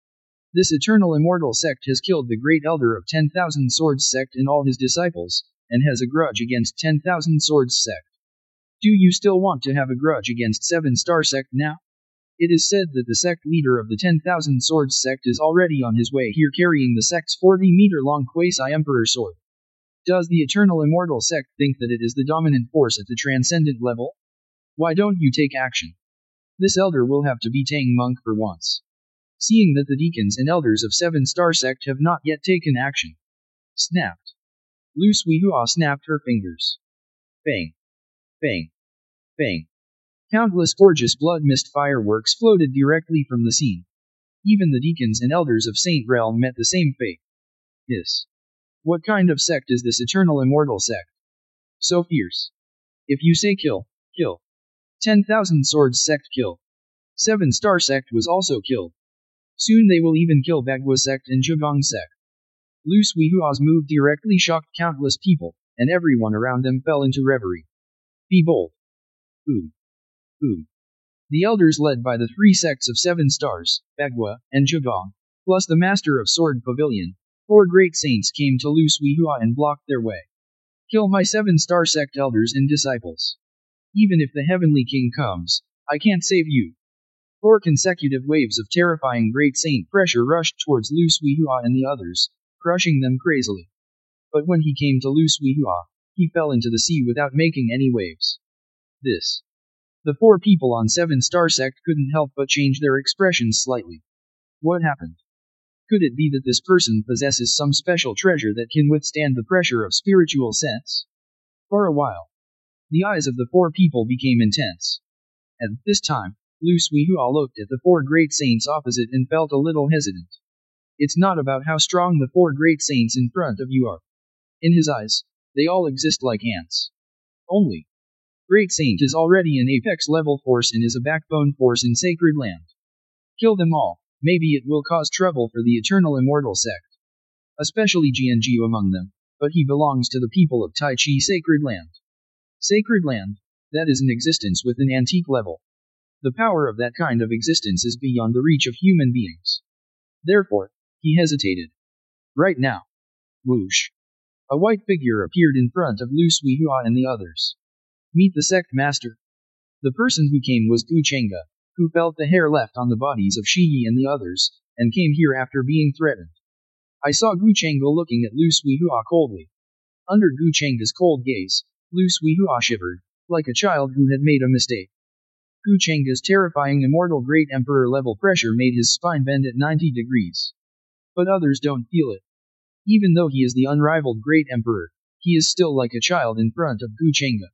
This eternal immortal sect has killed the great elder of 10,000 Swords Sect and all his disciples, and has a grudge against 10,000 Swords Sect. Do you still want to have a grudge against Seven Star Sect now? It is said that the sect leader of the 10,000 Swords Sect is already on his way here carrying the sect's 40-meter-long Quasi-Emperor sword. Does the eternal immortal sect think that it is the dominant force at the transcendent level? Why don't you take action? This elder will have to be Tang monk for once. Seeing that the deacons and elders of Seven Star Sect have not yet taken action. Snapped. Lu Suihua snapped her fingers. Bang. Bang. Bang. Countless gorgeous blood mist fireworks floated directly from the scene. Even the deacons and elders of Saint Realm met the same fate. Hiss. What kind of sect is this eternal immortal sect? So fierce. If you say kill, kill. 10,000 Swords Sect kill. Seven Star Sect was also killed. Soon they will even kill Bagua Sect and Zhugong Sect. Lu Suihua's move directly shocked countless people, and everyone around them fell into reverie. Be bold. Ooh. Ooh. The elders led by the three sects of Seven Stars, Bagua, and Zhugong, plus the Master of Sword Pavilion, 4 great saints came to Lu Suihua and blocked their way. Kill my 7-star sect elders and disciples. Even if the Heavenly King comes, I can't save you. 4 consecutive waves of terrifying great saint pressure rushed towards Lu Suihua and the others, crushing them crazily. But when he came to Lu Suihua, he fell into the sea without making any waves. This. The 4 people on 7-star sect couldn't help but change their expressions slightly. What happened? Could it be that this person possesses some special treasure that can withstand the pressure of spiritual sense? For a while, the eyes of the 4 people became intense. At this time, Lu Suihua looked at the 4 great saints opposite and felt a little hesitant. It's not about how strong the 4 great saints in front of you are. In his eyes, they all exist like ants. Only. Great Saint is already an apex level force and is a backbone force in Sacred Land. Kill them all, maybe it will cause trouble for the Eternal Immortal Sect. Especially Jianjiu among them, but he belongs to the people of Tai Chi Sacred Land. Sacred Land, that is an existence with an antique level. The power of that kind of existence is beyond the reach of human beings. Therefore, he hesitated. Right now. Whoosh. A white figure appeared in front of Lu Suihua and the others. Meet the sect master. The person who came was Gu Chengge, who felt the hair left on the bodies of Shiyi and the others, and came here after being threatened. I saw Gu Chengge looking at Lu Suihua coldly. Under Gu Chengge's cold gaze, Lu Suihua shivered, like a child who had made a mistake. Gu Chengge's terrifying immortal great emperor level pressure made his spine bend at 90 degrees. But others don't feel it. Even though he is the unrivaled great emperor, he is still like a child in front of Gu Chengge.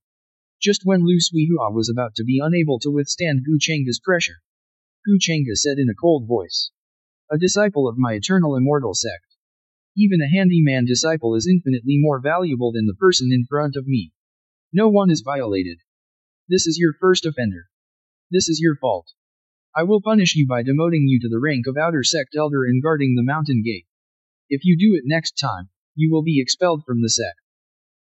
Just when Lu Suihua was about to be unable to withstand Gu Chengge's pressure, Gu Chengge said in a cold voice. A disciple of my eternal immortal sect. Even a handyman disciple is infinitely more valuable than the person in front of me. No one is violated. This is your first offender. This is your fault. I will punish you by demoting you to the rank of outer sect elder and guarding the mountain gate. If you do it next time, you will be expelled from the sect.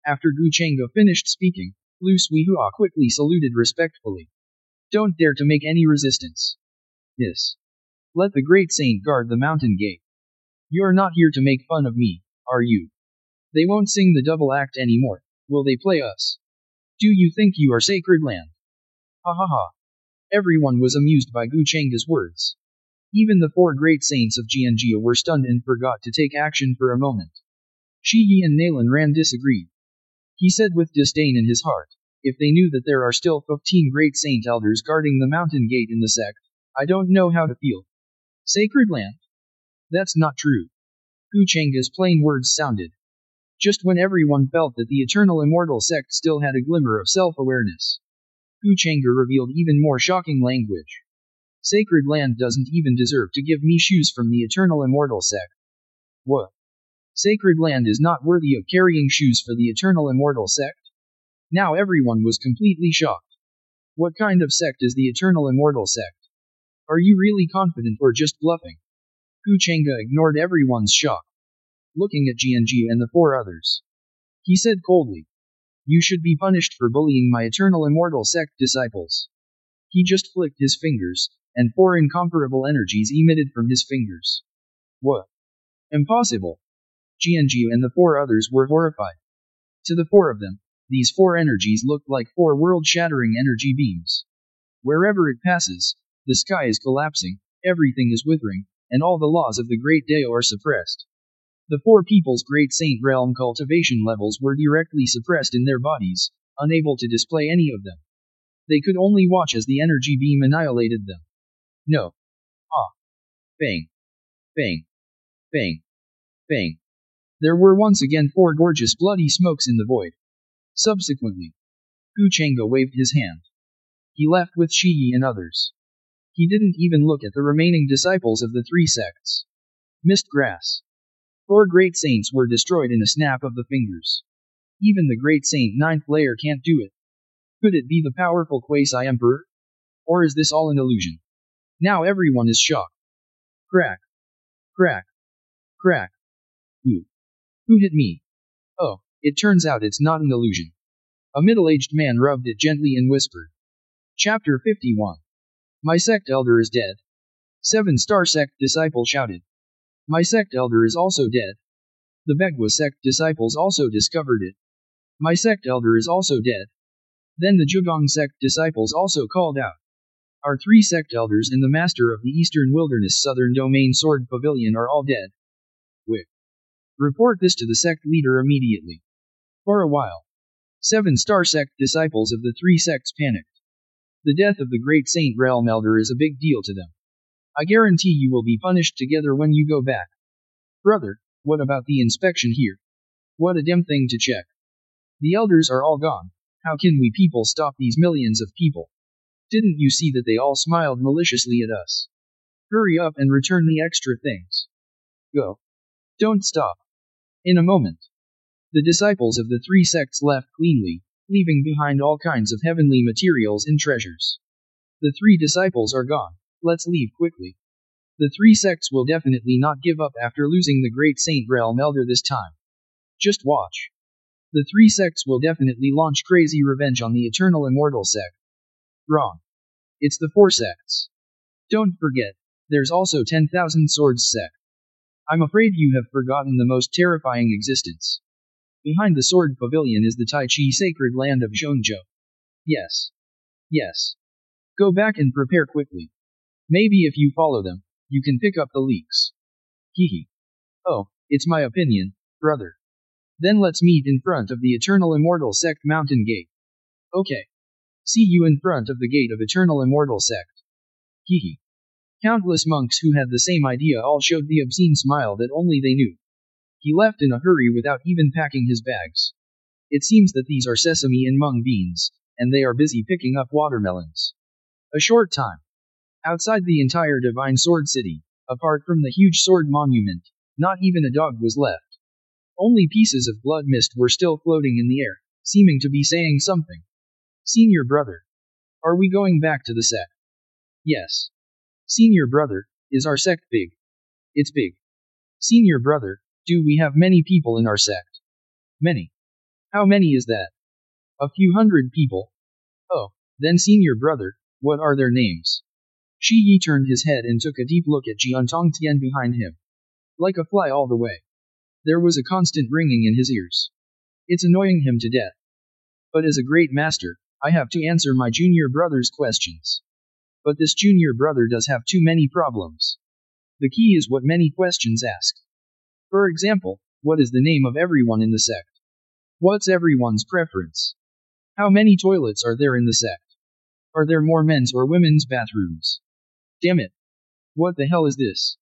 After Gu Chengge finished speaking, Lu Suihua quickly saluted respectfully. Don't dare to make any resistance. Yes. Let the great saint guard the mountain gate. You're not here to make fun of me, are you? They won't sing the double act anymore, will they play us? Do you think you are Sacred Land? Ha ha ha. Everyone was amused by Gu Chengge's words. Even the 4 great saints of Jianjiu were stunned and forgot to take action for a moment. Shiyi and Nalan Ran disagreed. He said with disdain in his heart, if they knew that there are still 15 great saint elders guarding the mountain gate in the sect, I don't know how to feel. Sacred Land? That's not true. Gu Cheng's plain words sounded. Just when everyone felt that the Eternal Immortal sect still had a glimmer of self-awareness, Gu Cheng'e revealed even more shocking language. Sacred Land doesn't even deserve to give me shoes from the Eternal Immortal sect. What? Sacred Land is not worthy of carrying shoes for the Eternal Immortal sect? Now everyone was completely shocked. What kind of sect is the Eternal Immortal sect? Are you really confident or just bluffing? Gu Cheng'e ignored everyone's shock. Looking at Jianju and the four others, he said coldly, "You should be punished for bullying my Eternal Immortal sect disciples." He just flicked his fingers, and four incomparable energies emitted from his fingers. What? Impossible! Jianju and the four others were horrified. To the four of them, these four energies looked like four world-shattering energy beams. Wherever it passes, the sky is collapsing, everything is withering, and all the laws of the Great Dao are suppressed. The four people's Great Saint Realm cultivation levels were directly suppressed in their bodies, unable to display any of them. They could only watch as the energy beam annihilated them. No. Ah. Bang. Bang. Bang. Bang. There were once again four gorgeous bloody smokes in the void. Subsequently, Gu Cheng'e waved his hand. He left with Shi Yi and others. He didn't even look at the remaining disciples of the three sects. Mist grass. Four great saints were destroyed in a snap of the fingers. Even the great saint ninth layer can't do it. Could it be the powerful Quasi-Emperor? Or is this all an illusion? Now everyone is shocked. Crack. Crack. Crack. Who? Who hit me? Oh, it turns out it's not an illusion. A middle-aged man rubbed it gently and whispered. Chapter 51. My sect elder is dead. 7-star sect disciple shouted. My sect elder is also dead. The Begwa sect disciples also discovered it. My sect elder is also dead. Then the Zhugong sect disciples also called out. Our 3 sect elders and the master of the Eastern Wilderness Southern Domain Sword Pavilion are all dead. Wick. Report this to the sect leader immediately. For a while, 7-star sect disciples of the 3 sects panicked. The death of the great Saint Realm Elder is a big deal to them. I guarantee you will be punished together when you go back. Brother, what about the inspection here? What a dim thing to check. The elders are all gone. How can we people stop these millions of people? Didn't you see that they all smiled maliciously at us? Hurry up and return the extra things. Go. Don't stop. In a moment, the disciples of the 3 sects left cleanly, leaving behind all kinds of heavenly materials and treasures. The 3 disciples are gone. Let's leave quickly. The 3 sects will definitely not give up after losing the great Saint Realm Elder this time. Just watch. The 3 sects will definitely launch crazy revenge on the Eternal Immortal sect. Wrong. It's the 4 sects. Don't forget, there's also 10,000 Swords sect. I'm afraid you have forgotten the most terrifying existence. Behind the Sword Pavilion is the Tai Chi sacred land of Zhongzhou. Yes. Yes. Go back and prepare quickly. Maybe if you follow them, you can pick up the leaks. Hehe. Oh, it's my opinion, brother. Then let's meet in front of the Eternal Immortal Sect Mountain Gate. Okay. See you in front of the gate of Eternal Immortal Sect. Hehe. Countless monks who had the same idea all showed the obscene smile that only they knew. He left in a hurry without even packing his bags. It seems that these are sesame and mung beans, and they are busy picking up watermelons. A short time. Outside the entire Divine Sword City, apart from the huge sword monument, not even a dog was left. Only pieces of blood mist were still floating in the air, seeming to be saying something. Senior brother. Are we going back to the sect? Yes. Senior brother, is our sect big? It's big. Senior brother, do we have many people in our sect? Many. How many is that? A few hundred people. Oh, then senior brother, what are their names? Shi Yi turned his head and took a deep look at Jian Tongtian behind him. Like a fly all the way. There was a constant ringing in his ears. It's annoying him to death. But as a great master, I have to answer my junior brother's questions. But this junior brother does have too many problems. The key is what many questions ask. For example, what is the name of everyone in the sect? What's everyone's preference? How many toilets are there in the sect? Are there more men's or women's bathrooms? Damn it. What the hell is this?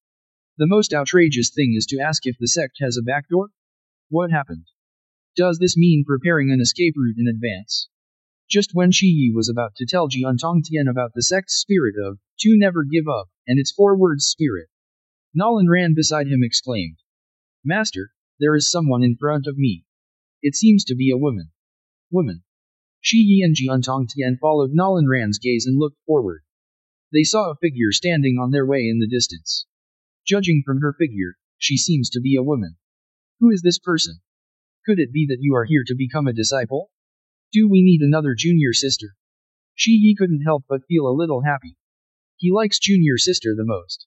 The most outrageous thing is to ask if the sect has a backdoor? What happened? Does this mean preparing an escape route in advance? Just when Shi Yi was about to tell Jian Tongtian about the sect's spirit of, to never give up, and its 4 words spirit, Nolan ran beside him exclaimed. Master, there is someone in front of me. It seems to be a woman. Woman. Shi Yi and Jian Tongtian followed Nolan Ran's gaze and looked forward. They saw a figure standing on their way in the distance. Judging from her figure, she seems to be a woman. Who is this person? Could it be that you are here to become a disciple? Do we need another junior sister? Shi Yi couldn't help but feel a little happy. He likes junior sister the most.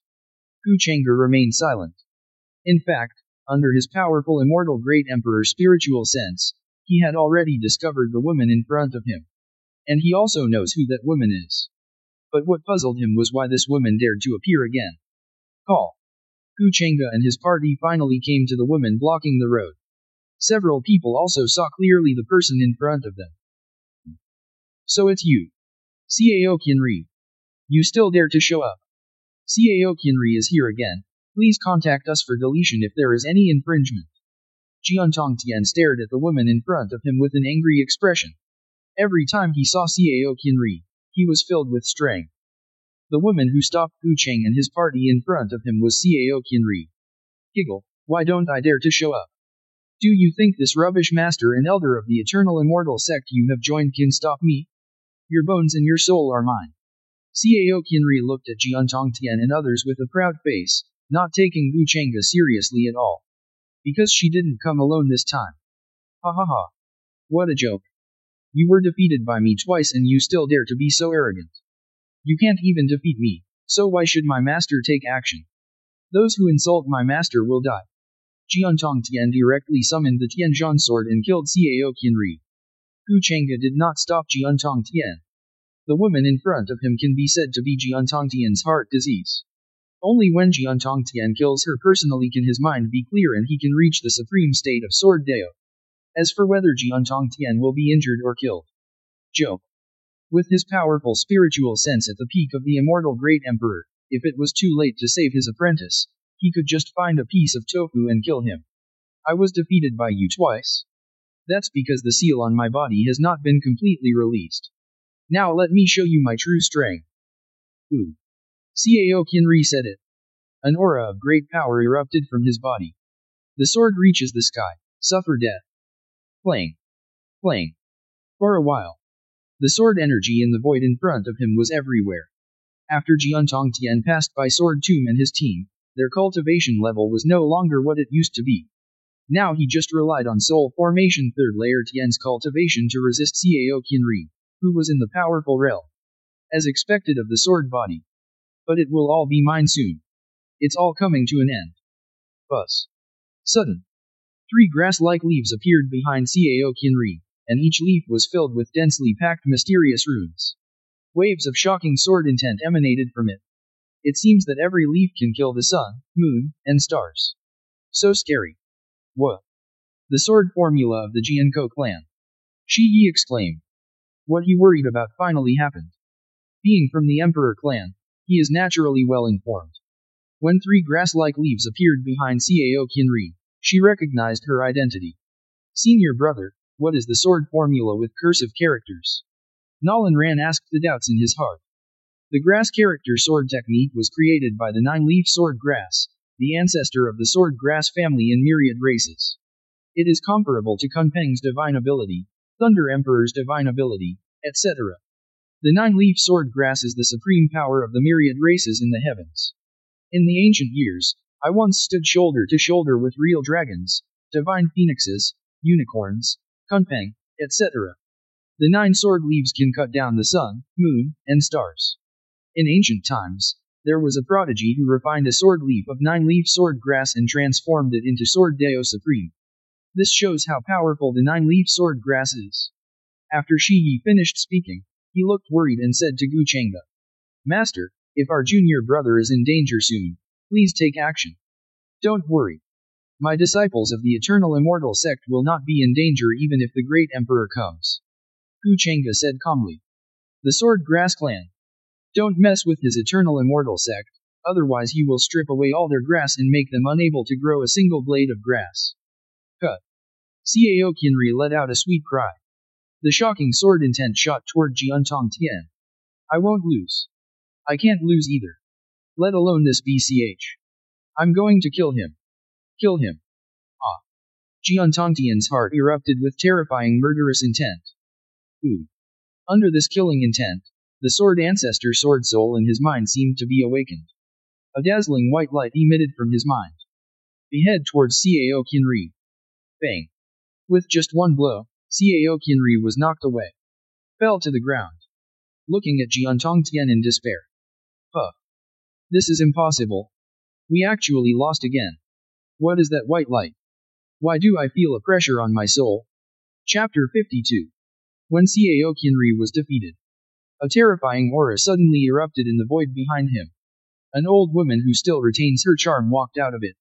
Gu Chengge remained silent. In fact, under his powerful immortal great emperor spiritual sense, he had already discovered the woman in front of him. And he also knows who that woman is. But what puzzled him was why this woman dared to appear again. Call. Gu Chengge and his party finally came to the woman blocking the road. Several people also saw clearly the person in front of them. So it's you. Cao Qianri. You still dare to show up. Cao Qianri is here again. Please contact us for deletion if there is any infringement. Jian Tongtian stared at the woman in front of him with an angry expression. Every time he saw Cao Qianri, he was filled with strength. The woman who stopped Gu Cheng and his party in front of him was Cao Qianri. Giggle, why don't I dare to show up? Do you think this rubbish master and elder of the eternal immortal sect you have joined can stop me? Your bones and your soul are mine. Cao Qianri looked at Jian Tongtian and others with a proud face, not taking Gu Chengge seriously at all. Because she didn't come alone this time. Ha ha ha. What a joke. You were defeated by me twice and you still dare to be so arrogant. You can't even defeat me, so why should my master take action? Those who insult my master will die. Jian Tongtian directly summoned the Tianzhan sword and killed Cao Qianri. Gu Chengge did not stop Jian Tongtian. The woman in front of him can be said to be Jian Tongtian's heart disease. Only when Jian Tongtian kills her personally can his mind be clear and he can reach the supreme state of Sword Dao. As for whether Jian Tongtian will be injured or killed. Joke. With his powerful spiritual sense at the peak of the immortal great emperor, if it was too late to save his apprentice, he could just find a piece of tofu and kill him. I was defeated by you twice. That's because the seal on my body has not been completely released. Now let me show you my true strength. Ooh. Cao Qianri said it. An aura of great power erupted from his body. The sword reaches the sky, suffer death. Playing. Playing. For a while. The sword energy in the void in front of him was everywhere. After Jian Tongtian passed by Sword Tomb and his team, their cultivation level was no longer what it used to be. Now he just relied on soul formation 3rd layer Tian's cultivation to resist Cao Qianri, who was in the powerful realm. As expected of the sword body. But it will all be mine soon. It's all coming to an end. Buzz. Sudden. 3 grass-like leaves appeared behind Cao Qianri, and each leaf was filled with densely packed mysterious runes. Waves of shocking sword intent emanated from it. It seems that every leaf can kill the sun, moon, and stars. So scary. What? The sword formula of the Jiankou clan. Shi Yi exclaimed. What he worried about finally happened. Being from the Emperor clan, he is naturally well informed. When 3 grass-like leaves appeared behind Cao Qianri, she recognized her identity. Senior brother, what is the sword formula with cursive characters? Nolan Ran asked the doubts in his heart. The grass character sword technique was created by the 9-leaf sword grass, the ancestor of the sword grass family in myriad races. It is comparable to Kunpeng's divine ability, Thunder Emperor's divine ability, etc. The 9-leaf sword grass is the supreme power of the myriad races in the heavens. In the ancient years, I once stood shoulder to shoulder with real dragons, divine phoenixes, unicorns, Kunpeng, etc. The 9 sword leaves can cut down the sun, moon, and stars. In ancient times, there was a prodigy who refined a sword leaf of 9-leaf sword grass and transformed it into Sword Dao Supreme. This shows how powerful the 9-leaf sword grass is. After Shi Yi finished speaking, he looked worried and said to Gu Chengge, Master, if our junior brother is in danger soon, please take action. Don't worry. My disciples of the eternal immortal sect will not be in danger even if the great emperor comes. Gu Chengge said calmly. The sword grass clan. Don't mess with his eternal immortal sect, otherwise he will strip away all their grass and make them unable to grow a single blade of grass. Cut. Cao Qianri let out a sweet cry. The shocking sword intent shot toward Jian Tongtian. I won't lose. I can't lose either. Let alone this BCH. I'm going to kill him. Kill him. Ah. Jian Tongtian's heart erupted with terrifying murderous intent. Ooh. Under this killing intent, the sword ancestor sword soul in his mind seemed to be awakened. A dazzling white light emitted from his mind. Behead towards Cao Qianri. Bang. With just one blow, Cao Qianri was knocked away. Fell to the ground. Looking at Jian Tongtian in despair. Huh. This is impossible. We actually lost again. What is that white light? Why do I feel a pressure on my soul? Chapter 52. When Cao Qianri was defeated, a terrifying aura suddenly erupted in the void behind him. An old woman who still retains her charm walked out of it.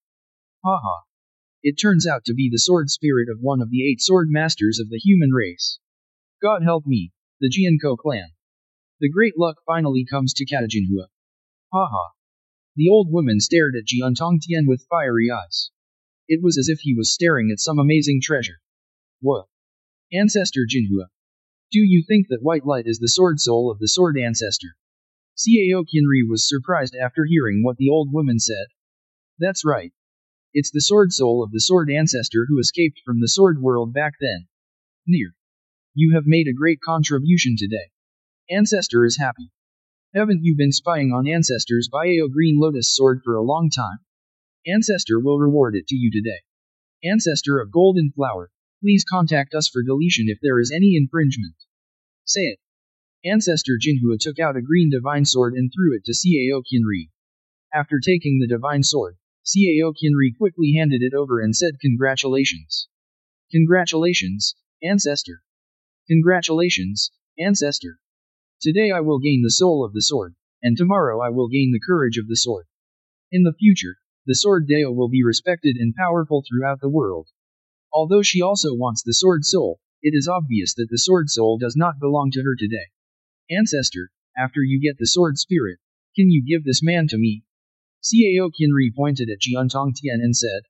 Haha. It turns out to be the sword spirit of one of the 8 sword masters of the human race. God help me, the Jiankou clan. The great luck finally comes to Katajinhua. Haha. The old woman stared at Jian Tongtian with fiery eyes. It was as if he was staring at some amazing treasure. What? Ancestor Jinhua. Do you think that white light is the sword soul of the sword ancestor? Cao Qianri was surprised after hearing what the old woman said. That's right. It's the sword soul of the sword ancestor who escaped from the sword world back then. Near. You have made a great contribution today. Ancestor is happy. Haven't you been spying on Ancestor's Bio Green Lotus sword for a long time? Ancestor will reward it to you today. Ancestor of Golden Flower, please contact us for deletion if there is any infringement. Say it. Ancestor Jinhua took out a green divine sword and threw it to Cao Qianri. After taking the divine sword, Cao Qianri quickly handed it over and said congratulations. Congratulations, Ancestor. Congratulations, Ancestor. Today I will gain the soul of the sword, and tomorrow I will gain the courage of the sword. In the future, the sword Dao will be respected and powerful throughout the world. Although she also wants the sword soul, it is obvious that the sword soul does not belong to her today. Ancestor, after you get the sword spirit, can you give this man to me? Cao Qianri pointed at Jian Tongtian and said.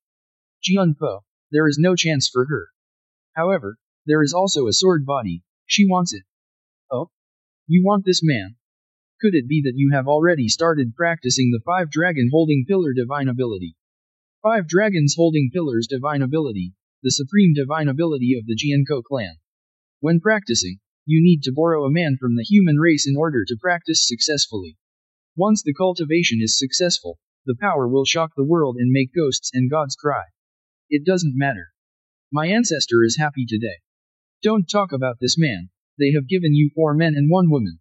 Jian Po, there is no chance for her. However, there is also a sword body, she wants it. Oh? You want this man? Could it be that you have already started practicing the 5 dragon holding pillar divine ability? 5 dragons holding pillars divine ability, the supreme divine ability of the Jiankou clan. When practicing, you need to borrow a man from the human race in order to practice successfully. Once the cultivation is successful, the power will shock the world and make ghosts and gods cry. It doesn't matter. My ancestor is happy today. Don't talk about this man, they have given you 4 men and 1 woman.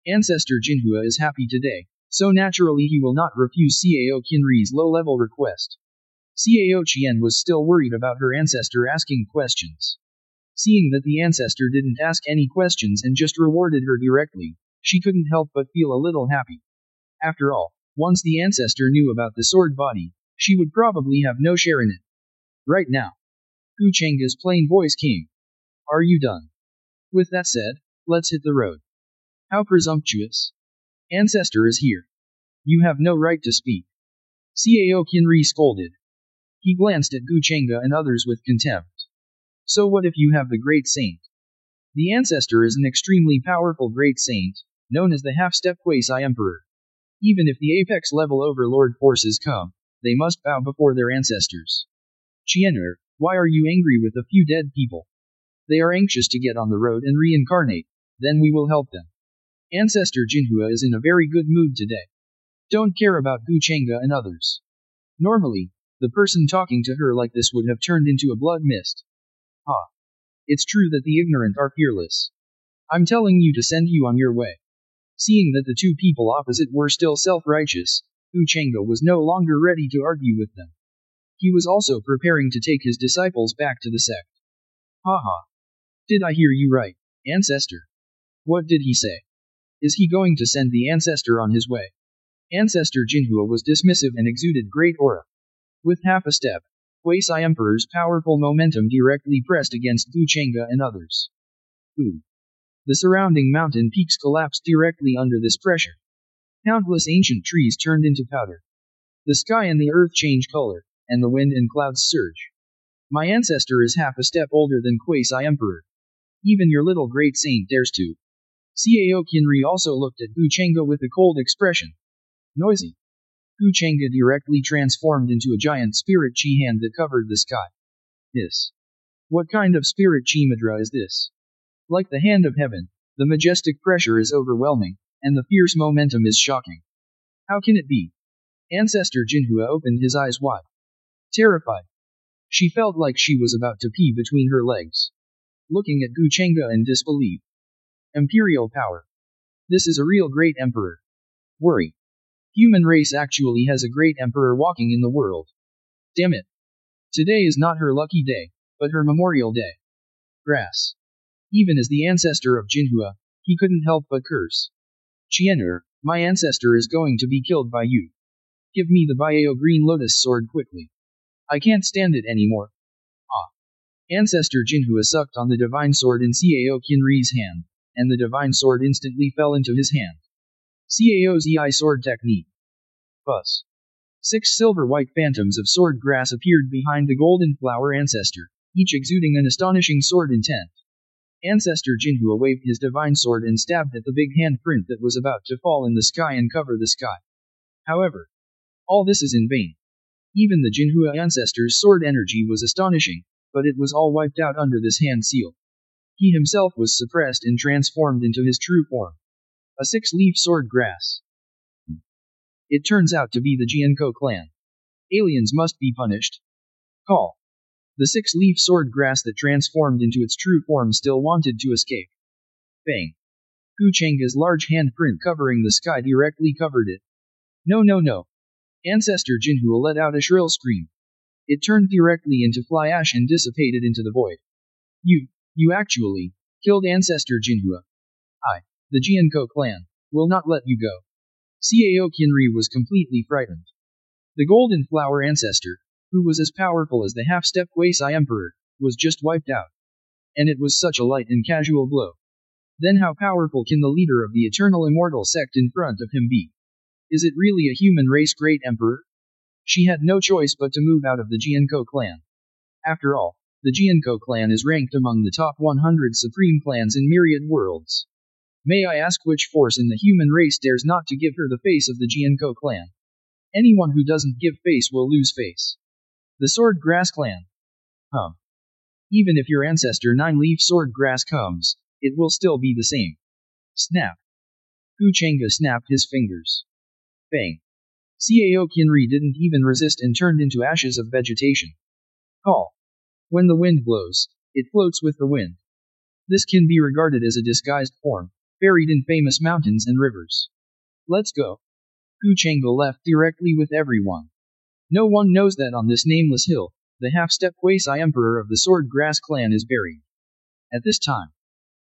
Ancestor Jinhua is happy today, so naturally he will not refuse Cao Qianri's low-level request. Cao Qian was still worried about her ancestor asking questions. Seeing that the ancestor didn't ask any questions and just rewarded her directly, she couldn't help but feel a little happy. After all, once the ancestor knew about the sword body, she would probably have no share in it. Right now. Gu Chengga's plain voice came. Are you done? With that said, let's hit the road. How presumptuous. Ancestor is here. You have no right to speak. Cao Qianri scolded. He glanced at Gu Chengga and others with contempt. So what if you have the great saint? The ancestor is an extremely powerful great saint, known as the half-step quasi-emperor. Even if the apex-level overlord forces come, they must bow before their ancestors. Qianer, why are you angry with a few dead people? They are anxious to get on the road and reincarnate, then we will help them. Ancestor Jinhua is in a very good mood today. Don't care about Gu Chengga and others. Normally, the person talking to her like this would have turned into a blood mist. It's true that the ignorant are fearless. I'm telling you to send you on your way. Seeing that the 2 people opposite were still self-righteous, Gu Chengga was no longer ready to argue with them. He was also preparing to take his disciples back to the sect. Haha. Did I hear you right, ancestor? What did he say? Is he going to send the ancestor on his way? Ancestor Jinhua was dismissive and exuded great aura. With half a step, Quasi-Emperor's powerful momentum directly pressed against Gu Chengga and others. Ooh. The surrounding mountain peaks collapsed directly under this pressure. Countless ancient trees turned into powder. The sky and the earth change color, and the wind and clouds surge. My ancestor is half a step older than Kwesi Emperor. Even your little great saint dares to. Cao Qianri also looked at Gu Chengge with a cold expression. Noisy. Gu Chengge directly transformed into a giant spirit chi hand that covered the sky. This. What kind of spirit chi mudra is this? Like the hand of heaven, the majestic pressure is overwhelming, and the fierce momentum is shocking. How can it be? Ancestor Jinhua opened his eyes wide. Terrified. She felt like she was about to pee between her legs. Looking at Gu Chengge in disbelief. Imperial power. This is a real great emperor. Worry. Human race actually has a great emperor walking in the world. Damn it. Today is not her lucky day, but her memorial day. Grass. Even as the ancestor of Jinhua, he couldn't help but curse. Qian'er, my ancestor is going to be killed by you. Give me the Baiao Green Lotus sword quickly. I can't stand it anymore. Ah. Ancestor Jinhua sucked on the divine sword in Cao Qianri's hand, and the divine sword instantly fell into his hand. Cao Zi sword technique. Buzz. 6 silver-white phantoms of sword grass appeared behind the golden flower ancestor, each exuding an astonishing sword intent. Ancestor Jinhua waved his divine sword and stabbed at the big handprint that was about to fall in the sky and cover the sky. However, all this is in vain. Even the Jinhua ancestor's sword energy was astonishing, but it was all wiped out under this hand seal. He himself was suppressed and transformed into his true form. A 6-leaf sword grass. It turns out to be the Jiankou clan. Aliens must be punished. Call. The 6-leaf sword grass that transformed into its true form still wanted to escape. Bang. Gu Chengge's large handprint covering the sky directly covered it. No no no. Ancestor Jinhua let out a shrill scream. It turned directly into fly ash and dissipated into the void. You actually killed Ancestor Jinhua. I, the Jiankou clan, will not let you go. Cao Qianri was completely frightened. The golden flower ancestor, who was as powerful as the half-step Kwesi Emperor, was just wiped out. And it was such a light and casual blow. Then how powerful can the leader of the eternal immortal sect in front of him be? Is it really a human race great emperor? She had no choice but to move out of the Jiankou clan. After all, the Jiankou clan is ranked among the top 100 supreme clans in myriad worlds. May I ask which force in the human race dares not to give her the face of the Jiankou clan? Anyone who doesn't give face will lose face. The Sword Grass clan. Even if your ancestor 9-leaf sword grass comes, it will still be the same. Snap. Gu Chengge snapped his fingers. Bang. Cao Qianri didn't even resist and turned into ashes of vegetation. Call. When the wind blows, it floats with the wind. This can be regarded as a disguised form, buried in famous mountains and rivers. Let's go. Gu Chengge left directly with everyone. No one knows that on this nameless hill, the half-step Kwesi Emperor of the Sword Grass clan is buried. At this time,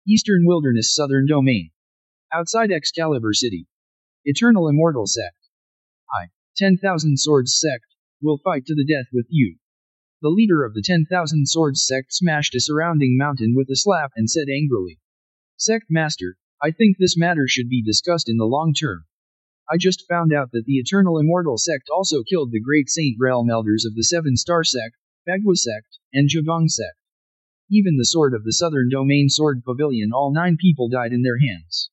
Eastern Wilderness Southern Domain. Outside Excalibur City. Eternal Immortal Sect. 10,000 Swords Sect, will fight to the death with you. The leader of the 10,000 Swords Sect smashed a surrounding mountain with a slap and said angrily. Sect Master, I think this matter should be discussed in the long term. I just found out that the Eternal Immortal Sect also killed the great Saint Realm Elders of the 7-Star Sect, Bagua Sect, and Jabong Sect. Even the Sword of the Southern Domain Sword Pavilion, all 9 people died in their hands.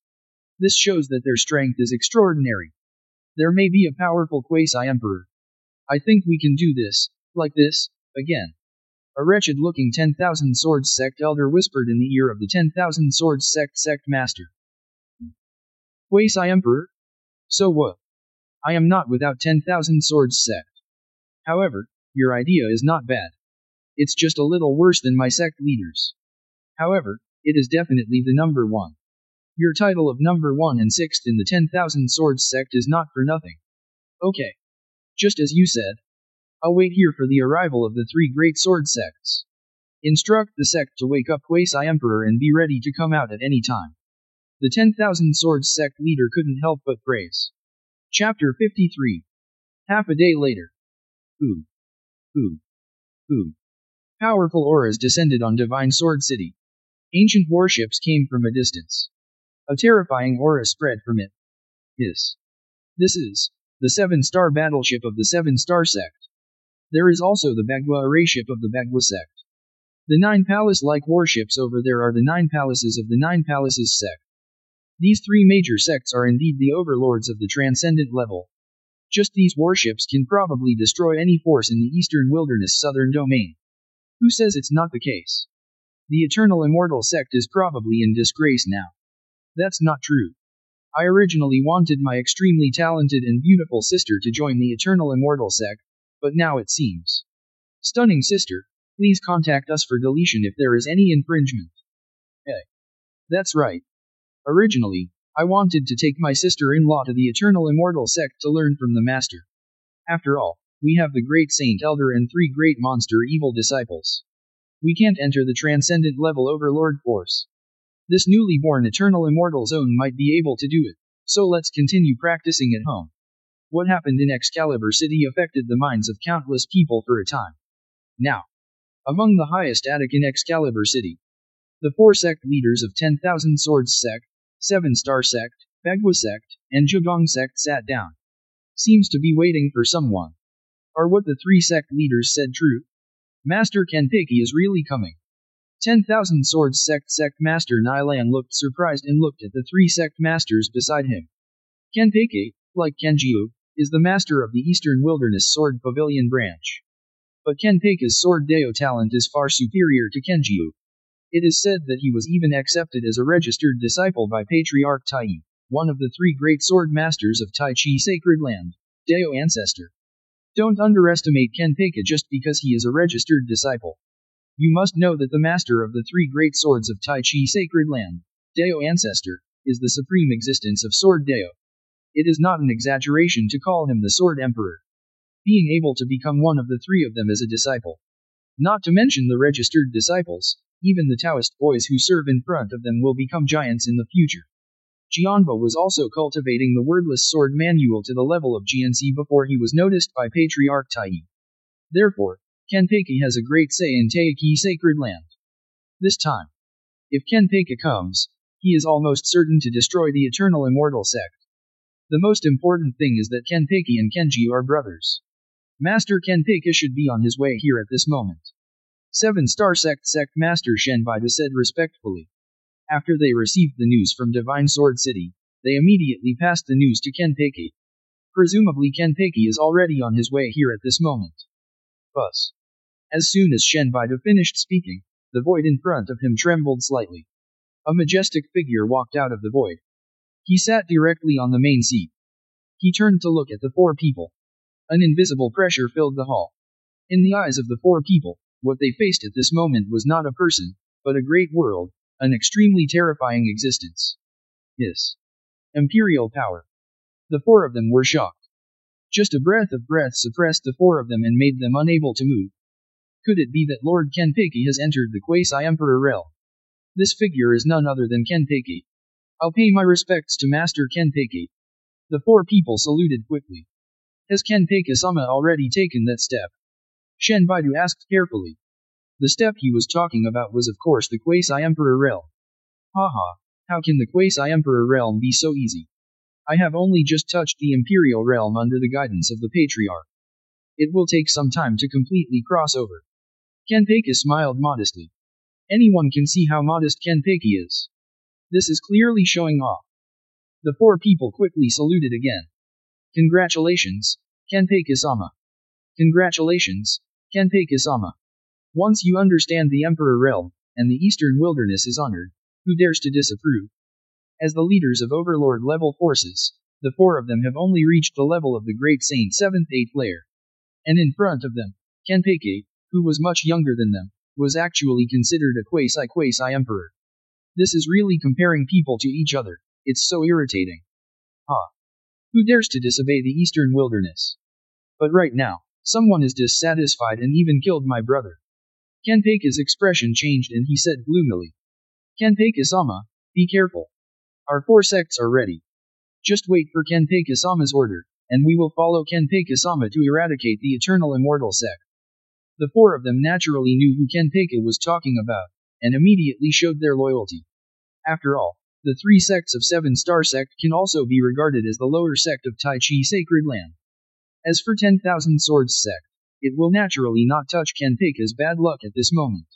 This shows that their strength is extraordinary. There may be a powerful Kwesi Emperor. I think we can do this, like this, again. A wretched-looking 10,000 Swords Sect Elder whispered in the ear of the 10,000 Swords Sect Master. Kwesi Emperor? So what? I am not without 10,000 Swords Sect. However, your idea is not bad. It's just a little worse than my sect leaders. However, it is definitely the number 1. Your title of number 1 and 6th in the 10,000 Swords Sect is not for nothing. Okay. Just as you said. I'll wait here for the arrival of the 3 great sword sects. Instruct the sect to wake up Kwesi Emperor and be ready to come out at any time. The 10,000 Swords Sect leader couldn't help but praise. Chapter 53. Half a day later. Ooh. Powerful auras descended on Divine Sword City. Ancient warships came from a distance. A terrifying aura spread from it. Hiss. This is the 7-star battleship of the 7-star sect. There is also the Bagua array ship of the Bagua sect. The 9 palace-like warships over there are the 9 palaces of the 9 palaces sect. These 3 major sects are indeed the overlords of the transcendent level. Just these warships can probably destroy any force in the Eastern Wilderness Southern Domain. Who says it's not the case? The Eternal Immortal sect is probably in disgrace now. That's not true. I originally wanted my extremely talented and beautiful sister to join the Eternal Immortal sect, but now it seems. Stunning sister, please contact us for deletion if there is any infringement. Hey. That's right. Originally, I wanted to take my sister-in-law to the Eternal Immortal sect to learn from the Master. After all, we have the Great Saint Elder and 3 great monster evil disciples. We can't enter the transcendent level overlord force. This newly born Eternal Immortal Zone might be able to do it, so let's continue practicing at home. What happened in Excalibur City affected the minds of countless people for a time. Now, among the highest attic in Excalibur City, the 4 sect leaders of 10,000 Swords sect, 7-star sect, Bagua sect, and Jugong sect sat down. Seems to be waiting for someone. Are what the 3 sect leaders said true? Master Kenpeki is really coming. 10,000 Swords sect Master Nilan looked surprised and looked at the 3 sect masters beside him. Kenpeki, like Kenjiu, is the master of the Eastern Wilderness Sword Pavilion branch. But Kenpeki's sword Deo talent is far superior to Kenjiu. It is said that he was even accepted as a registered disciple by Patriarch Tai, one of the 3 great sword masters of Tai Chi Sacred Land, Deo ancestor. Don't underestimate Kenpeki just because he is a registered disciple. You must know that the master of the 3 great swords of Tai Chi Sacred Land, Deo ancestor, is the supreme existence of Sword Deo. It is not an exaggeration to call him the Sword Emperor. Being able to become one of the 3 of them as a disciple. Not to mention the registered disciples, even the Taoist boys who serve in front of them will become giants in the future. Jianbo was also cultivating the wordless sword manual to the level of GNC before he was noticed by Patriarch Tai. Therefore, Kenpeki has a great say in Taiki Sacred Land. This time, if Kenpeki comes, he is almost certain to destroy the Eternal Immortal sect. The most important thing is that Kenpeki and Kenji are brothers. Master Kenpeki should be on his way here at this moment. 7-star sect Master Shenbaidu said respectfully. After they received the news from Divine Sword City, they immediately passed the news to Kenpeki. Presumably Kenpeki is already on his way here at this moment. Bus. As soon as Shenbaidu finished speaking, the void in front of him trembled slightly. A majestic figure walked out of the void. He sat directly on the main seat. He turned to look at the 4 people. An invisible pressure filled the hall. In the eyes of the 4 people, what they faced at this moment was not a person, but a great world, an extremely terrifying existence. Yes. Imperial power. The 4 of them were shocked. Just a breath of breath suppressed the 4 of them and made them unable to move. Could it be that Lord Kenpeki has entered the Quasi-Emperor realm? This figure is none other than Kenpeki. I'll pay my respects to Master Kenpeki. The 4 people saluted quickly. Has Kenpeki-sama already taken that step? Shenbaidu asked carefully. The step he was talking about was of course the Quasi-Emperor realm. Haha, how can the Quasi-Emperor realm be so easy? I have only just touched the Imperial realm under the guidance of the Patriarch. It will take some time to completely cross over. Kenpeki smiled modestly. Anyone can see how modest Kenpeki is. This is clearly showing off. The 4 people quickly saluted again. Congratulations, Kenpeki-sama. Congratulations, Kenpeki-sama. Once you understand the Emperor realm, and the Eastern Wilderness is honored, who dares to disapprove? As the leaders of Overlord level forces, the 4 of them have only reached the level of the Great Saint 7th-8th layer. And in front of them, Kenpeki, who was much younger than them, was actually considered a quasi-emperor. This is really comparing people to each other, it's so irritating. Who dares to disobey the Eastern Wilderness? But right now, someone is dissatisfied and even killed my brother. Kenpeki's expression changed and he said gloomily. Kenpeki-sama, be careful. Our 4 sects are ready. Just wait for Kenpeki-sama's order, and we will follow Kenpeki-sama to eradicate the Eternal Immortal sect. The 4 of them naturally knew who Kenpeki was talking about, and immediately showed their loyalty. After all, The 3 sects of 7-star sect can also be regarded as the lower sect of Tai Chi Sacred Land. As for 10,000 Swords sect, it will naturally not touch Kenpeika's bad luck at this moment.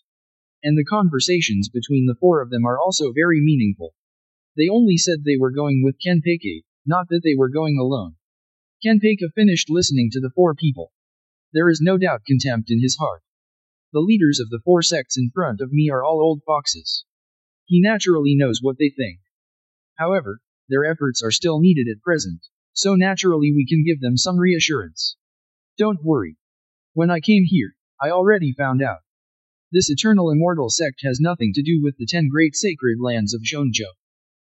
And the conversations between the 4 of them are also very meaningful. They only said they were going with Kenpeika, not that they were going alone. Kenpeika finished listening to the 4 people. There is no doubt contempt in his heart. The leaders of the 4 sects in front of me are all old foxes. He naturally knows what they think. However, their efforts are still needed at present, so naturally we can give them some reassurance. Don't worry. When I came here, I already found out. This eternal immortal sect has nothing to do with the 10 great sacred lands of Zhongzhou.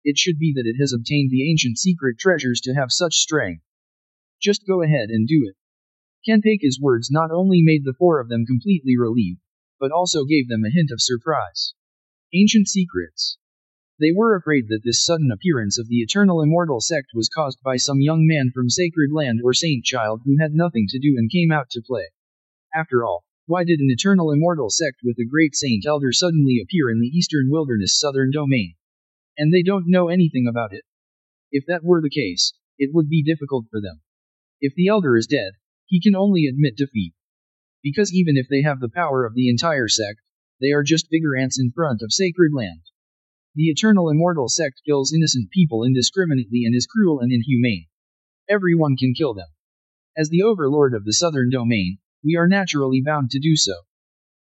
It should be that it has obtained the ancient secret treasures to have such strength. Just go ahead and do it. Kenpeika's words not only made the 4 of them completely relieved, but also gave them a hint of surprise. Ancient secrets. They were afraid that this sudden appearance of the eternal immortal sect was caused by some young man from Sacred Land or Saint Child who had nothing to do and came out to play. After all, why did an eternal immortal sect with a great saint elder suddenly appear in the eastern wilderness southern domain? And they don't know anything about it. If that were the case, it would be difficult for them. If the elder is dead, he can only admit defeat. Because even if they have the power of the entire sect, they are just bigger ants in front of Sacred Land. The eternal immortal sect kills innocent people indiscriminately and is cruel and inhumane. Everyone can kill them. As the overlord of the southern domain, we are naturally bound to do so.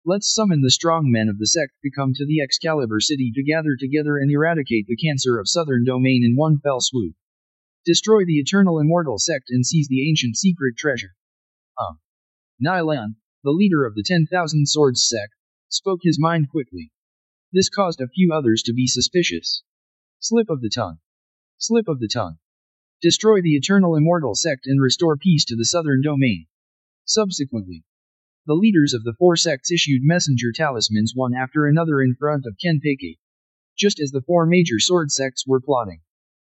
Let's summon the strong men of the sect to come to the Excalibur City to gather together and eradicate the cancer of southern domain in one fell swoop. Destroy the eternal immortal sect and seize the ancient secret treasure. Nilan, the leader of the 10,000 Swords sect, spoke his mind quickly. This caused a few others to be suspicious. Slip of the tongue. Slip of the tongue. Destroy the eternal immortal sect and restore peace to the southern domain. Subsequently, the leaders of the 4 sects issued messenger talismans one after another in front of Kenpeika. Just as the 4 major sword sects were plotting,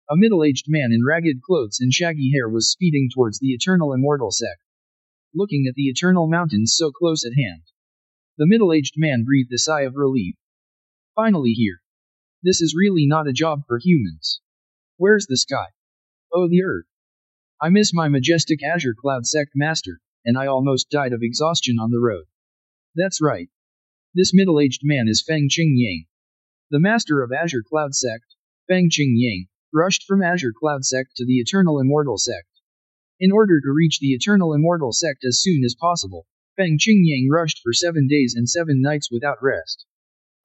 a middle-aged man in ragged clothes and shaggy hair was speeding towards the eternal immortal sect. Looking at the eternal mountains so close at hand, the middle-aged man breathed a sigh of relief. Finally here. This is really not a job for humans. Where's the sky? Oh, the earth. I miss my majestic Azure Cloud sect master, and I almost died of exhaustion on the road. That's right. This middle-aged man is Feng Qingyang. The master of Azure Cloud sect, Feng Qingyang, rushed from Azure Cloud sect to the Eternal Immortal sect. In order to reach the Eternal Immortal sect as soon as possible, Feng Qingyang rushed for 7 days and 7 nights without rest.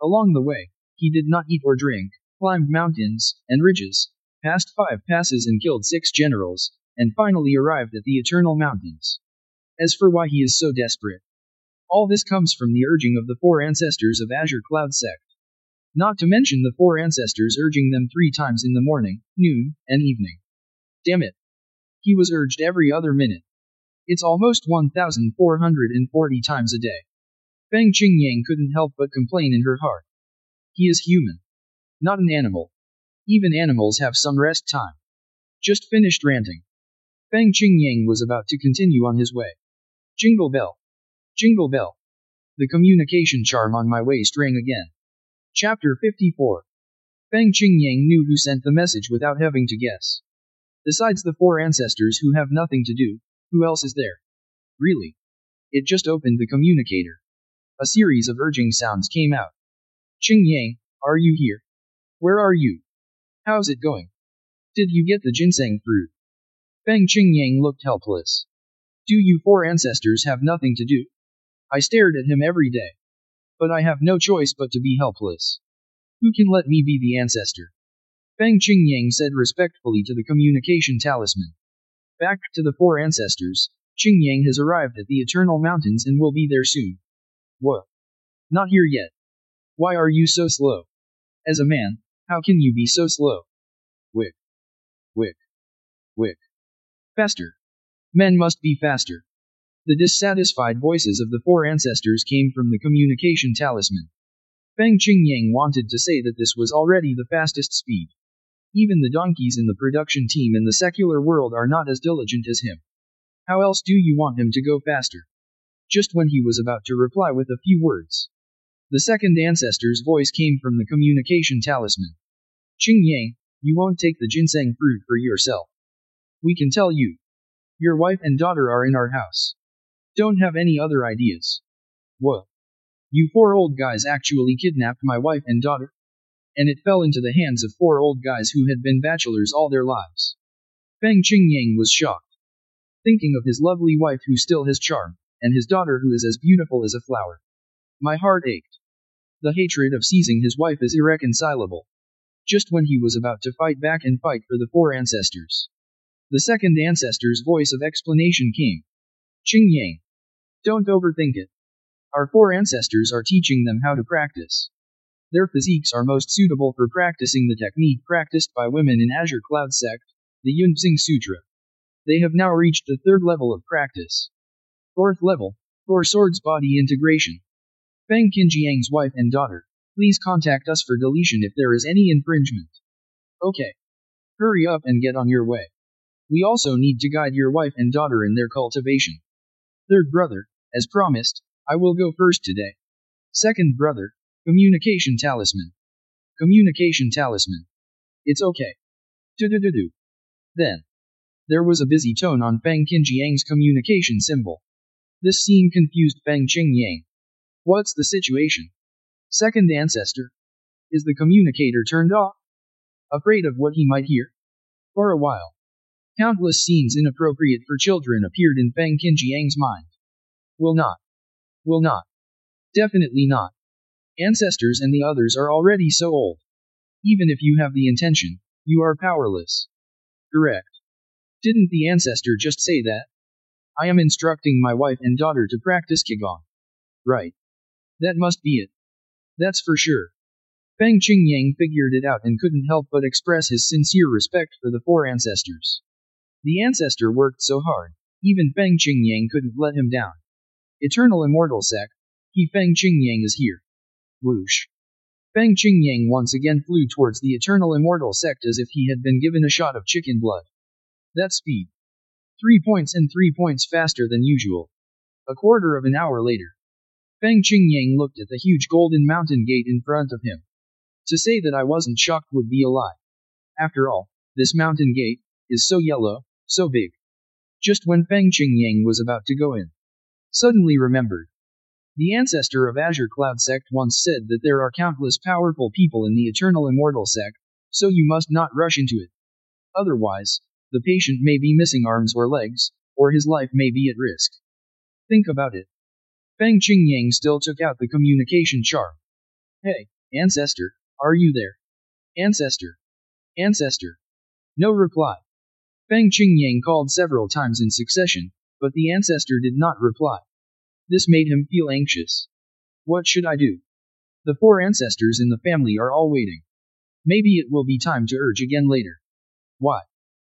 Along the way, he did not eat or drink, climbed mountains and ridges, passed 5 passes and killed 6 generals, and finally arrived at the Eternal Mountains. As for why he is so desperate, all this comes from the urging of the 4 ancestors of Azure Cloud sect. Not to mention the 4 ancestors urging them 3 times in the morning, noon, and evening. Damn it. He was urged every other minute. It's almost 1,440 times a day. Feng Qingyang couldn't help but complain in her heart. He is human. Not an animal. Even animals have some rest time. Just finished ranting. Feng Qingyang was about to continue on his way. Jingle bell. Jingle bell. The communication charm on my waist rang again. Chapter 54. Feng Qingyang knew who sent the message without having to guess. Besides the 4 ancestors who have nothing to do, who else is there? Really? It just opened the communicator. A series of urging sounds came out. Qingyang, are you here? Where are you? How's it going? Did you get the ginseng fruit? Feng Qingyang looked helpless. Do you 4 ancestors have nothing to do? I stared at him every day. But I have no choice but to be helpless. Who can let me be the ancestor? Feng Qingyang said respectfully to the communication talisman. Back to the 4 ancestors, Qingyang has arrived at the Eternal Mountains and will be there soon. What? Not here yet. Why are you so slow? As a man, how can you be so slow? Wick. Wick. Wick. Faster. Men must be faster. The dissatisfied voices of the 4 ancestors came from the communication talisman. Feng Qingyang wanted to say that this was already the fastest speed. Even the donkeys in the production team in the secular world are not as diligent as him. How else do you want him to go faster? Just when he was about to reply with a few words, the second ancestor's voice came from the communication talisman. Qing Yang, you won't take the ginseng fruit for yourself. We can tell you. Your wife and daughter are in our house. Don't have any other ideas. What? You 4 old guys actually kidnapped my wife and daughter? And it fell into the hands of 4 old guys who had been bachelors all their lives. Feng Qingyang was shocked. Thinking of his lovely wife who still has charm, and his daughter who is as beautiful as a flower. My heart ached. The hatred of seizing his wife is irreconcilable. Just when he was about to fight back and fight for the 4 ancestors. The second ancestor's voice of explanation came. Qingyang. Don't overthink it. Our 4 ancestors are teaching them how to practice. Their physiques are most suitable for practicing the technique practiced by women in Azure Cloud Sect, the Yunxing Sutra. They have now reached the 3rd level of practice. 4th level, 4 swords body integration. Feng Qinjiang's wife and daughter, please contact us for deletion if there is any infringement. Okay. Hurry up and get on your way. We also need to guide your wife and daughter in their cultivation. 3rd brother, as promised, I will go first today. 2nd brother, communication talisman. Communication talisman. It's okay. Do-do-do-do. Then. There was a busy tone on Feng Qinjiang's communication symbol. This scene confused Feng Qingyang. What's the situation? 2nd ancestor? Is the communicator turned off? Afraid of what he might hear? For a while. Countless scenes inappropriate for children appeared in Feng Qinjiang's mind. Will not. Will not. Definitely not. Ancestors and the others are already so old. Even if you have the intention, you are powerless. Correct. Didn't the ancestor just say that? I am instructing my wife and daughter to practice Qigong. Right. That must be it. That's for sure. Feng Qingyang figured it out and couldn't help but express his sincere respect for the 4 ancestors. The ancestor worked so hard, even Feng Qingyang couldn't let him down. Eternal Immortal Sect, Feng Qingyang is here. Whoosh. Feng Qingyang once again flew towards the Eternal Immortal Sect as if he had been given a shot of chicken blood. That speed. 3 points and 3 points faster than usual. A quarter of an hour later. Feng Qingyang looked at the huge golden mountain gate in front of him. To say that I wasn't shocked would be a lie. After all, this mountain gate is so yellow, so big. Just when Feng Qingyang was about to go in, suddenly remembered. The ancestor of Azure Cloud Sect once said that there are countless powerful people in the Eternal Immortal Sect, so you must not rush into it. Otherwise, the patient may be missing arms or legs, or his life may be at risk. Think about it. Feng Qingyang still took out the communication charm. Hey, ancestor, are you there? Ancestor. Ancestor. No reply. Feng Qingyang called several times in succession, but the ancestor did not reply. This made him feel anxious. What should I do? The 4 ancestors in the family are all waiting. Maybe it will be time to urge again later. Why?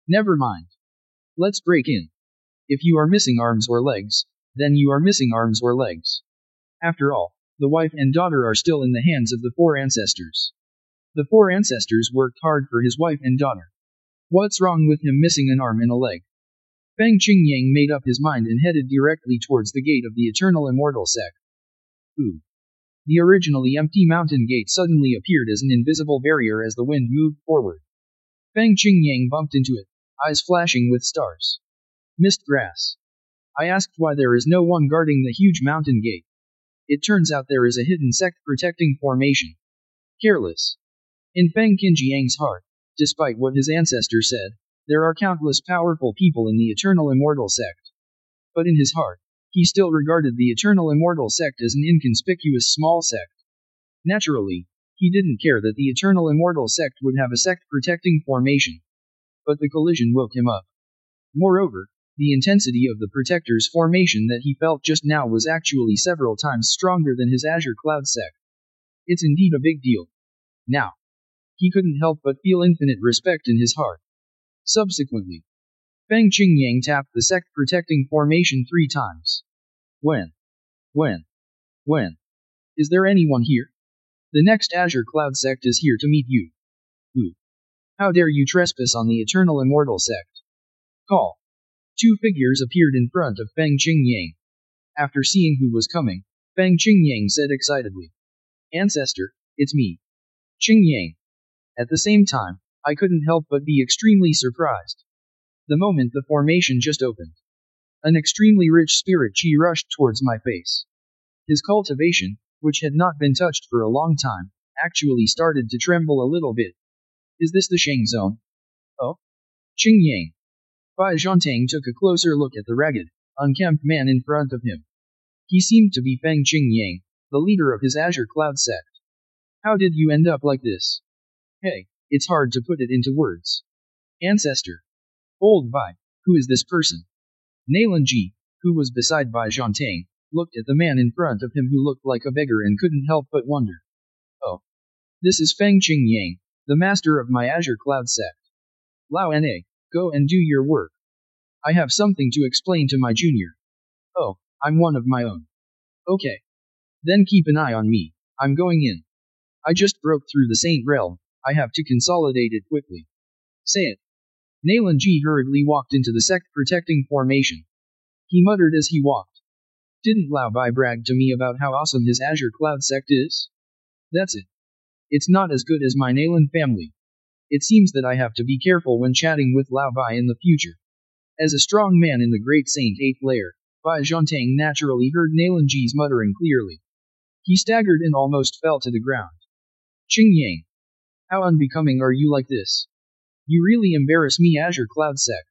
Never mind. Let's break in. If you are missing arms or legs, then you are missing arms or legs. After all, the wife and daughter are still in the hands of the 4 ancestors. The 4 ancestors worked hard for his wife and daughter. What's wrong with him missing an arm and a leg? Feng Qingyang made up his mind and headed directly towards the gate of the Eternal Immortal Sect. Ooh. The originally empty mountain gate suddenly appeared as an invisible barrier as the wind moved forward. Feng Qingyang bumped into it, eyes flashing with stars. Mist grass. I asked why there is no one guarding the huge mountain gate. It turns out there is a hidden sect protecting formation. Careless. In Feng Qinjiang's heart, despite what his ancestor said, there are countless powerful people in the Eternal Immortal Sect. But in his heart, he still regarded the Eternal Immortal Sect as an inconspicuous small sect. Naturally, he didn't care that the Eternal Immortal Sect would have a sect protecting formation. But the collision woke him up. Moreover, the intensity of the Protector's formation that he felt just now was actually several times stronger than his Azure Cloud Sect. It's indeed a big deal. Now, he couldn't help but feel infinite respect in his heart. Subsequently, Feng Qingyang tapped the sect protecting formation 3 times. When? Is there anyone here? The next Azure Cloud Sect is here to meet you. Who? How dare you trespass on the Eternal Immortal Sect? Call. 2 figures appeared in front of Feng Qingyang. After seeing who was coming, Feng Qingyang said excitedly. Ancestor, it's me. Qingyang. At the same time, I couldn't help but be extremely surprised. The moment the formation just opened, an extremely rich spirit chi rushed towards my face. His cultivation, which had not been touched for a long time, actually started to tremble a little bit. Is this the Shang zone? Oh? Qing Yang. Bai Zhantang took a closer look at the ragged, unkempt man in front of him. He seemed to be Feng Qing Yang, the leader of his Azure Cloud sect. How did you end up like this? Hey, it's hard to put it into words. Ancestor. Old Bai, who is this person? Nailan Ji, who was beside Bai Zhantang, looked at the man in front of him who looked like a beggar and couldn't help but wonder. Oh. This is Feng Qing Yang, the master of my Azure Cloud sect. Lao Na, go and do your work. I have something to explain to my junior. Oh, I'm one of my own. Okay. Then keep an eye on me, I'm going in. I just broke through the Saint Realm, I have to consolidate it quickly. Say it. Nailan Ji hurriedly walked into the sect protecting formation. He muttered as he walked. Didn't Lao Bai brag to me about how awesome his Azure Cloud sect is? That's it. It's not as good as my Nailan family. It seems that I have to be careful when chatting with Lao Bai in the future. As a strong man in the Great Saint 8th layer, Bai Zhantang naturally heard Nailan Ji's muttering clearly. He staggered and almost fell to the ground. Qing Yang. How unbecoming are you like this? You really embarrass me, Azure Cloud sect.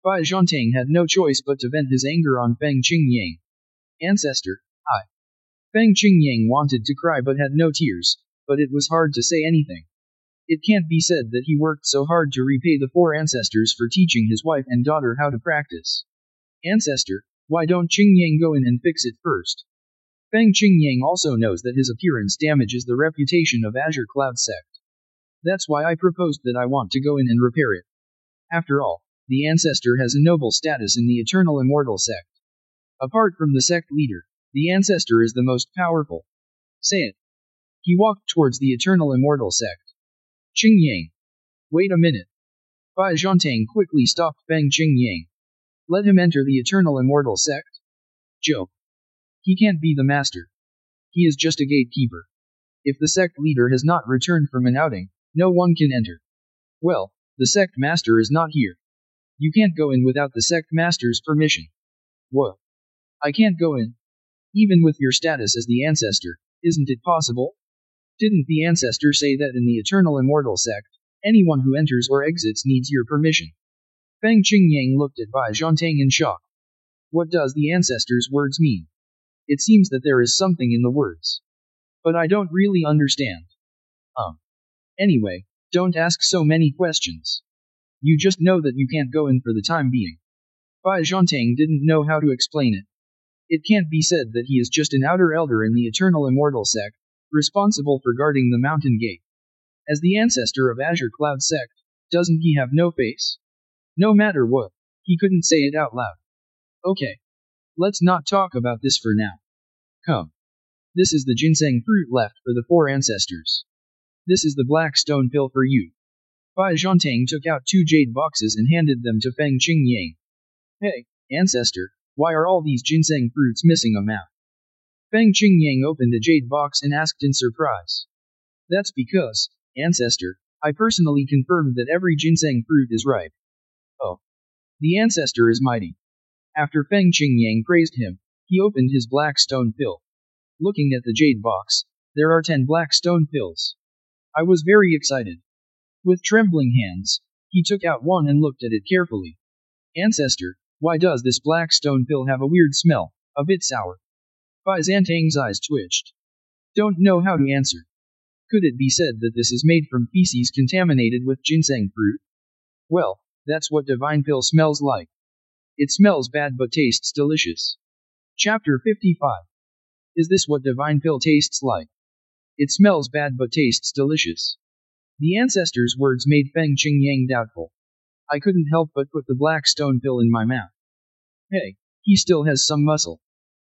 Bai Zhantang had no choice but to vent his anger on Feng Qing Yang. Ancestor, I. Feng Qing Yang wanted to cry but had no tears, but it was hard to say anything. It can't be said that he worked so hard to repay the 4 ancestors for teaching his wife and daughter how to practice. Ancestor, why don't Qing Yang go in and fix it first? Feng Qing Yang also knows that his appearance damages the reputation of Azure Cloud sect. That's why I proposed that I want to go in and repair it. After all, the ancestor has a noble status in the Eternal Immortal sect. Apart from the sect leader, the ancestor is the most powerful. Say it. He walked towards the Eternal Immortal sect. Qing Yang. Wait a minute. Bai Zhantang quickly stopped Feng Qing Yang. Let him enter the Eternal Immortal sect? Joke. He can't be the master. He is just a gatekeeper. If the sect leader has not returned from an outing, no one can enter. Well, the sect master is not here. You can't go in without the sect master's permission. What? I can't go in? Even with your status as the ancestor, isn't it possible? Didn't the ancestor say that in the Eternal Immortal sect, anyone who enters or exits needs your permission? Feng Qing Yang looked at Bai Zhantang in shock. What does the ancestor's words mean? It seems that there is something in the words. But I don't really understand. Anyway, don't ask so many questions. You just know that you can't go in for the time being. Bai Zhantang didn't know how to explain it. It can't be said that he is just an outer elder in the Eternal Immortal sect, responsible for guarding the mountain gate. As the ancestor of Azure Cloud sect, doesn't he have no face? No matter what, he couldn't say it out loud. Okay. Let's not talk about this for now. Come. This is the ginseng fruit left for the 4 ancestors. This is the black stone pill for you. Bai Zhantang took out 2 jade boxes and handed them to Feng Qing Yang. Hey, ancestor, why are all these ginseng fruits missing a mouth? Feng Qing Yang opened a jade box and asked in surprise. That's because, ancestor, I personally confirmed that every ginseng fruit is ripe. Oh. The ancestor is mighty. After Feng Qing Yang praised him, he opened his black stone pill. Looking at the jade box, there are 10 black stone pills. I was very excited. With trembling hands, he took out one and looked at it carefully. Ancestor, why does this black stone pill have a weird smell, a bit sour? Bai Zhantang's eyes twitched. Don't know how to answer. Could it be said that this is made from feces contaminated with ginseng fruit? Well, that's what divine pill smells like. It smells bad but tastes delicious. Chapter 55. Is this what divine pill tastes like? It smells bad but tastes delicious. The ancestor's words made Feng Qing Yang doubtful. I couldn't help but put the black stone pill in my mouth. Hey, he still has some muscle.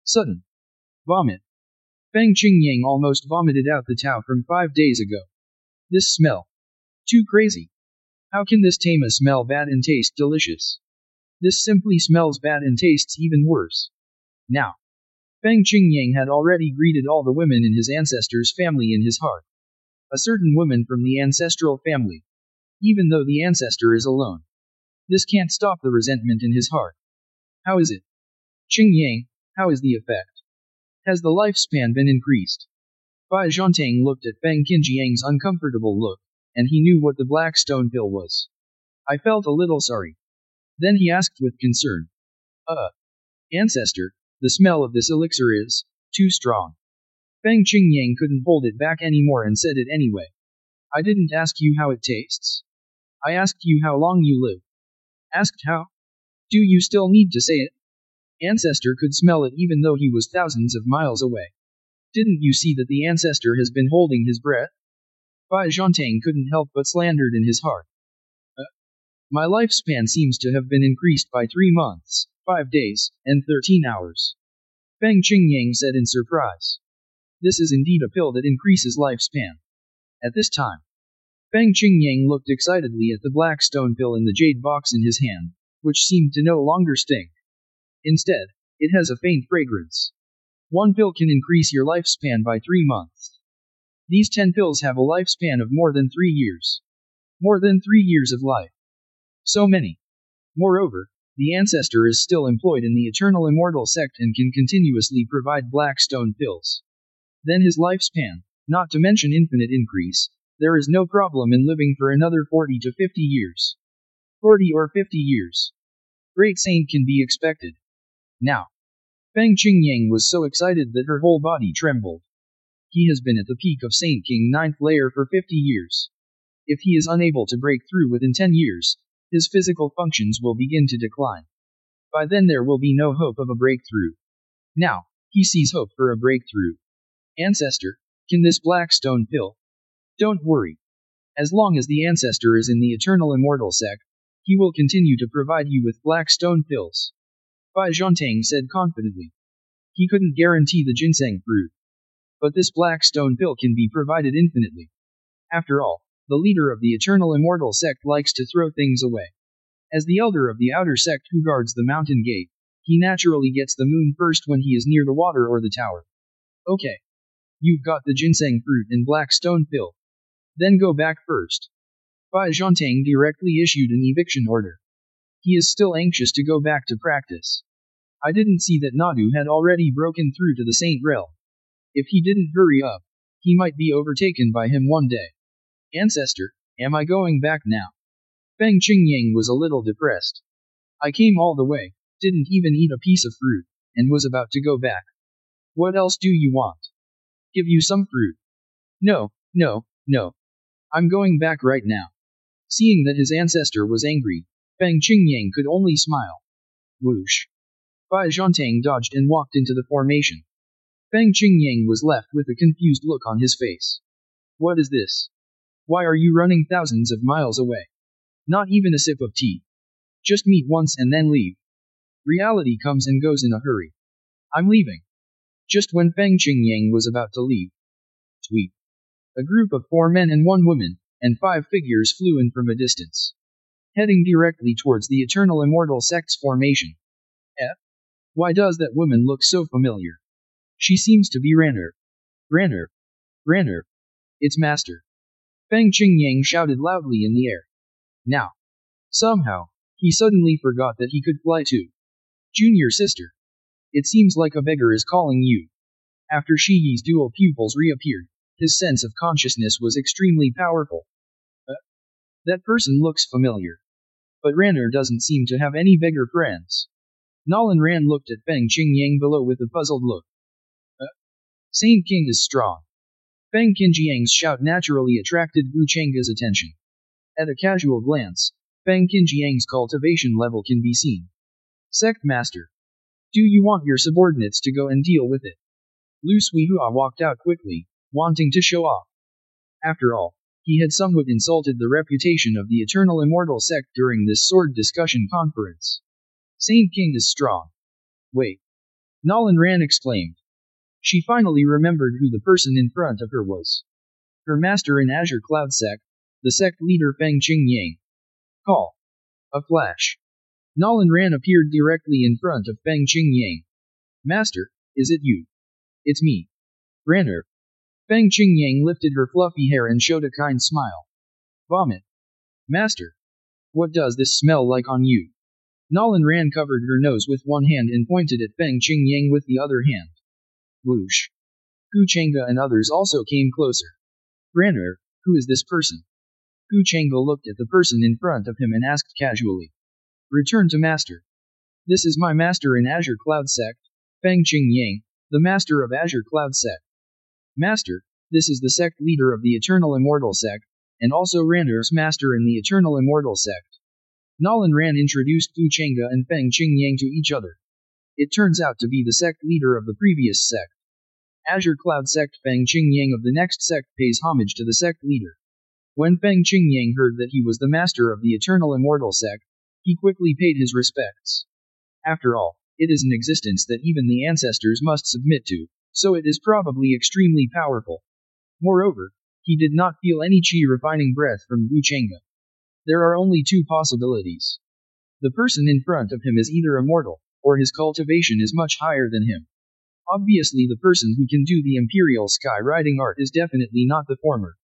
Sudden. Vomit. Feng Qing Yang almost vomited out the Tao from 5 days ago. This smell. Too crazy. How can this Tama smell bad and taste delicious? This simply smells bad and tastes even worse. Now. Feng Qing Yang had already greeted all the women in his ancestors' family in his heart. A certain woman from the ancestral family. Even though the ancestor is alone. This can't stop the resentment in his heart. How is it? Qing Yang, how is the effect? Has the lifespan been increased? Bai Zhantang looked at Feng Qinjiang's uncomfortable look, and he knew what the black stone pill was. I felt a little sorry. Then he asked with concern. Ancestor, the smell of this elixir is too strong. Feng Qingyang couldn't hold it back anymore and said it anyway. I didn't ask you how it tastes. I asked you how long you live. Asked how? Do you still need to say it? Ancestor could smell it even though he was thousands of miles away. Didn't you see that the ancestor has been holding his breath? Bai Zhantang couldn't help but slandered in his heart. My lifespan seems to have been increased by 3 months, 5 days, and 13 hours. Feng Qingyang said in surprise. This is indeed a pill that increases lifespan. At this time, Feng Qingyang looked excitedly at the black stone pill in the jade box in his hand, which seemed to no longer sting. Instead, it has a faint fragrance. 1 pill can increase your lifespan by 3 months. These 10 pills have a lifespan of more than 3 years. More than 3 years of life. So many. Moreover, the ancestor is still employed in the eternal immortal sect and can continuously provide black stone pills. Then his lifespan, not to mention infinite increase, there is no problem in living for another 40 to 50 years. 40 or 50 years. Great saint can be expected. Now. Feng Qingyang was so excited that her whole body trembled. He has been at the peak of Saint King 9th layer for 50 years. If he is unable to break through within 10 years, his physical functions will begin to decline. By then there will be no hope of a breakthrough. Now, he sees hope for a breakthrough. Ancestor, can this black stone pill? Don't worry. As long as the ancestor is in the eternal immortal sect, he will continue to provide you with black stone pills. Bai Zhantang said confidently. He couldn't guarantee the ginseng fruit. But this black stone pill can be provided infinitely. After all, the leader of the eternal immortal sect likes to throw things away. As the elder of the outer sect who guards the mountain gate, he naturally gets the moon first when he is near the water or the tower. Okay. You've got the ginseng fruit and black stone pill. Then go back first. Bai Zhantang directly issued an eviction order. He is still anxious to go back to practice. I didn't see that Nadu had already broken through to the Saint realm. If he didn't hurry up, he might be overtaken by him one day. Ancestor, am I going back now? Feng Qingyang was a little depressed. I came all the way, didn't even eat a piece of fruit, and was about to go back. What else do you want? Give you some fruit. No. I'm going back right now. Seeing that his ancestor was angry, Feng Qingyang could only smile. Whoosh. Bai Zhantang dodged and walked into the formation. Feng Qingyang was left with a confused look on his face. What is this? Why are you running thousands of miles away? Not even a sip of tea. Just meet once and then leave. Reality comes and goes in a hurry. I'm leaving. Just when Feng Qingyang was about to leave. Tweet. A group of 4 men and 1 woman, and 5 figures flew in from a distance. Heading directly towards the eternal immortal sect's formation. Why does that woman look so familiar? She seems to be Ranner. Ranner. It's Master. Feng Qingyang shouted loudly in the air. Now. Somehow, he suddenly forgot that he could fly too. Junior sister. It seems like a beggar is calling you. After Shi Yi's dual pupils reappeared, his sense of consciousness was extremely powerful. That person looks familiar. But Ranner doesn't seem to have any beggar friends. Nolan Ran looked at Feng Qingyang below with a puzzled look. Saint King is strong. Feng Qinjiang's shout naturally attracted Wu Chengga's attention. At a casual glance, Feng Qinjiang's cultivation level can be seen. Sect Master. Do you want your subordinates to go and deal with it? Lu Suihua walked out quickly, wanting to show off. After all, he had somewhat insulted the reputation of the eternal immortal sect during this sword discussion conference. Saint King is strong. Wait. Nolan Ran exclaimed. She finally remembered who the person in front of her was. Her master in Azure Cloud Sect, the sect leader Feng Qingyang. Call. A flash. Nolan Ran appeared directly in front of Feng Qingyang. Master, is it you? It's me. Ranner. Feng Qingyang lifted her fluffy hair and showed a kind smile. Vomit. Master. What does this smell like on you? Nolan Ran covered her nose with one hand and pointed at Feng Qingyang with the other hand. Whoosh. Gu Chengge and others also came closer. Ran'er, who is this person? Gu Chengge looked at the person in front of him and asked casually. Return to Master. This is my master in Azure Cloud Sect, Feng Qingyang, the master of Azure Cloud Sect. Master, this is the sect leader of the Eternal Immortal Sect, and also Ran'er's master in the Eternal Immortal Sect. Nolan Ran introduced Gu Chengge and Feng Qingyang to each other. It turns out to be the sect leader of the previous sect. Azure Cloud Sect Feng Qingyang of the next sect pays homage to the sect leader. When Feng Qingyang heard that he was the master of the Eternal Immortal Sect, he quickly paid his respects. After all, it is an existence that even the ancestors must submit to, so it is probably extremely powerful. Moreover, he did not feel any qi refining breath from Gu Chengge. There are only two possibilities. The person in front of him is either immortal, or his cultivation is much higher than him. Obviously the person who can do the Imperial Sky Riding art is definitely not the former.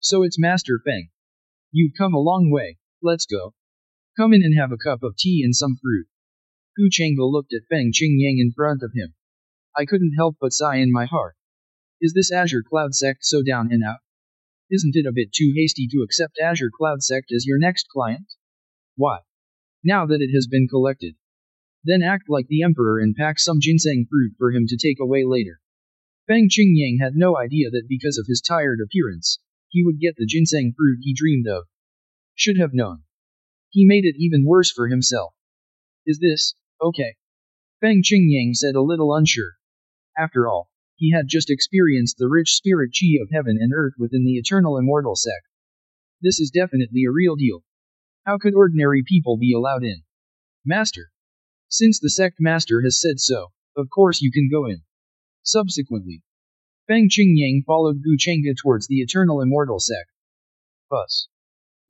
So it's Master Feng. You've come a long way, let's go. Come in and have a cup of tea and some fruit. Gu Chengge looked at Feng Qingyang in front of him. I couldn't help but sigh in my heart. Is this Azure Cloud Sect so down and out? Isn't it a bit too hasty to accept Azure Cloud Sect as your next client? Why? Now that it has been collected. Then act like the Emperor and pack some ginseng fruit for him to take away later. Feng Qingyang had no idea that because of his tired appearance, he would get the ginseng fruit he dreamed of. Should have known. He made it even worse for himself. Is this okay? Feng Qingyang said a little unsure. After all, he had just experienced the rich spirit qi of heaven and earth within the Eternal Immortal Sect. This is definitely a real deal. How could ordinary people be allowed in? Master. Since the sect master has said so, of course you can go in. Subsequently, Feng Qingyang followed Gu Chengge towards the Eternal Immortal Sect. Bus.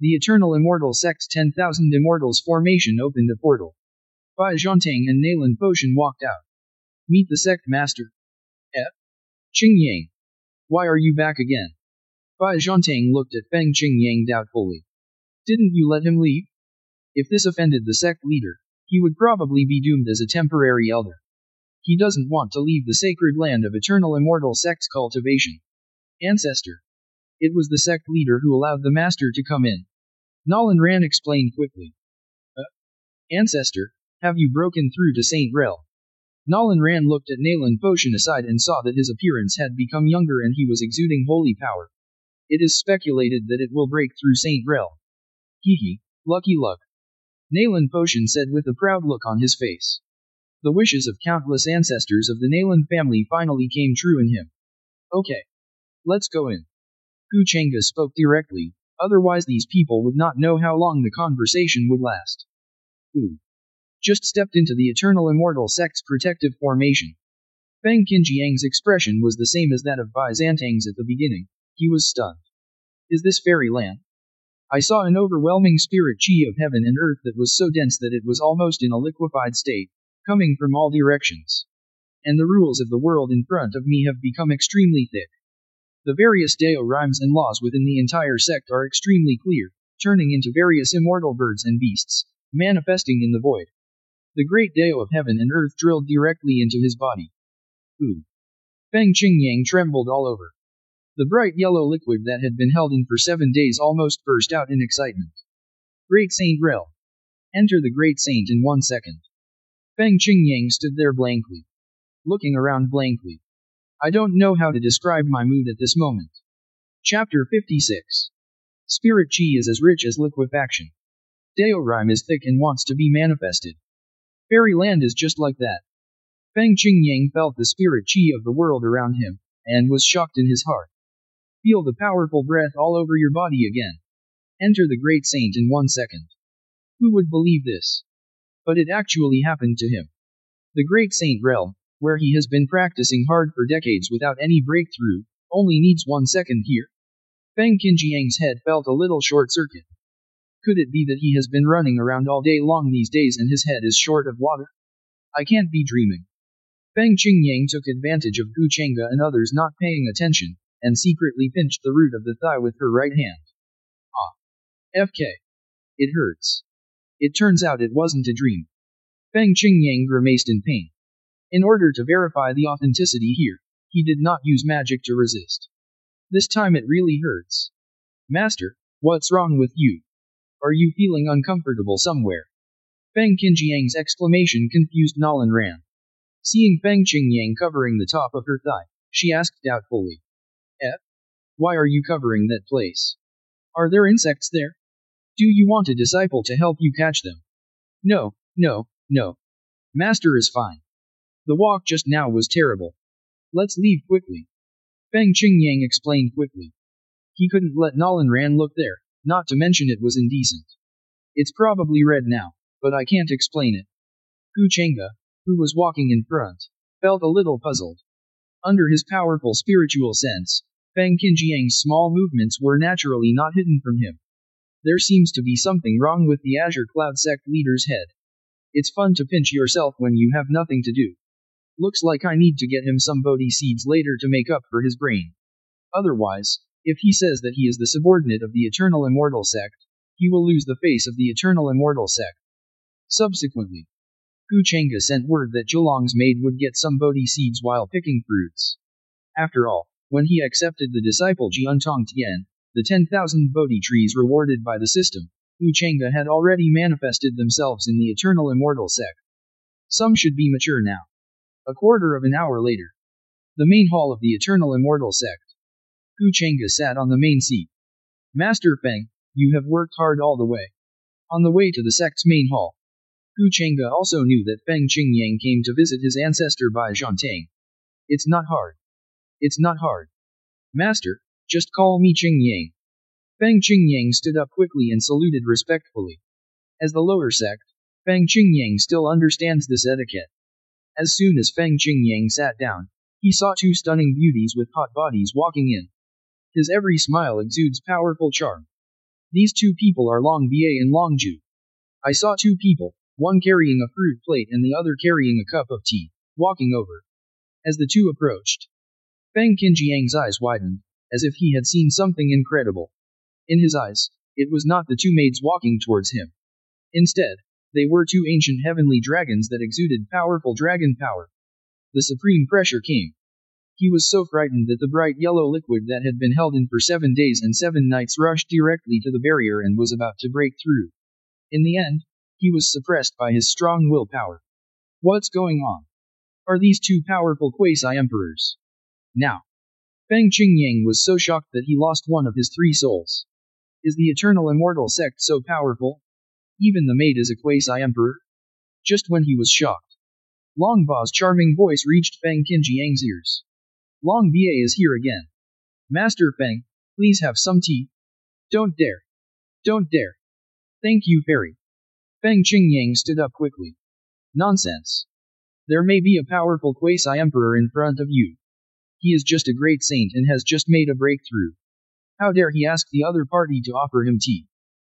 The Eternal Immortal Sect's 10,000 Immortals formation opened a portal. Bai Zhantang and Nalan Potion walked out. Meet the sect master. Qingyang. Why are you back again? Bai Zhantang looked at Feng Qingyang doubtfully. Didn't you let him leave? If this offended the sect leader, he would probably be doomed as a temporary elder. He doesn't want to leave the sacred land of Eternal Immortal Sect's cultivation. Ancestor. It was the sect leader who allowed the master to come in. Nolan Ran explained quickly. Ancestor, have you broken through to Saint Rel? Nolan Ran looked at Nalan Potion aside and saw that his appearance had become younger and he was exuding holy power. It is speculated that it will break through Saint Rel. Hee, lucky luck. Nalan Potion said with a proud look on his face. The wishes of countless ancestors of the Nalan family finally came true in him. Okay. Let's go in. Gu Chengge spoke directly, otherwise these people would not know how long the conversation would last. Ooh. Just stepped into the Eternal Immortal Sect's protective formation. Feng Qingyang's expression was the same as that of Bai Zhantang's at the beginning. He was stunned. Is this fairyland? I saw an overwhelming spirit qi of heaven and earth that was so dense that it was almost in a liquefied state, coming from all directions. And the rules of the world in front of me have become extremely thick. The various Dao rhymes and laws within the entire sect are extremely clear, turning into various immortal birds and beasts, manifesting in the void. The great Dao of heaven and earth drilled directly into his body. Ooh. Feng Qingyang trembled all over. The bright yellow liquid that had been held in for 7 days almost burst out in excitement. Great Saint Rel. Enter the Great Saint in 1 second. Feng Qingyang stood there blankly. Looking around blankly. I don't know how to describe my mood at this moment. Chapter 56. Spirit Qi is as rich as liquefaction. Dao rhyme is thick and wants to be manifested. Fairyland is just like that. Feng Qingyang felt the spirit qi of the world around him, and was shocked in his heart. Feel the powerful breath all over your body again. Enter the Great Saint in 1 second. Who would believe this? But it actually happened to him. The Great Saint Rel, where he has been practicing hard for decades without any breakthrough, only needs 1 second here. Feng Qingyang's head felt a little short-circuit. Could it be that he has been running around all day long these days and his head is short of water? I can't be dreaming. Feng Qingyang took advantage of Gu Chengge and others not paying attention, and secretly pinched the root of the thigh with her right hand. Ah. FK. It hurts. It turns out it wasn't a dream. Feng Qingyang grimaced in pain. In order to verify the authenticity here, he did not use magic to resist. This time it really hurts. Master, what's wrong with you? Are you feeling uncomfortable somewhere? Feng Qingyang's exclamation confused Nalan Ran. Seeing Feng Qingyang covering the top of her thigh, she asked doubtfully. Why are you covering that place? Are there insects there? Do you want a disciple to help you catch them? No. Master is fine. The walk just now was terrible. Let's leave quickly. Feng Qingyang explained quickly. He couldn't let Nalan Ran look there, not to mention it was indecent. It's probably red now, but I can't explain it. Gu Chengge, who was walking in front, felt a little puzzled. Under his powerful spiritual sense, Feng Qingyang's small movements were naturally not hidden from him. There seems to be something wrong with the Azure Cloud sect leader's head. It's fun to pinch yourself when you have nothing to do. Looks like I need to get him some Bodhi seeds later to make up for his brain. Otherwise, if he says that he is the subordinate of the Eternal Immortal sect, he will lose the face of the Eternal Immortal sect. Subsequently, Gu Chengge sent word that Zhulong's maid would get some Bodhi seeds while picking fruits. After all, when he accepted the disciple Jiantong Tian, the 10,000 Bodhi trees rewarded by the system, Gu Chengge had already manifested themselves in the Eternal Immortal sect. Some should be mature now. A quarter of an hour later. The main hall of the Eternal Immortal sect. Gu Chengge sat on the main seat. Master Feng, you have worked hard all the way. On the way to the sect's main hall, Gu Chengge also knew that Feng Qingyang came to visit his ancestor Bai Zhantang. It's not hard. It's not hard. Master, just call me Qingyang. Feng Qingyang stood up quickly and saluted respectfully. As the lower sect, Feng Qingyang still understands this etiquette. As soon as Feng Qingyang sat down, he saw two stunning beauties with hot bodies walking in. His every smile exudes powerful charm. These two people are Long Bie and Long Ju. I saw two people, one carrying a fruit plate and the other carrying a cup of tea, walking over. As the two approached, Feng Qingyang's eyes widened, as if he had seen something incredible. In his eyes, it was not the two maids walking towards him. Instead, they were two ancient heavenly dragons that exuded powerful dragon power. The supreme pressure came. He was so frightened that the bright yellow liquid that had been held in for 7 days and 7 nights rushed directly to the barrier and was about to break through. In the end, he was suppressed by his strong willpower. What's going on? Are these two powerful quasi-emperors? Now, Feng Qingyang was so shocked that he lost one of his 3 souls. Is the Eternal Immortal sect so powerful? Even the maid is a quasi-emperor? Just when he was shocked, Long Ba's charming voice reached Feng Qingyang's ears. Long Bie is here again. Master Feng, please have some tea. Don't dare. Don't dare. Thank you, fairy. Feng Qingyang stood up quickly. Nonsense. There may be a powerful quasi-emperor in front of you. He is just a great saint and has just made a breakthrough. How dare he ask the other party to offer him tea?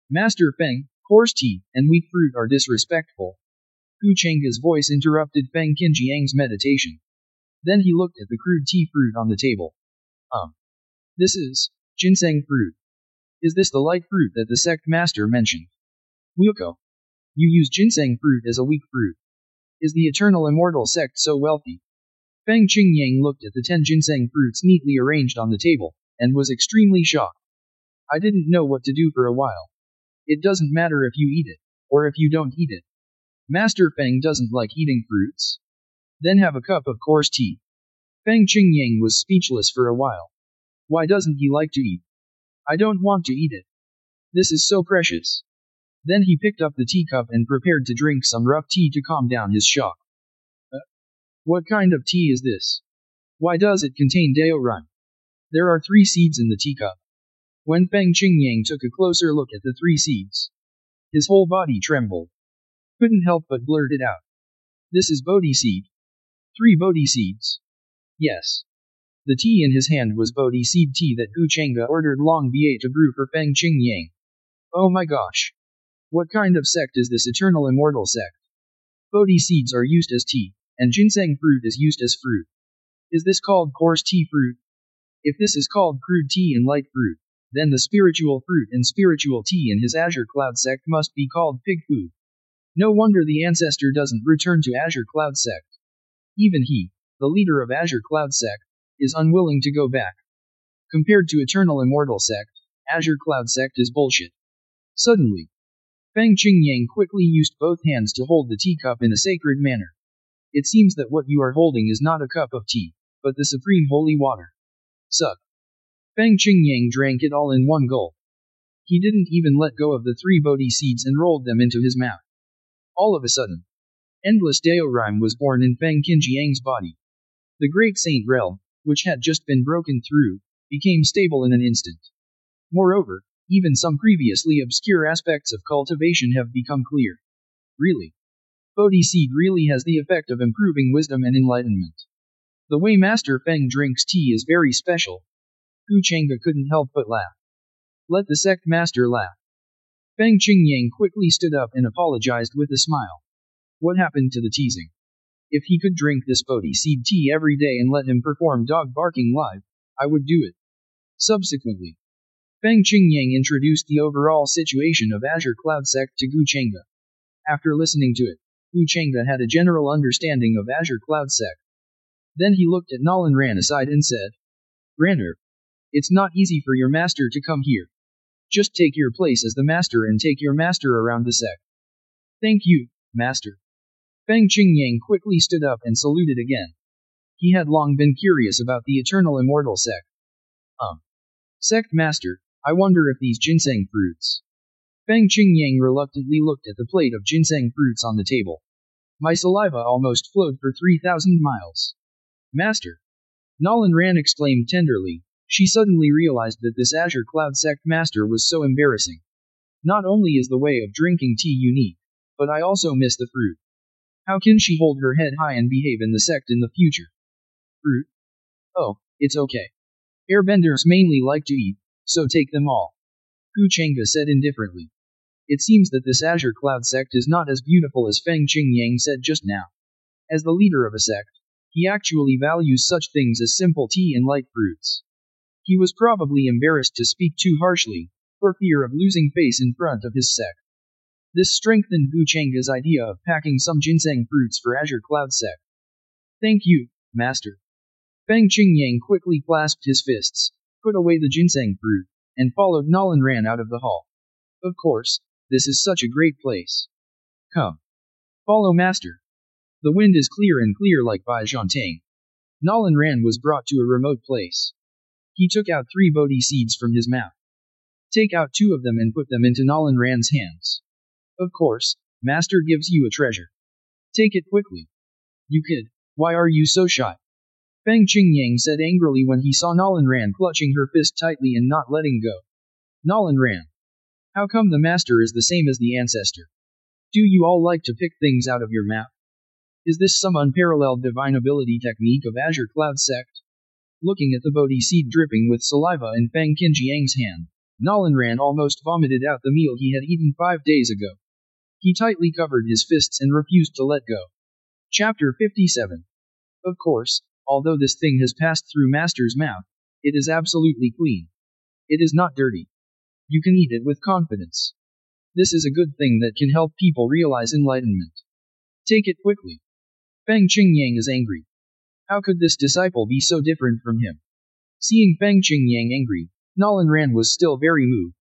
Master Feng, coarse tea and weak fruit are disrespectful. Gu Chengge's voice interrupted Feng Qingyang's meditation. Then he looked at the crude tea fruit on the table. This is ginseng fruit. Is this the light fruit that the sect master mentioned? Wuko. You use ginseng fruit as a weak fruit. Is the Eternal Immortal sect so wealthy? Feng Qingyang looked at the 10 ginseng fruits neatly arranged on the table, and was extremely shocked. I didn't know what to do for a while. It doesn't matter if you eat it, or if you don't eat it. Master Feng doesn't like eating fruits. Then have a cup of coarse tea. Feng Qingyang was speechless for a while. Why doesn't he like to eat? I don't want to eat it. This is so precious. Then he picked up the teacup and prepared to drink some rough tea to calm down his shock. What kind of tea is this? Why does it contain Dao Run? There are 3 seeds in the teacup. When Feng Qingyang took a closer look at the 3 seeds, his whole body trembled. Couldn't help but blurt it out. This is Bodhi seed. 3 Bodhi seeds. Yes. The tea in his hand was Bodhi seed tea that Gu Chengge ordered Long Bie to brew for Feng Qingyang. Oh my gosh. What kind of sect is this Eternal Immortal sect? Bodhi seeds are used as tea, and ginseng fruit is used as fruit. Is this called coarse tea fruit? If this is called crude tea and light fruit, then the spiritual fruit and spiritual tea in his Azure Cloud sect must be called pig food. No wonder the ancestor doesn't return to Azure Cloud sect. Even he, the leader of Azure Cloud sect, is unwilling to go back. Compared to Eternal Immortal sect, Azure Cloud sect is bullshit. Suddenly, Feng Qingyang quickly used both hands to hold the teacup in a sacred manner. It seems that what you are holding is not a cup of tea, but the supreme holy water. Suck. Feng Qingyang drank it all in one gulp. He didn't even let go of the 3 Bodhi seeds and rolled them into his mouth. All of a sudden, endless Daorime was born in Feng Qingyang's body. The great Saint Rel, which had just been broken through, became stable in an instant. Moreover, even some previously obscure aspects of cultivation have become clear. Really. Bodhi seed really has the effect of improving wisdom and enlightenment. The way Master Feng drinks tea is very special. Gu Chengge couldn't help but laugh. Let the sect master laugh. Feng Qingyang quickly stood up and apologized with a smile. What happened to the teasing? If he could drink this Bodhi seed tea every day and let him perform dog barking live, I would do it. Subsequently, Feng Qingyang introduced the overall situation of Azure Cloud sect to Gu Chengge. After listening to it, Gu Chengge had a general understanding of Azure Cloud sect. Then he looked at Nolan Ran aside and said, Ranner, it's not easy for your master to come here. Just take your place as the master and take your master around the sect. Thank you, master. Feng Qingyang quickly stood up and saluted again. He had long been curious about the Eternal Immortal sect. Sect master, I wonder if these ginseng fruits. Feng Qingyang reluctantly looked at the plate of ginseng fruits on the table. My saliva almost flowed for 3,000 miles. Master! Nolan Ran exclaimed tenderly. She suddenly realized that this Azure Cloud sect master was so embarrassing. Not only is the way of drinking tea unique, but I also miss the fruit. How can she hold her head high and behave in the sect in the future? Fruit? Oh, it's okay. Airbenders mainly like to eat, so take them all. Gu Chengge said indifferently. It seems that this Azure Cloud sect is not as beautiful as Feng Qingyang said just now. As the leader of a sect, he actually values such things as simple tea and light fruits. He was probably embarrassed to speak too harshly, for fear of losing face in front of his sect. This strengthened Gu Chengge's idea of packing some ginseng fruits for Azure Cloud sect. Thank you, master. Feng Qingyang quickly clasped his fists, put away the ginseng fruit, and followed Nolan Ran out of the hall. Of course, this is such a great place. Come. Follow master. The wind is clear and clear like Bai Zhantang. Nolan Ran was brought to a remote place. He took out 3 Bodhi seeds from his mouth. Take out 2 of them and put them into Nolan Ran's hands. Of course, master gives you a treasure. Take it quickly. You kid, why are you so shy? Feng Qingyang said angrily when he saw Nolan Ran clutching her fist tightly and not letting go. Nolan Ran. How come the master is the same as the ancestor? Do you all like to pick things out of your mouth? Is this some unparalleled divine ability technique of Azure Cloud sect? Looking at the Bodhi seed dripping with saliva in Feng Qingyang's hand, Nolan Ran almost vomited out the meal he had eaten 5 days ago. He tightly covered his fists and refused to let go. Chapter 57. Of course, although this thing has passed through Master's mouth, it is absolutely clean. It is not dirty. You can eat it with confidence. This is a good thing that can help people realize enlightenment. Take it quickly. Feng Qingyang is angry. How could this disciple be so different from him? Seeing Feng Qingyang angry, Nolan Ran was still very moved.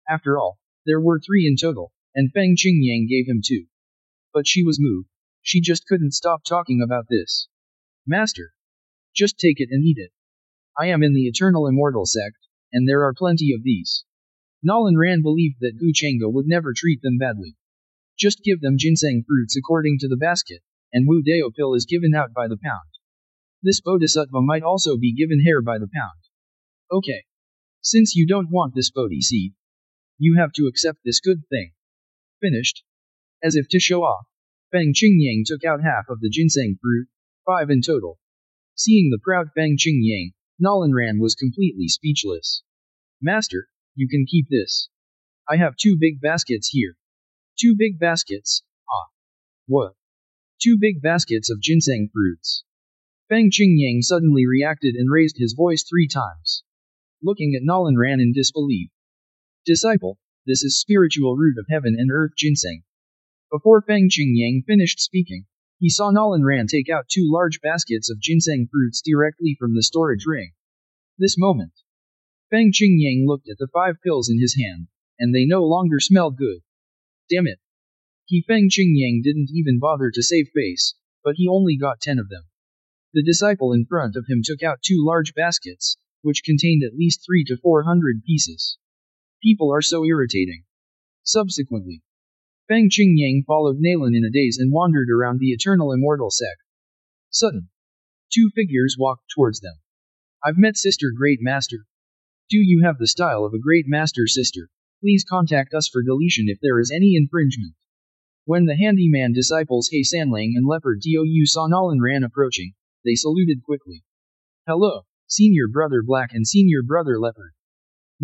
After all, there were 3 in total, and Feng Qingyang gave him 2. But she was moved. She just couldn't stop talking about this. Master. Just take it and eat it. I am in the Eternal Immortal sect, and there are plenty of these. Nolan Ran believed that Gu Chengge would never treat them badly. Just give them ginseng fruits according to the basket, and Wu Dao pill is given out by the pound. This bodhisattva might also be given hair by the pound. Okay. Since you don't want this Bodhi seed, you have to accept this good thing. Finished? As if to show off, Feng Qingyang took out half of the ginseng fruit, 5 in total. Seeing the proud Feng Qingyang, Nolan Ran was completely speechless. Master, you can keep this. I have 2 big baskets here. 2 big baskets? Ah. What? 2 big baskets of ginseng fruits. Feng Qingyang suddenly reacted and raised his voice 3 times. Looking at Nalan Ran in disbelief. Disciple, this is spiritual root of heaven and earth ginseng. Before Feng Qingyang finished speaking, he saw Nalan Ran take out 2 large baskets of ginseng fruits directly from the storage ring. This moment, Feng Qingyang looked at the 5 pills in his hand, and they no longer smelled good. Damn it. Feng Qingyang didn't even bother to save face, but he only got 10 of them. The disciple in front of him took out 2 large baskets, which contained at least 300 to 400 pieces. People are so irritating. Subsequently, Feng Qingyang followed Nalan in a daze and wandered around the eternal immortal sect. Sudden. 2 figures walked towards them. I've met Sister Great Master. Do you have the style of a Great Master, Sister? Please contact us for deletion if there is any infringement. When the handyman disciples He Sanlang and Leopard Dou saw Nalan Ran approaching, they saluted quickly. Hello, Senior Brother Black and Senior Brother Leopard.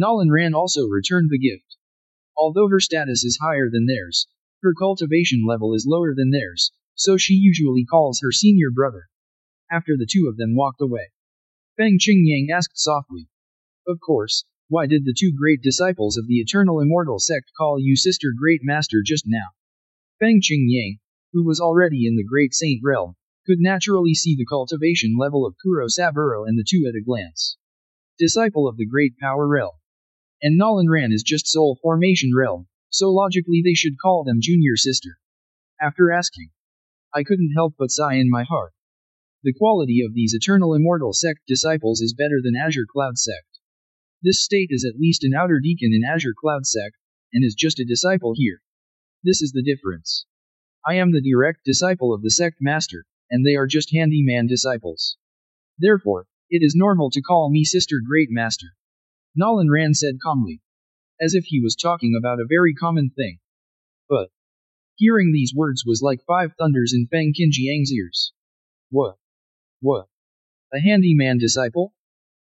Nalan Ran also returned the gift. Although her status is higher than theirs, her cultivation level is lower than theirs, so she usually calls her senior brother. After the 2 of them walked away, Feng Qingyang asked softly. Of course, why did the 2 great disciples of the eternal immortal sect call you Sister Great Master just now? Feng Qingyang, who was already in the Great Saint realm, could naturally see the cultivation level of Kuro Saburo and the 2 at a glance. Disciple of the Great Power realm. And Nalan Ran is just Soul Formation realm, so logically they should call them Junior Sister. After asking, I couldn't help but sigh in my heart. The quality of these eternal immortal sect disciples is better than Azure Cloud sect. This state is at least an outer deacon in Azure Cloud sect, and is just a disciple here. This is the difference. I am the direct disciple of the sect master, and they are just handyman disciples. Therefore, it is normal to call me Sister Great Master. Nalan Ran said calmly, as if he was talking about a very common thing. But hearing these words was like 5 thunders in Feng Qingyang's ears. What? What? A handyman disciple?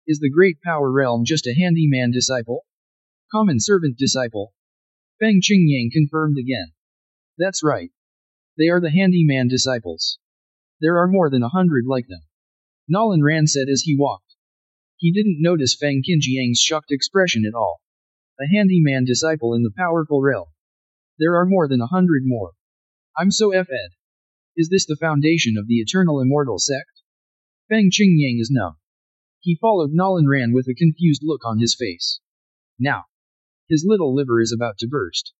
Is the Great Power realm just a handyman disciple? Common servant disciple? Feng Qingyang confirmed again. That's right. They are the handyman disciples. There are more than 100 like them. Nalan Ran said as he walked. He didn't notice Feng Qingyang's shocked expression at all. A handyman disciple in the powerful realm. There are more than 100 more. I'm so fed. Is this the foundation of the eternal immortal sect? Feng Qingyang is numb. He followed Nalan Ran with a confused look on his face. Now, his little liver is about to burst.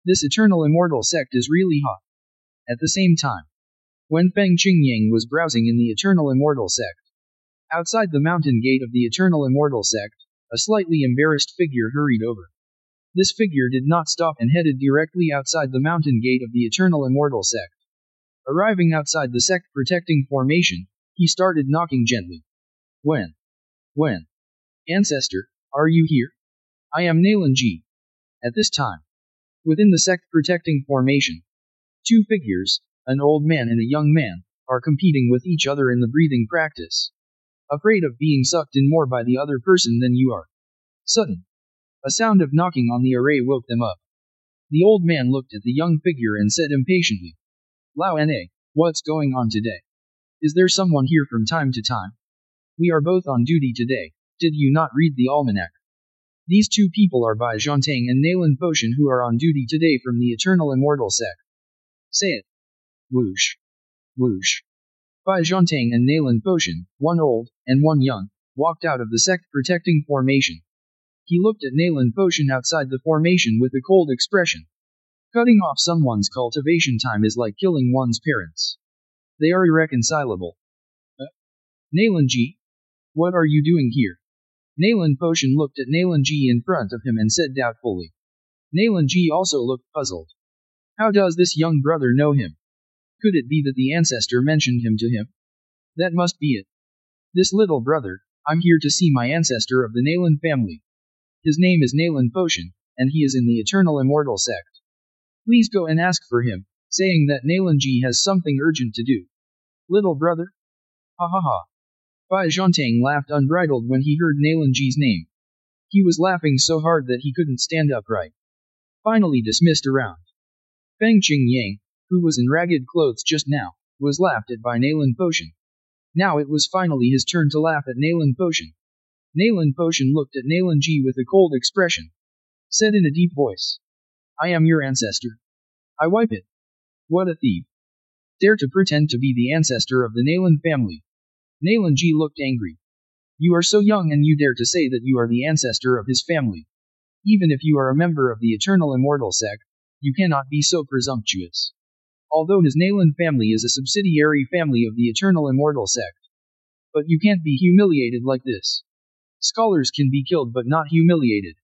This eternal immortal sect is really hot. At the same time, when Feng Qingyang was browsing in the eternal immortal sect, outside the mountain gate of the eternal immortal sect, a slightly embarrassed figure hurried over. This figure did not stop and headed directly outside the mountain gate of the eternal immortal sect. Arriving outside the sect protecting formation, he started knocking gently. When? Ancestor, are you here? I am Nalan Ji. At this time, within the sect protecting formation, 2 figures, an old man and a young man, are competing with each other in the breathing practice. Afraid of being sucked in more by the other person than you are. Sudden. A sound of knocking on the array woke them up. The old man looked at the young figure and said impatiently. Lao Na, what's going on today? Is there someone here from time to time? We are both on duty today. Did you not read the almanac? These 2 people are Bai Zhantang and Nalan Potion who are on duty today from the eternal immortal sect. Say it. Whoosh. Whoosh. Bai Zhantang and Nalan Potion, one old, and one young, walked out of the sect protecting formation. He looked at Nalan Potion outside the formation with a cold expression. Cutting off someone's cultivation time is like killing one's parents. They are irreconcilable. Nalan Ji? What are you doing here? Nalan Potion looked at Nalan Ji in front of him and said doubtfully. Nalan Ji also looked puzzled. How does this young brother know him? Could it be that the ancestor mentioned him to him? That must be it. This little brother, I'm here to see my ancestor of the Nalan family. His name is Nalan Potion, and he is in the eternal immortal sect. Please go and ask for him, saying that Nalan Ji has something urgent to do. Little brother? Ha ha ha. Bai Zhantang laughed unbridled when he heard Nalan Ji's name. He was laughing so hard that he couldn't stand upright. Finally dismissed around. Feng Qingyang, who was in ragged clothes just now, was laughed at by Nalan Potion. Now it was finally his turn to laugh at Nalan Potion. Nalan Potion looked at Nalan Ji with a cold expression. Said in a deep voice. I am your ancestor. I wipe it. What a thief. Dare to pretend to be the ancestor of the Nalan family. Nalan Ji looked angry. You are so young and you dare to say that you are the ancestor of his family. Even if you are a member of the Eternal Immortal sect, you cannot be so presumptuous. Although his Nalan family is a subsidiary family of the Eternal Immortal sect. But you can't be humiliated like this. Scholars can be killed but not humiliated.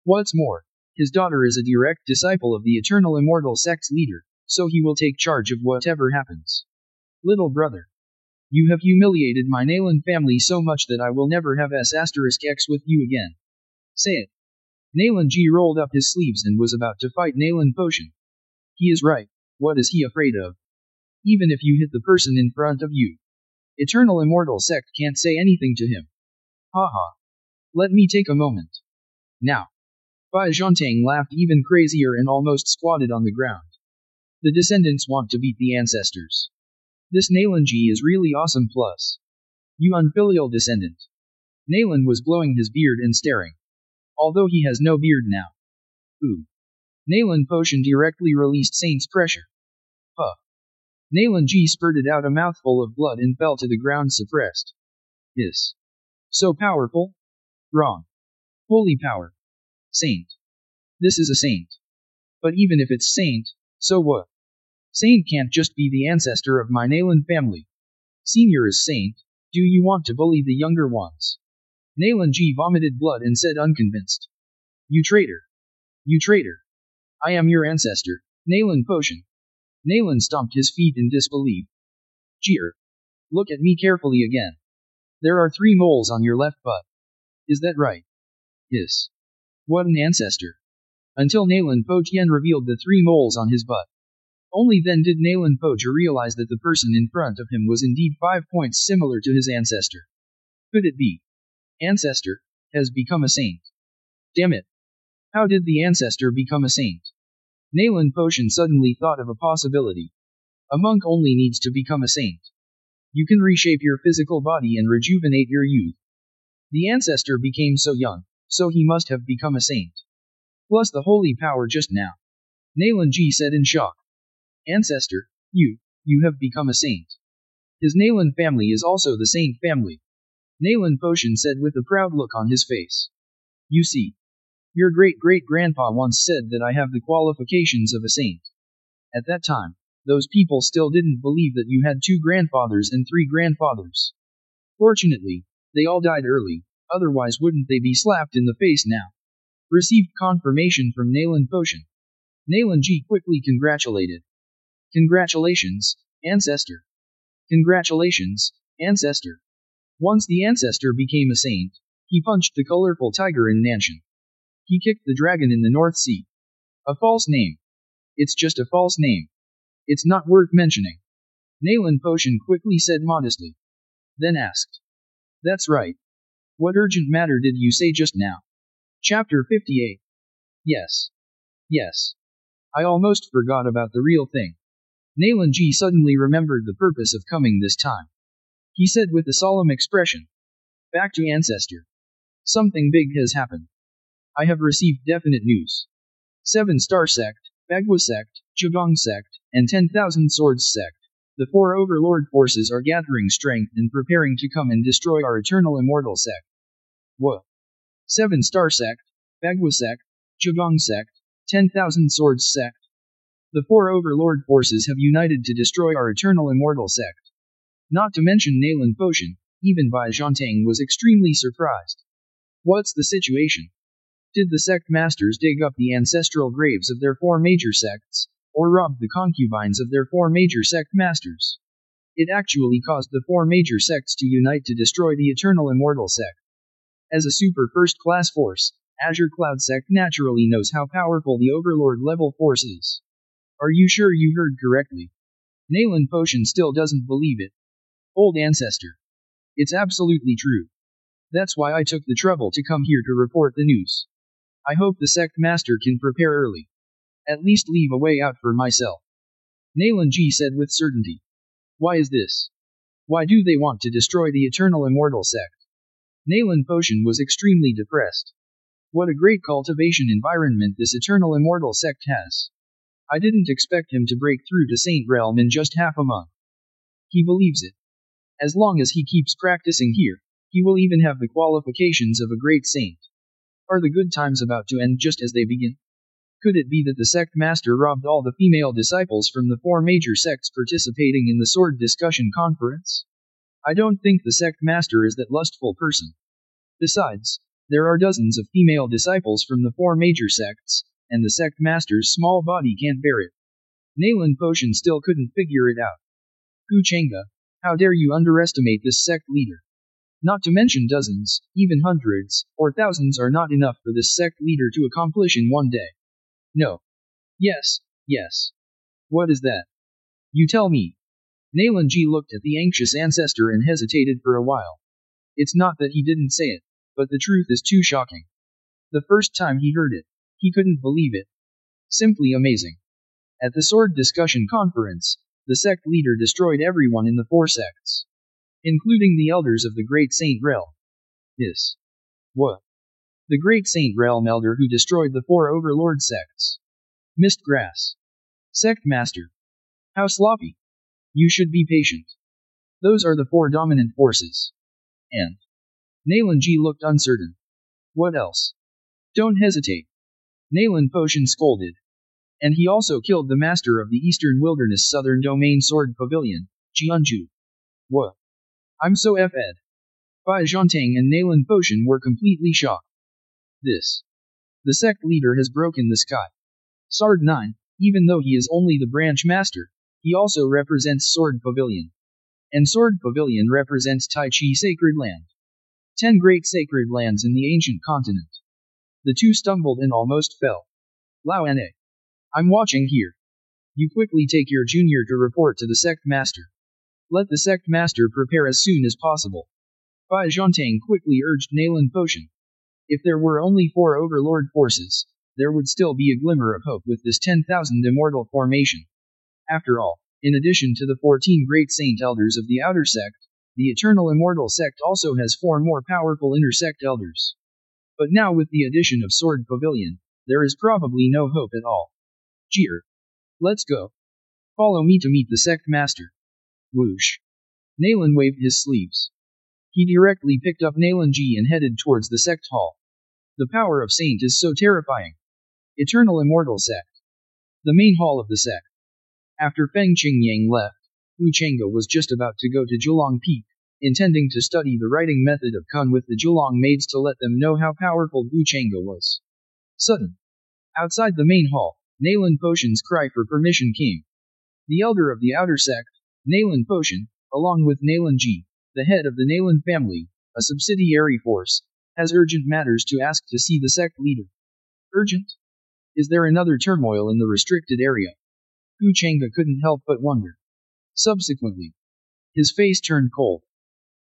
What's more, his daughter is a direct disciple of the Eternal Immortal sect's leader, so he will take charge of whatever happens. Little brother. You have humiliated my Nalan family so much that I will never have S*X with you again. Say it. Nalan Ji rolled up his sleeves and was about to fight Nalan Potion. He is right, what is he afraid of? Even if you hit the person in front of you. Eternal Immortal sect can't say anything to him. Haha. Let me take a moment. Now. Bai Zhantang laughed even crazier and almost squatted on the ground. The descendants want to beat the ancestors. This Nalan Ji is really awesome plus. You unfilial descendant. Nalan was blowing his beard and staring. Although he has no beard now. Ooh. Nalan Potion directly released Saint's pressure. Huh. Nalan Ji spurted out a mouthful of blood and fell to the ground suppressed. Is. So powerful? Wrong. Holy power. Saint. This is a saint. But even if it's saint, so what? Saint can't just be the ancestor of my Nalan family. Senior is saint, do you want to bully the younger ones? Nalan Ji vomited blood and said unconvinced. You traitor. You traitor. I am your ancestor, Nalan Potion. Nalan stomped his feet in disbelief. Jeer. Look at me carefully again. There are 3 moles on your left butt. Is that right? Yes. What an ancestor. Until Nalan Pochen revealed the 3 moles on his butt. Only then did Nalan Pocher realize that the person in front of him was indeed 5 points similar to his ancestor. Could it be? Ancestor has become a saint. Damn it. How did the ancestor become a saint? Nalan Potion suddenly thought of a possibility. A monk only needs to become a saint. You can reshape your physical body and rejuvenate your youth. The ancestor became so young, so he must have become a saint. Plus the holy power just now. Nalan Ji said in shock. Ancestor, you have become a saint. His Nalan family is also the saint family. Nalan Potion said with a proud look on his face. You see. Your great-great-grandpa once said that I have the qualifications of a saint. At that time, those people still didn't believe that you had 2 grandfathers and 3 grandfathers. Fortunately, they all died early, otherwise wouldn't they be slapped in the face now? Received confirmation from Nalan Potion. Nalan Ji quickly congratulated. Congratulations, ancestor. Congratulations, ancestor. Once the ancestor became a saint, he punched the colorful tiger in Nanshan. He kicked the dragon in the North Sea. A false name. It's just a false name. It's not worth mentioning. Nalan Potion quickly said modestly. Then asked. That's right. What urgent matter did you say just now? Chapter 58. Yes. Yes. I almost forgot about the real thing. Nalan Ji suddenly remembered the purpose of coming this time. He said with a solemn expression. Back to ancestor. Something big has happened. I have received definite news. 7-Star Sect, Bagua Sect, Zhegang Sect, and 10,000 Swords Sect. The 4 overlord forces are gathering strength and preparing to come and destroy our eternal immortal sect. What? 7-Star Sect, Bagua Sect, Zhegang Sect, 10,000 Swords Sect. The 4 overlord forces have united to destroy our eternal immortal sect. Not to mention Nalan Potion, even Bai Zhantang was extremely surprised. What's the situation? Did the sect masters dig up the ancestral graves of their 4 major sects, or rob the concubines of their 4 major sect masters? It actually caused the 4 major sects to unite to destroy the eternal immortal sect. As a super first-class force, Azure Cloud Sect naturally knows how powerful the overlord level force is. Are you sure you heard correctly? Nalan Potion still doesn't believe it. Old ancestor. It's absolutely true. That's why I took the trouble to come here to report the news. I hope the sect master can prepare early. At least leave a way out for myself. Nalan Ji said with certainty. Why is this? Why do they want to destroy the Eternal Immortal Sect? Nalan Potion was extremely depressed. What a great cultivation environment this Eternal Immortal Sect has. I didn't expect him to break through to Saint Realm in just half a month. He believes it. As long as he keeps practicing here, he will even have the qualifications of a great saint. Are the good times about to end just as they begin? Could it be that the sect master robbed all the female disciples from the 4 major sects participating in the sword discussion conference? I don't think the sect master is that lustful person. Besides, there are dozens of female disciples from the 4 major sects, and the sect master's small body can't bear it. Nalan Potion still couldn't figure it out. Gu Chengge, how dare you underestimate this sect leader? Not to mention dozens, even hundreds, or thousands are not enough for this sect leader to accomplish in one day. No. Yes, yes. What is that? You tell me. Nalan Ji looked at the anxious ancestor and hesitated for a while. It's not that he didn't say it, but the truth is too shocking. The first time he heard it, he couldn't believe it. Simply amazing. At the sword discussion conference, the sect leader destroyed everyone in the 4 sects, including the elders of the Great Saint Realm. This. What? The Great Saint Realm elder who destroyed the 4 overlord sects. Mist Grass. Sect Master. How sloppy. You should be patient. Those are the 4 dominant forces. And Nalan Ji looked uncertain. What else? Don't hesitate. Nalan Potion scolded. And he also killed the master of the Eastern Wilderness Southern Domain Sword Pavilion, Jianju. What? I'm so fed. Bai Zhantang and Nalan Potion were completely shocked. This. The sect leader has broken the sky. Sword 9, even though he is only the branch master, he also represents Sword Pavilion. And Sword Pavilion represents Tai Chi Sacred Land. 10 great sacred lands in the ancient continent. The two stumbled and almost fell. Lao Na. I'm watching here. You quickly take your junior to report to the sect master. Let the sect master prepare as soon as possible. Bai Zhantang quickly urged Nalan Potion. If there were only 4 overlord forces, there would still be a glimmer of hope with this 10,000 immortal formation. After all, in addition to the 14 great saint elders of the outer sect, the Eternal Immortal Sect also has 4 more powerful inner sect elders. But now with the addition of Sword Pavilion, there is probably no hope at all. Jeer. Let's go. Follow me to meet the sect master. Whoosh. Nalan waved his sleeves. He directly picked up Nalan Ji and headed towards the sect hall. The power of Saint is so terrifying. Eternal Immortal Sect. The main hall of the sect. After Feng Qingyang left, Gu Chengge was just about to go to Zhulong Peak, intending to study the writing method of Kun with the Zhulong maids to let them know how powerful Gu Chengge was. Sudden. Outside the main hall, Nalan Potion's cry for permission came. The elder of the outer sect, Nalan Potion, along with Nalan Ji, the head of the Nalan family, a subsidiary force, has urgent matters to ask to see the sect leader. Urgent? Is there another turmoil in the restricted area? Gu Chengge couldn't help but wonder. Subsequently, his face turned cold.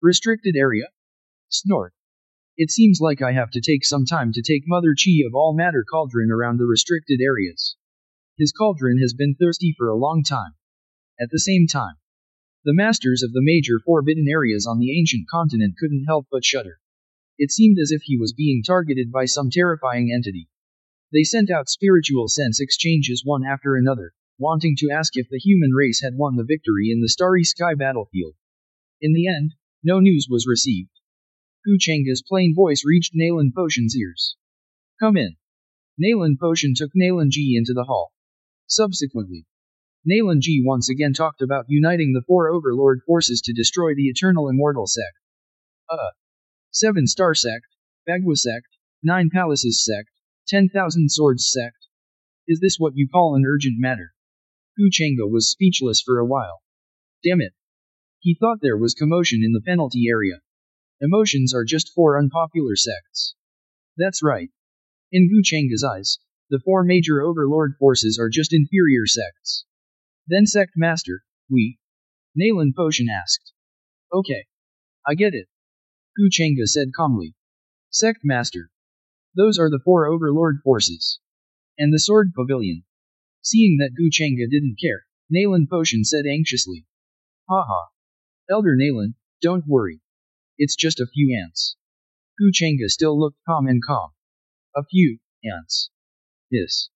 Restricted area? Snort. It seems like I have to take some time to take Mother Chi of all matter cauldron around the restricted areas. His cauldron has been thirsty for a long time. At the same time, the masters of the major forbidden areas on the ancient continent couldn't help but shudder. It seemed as if he was being targeted by some terrifying entity. They sent out spiritual sense exchanges one after another, wanting to ask if the human race had won the victory in the starry sky battlefield. In the end, no news was received. Gu Chengge's plain voice reached Nalan Potion's ears. Come in. Nalan Potion took Nalan Ji into the hall. Subsequently, Nalan Ji once again talked about uniting the 4 overlord forces to destroy the Eternal Immortal Sect. 7 Star Sect, Bagua Sect, 9 Palaces Sect, 10,000 Swords Sect. Is this what you call an urgent matter? Gu Chengge was speechless for a while. Damn it. He thought there was commotion in the penalty area. Emotions are just 4 unpopular sects. That's right. In Gu Chengge's eyes, the 4 major overlord forces are just inferior sects. Then Sect Master, we? Nalan Potion asked. Okay. I get it. Gu Chengge said calmly. Sect Master. Those are the 4 overlord forces. And the Sword Pavilion. Seeing that Gu Chengge didn't care, Nalan Potion said anxiously. Haha. Elder Nalan, don't worry. It's just a few ants. Gu Changa still looked calm and calm. A few ants. This.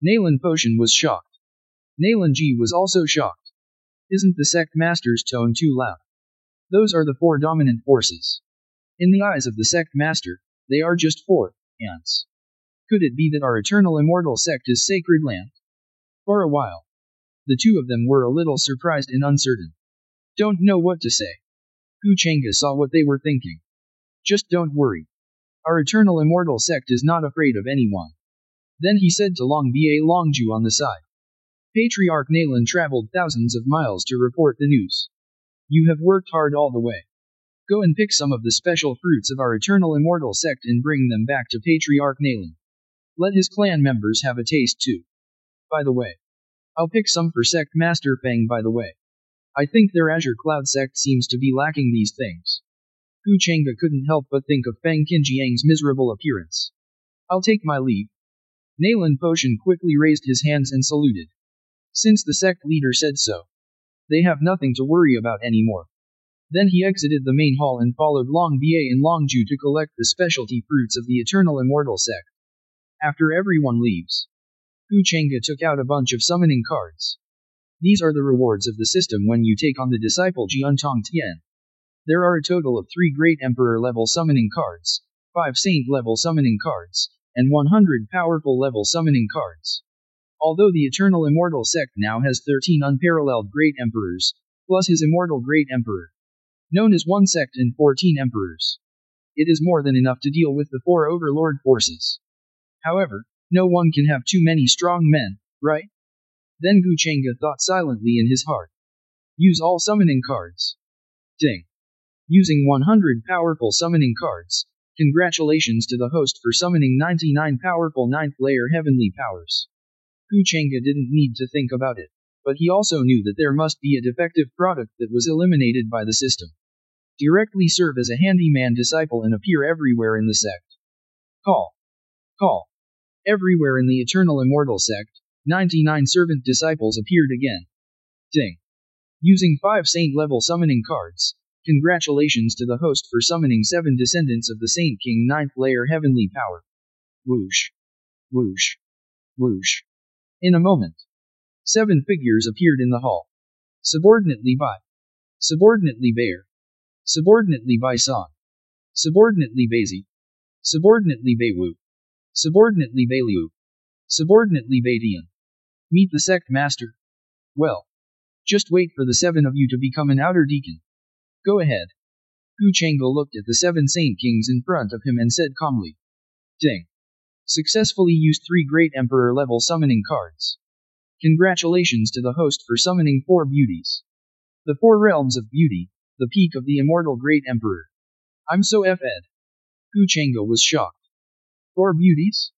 Nalan Potion was shocked. Nalan Ji was also shocked. Isn't the sect master's tone too loud? Those are the four dominant forces. In the eyes of the sect master, they are just four ants. Could it be that our eternal immortal sect is sacred land? For a while, the two of them were a little surprised and uncertain. Don't know what to say. Gu Changa saw what they were thinking. Just don't worry. Our eternal immortal sect is not afraid of anyone. Then he said to Long Ba Longju on the side. Patriarch Nalan traveled thousands of miles to report the news. You have worked hard all the way. Go and pick some of the special fruits of our eternal immortal sect and bring them back to Patriarch Nalan. Let his clan members have a taste too. By the way, I'll pick some for Sect Master Feng by the way. I think their Azure Cloud sect seems to be lacking these things. Gu Changa couldn't help but think of Feng Qinjiang's miserable appearance. I'll take my leave. Nalan Potion quickly raised his hands and saluted. Since the sect leader said so, they have nothing to worry about anymore. Then he exited the main hall and followed Long Ba and Long Ju to collect the specialty fruits of the eternal immortal sect. After everyone leaves, Gu Changa took out a bunch of summoning cards. These are the rewards of the system when you take on the disciple Jiantong Tian. There are a total of 3 Great Emperor level summoning cards, 5 Saint level summoning cards, and 100 powerful level summoning cards. Although the Eternal Immortal Sect now has 13 unparalleled Great Emperors, plus his Immortal Great Emperor, known as one sect and 14 Emperors, it is more than enough to deal with the 4 Overlord forces. However, no one can have too many strong men, right? Then Gu Changa thought silently in his heart. Use all summoning cards. Ding. Using 100 powerful summoning cards. Congratulations to the host for summoning 99 powerful 9th layer heavenly powers. Gu Changa didn't need to think about it, but he also knew that there must be a defective product that was eliminated by the system. Directly serve as a handyman disciple and appear everywhere in the sect. Call. Everywhere in the Eternal Immortal Sect, 99 servant disciples appeared again. Ding. Using 5 Saint level summoning cards. Congratulations to the host for summoning 7 descendants of the Saint King 9th layer heavenly power. Whoosh. Whoosh. Whoosh. In a moment, 7 figures appeared in the hall. Subordinately by. Subordinately Bayer. Subordinately by Song. Subordinately Bazi. Subordinately Beiwu. Subordinately Beiliu. Subordinately Beidian. Meet the sect master. Well, just wait for the 7 of you to become an outer deacon. Go ahead. Gu Changa looked at the 7 Saint Kings in front of him and said calmly. Ding. Successfully used 3 Great Emperor level summoning cards. Congratulations to the host for summoning 4 beauties. The 4 realms of beauty, the peak of the immortal Great Emperor. I'm so fed. Gu Changa was shocked. 4 beauties?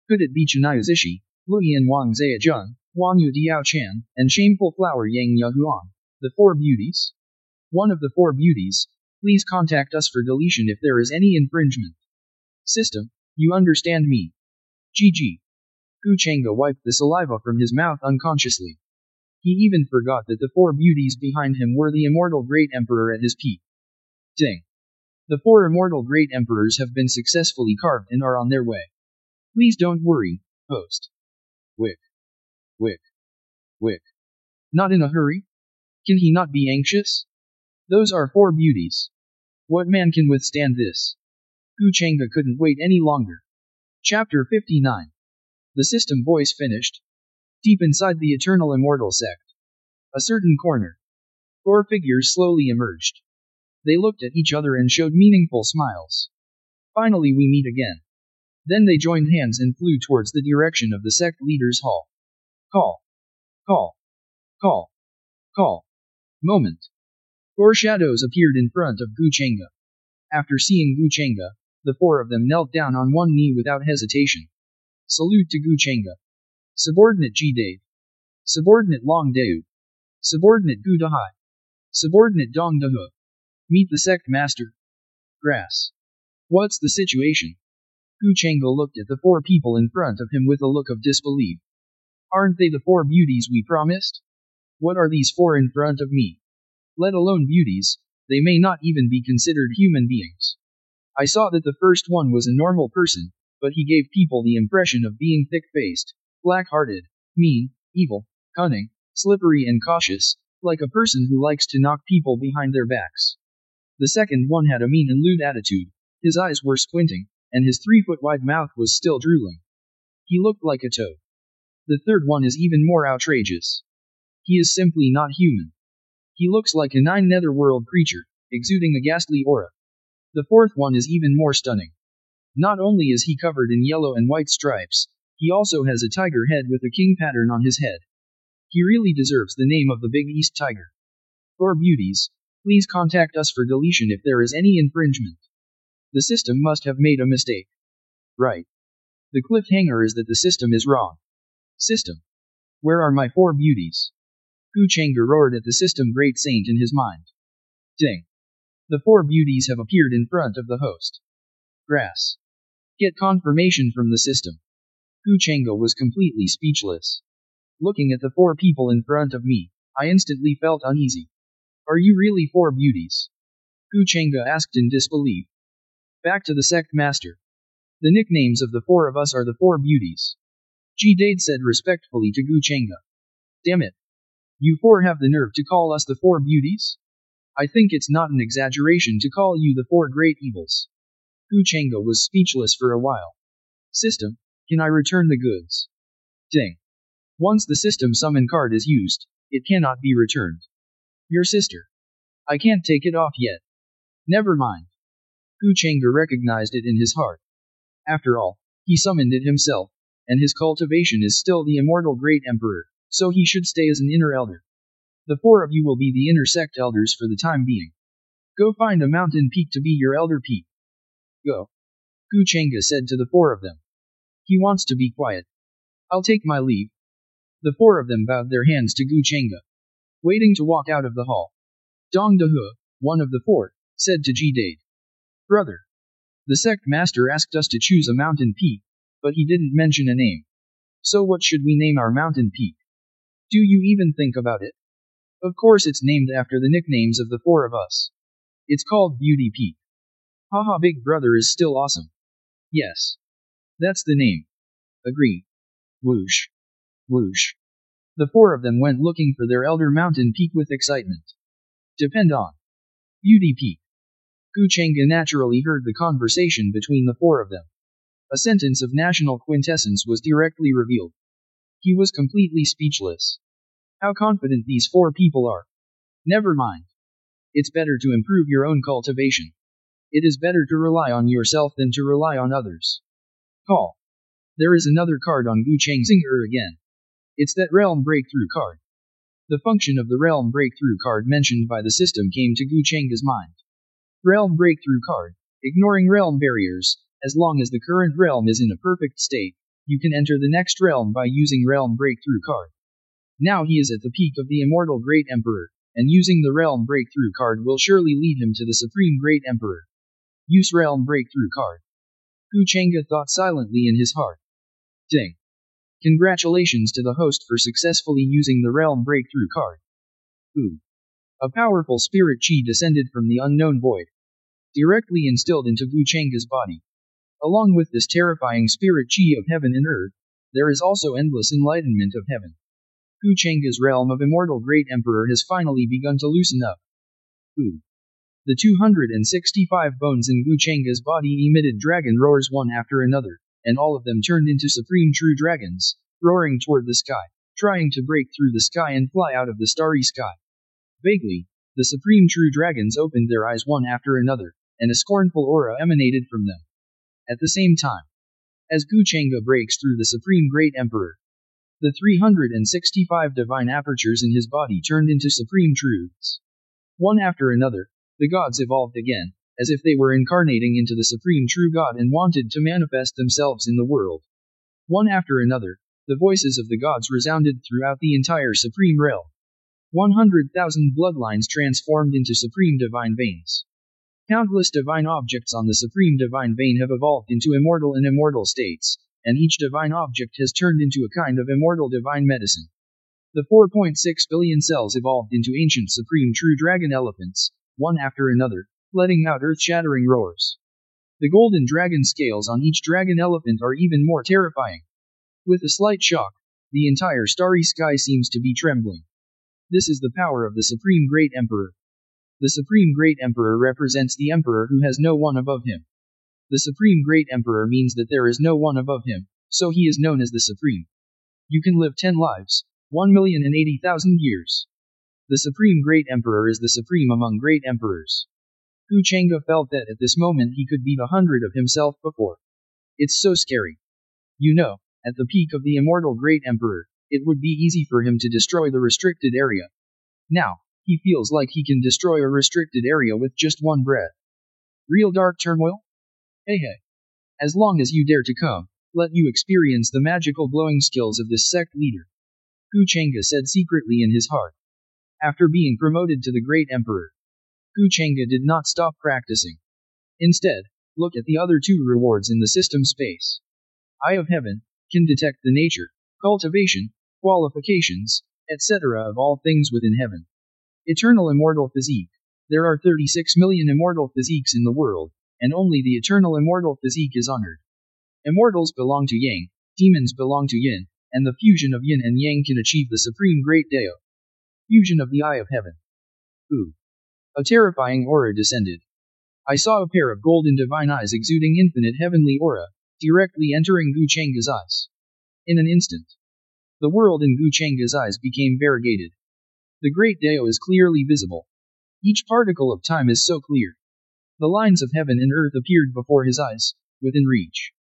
Could it be Chennai Zishi, Luyan Wang Zhejiang, Wang Yu Diao Chan, and Shameful Flower Yang Yahuang, the 4 beauties? One of the 4 beauties, please contact us for deletion if there is any infringement. System, you understand me. GG. Gu Changa wiped the saliva from his mouth unconsciously. He even forgot that the 4 beauties behind him were the immortal Great Emperor at his peak. Ding. The 4 immortal Great Emperors have been successfully carved and are on their way. Please don't worry, host. Wick. Not in a hurry? Can he not be anxious? Those are 4 beauties. What man can withstand this? Gu Changa couldn't wait any longer. Chapter 59. The system voice finished. Deep inside the Eternal Immortal Sect. A certain corner. 4 figures slowly emerged. They looked at each other and showed meaningful smiles. Finally we meet again. Then they joined hands and flew towards the direction of the sect leader's hall. Call. Moment. 4 shadows appeared in front of Gu Changa. After seeing Gu Changa, the 4 of them knelt down on one knee without hesitation. Salute to Gu Changa. Subordinate Ji Dave. Subordinate Long Deu. Subordinate Gu Dahai. Subordinate Dong Dahu. Meet the sect master. Grass. What's the situation? Gu Changa looked at the 4 people in front of him with a look of disbelief. Aren't they the 4 beauties we promised? What are these 4 in front of me? let alone beauties, they may not even be considered human beings. I saw that the first one was a normal person, but he gave people the impression of being thick-faced, black-hearted, mean, evil, cunning, slippery and cautious, like a person who likes to knock people behind their backs. The second one had a mean and lewd attitude, his eyes were squinting, and his 3-foot-wide mouth was still drooling. He looked like a toad. The third one is even more outrageous. He is simply not human. He looks like a netherworld creature, exuding a ghastly aura. The fourth one is even more stunning. Not only is he covered in yellow and white stripes, he also has a tiger head with a king pattern on his head. He really deserves the name of the Big East Tiger. For beauties, please contact us for deletion if there is any infringement. The system must have made a mistake. Right. The cliffhanger is that the system is wrong. System. Where are my 4 beauties? Gu Changa roared at the system great saint in his mind. Ding. The 4 beauties have appeared in front of the host. Grass. Get confirmation from the system. Gu Changa was completely speechless. Looking at the 4 people in front of me, I instantly felt uneasy. Are you really 4 beauties? Gu Changa asked in disbelief. Back to the sect master. The nicknames of the 4 of us are the 4 beauties. G-Dade said respectfully to Gu Changa. Damn it. You 4 have the nerve to call us the 4 beauties? I think it's not an exaggeration to call you the 4 great evils. Gu Changa was speechless for a while. System, can I return the goods? Ding. Once the system summon card is used, it cannot be returned. Your sister. I can't take it off yet. Never mind. Gu Changa recognized it in his heart. After all, he summoned it himself, and his cultivation is still the immortal great emperor, so he should stay as an inner elder. The 4 of you will be the inner sect elders for the time being. Go find a mountain peak to be your elder peak. Go. Gu Changa said to the 4 of them. He wants to be quiet. I'll take my leave. The 4 of them bowed their hands to Gu Changa. Waiting to walk out of the hall. Dong Dehe, one of the 4, said to G-Dade. Brother. The sect master asked us to choose a mountain peak, but he didn't mention a name. So what should we name our mountain peak? Do you even think about it? Of course it's named after the nicknames of the 4 of us. It's called Beauty Peak. Haha, Big Brother is still awesome. Yes. That's the name. Agree. Whoosh. Whoosh. The 4 of them went looking for their elder mountain peak with excitement. Depend on. Beauty Peak. Gu Changa naturally heard the conversation between the 4 of them. A sentence of national quintessence was directly revealed. He was completely speechless. How confident these 4 people are. Never mind. It's better to improve your own cultivation. It is better to rely on yourself than to rely on others. Call. There is another card on Gu Chang's again. It's that Realm Breakthrough card. The function of the Realm Breakthrough card mentioned by the system came to Gu Chang's mind. Realm Breakthrough card. Ignoring realm barriers, as long as the current realm is in a perfect state, you can enter the next realm by using Realm Breakthrough card. Now he is at the peak of the immortal Great Emperor, and using the Realm Breakthrough card will surely lead him to the Supreme Great Emperor. Use Realm Breakthrough card. Gu Changa thought silently in his heart. Ding. Congratulations to the host for successfully using the Realm Breakthrough card. Ooh. A powerful spirit chi descended from the unknown void. Directly instilled into Gu Changa's body. Along with this terrifying spirit chi of heaven and earth, there is also endless enlightenment of heaven. Gu Changa's realm of immortal great emperor has finally begun to loosen up. Ooh. The 265 bones in Gu Changa's body emitted dragon roars one after another, and all of them turned into supreme true dragons, roaring toward the sky, trying to break through the sky and fly out of the starry sky. Vaguely, the supreme true dragons opened their eyes one after another, and a scornful aura emanated from them. At the same time, as Gu Changa breaks through the supreme great emperor, the 365 divine apertures in his body turned into supreme truths. One after another, the gods evolved again, as if they were incarnating into the supreme true God and wanted to manifest themselves in the world. One after another, the voices of the gods resounded throughout the entire supreme realm. 100,000 bloodlines transformed into supreme divine veins. Countless divine objects on the supreme divine vein have evolved into immortal and immortal states, and each divine object has turned into a kind of immortal divine medicine. The 4.6 billion cells evolved into ancient supreme true dragon elephants, one after another, letting out earth-shattering roars. The golden dragon scales on each dragon elephant are even more terrifying. With a slight shock, the entire starry sky seems to be trembling. This is the power of the Supreme Great Emperor. The Supreme Great Emperor represents the Emperor who has no one above him. The Supreme Great Emperor means that there is no one above him, so he is known as the Supreme. You can live 10 lives, 1,080,000 years. The Supreme Great Emperor is the supreme among great emperors. Gu Chengge felt that at this moment he could beat 100 of himself before. It's so scary. You know, at the peak of the immortal Great Emperor, it would be easy for him to destroy the restricted area. Now, he feels like he can destroy a restricted area with just one breath. Real dark turmoil? Hey. As long as you dare to come, let you experience the magical glowing skills of this sect leader. Gu Chengge said secretly in his heart. After being promoted to the Great Emperor, Gu Chengge did not stop practicing. Instead, look at the other two rewards in the system space. Eye of Heaven can detect the nature, cultivation, qualifications, etc. of all things within heaven. Eternal Immortal Physique. There are 36 million immortal physiques in the world, and only the eternal immortal physique is honored. Immortals belong to Yang, demons belong to Yin, and the fusion of Yin and Yang can achieve the supreme great Dao. Fusion of the Eye of Heaven. Ooh. A terrifying aura descended. I saw a pair of golden divine eyes exuding infinite heavenly aura, directly entering Gu Chengge's eyes. In an instant, the world in Gu Chengge's eyes became variegated. The great Dao is clearly visible. Each particle of time is so clear. The lines of heaven and earth appeared before his eyes, within reach.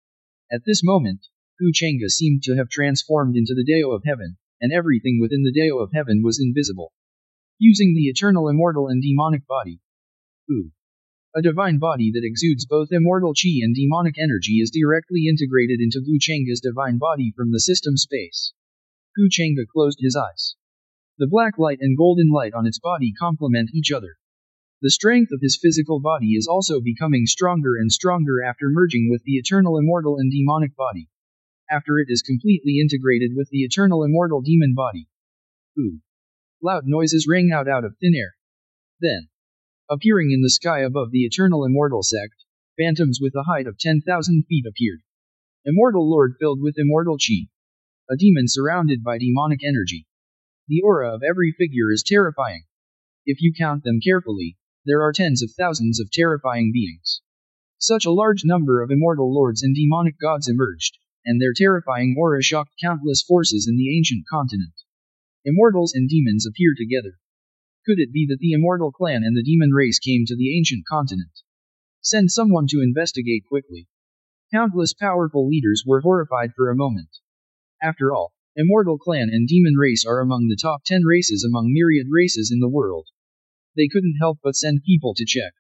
At this moment, Gu Chengge seemed to have transformed into the Dao of heaven, and everything within the Dao of heaven was invisible. Using the eternal immortal and demonic body. Ooh. A divine body that exudes both immortal chi and demonic energy is directly integrated into Gu Chengge's divine body from the system space. Gu Chengge closed his eyes. The black light and golden light on its body complement each other. The strength of his physical body is also becoming stronger and stronger after merging with the eternal immortal and demonic body. After it is completely integrated with the eternal immortal demon body. Ooh. Loud noises rang out of thin air. Then, appearing in the sky above the eternal immortal sect, phantoms with a height of 10,000 feet appeared. Immortal Lord filled with immortal chi. A demon surrounded by demonic energy. The aura of every figure is terrifying. If you count them carefully, there are tens of thousands of terrifying beings. Such a large number of immortal lords and demonic gods emerged, and their terrifying aura shocked countless forces in the ancient continent. Immortals and demons appear together. Could it be that the immortal clan and the demon race came to the ancient continent? Send someone to investigate quickly. Countless powerful leaders were horrified for a moment. After all, immortal clan and demon race are among the top 10 races among myriad races in the world. They couldn't help but send people to check.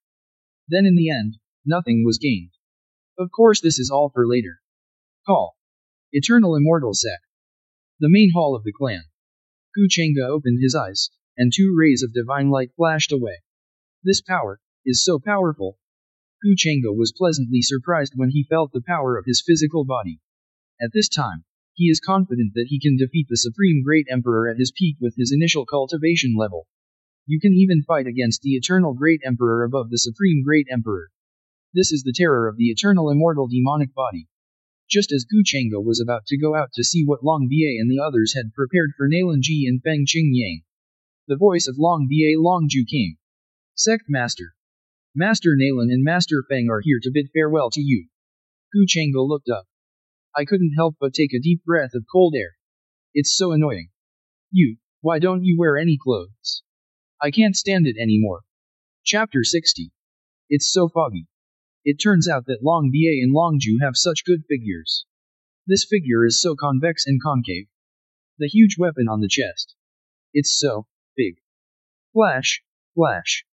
Then in the end, nothing was gained. Of course this is all for later. Call. Eternal Immortal Sect. The main hall of the clan. Gu Chengge opened his eyes, and 2 rays of divine light flashed away. This power is so powerful. Gu Chengge was pleasantly surprised when he felt the power of his physical body. At this time, he is confident that he can defeat the Supreme Great Emperor at his peak with his initial cultivation level. You can even fight against the Eternal Great Emperor above the Supreme Great Emperor. This is the terror of the Eternal Immortal Demonic Body. Just as Gu Chengge was about to go out to see what Long Bie and the others had prepared for Nalan Ji and Feng Qing Yang, the voice of Long Bie Longju came. Sect Master. Master Nalan and Master Feng are here to bid farewell to you. Gu Chengge looked up. I couldn't help but take a deep breath of cold air. It's so annoying. Why don't you wear any clothes? I can't stand it anymore. Chapter 60. It's so foggy. It turns out that Long Bie and Longju have such good figures. This figure is so convex and concave. The huge weapon on the chest. It's so big. Flash, flash.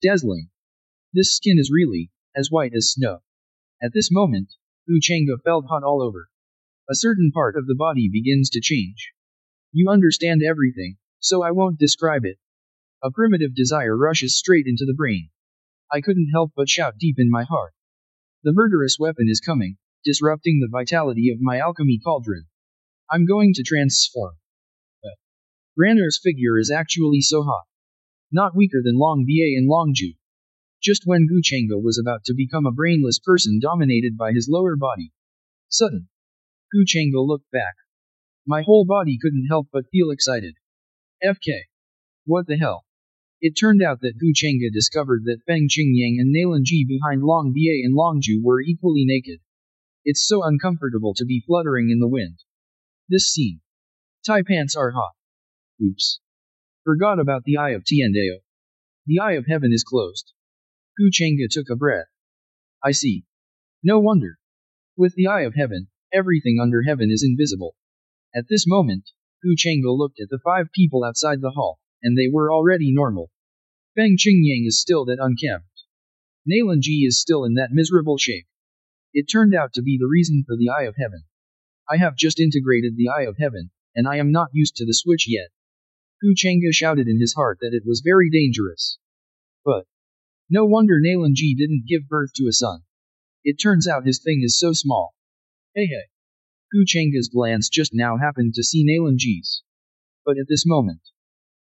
Dazzling. This skin is really as white as snow. At this moment, Gu Chengge felt hot all over. A certain part of the body begins to change. You understand everything, so I won't describe it. A primitive desire rushes straight into the brain. I couldn't help but shout deep in my heart. The murderous weapon is coming, disrupting the vitality of my alchemy cauldron. I'm going to transform. Ran'er's figure is actually so hot. Not weaker than Long Ba and Long Ju. Just when Gu Changa was about to become a brainless person dominated by his lower body. Sudden. Gu Changa looked back. My whole body couldn't help but feel excited. FK. What the hell? It turned out that Gu Changa discovered that Feng Qingyang and Nalan Ji behind Long Ba and Long Ju were equally naked. It's so uncomfortable to be fluttering in the wind. This scene. Thai pants are hot. Oops. Forgot about the Eye of Tiandao. The Eye of Heaven is closed. Gu Changa took a breath. I see. No wonder. With the Eye of Heaven, everything under heaven is invisible. At this moment, Gu Changa looked at the 5 people outside the hall, and they were already normal. Feng Qingyang is still that unkempt. Nalan Ji is still in that miserable shape. It turned out to be the reason for the Eye of Heaven. I have just integrated the Eye of Heaven, and I am not used to the switch yet. Gu Changa shouted in his heart that it was very dangerous. But no wonder Nalan Ji didn't give birth to a son. It turns out his thing is so small. Hey. Gu Changa's glance just now happened to see Nalan Ji's. But at this moment,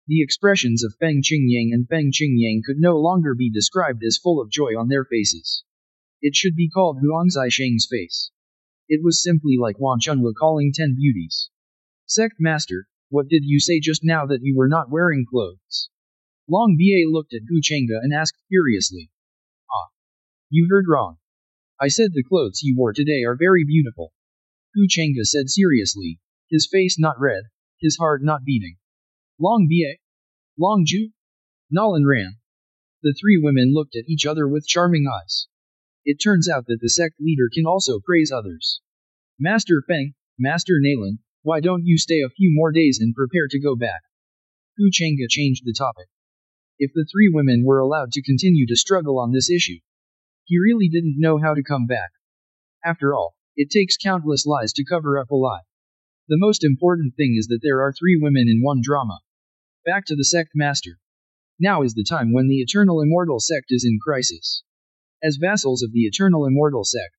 the expressions of Feng Qingyang and Feng Qingyang could no longer be described as full of joy on their faces. It should be called Huang Zisheng's face. It was simply like Wan Chunhua calling 10 beauties. Sect Master, what did you say just now that you were not wearing clothes? Long Ba looked at Gu Changa and asked furiously. Ah. You heard wrong. I said the clothes you wore today are very beautiful. Gu Changa said seriously, his face not red, his heart not beating. Long Ba? Long Ju? Nalan Ran. The 3 women looked at each other with charming eyes. It turns out that the sect leader can also praise others. Master Feng, Master Nalan, why don't you stay a few more days and prepare to go back? Gu Changa changed the topic. If the 3 women were allowed to continue to struggle on this issue, he really didn't know how to come back. After all, it takes countless lies to cover up a lie. The most important thing is that there are 3 women in one drama. Back to the sect master. Now is the time when the Eternal Immortal sect is in crisis. As vassals of the Eternal Immortal sect,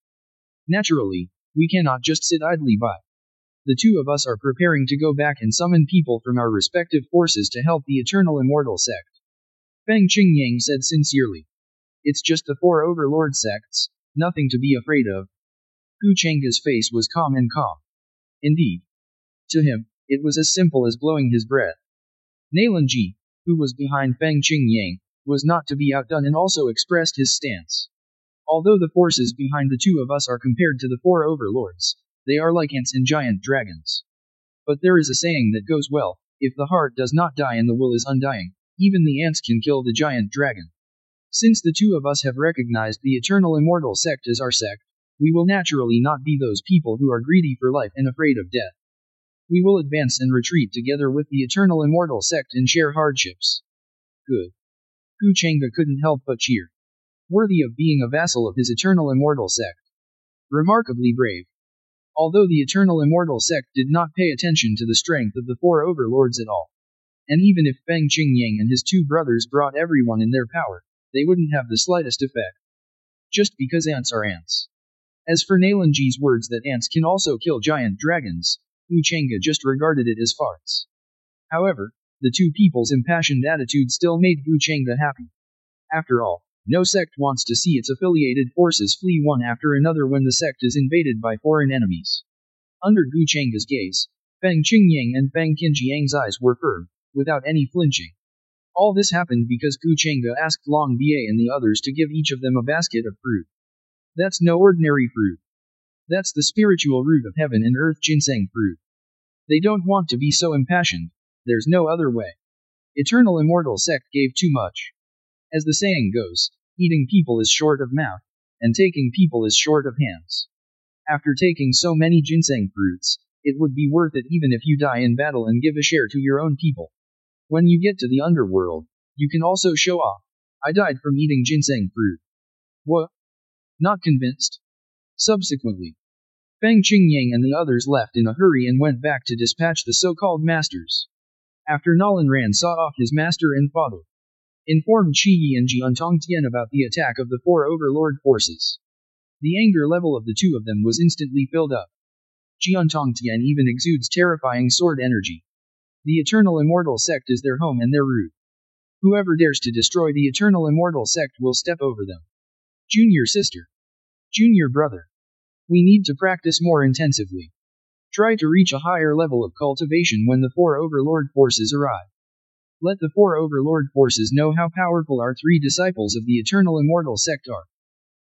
naturally, we cannot just sit idly by. The 2 of us are preparing to go back and summon people from our respective forces to help the Eternal Immortal sect. Feng Qingyang said sincerely. It's just the 4 overlord sects, nothing to be afraid of. Gu Changa's face was calm and calm. Indeed. To him, it was as simple as blowing his breath. Nalan Ji, who was behind Feng Qingyang, was not to be outdone and also expressed his stance. Although the forces behind the 2 of us are compared to the 4 overlords, they are like ants and giant dragons. But there is a saying that goes well, if the heart does not die and the will is undying, even the ants can kill the giant dragon. Since the 2 of us have recognized the Eternal Immortal sect as our sect, we will naturally not be those people who are greedy for life and afraid of death. We will advance and retreat together with the Eternal Immortal sect and share hardships. Good. Gu Changa couldn't help but cheer. Worthy of being a vassal of his Eternal Immortal sect. Remarkably brave. Although the Eternal Immortal sect did not pay attention to the strength of the 4 overlords at all. And even if Feng Qingyang and his 2 brothers brought everyone in their power, they wouldn't have the slightest effect. Just because ants are ants. As for Nalan Ji's words that ants can also kill giant dragons, Gu Changa just regarded it as farts. However, the 2 people's impassioned attitude still made Gu Changa happy. After all, no sect wants to see its affiliated forces flee one after another when the sect is invaded by foreign enemies. Under Gu Changa's gaze, Feng Qingyang and Feng Qinjiang's eyes were firm, without any flinching. All this happened because Gu Changa asked Long Ba and the others to give each of them a basket of fruit. That's no ordinary fruit. That's the spiritual root of heaven and earth ginseng fruit. They don't want to be so impassioned, there's no other way. Eternal Immortal sect gave too much. As the saying goes, eating people is short of mouth, and taking people is short of hands. After taking so many ginseng fruits, it would be worth it even if you die in battle and give a share to your own people. When you get to the underworld, you can also show off. I died from eating ginseng fruit. What? Not convinced? Subsequently, Feng Qingyang and the others left in a hurry and went back to dispatch the so-called masters. After Nalan Ran saw off his master and father, informed Qi Yi and Jian Tongtian about the attack of the 4 overlord forces. The anger level of the 2 of them was instantly filled up. Jian Tongtian even exudes terrifying sword energy. The Eternal Immortal Sect is their home and their root. Whoever dares to destroy the Eternal Immortal Sect will step over them. Junior sister. Junior brother. We need to practice more intensively. Try to reach a higher level of cultivation when the 4 Overlord forces arrive. Let the 4 Overlord forces know how powerful our 3 disciples of the Eternal Immortal Sect are.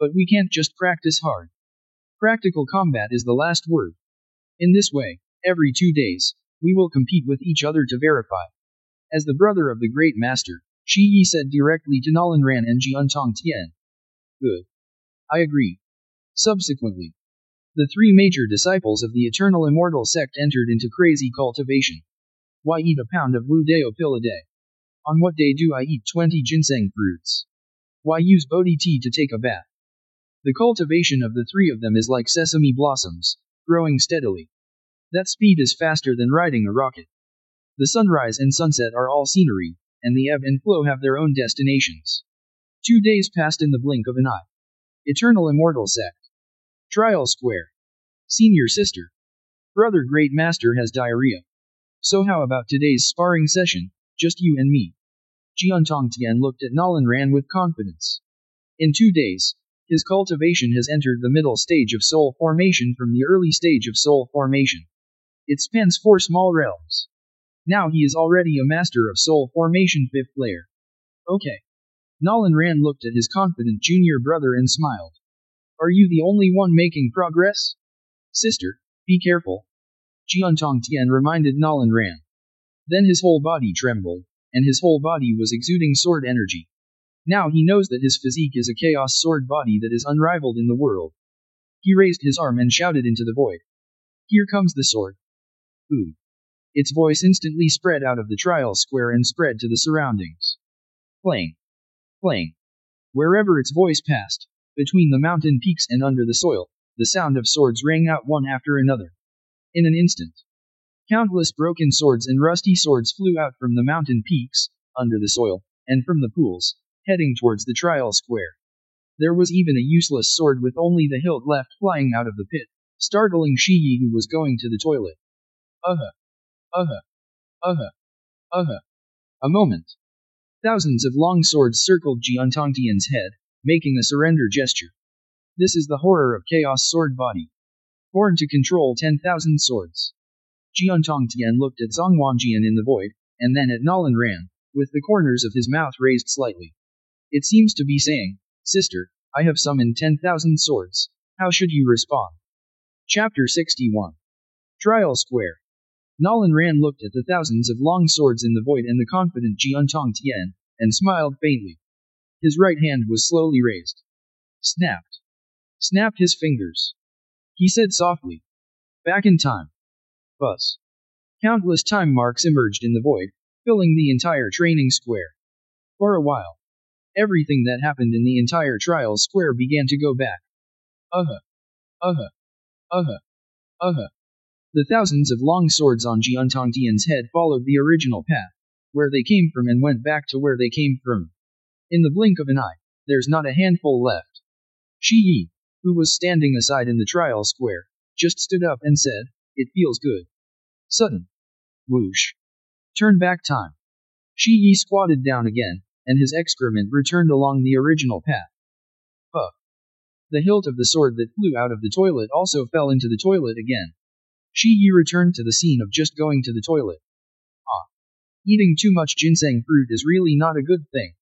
But we can't just practice hard. Practical combat is the last word. In this way, every 2 days, we will compete with each other to verify. As the brother of the Great Master, Shi Yi said directly to Nalanran and Jiantong Tian. Good. I agree. Subsequently, the 3 major disciples of the Eternal Immortal Sect entered into crazy cultivation. Why eat a pound of Wu Dao pill a day? On what day do I eat 20 ginseng fruits? Why use Bodhi tea to take a bath? The cultivation of the 3 of them is like sesame blossoms, growing steadily. That speed is faster than riding a rocket. The sunrise and sunset are all scenery, and the ebb and flow have their own destinations. 2 days passed in the blink of an eye. Eternal Immortal Sect. Trial Square. Senior sister. Brother Great Master has diarrhea. So how about today's sparring session, just you and me? Jiantong Tian looked at Nalanran with confidence. In 2 days, his cultivation has entered the middle stage of soul formation from the early stage of soul formation. It spans 4 small realms. Now he is already a master of soul formation 5th layer. Okay. Nalanran looked at his confident junior brother and smiled. Are you the only one making progress? Sister, be careful. Jiantong Tian reminded Nalanran. Then his whole body trembled, and his whole body was exuding sword energy. Now he knows that his physique is a chaos sword body that is unrivaled in the world. He raised his arm and shouted into the void. Here comes the sword. Ooh. Its voice instantly spread out of the trial square and spread to the surroundings. Playing. Playing. Wherever its voice passed, between the mountain peaks and under the soil, the sound of swords rang out one after another. In an instant, countless broken swords and rusty swords flew out from the mountain peaks, under the soil, and from the pools, heading towards the trial square. There was even a useless sword with only the hilt left flying out of the pit, startling Shi Yi who was going to the toilet. A moment. Thousands of long swords circled Jiantong Tian's head, making a surrender gesture. This is the horror of Chaos Sword Body. Born to control 10,000 swords. Jiantong Tian looked at Zhang Wanjian in the void, and then at Nalanran, with the corners of his mouth raised slightly. It seems to be saying, Sister, I have summoned 10,000 swords. How should you respond? Chapter 61. Trial Square. Nalanran looked at the thousands of long swords in the void and the confident Jiantong Tian, and smiled faintly. His right hand was slowly raised. Snapped. Snapped his fingers. He said softly. Back in time. Buzz. Countless time marks emerged in the void, filling the entire training square. For a while, everything that happened in the entire trial square began to go back. The thousands of long swords on Jiantong Tian's head followed the original path, where they came from and went back to where they came from. In the blink of an eye, there's not a handful left. Shi Yi, who was standing aside in the trial square, just stood up and said, It feels good. Sudden. Whoosh. Turn back time. Shi Yi squatted down again, and his excrement returned along the original path. Puff. The hilt of the sword that flew out of the toilet also fell into the toilet again. Shi Yi returned to the scene of just going to the toilet. Eating too much ginseng fruit is really not a good thing.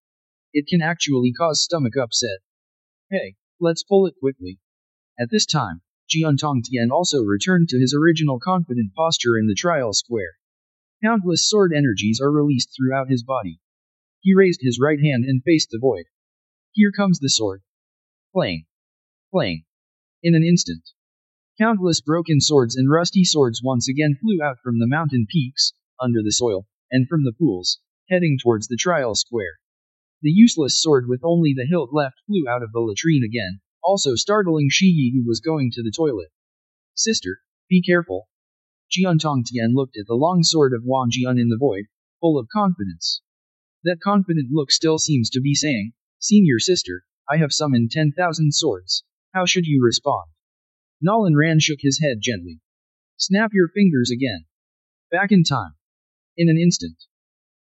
It can actually cause stomach upset. Hey, let's pull it quickly. At this time, Jiantong Tian also returned to his original confident posture in the trial square. Countless sword energies are released throughout his body. He raised his right hand and faced the void. Here comes the sword. Playing. Playing. In an instant. Countless broken swords and rusty swords once again flew out from the mountain peaks, under the soil, and from the pools, heading towards the trial square. The useless sword with only the hilt left flew out of the latrine again, also startling Shi Yi who was going to the toilet. Sister, be careful. Jiantong Tian looked at the long sword of Wang Jian in the void, full of confidence. That confident look still seems to be saying, Senior sister, I have summoned 10,000 swords. How should you respond? Nalanran shook his head gently. Snap your fingers again. Back in time. In an instant,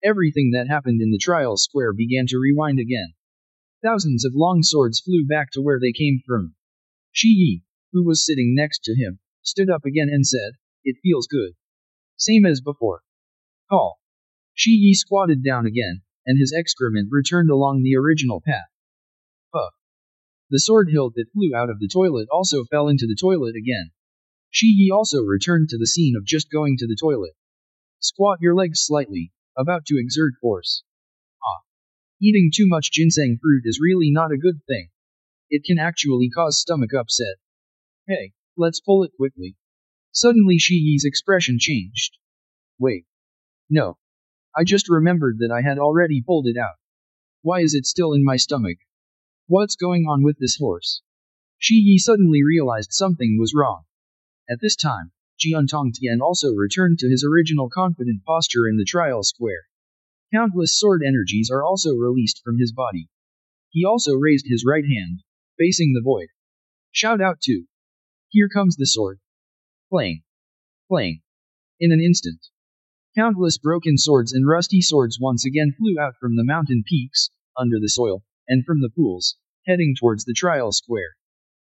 everything that happened in the trial square began to rewind again. Thousands of long swords flew back to where they came from. Shi Yi, who was sitting next to him, stood up again and said, "It feels good. Same as before." Call. Shi Yi squatted down again, and his excrement returned along the original path. Puff. The sword hilt that flew out of the toilet also fell into the toilet again. Shi Yi also returned to the scene of just going to the toilet. Squat your legs slightly, about to exert force. Ah. Eating too much ginseng fruit is really not a good thing. It can actually cause stomach upset. Hey, let's pull it quickly. Suddenly Shi Yi's expression changed. Wait. No. I just remembered that I had already pulled it out. Why is it still in my stomach? What's going on with this horse? Shi Yi suddenly realized something was wrong. At this time, Jian Tongtian also returned to his original confident posture in the trial square. Countless sword energies are also released from his body. He also raised his right hand, facing the void. Shout out to. Here comes the sword. Playing. Playing. In an instant. Countless broken swords and rusty swords once again flew out from the mountain peaks, under the soil, and from the pools, heading towards the trial square.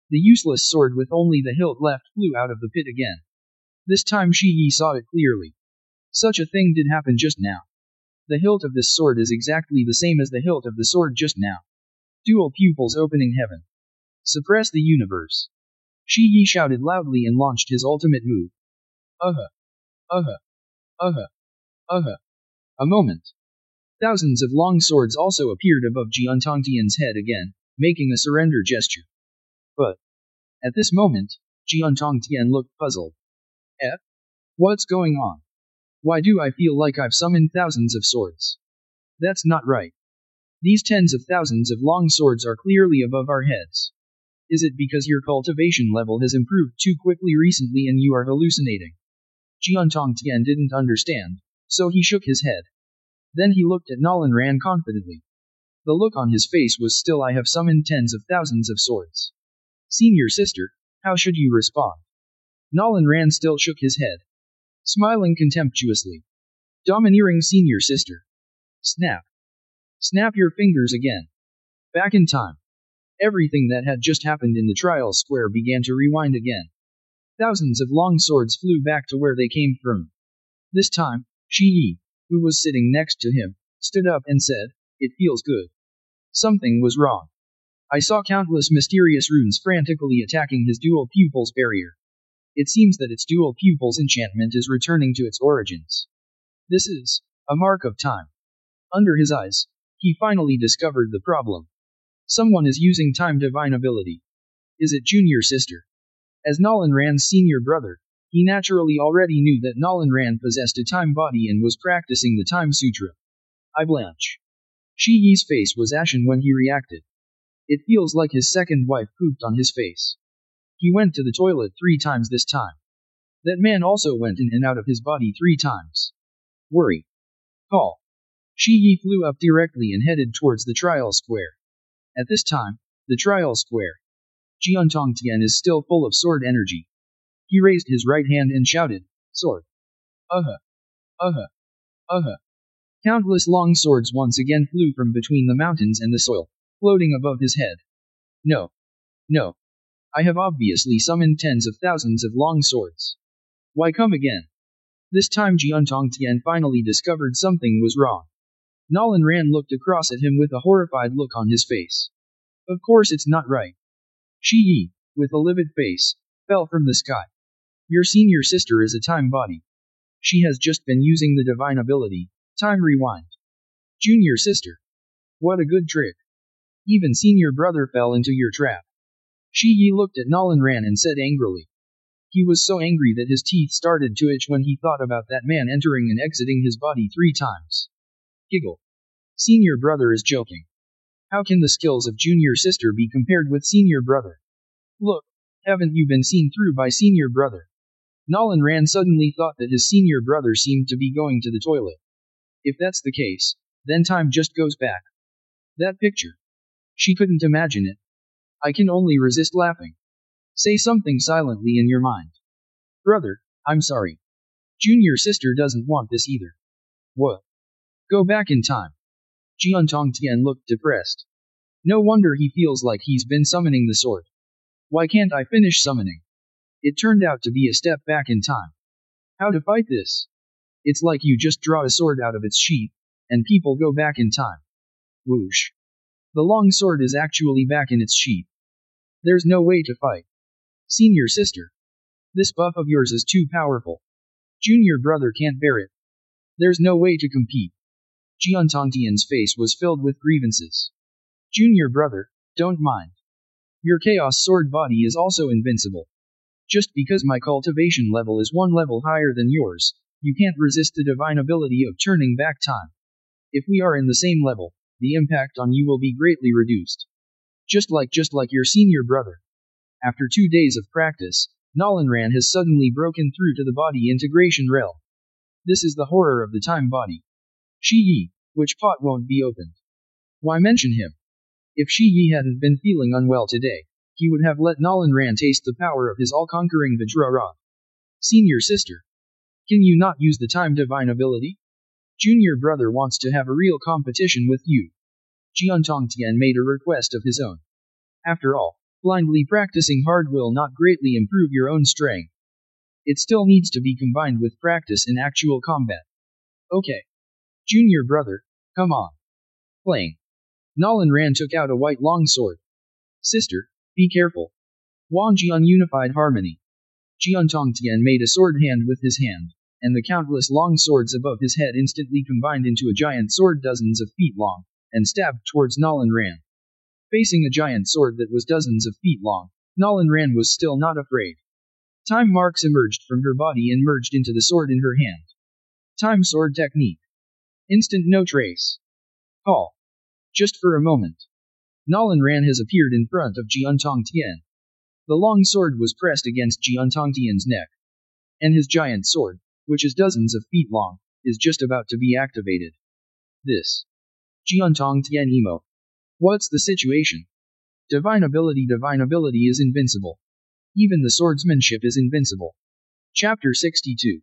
The useless sword with only the hilt left flew out of the pit again. This time Shi Yi saw it clearly. Such a thing did happen just now. The hilt of this sword is exactly the same as the hilt of the sword just now. Dual pupils opening heaven. Suppress the universe. Shi Yi shouted loudly and launched his ultimate move. Uh-huh. Uh-huh. Uh-huh. Uh-huh. A moment. Thousands of long swords also appeared above Jian Tongtian's head again, making a surrender gesture. But, at this moment, Jian Tongtian looked puzzled. What's going on? Why do I feel like I've summoned thousands of swords? That's not right. These tens of thousands of long swords are clearly above our heads. Is it because your cultivation level has improved too quickly recently and you are hallucinating? Jian Tongtian didn't understand, so he shook his head. Then he looked at Nolan Ran confidently. The look on his face was still, I have summoned tens of thousands of swords. Senior sister, how should you respond? Nolan Ran still shook his head. Smiling contemptuously. Domineering senior sister. Snap. Snap your fingers again. Back in time. Everything that had just happened in the trial square began to rewind again. Thousands of long swords flew back to where they came from. This time, Shi Yi, who was sitting next to him, stood up and said, "It feels good." Something was wrong. I saw countless mysterious runes frantically attacking his dual pupils barrier. It seems that its dual pupils enchantment is returning to its origins. This is a mark of time. Under his eyes, he finally discovered the problem. Someone is using time divine ability. Is it junior sister? As Nolan Ran's senior brother, he naturally already knew that Nolan Ran possessed a time body and was practicing the time sutra. I blanch. Shi Yi's face was ashen when he reacted. It feels like his second wife pooped on his face. He went to the toilet 3 times this time. That man also went in and out of his body 3 times. Worry. Call. Shi Yi flew up directly and headed towards the trial square. At this time, the trial square. Jian Tongtian is still full of sword energy. He raised his right hand and shouted, "Sword." Uh-huh. Uh-huh. Uh-huh. Countless long swords once again flew from between the mountains and the soil, floating above his head. No. No. I have obviously summoned tens of thousands of long swords. Why come again? This time Jian Tongtian finally discovered something was wrong. Nolan Ran looked across at him with a horrified look on his face. Of course it's not right. Shi Yi, with a livid face, fell from the sky. Your senior sister is a time body. She has just been using the divine ability, Time Rewind. Junior sister. What a good trick. Even senior brother fell into your trap. Shi Yi looked at Nolan Ran and said angrily. He was so angry that his teeth started to itch when he thought about that man entering and exiting his body 3 times. Giggle. Senior brother is joking. How can the skills of junior sister be compared with senior brother? Look, haven't you been seen through by senior brother? Nolan Ran suddenly thought that his senior brother seemed to be going to the toilet. If that's the case, then time just goes back. That picture. She couldn't imagine it. I can only resist laughing. Say something silently in your mind. Brother, I'm sorry. Junior sister doesn't want this either. What? Go back in time. Jian Tongtian looked depressed. No wonder he feels like he's been summoning the sword. Why can't I finish summoning? It turned out to be a step back in time. How to fight this? It's like you just draw a sword out of its sheath, and people go back in time. Whoosh. The long sword is actually back in its sheath. There's no way to fight. Senior sister. This buff of yours is too powerful. Junior brother can't bear it. There's no way to compete. Jian Tongtian's face was filled with grievances. Junior brother, don't mind. Your Chaos Sword body is also invincible. Just because my cultivation level is one level higher than yours, you can't resist the divine ability of turning back time. If we are in the same level, the impact on you will be greatly reduced. Just like your senior brother. After 2 days of practice, Nalanran has suddenly broken through to the body integration realm. This is the horror of the time body. Shi Yi, which pot won't be opened? Why mention him? If Shi Yi hadn't been feeling unwell today, he would have let Nalanran taste the power of his all-conquering Vajra Rod. Senior sister. Can you not use the time divine ability? Junior brother wants to have a real competition with you. Jian Tongtian made a request of his own. After all, blindly practicing hard will not greatly improve your own strength. It still needs to be combined with practice in actual combat. Okay. Junior brother, come on. Playing. Nalanran took out a white longsword. Sister, be careful. Wangjian unified harmony. Jian Tongtian made a sword hand with his hand, and the countless long swords above his head instantly combined into a giant sword dozens of feet long, and stabbed towards Nalanran. Facing a giant sword that was dozens of feet long, Nalanran was still not afraid. Time marks emerged from her body and merged into the sword in her hand. Time sword technique. Instant no trace. Call. Just for a moment. Nalanran has appeared in front of Jian Tongtian. The long sword was pressed against Jian Tongtian's neck. And his giant sword, which is dozens of feet long, is just about to be activated. This. Jian Tongtian emo. What's the situation? Divine ability is invincible. Even the swordsmanship is invincible. Chapter 62.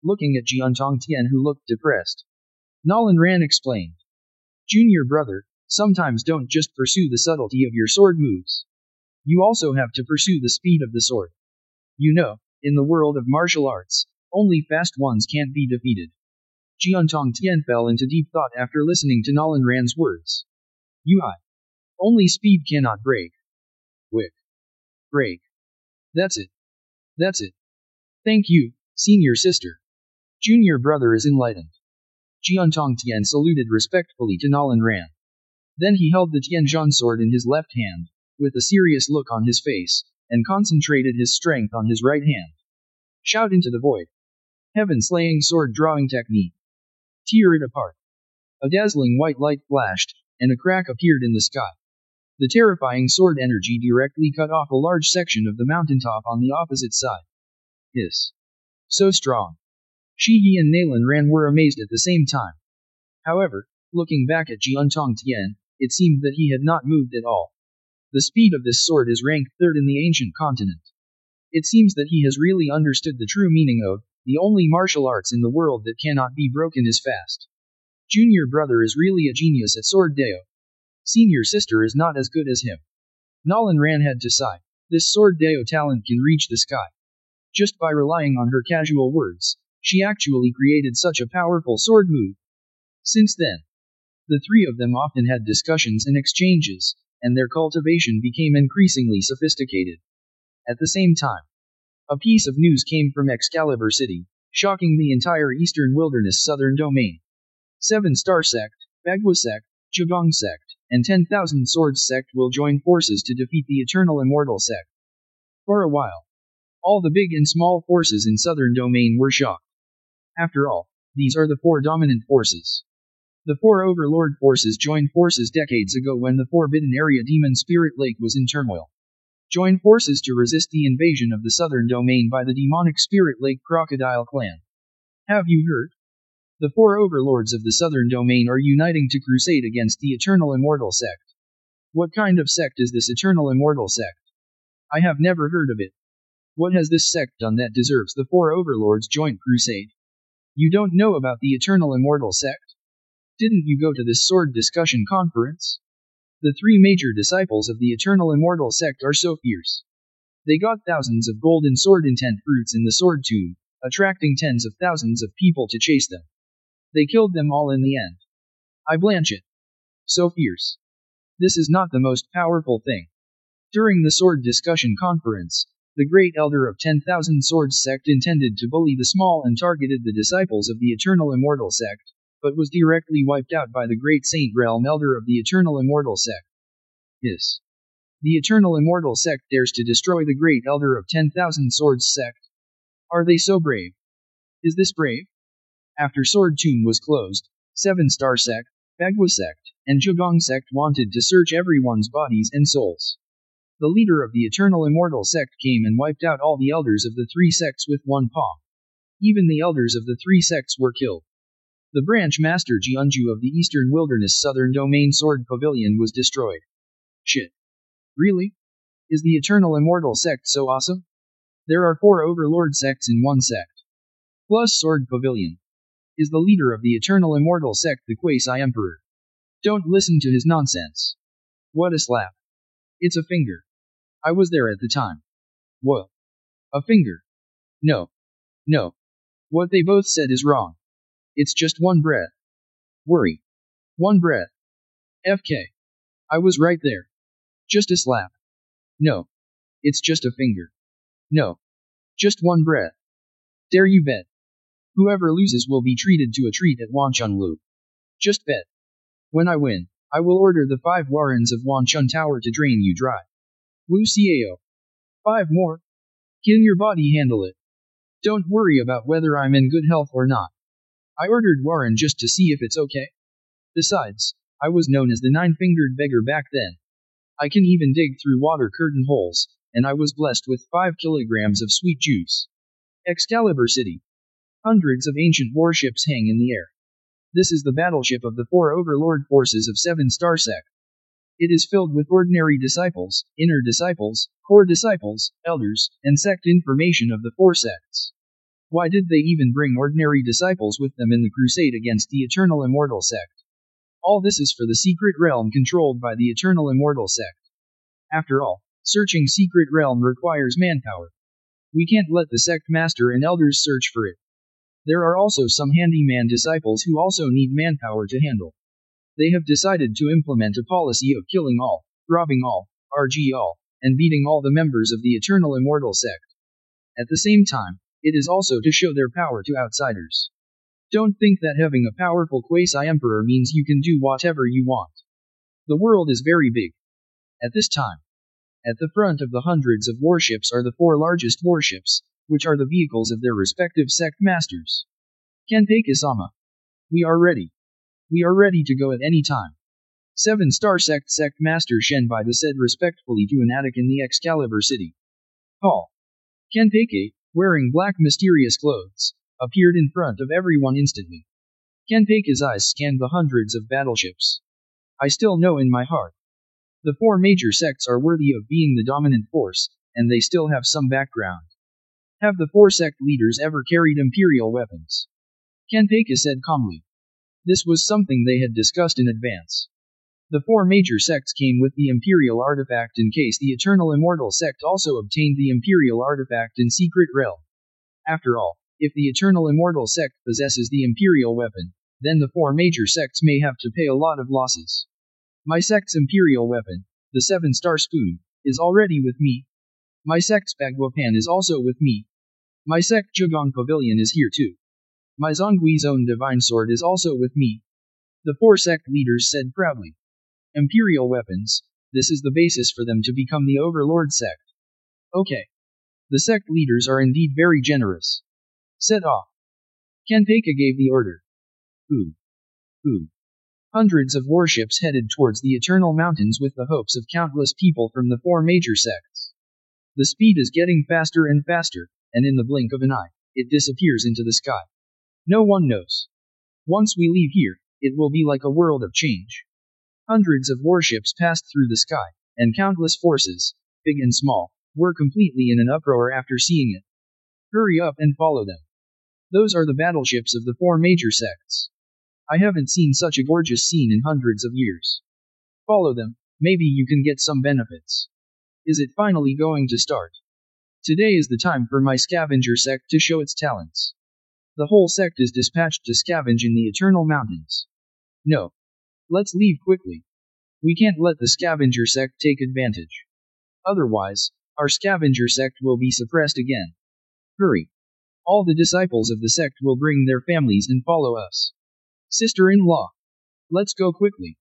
Looking at Jian Tongtian who looked depressed. Nalanran explained. Junior brother, sometimes don't just pursue the subtlety of your sword moves. You also have to pursue the speed of the sword. You know, in the world of martial arts, only fast ones can't be defeated. Jian Tongtian fell into deep thought after listening to Nalanran's words. UI. Only speed cannot break. Wick. Break. That's it. That's it. Thank you, senior sister. Junior brother is enlightened. Jian Tongtian saluted respectfully to Nalanran. Then he held the Tianzhan sword in his left hand, with a serious look on his face, and concentrated his strength on his right hand. Shout into the void. Heaven-slaying sword drawing technique. Tear it apart. A dazzling white light flashed, and a crack appeared in the sky. The terrifying sword energy directly cut off a large section of the mountaintop on the opposite side. Hiss. So strong. Shi Yi and Nalanran were amazed at the same time. However, looking back at Jian Tongtian, it seemed that he had not moved at all. The speed of this sword is ranked third in the ancient continent. It seems that he has really understood the true meaning of, the only martial arts in the world that cannot be broken is fast. Junior brother is really a genius at sword deo. Senior sister is not as good as him. Nalanran had to sigh. This sword deo talent can reach the sky. Just by relying on her casual words, she actually created such a powerful sword move. Since then, the three of them often had discussions and exchanges, and their cultivation became increasingly sophisticated. At the same time, a piece of news came from Excalibur City, shocking the entire Eastern Wilderness Southern Domain. 7-Star Sect, Bagua Sect, Zhegang Sect, and 10,000 Swords Sect will join forces to defeat the Eternal Immortal Sect. For a while, all the big and small forces in Southern Domain were shocked. After all, these are the 4 dominant forces. The 4 Overlord forces joined forces decades ago when the Forbidden Area Demon Spirit Lake was in turmoil. Joined forces to resist the invasion of the Southern Domain by the demonic Spirit Lake Crocodile clan. Have you heard? The 4 overlords of the Southern Domain are uniting to crusade against the Eternal Immortal Sect. What kind of sect is this Eternal Immortal Sect? I have never heard of it. What has this sect done that deserves the 4 overlords' joint crusade? You don't know about the Eternal Immortal Sect? Didn't you go to this sword discussion conference? The three major disciples of the Eternal Immortal Sect are so fierce. They got thousands of golden sword intent fruits in the sword tomb, attracting tens of thousands of people to chase them. They killed them all in the end. I blanch it. So fierce. This is not the most powerful thing. During the sword discussion conference, the great elder of 10,000 Swords sect intended to bully the small and targeted the disciples of the Eternal Immortal Sect, but was directly wiped out by the great Saint Realm elder of the Eternal Immortal Sect. Yes. The Eternal Immortal Sect dares to destroy the great elder of 10,000 Swords sect. Are they so brave? Is this brave? After Sword Tomb was closed, 7-Star Sect, Bagua Sect, and Zhegang Sect wanted to search everyone's bodies and souls. The leader of the Eternal Immortal Sect came and wiped out all the elders of the three sects with one palm. Even the elders of the three sects were killed. The branch master Jianju of the Eastern Wilderness Southern Domain Sword Pavilion was destroyed. Shit. Really? Is the Eternal Immortal Sect so awesome? There are 4 overlord sects in one sect. Plus Sword Pavilion. Is the leader of the Eternal Immortal Sect the Quasi-Emperor? Don't listen to his nonsense. What a slap. It's a finger. I was there at the time. What? A finger? No. No. What they both said is wrong. It's just one breath. Worry. One breath. FK. I was right there. Just a slap. No. It's just a finger. No. Just one breath. Dare you bet? Whoever loses will be treated to a treat at Wanchunlu. Just bet. When I win, I will order the 5 Warrens of Wanchun Tower to drain you dry. Wu Xiao. 5 more? Can your body handle it? Don't worry about whether I'm in good health or not. I ordered Warren just to see if it's okay. Besides, I was known as the 9-fingered beggar back then. I can even dig through water curtain holes, and I was blessed with 5 kilograms of sweet juice. Excalibur City. Hundreds of ancient warships hang in the air. This is the battleship of the 4 overlord forces of 7-Star Sect. It is filled with ordinary disciples, inner disciples, core disciples, elders, and sect information of the 4 sects. Why did they even bring ordinary disciples with them in the crusade against the Eternal Immortal Sect? All this is for the secret realm controlled by the Eternal Immortal Sect. After all, searching secret realm requires manpower. We can't let the sect master and elders search for it. There are also some handyman disciples who also need manpower to handle. They have decided to implement a policy of killing all, robbing all, RG all, and beating all the members of the Eternal Immortal Sect. At the same time, it is also to show their power to outsiders. Don't think that having a powerful quasi-emperor means you can do whatever you want. The world is very big. At this time, at the front of the hundreds of warships are the 4 largest warships, which are the vehicles of their respective sect masters. Kanpei-sama. We are ready. We are ready to go at any time. 7-Star Sect Sect Master Shenbai said respectfully to an attic in the Excalibur City. Hall. Kanpei, wearing black mysterious clothes, appeared in front of everyone instantly. Kanpei's eyes scanned the hundreds of battleships. I still know in my heart. The 4 major sects are worthy of being the dominant force, and they still have some background. Have the 4 sect leaders ever carried imperial weapons? Kanpei said calmly. This was something they had discussed in advance. The 4 major sects came with the Imperial Artifact in case the Eternal Immortal Sect also obtained the Imperial Artifact in Secret Realm. After all, if the Eternal Immortal Sect possesses the Imperial weapon, then the 4 major sects may have to pay a lot of losses. My sect's Imperial weapon, the 7-Star Spoon, is already with me. My sect's Bagua Pan is also with me. My sect Zhegang Pavilion is here too. My Zonggui's own Divine Sword is also with me. The 4 sect leaders said proudly. Imperial weapons, this is the basis for them to become the Overlord sect. Okay. The sect leaders are indeed very generous. Set off. Kanpei gave the order. Ooh. Hundreds of warships headed towards the Eternal Mountains with the hopes of countless people from the 4 major sects. The speed is getting faster and faster, and in the blink of an eye, it disappears into the sky. No one knows. Once we leave here, it will be like a world of change. Hundreds of warships passed through the sky, and countless forces, big and small, were completely in an uproar after seeing it. Hurry up and follow them. Those are the battleships of the four major sects. I haven't seen such a gorgeous scene in hundreds of years. Follow them, maybe you can get some benefits. Is it finally going to start? Today is the time for my scavenger sect to show its talents. The whole sect is dispatched to scavenge in the Eternal Mountains. No. Let's leave quickly. We can't let the scavenger sect take advantage. Otherwise, our scavenger sect will be suppressed again. Hurry. All the disciples of the sect will bring their families and follow us. Sister-in-law. Let's go quickly.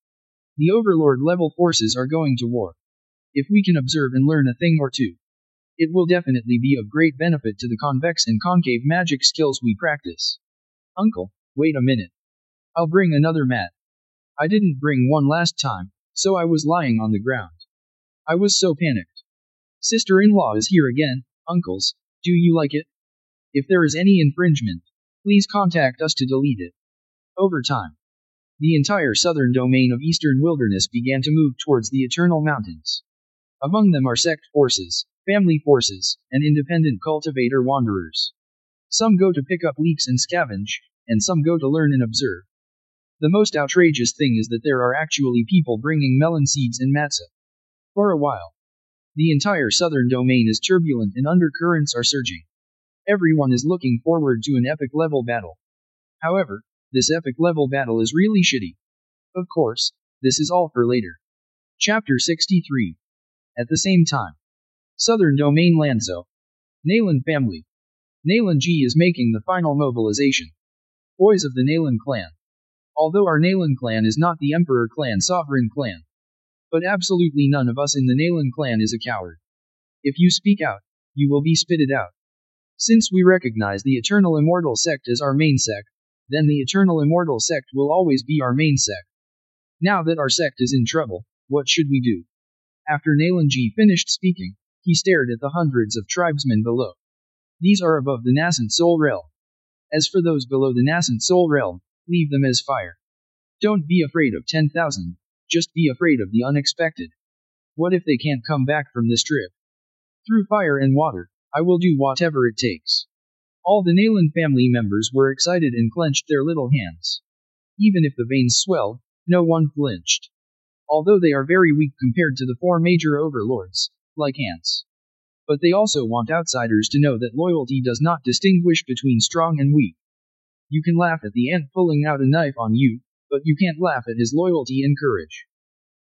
The Overlord-level forces are going to war. If we can observe and learn a thing or two, it will definitely be of great benefit to the convex and concave magic skills we practice. Uncle, wait a minute. I'll bring another mat. I didn't bring one last time, so I was lying on the ground. I was so panicked. Sister-in-law is here again. Uncles, do you like it? If there is any infringement, please contact us to delete it. Over time, the entire southern domain of Eastern Wilderness began to move towards the Eternal Mountains. Among them are sect forces, family forces, and independent cultivator wanderers. Some go to pick up leeks and scavenge, and some go to learn and observe. The most outrageous thing is that there are actually people bringing melon seeds and matzah. For a while, the entire southern domain is turbulent and undercurrents are surging. Everyone is looking forward to an epic level battle. However, this epic level battle is really shitty. Of course, this is all for later. Chapter 63. At the same time, Southern Domain Lanzo. Nalan family. Nalan G is making the final mobilization. Boys of the Nalan clan. Although our Nalan clan is not the Emperor clan sovereign clan. But absolutely none of us in the Nalan clan is a coward. If you speak out, you will be spitted out. Since we recognize the Eternal Immortal sect as our main sect, then the Eternal Immortal sect will always be our main sect. Now that our sect is in trouble, what should we do? After Nalan G finished speaking, he stared at the hundreds of tribesmen below. These are above the nascent soul realm. As for those below the nascent soul realm, leave them as fire. Don't be afraid of 10,000, just be afraid of the unexpected. What if they can't come back from this trip? Through fire and water, I will do whatever it takes. All the Nalan family members were excited and clenched their little hands. Even if the veins swelled, no one flinched. Although they are very weak compared to the four major overlords, like ants. But they also want outsiders to know that loyalty does not distinguish between strong and weak. You can laugh at the ant pulling out a knife on you, but you can't laugh at his loyalty and courage.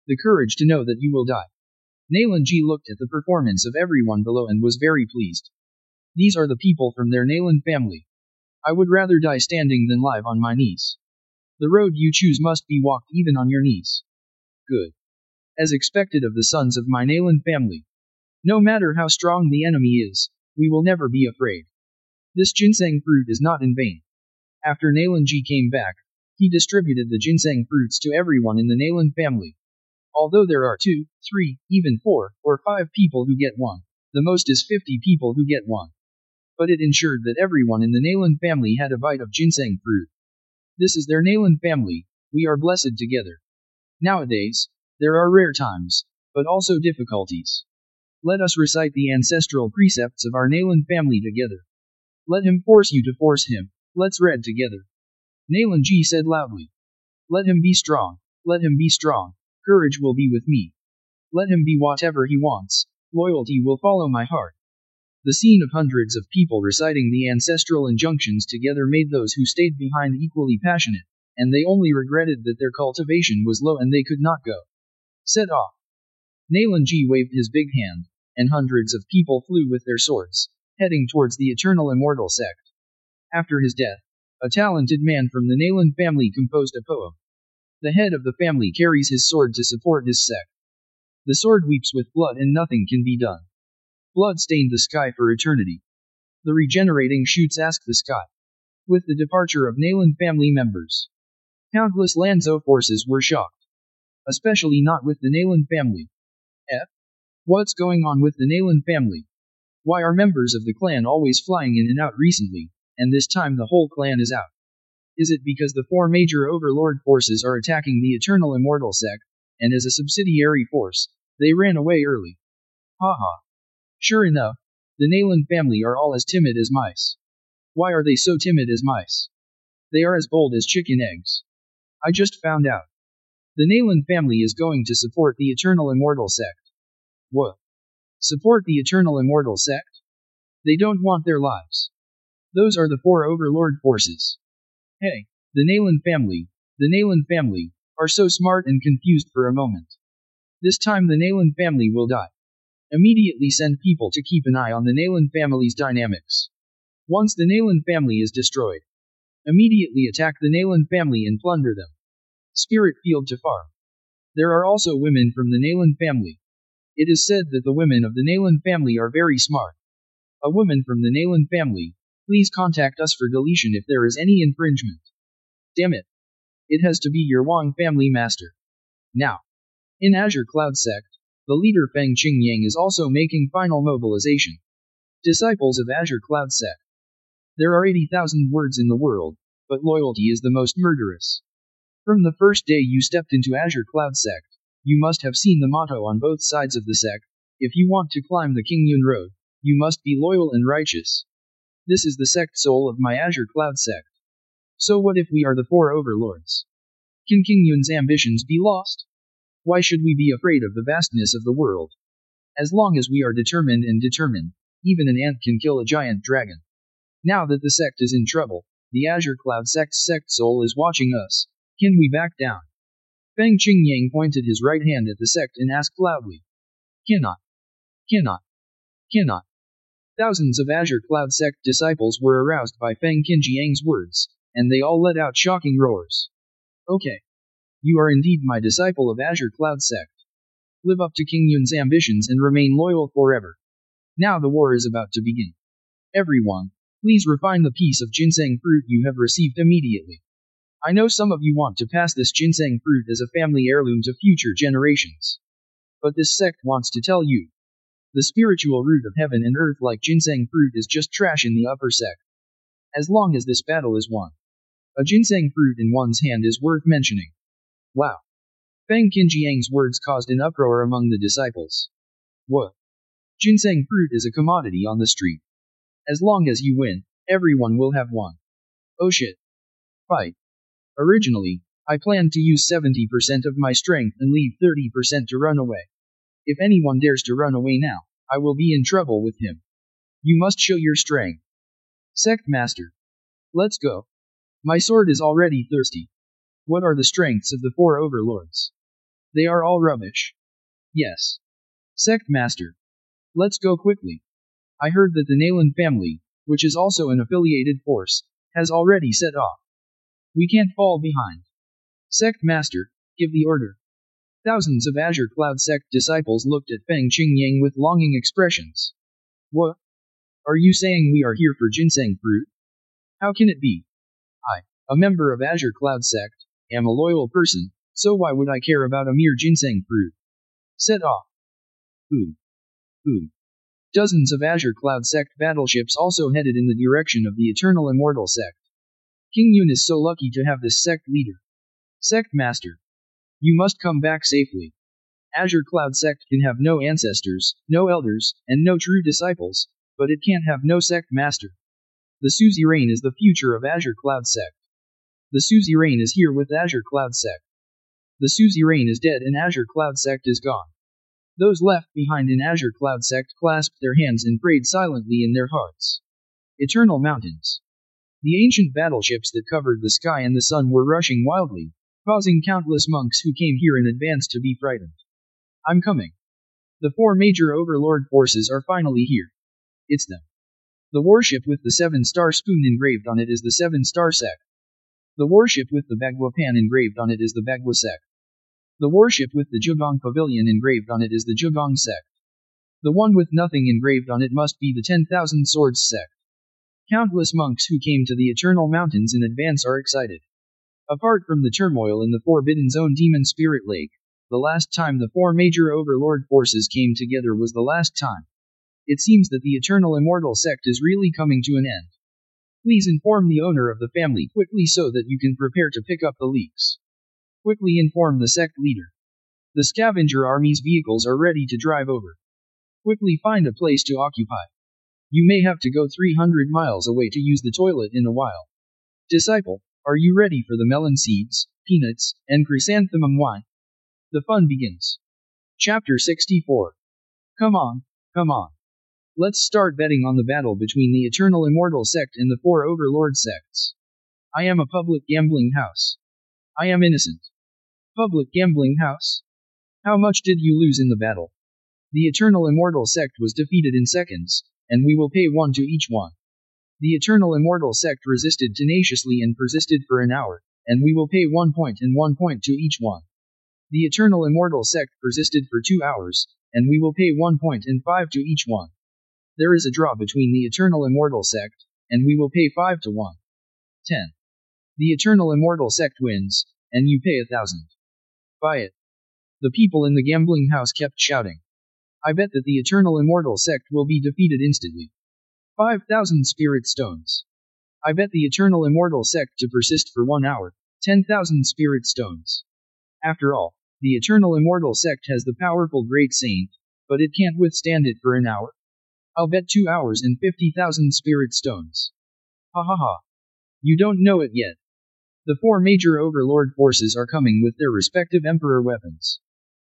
The courage to know that you will die. Nalan G looked at the performance of everyone below and was very pleased. These are the people from their Nalan family. I would rather die standing than live on my knees. The road you choose must be walked even on your knees. Good. As expected of the sons of my Nalan family. No matter how strong the enemy is, we will never be afraid. This ginseng fruit is not in vain. After Nalan G came back, he distributed the ginseng fruits to everyone in the Nalan family. Although there are 2, 3, even 4, or 5 people who get one, the most is 50 people who get one. But it ensured that everyone in the Nalan family had a bite of ginseng fruit. This is their Nalan family, we are blessed together. Nowadays, there are rare times, but also difficulties. Let us recite the ancestral precepts of our Nalan family together. Let him force you to force him, let's read together. Nalan G said loudly. Let him be strong, let him be strong, courage will be with me. Let him be whatever he wants, loyalty will follow my heart. The scene of hundreds of people reciting the ancestral injunctions together made those who stayed behind equally passionate, and they only regretted that their cultivation was low and they could not go. Set off. Nalan G waved his big hand, and hundreds of people flew with their swords, heading towards the Eternal Immortal sect. After his death, a talented man from the Nalan family composed a poem. The head of the family carries his sword to support his sect. The sword weeps with blood and nothing can be done. Blood stained the sky for eternity. The regenerating shoots ask the sky. With the departure of Nalan family members, countless Lanzo forces were shocked. Especially not with the Nalan family. What's going on with the Nalan family? Why are members of the clan always flying in and out recently, and this time the whole clan is out? Is it because the 4 major overlord forces are attacking the Eternal Immortal sect, and as a subsidiary force, they ran away early? Haha. Sure enough, the Nalan family are all as timid as mice. Why are they so timid as mice? They are as bold as chicken eggs. I just found out. The Nalan family is going to support the Eternal Immortal Sect. What? Support the Eternal Immortal Sect? They don't want their lives. Those are the four overlord forces. Hey, the Nalan family, are so smart and confused for a moment. This time the Nalan family will die. Immediately send people to keep an eye on the Nalan family's dynamics. Once the Nalan family is destroyed, immediately attack the Nalan family and plunder them. Spirit field to farm. There are also women from the Nalan family. It is said that the women of the Nalan family are very smart. A woman from the Nalan family, please contact us for deletion if there is any infringement. Damn it. It has to be your Wang family master. Now. In Azure Cloud Sect, the leader Feng Qingyang is also making final mobilization. Disciples of Azure Cloud Sect. There are 80,000 words in the world, but loyalty is the most murderous. From the first day you stepped into Azure Cloud Sect, you must have seen the motto on both sides of the sect: if you want to climb the Qingyun road, you must be loyal and righteous. This is the sect soul of my Azure Cloud Sect. So what if we are the four overlords? Can Qingyun's ambitions be lost? Why should we be afraid of the vastness of the world? As long as we are determined, even an ant can kill a giant dragon. Now that the sect is in trouble, the Azure Cloud Sect's sect soul is watching us. Can we back down? Feng Qingyang pointed his right hand at the sect and asked loudly. Cannot. Cannot. Cannot. Thousands of Azure Cloud Sect disciples were aroused by Feng Qingyang's words, and they all let out shocking roars. Okay. You are indeed my disciple of Azure Cloud Sect. Live up to Qingyun's ambitions and remain loyal forever. Now the war is about to begin. Everyone, please refine the piece of ginseng fruit you have received immediately. I know some of you want to pass this ginseng fruit as a family heirloom to future generations. But this sect wants to tell you. The spiritual root of heaven and earth like ginseng fruit is just trash in the upper sect. As long as this battle is won, a ginseng fruit in one's hand is worth mentioning. Wow. Feng Qingyang's words caused an uproar among the disciples. What? Ginseng fruit is a commodity on the street. As long as you win, everyone will have one. Oh shit. Fight. Originally, I planned to use 70% of my strength and leave 30% to run away. If anyone dares to run away now, I will be in trouble with him. You must show your strength. Sect Master. Let's go. My sword is already thirsty. What are the strengths of the four overlords? They are all rubbish. Yes. Sect Master. Let's go quickly. I heard that the Nalan family, which is also an affiliated force, has already set off. We can't fall behind. Sect Master, give the order. Thousands of Azure Cloud Sect disciples looked at Feng Qingyang with longing expressions. What? Are you saying we are here for ginseng fruit? How can it be? I, a member of Azure Cloud Sect, am a loyal person, so why would I care about a mere ginseng fruit? Set off. Ooh. Dozens of Azure Cloud Sect battleships also headed in the direction of the Eternal Immortal Sect. Qingyun is so lucky to have this sect leader. Sect Master. You must come back safely. Azure Cloud Sect can have no ancestors, no elders, and no true disciples, but it can't have no sect master. The suzerain is the future of Azure Cloud Sect. The suzerain is here with Azure Cloud Sect. The suzerain is dead and Azure Cloud Sect is gone. Those left behind in Azure Cloud Sect clasped their hands and prayed silently in their hearts. Eternal Mountains. The ancient battleships that covered the sky and the sun were rushing wildly, causing countless monks who came here in advance to be frightened. I'm coming. The four major overlord forces are finally here. It's them. The warship with the 7-star spoon engraved on it is the 7-star sect. The warship with the Bagua pan engraved on it is the Bagua sect. The warship with the Zhejiang pavilion engraved on it is the Zhejiang sect. The one with nothing engraved on it must be the 10,000 swords sect. Countless monks who came to the Eternal Mountains in advance are excited. Apart from the turmoil in the Forbidden Zone Demon Spirit Lake, the last time the four major overlord forces came together was the last time. It seems that the Eternal Immortal Sect is really coming to an end. Please inform the owner of the family quickly so that you can prepare to pick up the leaks. Quickly inform the sect leader. The scavenger army's vehicles are ready to drive over. Quickly find a place to occupy. You may have to go 300 miles away to use the toilet in a while. Disciple, are you ready for the melon seeds, peanuts, and chrysanthemum wine? The fun begins. Chapter 64. Come on, come on. Let's start betting on the battle between the Eternal Immortal Sect and the 4 Overlord sects. I am a public gambling house. I am innocent. Public gambling house? How much did you lose in the battle? The Eternal Immortal Sect was defeated in seconds, and we will pay 1 to each one. The Eternal Immortal Sect resisted tenaciously and persisted for an hour, and we will pay 1 point and 1 point to each one. The Eternal Immortal Sect persisted for 2 hours, and we will pay 1 point and 5 to each one. There is a draw between the Eternal Immortal Sect, and we will pay 5 to 1. 10. The Eternal Immortal Sect wins, and you pay 1,000. Buy it. The people in the gambling house kept shouting. I bet that the Eternal Immortal Sect will be defeated instantly. 5,000 spirit stones. I bet the Eternal Immortal Sect to persist for 1 hour, 10,000 spirit stones. After all, the Eternal Immortal Sect has the powerful Great Saint, but it can't withstand it for an hour. I'll bet 2 hours and 50,000 spirit stones. Ha ha ha. You don't know it yet. The 4 major overlord forces are coming with their respective emperor weapons.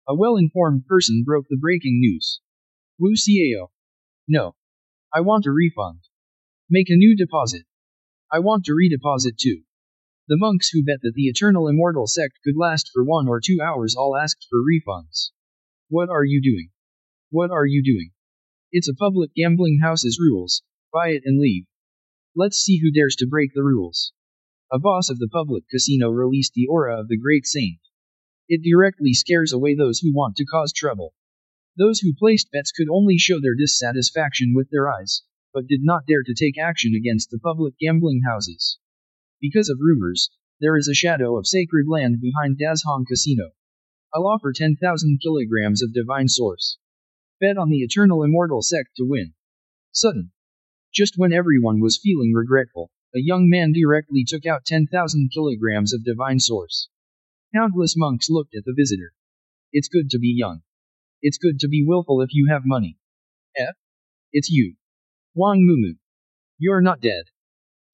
A well-informed person broke the breaking news. Wu Xiao. No. I want a refund. Make a new deposit. I want to redeposit too. The monks who bet that the Eternal Immortal Sect could last for 1 or 2 hours all asked for refunds. What are you doing? What are you doing? It's a public gambling house's rules. Buy it and leave. Let's see who dares to break the rules. A boss of the public casino released the aura of the Great Saint. It directly scares away those who want to cause trouble. Those who placed bets could only show their dissatisfaction with their eyes, but did not dare to take action against the public gambling houses. Because of rumors, there is a shadow of sacred land behind Dazhong Casino. I'll offer 10,000 kilograms of divine source. Bet on the Eternal Immortal Sect to win. Sudden. Just when everyone was feeling regretful, a young man directly took out 10,000 kilograms of divine source. Countless monks looked at the visitor. It's good to be young. It's good to be willful if you have money. It's you. Wang Mumu. You're not dead.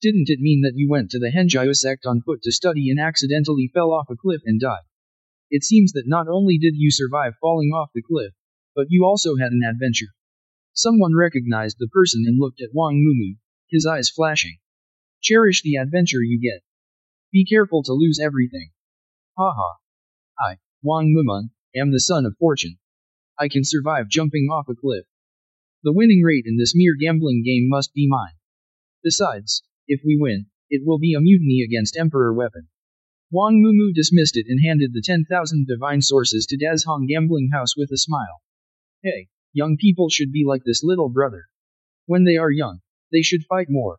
Didn't it mean that you went to the Henjiao sect on foot to study and accidentally fell off a cliff and died? It seems that not only did you survive falling off the cliff, but you also had an adventure. Someone recognized the person and looked at Wang Mumu, his eyes flashing. Cherish the adventure you get. Be careful to lose everything. Haha. I, Wang Mumun, am the son of fortune. I can survive jumping off a cliff. The winning rate in this mere gambling game must be mine. Besides, if we win, it will be a mutiny against Emperor Weapon. Wang Mumu dismissed it and handed the 10,000 divine sources to Dazhong Gambling House with a smile. Hey, young people should be like this little brother. When they are young, they should fight more.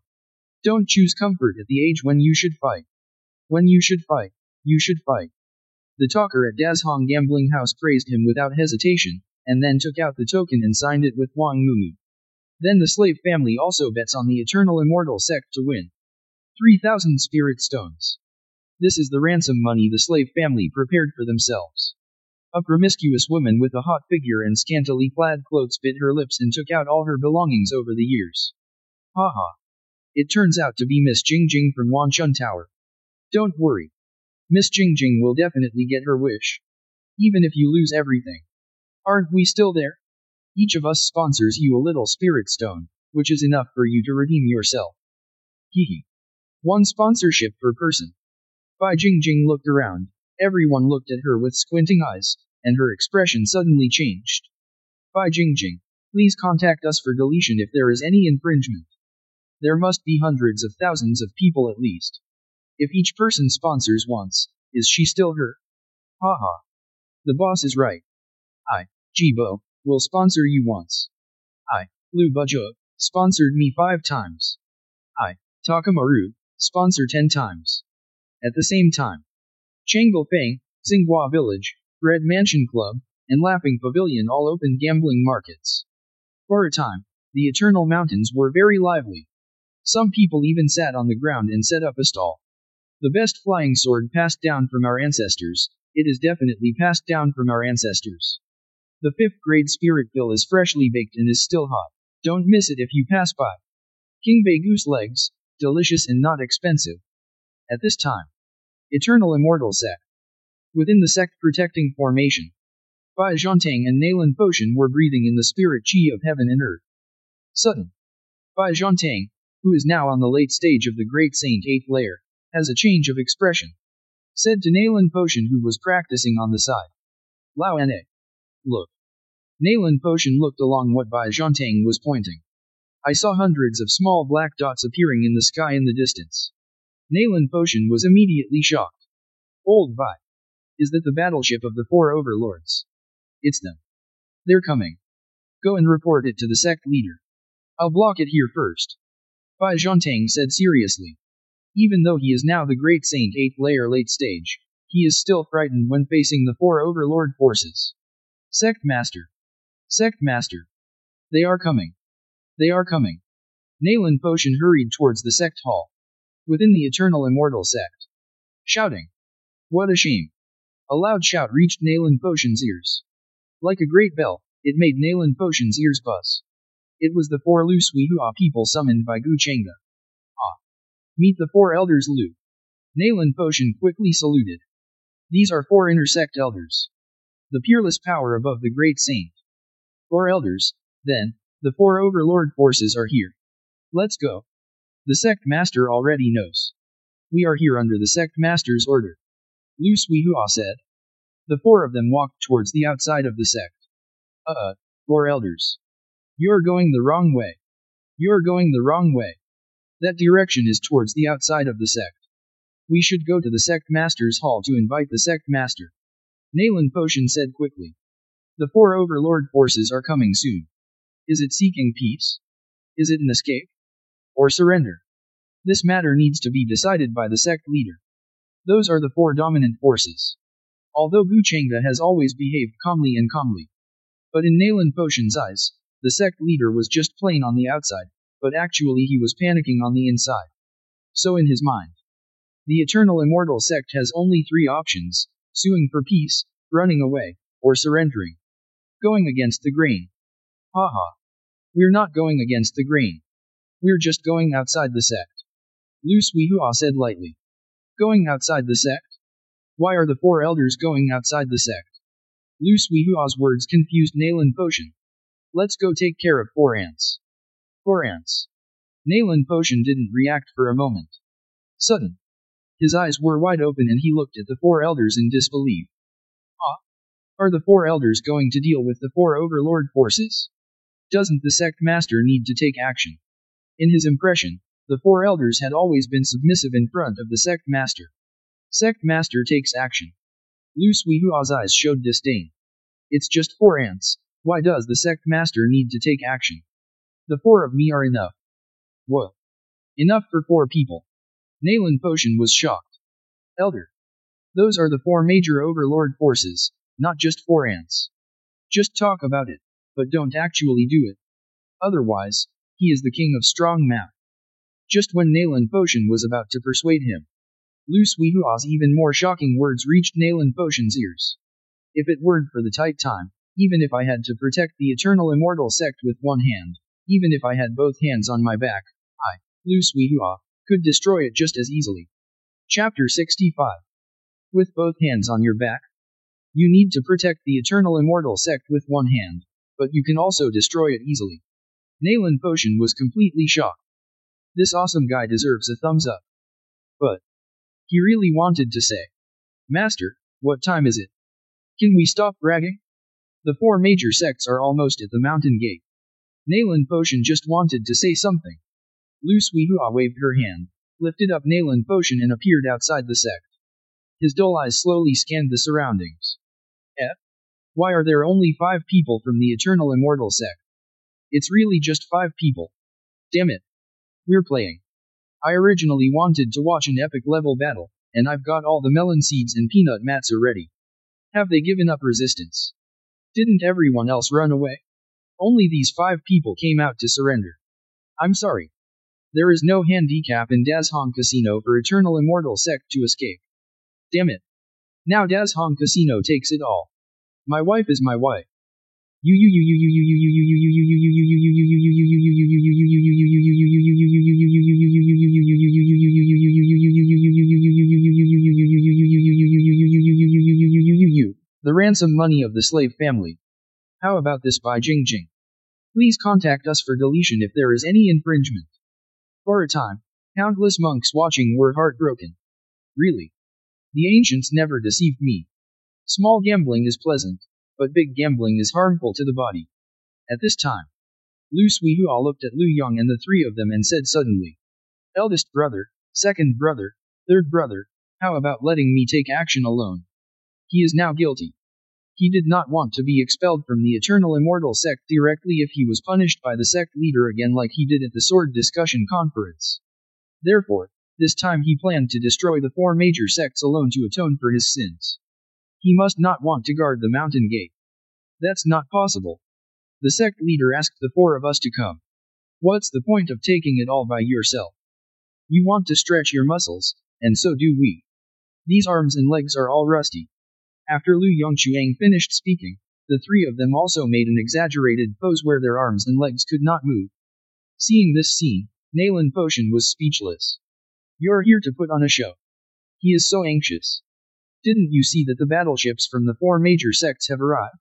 Don't choose comfort at the age when you should fight. When you should fight, you should fight. The talker at Dazhong Gambling House praised him without hesitation, and then took out the token and signed it with Wang Mumu. Then the slave family also bets on the Eternal Immortal Sect to win. 3,000 spirit stones. This is the ransom money the slave family prepared for themselves. A promiscuous woman with a hot figure and scantily clad clothes bit her lips and took out all her belongings over the years. Haha. It turns out to be Miss Jingjing from Wanchun Tower. Don't worry. Miss Jingjing will definitely get her wish. Even if you lose everything. Aren't we still there? Each of us sponsors you a little spirit stone, which is enough for you to redeem yourself. Hehe. 1 sponsorship per person. Bai Jingjing looked around. Everyone looked at her with squinting eyes, and her expression suddenly changed. Bai Jingjing, please contact us for deletion if there is any infringement. There must be hundreds of thousands of people at least. If each person sponsors once, is she still her? Haha. The boss is right. I, Jibo, will sponsor you once. I, Lu Bujo, sponsored me 5 times. I, Takamaru, sponsor 10 times. At the same time. Changle Feng, Xinghua Village, Red Mansion Club, and Laughing Pavilion all opened gambling markets. For a time, the Eternal Mountains were very lively. Some people even sat on the ground and set up a stall. The best flying sword passed down from our ancestors, it is definitely passed down from our ancestors. The 5th grade spirit pill is freshly baked and is still hot. Don't miss it if you pass by. King Bay Goose Legs, delicious and not expensive. At this time, Eternal Immortal Sect. Within the sect protecting formation, Bai Zhantang and Nalan Potion were breathing in the spirit chi of heaven and earth. Sudden, Bai Zhantang, who is now on the late stage of the Great Saint 8th layer, has a change of expression. Said to Nalan Potion who was practicing on the side. Lao Na. Look. Nalan Potion looked along what Bai Zhantang was pointing. I saw hundreds of small black dots appearing in the sky in the distance. Nalan Potion was immediately shocked. Old Bai. Is that the battleship of the four overlords? It's them. They're coming. Go and report it to the sect leader. I'll block it here first. Bai Zhantang said seriously. Even though he is now the Great Saint 8th layer late stage, he is still frightened when facing the four overlord forces. Sect Master. Sect Master. They are coming. They are coming. Nalan Potion hurried towards the sect hall. Within the Eternal Immortal Sect. Shouting. What a shame. A loud shout reached Nalan Potion's ears. Like a great bell, it made Nalan Potion's ears buzz. It was the four Lu Suihua people summoned by Gu Chengda. Ah. Meet the four elders Lu. Nalan Potion quickly saluted. These are four intersect elders. The peerless power above the great saint. Four elders, then, the four overlord forces are here. Let's go. The sect master already knows. We are here under the sect master's order. Lu Suihua said. The four of them walked towards the outside of the sect. Four elders. You're going the wrong way. You're going the wrong way. That direction is towards the outside of the sect. We should go to the sect master's hall to invite the sect master. Nalan Potion said quickly. The four overlord forces are coming soon. Is it seeking peace? Is it an escape? Or surrender? This matter needs to be decided by the sect leader. Those are the four dominant forces. Although Gu Chengda has always behaved calmly and calmly. But in Nalan Potion's eyes, the sect leader was just plain on the outside, but actually he was panicking on the inside. So in his mind, the Eternal Immortal Sect has only three options: suing for peace, running away, or surrendering. Going against the grain. Haha. We're not going against the grain. We're just going outside the sect. Lu Suihua said lightly. Going outside the sect? Why are the four elders going outside the sect? Lu Suihua's words confused Nalan Potion. Let's go take care of four ants. Four ants. Nalan Potion didn't react for a moment. Sudden. His eyes were wide open and he looked at the four elders in disbelief. Ah? Are the four elders going to deal with the four overlord forces? Doesn't the sect master need to take action? In his impression, the four elders had always been submissive in front of the sect master. Sect master takes action. Lu Suihua's eyes showed disdain. It's just four ants. Why does the sect master need to take action? The four of me are enough. What? Enough for four people. Nalan Potion was shocked. Elder. Those are the four major overlord forces, not just four ants. Just talk about it, but don't actually do it. Otherwise, he is the king of strong math. Just when Nalan Potion was about to persuade him, Lu Suihua's even more shocking words reached Nalan Potion's ears. If it weren't for the tight time, even if I had to protect the Eternal Immortal Sect with one hand, even if I had both hands on my back, I, Lu Suihua, could destroy it just as easily. Chapter 65. With both hands on your back? You need to protect the Eternal Immortal Sect with one hand, but you can also destroy it easily. Nalan Potion was completely shocked. This awesome guy deserves a thumbs up. But he really wanted to say, Master, what time is it? Can we stop bragging? The four major sects are almost at the mountain gate. Nalan Potion just wanted to say something. Lu Suihua waved her hand, lifted up Nalan Potion and appeared outside the sect. His dull eyes slowly scanned the surroundings. Why are there only 5 people from the Eternal Immortal Sect? It's really just 5 people. Damn it. We're playing. I originally wanted to watch an epic level battle, and I've got all the melon seeds and peanut mats ready. Have they given up resistance? Didn't everyone else run away? Only these 5 people came out to surrender. I'm sorry. There is no handicap in Dazhong Casino for Eternal Immortal Sect to escape. Damn it. Now Dazhong Casino takes it all. My wife is my wife. ransom money of the slave family. How about this Bai Jingjing? Please contact us for deletion if there is any infringement. For a time, countless monks watching were heartbroken. Really? The ancients never deceived me. Small gambling is pleasant, but big gambling is harmful to the body. At this time, Lu Suihua looked at Lu Yong and the three of them and said suddenly, eldest brother, second brother, third brother, how about letting me take action alone? He is now guilty. He did not want to be expelled from the eternal immortal sect directly if he was punished by the sect leader again like he did at the sword discussion conference. Therefore, this time he planned to destroy the four major sects alone to atone for his sins. He must not want to guard the mountain gate. That's not possible. The sect leader asked the four of us to come. What's the point of taking it all by yourself? You want to stretch your muscles, and so do we. These arms and legs are all rusty. After Lu Yongchuang finished speaking, the three of them also made an exaggerated pose where their arms and legs could not move. Seeing this scene, Nalan Potion was speechless. You're here to put on a show. He is so anxious. Didn't you see that the battleships from the four major sects have arrived?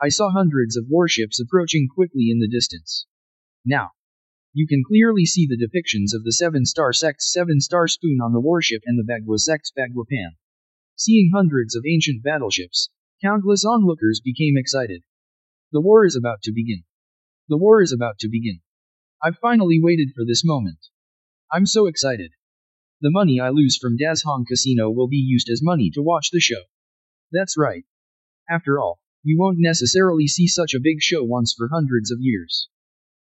I saw hundreds of warships approaching quickly in the distance. Now, you can clearly see the depictions of the seven-star sect's seven-star spoon on the warship and the Bagua sect's Bagua pan. Seeing hundreds of ancient battleships, countless onlookers became excited. The war is about to begin. The war is about to begin. I've finally waited for this moment. I'm so excited. The money I lose from Dazhong Casino will be used as money to watch the show. That's right. After all, you won't necessarily see such a big show once for hundreds of years.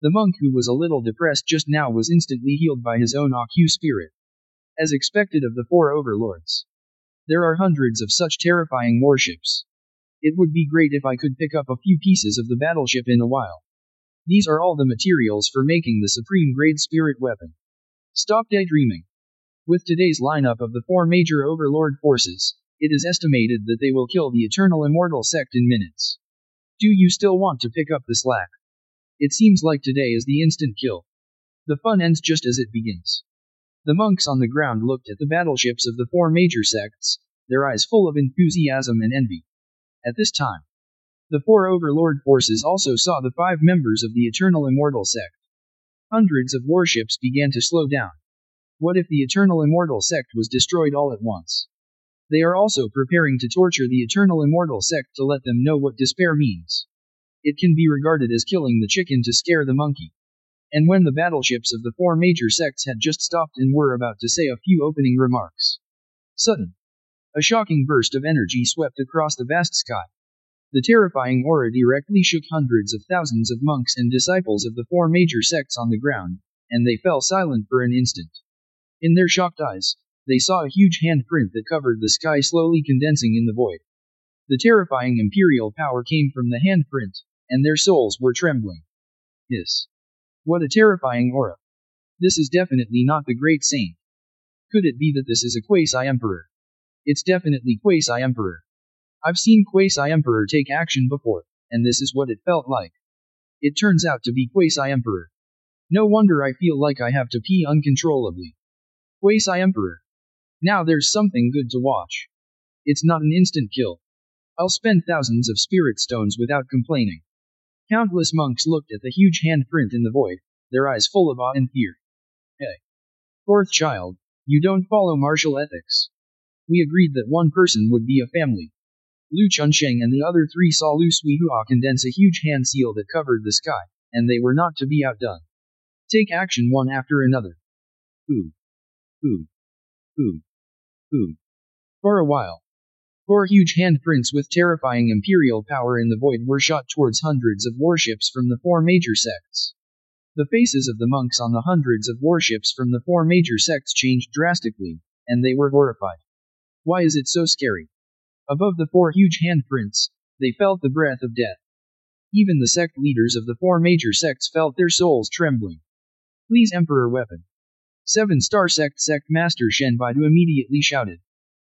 The monk who was a little depressed just now was instantly healed by his own Aku spirit. As expected of the four overlords. There are hundreds of such terrifying warships. It would be great if I could pick up a few pieces of the battleship in a while. These are all the materials for making the supreme grade spirit weapon. Stop daydreaming. With today's lineup of the four major overlord forces, it is estimated that they will kill the eternal immortal sect in minutes. Do you still want to pick up the slack? It seems like today is the instant kill. The fun ends just as it begins. The monks on the ground looked at the battleships of the four major sects, their eyes full of enthusiasm and envy. At this time, the four overlord forces also saw the five members of the eternal immortal sect. Hundreds of warships began to slow down. What if the eternal immortal sect was destroyed all at once? They are also preparing to torture the eternal immortal sect to let them know what despair means. It can be regarded as killing the chicken to scare the monkey. And when the battleships of the four major sects had just stopped and were about to say a few opening remarks, sudden, a shocking burst of energy swept across the vast sky. The terrifying aura directly shook hundreds of thousands of monks and disciples of the four major sects on the ground, and they fell silent for an instant. In their shocked eyes, they saw a huge handprint that covered the sky slowly condensing in the void. The terrifying imperial power came from the handprint, and their souls were trembling. Hiss. What a terrifying aura. This is definitely not the great saint. Could it be that this is a quasi-emperor? It's definitely quasi-emperor. I've seen quasi-emperor take action before, and this is what it felt like. It turns out to be quasi-emperor. No wonder I feel like I have to pee uncontrollably. Quasi-emperor. Now there's something good to watch. It's not an instant kill. I'll spend thousands of spirit stones without complaining. Countless monks looked at the huge handprint in the void, their eyes full of awe and fear. Hey. Fourth child, you don't follow martial ethics. We agreed that one person would be a family. Lu Chunsheng and the other three saw Lu Suihua condense a huge hand seal that covered the sky, and they were not to be outdone. Take action one after another. Ooh. Ooh. Ooh. Ooh. For a while, four huge handprints with terrifying imperial power in the void were shot towards hundreds of warships from the four major sects. The faces of the monks on the hundreds of warships from the four major sects changed drastically, and they were horrified. Why is it so scary? Above the four huge handprints, they felt the breath of death. Even the sect leaders of the four major sects felt their souls trembling. Please Emperor Weapon. Seven-star sect Master Shen Baidu immediately shouted.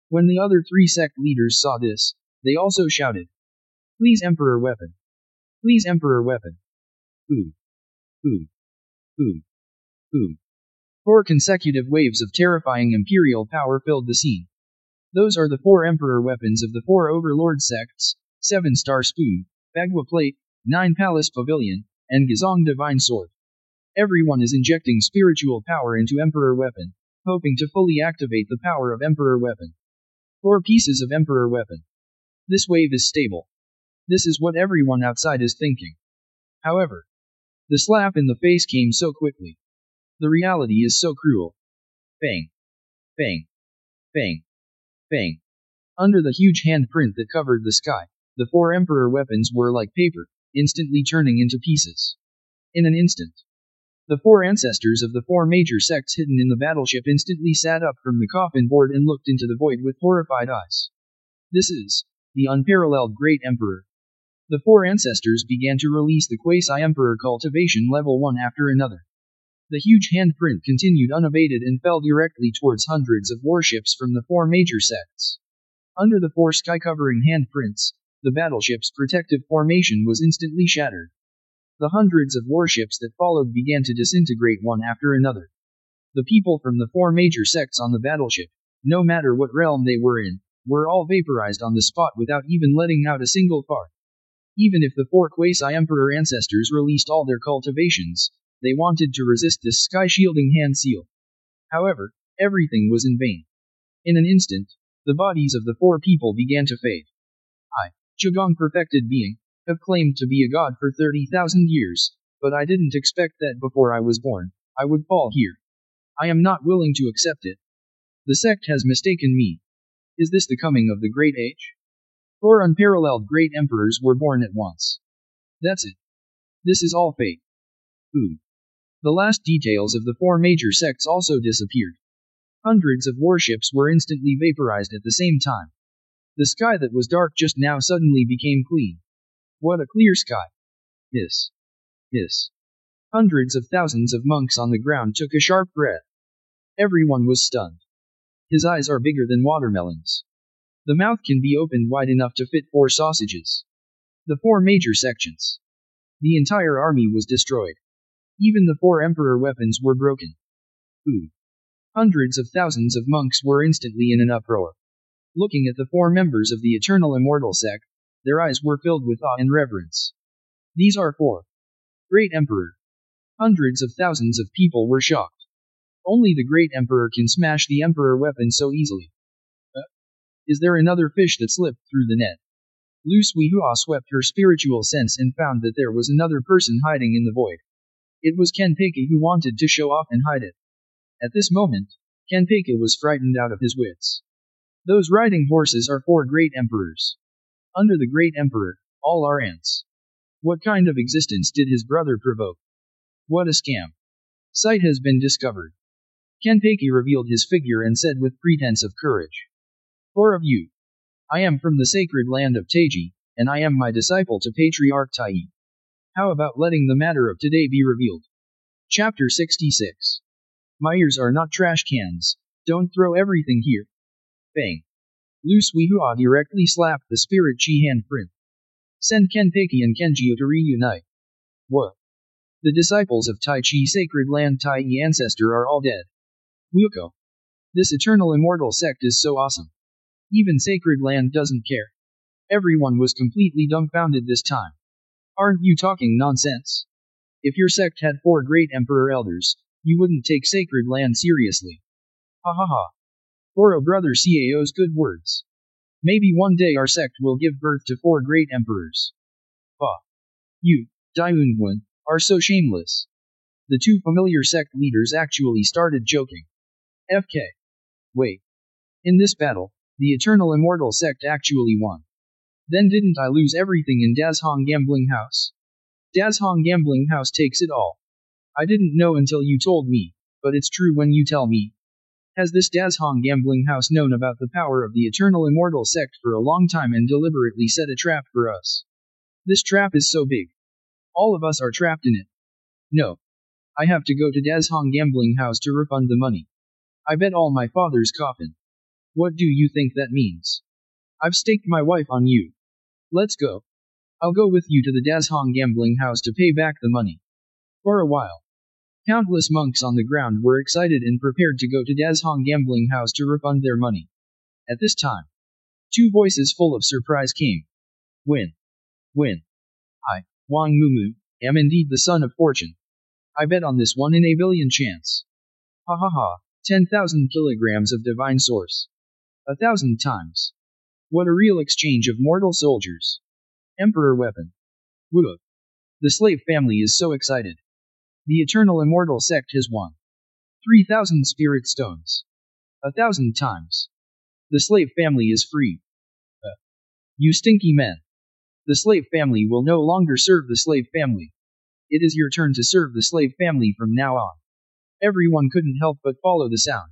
When the other three sect leaders saw this, they also shouted. Please Emperor Weapon. Please Emperor Weapon. Ooh. Ooh. Ooh. Ooh. 4 consecutive waves of terrifying imperial power filled the scene. Those are the 4 emperor weapons of the 4 overlord sects: 7-star spoon, Bagua plate, 9 palace pavilion, and Gazong divine sword. Everyone is injecting spiritual power into emperor weapon, hoping to fully activate the power of emperor weapon. 4 pieces of emperor weapon. This wave is stable. This is what everyone outside is thinking. However, the slap in the face came so quickly. The reality is so cruel. Bang. Bang. Bang. Bang. Under the huge handprint that covered the sky, the 4 emperor weapons were like paper, instantly turning into pieces. In an instant, the 4 ancestors of the 4 major sects hidden in the battleship instantly sat up from the coffin board and looked into the void with horrified eyes. This is the unparalleled Great Emperor. The 4 ancestors began to release the Quasi-Emperor cultivation level 1 after another. The huge handprint continued unabated and fell directly towards hundreds of warships from the 4 major sects. Under the 4 sky-covering handprints, the battleship's protective formation was instantly shattered. The hundreds of warships that followed began to disintegrate one after another. The people from the 4 major sects on the battleship, no matter what realm they were in, were all vaporized on the spot without even letting out a single fart. Even if the 4 Quasi-Emperor ancestors released all their cultivations, they wanted to resist this sky-shielding hand seal. However, everything was in vain. In an instant, the bodies of the 4 people began to fade. I, Zhugong perfected being, have claimed to be a god for 30,000 years, but I didn't expect that before I was born, I would fall here. I am not willing to accept it. The sect has mistaken me. Is this the coming of the Great Age? 4 unparalleled great emperors were born at once. That's it. This is all fate. Ooh. The last details of the 4 major sects also disappeared. Hundreds of warships were instantly vaporized at the same time. The sky that was dark just now suddenly became clean. What a clear sky. Hiss. Hiss. Hundreds of thousands of monks on the ground took a sharp breath. Everyone was stunned. His eyes are bigger than watermelons. The mouth can be opened wide enough to fit 4 sausages. The 4 major sections. The entire army was destroyed. Even the 4 emperor weapons were broken. Ooh. Hundreds of thousands of monks were instantly in an uproar. Looking at the 4 members of the Eternal Immortal sect, their eyes were filled with awe and reverence. These are 4 Great Emperor. Hundreds of thousands of people were shocked. Only the Great Emperor can smash the Emperor weapon so easily. Is there another fish that slipped through the net? Lu Suihua swept her spiritual sense and found that there was another person hiding in the void. It was Kenpeki who wanted to show off and hide it. At this moment, Kenpeki was frightened out of his wits. Those riding horses are 4 great emperors. Under the Great Emperor, all are ants. What kind of existence did his brother provoke? What a scam. Sight has been discovered. Kenpeki revealed his figure and said with pretense of courage. 4 of you. I am from the sacred land of Taiji, and I am my disciple to Patriarch Tai. How about letting the matter of today be revealed? Chapter 66. My ears are not trash cans, don't throw everything here. Bang. Lu Suihua directly slapped the spirit chi handprint. Send Kenpeki and Kenjiu to reunite. What? The disciples of Tai Chi Sacred Land Tai Ancestor are all dead. Wuko. This eternal immortal sect is so awesome. Even Sacred Land doesn't care. Everyone was completely dumbfounded this time. Aren't you talking nonsense? If your sect had 4 great emperor elders, you wouldn't take Sacred Land seriously. Ha ha ha. Goro brother Cao's good words. Maybe one day our sect will give birth to 4 great emperors. Bah. You, Daiunwen, are so shameless. The 2 familiar sect leaders actually started joking. FK. Wait. In this battle, the Eternal Immortal sect actually won. Then didn't I lose everything in Dazhong Gambling House? Dazhong Gambling House takes it all. I didn't know until you told me, but it's true when you tell me. Has this Dazhong Gambling House known about the power of the Eternal Immortal sect for a long time and deliberately set a trap for us? This trap is so big. All of us are trapped in it. No. I have to go to Dazhong Gambling House to refund the money. I bet all my father's coffin. What do you think that means? I've staked my wife on you. Let's go. I'll go with you to the Dazhong Gambling House to pay back the money. For a while, countless monks on the ground were excited and prepared to go to Dazhong Gambling House to refund their money. At this time, two voices full of surprise came. Win. Win. I, Wang Mumu, am indeed the son of fortune. I bet on this one in a billion chance. Ha ha ha, 10,000 kilograms of divine source. 1,000 times. What a real exchange of mortal soldiers. Emperor weapon. Woo. The slave family is so excited. The eternal immortal sect has won. 3,000 spirit stones. 1,000 times. The slave family is free. You stinky men. The slave family will no longer serve the slave family. It is your turn to serve the slave family from now on. Everyone couldn't help but follow the sound.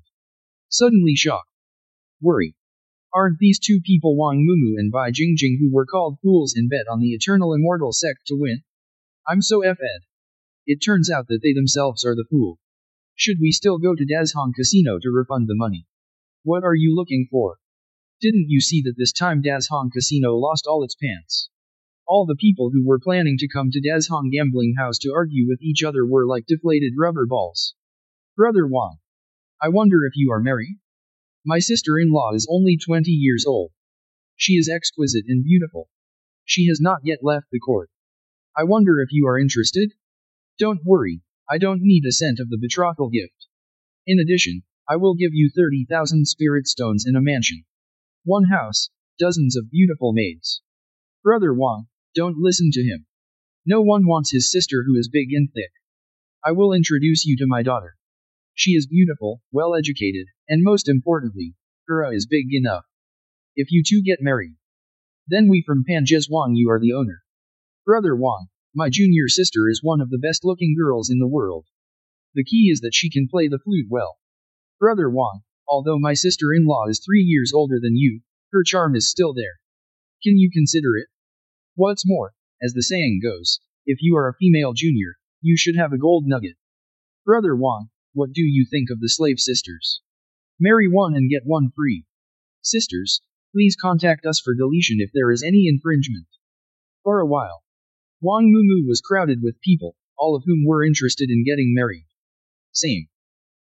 Suddenly shocked. Worry. Aren't these two people Wang Mumu and Bai Jingjing who were called fools and bet on the eternal immortal sect to win? I'm so f-ed. It turns out that they themselves are the fool. Should we still go to Dazhong Casino to refund the money? What are you looking for? Didn't you see that this time Dazhong Casino lost all its pants? All the people who were planning to come to Dazhong Gambling House to argue with each other were like deflated rubber balls. Brother Wang. I wonder if you are married? My sister-in-law is only 20 years old. She is exquisite and beautiful. She has not yet left the court. I wonder if you are interested? Don't worry, I don't need a cent of the betrothal gift. In addition, I will give you 30,000 spirit stones in a mansion. One house, dozens of beautiful maids. Brother Wang, don't listen to him. No one wants his sister who is big and thick. I will introduce you to my daughter. She is beautiful, well-educated, and most importantly, her is big enough. If you two get married, then we from Panjez Wang you are the owner. Brother Wang, my junior sister is one of the best-looking girls in the world. The key is that she can play the flute well. Brother Wang, although my sister-in-law is 3 years older than you, her charm is still there. Can you consider it? What's more, as the saying goes, if you are a female junior, you should have a gold nugget. Brother Wang, what do you think of the slave sisters? Marry one and get one free. Sisters, please contact us for deletion if there is any infringement. For a while, Wang Mumu was crowded with people, all of whom were interested in getting married. Same.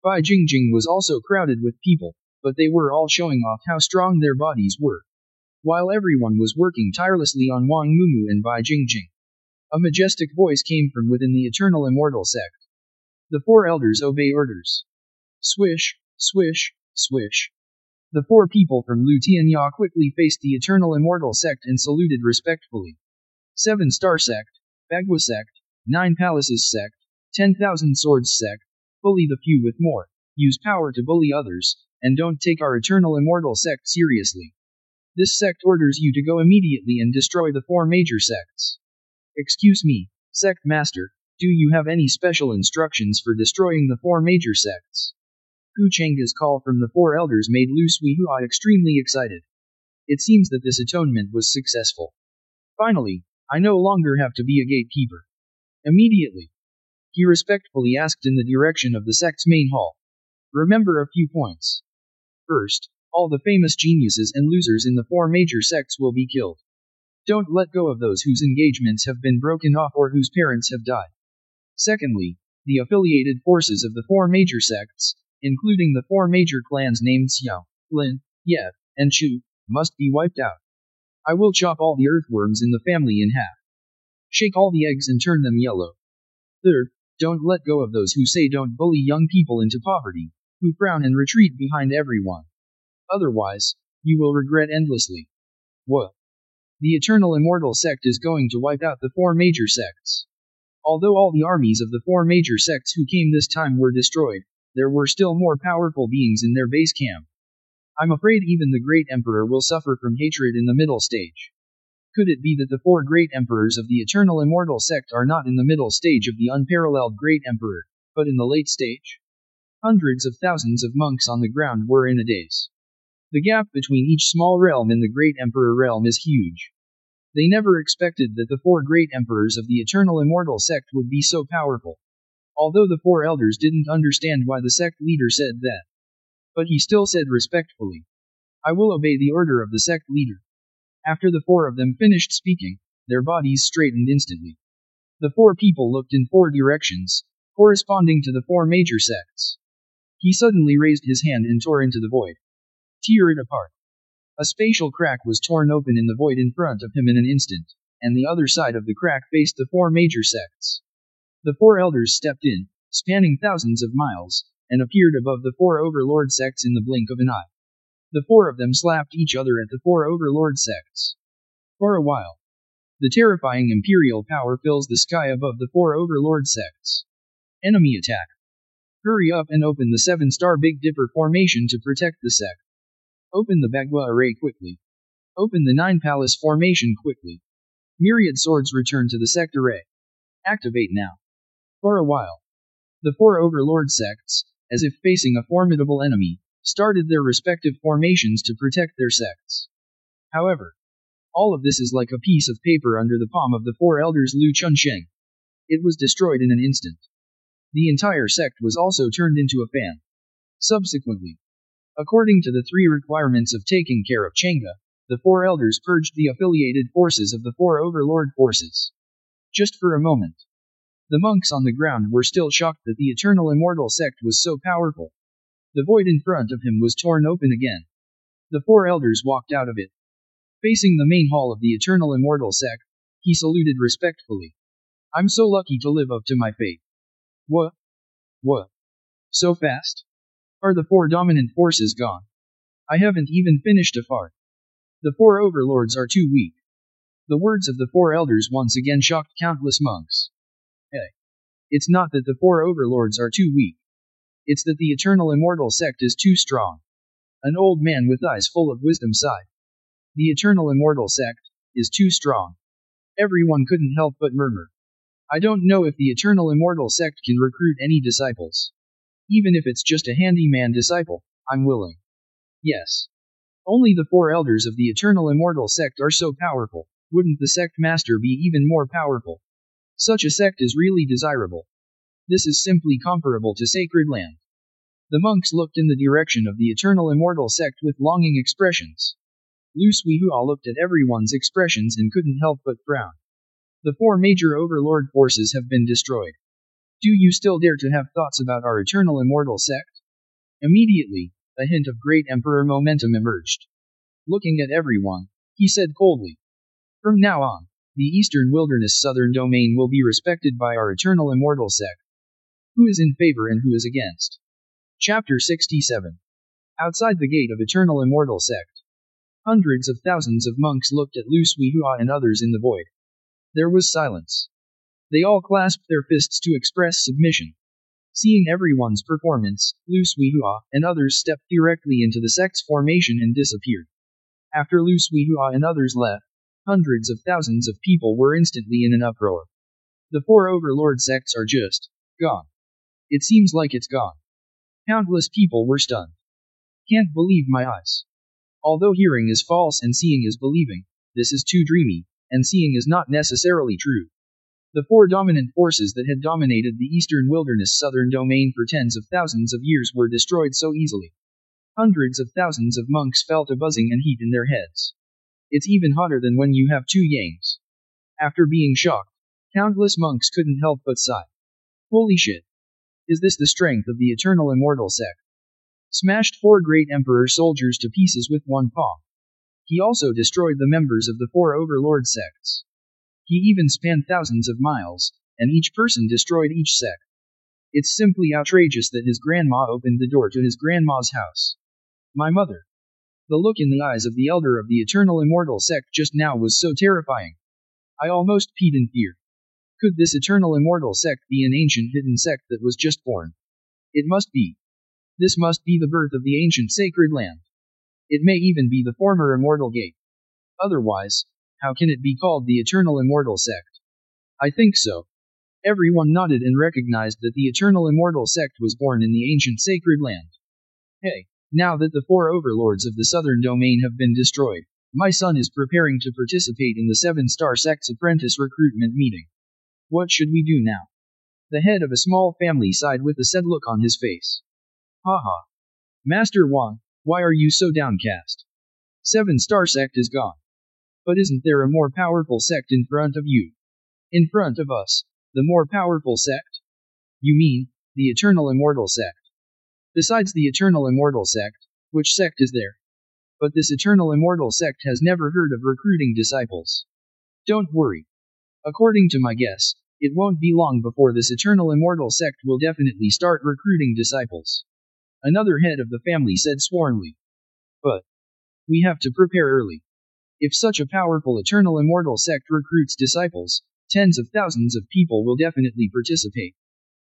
Bai Jingjing was also crowded with people, but they were all showing off how strong their bodies were. While everyone was working tirelessly on Wang Mumu and Bai Jingjing, a majestic voice came from within the eternal immortal sect. The four elders obey orders. Swish, swish, swish. The four people from Lu Tianya quickly faced the eternal immortal sect and saluted respectfully. 7-star sect, Bagua sect, 9 palaces sect, 10,000 swords sect, bully the few with more, use power to bully others, and don't take our eternal immortal sect seriously. This sect orders you to go immediately and destroy the 4 major sects. Excuse me, sect master, do you have any special instructions for destroying the 4 major sects? Hu Cheng's call from the 4 elders made Lu Suihua extremely excited. It seems that this atonement was successful. Finally, I no longer have to be a gatekeeper. Immediately, he respectfully asked in the direction of the sect's main hall. Remember a few points. First, all the famous geniuses and losers in the 4 major sects will be killed. Don't let go of those whose engagements have been broken off or whose parents have died. Secondly, the affiliated forces of the 4 major sects, including the 4 major clans named Xiao, Lin, Ye, and Chu, must be wiped out. I will chop all the earthworms in the family in half. Shake all the eggs and turn them yellow. Third, don't let go of those who say don't bully young people into poverty, who frown and retreat behind everyone. Otherwise, you will regret endlessly. What? The eternal immortal sect is going to wipe out the 4 major sects. Although all the armies of the 4 major sects who came this time were destroyed, there were still more powerful beings in their base camp. I'm afraid even the great emperor will suffer from hatred in the middle stage. Could it be that the 4 great emperors of the eternal immortal sect are not in the middle stage of the unparalleled great emperor, but in the late stage? Hundreds of thousands of monks on the ground were in a daze. The gap between each small realm and the great emperor realm is huge. They never expected that the 4 great emperors of the eternal immortal sect would be so powerful. Although the 4 elders didn't understand why the sect leader said that. But he still said respectfully, I will obey the order of the sect leader. After the 4 of them finished speaking, their bodies straightened instantly. The 4 people looked in 4 directions, corresponding to the 4 major sects. He suddenly raised his hand and tore into the void. Tear it apart. A spatial crack was torn open in the void in front of him in an instant, and the other side of the crack faced the four major sects. The four elders stepped in, spanning thousands of miles, and appeared above the four overlord sects in the blink of an eye. The four of them slapped each other at the four overlord sects. For a while, the terrifying imperial power fills the sky above the four overlord sects. Enemy attack. Hurry up and open the 7-star Big Dipper formation to protect the sect. Open the Bagua array quickly. Open the 9 palace formation quickly. Myriad swords return to the sect array. Activate now. For a while, the four overlord sects, as if facing a formidable enemy, started their respective formations to protect their sects. However, all of this is like a piece of paper under the palm of the four elders Lu Chunsheng. It was destroyed in an instant. The entire sect was also turned into a fan. Subsequently, according to the 3 requirements of taking care of Chang'e, the four elders purged the affiliated forces of the four overlord forces. Just for a moment, the monks on the ground were still shocked that the eternal immortal sect was so powerful. The void in front of him was torn open again. The four elders walked out of it. Facing the main hall of the eternal immortal sect, he saluted respectfully. I'm so lucky to live up to my fate. What? What? So fast? Are the four dominant forces gone? I haven't even finished a fart. The four overlords are too weak. The words of the four elders once again shocked countless monks. Hey. It's not that the four overlords are too weak. It's that the eternal immortal sect is too strong. An old man with eyes full of wisdom sighed. The eternal immortal sect is too strong. Everyone couldn't help but murmur. I don't know if the eternal immortal sect can recruit any disciples. Even if it's just a handyman disciple, I'm willing. Yes. Only the four elders of the eternal immortal sect are so powerful. Wouldn't the sect master be even more powerful? Such a sect is really desirable. This is simply comparable to sacred land. The monks looked in the direction of the eternal immortal sect with longing expressions. Lu Suihua looked at everyone's expressions and couldn't help but frown. The four major overlord forces have been destroyed. Do you still dare to have thoughts about our eternal immortal sect? Immediately, a hint of great emperor momentum emerged. Looking at everyone, he said coldly. From now on, the Eastern Wilderness Southern Domain will be respected by our eternal immortal sect. Who is in favor and who is against? Chapter 67. Outside the gate of eternal immortal sect. Hundreds of thousands of monks looked at Lu Suihua and others in the void. There was silence. They all clasped their fists to express submission. Seeing everyone's performance, Lu Suihua and others stepped directly into the sect's formation and disappeared. After Lu Suihua and others left, hundreds of thousands of people were instantly in an uproar. The four overlord sects are just gone. It seems like it's gone. Countless people were stunned. Can't believe my eyes. Although hearing is false and seeing is believing, this is too dreamy, and seeing is not necessarily true. The four dominant forces that had dominated the Eastern Wilderness Southern Domain for tens of thousands of years were destroyed so easily. Hundreds of thousands of monks felt a buzzing and heat in their heads. It's even hotter than when you have 2 yangs. After being shocked, countless monks couldn't help but sigh. Holy shit. Is this the strength of the eternal immortal sect? Smashed 4 great emperor soldiers to pieces with one paw. He also destroyed the members of the 4 overlord sects. He even spanned thousands of miles, and each person destroyed each sect. It's simply outrageous that his grandma opened the door to his grandma's house. My mother. The look in the eyes of the elder of the eternal immortal sect just now was so terrifying. I almost peed in fear. Could this eternal immortal sect be an ancient hidden sect that was just born? It must be. This must be the birth of the ancient sacred land. It may even be the former immortal gate. Otherwise, how can it be called the eternal immortal sect? I think so. Everyone nodded and recognized that the eternal immortal sect was born in the ancient sacred land. Hey, now that the 4 overlords of the southern domain have been destroyed, my son is preparing to participate in the 7-star sect's apprentice recruitment meeting. What should we do now? The head of a small family sighed with a sad look on his face. Haha. Master Wang, why are you so downcast? 7-star sect is gone. But isn't there a more powerful sect in front of you? In front of us, the more powerful sect? You mean, the eternal immortal sect. Besides the eternal immortal sect, which sect is there? But this eternal immortal sect has never heard of recruiting disciples. Don't worry. According to my guess, it won't be long before this eternal immortal sect will definitely start recruiting disciples. Another head of the family said swornly. But we have to prepare early. If such a powerful eternal immortal sect recruits disciples, tens of thousands of people will definitely participate.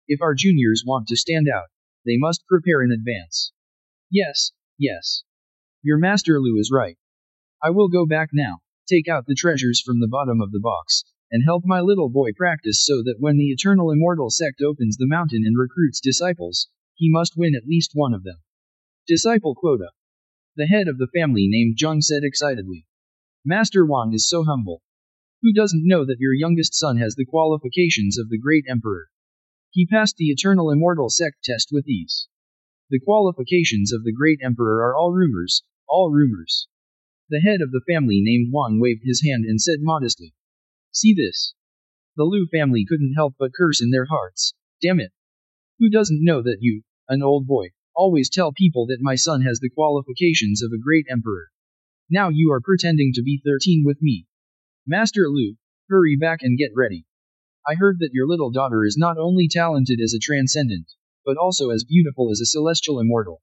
If our juniors want to stand out, they must prepare in advance. Yes, yes. Your Master Lu is right. I will go back now, take out the treasures from the bottom of the box, and help my little boy practice so that when the eternal immortal sect opens the mountain and recruits disciples, he must win at least one of them. Disciple quota. The head of the family named Zheng said excitedly. Master Wang is so humble. Who doesn't know that your youngest son has the qualifications of the great emperor? He passed the eternal immortal sect test with ease. The qualifications of the great emperor are all rumors, all rumors. The head of the family named Wang waved his hand and said modestly. See this? The Lu family couldn't help but curse in their hearts. Damn it. Who doesn't know that you, an old boy, always tell people that my son has the qualifications of a great emperor? Now you are pretending to be 13 with me. Master Lu, hurry back and get ready. I heard that your little daughter is not only talented as a transcendent, but also as beautiful as a celestial immortal.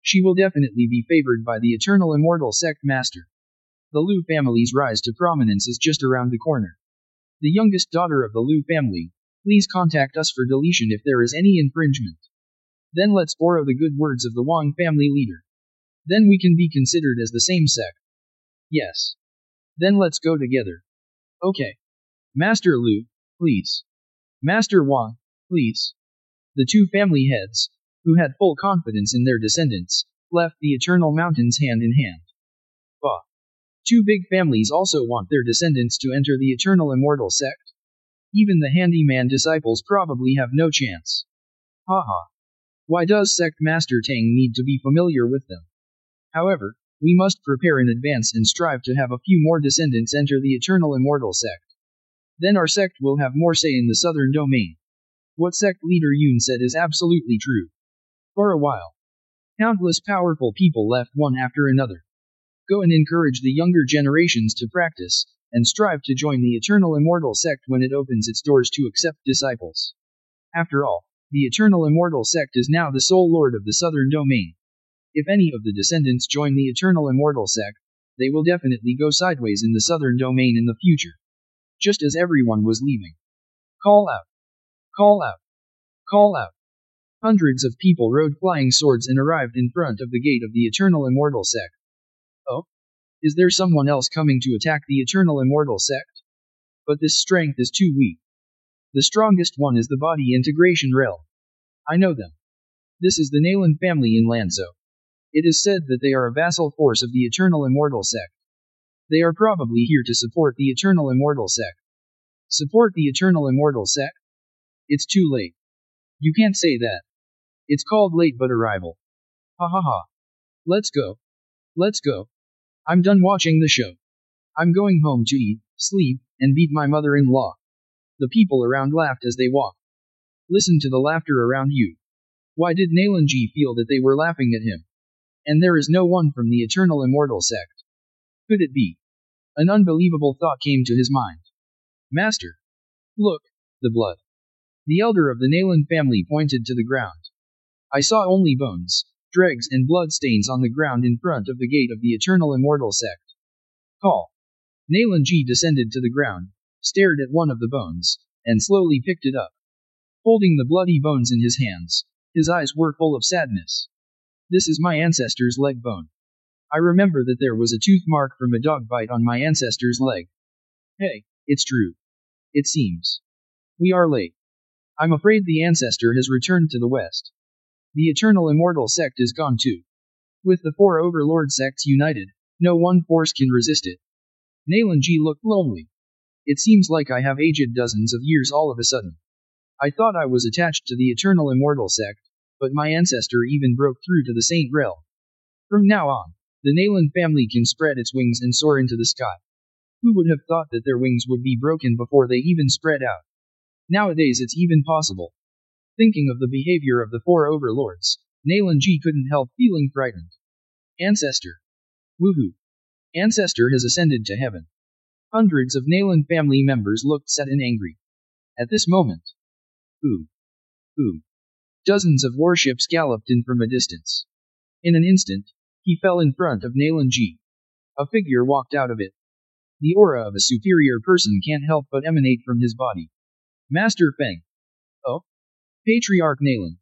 She will definitely be favored by the eternal immortal sect master. The Lu family's rise to prominence is just around the corner. The youngest daughter of the Lu family, please contact us for deletion if there is any infringement. Then let's borrow the good words of the Wang family leader. Then we can be considered as the same sect. Yes. Then let's go together. Okay. Master Lu, please. Master Wang, please. The two family heads, who had full confidence in their descendants, left the Eternal Mountains hand in hand. Bah. Two big families also want their descendants to enter the Eternal Immortal sect. Even the handyman disciples probably have no chance. Haha. Why does Sect Master Tang need to be familiar with them? However, we must prepare in advance and strive to have a few more descendants enter the Eternal Immortal sect. Then our sect will have more say in the southern domain. What sect leader Yun said is absolutely true. For a while, countless powerful people left one after another. Go and encourage the younger generations to practice, and strive to join the Eternal Immortal sect when it opens its doors to accept disciples. After all, the Eternal Immortal sect is now the sole lord of the southern domain. If any of the descendants join the Eternal Immortal sect, they will definitely go sideways in the southern domain in the future. Just as everyone was leaving. Call out. Call out. Call out. Hundreds of people rode flying swords and arrived in front of the gate of the Eternal Immortal sect. Oh? Is there someone else coming to attack the Eternal Immortal sect? But this strength is too weak. The strongest one is the body integration realm. I know them. This is the Nalan family in Lanzhou. It is said that they are a vassal force of the Eternal Immortal sect. They are probably here to support the Eternal Immortal sect. Support the Eternal Immortal sect? It's too late. You can't say that. It's called late but arrival. Ha ha ha. Let's go. Let's go. I'm done watching the show. I'm going home to eat, sleep, and beat my mother-in-law. The people around laughed as they walked. Listen to the laughter around you. Why did Nalanji feel that they were laughing at him? And there is no one from the Eternal Immortal sect. Could it be? An unbelievable thought came to his mind. Master. Look, the blood. The elder of the Nalan family pointed to the ground. I saw only bones, dregs and blood stains on the ground in front of the gate of the Eternal Immortal sect. Call. Nalanji descended to the ground, stared at one of the bones, and slowly picked it up. Holding the bloody bones in his hands, his eyes were full of sadness. This is my ancestor's leg bone. I remember that there was a tooth mark from a dog bite on my ancestor's leg. Hey, it's true. It seems. We are late. I'm afraid the ancestor has returned to the west. The Eternal Immortal sect is gone too. With the four overlord sects united, no one force can resist it. Nalanji looked lonely. It seems like I have aged dozens of years all of a sudden. I thought I was attached to the Eternal Immortal sect, but my ancestor even broke through to the Saint realm. From now on, the Nalan family can spread its wings and soar into the sky. Who would have thought that their wings would be broken before they even spread out? Nowadays it's even possible. Thinking of the behavior of the four overlords, Nalanji couldn't help feeling frightened. Ancestor. Woohoo! Ancestor has ascended to heaven. Hundreds of Nalan family members looked sad and angry. At this moment, ooh, ooh, dozens of warships galloped in from a distance. In an instant, he fell in front of Nalan Ji. A figure walked out of it. The aura of a superior person can't help but emanate from his body. Master Feng. Oh? Patriarch Nalan.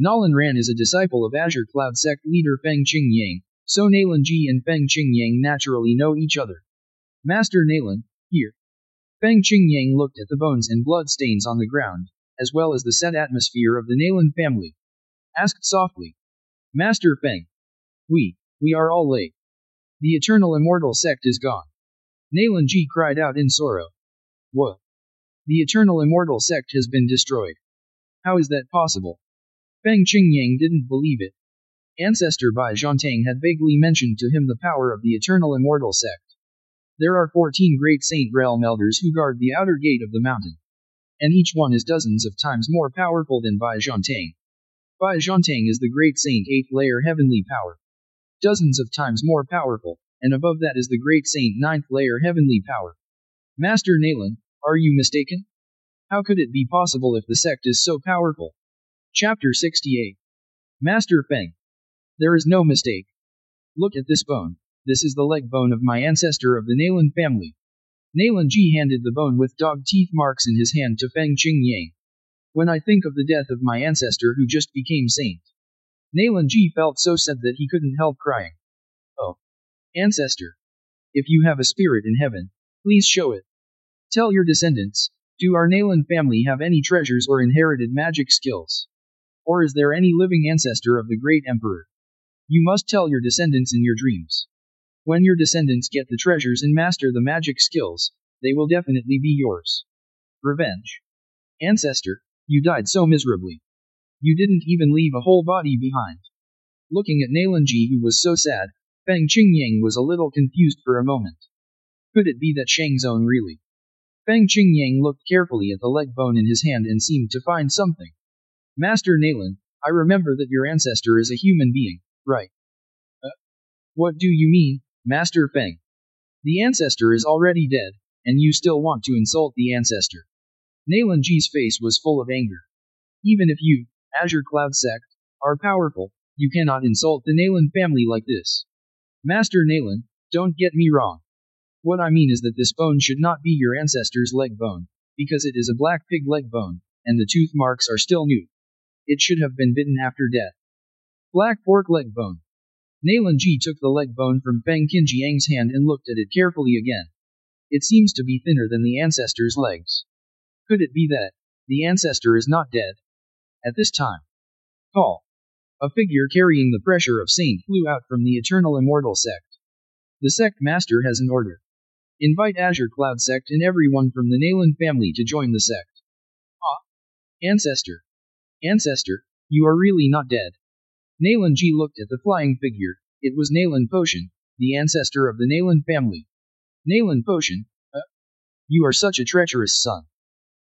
Nalan Ran is a disciple of Azure Cloud sect leader Feng Qingyang, so Nalan Ji and Feng Qingyang naturally know each other. Master Nalan, here. Feng Qingyang looked at the bones and blood stains on the ground, as well as the sad atmosphere of the Nalan family. Asked softly. Master Feng. We are all late. The eternal immortal sect is gone. Nalan Ji cried out in sorrow. What? The eternal immortal sect has been destroyed. How is that possible? Feng Qingyang didn't believe it. Ancestor Bai Zhantang had vaguely mentioned to him the power of the eternal immortal sect. There are 14 great saint realm elders who guard the outer gate of the mountain. And each one is dozens of times more powerful than Bai Zhantang. Bai Zhantang is the great saint 8th layer heavenly power. Dozens of times more powerful, and above that is the great saint 9th layer heavenly power. Master Nalan, are you mistaken? How could it be possible if the sect is so powerful? Chapter 68. Master Feng. There is no mistake. Look at this bone. This is the leg bone of my ancestor of the Nalan family. Nalan Ji handed the bone with dog teeth marks in his hand to Feng Qingyang. When I think of the death of my ancestor who just became saint. Nalan Ji felt so sad that he couldn't help crying. Oh. Ancestor. If you have a spirit in heaven, please show it. Tell your descendants, do our Nalan family have any treasures or inherited magic skills? Or is there any living ancestor of the great emperor? You must tell your descendants in your dreams. When your descendants get the treasures and master the magic skills, they will definitely be yours. Revenge. Ancestor, you died so miserably. You didn't even leave a whole body behind. Looking at Nalan Ji who was so sad, Feng Qingyang was a little confused for a moment. Could it be that Shang Zone really? Feng Qingyang looked carefully at the leg bone in his hand and seemed to find something. Master Nalan, I remember that your ancestor is a human being, right? What do you mean, Master Feng? The ancestor is already dead, and you still want to insult the ancestor. Nalan Ji's face was full of anger. Even if you, Azure Cloud sect, are powerful, you cannot insult the Nalan family like this. Master Nalan, don't get me wrong. What I mean is that this bone should not be your ancestor's leg bone, because it is a black pig leg bone, and the tooth marks are still new. It should have been bitten after death. Black pork leg bone. Nalan Ji took the leg bone from Feng Qingyang's hand and looked at it carefully again. It seems to be thinner than the ancestor's legs. Could it be that the ancestor is not dead? At this time, call. A figure carrying the pressure of saint flew out from the eternal immortal sect. The sect master has an order. Invite Azure Cloud sect and everyone from the Nalan family to join the sect. Ah? Ancestor. Ancestor, you are really not dead. Nalan Ji looked at the flying figure. It was Nalan Potion, the ancestor of the Nalan family. Nalan Potion? You are such a treacherous son.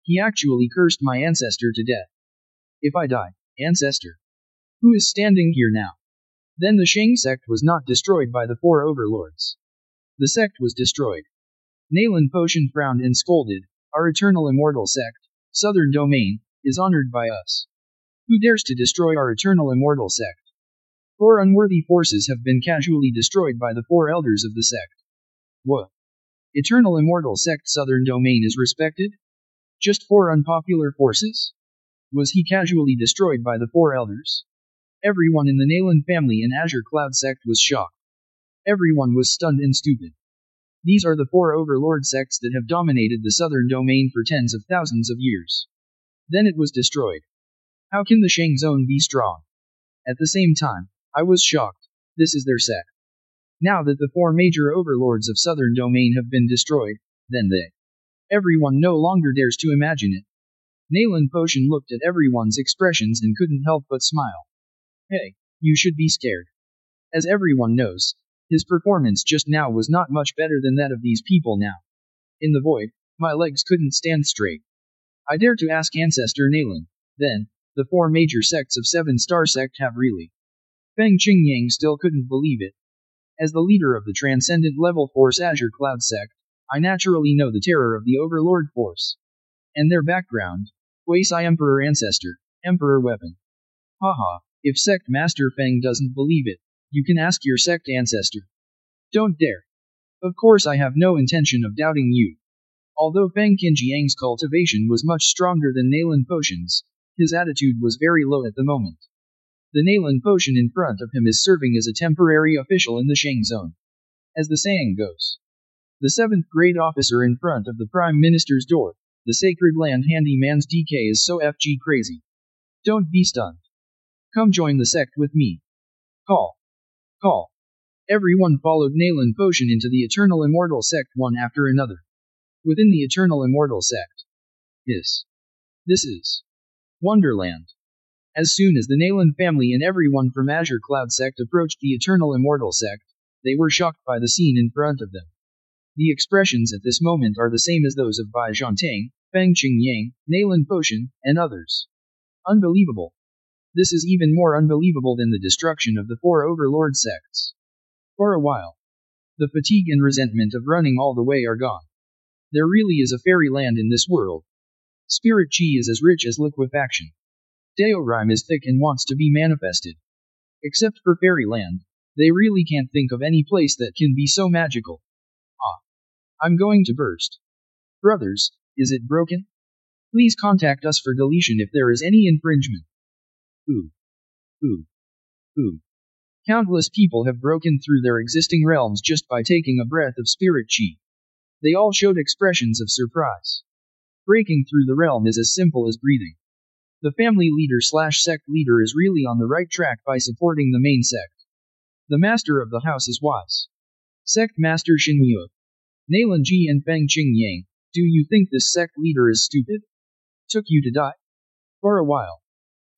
He actually cursed my ancestor to death. If I die, ancestor. Who is standing here now? Then the Shang sect was not destroyed by the 4 overlords. The sect was destroyed. Nalan Potion frowned and scolded. Our eternal immortal sect, Southern Domain, is honored by us. Who dares to destroy our eternal immortal sect? 4 unworthy forces have been casually destroyed by the 4 elders of the sect. What? Eternal immortal sect Southern Domain is respected? Just 4 unpopular forces? Was he casually destroyed by the 4 elders? Everyone in the Nalan family and Azure Cloud sect was shocked. Everyone was stunned and stupid. These are the 4 overlord sects that have dominated the Southern Domain for tens of thousands of years. Then it was destroyed. How can the Shang Zone be strong? At the same time, I was shocked. This is their sect. Now that the 4 major overlords of Southern Domain have been destroyed, then everyone no longer dares to imagine it. Nalan Potion looked at everyone's expressions and couldn't help but smile. Hey, you should be scared. As everyone knows, his performance just now was not much better than that of these people now. In the void, my legs couldn't stand straight. I dare to ask Ancestor Nalan, then, the 4 major sects of 7-star sect have really. Feng Qingyang still couldn't believe it. As the leader of the Transcendent Level Force Azure Cloud sect, I naturally know the terror of the Overlord Force. And their background. Quasi Emperor Ancestor, Emperor Weapon. Haha, if Sect Master Feng doesn't believe it, you can ask your sect ancestor. Don't dare. Of course I have no intention of doubting you. Although Feng Qinjiang's cultivation was much stronger than Nalan Potion's, his attitude was very low at the moment. The Nalan Potion in front of him is serving as a temporary official in the Shang Zone. As the saying goes. The 7th grade officer in front of the Prime Minister's door, the Sacred Land Handyman's DK is so FG crazy. Don't be stunned. Come join the sect with me. Call. Call. Everyone followed Nalan Potion into the Eternal Immortal Sect one after another. Within the Eternal Immortal Sect. This is Wonderland. As soon as the Nalan family and everyone from Azure Cloud Sect approached the Eternal Immortal Sect, they were shocked by the scene in front of them. The expressions at this moment are the same as those of Bai Zhantang, Feng Qingyang, Nalan Potion, and others. Unbelievable. This is even more unbelievable than the destruction of the 4 overlord sects. For a while, the fatigue and resentment of running all the way are gone. There really is a fairyland in this world. Spirit chi is as rich as liquefaction. Deorime is thick and wants to be manifested. Except for fairyland, they really can't think of any place that can be so magical. I'm going to burst. Brothers, is it broken? Please contact us for deletion if there is any infringement. Ooh. Countless people have broken through their existing realms just by taking a breath of spirit chi. They all showed expressions of surprise. Breaking through the realm is as simple as breathing. The family leader/sect leader is really on the right track by supporting the main sect. The master of the house is wise. Sect Master Xinyu. Nalan Ji and Feng Qingyang, do you think this sect leader is stupid? Took you to die? For a while,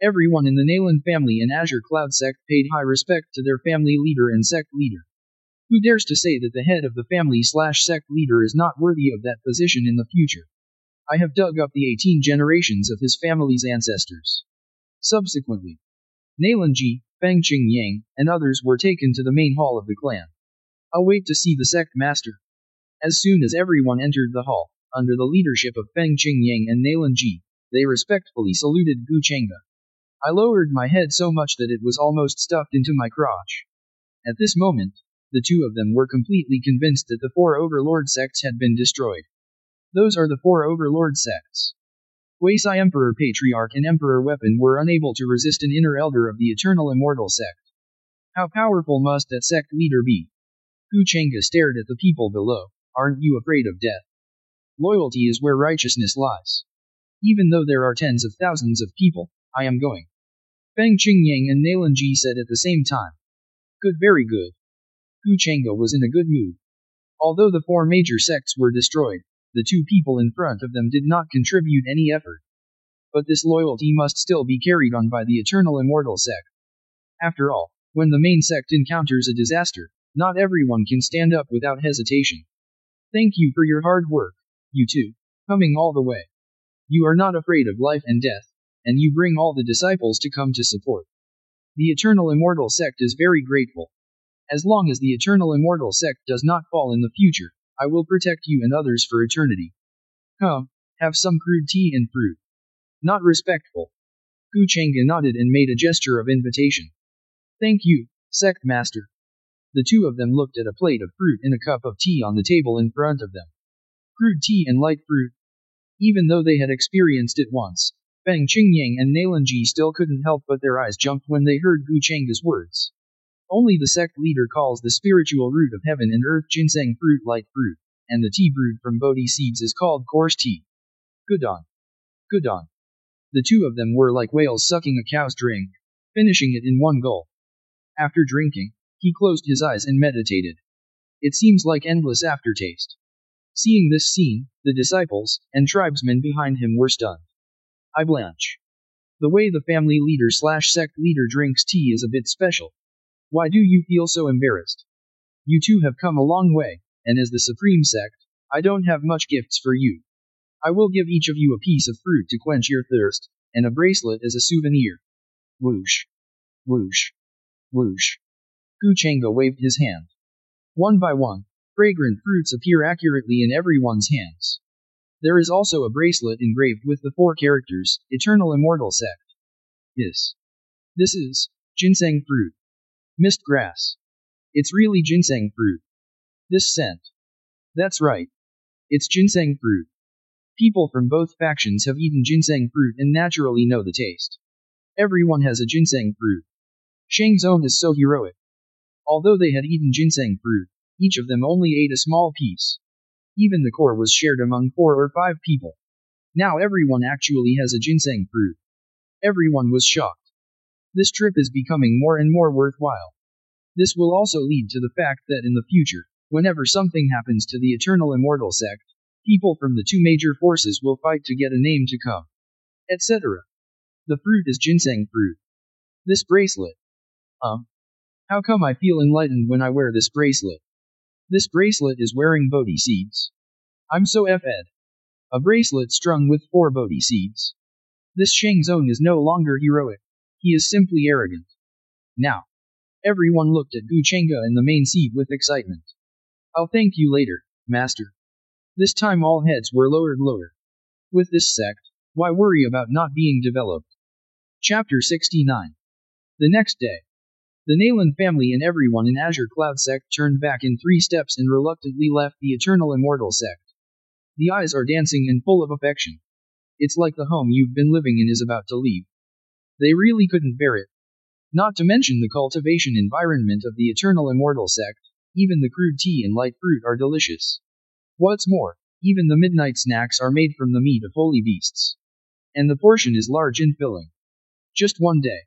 everyone in the Nalan family and Azure Cloud sect paid high respect to their family leader and sect leader. Who dares to say that the head of the family/sect leader is not worthy of that position in the future? I have dug up the 18 generations of his family's ancestors. Subsequently, Nalan Ji, Feng Qingyang, and others were taken to the main hall of the clan. I'll wait to see the sect master. As soon as everyone entered the hall, under the leadership of Feng Qingyang and Nalan Ji, they respectfully saluted Gu Chengge. I lowered my head so much that it was almost stuffed into my crotch. At this moment, the two of them were completely convinced that the 4 overlord sects had been destroyed. Those are the 4 overlord sects. Quasi Emperor Patriarch and Emperor Weapon were unable to resist an inner elder of the Eternal Immortal sect. How powerful must that sect leader be? Gu Chengge stared at the people below. Aren't you afraid of death? Loyalty is where righteousness lies. Even though there are tens of thousands of people, I am going. Feng Qingyang and Nalan Ji said at the same time. Good, very good. Gu Chengge was in a good mood. Although the 4 major sects were destroyed, the 2 people in front of them did not contribute any effort. But this loyalty must still be carried on by the Eternal Immortal sect. After all, when the main sect encounters a disaster, not everyone can stand up without hesitation. Thank you for your hard work, you two, coming all the way. You are not afraid of life and death, and you bring all the disciples to come to support. The Eternal Immortal sect is very grateful. As long as the Eternal Immortal sect does not fall in the future, I will protect you and others for eternity. Come, have some crude tea and fruit. Not respectful. Gu Chengge nodded and made a gesture of invitation. Thank you, sect master. The two of them looked at a plate of fruit and a cup of tea on the table in front of them. Crude tea and light fruit. Even though they had experienced it once, Feng Qingyang and Nalan Ji still couldn't help but their eyes jumped when they heard Gu Chengge's words. Only the sect leader calls the spiritual root of heaven and earth ginseng fruit light fruit, and the tea brewed from Bodhi seeds is called coarse tea. Good on. Good on. The two of them were like whales sucking a cow's drink, finishing it in one gulp. After drinking, he closed his eyes and meditated. It seems like endless aftertaste. Seeing this scene, the disciples and tribesmen behind him were stunned. I blanch. The way the family leader/sect leader drinks tea is a bit special. Why do you feel so embarrassed? You two have come a long way, and as the supreme sect, I don't have much gifts for you. I will give each of you a piece of fruit to quench your thirst, and a bracelet as a souvenir. Whoosh. Whoosh. Whoosh. Gu Chengge waved his hand. One by one, fragrant fruits appear accurately in everyone's hands. There is also a bracelet engraved with the 4 characters, Eternal Immortal Sect. This is ginseng fruit. Mist grass. It's really ginseng fruit. This scent. That's right. It's ginseng fruit. People from both factions have eaten ginseng fruit and naturally know the taste. Everyone has a ginseng fruit. Shang's own is so heroic. Although they had eaten ginseng fruit, each of them only ate a small piece. Even the core was shared among 4 or 5 people. Now everyone actually has a ginseng fruit. Everyone was shocked. This trip is becoming more and more worthwhile. This will also lead to the fact that in the future, whenever something happens to the Eternal Immortal Sect, people from the 2 major forces will fight to get a name to come, etc. The fruit is ginseng fruit. This bracelet. How come I feel enlightened when I wear this bracelet? This bracelet is wearing Bodhi seeds. I'm so fed. A bracelet strung with 4 Bodhi seeds. This Shang Zong is no longer heroic. He is simply arrogant. Now, everyone looked at Gu Chengge in the main seat with excitement. I'll thank you later, Master. This time all heads were lowered lower. With this sect, why worry about not being developed? Chapter 69. The next day, the Nalan family and everyone in Azure Cloud Sect turned back in 3 steps and reluctantly left the Eternal Immortal Sect. The eyes are dancing and full of affection. It's like the home you've been living in is about to leave. They really couldn't bear it. Not to mention the cultivation environment of the Eternal Immortal Sect, even the crude tea and light fruit are delicious. What's more, even the midnight snacks are made from the meat of holy beasts. And the portion is large and filling. Just one day.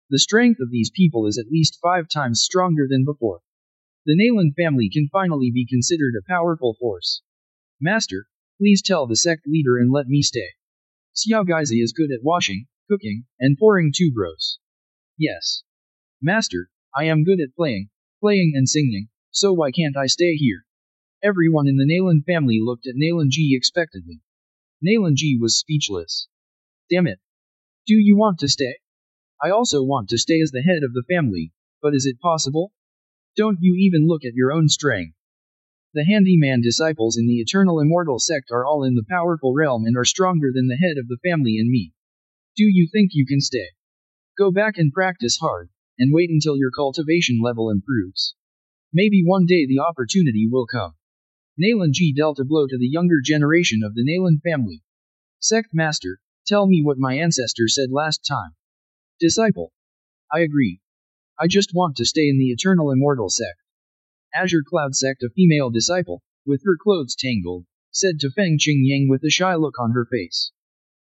The strength of these people is at least 5 times stronger than before. The Nalan family can finally be considered a powerful force. Master, please tell the sect leader and let me stay. Xiao Gaizi is good at washing, cooking, and pouring tubros. Yes. Master, I am good at playing and singing, so why can't I stay here? Everyone in the Nalan family looked at Nalan Ji expectantly. Nalan Ji was speechless. Damn it. Do you want to stay? I also want to stay as the head of the family, but is it possible? Don't you even look at your own strength. The handyman disciples in the Eternal Immortal Sect are all in the powerful realm and are stronger than the head of the family and me. Do you think you can stay? Go back and practice hard, and wait until your cultivation level improves. Maybe one day the opportunity will come. Nalan Ji dealt a blow to the younger generation of the Nalan family. Sect Master, tell me what my ancestor said last time. Disciple. I agree. I just want to stay in the Eternal Immortal Sect. Azure Cloud Sect, a female disciple, with her clothes tangled, said to Feng Qingyang with a shy look on her face.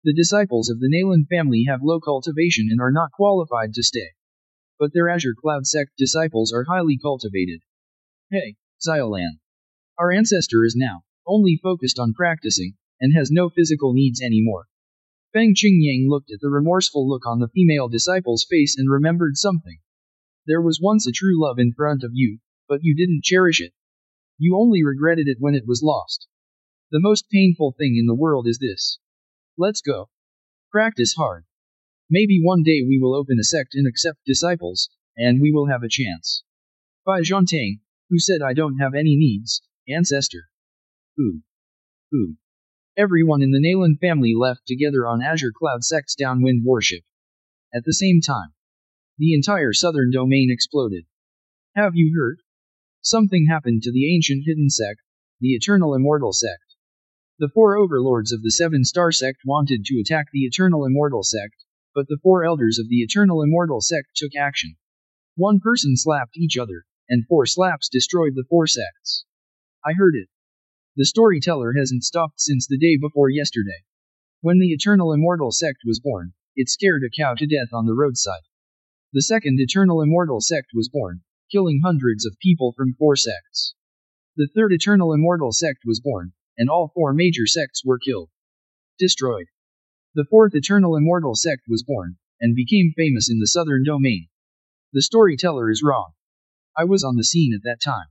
The disciples of the Nalan family have low cultivation and are not qualified to stay. But their Azure Cloud Sect disciples are highly cultivated. Hey, Xiolan. Our ancestor is now only focused on practicing, and has no physical needs anymore. Feng Qingyang looked at the remorseful look on the female disciple's face and remembered something. There was once a true love in front of you, but you didn't cherish it. You only regretted it when it was lost. The most painful thing in the world is this. Let's go. Practice hard. Maybe one day we will open a sect and accept disciples, and we will have a chance. Bai Zhantang, who said I don't have any needs, ancestor. Ooh. Everyone in the Nalan family left together on Azure Cloud Sect's downwind warship. At the same time, the entire southern domain exploded. Have you heard? Something happened to the ancient hidden sect, the Eternal Immortal Sect. The 4 overlords of the 7-star sect wanted to attack the Eternal Immortal Sect, but the 4 elders of the Eternal Immortal Sect took action. 1 person slapped each other, and 4 slaps destroyed the 4 sects. I heard it. The storyteller hasn't stopped since the day before yesterday. When the Eternal Immortal Sect was born, it scared a cow to death on the roadside. The second Eternal Immortal Sect was born, killing hundreds of people from 4 sects. The third Eternal Immortal Sect was born, and all 4 major sects were killed. Destroyed. The 4th Eternal Immortal Sect was born, and became famous in the southern domain. The storyteller is wrong. I was on the scene at that time.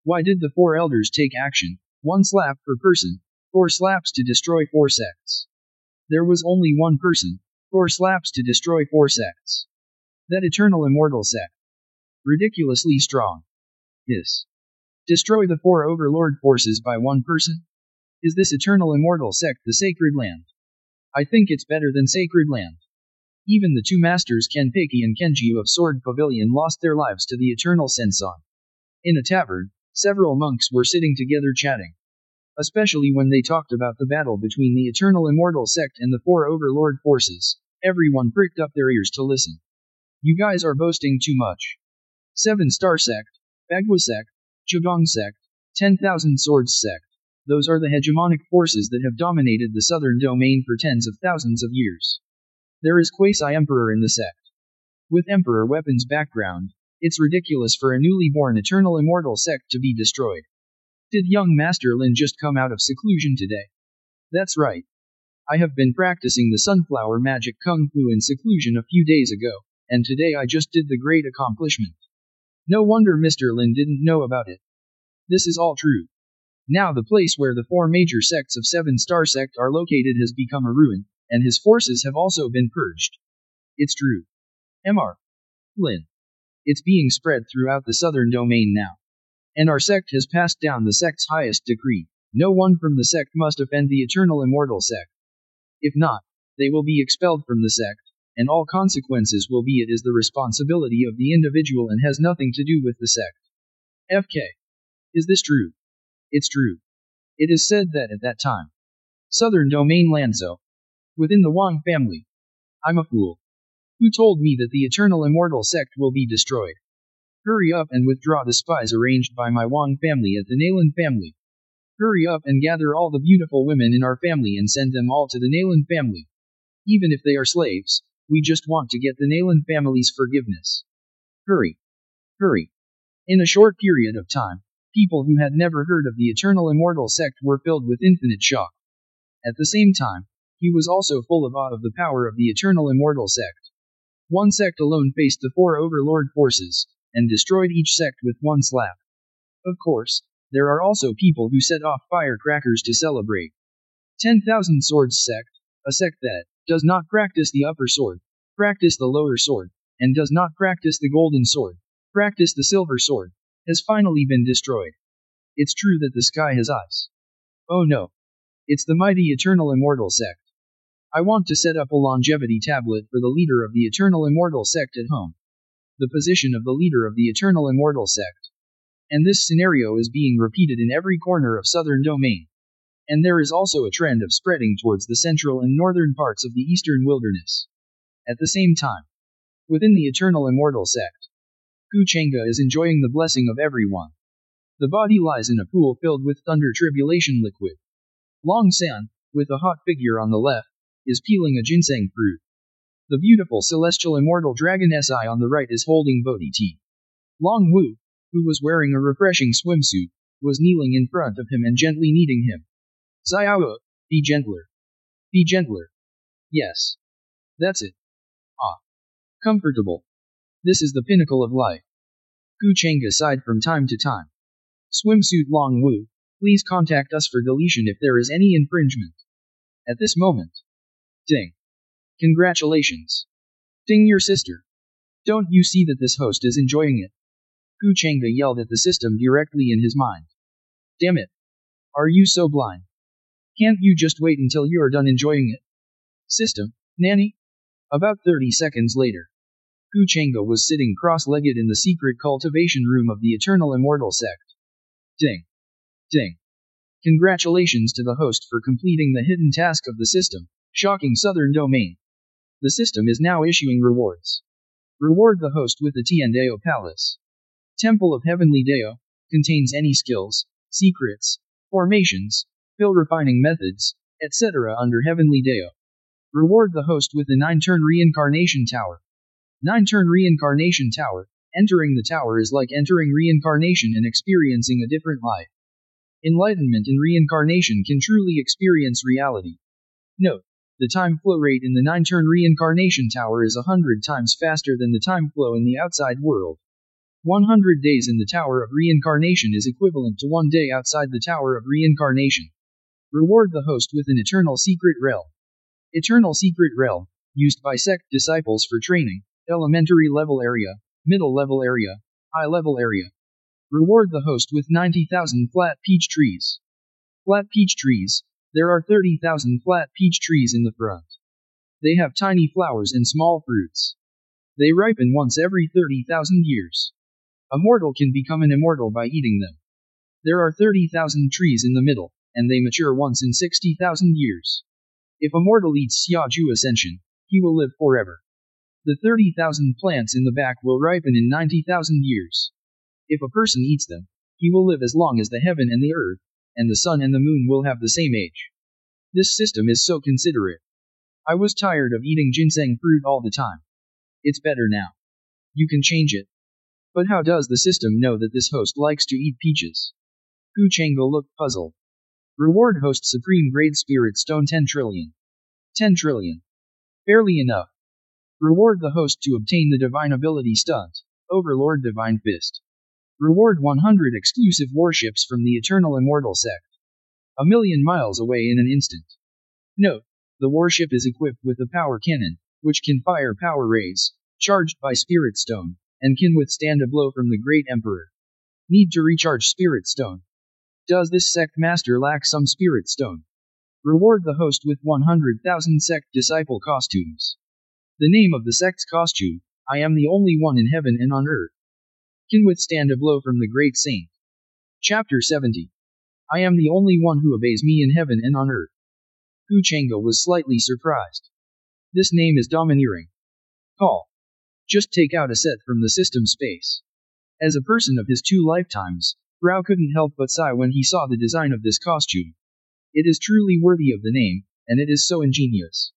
Why did the 4 elders take action? 1 slap per person, 4 slaps to destroy 4 sects. There was only 1 person, 4 slaps to destroy 4 sects. That Eternal Immortal Sect. Ridiculously strong. Yes. Destroy the 4 overlord forces by one person? Is this eternal immortal sect the Sacred Land? I think it's better than Sacred Land. Even the two masters Kenpeki and Kenjiu of Sword Pavilion lost their lives to the eternal Senson. In a tavern, several monks were sitting together chatting. Especially when they talked about the battle between the eternal immortal sect and the 4 overlord forces, everyone pricked up their ears to listen. You guys are boasting too much. 7-star sect, Bagua sect, Zhugong sect, 10,000 swords sect. Those are the hegemonic forces that have dominated the southern domain for tens of thousands of years. There is quasi-emperor in the sect. With emperor weapons background, it's ridiculous for a newly born eternal immortal sect to be destroyed. Did young Master Lin just come out of seclusion today? That's right. I have been practicing the sunflower magic kung fu in seclusion a few days ago, and today I just did the great accomplishment. No wonder Mr. Lin didn't know about it. This is all true. Now the place where the 4 major sects of 7-star sect are located has become a ruin, and his forces have also been purged. It's true. Mr. Lin. It's being spread throughout the southern domain now. And our sect has passed down the sect's highest decree. No one from the sect must offend the eternal immortal sect. If not, they will be expelled from the sect, and all consequences will be it is the responsibility of the individual and has nothing to do with the sect. FK. Is this true? It's true. It is said that at that time, southern domain Lanzhou, within the Wang family. I'm a fool. Who told me that the eternal immortal sect will be destroyed? Hurry up and withdraw the spies arranged by my Wang family at the Nalan family. Hurry up and gather all the beautiful women in our family and send them all to the Nalan family. Even if they are slaves, we just want to get the Nalan family's forgiveness. Hurry. Hurry. In a short period of time, people who had never heard of the eternal immortal sect were filled with infinite shock. At the same time, he was also full of awe of the power of the eternal immortal sect. One sect alone faced the 4 overlord forces, and destroyed each sect with one slap. Of course, there are also people who set off firecrackers to celebrate. 10,000 swords sect, a sect that does not practice the upper sword, practice the lower sword, and does not practice the golden sword, practice the silver sword, has finally been destroyed. It's true that the sky has eyes. Oh no. It's the mighty eternal immortal sect. I want to set up a longevity tablet for the leader of the eternal immortal sect at home. The position of the leader of the eternal immortal sect. And this scenario is being repeated in every corner of southern domain. And there is also a trend of spreading towards the central and northern parts of the eastern wilderness. At the same time, within the eternal immortal sect, Gu Chengge is enjoying the blessing of everyone. The body lies in a pool filled with thunder tribulation liquid. Long San, with a hot figure on the left, is peeling a ginseng fruit. The beautiful celestial immortal dragon Si on the right is holding Bodhi tea. Long Wu, who was wearing a refreshing swimsuit, was kneeling in front of him and gently kneading him. Xiao, be gentler. Be gentler. Yes. That's it. Ah. Comfortable. This is the pinnacle of life. Gu Chengge sighed from time to time. Swimsuit Long Wu, please contact us for deletion if there is any infringement. At this moment. Ding. Congratulations. Ding your sister. Don't you see that this host is enjoying it? Gu Chengge yelled at the system directly in his mind. Damn it. Are you so blind? Can't you just wait until you are done enjoying it? System, nanny? About 30 seconds later. Gu Chengge was sitting cross-legged in the secret cultivation room of the eternal immortal sect. Ding. Ding. Congratulations to the host for completing the hidden task of the system, shocking southern domain. The system is now issuing rewards. Reward the host with the Tiandeo Palace. Temple of Heavenly Deo, contains any skills, secrets, formations, skill refining methods, etc. under Heavenly Deo. Reward the host with the 9-turn reincarnation tower. 9-turn reincarnation tower, entering the tower is like entering reincarnation and experiencing a different life. Enlightenment in reincarnation can truly experience reality. Note, the time flow rate in the 9-turn reincarnation tower is 100 times faster than the time flow in the outside world. 100 days in the tower of reincarnation is equivalent to 1 day outside the tower of reincarnation. Reward the host with an eternal secret realm. Eternal secret realm, used by sect disciples for training, elementary level area, middle level area, high level area. Reward the host with 90,000 flat peach trees. Flat peach trees. There are 30,000 flat peach trees in the front. They have tiny flowers and small fruits. They ripen once every 30,000 years. A mortal can become an immortal by eating them. There are 30,000 trees in the middle, and they mature once in 60,000 years. If a mortal eats Xiaju Ascension, he will live forever. The 30,000 plants in the back will ripen in 90,000 years. If a person eats them, he will live as long as the heaven and the earth, and the sun and the moon will have the same age. This system is so considerate. I was tired of eating ginseng fruit all the time. It's better now. You can change it. But how does the system know that this host likes to eat peaches? Gu Chang'e looked puzzled. Reward host Supreme Grade Spirit Stone 10 trillion. 10 trillion. Barely enough. Reward the host to obtain the Divine Ability Stunt, Overlord Divine Fist. Reward 100 exclusive warships from the Eternal Immortal Sect. 1,000,000 miles away in an instant. Note, the warship is equipped with a power cannon, which can fire power rays, charged by Spirit Stone, and can withstand a blow from the Great Emperor. Need to recharge Spirit Stone. Does this sect master lack some Spirit Stone? Reward the host with 100,000 sect disciple costumes. The name of the sect's costume, I am the only one in heaven and on earth. Can withstand a blow from the great saint. Chapter 70. I am the only one who obeys me in heaven and on earth. Gu Chang'e was slightly surprised. This name is domineering. Call. Just take out a set from the system space. As a person of his 2 lifetimes, Rao couldn't help but sigh when he saw the design of this costume. It is truly worthy of the name, and it is so ingenious.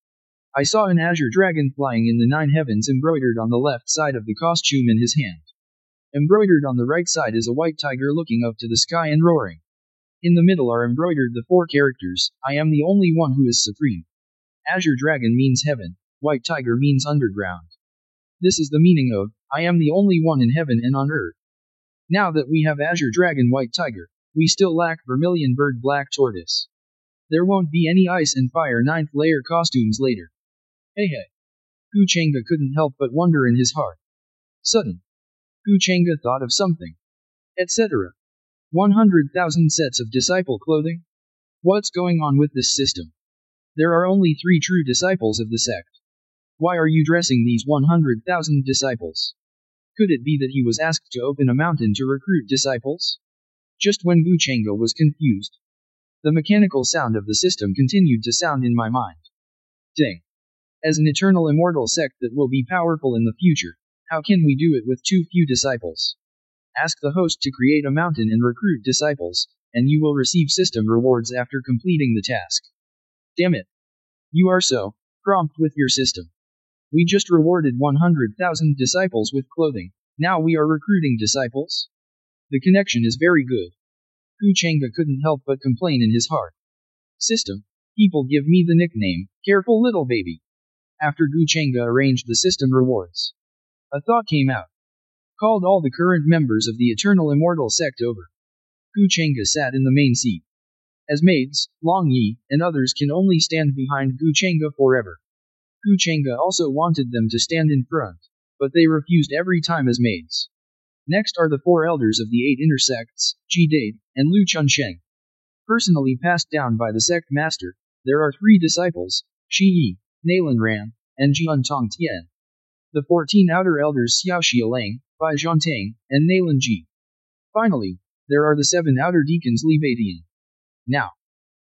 I saw an azure dragon flying in the 9 heavens embroidered on the left side of the costume in his hand. Embroidered on the right side is a white tiger looking up to the sky and roaring. In the middle are embroidered the 4 characters, I am the only one who is supreme. Azure dragon means heaven, white tiger means underground. This is the meaning of, I am the only one in heaven and on earth. Now that we have azure dragon white tiger, we still lack vermilion bird black tortoise. There won't be any ice and fire 9th layer costumes later. Hey. Gu Chang'e couldn't help but wonder in his heart. Sudden. Gu Chang'e thought of something. Etc. 100,000 sets of disciple clothing? What's going on with this system? There are only 3 true disciples of the sect. Why are you dressing these 100,000 disciples? Could it be that he was asked to open a mountain to recruit disciples? Just when Gu Chang'e was confused, the mechanical sound of the system continued to sound in my mind. Ding. As an eternal immortal sect that will be powerful in the future, how can we do it with too few disciples? Ask the host to create a mountain and recruit disciples, and you will receive system rewards after completing the task. Damn it. You are so prompt with your system. We just rewarded 100,000 disciples with clothing, now we are recruiting disciples? The connection is very good. Gu Chang'e couldn't help but complain in his heart. System. People give me the nickname, Careful Little Baby. After Gu Chang'e arranged the system rewards, a thought came out. Called all the current members of the Eternal Immortal Sect over. Gu Chang'e sat in the main seat. As maids, Long Yi, and others can only stand behind Gu Chang'e forever. Gu Chang'e also wanted them to stand in front, but they refused every time as maids. Next are the 4 elders of the 8 inner sects, Ji Dade, and Lu Chunsheng. Personally passed down by the sect master, there are 3 disciples, Shi Yi, Nalan Ran, and Jian Tong Tian. The 14 outer elders Xiao Xialang, Bai Zhantang, and Nalan Ji. Finally, there are the 7 outer deacons Li Beidian. Now,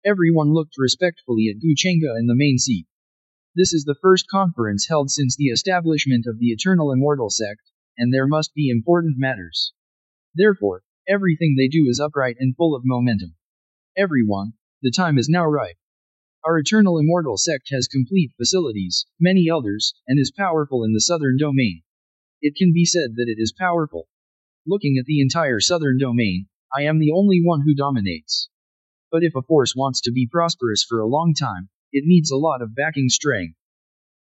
everyone looked respectfully at Gu Chang'e in the main seat. This is the first conference held since the establishment of the Eternal Immortal Sect, and there must be important matters. Therefore, everything they do is upright and full of momentum. Everyone, the time is now ripe. Our Eternal Immortal Sect has complete facilities, many elders, and is powerful in the southern domain. It can be said that it is powerful. Looking at the entire southern domain, I am the only one who dominates. But if a force wants to be prosperous for a long time, it needs a lot of backing strength.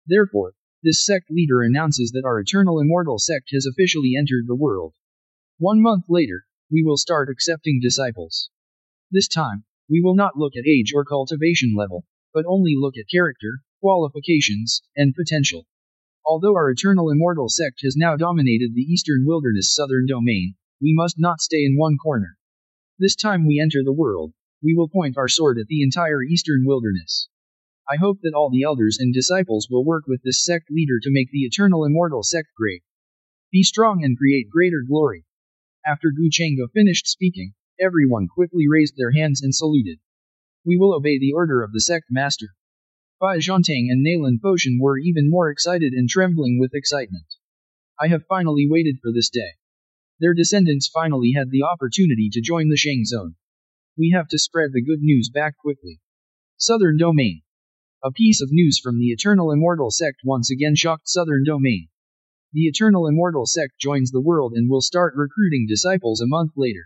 Therefore, this sect leader announces that our Eternal Immortal Sect has officially entered the world. 1 month later, we will start accepting disciples. This time, we will not look at age or cultivation level, but only look at character, qualifications, and potential. Although our Eternal Immortal Sect has now dominated the Eastern Wilderness Southern Domain, we must not stay in one corner. This time we enter the world, we will point our sword at the entire eastern wilderness. I hope that all the elders and disciples will work with this sect leader to make the eternal immortal sect great. Be strong and create greater glory. After Gu Chengge finished speaking, everyone quickly raised their hands and saluted. We will obey the order of the sect master. Bai Zhantang and Nalan Foshan were even more excited and trembling with excitement. I have finally waited for this day. Their descendants finally had the opportunity to join the Shang Zone. We have to spread the good news back quickly. Southern Domain. A piece of news from the Eternal Immortal Sect once again shocked Southern Domain. The Eternal Immortal Sect joins the world and will start recruiting disciples a month later.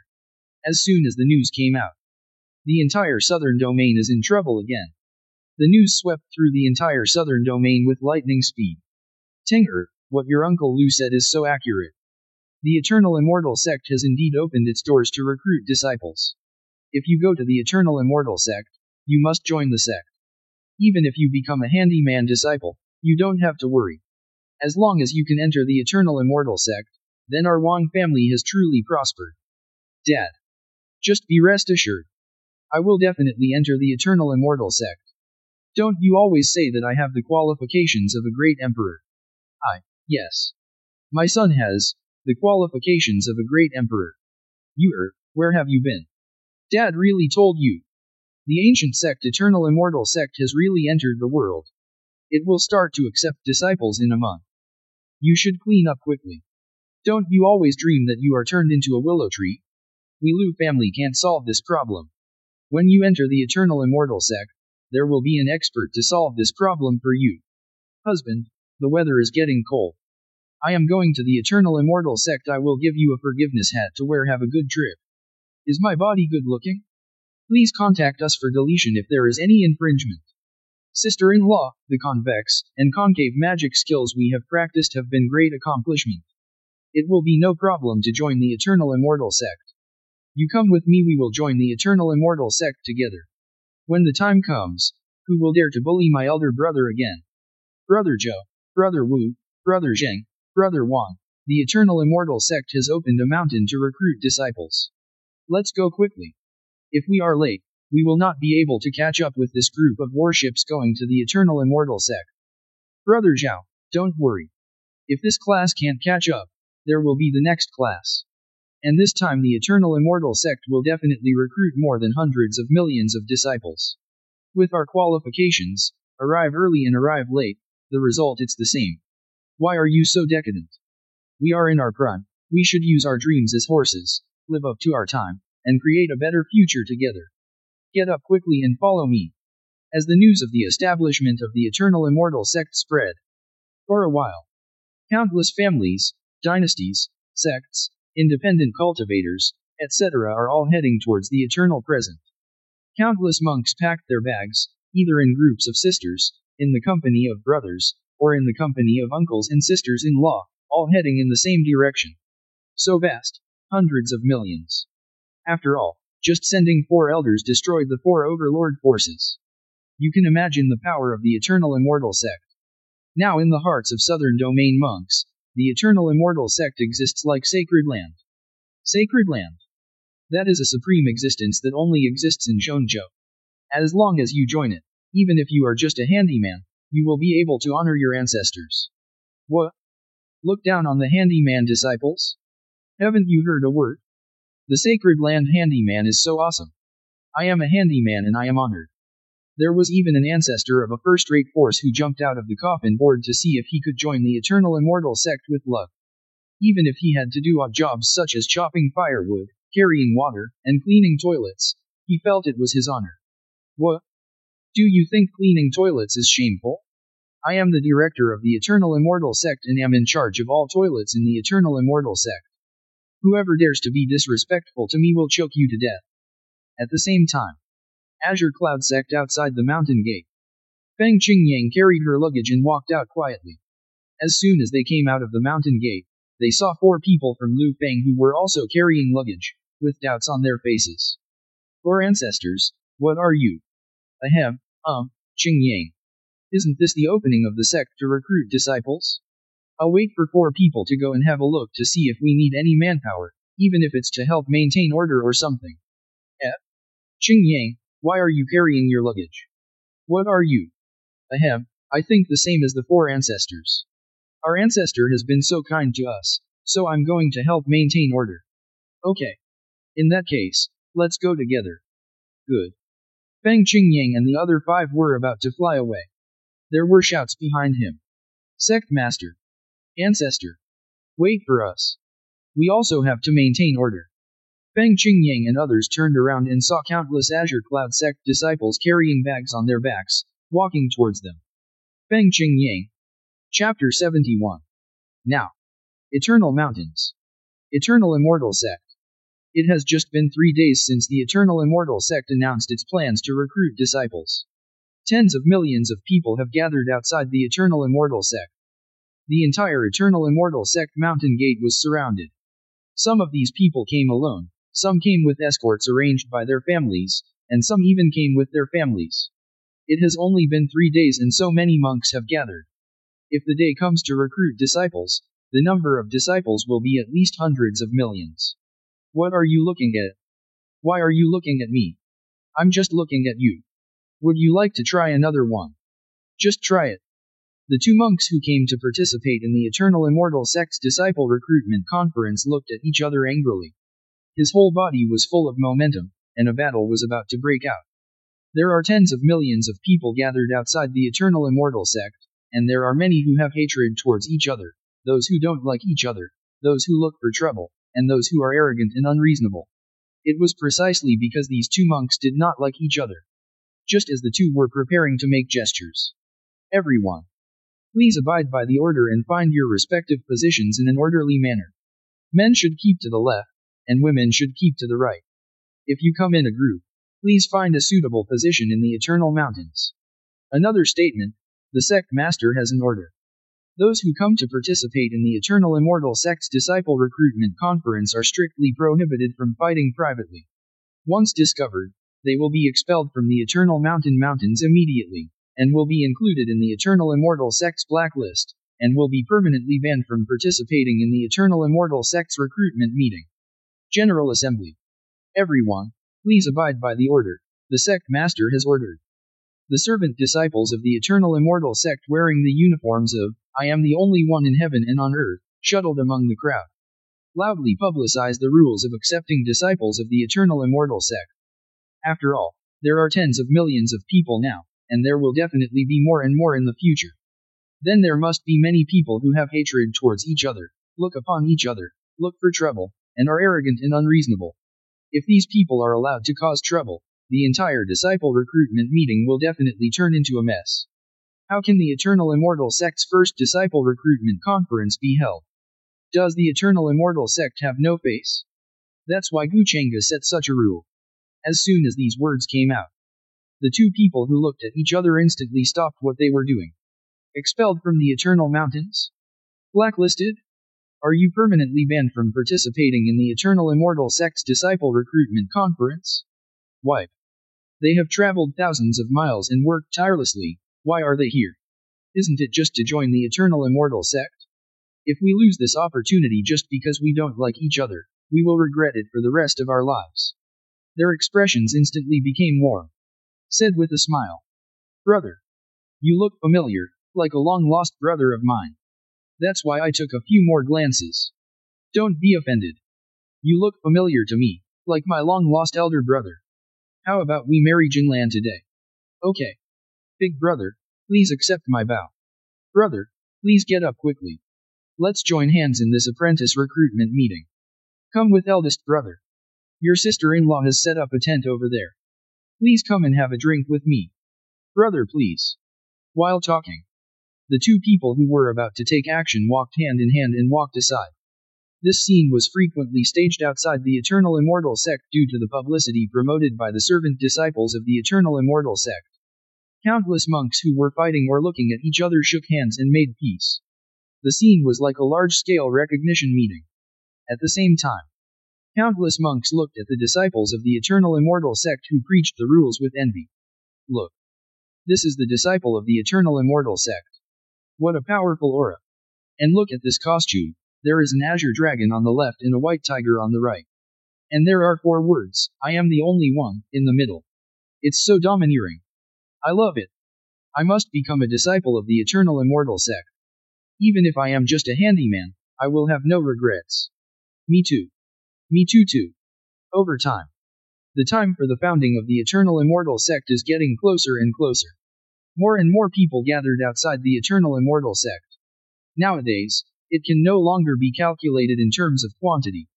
As soon as the news came out, the entire Southern Domain is in trouble again. The news swept through the entire Southern Domain with lightning speed. Tenger, what your Uncle Lu said is so accurate. The Eternal Immortal Sect has indeed opened its doors to recruit disciples. If you go to the Eternal Immortal Sect, you must join the sect. Even if you become a handyman disciple, you don't have to worry. As long as you can enter the Eternal Immortal Sect, then our Wang family has truly prospered. Dad. Just be rest assured. I will definitely enter the Eternal Immortal Sect. Don't you always say that I have the qualifications of a great emperor? Yes. My son has the qualifications of a great emperor. Where have you been? Dad really told you. The ancient sect Eternal Immortal Sect has really entered the world. It will start to accept disciples in a month. You should clean up quickly. Don't you always dream that you are turned into a willow tree? We Lu family can't solve this problem. When you enter the Eternal Immortal Sect, there will be an expert to solve this problem for you. Husband, the weather is getting cold. I am going to the Eternal Immortal Sect. I will give you a forgiveness hat to wear. Have a good trip. Is my body good looking? Please contact us for deletion if there is any infringement. Sister-in-law, the convex and concave magic skills we have practiced have been great accomplishment. It will be no problem to join the Eternal Immortal Sect. You come with me, we will join the Eternal Immortal Sect together. When the time comes, who will dare to bully my elder brother again? Brother Zhou, Brother Wu, Brother Zheng, Brother Wang, the Eternal Immortal Sect has opened a mountain to recruit disciples. Let's go quickly. If we are late, we will not be able to catch up with this group of warships going to the Eternal Immortal Sect. Brother Zhao, don't worry. If this class can't catch up, there will be the next class. And this time the Eternal Immortal Sect will definitely recruit more than hundreds of millions of disciples. With our qualifications, arrive early and arrive late, the result it's the same. Why are you so decadent? We are in our prime, we should use our dreams as horses, live up to our time, and create a better future together. Get up quickly and follow me. As the news of the establishment of the Eternal Immortal Sect spread, for a while, countless families, dynasties, sects, independent cultivators, etc. are all heading towards the eternal present. Countless monks packed their bags, either in groups of sisters, in the company of brothers, or in the company of uncles and sisters-in-law, all heading in the same direction. So vast, hundreds of millions. After all, just sending 4 elders destroyed the 4 overlord forces. You can imagine the power of the Eternal Immortal Sect. Now in the hearts of Southern Domain monks, the Eternal Immortal Sect exists like sacred land. Sacred land. That is a supreme existence that only exists in Zhongzhou. As long as you join it, even if you are just a handyman, you will be able to honor your ancestors. What? Look down on the handyman disciples? Haven't you heard a word? The sacred land handyman is so awesome. I am a handyman and I am honored. There was even an ancestor of a first-rate force who jumped out of the coffin board to see if he could join the Eternal Immortal Sect with luck. Even if he had to do odd jobs such as chopping firewood, carrying water, and cleaning toilets, he felt it was his honor. What? Do you think cleaning toilets is shameful? I am the director of the Eternal Immortal Sect and am in charge of all toilets in the Eternal Immortal Sect. Whoever dares to be disrespectful to me will choke you to death. At the same time, Azure Cloud Sect outside the mountain gate. Feng Qingyang carried her luggage and walked out quietly. As soon as they came out of the mountain gate, they saw 4 people from Lu Feng who were also carrying luggage, with doubts on their faces. 4 ancestors, what are you? Ahem, Qingyang. Isn't this the opening of the sect to recruit disciples? I'll wait for 4 people to go and have a look to see if we need any manpower, even if it's to help maintain order or something. Qing Yang, why are you carrying your luggage? What are you? Ahem, I think the same as the four ancestors. Our ancestor has been so kind to us, so I'm going to help maintain order. Okay. In that case, let's go together. Good. Feng Qingyang and the other five were about to fly away. There were shouts behind him. Sect Master. Ancestor. Wait for us. We also have to maintain order. Feng Qingyang and others turned around and saw countless Azure Cloud sect disciples carrying bags on their backs, walking towards them. Feng Qingyang. Chapter 71. Now. Eternal Mountains. Eternal Immortal Sect. It has just been 3 days since the Eternal Immortal Sect announced its plans to recruit disciples. Tens of millions of people have gathered outside the Eternal Immortal Sect. The entire Eternal Immortal Sect mountain gate was surrounded. Some of these people came alone, some came with escorts arranged by their families, and some even came with their families. It has only been 3 days and so many monks have gathered. If the day comes to recruit disciples, the number of disciples will be at least hundreds of millions. What are you looking at? Why are you looking at me? I'm just looking at you. Would you like to try another one? Just try it. The two monks who came to participate in the Eternal Immortal Sect's disciple recruitment conference looked at each other angrily. His whole body was full of momentum, and a battle was about to break out. There are tens of millions of people gathered outside the Eternal Immortal Sect, and there are many who have hatred towards each other, those who don't like each other, those who look for trouble, and those who are arrogant and unreasonable. It was precisely because these two monks did not like each other. Just as the two were preparing to make gestures. Everyone. Please abide by the order and find your respective positions in an orderly manner. Men should keep to the left, and women should keep to the right. If you come in a group, please find a suitable position in the Eternal Mountains. Another statement, the sect master has an order. Those who come to participate in the Eternal Immortal Sect's disciple recruitment conference are strictly prohibited from fighting privately. Once discovered, they will be expelled from the Eternal Mountains immediately, and will be included in the Eternal Immortal Sect's blacklist, and will be permanently banned from participating in the Eternal Immortal Sect's recruitment meeting. General Assembly. Everyone, please abide by the order, the sect master has ordered. The servant disciples of the Eternal Immortal Sect wearing the uniforms of, I am the only one in heaven and on earth, shuttled among the crowd. Loudly publicized the rules of accepting disciples of the Eternal Immortal Sect. After all, there are tens of millions of people now, and there will definitely be more and more in the future. Then there must be many people who have hatred towards each other, look upon each other, look for trouble, and are arrogant and unreasonable. If these people are allowed to cause trouble, the entire disciple recruitment meeting will definitely turn into a mess. How can the Eternal Immortal Sect's first disciple recruitment conference be held? Does the Eternal Immortal Sect have no face? That's why Guchanga set such a rule. As soon as these words came out, the two people who looked at each other instantly stopped what they were doing. Expelled from the Eternal Mountains? Blacklisted? Are you permanently banned from participating in the Eternal Immortal Sect's disciple recruitment conference? Wipe. They have traveled thousands of miles and worked tirelessly. Why are they here? Isn't it just to join the Eternal Immortal Sect? If we lose this opportunity just because we don't like each other, we will regret it for the rest of our lives. Their expressions instantly became warm. Said with a smile. Brother. You look familiar, like a long-lost brother of mine. That's why I took a few more glances. Don't be offended. You look familiar to me, like my long-lost elder brother. How about we marry Jinlan today? Okay. Big brother, please accept my bow. Brother, please get up quickly. Let's join hands in this apprentice recruitment meeting. Come with eldest brother. Your sister-in-law has set up a tent over there. Please come and have a drink with me. Brother, please. While talking, the two people who were about to take action walked hand in hand and walked aside. This scene was frequently staged outside the Eternal Immortal Sect due to the publicity promoted by the servant disciples of the Eternal Immortal Sect. Countless monks who were fighting or looking at each other shook hands and made peace. The scene was like a large-scale recognition meeting. At the same time, countless monks looked at the disciples of the Eternal Immortal Sect who preached the rules with envy. Look. This is the disciple of the Eternal Immortal Sect. What a powerful aura. And look at this costume, There is an azure dragon on the left and a white tiger on the right. And there are 4 words, I am the only one, in the middle. It's so domineering. I love it. I must become a disciple of the eternal immortal sect. Even if I am just a handyman, I will have no regrets. Me too. Me too. Over time. The time for the founding of the eternal immortal sect is getting closer and closer. More and more people gathered outside the eternal immortal sect. Nowadays, it can no longer be calculated in terms of quantity.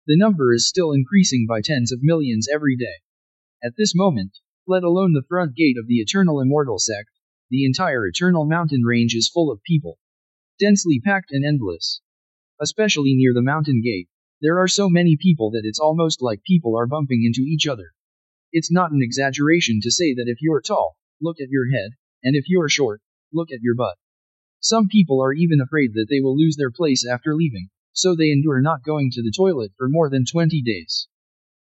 The number is still increasing by tens of millions every day. At this moment, let alone the front gate of the eternal immortal sect, the entire eternal mountain range is full of people. Densely packed and endless. Especially near the mountain gate, there are so many people that it's almost like people are bumping into each other. It's not an exaggeration to say that if you're tall, look at your head, and if you're short, look at your butt. Some people are even afraid that they will lose their place after leaving, so they endure not going to the toilet for more than 20 days.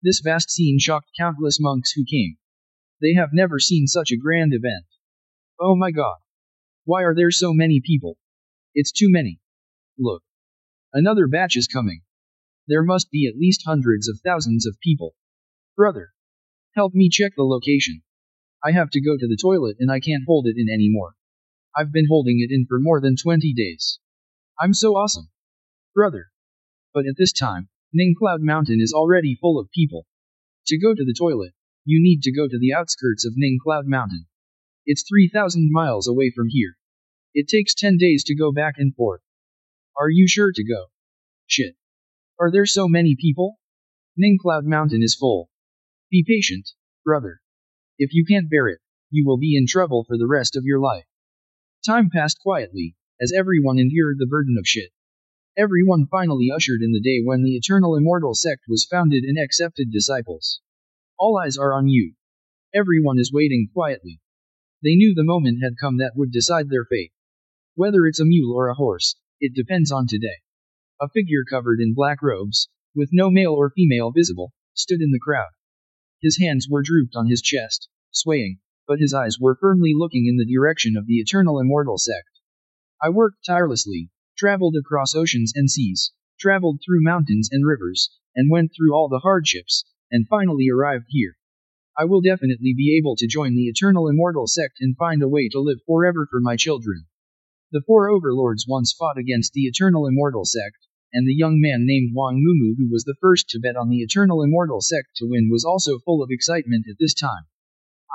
This vast scene shocked countless monks who came. They have never seen such a grand event. Oh my god. Why are there so many people? It's too many. Look. Another batch is coming. There must be at least hundreds of thousands of people. Brother. Help me check the location. I have to go to the toilet and I can't hold it in anymore. I've been holding it in for more than 20 days. I'm so awesome. Brother. But at this time, Ning Cloud Mountain is already full of people. To go to the toilet, you need to go to the outskirts of Ning Cloud Mountain. It's 3,000 miles away from here. It takes 10 days to go back and forth. Are you sure to go? Shit. Are there so many people? Ning Cloud Mountain is full. Be patient, brother. If you can't bear it, you will be in trouble for the rest of your life. Time passed quietly, as everyone endured the burden of shit. Everyone finally ushered in the day when the eternal immortal sect was founded and accepted disciples. All eyes are on you. Everyone is waiting quietly. They knew the moment had come that would decide their fate. Whether it's a mule or a horse, it depends on today. A figure covered in black robes, with no male or female visible, stood in the crowd. His hands were drooped on his chest, swaying, but his eyes were firmly looking in the direction of the eternal immortal sect. I worked tirelessly, traveled across oceans and seas, traveled through mountains and rivers, and went through all the hardships, and finally arrived here. I will definitely be able to join the eternal immortal sect and find a way to live forever for my children. The 4 overlords once fought against the eternal immortal sect, and the young man named Wang Mumu who was the first to bet on the eternal immortal sect to win was also full of excitement at this time.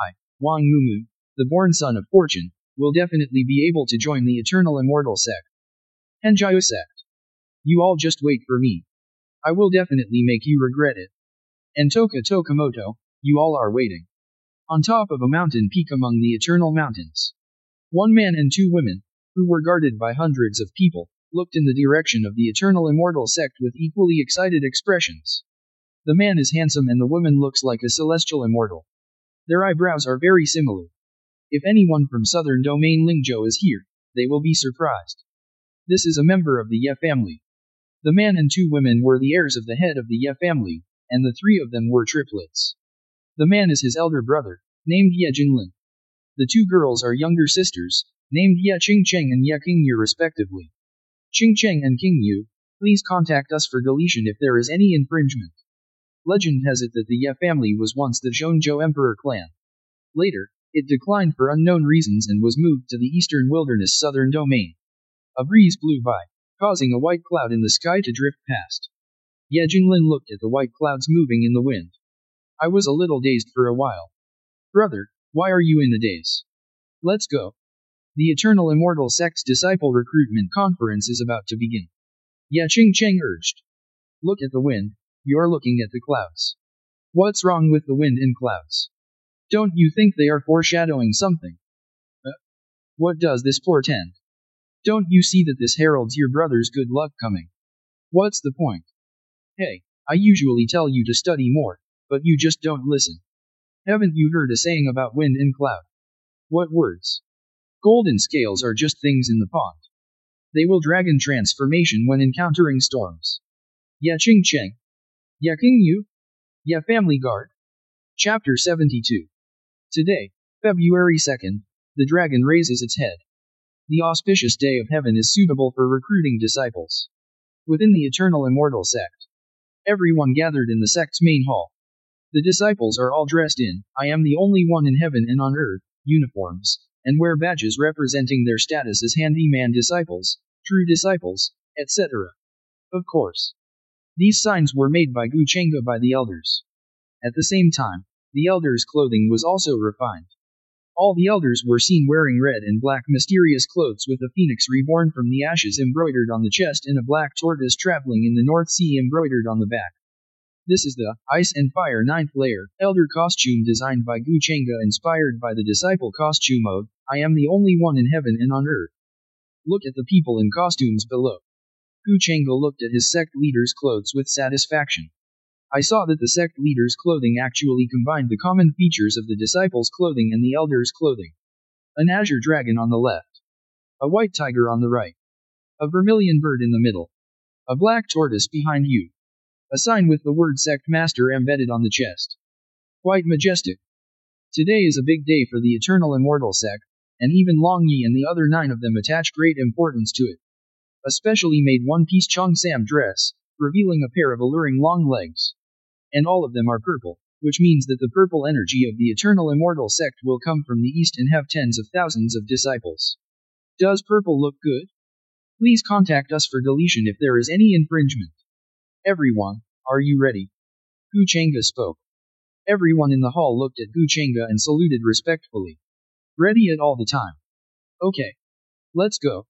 I, Wang Mumu, the born son of fortune, will definitely be able to join the eternal immortal sect. Henjiu sect. You all just wait for me. I will definitely make you regret it. And Toka Tokamoto, you all are waiting. On top of a mountain peak among the eternal mountains. 1 man and 2 women, who were guarded by hundreds of people, looked in the direction of the eternal immortal sect with equally excited expressions. The man is handsome and the woman looks like a celestial immortal. Their eyebrows are very similar. If anyone from southern domain Lingzhou is here, they will be surprised. This is a member of the Ye family. The man and 2 women were the heirs of the head of the Ye family, and the 3 of them were triplets. The man is his elder brother, named Ye Jinlin. The 2 girls are younger sisters, named Ye Qingcheng and Ye Qingyu respectively. Qingcheng and Qingyu, please contact us for deletion if there is any infringement. Legend has it that the Ye family was once the Zhongzhou Emperor clan. Later, it declined for unknown reasons and was moved to the eastern wilderness southern domain. A breeze blew by, causing a white cloud in the sky to drift past. Ye Jinglin looked at the white clouds moving in the wind. I was a little dazed for a while. Brother, why are you in a daze? Let's go. The Eternal Immortal Sect's Disciple Recruitment Conference is about to begin. Ye Qingcheng urged. Look at the wind, you're looking at the clouds. What's wrong with the wind and clouds? Don't you think they are foreshadowing something? What does this portend? Don't you see that this heralds your brother's good luck coming? What's the point? Hey, I usually tell you to study more, but you just don't listen. Haven't you heard a saying about wind and cloud? What words? Golden scales are just things in the pond. They will dragon transformation when encountering storms. Ye Qingcheng. Ye Qingyu. Ye Family Guard. Chapter 72. Today, February 2nd, the dragon raises its head. The auspicious day of heaven is suitable for recruiting disciples. Within the Eternal Immortal Sect, everyone gathered in the sect's main hall. The disciples are all dressed in, I am the only one in heaven and on earth, uniforms, and wear badges representing their status as handyman disciples, true disciples, etc. Of course. These signs were made by Gu Chengge by the elders. At the same time, the elders' clothing was also refined. All the elders were seen wearing red and black mysterious clothes with a phoenix reborn from the ashes embroidered on the chest and a black tortoise traveling in the North Sea embroidered on the back. This is the Ice and Fire 9th layer elder costume designed by Gu Chengge inspired by the disciple costume of I am the only one in heaven and on earth. Look at the people in costumes below. Gu Chengge looked at his sect leader's clothes with satisfaction. I saw that the sect leader's clothing actually combined the common features of the disciples' clothing and the elders' clothing. An azure dragon on the left. A white tiger on the right. A vermilion bird in the middle. A black tortoise behind you. A sign with the word Sect Master embedded on the chest. Quite majestic. Today is a big day for the Eternal Immortal Sect, and even Long Yi and the other 9 of them attach great importance to it. A specially made one-piece Cheongsam dress, revealing a pair of alluring long legs. And all of them are purple, which means that the purple energy of the Eternal Immortal Sect will come from the east and have tens of thousands of disciples. Does purple look good? Please contact us for deletion if there is any infringement. Everyone, are you ready? Gu Chengge spoke. Everyone in the hall looked at Gu Chengge and saluted respectfully. Ready at all the time. Okay. Let's go.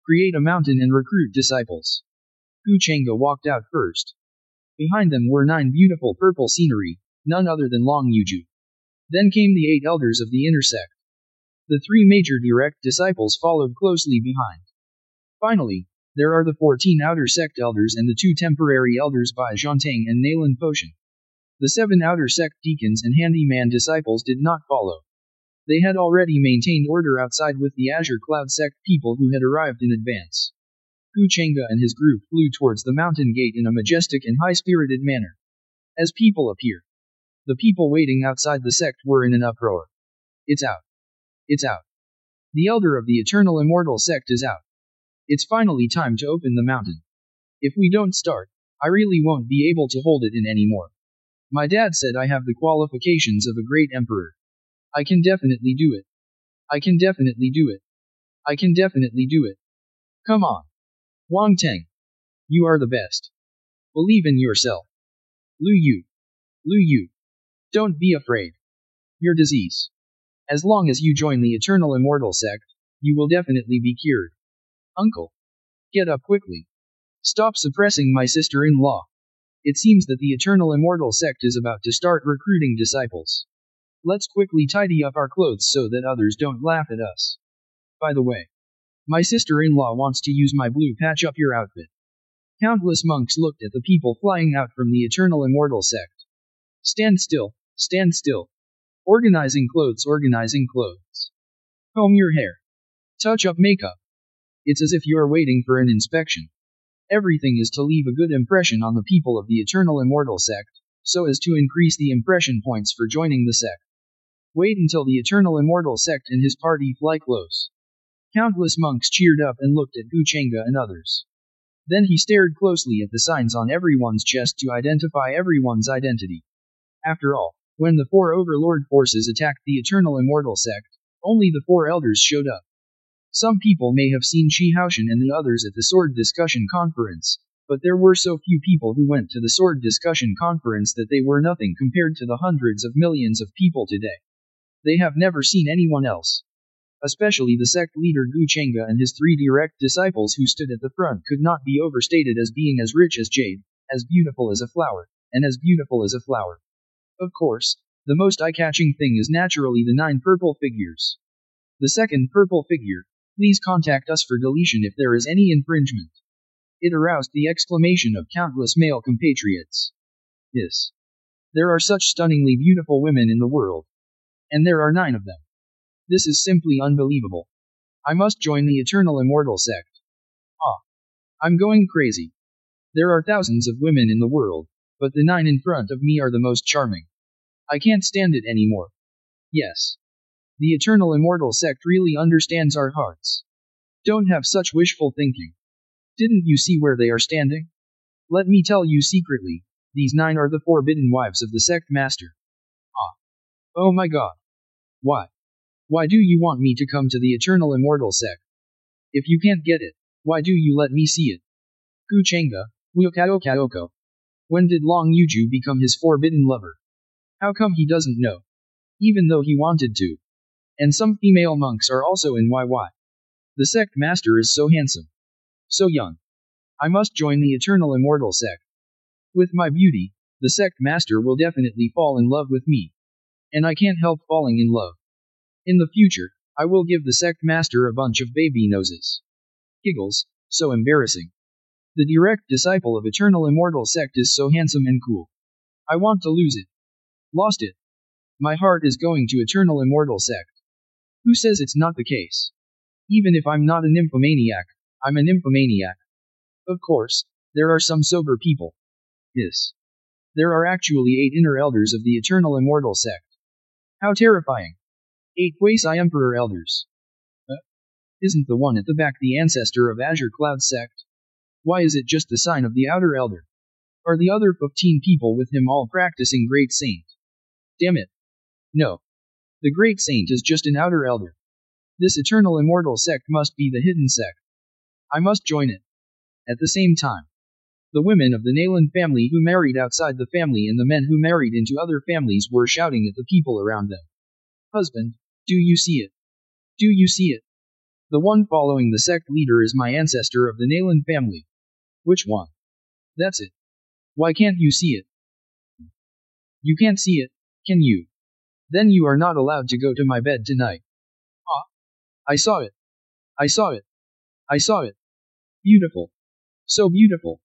Create a mountain and recruit disciples. Gu Chengge walked out first. Behind them were 9 beautiful purple scenery, none other than Long Yuju. Then came the 8 elders of the inner sect. The 3 major direct disciples followed closely behind. Finally, there are the 14 outer sect elders and the 2 temporary elders by Zhantang and Nalan Potion. The 7 outer sect deacons and handyman disciples did not follow. They had already maintained order outside with the Azure Cloud sect people who had arrived in advance. Gu Chengge and his group flew towards the mountain gate in a majestic and high-spirited manner. As people appeared, the people waiting outside the sect were in an uproar. It's out. It's out. The elder of the Eternal Immortal Sect is out. It's finally time to open the mountain. If we don't start, I really won't be able to hold it in anymore. My dad said I have the qualifications of a great emperor. I can definitely do it. I can definitely do it. I can definitely do it. Come on. Wang Teng. You are the best. Believe in yourself. Lu Yu. Lu Yu. Don't be afraid. Your disease. As long as you join the Eternal Immortal Sect, you will definitely be cured. Uncle. Get up quickly. Stop suppressing my sister-in-law. It seems that the Eternal Immortal Sect is about to start recruiting disciples. Let's quickly tidy up our clothes so that others don't laugh at us. By the way, my sister-in-law wants to use my blue patch up your outfit. Countless monks looked at the people flying out from the Eternal Immortal Sect. Stand still, stand still. Organizing clothes, organizing clothes. Comb your hair. Touch up makeup. It's as if you are waiting for an inspection. Everything is to leave a good impression on the people of the Eternal Immortal Sect, so as to increase the impression points for joining the sect. Wait until the Eternal Immortal Sect and his party fly close. Countless monks cheered up and looked at Gu Chengge and others. Then he stared closely at the signs on everyone's chest to identify everyone's identity. After all, when the 4 overlord forces attacked the Eternal Immortal Sect, only the 4 elders showed up. Some people may have seen Shi Haoshan and the others at the sword discussion conference, but there were so few people who went to the sword discussion conference that they were nothing compared to the hundreds of millions of people today. They have never seen anyone else. Especially the sect leader Gu Chengge and his 3 direct disciples who stood at the front could not be overstated as being as rich as jade, as beautiful as a flower, and as beautiful as a flower. Of course, the most eye-catching thing is naturally the 9 purple figures. The second purple figure, please contact us for deletion if there is any infringement. It aroused the exclamation of countless male compatriots. Yes. There are such stunningly beautiful women in the world. And there are 9 of them. This is simply unbelievable. I must join the Eternal Immortal Sect. Ah. I'm going crazy. There are thousands of women in the world, but the 9 in front of me are the most charming. I can't stand it anymore. Yes. The Eternal Immortal Sect really understands our hearts. Don't have such wishful thinking. Didn't you see where they are standing? Let me tell you secretly, these 9 are the forbidden wives of the sect master. Ah. Oh my god. Why? Why do you want me to come to the eternal immortal sect? If you can't get it, why do you let me see it? Gu Chengge, Wukaokaoko. When did Long Yuju become his forbidden lover? How come he doesn't know? Even though he wanted to. And some female monks are also in YY. The sect master is so handsome. So young. I must join the eternal immortal sect. With my beauty, the sect master will definitely fall in love with me. And I can't help falling in love. In the future, I will give the sect master a bunch of baby noses. Giggles, so embarrassing. The direct disciple of eternal immortal sect is so handsome and cool. I want to lose it. Lost it. My heart is going to eternal immortal sect. Who says it's not the case? Even if I'm not a nymphomaniac, I'm a nymphomaniac. Of course, there are some sober people. Yes. There are actually 8 inner elders of the eternal immortal sect. How terrifying. 8 Huisai Emperor elders. Isn't the one at the back the ancestor of Azure Cloud sect? Why is it just the sign of the outer elder? Are the other 15 people with him all practicing Great Saint? Damn it. No. The Great Saint is just an outer elder. This eternal immortal sect must be the hidden sect. I must join it. At the same time, the women of the Nalan family who married outside the family and the men who married into other families were shouting at the people around them. Husband, do you see it? Do you see it? The one following the sect leader is my ancestor of the Nalan family. Which one? That's it. Why can't you see it? You can't see it, can you? Then you are not allowed to go to my bed tonight. Ah. I saw it. I saw it. I saw it. Beautiful. So beautiful.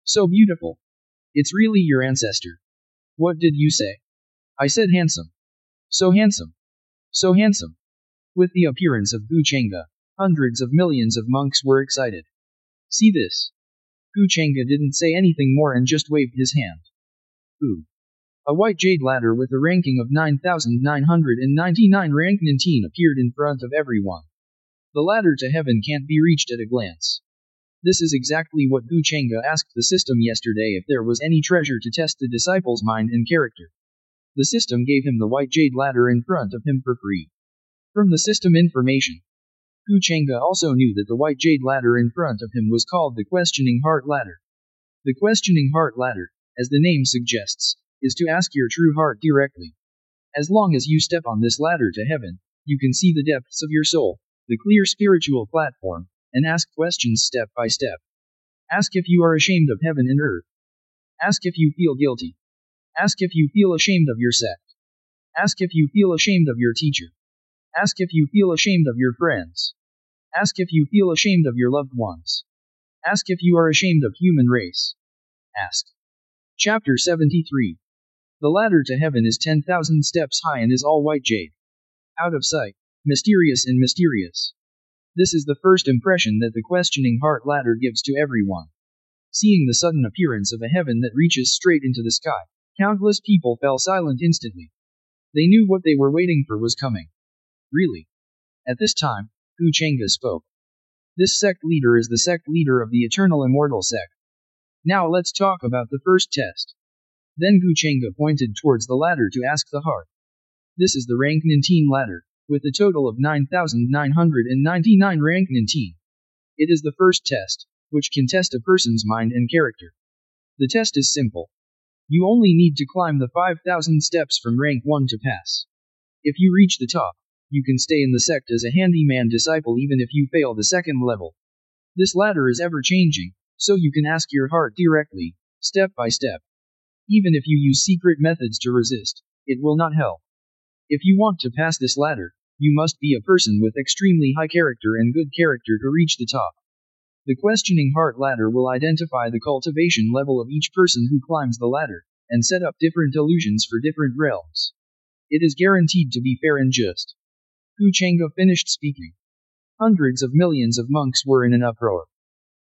So beautiful. It's really your ancestor. What did you say? I said handsome. So handsome. So handsome. With the appearance of Gu Chengge, hundreds of millions of monks were excited. See this. Gu Chengge didn't say anything more and just waved his hand. Ooh. A white jade ladder with a ranking of 9,999 rank 19 appeared in front of everyone. The ladder to heaven can't be reached at a glance. This is exactly what Gu Chengge asked the system yesterday if there was any treasure to test the disciple's mind and character. The system gave him the white jade ladder in front of him for free. From the system information, Gu Chengge also knew that the white jade ladder in front of him was called the Questioning Heart Ladder. The Questioning Heart Ladder, as the name suggests, is to ask your true heart directly. As long as you step on this ladder to heaven, you can see the depths of your soul, the clear spiritual platform, and ask questions step by step. Ask if you are ashamed of heaven and earth. Ask if you feel guilty. Ask if you feel ashamed of your sect. Ask if you feel ashamed of your teacher. Ask if you feel ashamed of your friends. Ask if you feel ashamed of your loved ones. Ask if you are ashamed of human race. Ask. Chapter 73. The ladder to heaven is 10,000 steps high and is all white jade. Out of sight, mysterious and mysterious. This is the first impression that the Questioning Heart Ladder gives to everyone. Seeing the sudden appearance of a heaven that reaches straight into the sky, countless people fell silent instantly. They knew what they were waiting for was coming. Really? At this time, Gu Chengge spoke. This sect leader is the sect leader of the Eternal Immortal sect. Now let's talk about the first test. Then Gu Chengge pointed towards the ladder to ask the heart. This is the rank 19 ladder, with a total of 9,999 rank 19. It is the first test, which can test a person's mind and character. The test is simple. You only need to climb the 5,000 steps from rank 1 to pass. If you reach the top, you can stay in the sect as a handyman disciple even if you fail the second level. This ladder is ever changing, so you can ask your heart directly, step by step. Even if you use secret methods to resist, it will not help. If you want to pass this ladder, you must be a person with extremely high character and good character to reach the top. The Questioning Heart Ladder will identify the cultivation level of each person who climbs the ladder, and set up different illusions for different realms. It is guaranteed to be fair and just. Gu Chengge finished speaking. Hundreds of millions of monks were in an uproar.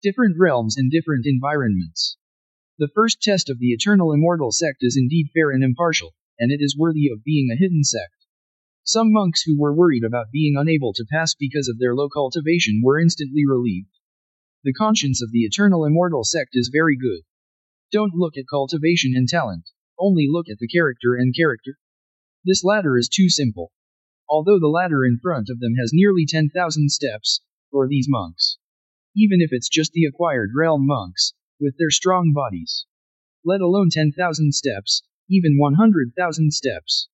Different realms and different environments. The first test of the Eternal Immortal sect is indeed fair and impartial, and it is worthy of being a hidden sect. Some monks who were worried about being unable to pass because of their low cultivation were instantly relieved. The conscience of the eternal immortal sect is very good. Don't look at cultivation and talent, only look at the character and character. This ladder is too simple. Although the ladder in front of them has nearly 10,000 steps, for these monks. Even if it's just the acquired realm monks, with their strong bodies. Let alone 10,000 steps, even 100,000 steps.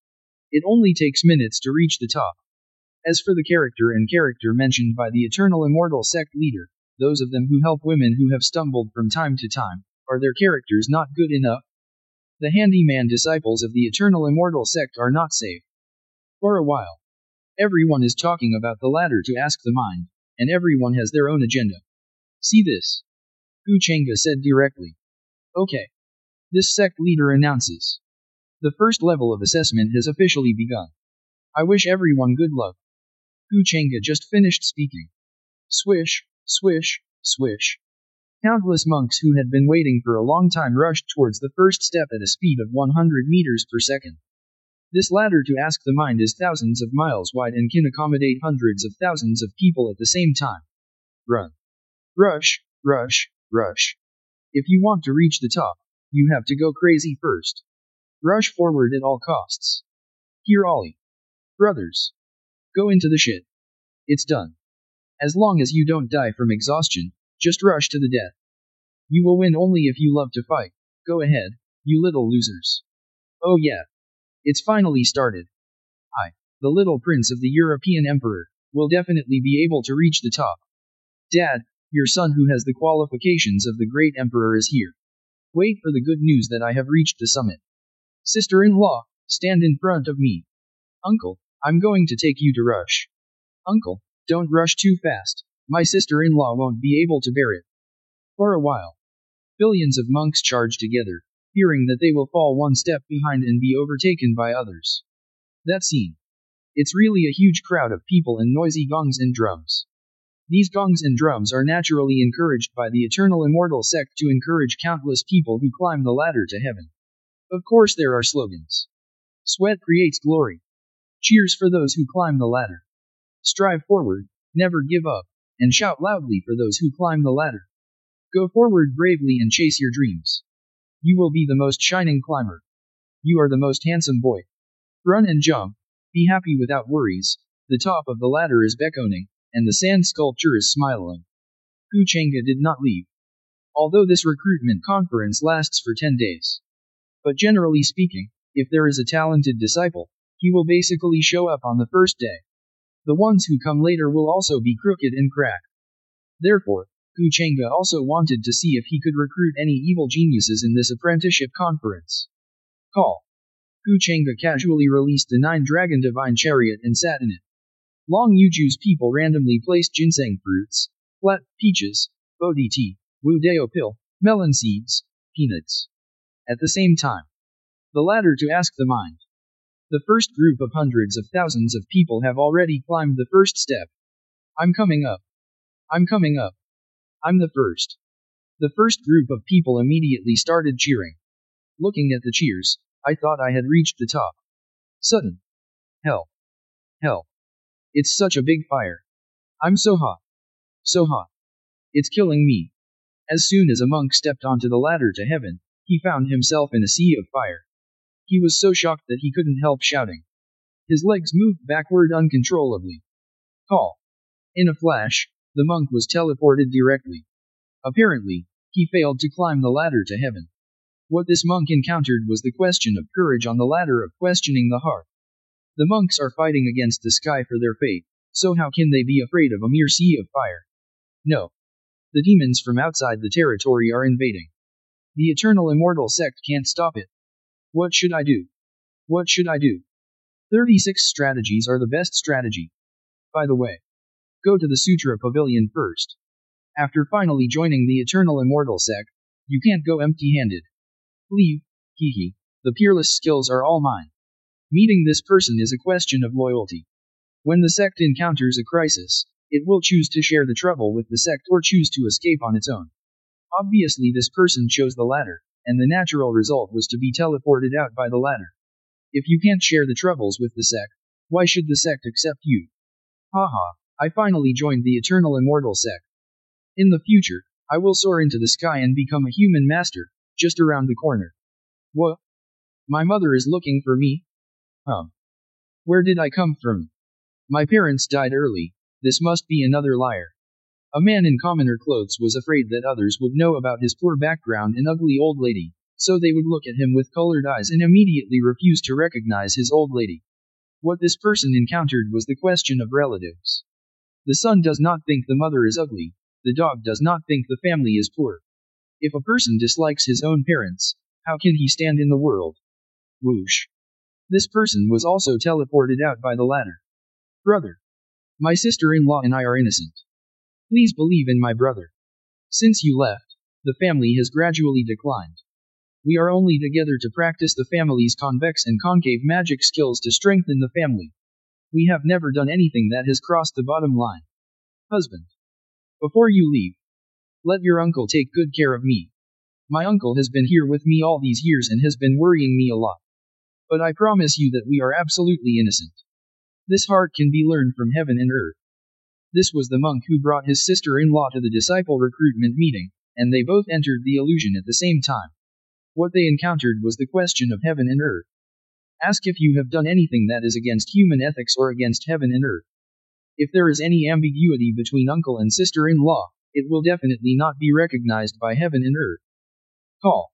It only takes minutes to reach the top. As for the character and character mentioned by the eternal immortal sect leader, those of them who help women who have stumbled from time to time, are their characters not good enough? The handyman disciples of the eternal immortal sect are not safe. For a while. Everyone is talking about the ladder to ask the mind, and everyone has their own agenda. See this? Gu Chengge said directly. Okay. This sect leader announces. The first level of assessment has officially begun. I wish everyone good luck. Gu Chengge just finished speaking. Swish, swish, swish. Countless monks who had been waiting for a long time rushed towards the first step at a speed of 100 meters per second. This ladder to ask the mind is thousands of miles wide and can accommodate hundreds of thousands of people at the same time. Run. Rush, rush, rush. If you want to reach the top, you have to go crazy first. Rush forward at all costs. Here Ollie. Brothers. Go into the shit. It's done. As long as you don't die from exhaustion, just rush to the death. You will win only if you love to fight. Go ahead, you little losers. Oh yeah. It's finally started. I, the little prince of the European emperor, will definitely be able to reach the top. Dad, your son who has the qualifications of the great emperor is here. Wait for the good news that I have reached the summit. Sister-in-law, stand in front of me. Uncle, I'm going to take you to rush. Uncle, don't rush too fast. My sister-in-law won't be able to bear it. For a while. Billions of monks charge together, fearing that they will fall one step behind and be overtaken by others. That scene. It's really a huge crowd of people and noisy gongs and drums. These gongs and drums are naturally encouraged by the eternal immortal sect to encourage countless people who climb the ladder to heaven. Of course there are slogans. Sweat creates glory. Cheers for those who climb the ladder. Strive forward, never give up, and shout loudly for those who climb the ladder. Go forward bravely and chase your dreams. You will be the most shining climber. You are the most handsome boy. Run and jump, be happy without worries, the top of the ladder is beckoning, and the sand sculpture is smiling. Gu Chengge did not leave. Although this recruitment conference lasts for 10 days. But generally speaking, if there is a talented disciple, he will basically show up on the first day. The ones who come later will also be crooked and cracked. Therefore, Gu Chengge also wanted to see if he could recruit any evil geniuses in this apprenticeship conference. Call. Gu Chengge casually released the 9-dragon divine chariot and sat in it. Long Yuju's people randomly placed ginseng fruits, flat peaches, bodhi tea, wu dao pill, melon seeds, peanuts. At the same time. The ladder to ask the mind. The first group of hundreds of thousands of people have already climbed the first step. I'm coming up. I'm coming up. I'm the first. The first group of people immediately started cheering. Looking at the cheers, I thought I had reached the top. Sudden. Hell. Hell. It's such a big fire. I'm so hot. So hot. It's killing me. As soon as a monk stepped onto the ladder to heaven, he found himself in a sea of fire. He was so shocked that he couldn't help shouting. His legs moved backward uncontrollably. Call. In a flash, the monk was teleported directly. Apparently, he failed to climb the ladder to heaven. What this monk encountered was the question of courage on the ladder of questioning the heart. The monks are fighting against the sky for their fate, so how can they be afraid of a mere sea of fire? No. The demons from outside the territory are invading. The eternal immortal sect can't stop it. What should I do? What should I do? 36 strategies are the best strategy. By the way, go to the Sutra Pavilion first. After finally joining the eternal immortal sect, you can't go empty-handed. Leave, hee, the peerless skills are all mine. Meeting this person is a question of loyalty. When the sect encounters a crisis, it will choose to share the trouble with the sect or choose to escape on its own. Obviously this person chose the latter, and the natural result was to be teleported out by the ladder. If you can't share the troubles with the sect, why should the sect accept you? Haha, I finally joined the eternal immortal sect. In the future, I will soar into the sky and become a human master, just around the corner. What? My mother is looking for me? Where did I come from? My parents died early. This must be another liar. A man in commoner clothes was afraid that others would know about his poor background and ugly old lady, so they would look at him with colored eyes and immediately refuse to recognize his old lady. What this person encountered was the question of relatives. The son does not think the mother is ugly. The dog does not think the family is poor. If a person dislikes his own parents, how can he stand in the world? Whoosh. This person was also teleported out by the ladder. Brother. My sister-in-law and I are innocent. Please believe in my brother. Since you left, the family has gradually declined. We are only together to practice the family's convex and concave magic skills to strengthen the family. We have never done anything that has crossed the bottom line. Husband. Before you leave, let your uncle take good care of me. My uncle has been here with me all these years and has been worrying me a lot. But I promise you that we are absolutely innocent. This heart can be learned from heaven and earth. This was the monk who brought his sister-in-law to the disciple recruitment meeting, and they both entered the illusion at the same time. What they encountered was the question of heaven and earth. Ask if you have done anything that is against human ethics or against heaven and earth. If there is any ambiguity between uncle and sister-in-law, it will definitely not be recognized by heaven and earth. Call.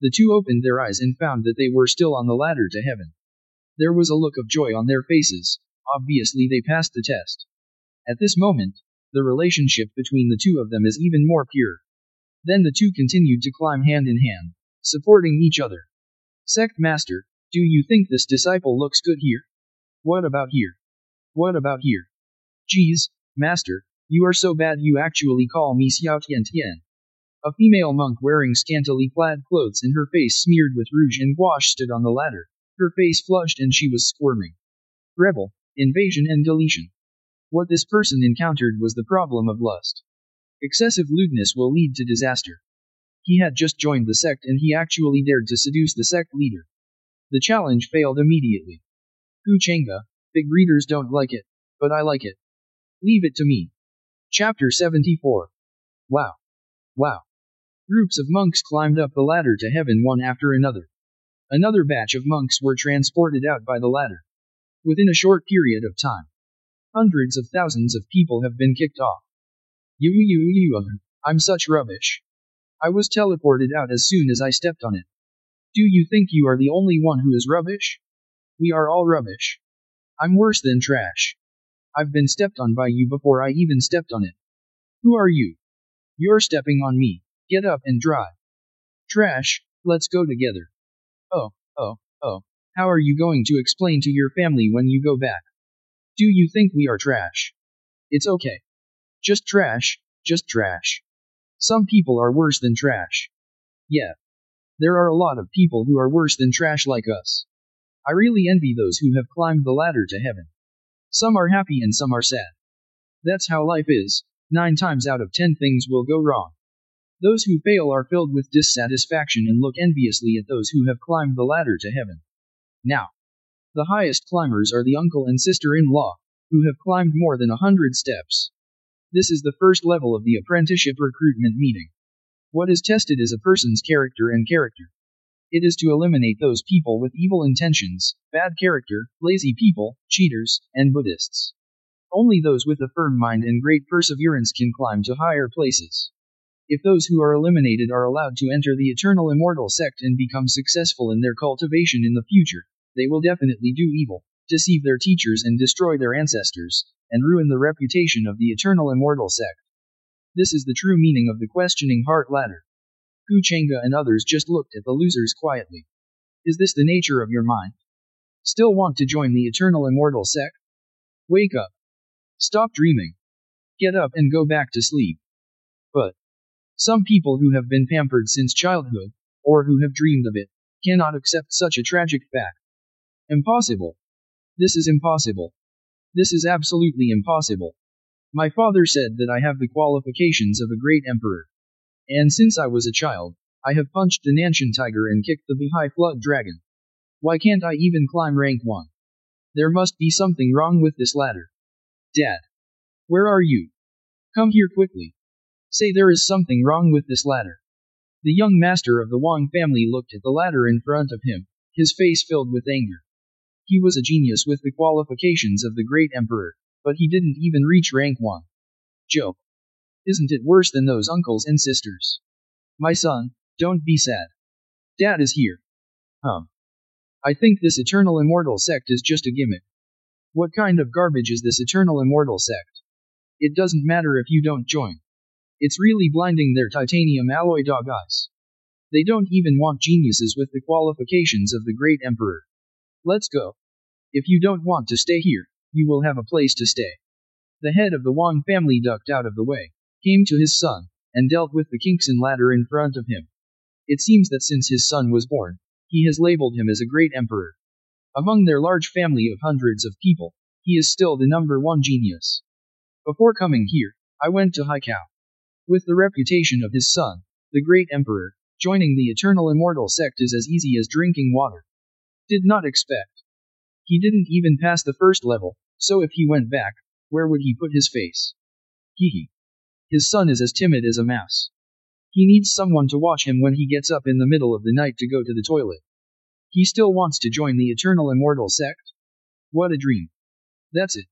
The two opened their eyes and found that they were still on the ladder to heaven. There was a look of joy on their faces. Obviously they passed the test. At this moment, the relationship between the two of them is even more pure. Then the two continued to climb hand in hand, supporting each other. Sect Master, do you think this disciple looks good here? What about here? What about here? Geez, Master, you are so bad you actually call me Xiao Tian Tian. A female monk wearing scantily clad clothes and her face smeared with rouge and gouache stood on the ladder. Her face flushed and she was squirming. Rebel, invasion and deletion. What this person encountered was the problem of lust. Excessive lewdness will lead to disaster. He had just joined the sect and he actually dared to seduce the sect leader. The challenge failed immediately. Hu Changa, big readers don't like it, but I like it. Leave it to me. Chapter 74. Wow. Wow. Groups of monks climbed up the ladder to heaven one after another. Another batch of monks were transported out by the ladder. Within a short period of time, hundreds of thousands of people have been kicked off. I'm such rubbish. I was teleported out as soon as I stepped on it. Do you think you are the only one who is rubbish? We are all rubbish. I'm worse than trash. I've been stepped on by you before I even stepped on it. Who are you? You're stepping on me. Get up and drive. Trash, let's go together. Oh, how are you going to explain to your family when you go back? Do you think we are trash? It's okay. Just trash, just trash. Some people are worse than trash. Yeah. There are a lot of people who are worse than trash like us. I really envy those who have climbed the ladder to heaven. Some are happy and some are sad. That's how life is. 9 times out of 10 things will go wrong. Those who fail are filled with dissatisfaction and look enviously at those who have climbed the ladder to heaven. Now, the highest climbers are the uncle and sister-in-law, who have climbed more than 100 steps. This is the first level of the apprenticeship recruitment meeting. What is tested is a person's character and character. It is to eliminate those people with evil intentions, bad character, lazy people, cheaters, and Buddhists. Only those with a firm mind and great perseverance can climb to higher places. If those who are eliminated are allowed to enter the eternal immortal sect and become successful in their cultivation in the future, they will definitely do evil, deceive their teachers and destroy their ancestors, and ruin the reputation of the eternal immortal sect. This is the true meaning of the questioning heart ladder. Hu Changa and others just looked at the losers quietly. Is this the nature of your mind? Still want to join the eternal immortal sect? Wake up. Stop dreaming. Get up and go back to sleep. But some people who have been pampered since childhood, or who have dreamed of it, cannot accept such a tragic fact. Impossible. This is impossible. This is absolutely impossible. My father said that I have the qualifications of a great emperor. And since I was a child, I have punched the Nanshan tiger and kicked the Bihai flood dragon. Why can't I even climb rank 1? There must be something wrong with this ladder. Dad. Where are you? Come here quickly. Say there is something wrong with this ladder. The young master of the Wang family looked at the ladder in front of him, his face filled with anger. He was a genius with the qualifications of the great emperor, but he didn't even reach rank 1. Joke. Isn't it worse than those uncles and sisters? My son, don't be sad. Dad is here. I think this eternal immortal sect is just a gimmick. What kind of garbage is this eternal immortal sect? It doesn't matter if you don't join. It's really blinding their titanium alloy dog eyes. They don't even want geniuses with the qualifications of the great emperor. Let's go. If you don't want to stay here, you will have a place to stay. The head of the Wang family ducked out of the way, came to his son, and dealt with the Kingston ladder in front of him. It seems that since his son was born, he has labeled him as a great emperor. Among their large family of hundreds of people, he is still the #1 genius. Before coming here, I went to Haikao. With the reputation of his son, the great emperor, joining the eternal immortal sect is as easy as drinking water. Did not expect. He didn't even pass the first level, so if he went back, where would he put his face? Hehe. His son is as timid as a mouse. He needs someone to watch him when he gets up in the middle of the night to go to the toilet. He still wants to join the eternal immortal sect? What a dream. That's it.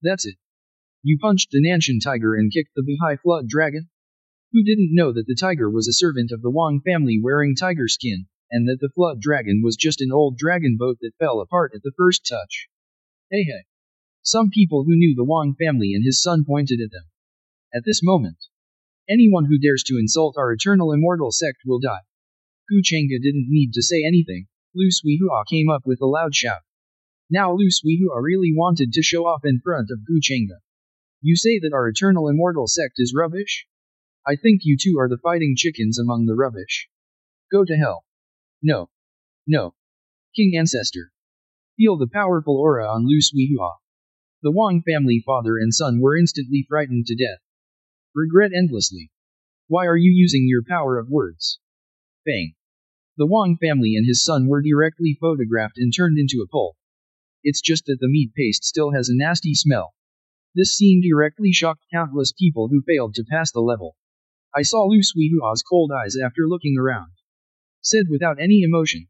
That's it. You punched the Nanshan tiger and kicked the Bihai flood dragon? Who didn't know that the tiger was a servant of the Wang family wearing tiger skin, and that the flood dragon was just an old dragon boat that fell apart at the first touch? Hey hey. Some people who knew the Wang family and his son pointed at them. At this moment, anyone who dares to insult our eternal immortal sect will die. Gu Chengge didn't need to say anything. Lu Suihua came up with a loud shout. Now Lu Suihua really wanted to show off in front of Gu Chengge. You say that our eternal immortal sect is rubbish? I think you two are the fighting chickens among the rubbish. Go to hell. No. No. King Ancestor. Feel the powerful aura on Lu Suihua. The Wang family father and son were instantly frightened to death. Regret endlessly. Why are you using your power of words? Bang. The Wang family and his son were directly photographed and turned into a pulp. It's just that the meat paste still has a nasty smell. This scene directly shocked countless people who failed to pass the level. I saw Lu Suihua's cold eyes after looking around. Said without any emotion.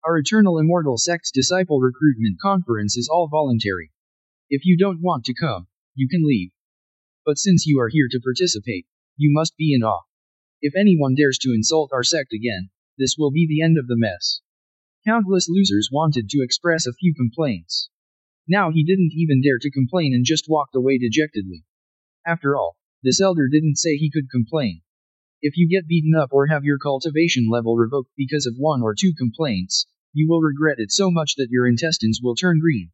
Our eternal immortal sect's disciple recruitment conference is all voluntary. If you don't want to come, you can leave. But since you are here to participate, you must be in awe. If anyone dares to insult our sect again, this will be the end of the mess. Countless losers wanted to express a few complaints. Now he didn't even dare to complain and just walked away dejectedly. After all, this elder didn't say he could complain. If you get beaten up or have your cultivation level revoked because of 1 or 2 complaints, you will regret it so much that your intestines will turn green.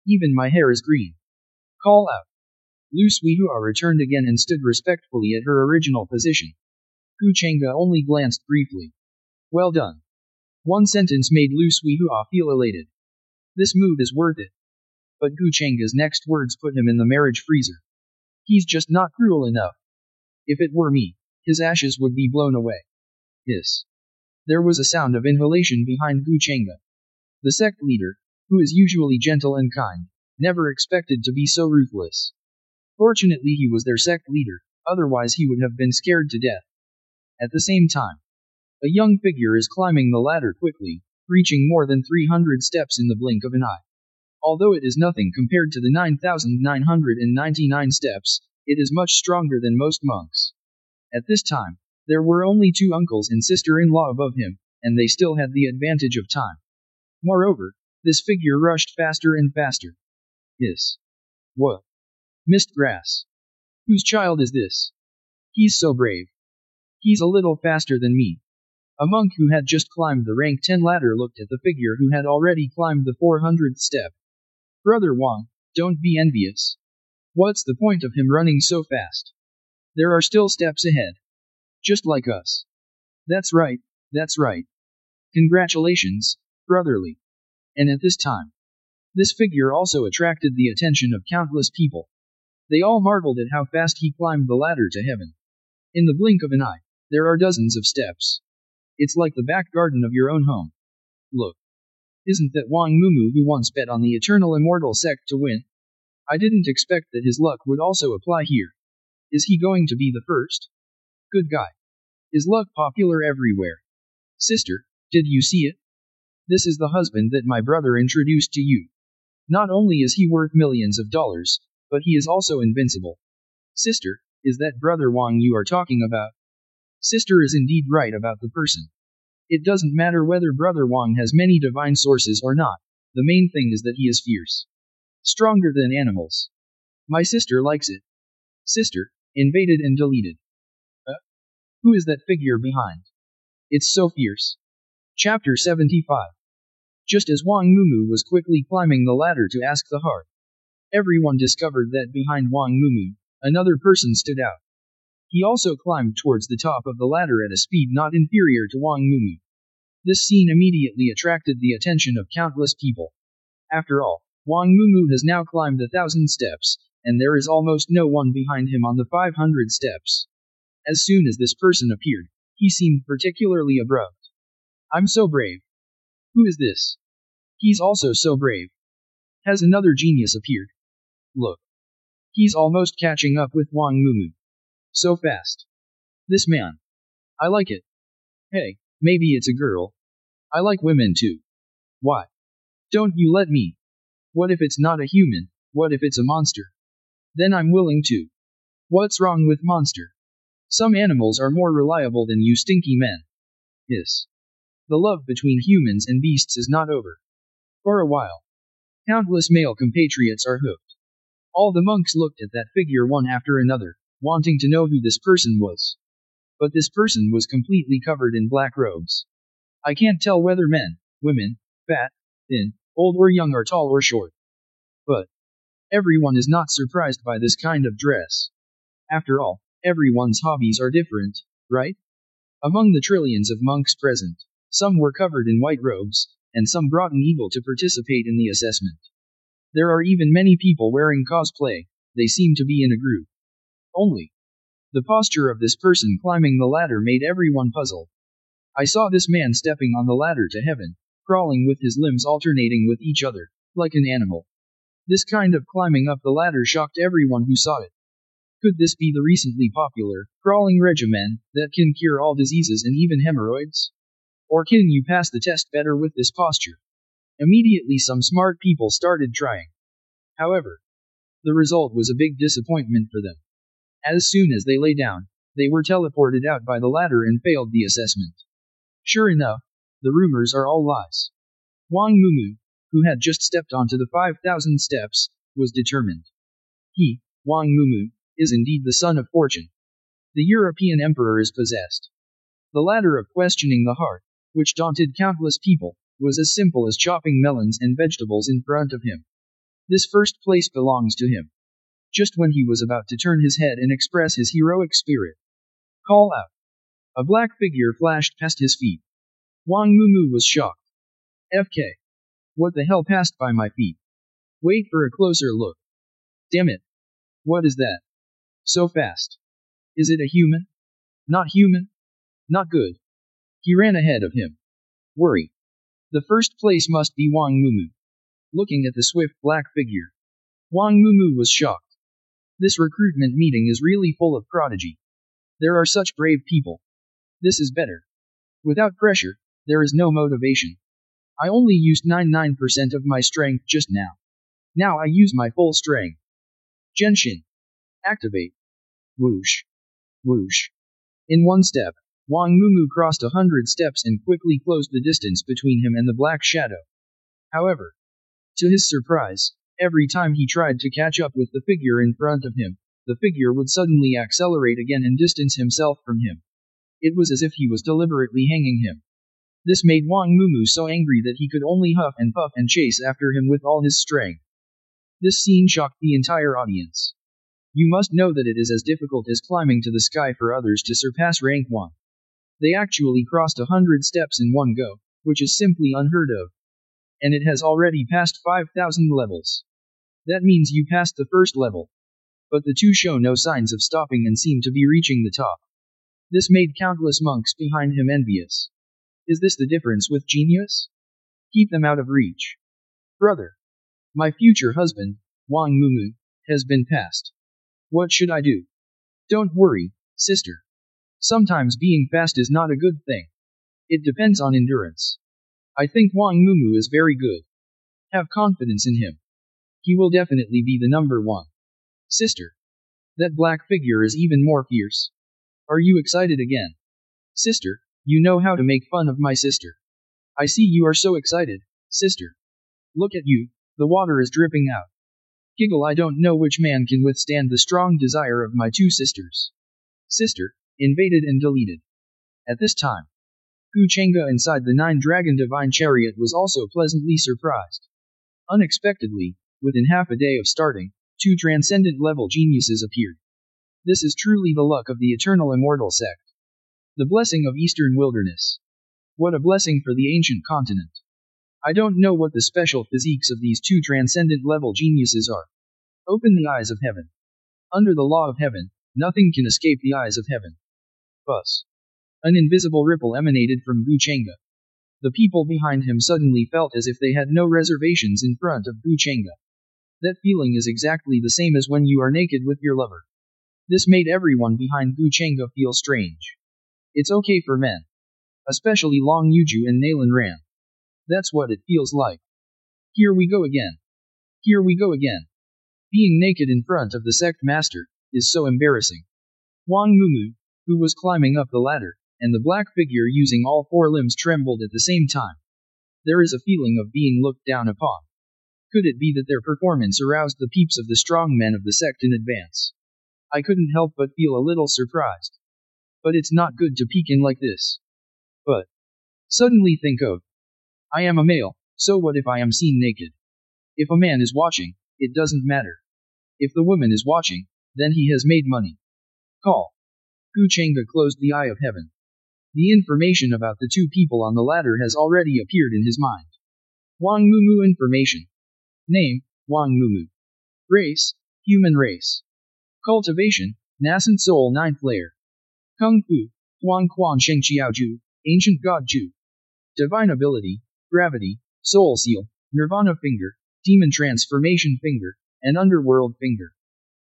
Even my hair is green. Call out. Lu Suihua returned again and stood respectfully at her original position. Gu Chengge only glanced briefly. Well done. One sentence made Lu Suihua feel elated. This move is worth it. But Gu Chengge's next words put him in the marriage freezer. He's just not cruel enough. If it were me, his ashes would be blown away. Hiss. There was a sound of inhalation behind Gu Chengge. The sect leader, who is usually gentle and kind, never expected to be so ruthless. Fortunately he was their sect leader, otherwise he would have been scared to death. At the same time, a young figure is climbing the ladder quickly, reaching more than 300 steps in the blink of an eye. Although it is nothing compared to the 9,999 steps, it is much stronger than most monks. At this time, there were only 2 uncles and sister-in-law above him, and they still had the advantage of time. Moreover, this figure rushed faster and faster. Hiss. What? Mist grass. Whose child is this? He's so brave. He's a little faster than me. A monk who had just climbed the rank 10 ladder looked at the figure who had already climbed the 400th step. Brother Wang, don't be envious. What's the point of him running so fast? There are still steps ahead. Just like us. That's right, that's right. Congratulations, brotherly. And at this time, this figure also attracted the attention of countless people. They all marveled at how fast he climbed the ladder to heaven. In the blink of an eye, there are dozens of steps. It's like the back garden of your own home. Look. Isn't that Wang Mumu who once bet on the eternal immortal sect to win? I didn't expect that his luck would also apply here. Is he going to be the first? Good guy. Is luck popular everywhere? Sister, did you see it? This is the husband that my brother introduced to you. Not only is he worth millions of dollars, but he is also invincible. Sister, is that Brother Wang you are talking about? Sister is indeed right about the person. It doesn't matter whether Brother Wang has many divine sources or not, the main thing is that he is fierce. Stronger than animals. My sister likes it. Sister, invaded and deleted. Who is that figure behind? It's so fierce. Chapter 75. Just as Wang Mumu was quickly climbing the ladder to ask the heart, everyone discovered that behind Wang Mumu, another person stood out. He also climbed towards the top of the ladder at a speed not inferior to Wang Mumu. This scene immediately attracted the attention of countless people. After all, Wang Mumu has now climbed 1,000 steps, and there is almost no one behind him on the 500 steps. As soon as this person appeared, he seemed particularly abrupt. I'm so brave. Who is this? He's also so brave. Has another genius appeared? Look. He's almost catching up with Wang Mumu. So fast. This man. I like it. Hey, maybe it's a girl. I like women too. Why? Don't you let me. What if it's not a human? What if it's a monster? Then I'm willing to. What's wrong with monster? Some animals are more reliable than you stinky men. Yes. The love between humans and beasts is not over. For a while. Countless male compatriots are hooked. All the monks looked at that figure one after another, wanting to know who this person was. But this person was completely covered in black robes. I can't tell whether men, women, fat, thin, old or young or tall or short. But everyone is not surprised by this kind of dress. After all, everyone's hobbies are different, right? Among the trillions of monks present, some were covered in white robes, and some brought an eagle to participate in the assessment. There are even many people wearing cosplay, they seem to be in a group. Only. The posture of this person climbing the ladder made everyone puzzled. I saw this man stepping on the ladder to heaven, crawling with his limbs alternating with each other, like an animal. This kind of climbing up the ladder shocked everyone who saw it. Could this be the recently popular, crawling regimen, that can cure all diseases and even hemorrhoids? Or can you pass the test better with this posture? Immediately some smart people started trying. However, the result was a big disappointment for them. As soon as they lay down, they were teleported out by the ladder and failed the assessment. Sure enough, the rumors are all lies. Wang Mumu, who had just stepped onto the 5,000 steps, was determined. He, Wang Mumu, is indeed the son of fortune. The European emperor is possessed. The ladder of questioning the heart, which daunted countless people, was as simple as chopping melons and vegetables in front of him. This first place belongs to him. Just when he was about to turn his head and express his heroic spirit. Call out. A black figure flashed past his feet. Wang Mumu was shocked. FK. What the hell passed by my feet? Wait for a closer look. Damn it. What is that? So fast. Is it a human? Not human? Not good. He ran ahead of him. Worry. The first place must be Wang Mumu. Looking at the swift black figure, Wang Mumu was shocked. This recruitment meeting is really full of prodigy. There are such brave people. This is better. Without pressure, there is no motivation. I only used 99% of my strength just now. Now I use my full strength. Genshin. Activate. Whoosh. Whoosh. In one step, Wang Mumu crossed 100 steps and quickly closed the distance between him and the black shadow. However, to his surprise, every time he tried to catch up with the figure in front of him, the figure would suddenly accelerate again and distance himself from him. It was as if he was deliberately hanging him. This made Wang Mumu so angry that he could only huff and puff and chase after him with all his strength. This scene shocked the entire audience. You must know that it is as difficult as climbing to the sky for others to surpass rank 1. They actually crossed 100 steps in one go, which is simply unheard of. And it has already passed 5,000 levels. That means you passed the first level. But the two show no signs of stopping and seem to be reaching the top. This made countless monks behind him envious. Is this the difference with genius? Keep them out of reach. Brother. My future husband, Wang Mumu, has been passed. What should I do? Don't worry, sister. Sometimes being fast is not a good thing. It depends on endurance. I think Wang Mumu is very good. Have confidence in him. He will definitely be the number one. Sister. That black figure is even more fierce. Are you excited again? Sister, you know how to make fun of my sister. I see you are so excited, sister. Look at you, the water is dripping out. Giggle, I don't know which man can withstand the strong desire of my two sisters. Sister, invaded and deleted. At this time, Gu Chengge inside the nine-dragon divine chariot was also pleasantly surprised. Unexpectedly, within half a day of starting, two transcendent level geniuses appeared. This is truly the luck of the eternal immortal sect. The blessing of Eastern Wilderness. What a blessing for the ancient continent. I don't know what the special physiques of these two transcendent level geniuses are. Open the eyes of heaven. Under the law of heaven, nothing can escape the eyes of heaven. Buzz. An invisible ripple emanated from Gu Chengge. The people behind him suddenly felt as if they had no reservations in front of Gu Chengge. That feeling is exactly the same as when you are naked with your lover. This made everyone behind Gu Chengge feel strange. It's okay for men. Especially Long Yuju and Nalan Ran. That's what it feels like. Here we go again. Here we go again. Being naked in front of the sect master is so embarrassing. Wang Mumu, who was climbing up the ladder, and the black figure using all four limbs trembled at the same time. There is a feeling of being looked down upon. Could it be that their performance aroused the peeps of the strong men of the sect in advance? I couldn't help but feel a little surprised. But it's not good to peek in like this. But suddenly think of, I am a male, so what if I am seen naked? If a man is watching, it doesn't matter. If the woman is watching, then he has made money. Call. Gu Chengge closed the eye of heaven. The information about the two people on the ladder has already appeared in his mind. Wang Mumu information. Name, Wang Mumu. Race, human race. Cultivation, nascent soul 9th layer. Kung Fu, Huang Quan Sheng Qiaoju, ancient god Ju. Divine ability, gravity, soul seal, nirvana finger, demon transformation finger, and underworld finger.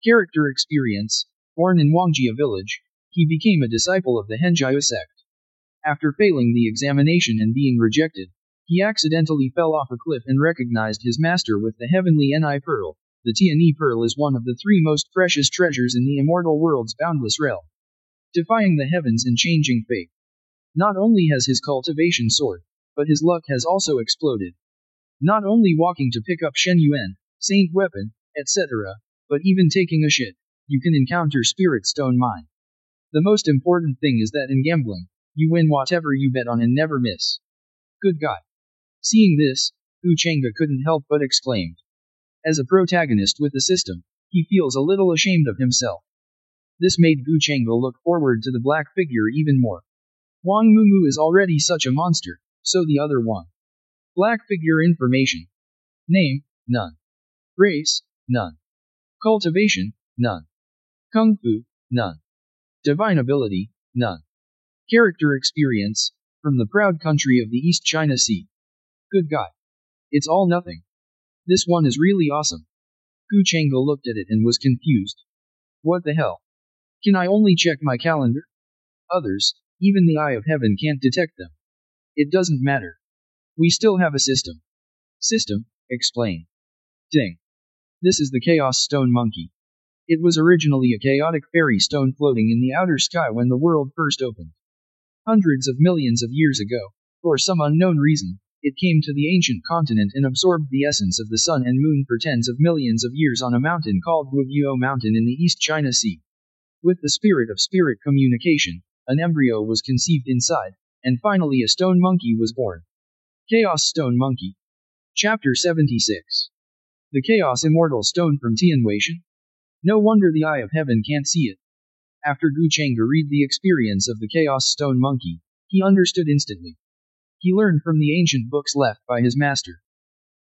Character experience, born in Wangjia village, he became a disciple of the Henjiao sect. After failing the examination and being rejected, he accidentally fell off a cliff and recognized his master with the heavenly Ni pearl. The Tianyi pearl is one of the three most precious treasures in the immortal world's boundless realm. Defying the heavens and changing fate. Not only has his cultivation soared, but his luck has also exploded. Not only walking to pick up Shen Yuan, saint weapon, etc., but even taking a shit, you can encounter spirit stone mine. The most important thing is that in gambling, you win whatever you bet on and never miss. Good guy. Seeing this, Gu Chengge couldn't help but exclaimed. As a protagonist with the system, he feels a little ashamed of himself. This made Gu Chengge look forward to the black figure even more. Wang Mumu is already such a monster, so the other one. Black figure information. Name, none. Race, none. Cultivation, none. Kung Fu, none. Divine ability, none. Character experience, from the proud country of the East China Sea. Good guy. It's all nothing. This one is really awesome. Gu Chengge looked at it and was confused. What the hell? Can I only check my calendar? Others, even the eye of heaven can't detect them. It doesn't matter. We still have a system. System, explain. Ding. This is the Chaos Stone Monkey. It was originally a chaotic fairy stone floating in the outer sky when the world first opened. Hundreds of millions of years ago, for some unknown reason, it came to the ancient continent and absorbed the essence of the sun and moon for tens of millions of years on a mountain called Wuguo Mountain in the East China Sea. With the spirit of spirit communication, an embryo was conceived inside, and finally a stone monkey was born. Chaos Stone Monkey. Chapter 76. The Chaos Immortal Stone from Tianweishan? No wonder the eye of heaven can't see it. After Gu Chengge read the experience of the Chaos Stone Monkey, he understood instantly. He learned from the ancient books left by his master.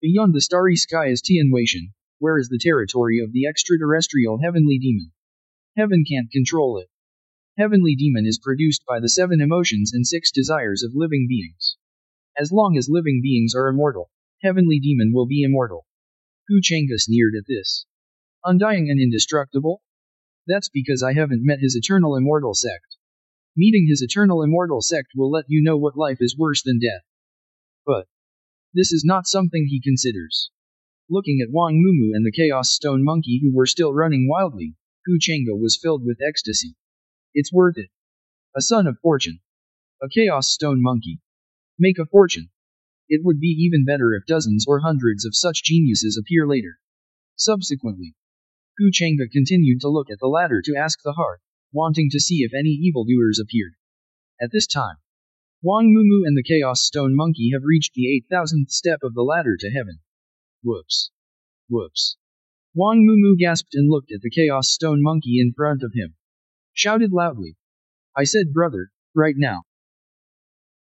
Beyond the starry sky is Tianweishan, where is the territory of the extraterrestrial heavenly demon. Heaven can't control it. Heavenly demon is produced by the 7 emotions and 6 desires of living beings. As long as living beings are immortal, heavenly demon will be immortal. Gu Chengge sneered at this. Undying and indestructible? That's because I haven't met his eternal immortal sect. Meeting his eternal immortal sect will let you know what life is worse than death. But this is not something he considers. Looking at Wang Mumu and the Chaos Stone Monkey who were still running wildly, Gu Chengge was filled with ecstasy. It's worth it. A son of fortune. A Chaos Stone Monkey. Make a fortune. It would be even better if dozens or hundreds of such geniuses appear later. Subsequently, Gu Chengge continued to look at the ladder to ask the heart, wanting to see if any evildoers appeared. At this time, Wang Mumu and the Chaos Stone Monkey have reached the 8,000th step of the ladder to heaven. Whoops. Whoops. Wang Mumu gasped and looked at the Chaos Stone Monkey in front of him. Shouted loudly. I said brother, right now.